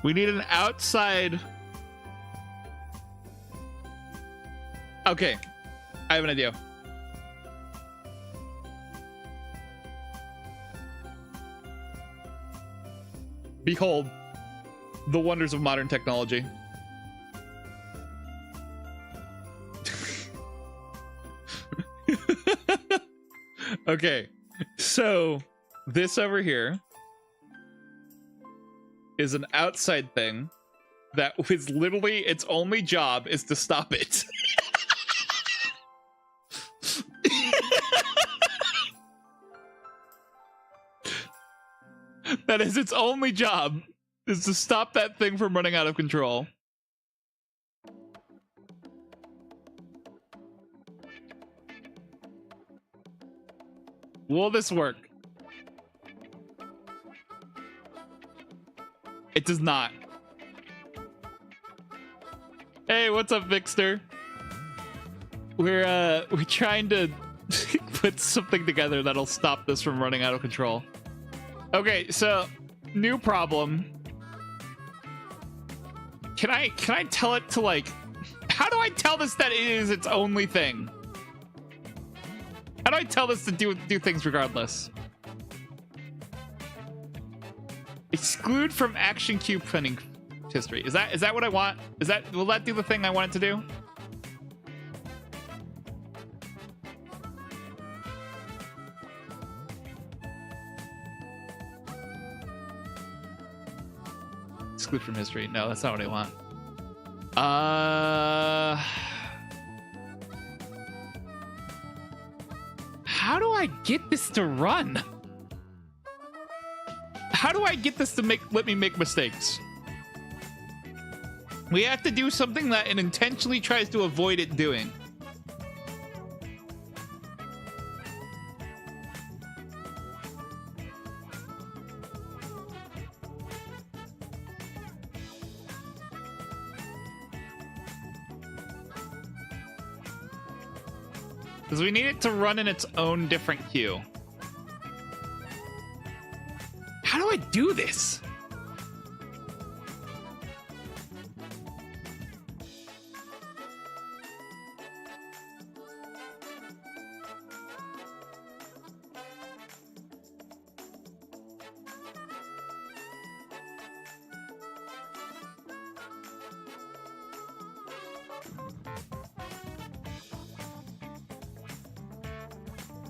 we need an outside... Okay, I have an idea. Behold. The wonders of modern technology. Okay, so this over here is an outside thing that is literally its only job is to stop it. That is its only job, is to stop that thing from running out of control. Will this work? It does not. Hey, what's up, Vixter? We're trying to put something together that'll stop this from running out of control. Okay, so new problem. Can I tell it to, like, how do I tell this that it is its only thing? How do I tell this to do things regardless? Exclude from action queue pending history. Is that what I want? Will that do the thing I want it to do? Exclude from history. No, that's not what I want. How do I get this to run? How do I get this to let me make mistakes? We have to do something that it intentionally tries to avoid it doing. Because we need it to run in its own different queue. How do I do this?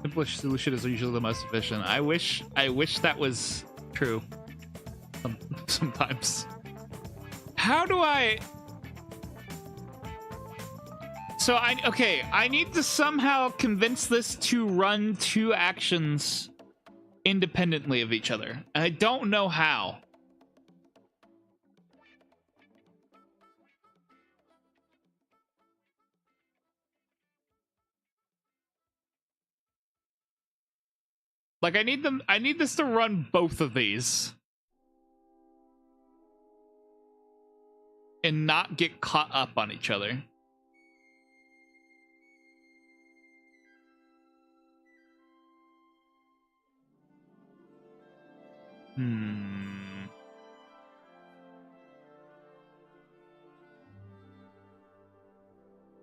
Simplest solution is usually the most efficient. I wish that was true. Sometimes. How do I? So I need to somehow convince this to run two actions independently of each other. And I don't know how. Like, I need this to run both of these. And not get caught up on each other.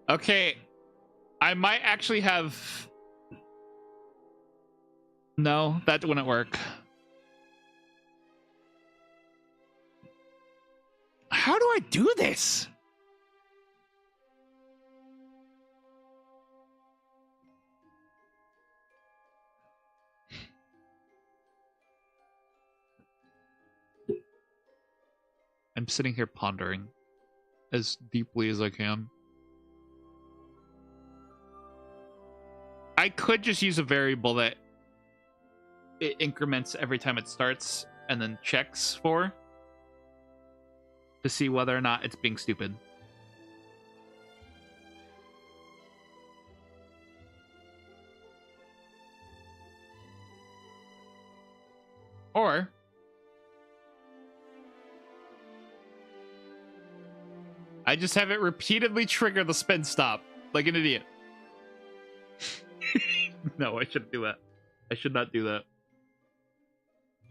Okay. I might actually have... No, that wouldn't work. How do I do this? I'm sitting here pondering as deeply as I can. I could just use a variable that it increments every time it starts and then checks for to see whether or not it's being stupid. Or I just have it repeatedly trigger the spin stop like an idiot. No, I shouldn't do that. I should not do that.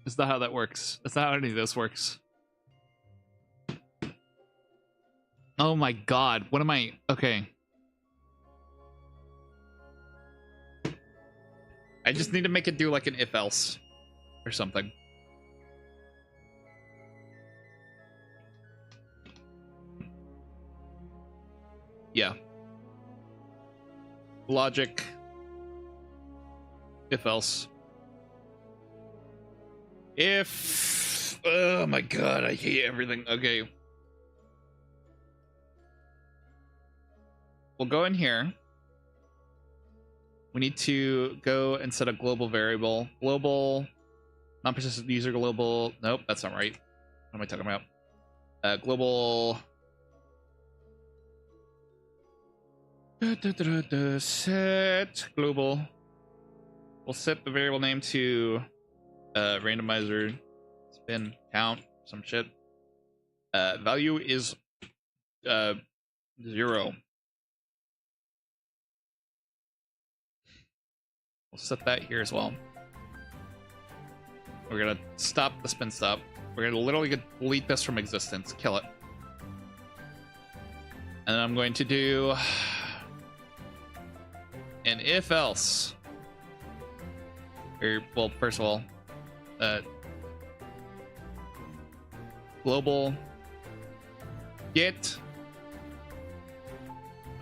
That's not how that works. That's not how any of this works. Oh my god. What am I... Okay. I just need to make it do like an if-else. Or something. Yeah. Logic. If else. If... Oh my god, I hate everything. Okay. We'll go in here. We need to go and set a global variable. Global... Non-persistent user global... Nope, that's not right. What am I talking about? Global... Set global. We'll set the variable name to randomizer spin count some shit. Value is 0. We'll set that here as well. We're gonna stop the spin stop. We're gonna literally delete this from existence, kill it. And then I'm going to do an if else. Or, well, first of all, global get.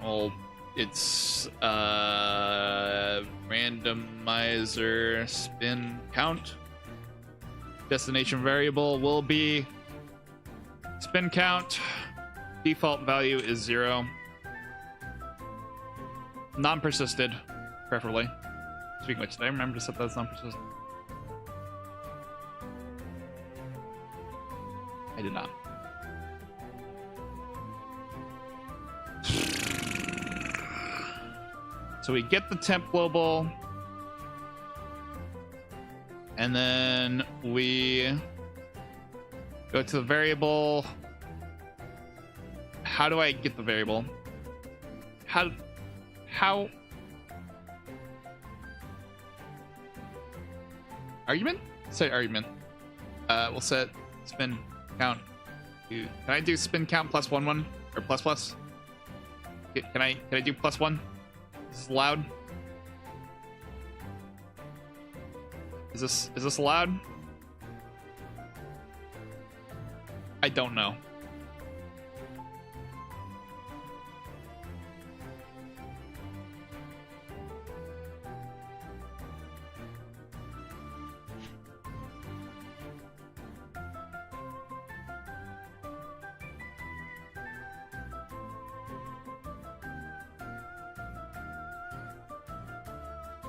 Well, it's randomizer spin count. Destination variable will be spin count. Default value is 0. Non-persisted, preferably. Speaking of which, did I remember to set that as non-persistent? I did not. So we get the temp global. And then we go to the variable. How do I get the variable? How? Argument? Say argument. We'll set spin count. Can I do spin count plus 1 or plus plus? Can I do plus 1? Is this allowed? Is this allowed? I don't know.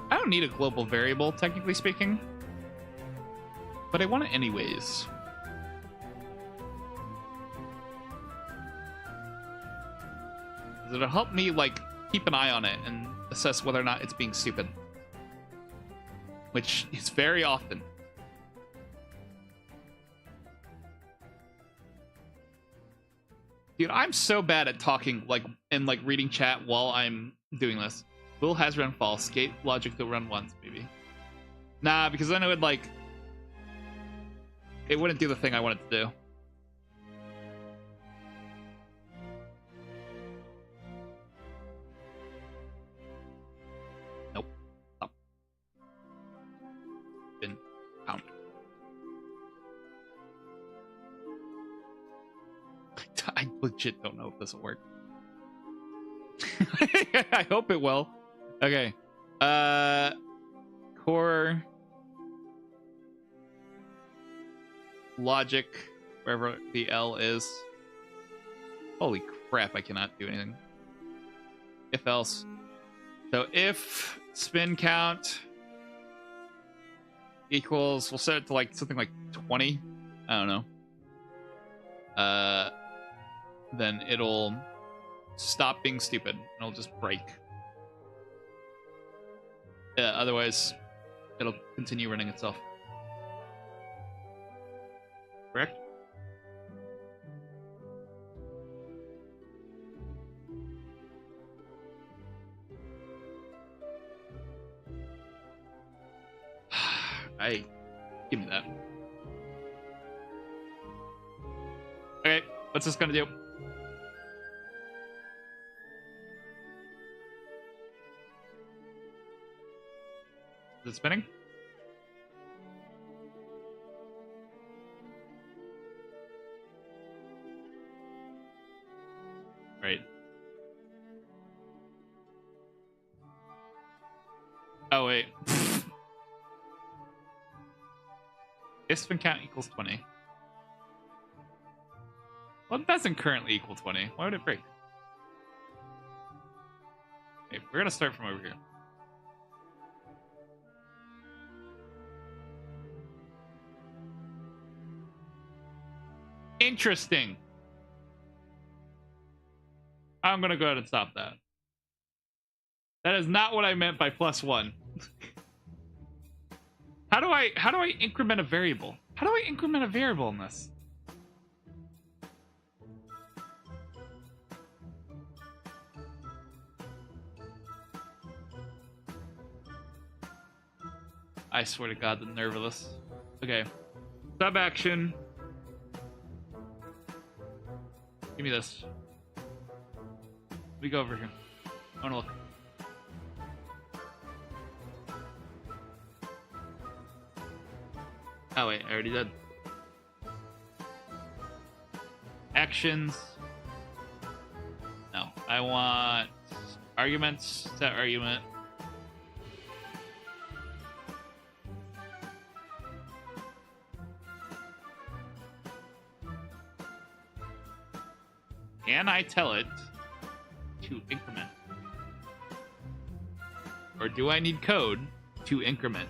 I don't need a global variable, technically speaking. But I want it anyways. It'll help me, like, keep an eye on it and assess whether or not it's being stupid. Which is very often. Dude, I'm so bad at talking, like, and, like, reading chat while I'm doing this. Will has run false. Gate logic to run once, maybe. Nah, because then it would, like... It wouldn't do the thing I wanted to do. Nope. Up. Been out. I legit don't know if this will work. I hope it will. Okay. Core logic, wherever the L is. Holy crap, I cannot do anything. If else. So if spin count equals, we'll set it to like something like 20. I don't know. Then it'll stop being stupid. It'll just break. Otherwise, it'll continue running itself. Correct? Give me that. Okay, what's this gonna do? Is it spinning? Right. If spin count equals 20. Well, it doesn't currently equal 20. Why would it break? Okay, we're gonna start from over here. Interesting. I'm gonna go ahead and stop that. That is not what I meant by +1. How do I increment a variable? How do I increment a variable in this? I swear to God, the nerve of this. Okay. Sub action. Give me this. Let me go over here. I wanna look. Oh wait, I already did. Actions. No, I want arguments. Set argument. Can I tell it to increment? Or do I need code to increment?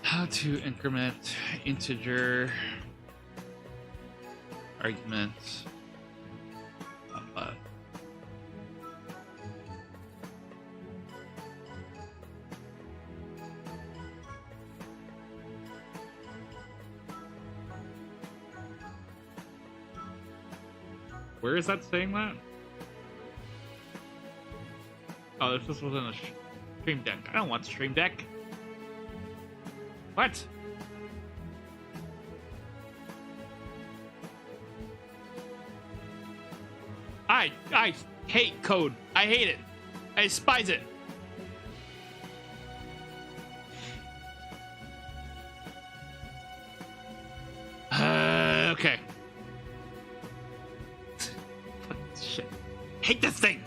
How to increment integer argument. Where is that saying that? Oh, this was in a stream deck. I don't want stream deck. What? I hate code. I hate it. I despise it. Okay. Shit. Hate this thing.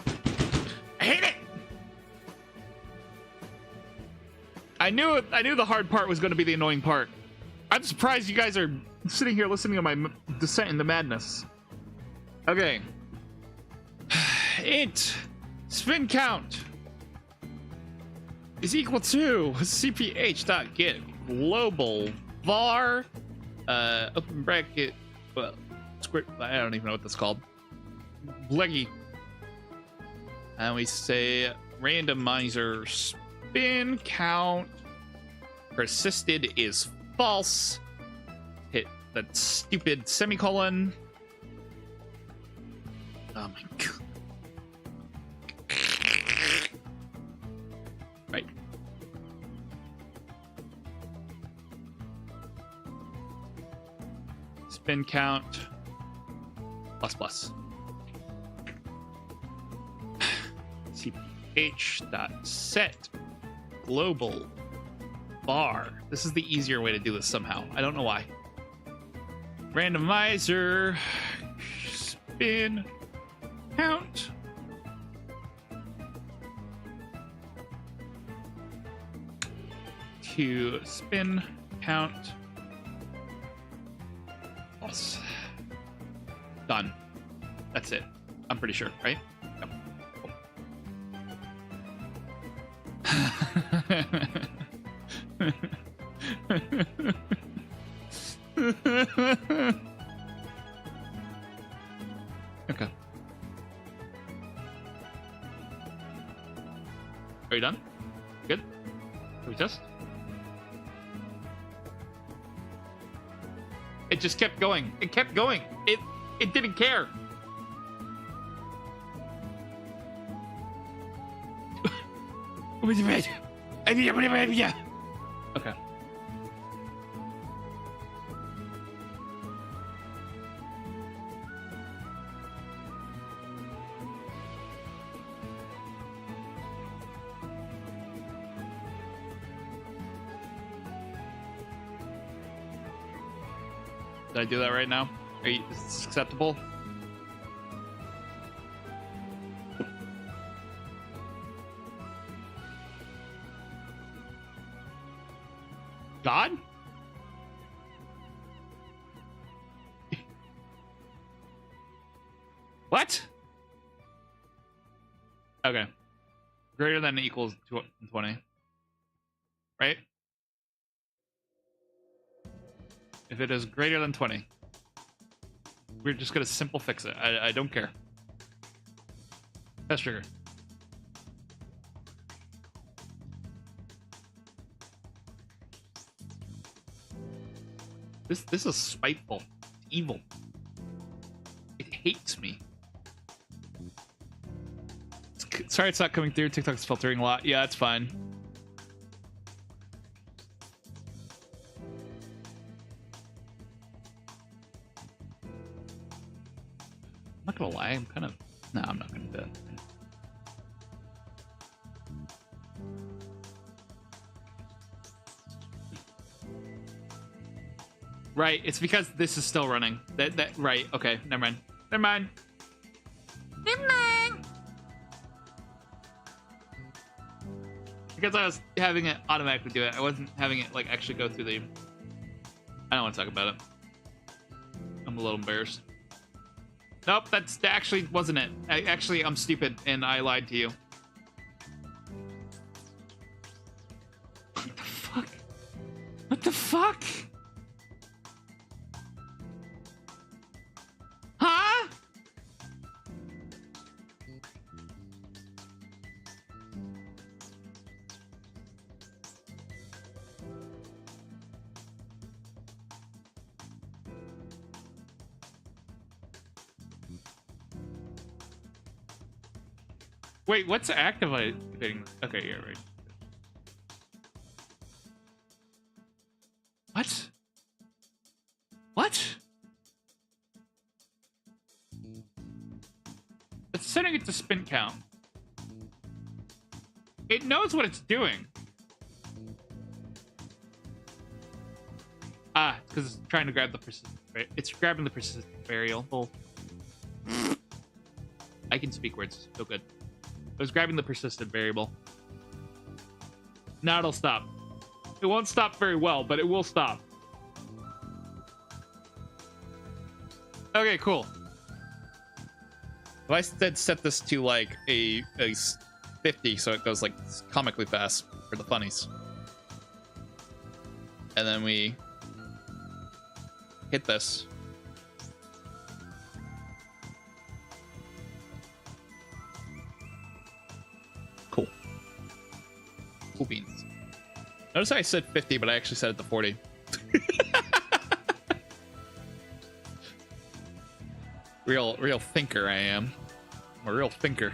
I hate it. I knew the hard part was going to be the annoying part. I'm surprised you guys are sitting here listening to my descent into madness. Okay. Int spin count is equal to cph.get global var open bracket, well, square, I don't even know what that's called. Leggy. And we say randomizer spin count persisted is false. Hit that stupid semicolon. Oh my god. Right. Spin count plus. cph.set global var. This is the easier way to do this somehow. I don't know why. Randomizer spin count to spin count plus. Done. That's it. I'm pretty sure, right? Yep. Okay. Are you done? Good? Can we test? It just kept going. It kept going. It didn't care. Okay. Did I do that right now? Is this acceptable? God? What? Okay. Greater than or equals 20. Right? If it is greater than 20, we're just gonna simple fix it. I don't care. Test trigger. This is spiteful, evil. It hates me. Sorry, it's not coming through. TikTok's filtering a lot. Yeah, it's fine. I'm not gonna lie. I'm kind of. No, I'm not gonna do it. Right, it's because this is still running. That right, okay, never mind. Never mind. Never mind. Because I was having it automatically do it. I wasn't having it like actually go through the I don't want to talk about it. I'm a little embarrassed. Nope, that actually wasn't it. I'm stupid and I lied to you. What the fuck? What the fuck? Huh? Wait, what's activating? Okay, yeah, right. What? What? It's setting it to spin count. It knows what it's doing. Ah, it's because it's trying to grab the persistent. It's grabbing the persistent variable. I can speak words. So good. It was grabbing the persistent variable. Now it'll stop. It won't stop very well, but it will stop. Okay, cool. If I instead set this to like a 50, so it goes like comically fast for the funnies. And then we hit this. Cool. Cool beans. Notice I said 50, but I actually said it to 40. Real thinker I am. I'm a real thinker.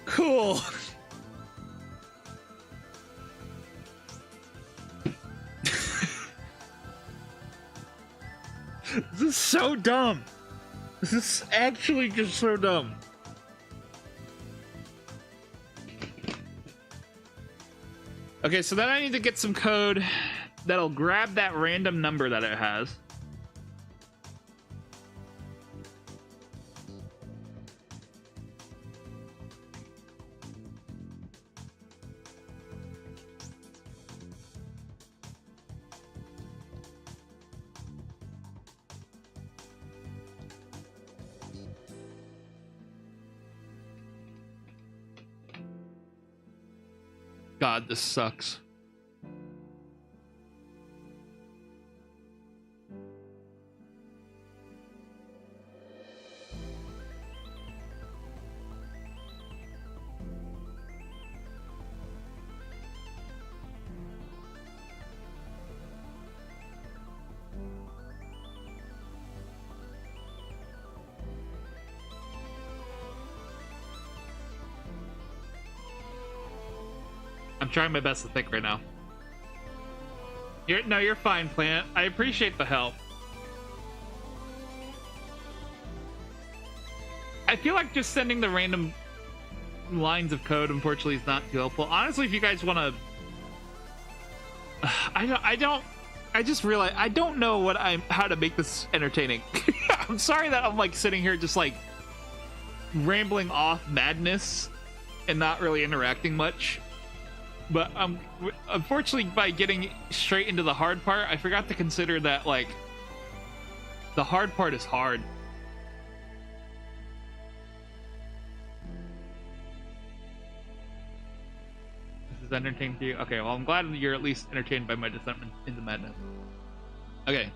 Cool. This is so dumb. This is actually just so dumb. Okay, so then I need to get some code that'll grab that random number that it has. God, this sucks. I'm trying my best to think right now. You're fine, Plant. I appreciate the help. I feel like just sending the random lines of code, unfortunately, is not too helpful. Honestly, if you guys want to I just realized I don't know how to make this entertaining. I'm sorry that I'm like sitting here just like rambling off madness and not really interacting much. But unfortunately, by getting straight into the hard part, I forgot to consider that like the hard part is hard. This is entertaining to you. Okay, well I'm glad you're at least entertained by my descent into madness. Okay.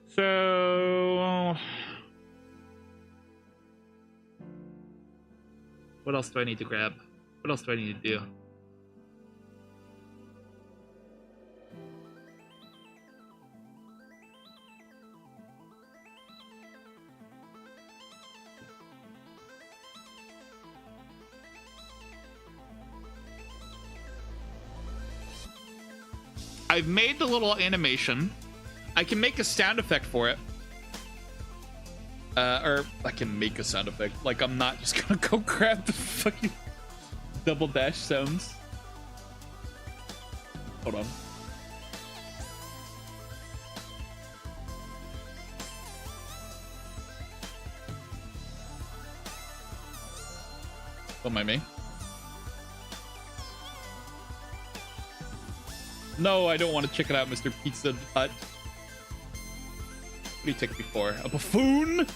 So what else do I need to grab? What else do I need to do? I've made the little animation. I can make a sound effect for it. Or I can make a sound effect. Like I'm not just gonna go grab the fucking double dash sounds. Hold on. Don't mind me. No, I don't want to check it out, Mr. Pizza Hut. What do you take me for? A buffoon?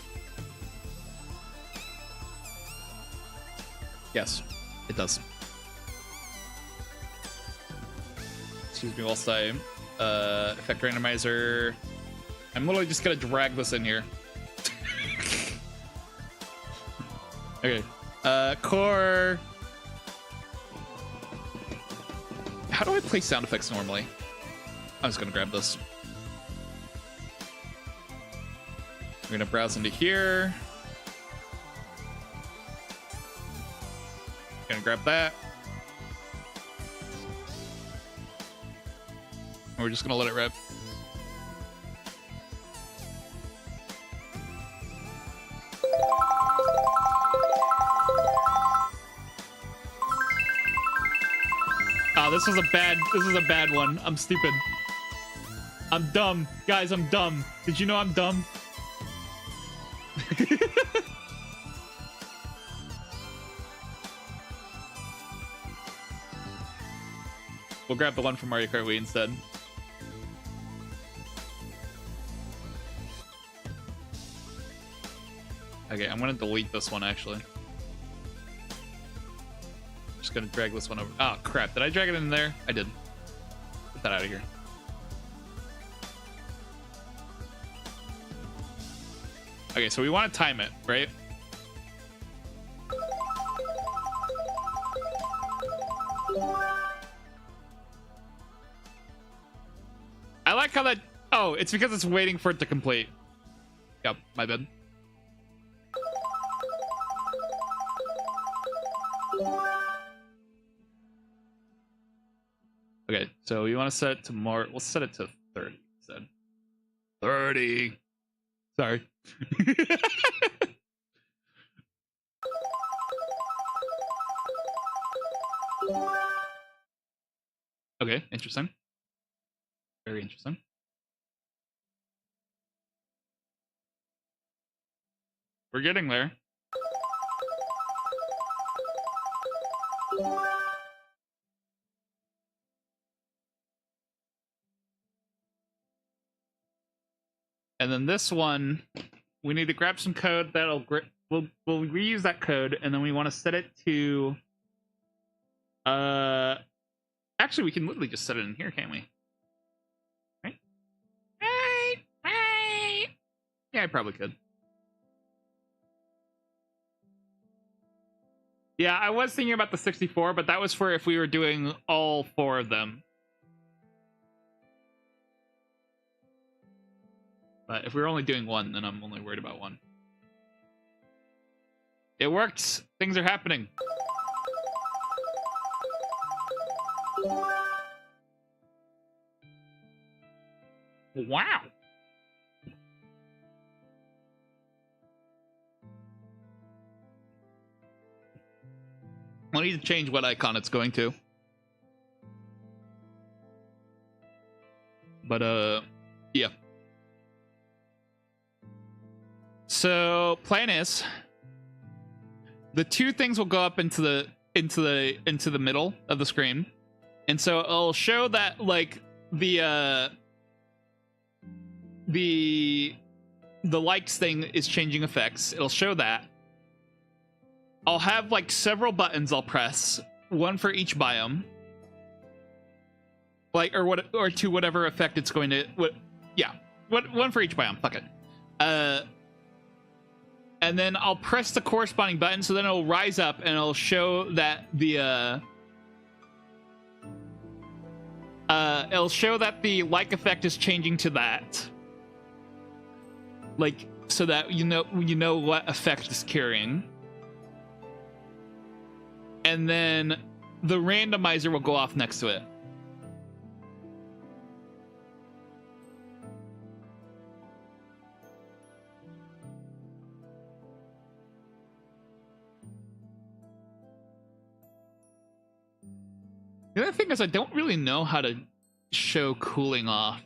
Yes, it does. Excuse me whilst I effect randomizer. I'm literally just gonna drag this in here. Okay. Core. How do I play sound effects normally? I'm just gonna grab this. I'm gonna browse into here. Gonna grab that. And we're just gonna let it rip. Oh, this was a bad one. I'm stupid. I'm dumb. Guys, I'm dumb. Did you know I'm dumb? We'll grab the one from Mario Kart Wii instead. Okay, I'm gonna delete this one actually. Just gonna drag this one over. Oh crap, did I drag it in there? I did. Get that out of here. Okay, so we want to time it, right? I like how that... Oh, it's because it's waiting for it to complete. Yep, my bad. Okay, so you want to set it to more... We'll set it to 30 instead. 30! Sorry. Okay, interesting. Very interesting. We're getting there. And then this one, we need to grab some code that'll we'll reuse that code, and then we want to set it to actually we can literally just set it in here, can't we? Right? Right. Yeah, I probably could. Yeah, I was thinking about the 64, but that was for if we were doing all 4 of them. But if we were only doing 1, then I'm only worried about 1. It worked! Things are happening. Wow! I need to change what icon it's going to. But yeah. So plan is the two things will go up into the middle of the screen, and so it'll show that like the likes thing is changing effects. It'll show that. I'll have like several buttons I'll press, one for each biome, like or to whatever effect it's going to. One for each biome. Fuck it. And then I'll press the corresponding button, so then it'll rise up and it'll show that the it'll show that the like effect is changing to that, like, so that you know what effect is carrying. And then the randomizer will go off next to it. The other thing is I don't really know how to show cooling off.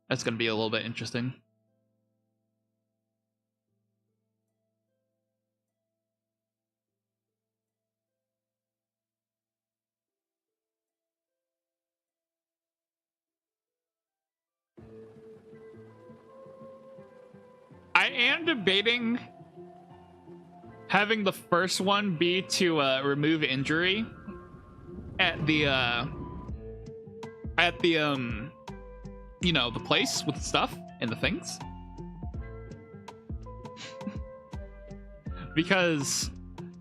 That's going to be a little bit interesting. I am debating having the first one be to remove injury at the you know, the place with the stuff and the things. Because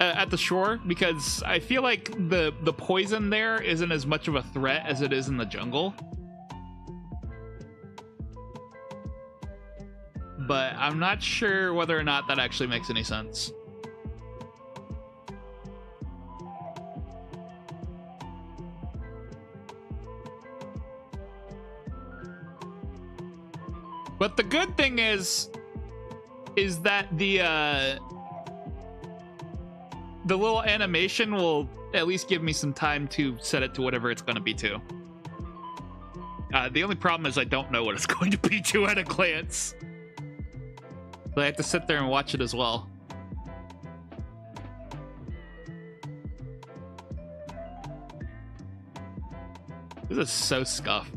at the shore, because I feel like the poison there isn't as much of a threat as it is in the jungle. But I'm not sure whether or not that actually makes any sense. But the good thing is that the little animation will at least give me some time to set it to whatever it's going to be to. The only problem is I don't know what it's going to be to at a glance. So I have to sit there and watch it as well. This is so scuffed.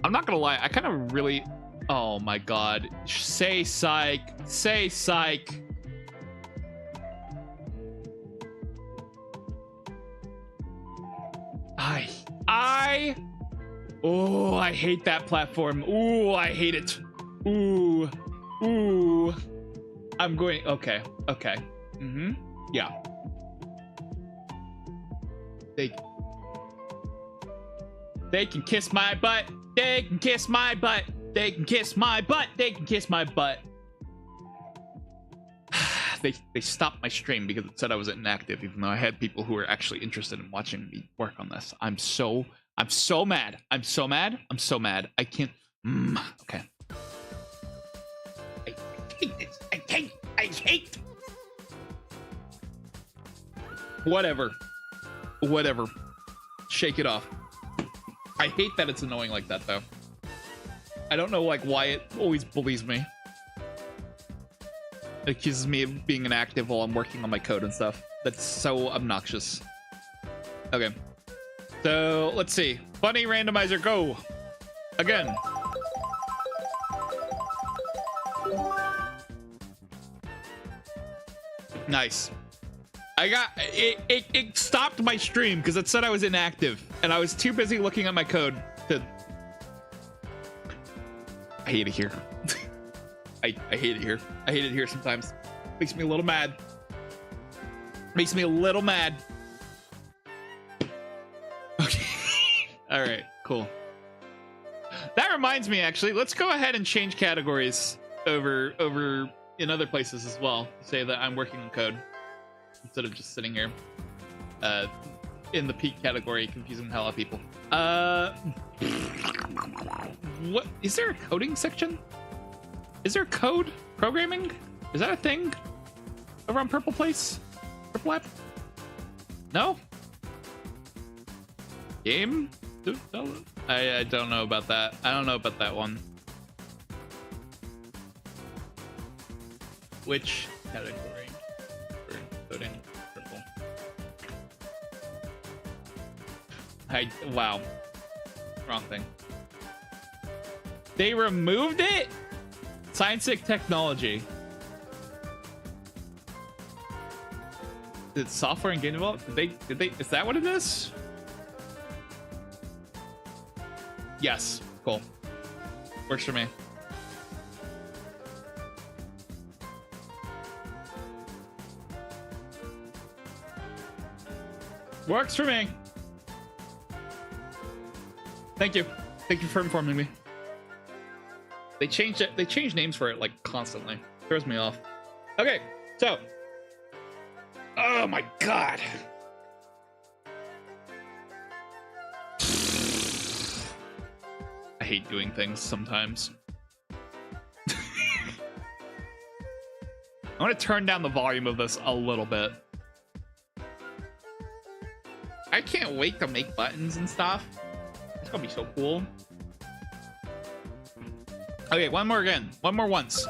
I'm not gonna lie, I kind of really... Oh my god. Say psych. Say psych. Oh, I hate that platform. Ooh, I hate it. Ooh. Ooh. I'm going... Okay. Okay. Mm-hmm. Yeah. They can kiss my butt. They can kiss my butt. They can kiss my butt. They can kiss my butt. They stopped my stream because it said I was inactive, even though I had people who were actually interested in watching me work on this. I'm so mad. I'm so mad. I'm so mad. I can't. Okay. I hate this. I hate. Whatever. Shake it off. I hate that it's annoying like that, though. I don't know, like, why it always bullies me. It accuses me of being inactive while I'm working on my code and stuff. That's so obnoxious. Okay. So, let's see. Bunny randomizer, go! Again. Nice. I got... It stopped my stream because it said I was inactive. And I was too busy looking at my code to... I hate it here. I hate it here. I hate it here sometimes. Makes me a little mad. Makes me a little mad. Okay. All right, cool. That reminds me, actually, let's go ahead and change categories over in other places as well. Say that I'm working on code instead of just sitting here in the peak category, confusing the hell out of people. What is there a coding section Is there code programming? Is that a thing over on Purple Place? Purple app? No? Game? I don't know about that. I don't know about that one. Which category for coding Purple? Wow. Wrong thing. They removed it? Scientific technology. Is it software and game development? Did they is that what it is? Yes. Cool. Works for me. Works for me. Thank you. Thank you for informing me. They changed it. They change names for it like constantly. Throws me off. Okay, so. Oh my god. I hate doing things sometimes. I want to turn down the volume of this a little bit. I can't wait to make buttons and stuff. It's gonna be so cool. Okay, one more again. One more once.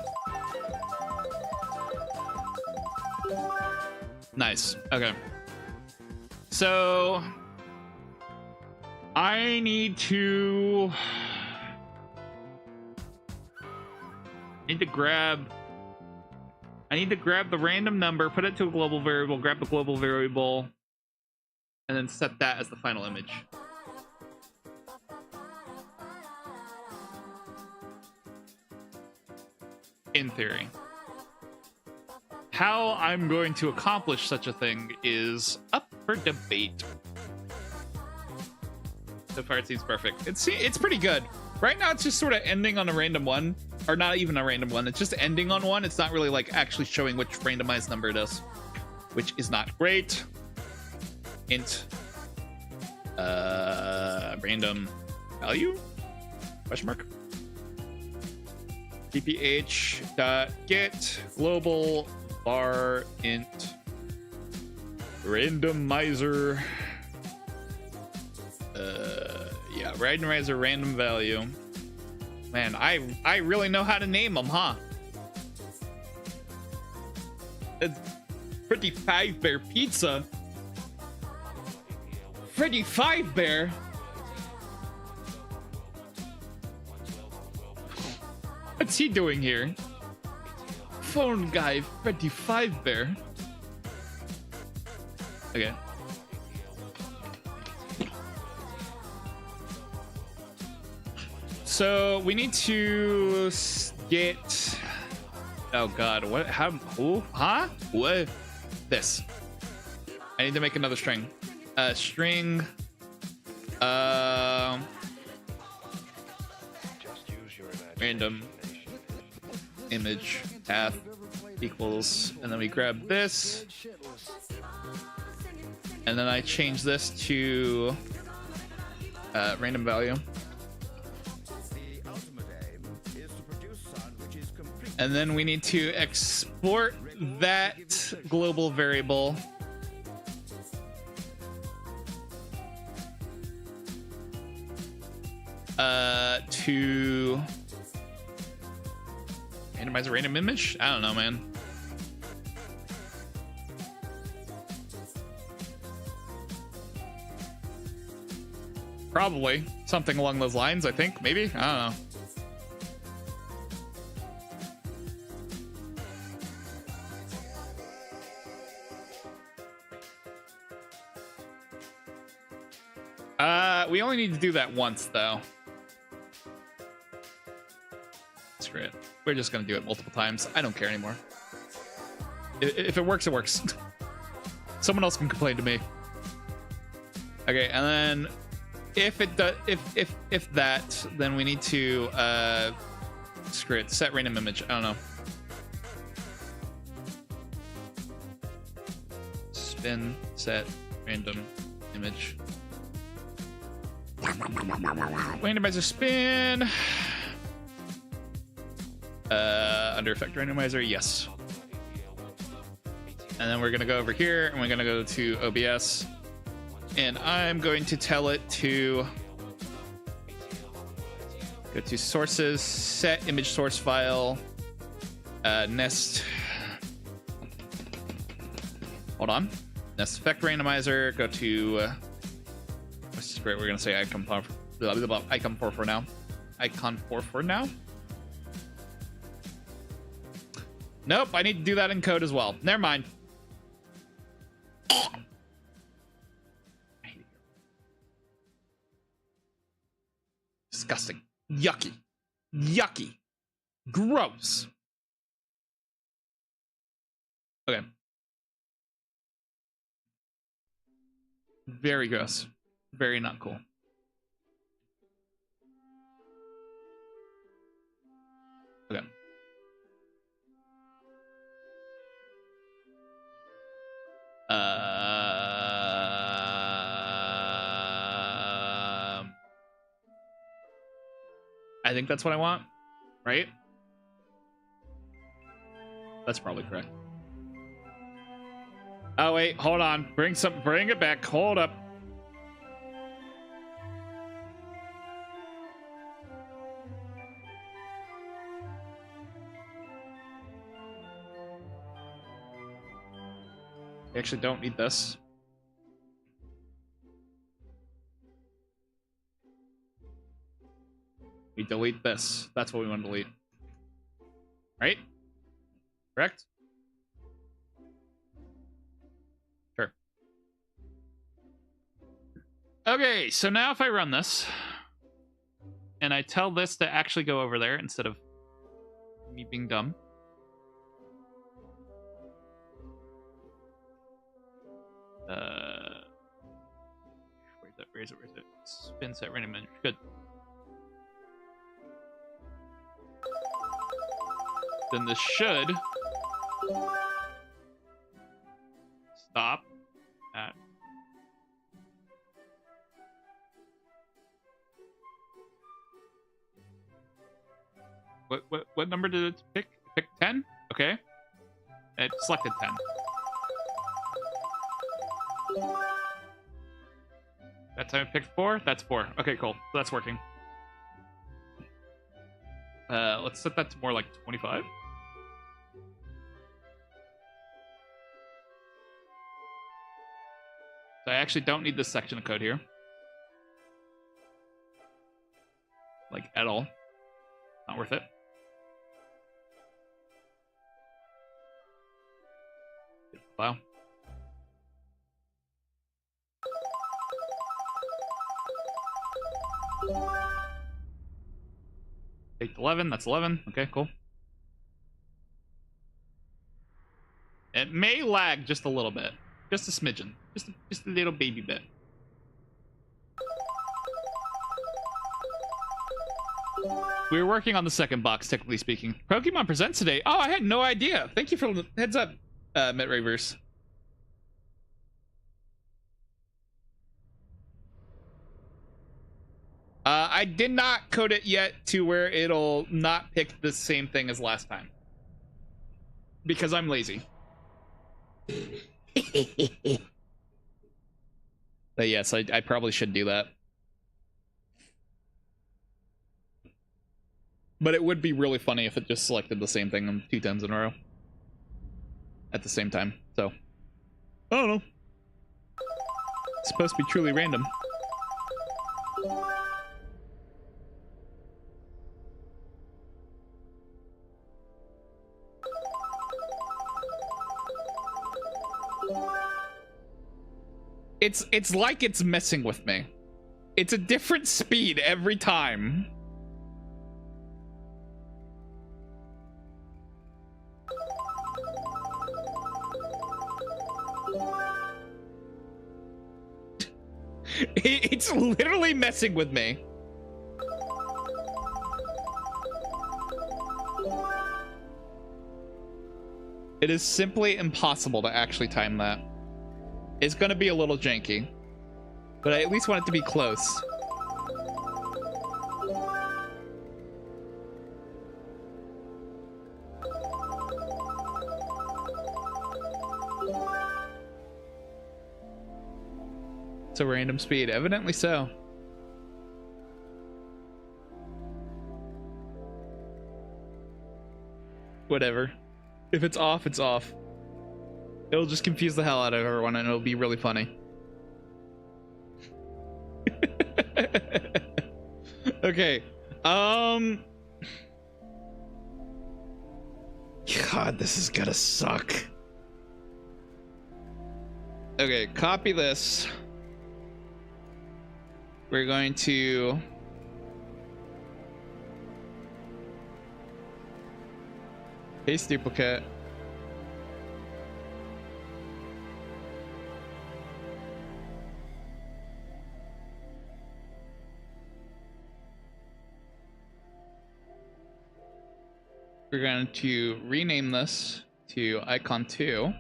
Nice. Okay. So I need to grab the random number, put it to a global variable, grab the global variable, and then set that as the final image. In theory. How I'm going to accomplish such a thing is up for debate. So far it seems perfect. It's pretty good. Right now it's just sort of ending on a random one, or not even a random one. It's just ending on one. It's not really like actually showing which randomized number it is, which is not great. Int random value question mark pph.get global var int randomizer yeah, randomizer random value. Man, I really know how to name them, huh? It's Freddy Five Bear Pizza. Freddy Five Bear. What's he doing here? Phone guy Freddy Five Bear. Okay. So we need to get. Oh God! What? How? Who? Huh? What? This. I need to make another string. String. Random image path equals, and then we grab this, and then I change this to random value. And then we need to export that global variable to randomize a random image. I don't know, man. Probably something along those lines, I think. Maybe, I don't know. We only need to do that once, though. Screw it. We're just gonna do it multiple times. I don't care anymore. If it works, it works. Someone else can complain to me. Okay, and then if it does, if that, then we need to screw it. Set random image. I don't know. Spin set random image. Randomizer spin. Under effect randomizer, yes. And then we're gonna go over here and we're gonna go to OBS, and I'm going to tell it to go to sources, set image source file, nest. Hold on, nest effect randomizer. Go to what's this? We're gonna say icon 4 for now. Icon 4 for now. Nope, I need to do that in code as well. Never mind. Disgusting. Yucky. Yucky. Gross. Okay. Very gross. Very not cool. Okay. I think that's what I want, right? That's probably correct. Oh wait, hold on. Bring it back. Hold up. I actually don't need this. We delete this. That's what we want to delete. Right? Correct? Sure. Okay, so now if I run this, and I tell this to actually go over there instead of me being dumb. Where is it? Spin set random manager. Good. Then this should stop at what number did it pick? Pick 10? Okay. It selected 10. That time it picked 4? That's 4. Okay, cool. So that's working. Let's set that to more like 25. So I actually don't need this section of code here. Like, at all. Not worth it. File. Take 11, that's 11. Okay, cool. It may lag just a little bit. Just a smidgen. Just a little baby bit. We were working on the second box, technically speaking. Pokemon Presents today. Oh, I had no idea. Thank you for the heads up, MetRavers. I did not code it yet to where it'll not pick the same thing as last time. Because I'm lazy. But yes, I probably should do that. But it would be really funny if it just selected the same thing 2 times in a row. At the same time, so. I don't know. It's supposed to be truly random. It's like it's messing with me. It's a different speed every time. It's literally messing with me. It is simply impossible to actually time that. It's gonna be a little janky, but I at least want it to be close. to random speed. Evidently so. Whatever. If it's off, it's off. It'll just confuse the hell out of everyone and it'll be really funny. Okay. God, this is gonna suck. Okay, copy this. We're going to paste duplicate. We're going to rename this to icon 2.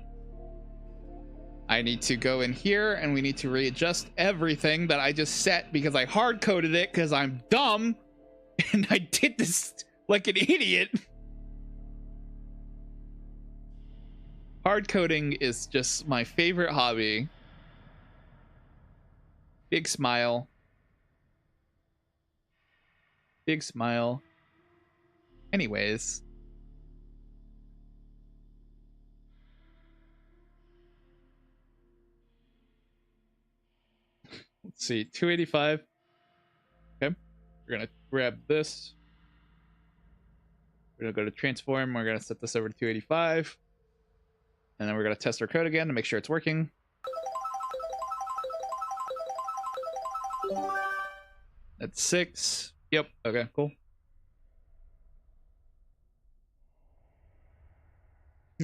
I need to go in here and we need to readjust everything that I just set because I hard coded it because I'm dumb and I did this like an idiot. Hard coding is just my favorite hobby. Big smile. Big smile. Anyways. Let's see, 285. Okay, we're gonna grab this. We're gonna go to transform. We're gonna set this over to 285. And then we're gonna test our code again to make sure it's working. That's 6. Yep. Okay, cool.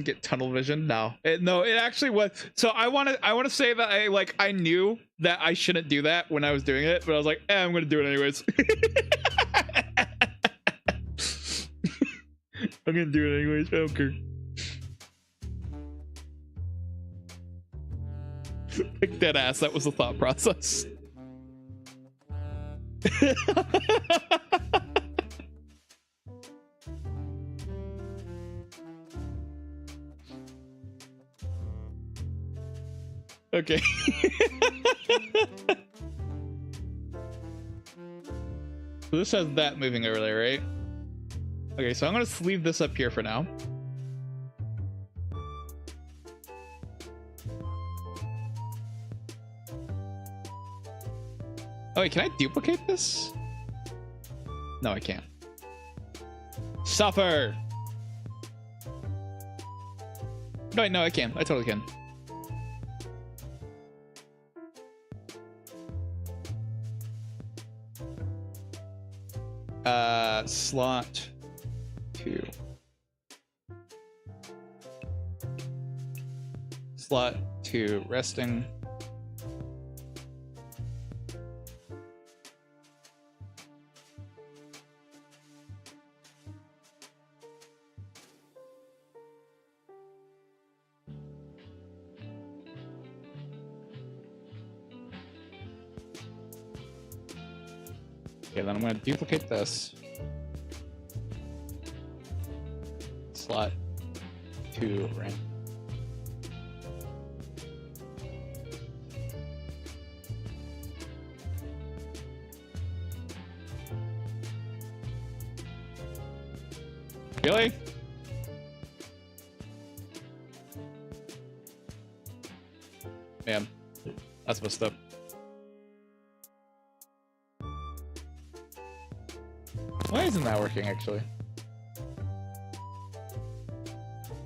Get tunnel vision. No, it actually was. So I want to say that I knew that I shouldn't do that when I was doing it, but I was like, I'm gonna do it anyways. I'm gonna do it anyways. I don't care. Like dead ass. That was the thought process. Okay. So this has that moving over there, right? Okay, so I'm gonna just leave this up here for now. Oh wait, can I duplicate this? No, I can't. Suffer! No, wait, no, I can. I totally can. Slot 2. Slot 2 resting. Okay, then I'm going to duplicate this. Slot 2 rank. Really? Man, that's messed up. Why isn't that working, actually?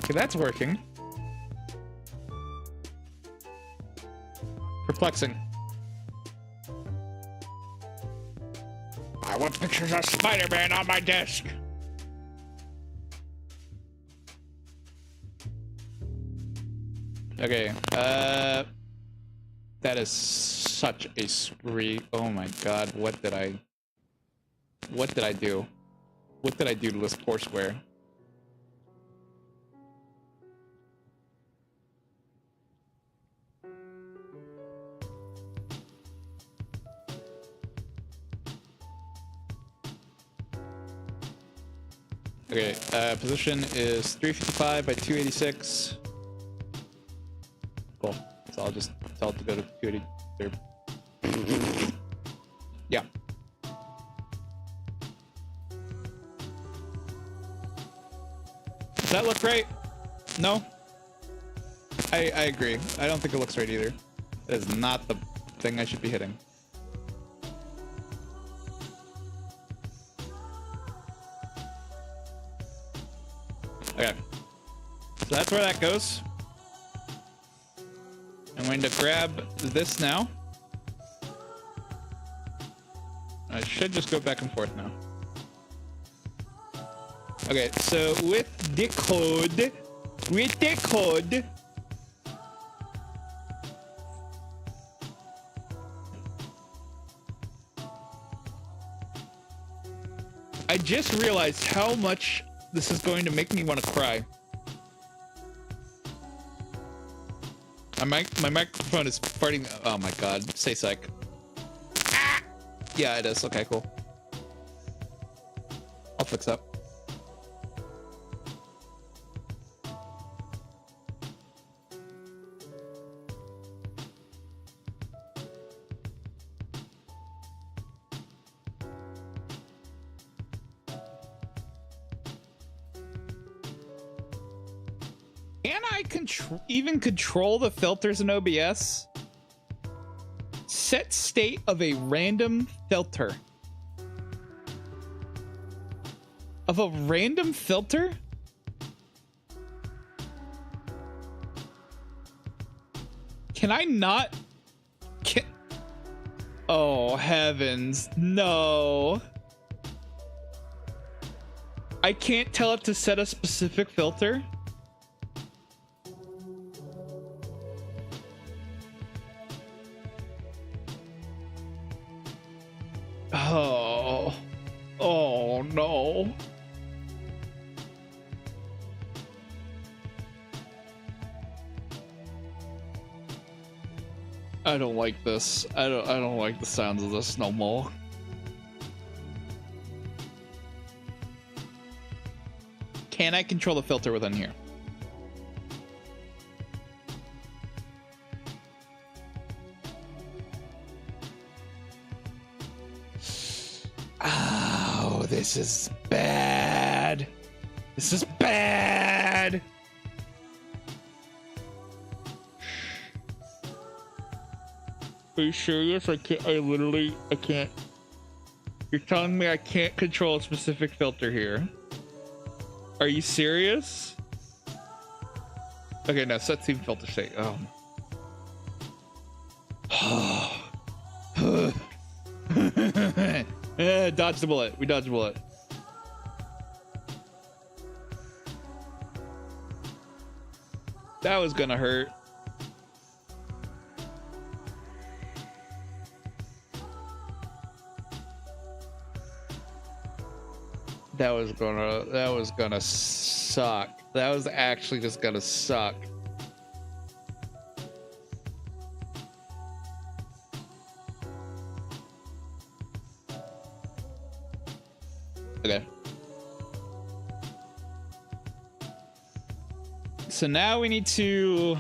Okay, that's working. Perplexing. I want pictures of Spider-Man on my desk. Okay, that is such a spree. Oh my god, what did I do? What did I do to this poor square? Okay, position is 355 by 286. Cool. So I'll just tell it to go to 280. Yeah. Does that look right? No? I agree. I don't think it looks right either. That is not the thing I should be hitting. Okay. So that's where that goes. I'm going to grab this now. I should just go back and forth now. Okay, so with the code, I just realized how much this is going to make me want to cry. My microphone is farting. Oh my god, say psych. Ah! Yeah, it is. Okay, cool. I'll fix that. Can I even control the filters in OBS? Set state of a random filter. Of a random filter? Can I not? Oh, heavens. No. I can't tell it to set a specific filter? Oh no. I don't like this. I don't like the sounds of this no more. Can I control the filter within here? Oh, this is bad. This is bad. Are you serious? I can't. I can't. You're telling me I can't control a specific filter here? Are you serious? Okay, now set team filter state. Oh. Dodge the bullet. We dodged the bullet. That was gonna hurt. That was gonna suck. That was actually just gonna suck. Okay. So now we need to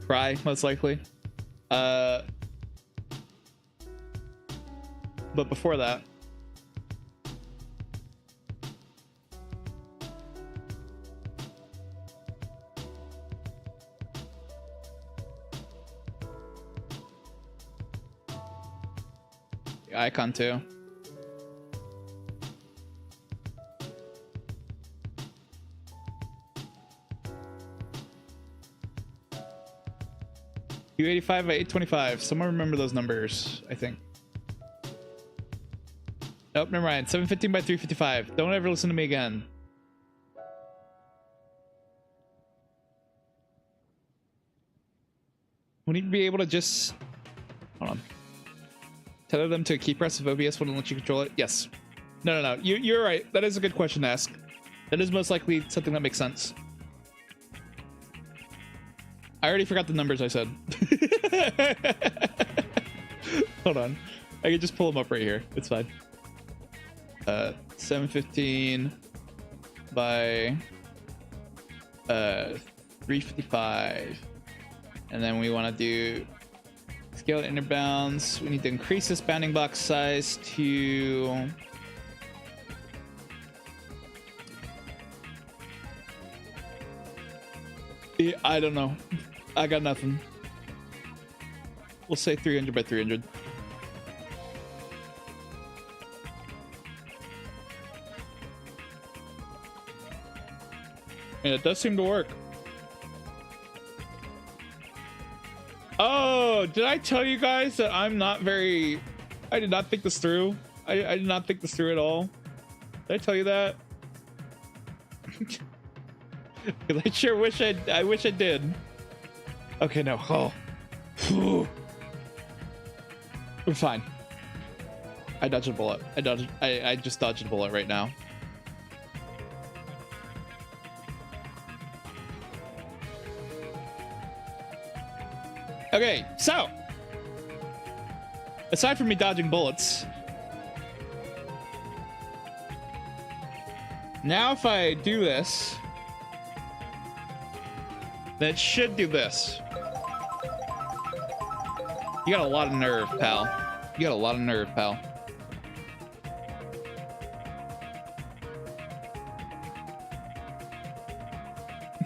cry, most likely. But before that, the icon too. U85 by 825. Someone remember those numbers, I think. Nope, never mind. 715 by 355. Don't ever listen to me again. We need to be able to just... Hold on. Tether them to a key press if OBS wouldn't let you control it. Yes. No. You're right. That is a good question to ask. That is most likely something that makes sense. I already forgot the numbers I said. Hold on. I can just pull them up right here. It's fine. 715 by 355. And then we want to do scale inner bounds. We need to increase this bounding box size to... I don't know. I got nothing. We'll say 300 by 300. And it does seem to work. Oh, did I tell you guys that I'm not very... I did not think this through. I did not think this through at all. Did I tell you that? Because I sure wish I wish I did. Okay, no. Oh. We're fine. I dodged a bullet. I just dodged a bullet right now. Okay, so aside from me dodging bullets, now if I do this, that should do this. You got a lot of nerve, pal. You got a lot of nerve, pal.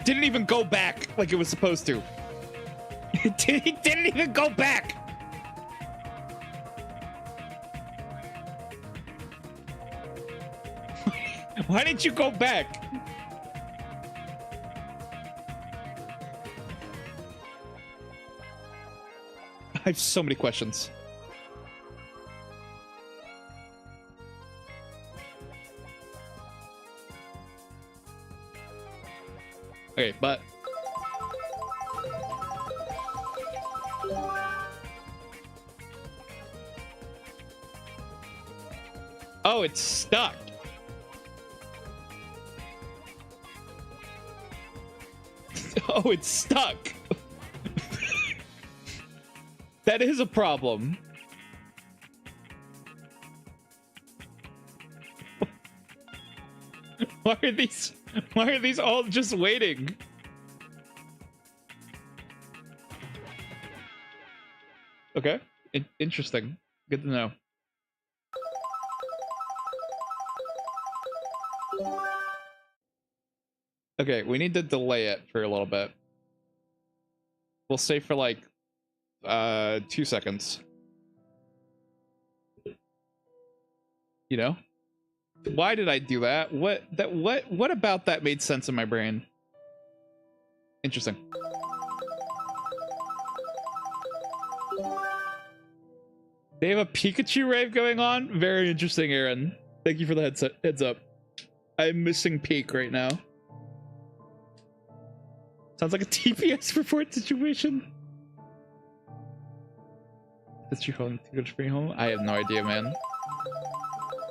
Didn't even go back like it was supposed to. He didn't even go back. Why didn't you go back? I have so many questions. Okay, but oh, it's stuck. Oh, it's stuck. That is a problem. Why are these all just waiting? Okay. Interesting. Good to know. Okay, we need to delay it for a little bit. We'll stay for like 2 seconds. You know? Why did I do that? What about that made sense in my brain? Interesting. They have a Pikachu rave going on? Very interesting, Aaron. Thank you for the heads up. I'm missing Peak right now. Sounds like a TPS report situation. Is your phone too good to bring home? I have no idea, man.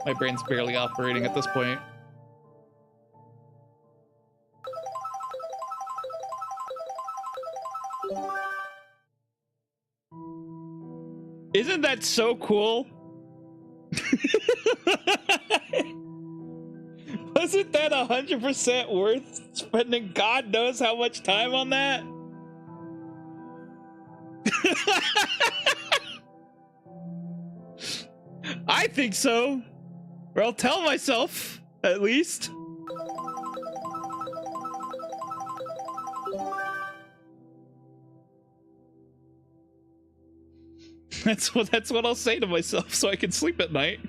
My brain's barely operating at this point. Isn't that so cool? Wasn't that 100% worth spending God knows how much time on that? I think so. Or I'll tell myself, at least. That's what I'll say to myself so I can sleep at night.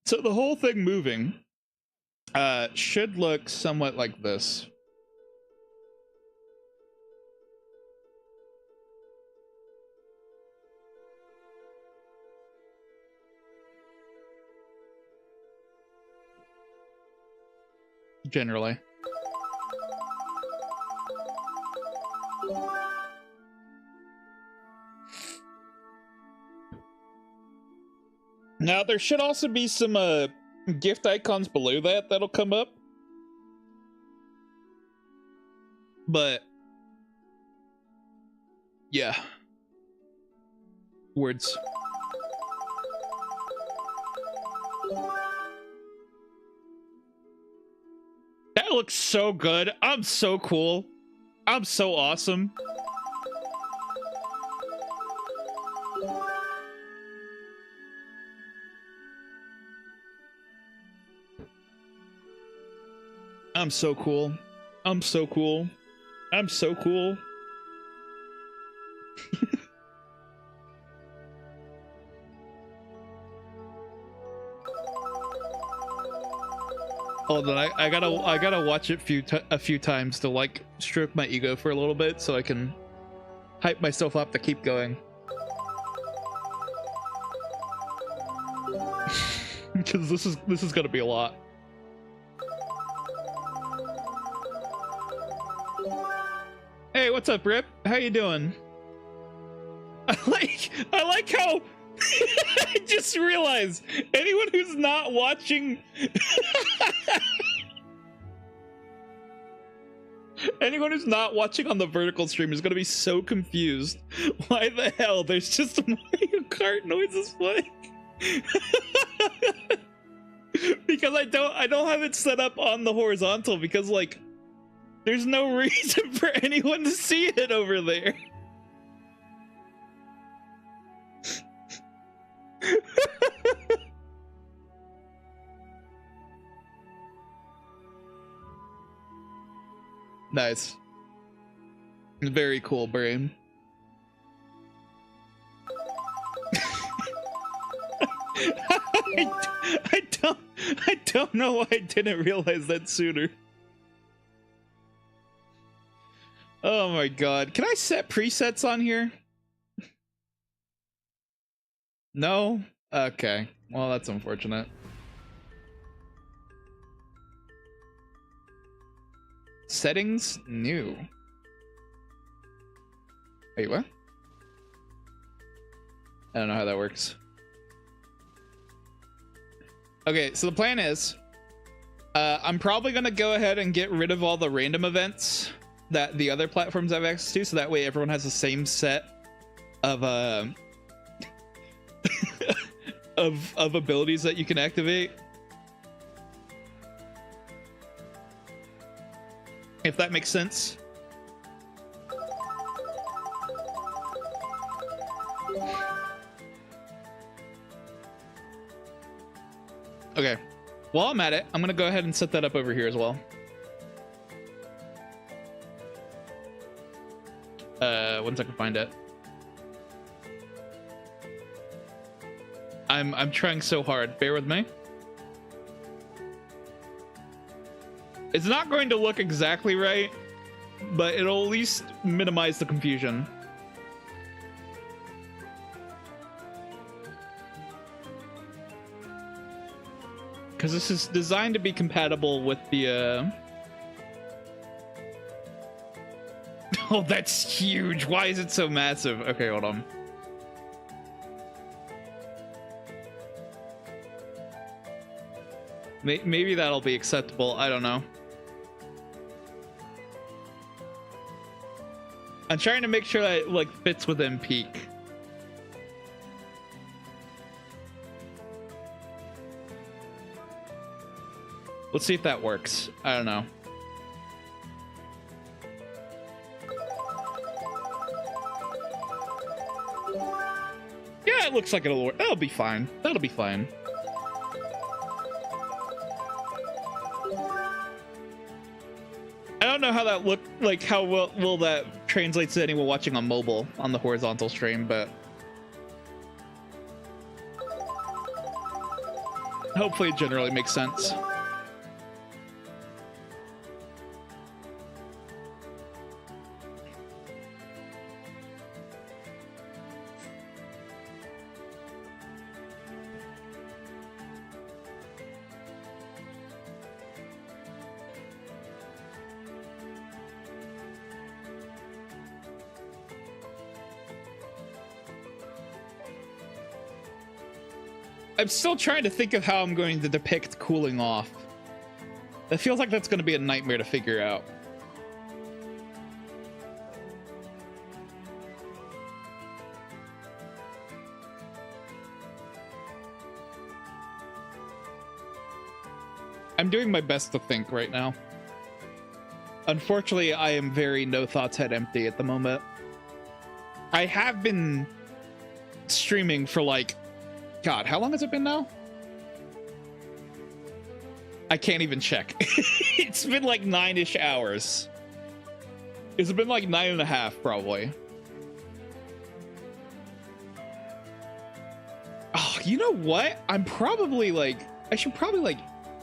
So the whole thing moving should look somewhat like this. generally. Now, there should also be some gift icons below that that'll come up. But yeah. Words. That looks so good. I'm so cool. I'm so awesome. I'm so cool. I'm so cool. I'm so cool. Hold on, I gotta watch it a few times to like stroke my ego for a little bit so I can hype myself up to keep going. Because this is gonna be a lot. Hey, what's up, Rip? How you doing? I like how I just realized anyone who's not watching anyone who's not watching on the vertical stream is gonna be so confused. Why the hell there's just Mario Kart noises playing? Because I don't have it set up on the horizontal because like there's no reason for anyone to see it over there. Nice. Very cool, brain. I don't know why I didn't realize that sooner. Oh my god. Can I set presets on here? No? Okay. Well, that's unfortunate. Settings? New. Wait, what? I don't know how that works. Okay, so the plan is I'm probably gonna go ahead and get rid of all the random events that the other platforms have access to, so that way everyone has the same set of of abilities that you can activate. If that makes sense. Okay. While I'm at it, I'm gonna go ahead and set that up over here as well. Once I can find it. I'm trying so hard. Bear with me. It's not going to look exactly right, but it'll at least minimize the confusion. Because this is designed to be compatible with the Oh, that's huge. Why is it so massive? Okay, hold on. Maybe that'll be acceptable. I don't know. I'm trying to make sure that it like fits within peak. Let's see if that works. I don't know. Yeah, it looks like it'll work. That'll be fine. That'll be fine. I don't know how that look like. How will that translate to anyone watching on mobile on the horizontal stream, but hopefully it generally makes sense. I'm still trying to think of how I'm going to depict cooling off. It feels like that's going to be a nightmare to figure out. I'm doing my best to think right now. Unfortunately, I am very no thoughts head empty at the moment. I have been streaming for like, God, how long has it been now? I can't even check. It's been like 9-ish hours. It's been like 9.5 probably. Oh, you know what? I'm probably like, I should probably like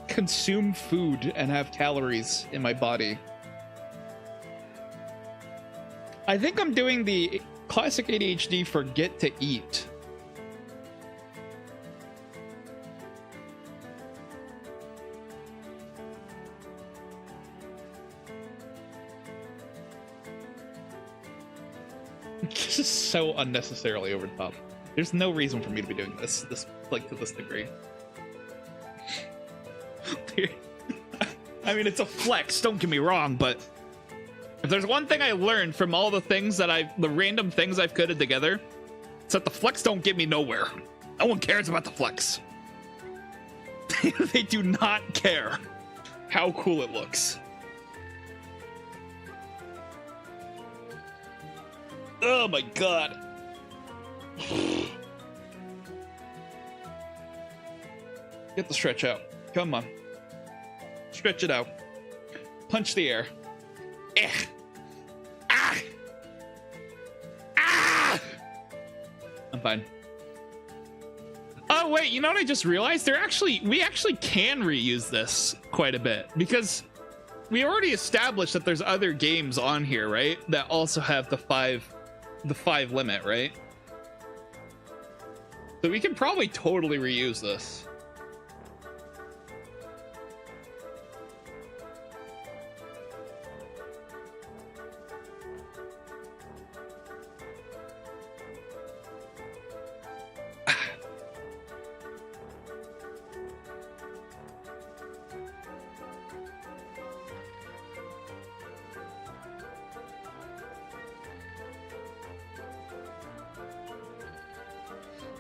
consume food and have calories in my body. I think I'm doing the classic ADHD forget to eat. This is so unnecessarily over the top. There's no reason for me to be doing this like to this degree. I mean, it's a flex, don't get me wrong, but if there's one thing I learned from all the things that the random things I've coded together, it's that the flex don't get me nowhere. No one cares about the flex. They do not care how cool it looks. Oh my God. Get the stretch out. Come on. Stretch it out. Punch the air. Eh. Ah! Ah! I'm fine. Oh wait, you know what I just realized? We actually can reuse this quite a bit because we already established that there's other games on here, right? That also have the five limit, right? So we can probably totally reuse this.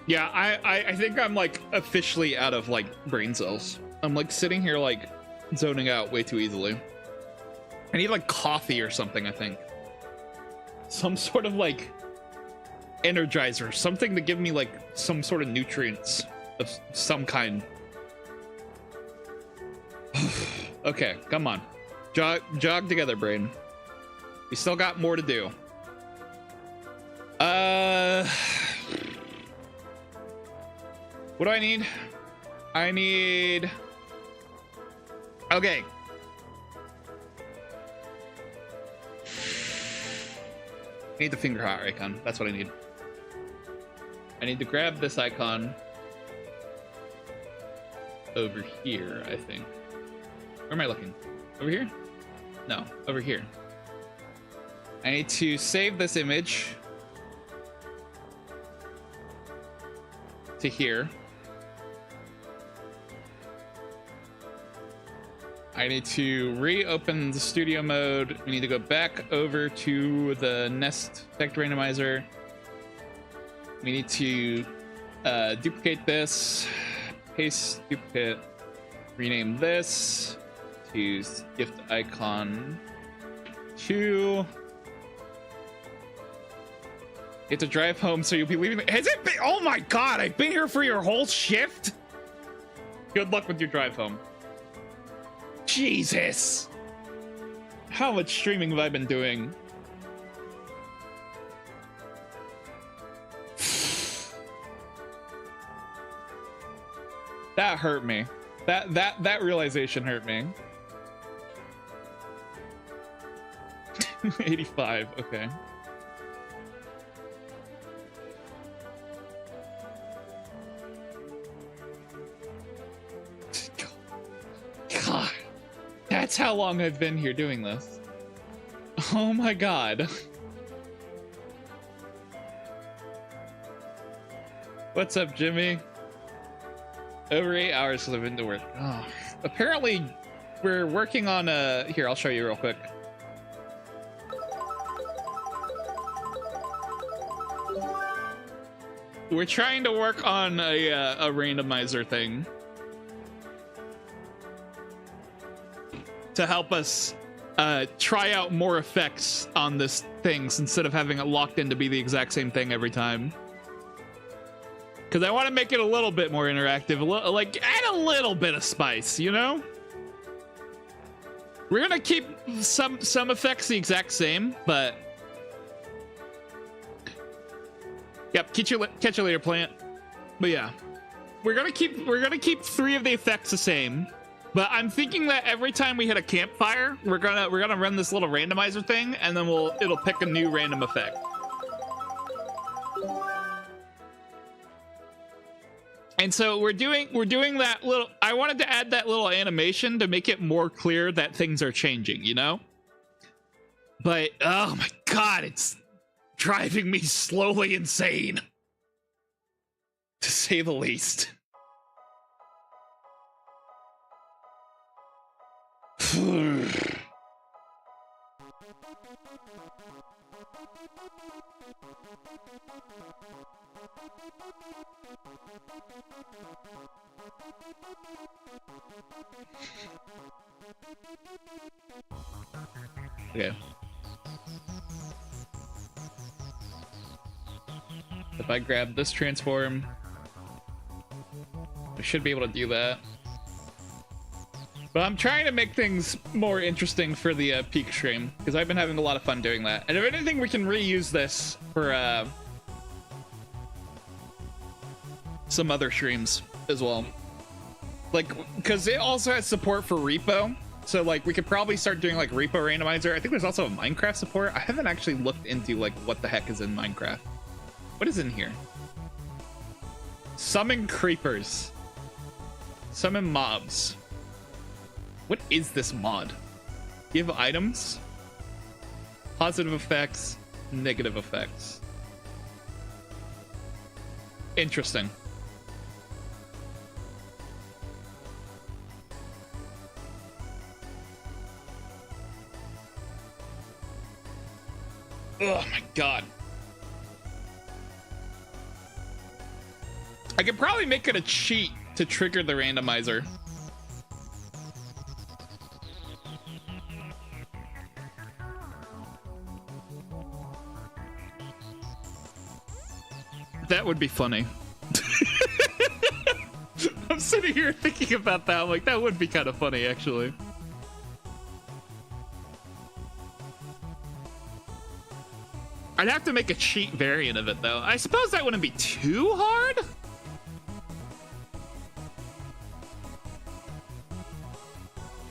Yeah, I think I'm like officially out of like brain cells. I'm like sitting here like zoning out way too easily. I need like coffee or something, I think. Some sort of like energizer, something to give me like some sort of nutrients of some kind. Okay, come on. Jog together, brain. We still got more to do. What do I need? I need... Okay. I need the finger heart icon. That's what I need. I need to grab this icon over here, I think. Where am I looking? Over here? No, over here. I need to save this image to here. I need to reopen the studio mode. We need to go back over to the Nest Vector Randomizer. We need to duplicate this, paste, duplicate, rename this to gift icon 2. You have to drive home, so you'll be leaving. Has it been? Oh my God, I've been here for your whole shift? Good luck with your drive home. Jesus. How much streaming have I been doing? That hurt me. That realization hurt me. 85, okay. God, that's how long I've been here doing this. Oh my God. What's up, Jimmy? Over 8 hours since I've been to work. Oh, apparently we're working on here, I'll show you real quick. We're trying to work on a randomizer thing to help us try out more effects on this things instead of having it locked in to be the exact same thing every time. Because I want to make it a little bit more interactive, like add a little bit of spice, you know? We're gonna keep some effects the exact same, but yep, catch you later, plant. But yeah, we're gonna keep 3 of the effects the same. But I'm thinking that every time we hit a campfire, we're gonna run this little randomizer thing, and then it'll pick a new random effect. And so we're doing that little. I wanted to add that little animation to make it more clear that things are changing, you know. But oh my god, it's driving me slowly insane, to say the least. Okay. If I grab this transform, I should be able to do that. But I'm trying to make things more interesting for the peak stream, because I've been having a lot of fun doing that. And if anything, we can reuse this for some other streams as well. Like, because it also has support for repo. So, like, we could probably start doing, like, repo randomizer. I think there's also a Minecraft support. I haven't actually looked into, like, what the heck is in Minecraft. What is in here? Summon creepers. Summon mobs. What is this mod? Give items. Positive effects. Negative effects. Interesting. Oh my god. I could probably make it a cheat to trigger the randomizer. That would be funny. I'm sitting here thinking about that. I'm like, that would be kind of funny, actually. I'd have to make a cheat variant of it, though. I suppose that wouldn't be too hard.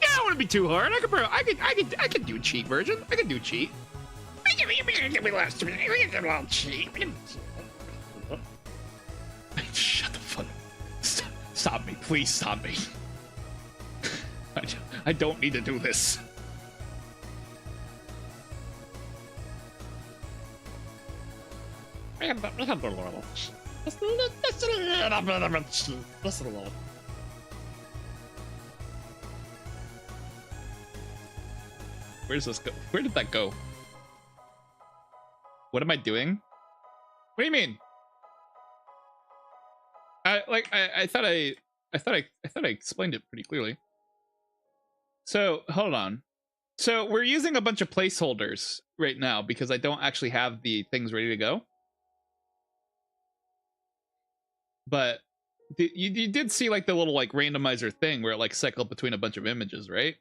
Yeah, it wouldn't be too hard. I could do a cheat version. I could do cheat. Shut the fuck up. Stop me. Please stop me. I don't need to do this. Where does this go? Where did that go? What am I doing? What do you mean? I thought I explained it pretty clearly. So hold on. So we're using a bunch of placeholders right now because I don't actually have the things ready to go. But you did see like the little like randomizer thing where it like cycled between a bunch of images, right?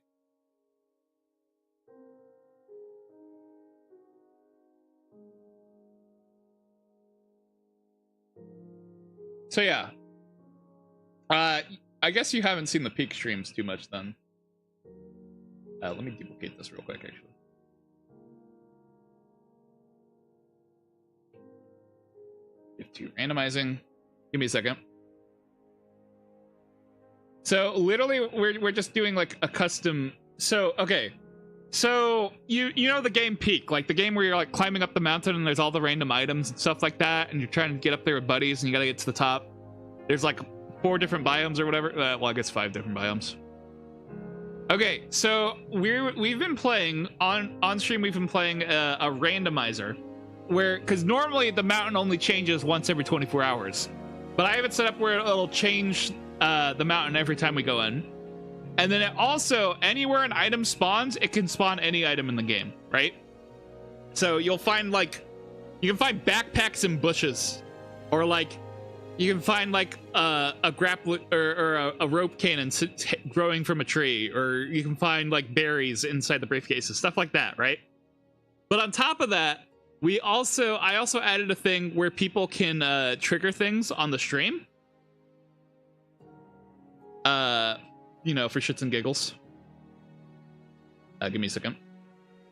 So yeah. I guess you haven't seen the peak streams too much then. Let me duplicate this real quick, actually. If to randomizing. Give me a second. So literally, we're just doing like a custom. So okay, so you know the game Peak, like the game where you're like climbing up the mountain and there's all the random items and stuff like that, and you're trying to get up there with buddies and you gotta get to the top. There's like 4 different biomes or whatever. Well, I guess 5 different biomes. Okay, so we've been playing on stream. We've been playing a randomizer, because normally the mountain only changes once every 24 hours, but I have it set up where it'll change the mountain every time we go in, and then it also, anywhere an item spawns, it can spawn any item in the game, right? So you'll find you can find backpacks in bushes, or you can find a grapple or a rope cannon growing from a tree, or you can find berries inside the briefcases, stuff like that, right? But on top of that, I also added a thing where people can trigger things on the stream. You know, for shits and giggles. Give me a second.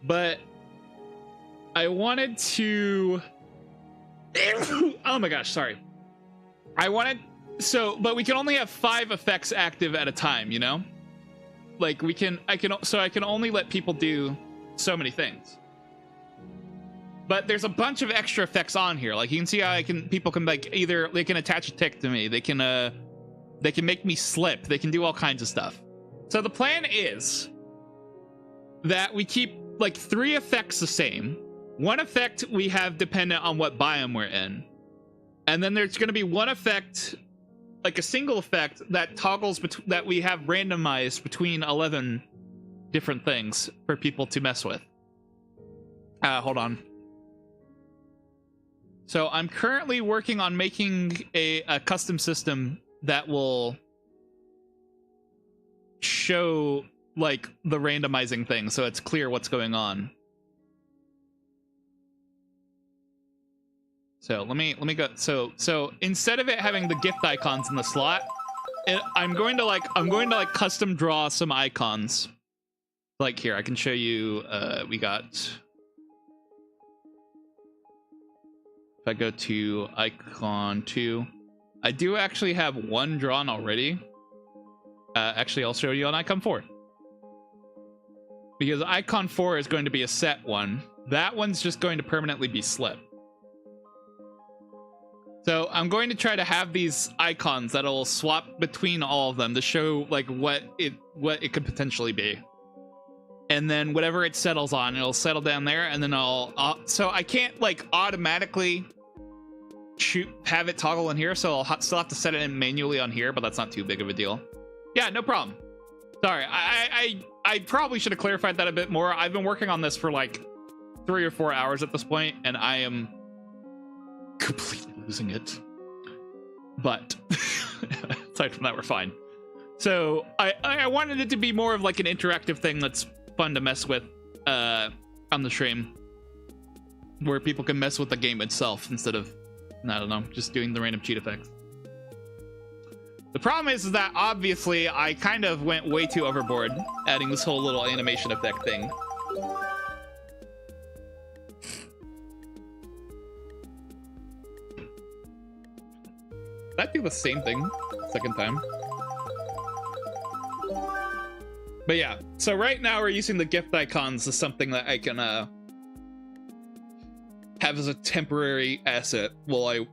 But I wanted to oh my gosh, sorry. But we can only have 5 effects active at a time, you know? I can only let people do so many things. But there's a bunch of extra effects on here. Like, you can see how people can either they can attach a tick to me, they can make me slip, they can do all kinds of stuff. So the plan is that we keep 3 effects the same. 1 effect we have dependent on what biome we're in. And then there's going to be 1 effect, a single effect that toggles that we have randomized between 11 different things for people to mess with. Hold on. So I'm currently working on making a custom system that will show the randomizing thing, so it's clear what's going on. So let me go. So instead of it having the gift icons in the slot, I'm going to custom draw some icons. Here, I can show you. We got. If I go to icon 2, I do actually have 1 drawn already. Actually, I'll show you on icon 4. Because icon 4 is going to be a set one. That one's just going to permanently be slip. So I'm going to try to have these icons that'll swap between all of them to show what it could potentially be. And then whatever it settles on, it'll settle down there, and then so I can't automatically have it toggle in here, so I'll still have to set it in manually on here, but that's not too big of a deal. Yeah, no problem. Sorry, I probably should have clarified that a bit more. I've been working on this for 3 or 4 hours at this point, and I am completely losing it. But aside from that, we're fine. So I wanted it to be more of an interactive thing that's fun to mess with on the stream, where people can mess with the game itself instead of, I don't know, just doing the random cheat effects. The problem is that obviously I kind of went way too overboard adding this whole little animation effect thing. Did I do the same thing second time? But yeah, so right now we're using the gift icons as something that I can have as a temporary asset while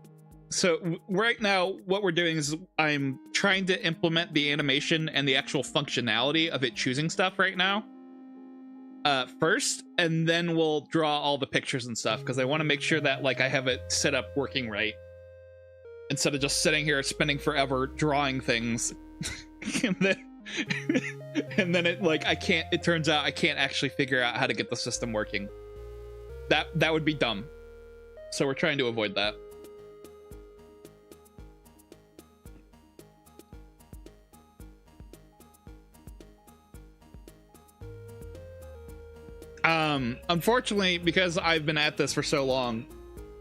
so right now what we're doing is I'm trying to implement the animation and the actual functionality of it choosing stuff right now first, and then we'll draw all the pictures and stuff, because I want to make sure that I have it set up working right, instead of just sitting here spending forever drawing things and then it turns out I can't actually figure out how to get the system working. That would be dumb. So we're trying to avoid that. Unfortunately, because I've been at this for so long,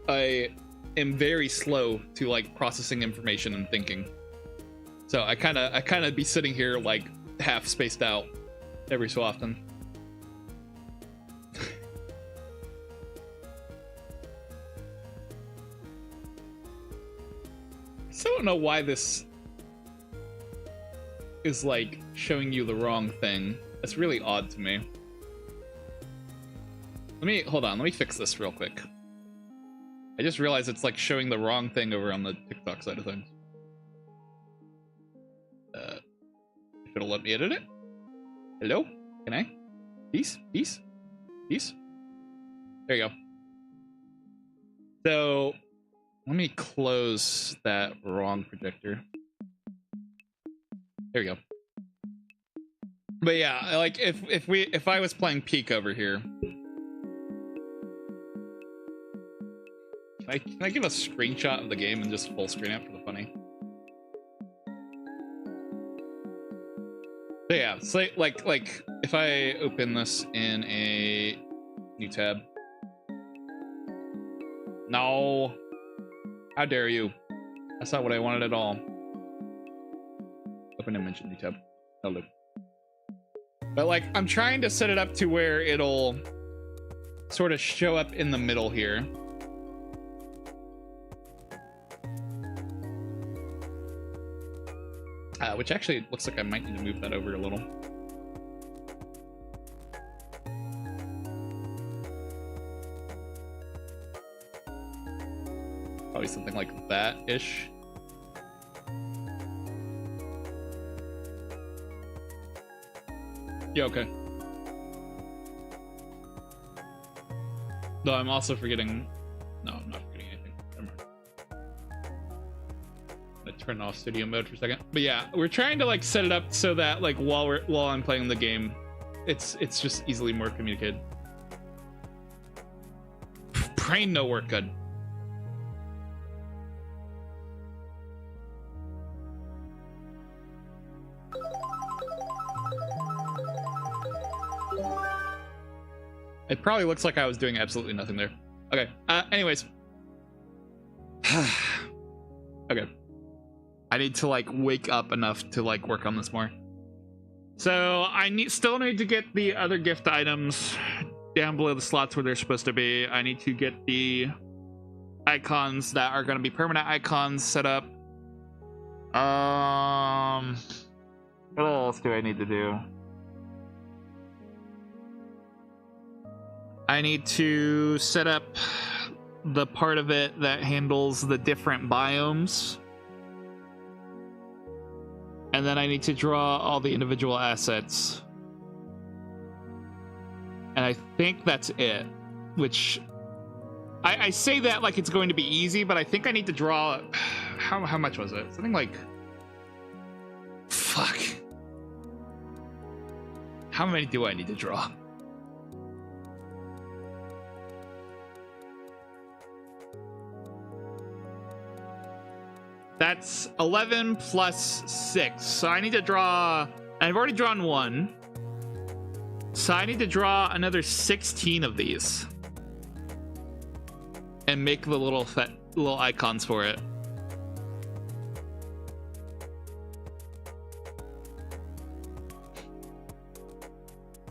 I am very slow to processing information and thinking. So I kind of be sitting here half spaced out every so often. I still don't know why this is showing you the wrong thing. That's really odd to me. Hold on, let me fix this real quick. I just realized it's showing the wrong thing over on the TikTok side of things. it'll let me edit it. Hello? Can I? Peace? Peace? Peace? There you go. So let me close that wrong projector. There we go. But yeah, like if I was playing Peak over here, can I give a screenshot of the game and just full screen it for the funny? But yeah, it's like if I open this in a new tab. No. How dare you? That's not what I wanted at all. Open image in new tab. Oh look. But like I'm trying to set it up to where it'll sort of show up in the middle here. Which actually looks like I might need to move that over a little. Probably something like that-ish. Yeah, okay. No, I'm also forgetting... No, I'm not forgetting anything. Never mind. Turn off studio mode for a second. But yeah, we're trying to like set it up so that like while I'm playing the game, it's just easily more communicated. Brain no work good. It probably looks like I was doing absolutely nothing there. Okay. Anyways. Okay. I need to like wake up enough to like work on this more. So I still need to get the other gift items down below the slots where they're supposed to be. I need to get the icons that are going to be permanent icons set up. What else do I need to do? I need to set up the part of it that handles the different biomes. And then I need to draw all the individual assets. And I think that's it. Which, I say that like it's going to be easy, but I think I need to draw... How much was it? Something like... Fuck. How many do I need to draw? That's 11 plus 6. So I need to draw... I've already drawn one. So I need to draw another 16 of these. And make the little icons for it.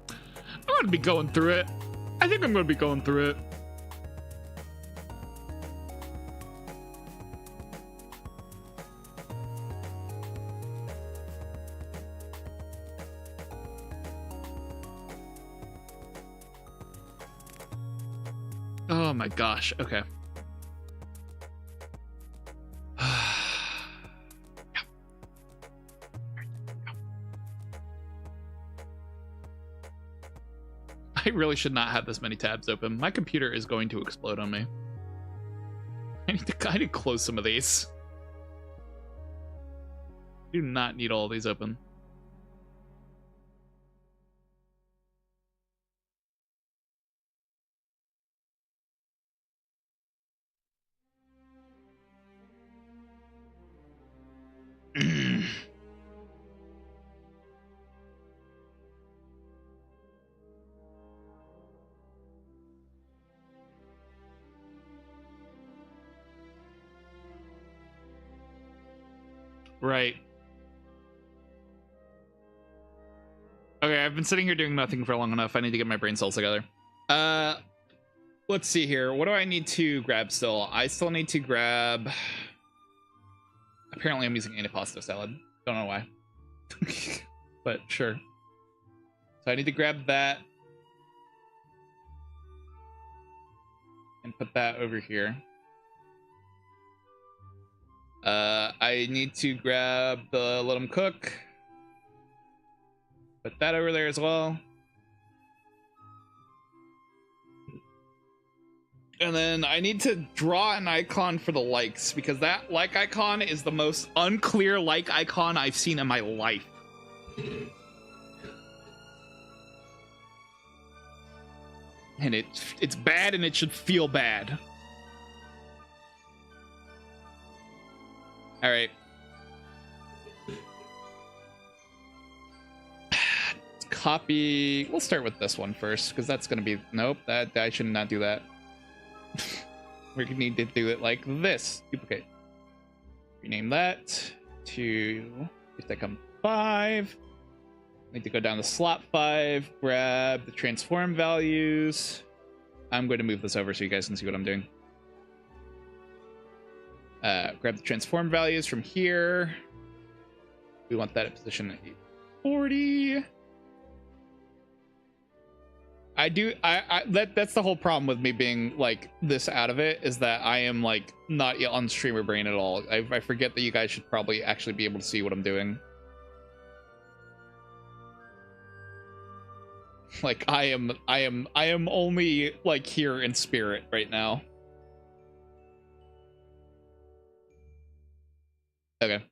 I'm going to be going through it. I think I'm going to be going through it. Oh my gosh, okay. I really should not have this many tabs open. My computer is going to explode on me. I need to close some of these. Do not need all of these open. Right. Okay, I've been sitting here doing nothing for long enough. I need to get my brain cells together. Let's see here. What do I need to grab still? I still need to grab... Apparently I'm using antipasto salad. Don't know why. But sure. So I need to grab that. And put that over here. I need to grab the let them cook. Put that over there as well. And then I need to draw an icon for the likes, because that like icon is the most unclear like icon I've seen in my life. And it's bad, and it should feel bad. All right. Copy. We'll start with this one first, because that's going to be... Nope, that I should not do that. We're going to need to do it like this. Duplicate. Rename that to... If that comes 5. Need to go down to slot 5. Grab the transform values. I'm going to move this over so you guys can see what I'm doing. Grab the transform values from here. We want that at position 840. That's the whole problem with me being like this out of it, is that I am like not on streamer brain at all. I forget that you guys should probably actually be able to see what I'm doing. Like I am only like here in spirit right now. Okay.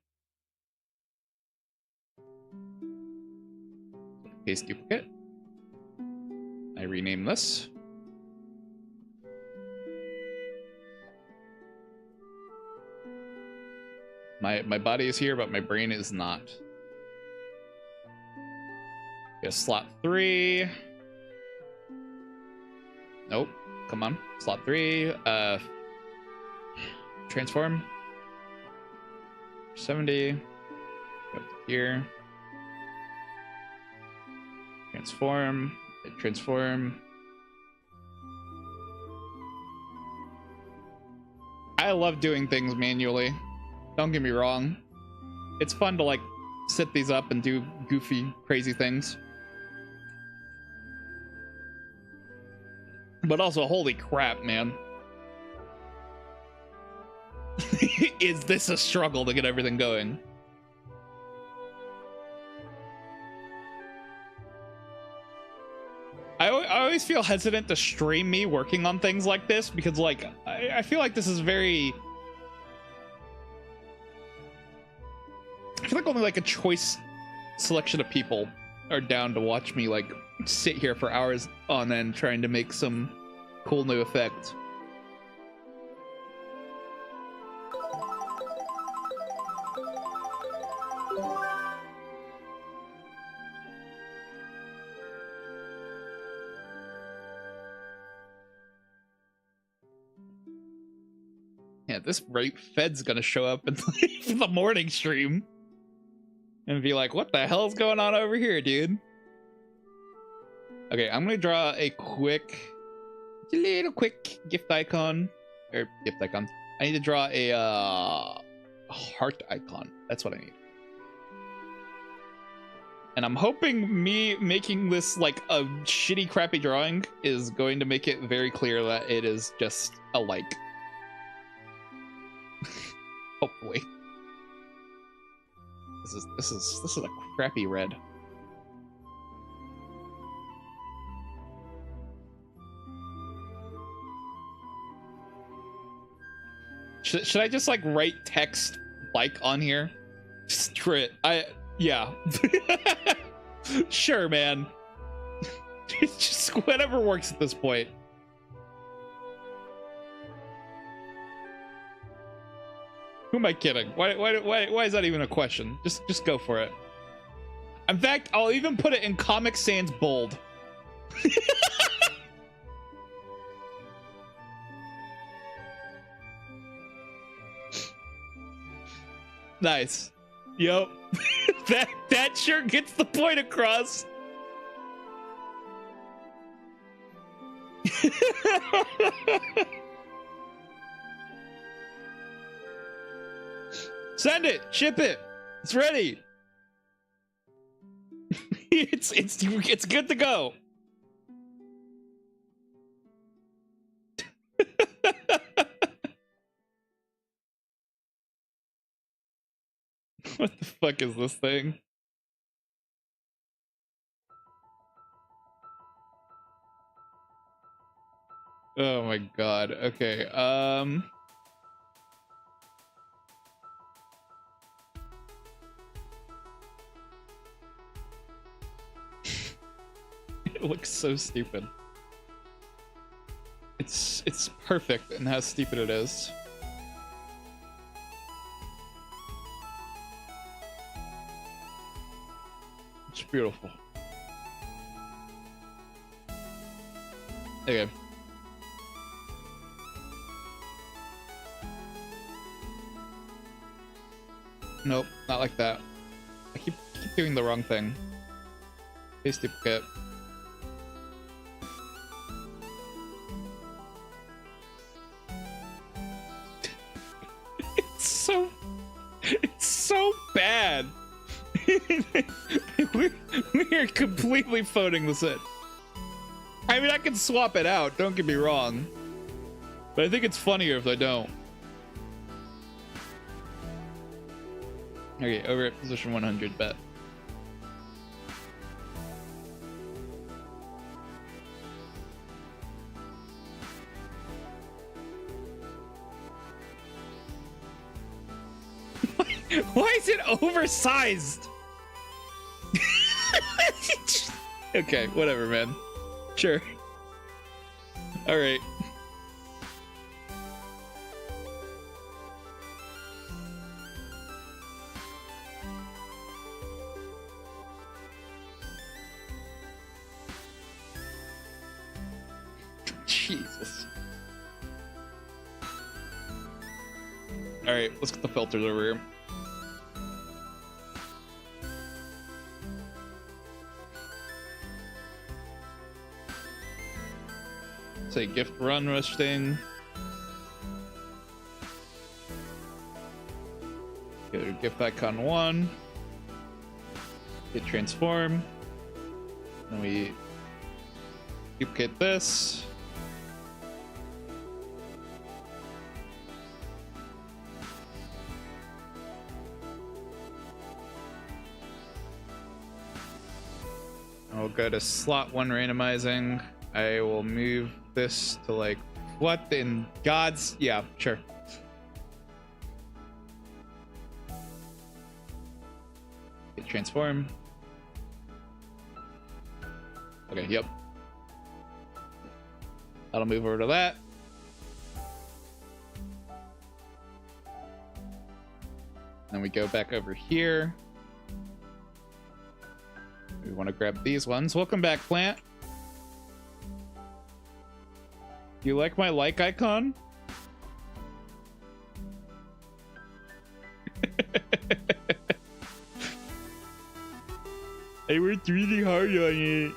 Paste duplicate. I rename this. My body is here, but my brain is not. Get slot 3. Nope. Come on. Slot 3. Transform. 70. Go up to here. Transform. Transform. I love doing things manually. Don't get me wrong. It's fun to like set these up and do goofy, crazy things. But also, holy crap, man. Is this a struggle to get everything going? I always feel hesitant to stream me working on things like this, because like I feel like this is very... I feel like only like a choice selection of people are down to watch me like sit here for hours on end trying to make some cool new effect. Yeah, this right Fed's gonna show up in the morning stream and be like, what the hell's going on over here, dude? Okay, I'm gonna draw a little quick gift icon. Or gift icon. I need to draw a heart icon. That's what I need. And I'm hoping me making this like a shitty, crappy drawing is going to make it very clear that it is just a like. Hopefully. This is a crappy red. Should I just like write text like on here? Screw it. Yeah. Sure, man. Just whatever works at this point. Who am I kidding? Why is that even a question? Just go for it. In fact, I'll even put it in Comic Sans bold. Nice. Yep. that sure gets the point across. Send it. Ship it. It's ready. it's good to go. What the fuck is this thing? Oh my god. Okay. It looks so stupid. It's perfect in how stupid it is. It's beautiful. Okay. Nope, not like that. I keep doing the wrong thing. Paste duplicate. It's so bad. We're completely phoning this in. I mean, I can swap it out, don't get me wrong. But I think it's funnier if I don't. Okay, over at position 100, bet. Why is it oversized? Okay, whatever, man. Sure. All right. Jesus. All right, let's get the filters over here. Say gift run rush thing. Go to gift icon 1. Get transform. Then we duplicate this. I'll go to slot 1 randomizing. I will move this to like, what in God's, yeah, sure. Hit transform. Okay, yep. That'll move over to that. Then we go back over here. We want to grab these ones. Welcome back, plant. You like my like icon? I worked really hard on it.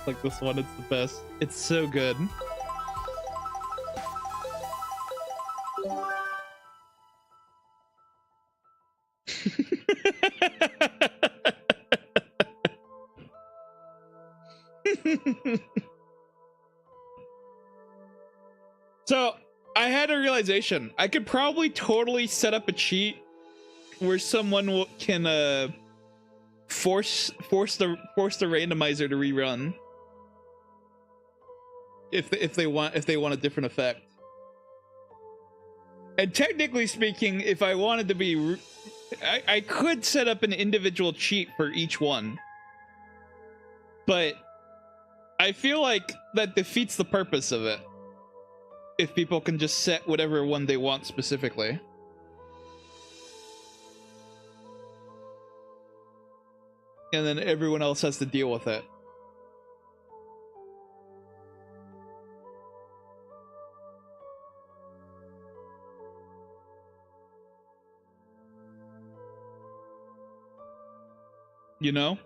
Like this one, it's the best. It's so good. So I had a realization. I could probably totally set up a cheat where someone can force the randomizer to rerun if they want a different effect. And technically speaking, if I wanted to be, I could set up an individual cheat for each one, but I feel like that defeats the purpose of it if people can just set whatever one they want specifically. And then everyone else has to deal with it. You know?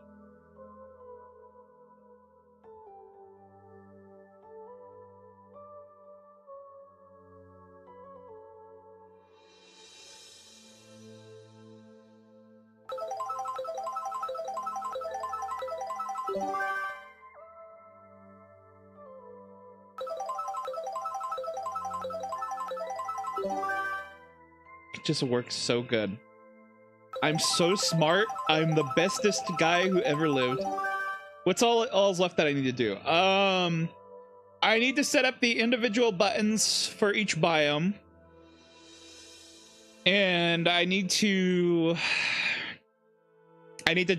just works so good. I'm so smart. I'm the bestest guy who ever lived. What's all's left that I need to do? I need to set up the individual buttons for each biome. And I need to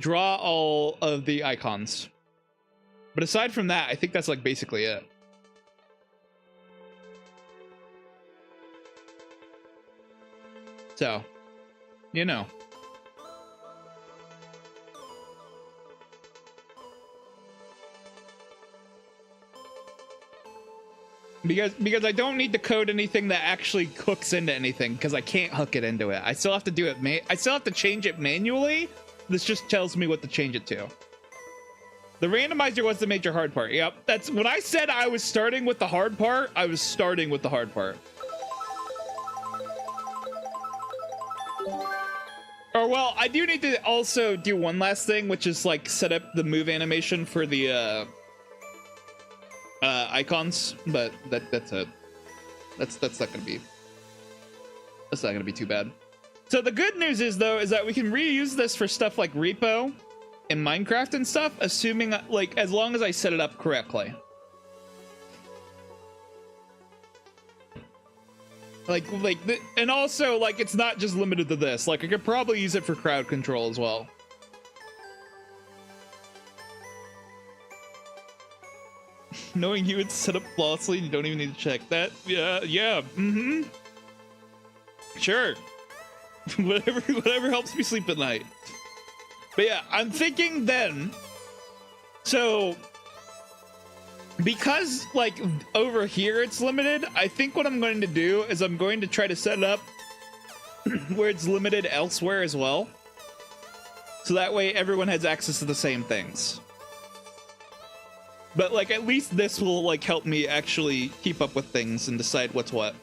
draw all of the icons. But aside from that, I think that's like basically it. So, you know. Because I don't need to code anything that actually hooks into anything, because I can't hook it into it. I still have to do it. I still have to change it manually. This just tells me what to change it to. The randomizer was the major hard part. Yep, that's when I said I was starting with the hard part. I was starting with the hard part. Or well, I do need to also do one last thing, which is like set up the move animation for the icons, but that's it. That's not gonna be too bad. So the good news is though is that we can reuse this for stuff like repo and Minecraft and stuff, assuming like as long as I set it up correctly. And also like it's not just limited to this. Like I could probably use it for crowd control as well. Knowing you would set up flawlessly, you don't even need to check that. Yeah. Sure. whatever helps me sleep at night. But yeah, I'm thinking then. So, because like over here it's limited, I think what I'm going to do is I'm going to try to set it up where it's limited elsewhere as well. So that way everyone has access to the same things. But like at least this will like help me actually keep up with things and decide what's what.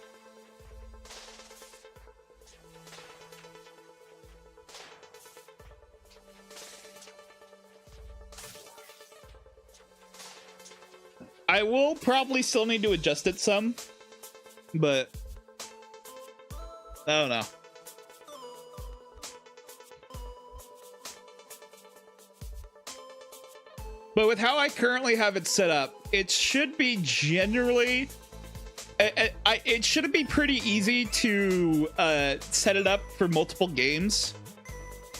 I will probably still need to adjust it some, but I don't know. But with how I currently have it set up, it should be generally, it should be pretty easy to set it up for multiple games,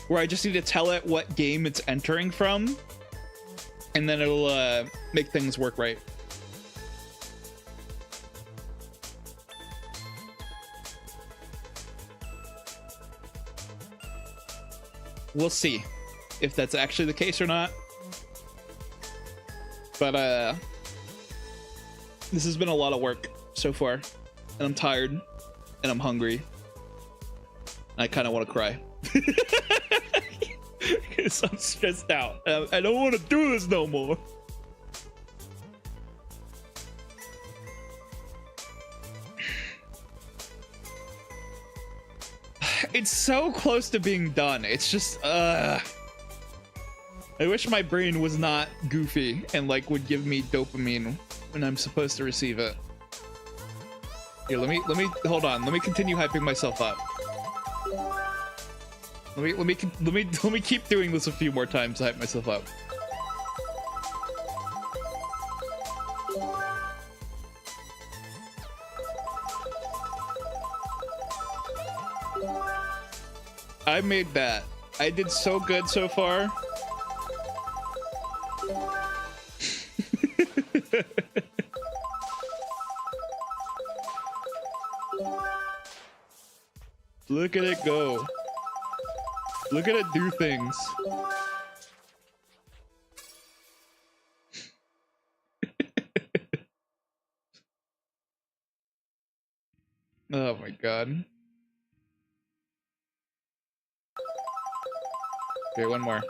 where I just need to tell it what game it's entering from, and then it'll make things work right. We'll see if that's actually the case or not. But this has been a lot of work so far, and I'm tired, and I'm hungry, and I kind of want to cry. Because I'm stressed out. I don't want to do this no more. It's so close to being done. It's just, I wish my brain was not goofy and like would give me dopamine when I'm supposed to receive it. Here, let me hold on. Let me continue hyping myself up. Let me keep doing this a few more times to hype myself up. I made that. I did so good so far. Look at it go. Look at it do things. Oh my god. Okay, one more.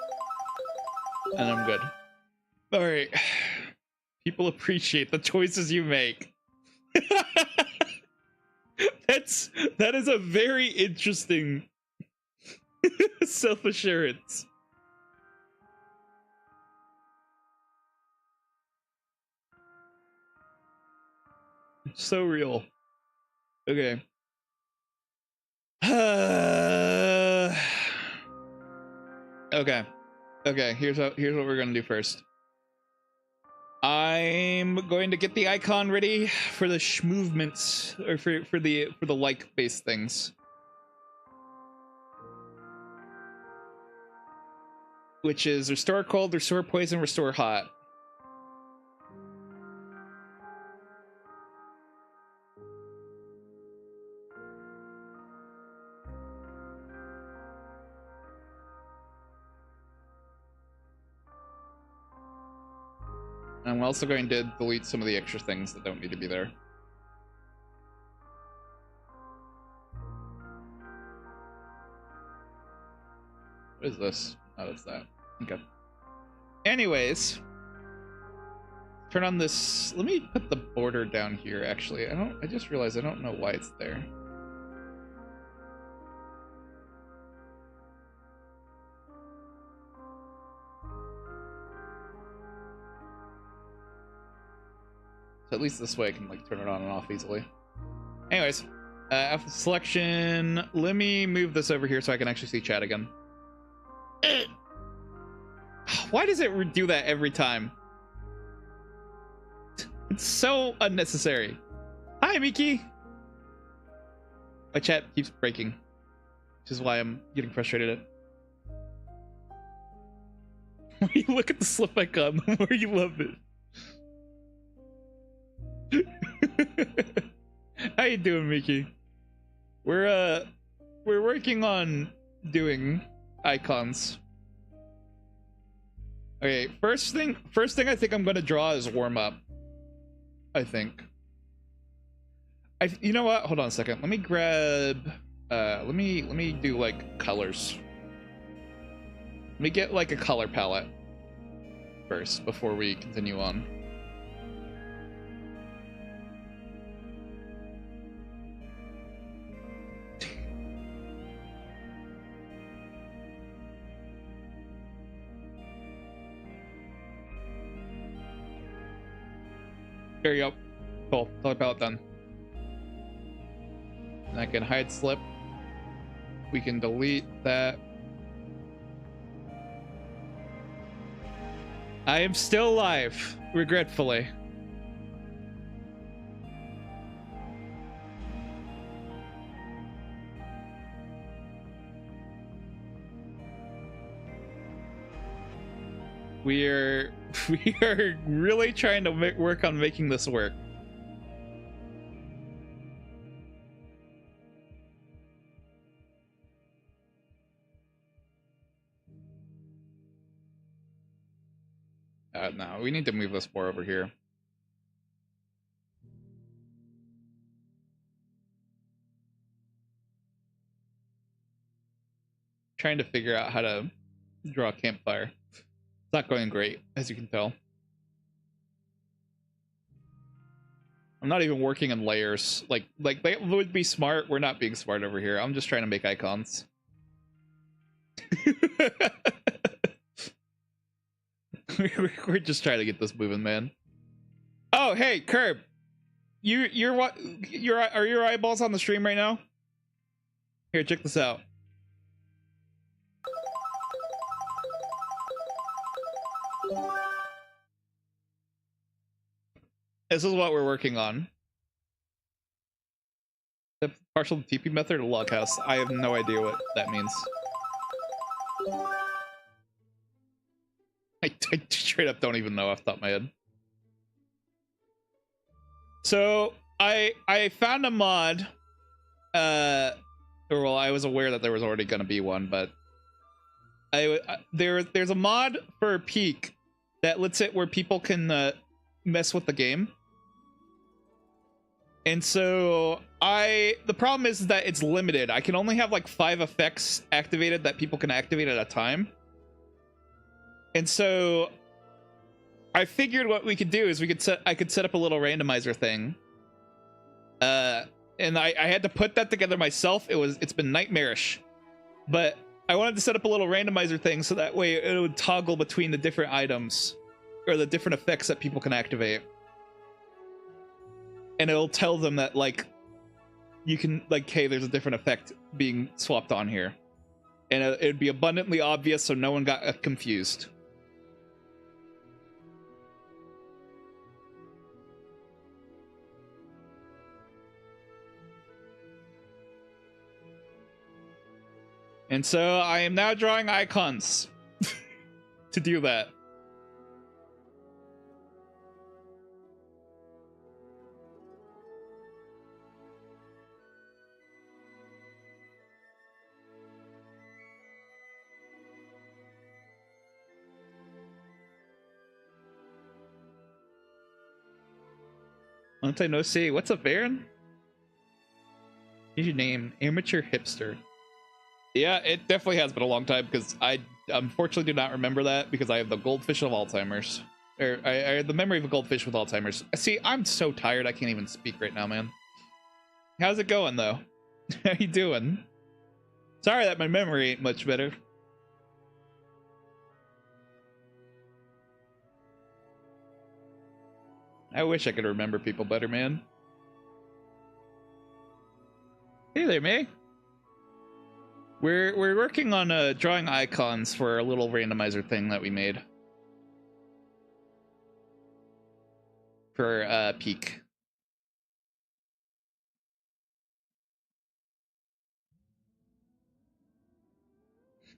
And I'm good. Alright. People appreciate the choices you make. That is a very interesting self-assurance. So real. Okay. Okay. Okay, here's what we're gonna do first. I'm going to get the icon ready for the movements, or for the like based things. Which is restore cold, restore poison, restore hot. I'm also going to delete some of the extra things that don't need to be there. What is this? Oh, it's that. Okay. Anyways, turn on this. Let me put the border down here, actually. I just realized I don't know why it's there. So at least this way I can like turn it on and off easily. Anyways, after selection, let me move this over here so I can actually see chat again. Why does it do that every time? It's so unnecessary. Hi, Miki. My chat keeps breaking, which is why I'm getting frustrated at. You look at the slip icon, the more you love it. How you doing, Mickey? We're working on doing icons. Okay, first thing I think I'm gonna draw is warm up. I think. You know what? Hold on a second. Let me grab. Let me do like colors. Let me get like a color palette first before we continue on. There you go. Cool. Color palette done. And I can hide slip. We can delete that. I am still alive, regretfully. We are really trying to work on making this work. No, we need to move this more over here. Trying to figure out how to draw a campfire. It's not going great, as you can tell. I'm not even working in layers. Like that would be smart. We're not being smart over here. I'm just trying to make icons. We're just trying to get this moving, man. Oh, hey, Curb. You're what? Are your eyeballs on the stream right now? Here, check this out. This is what we're working on. The partial TP method or log house. I have no idea what that means. I straight up don't even know off the top of my head. So I found a mod. Or well, I was aware that there was already going to be one, but there's a mod for Peak that lets it where people can mess with the game. And so the problem is that it's limited. I can only have like 5 effects activated that people can activate at a time. And so I figured what we could do is I could set up a little randomizer thing. And I had to put that together myself. It's been nightmarish. But I wanted to set up a little randomizer thing so that way it would toggle between the different items or the different effects that people can activate. And it'll tell them that like you can like, hey, there's a different effect being swapped on here, and it'd be abundantly obvious so no one got confused. And so I am now drawing icons to do that. Long time no see. What's up, Aaron? Here's your name, Amateur Hipster. Yeah, it definitely has been a long time because I unfortunately do not remember that because I have the goldfish of Alzheimer's. Or I have the memory of a goldfish with Alzheimer's. See, I'm so tired I can't even speak right now, man. How's it going, though? How you doing? Sorry that my memory ain't much better. I wish I could remember people better, man. Hey there, May. We're working on drawing icons for a little randomizer thing that we made for Peak.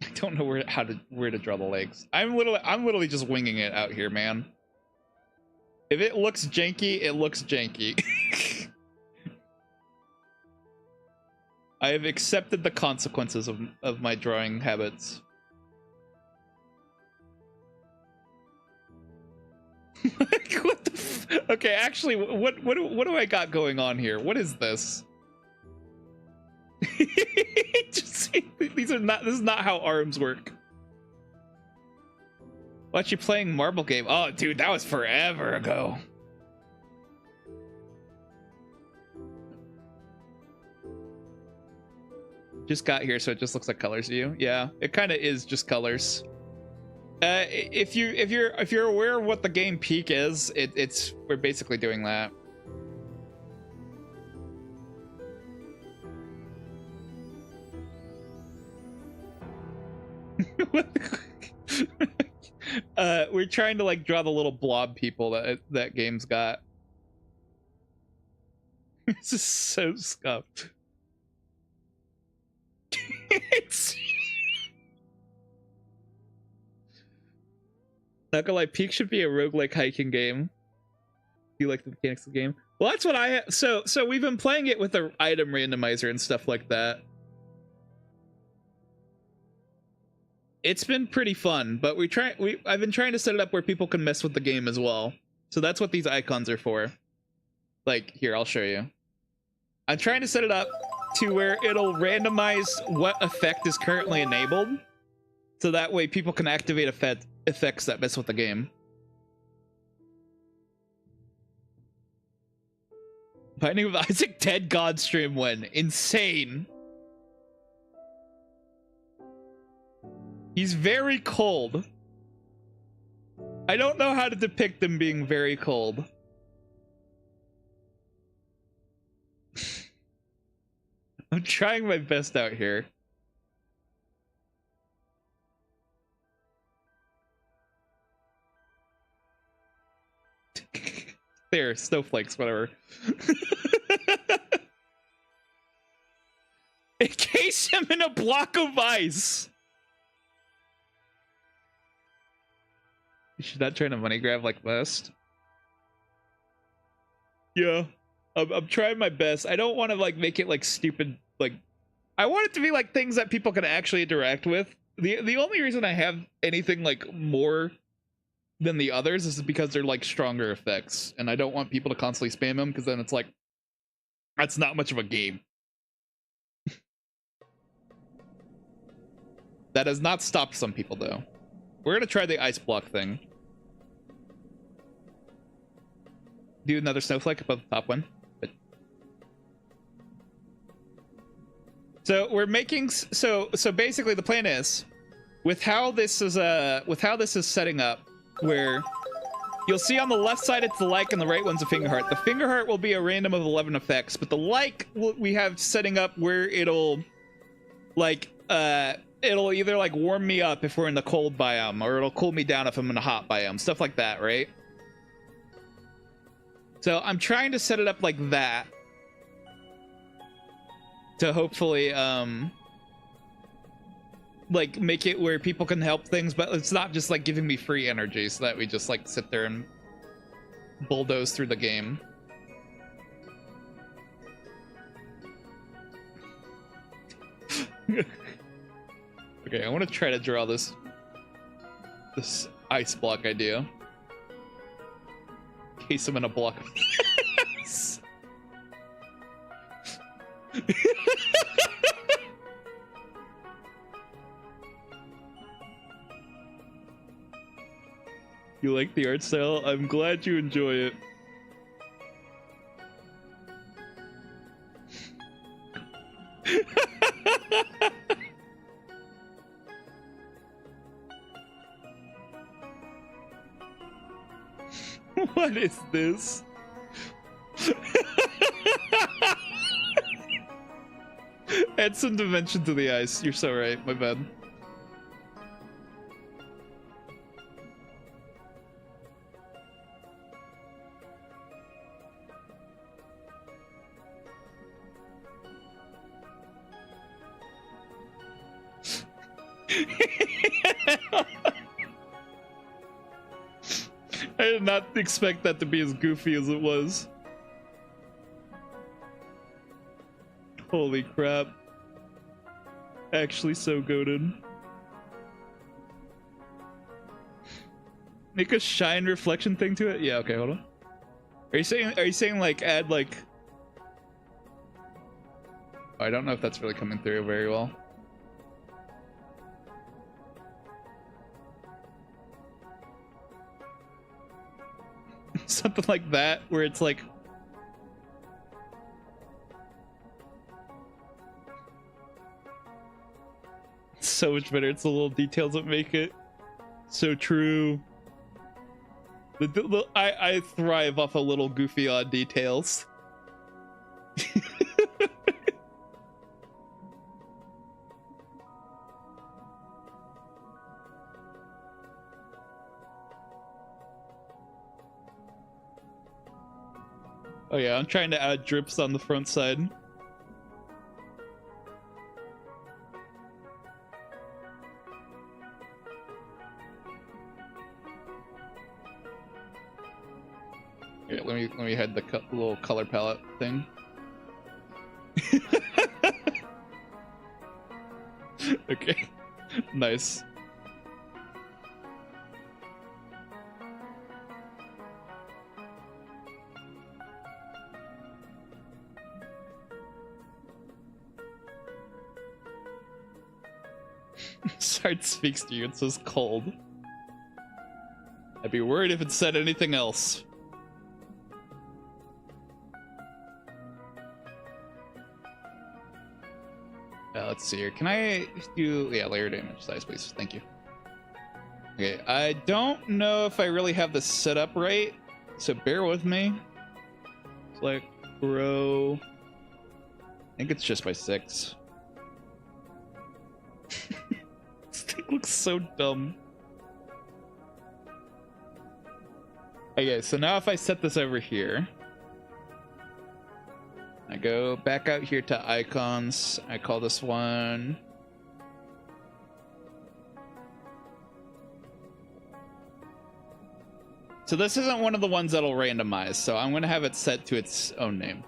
I don't know where to draw the legs. I'm literally just winging it out here, man. If it looks janky, it looks janky. I have accepted the consequences of my drawing habits. What the okay, actually, what do I got going on here? What is this? Just, this is not how arms work. Watch you playing marble game. Oh, dude, that was forever ago. Just got here, so it just looks like colors to you. Yeah, it kind of is just colors. If you're aware of what the game Peak is, we're basically doing that. We're trying to like draw the little blob people that game's got. This is so scuffed. Not gonna lie, Peak should be a roguelike hiking game. Do you like the mechanics of the game? Well, that's what so we've been playing it with the item randomizer and stuff like that. It's been pretty fun, but I've been trying to set it up where people can mess with the game as well. So that's what these icons are for. Like, here, I'll show you. I'm trying to set it up to where it'll randomize what effect is currently enabled, so that way people can activate effects that mess with the game. Finding with Isaac dead God stream when insane. He's very cold. I don't know how to depict him being very cold. I'm trying my best out here. There, snowflakes, whatever. Encase him in a block of ice. You should not try to money grab like this. Yeah. I'm trying my best. I don't want to like make it like stupid. Like, I want it to be like things that people can actually interact with. The only reason I have anything like more than the others is because they're like stronger effects, and I don't want people to constantly spam them because then it's like that's not much of a game. That has not stopped some people though. We're gonna try the ice block thing. Do another snowflake above the top one. So we're making so basically the plan is with how this is setting up, where You'll see on the left side it's the like and the right one's a finger heart. The finger heart will be a random of 11 effects, but the like we have setting up where it'll like it'll either like warm me up if we're in the cold biome, or it'll cool me down if I'm in a hot biome, stuff like that, right? So I'm trying to set it up like that to hopefully like make it where people can help things, but it's not just like giving me free energy so that we just like sit there and bulldoze through the game. Okay, I want to try to draw this ice block idea in case I'm in a block of ice. You like the art style? I'm glad you enjoy it. What is this? Add some dimension to the ice. You're so right. My bad. I did not expect that to be as goofy as it was. Holy crap. Actually so goated. Make a shine reflection thing to it? Yeah, okay, hold on. Are you saying like add like I don't know if that's really coming through very well. Something like that, where it's like so much better. It's the little details that make it so true. I thrive off a little goofy odd details. Oh yeah, I'm trying to add drips on the front side. Here, let me head the little color palette thing. Okay, nice. Sard speaks to you, it says cold. I'd be worried if it said anything else. Let's see here. Can I do, yeah, layer damage size, please? Thank you. Okay, I don't know if I really have this set up right, so bear with me. Select, grow. I think it's just by 6. This thing looks so dumb. Okay, so now if I set this over here, I go back out here to icons. I call this one so this isn't one of the ones that'll randomize, so I'm gonna have it set to its own name.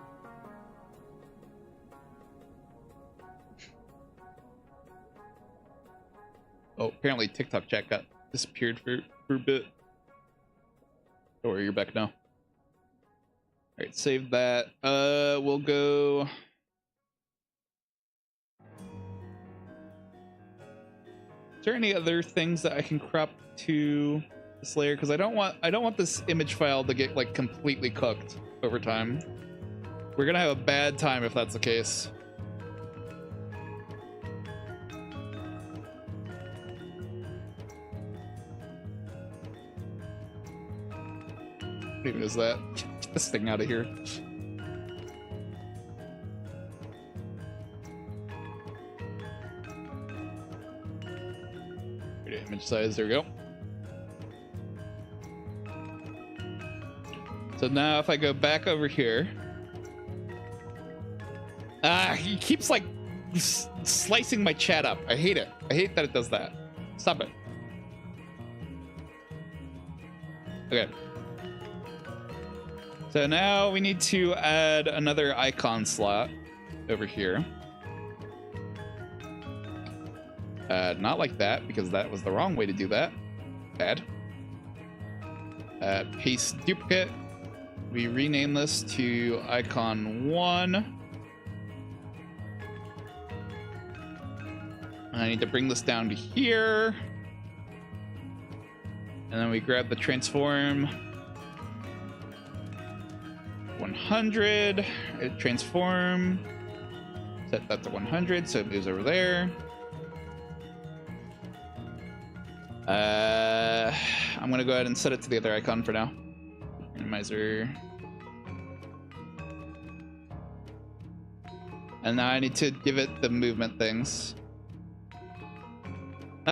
Oh, apparently TikTok chat got disappeared for a bit. Don't worry, you're back now. All right, save that. We'll go. Is there any other things that I can crop to this layer? Because I don't want this image file to get like completely cooked over time. We're gonna have a bad time if that's the case. What even is that? Get this thing out of here. Image size, there we go. So now if I go back over here, he keeps like slicing my chat up. I hate it. I hate that it does that. Stop it. Okay. So now we need to add another icon slot over here. Not like that, because that was the wrong way to do that. Bad. Paste duplicate. We rename this to icon 1. I need to bring this down to here. And then we grab the transform 100. Transform. Set that to 100 so it moves over there. I'm gonna go ahead and set it to the other icon for now. Randomizer. And now I need to give it the movement things.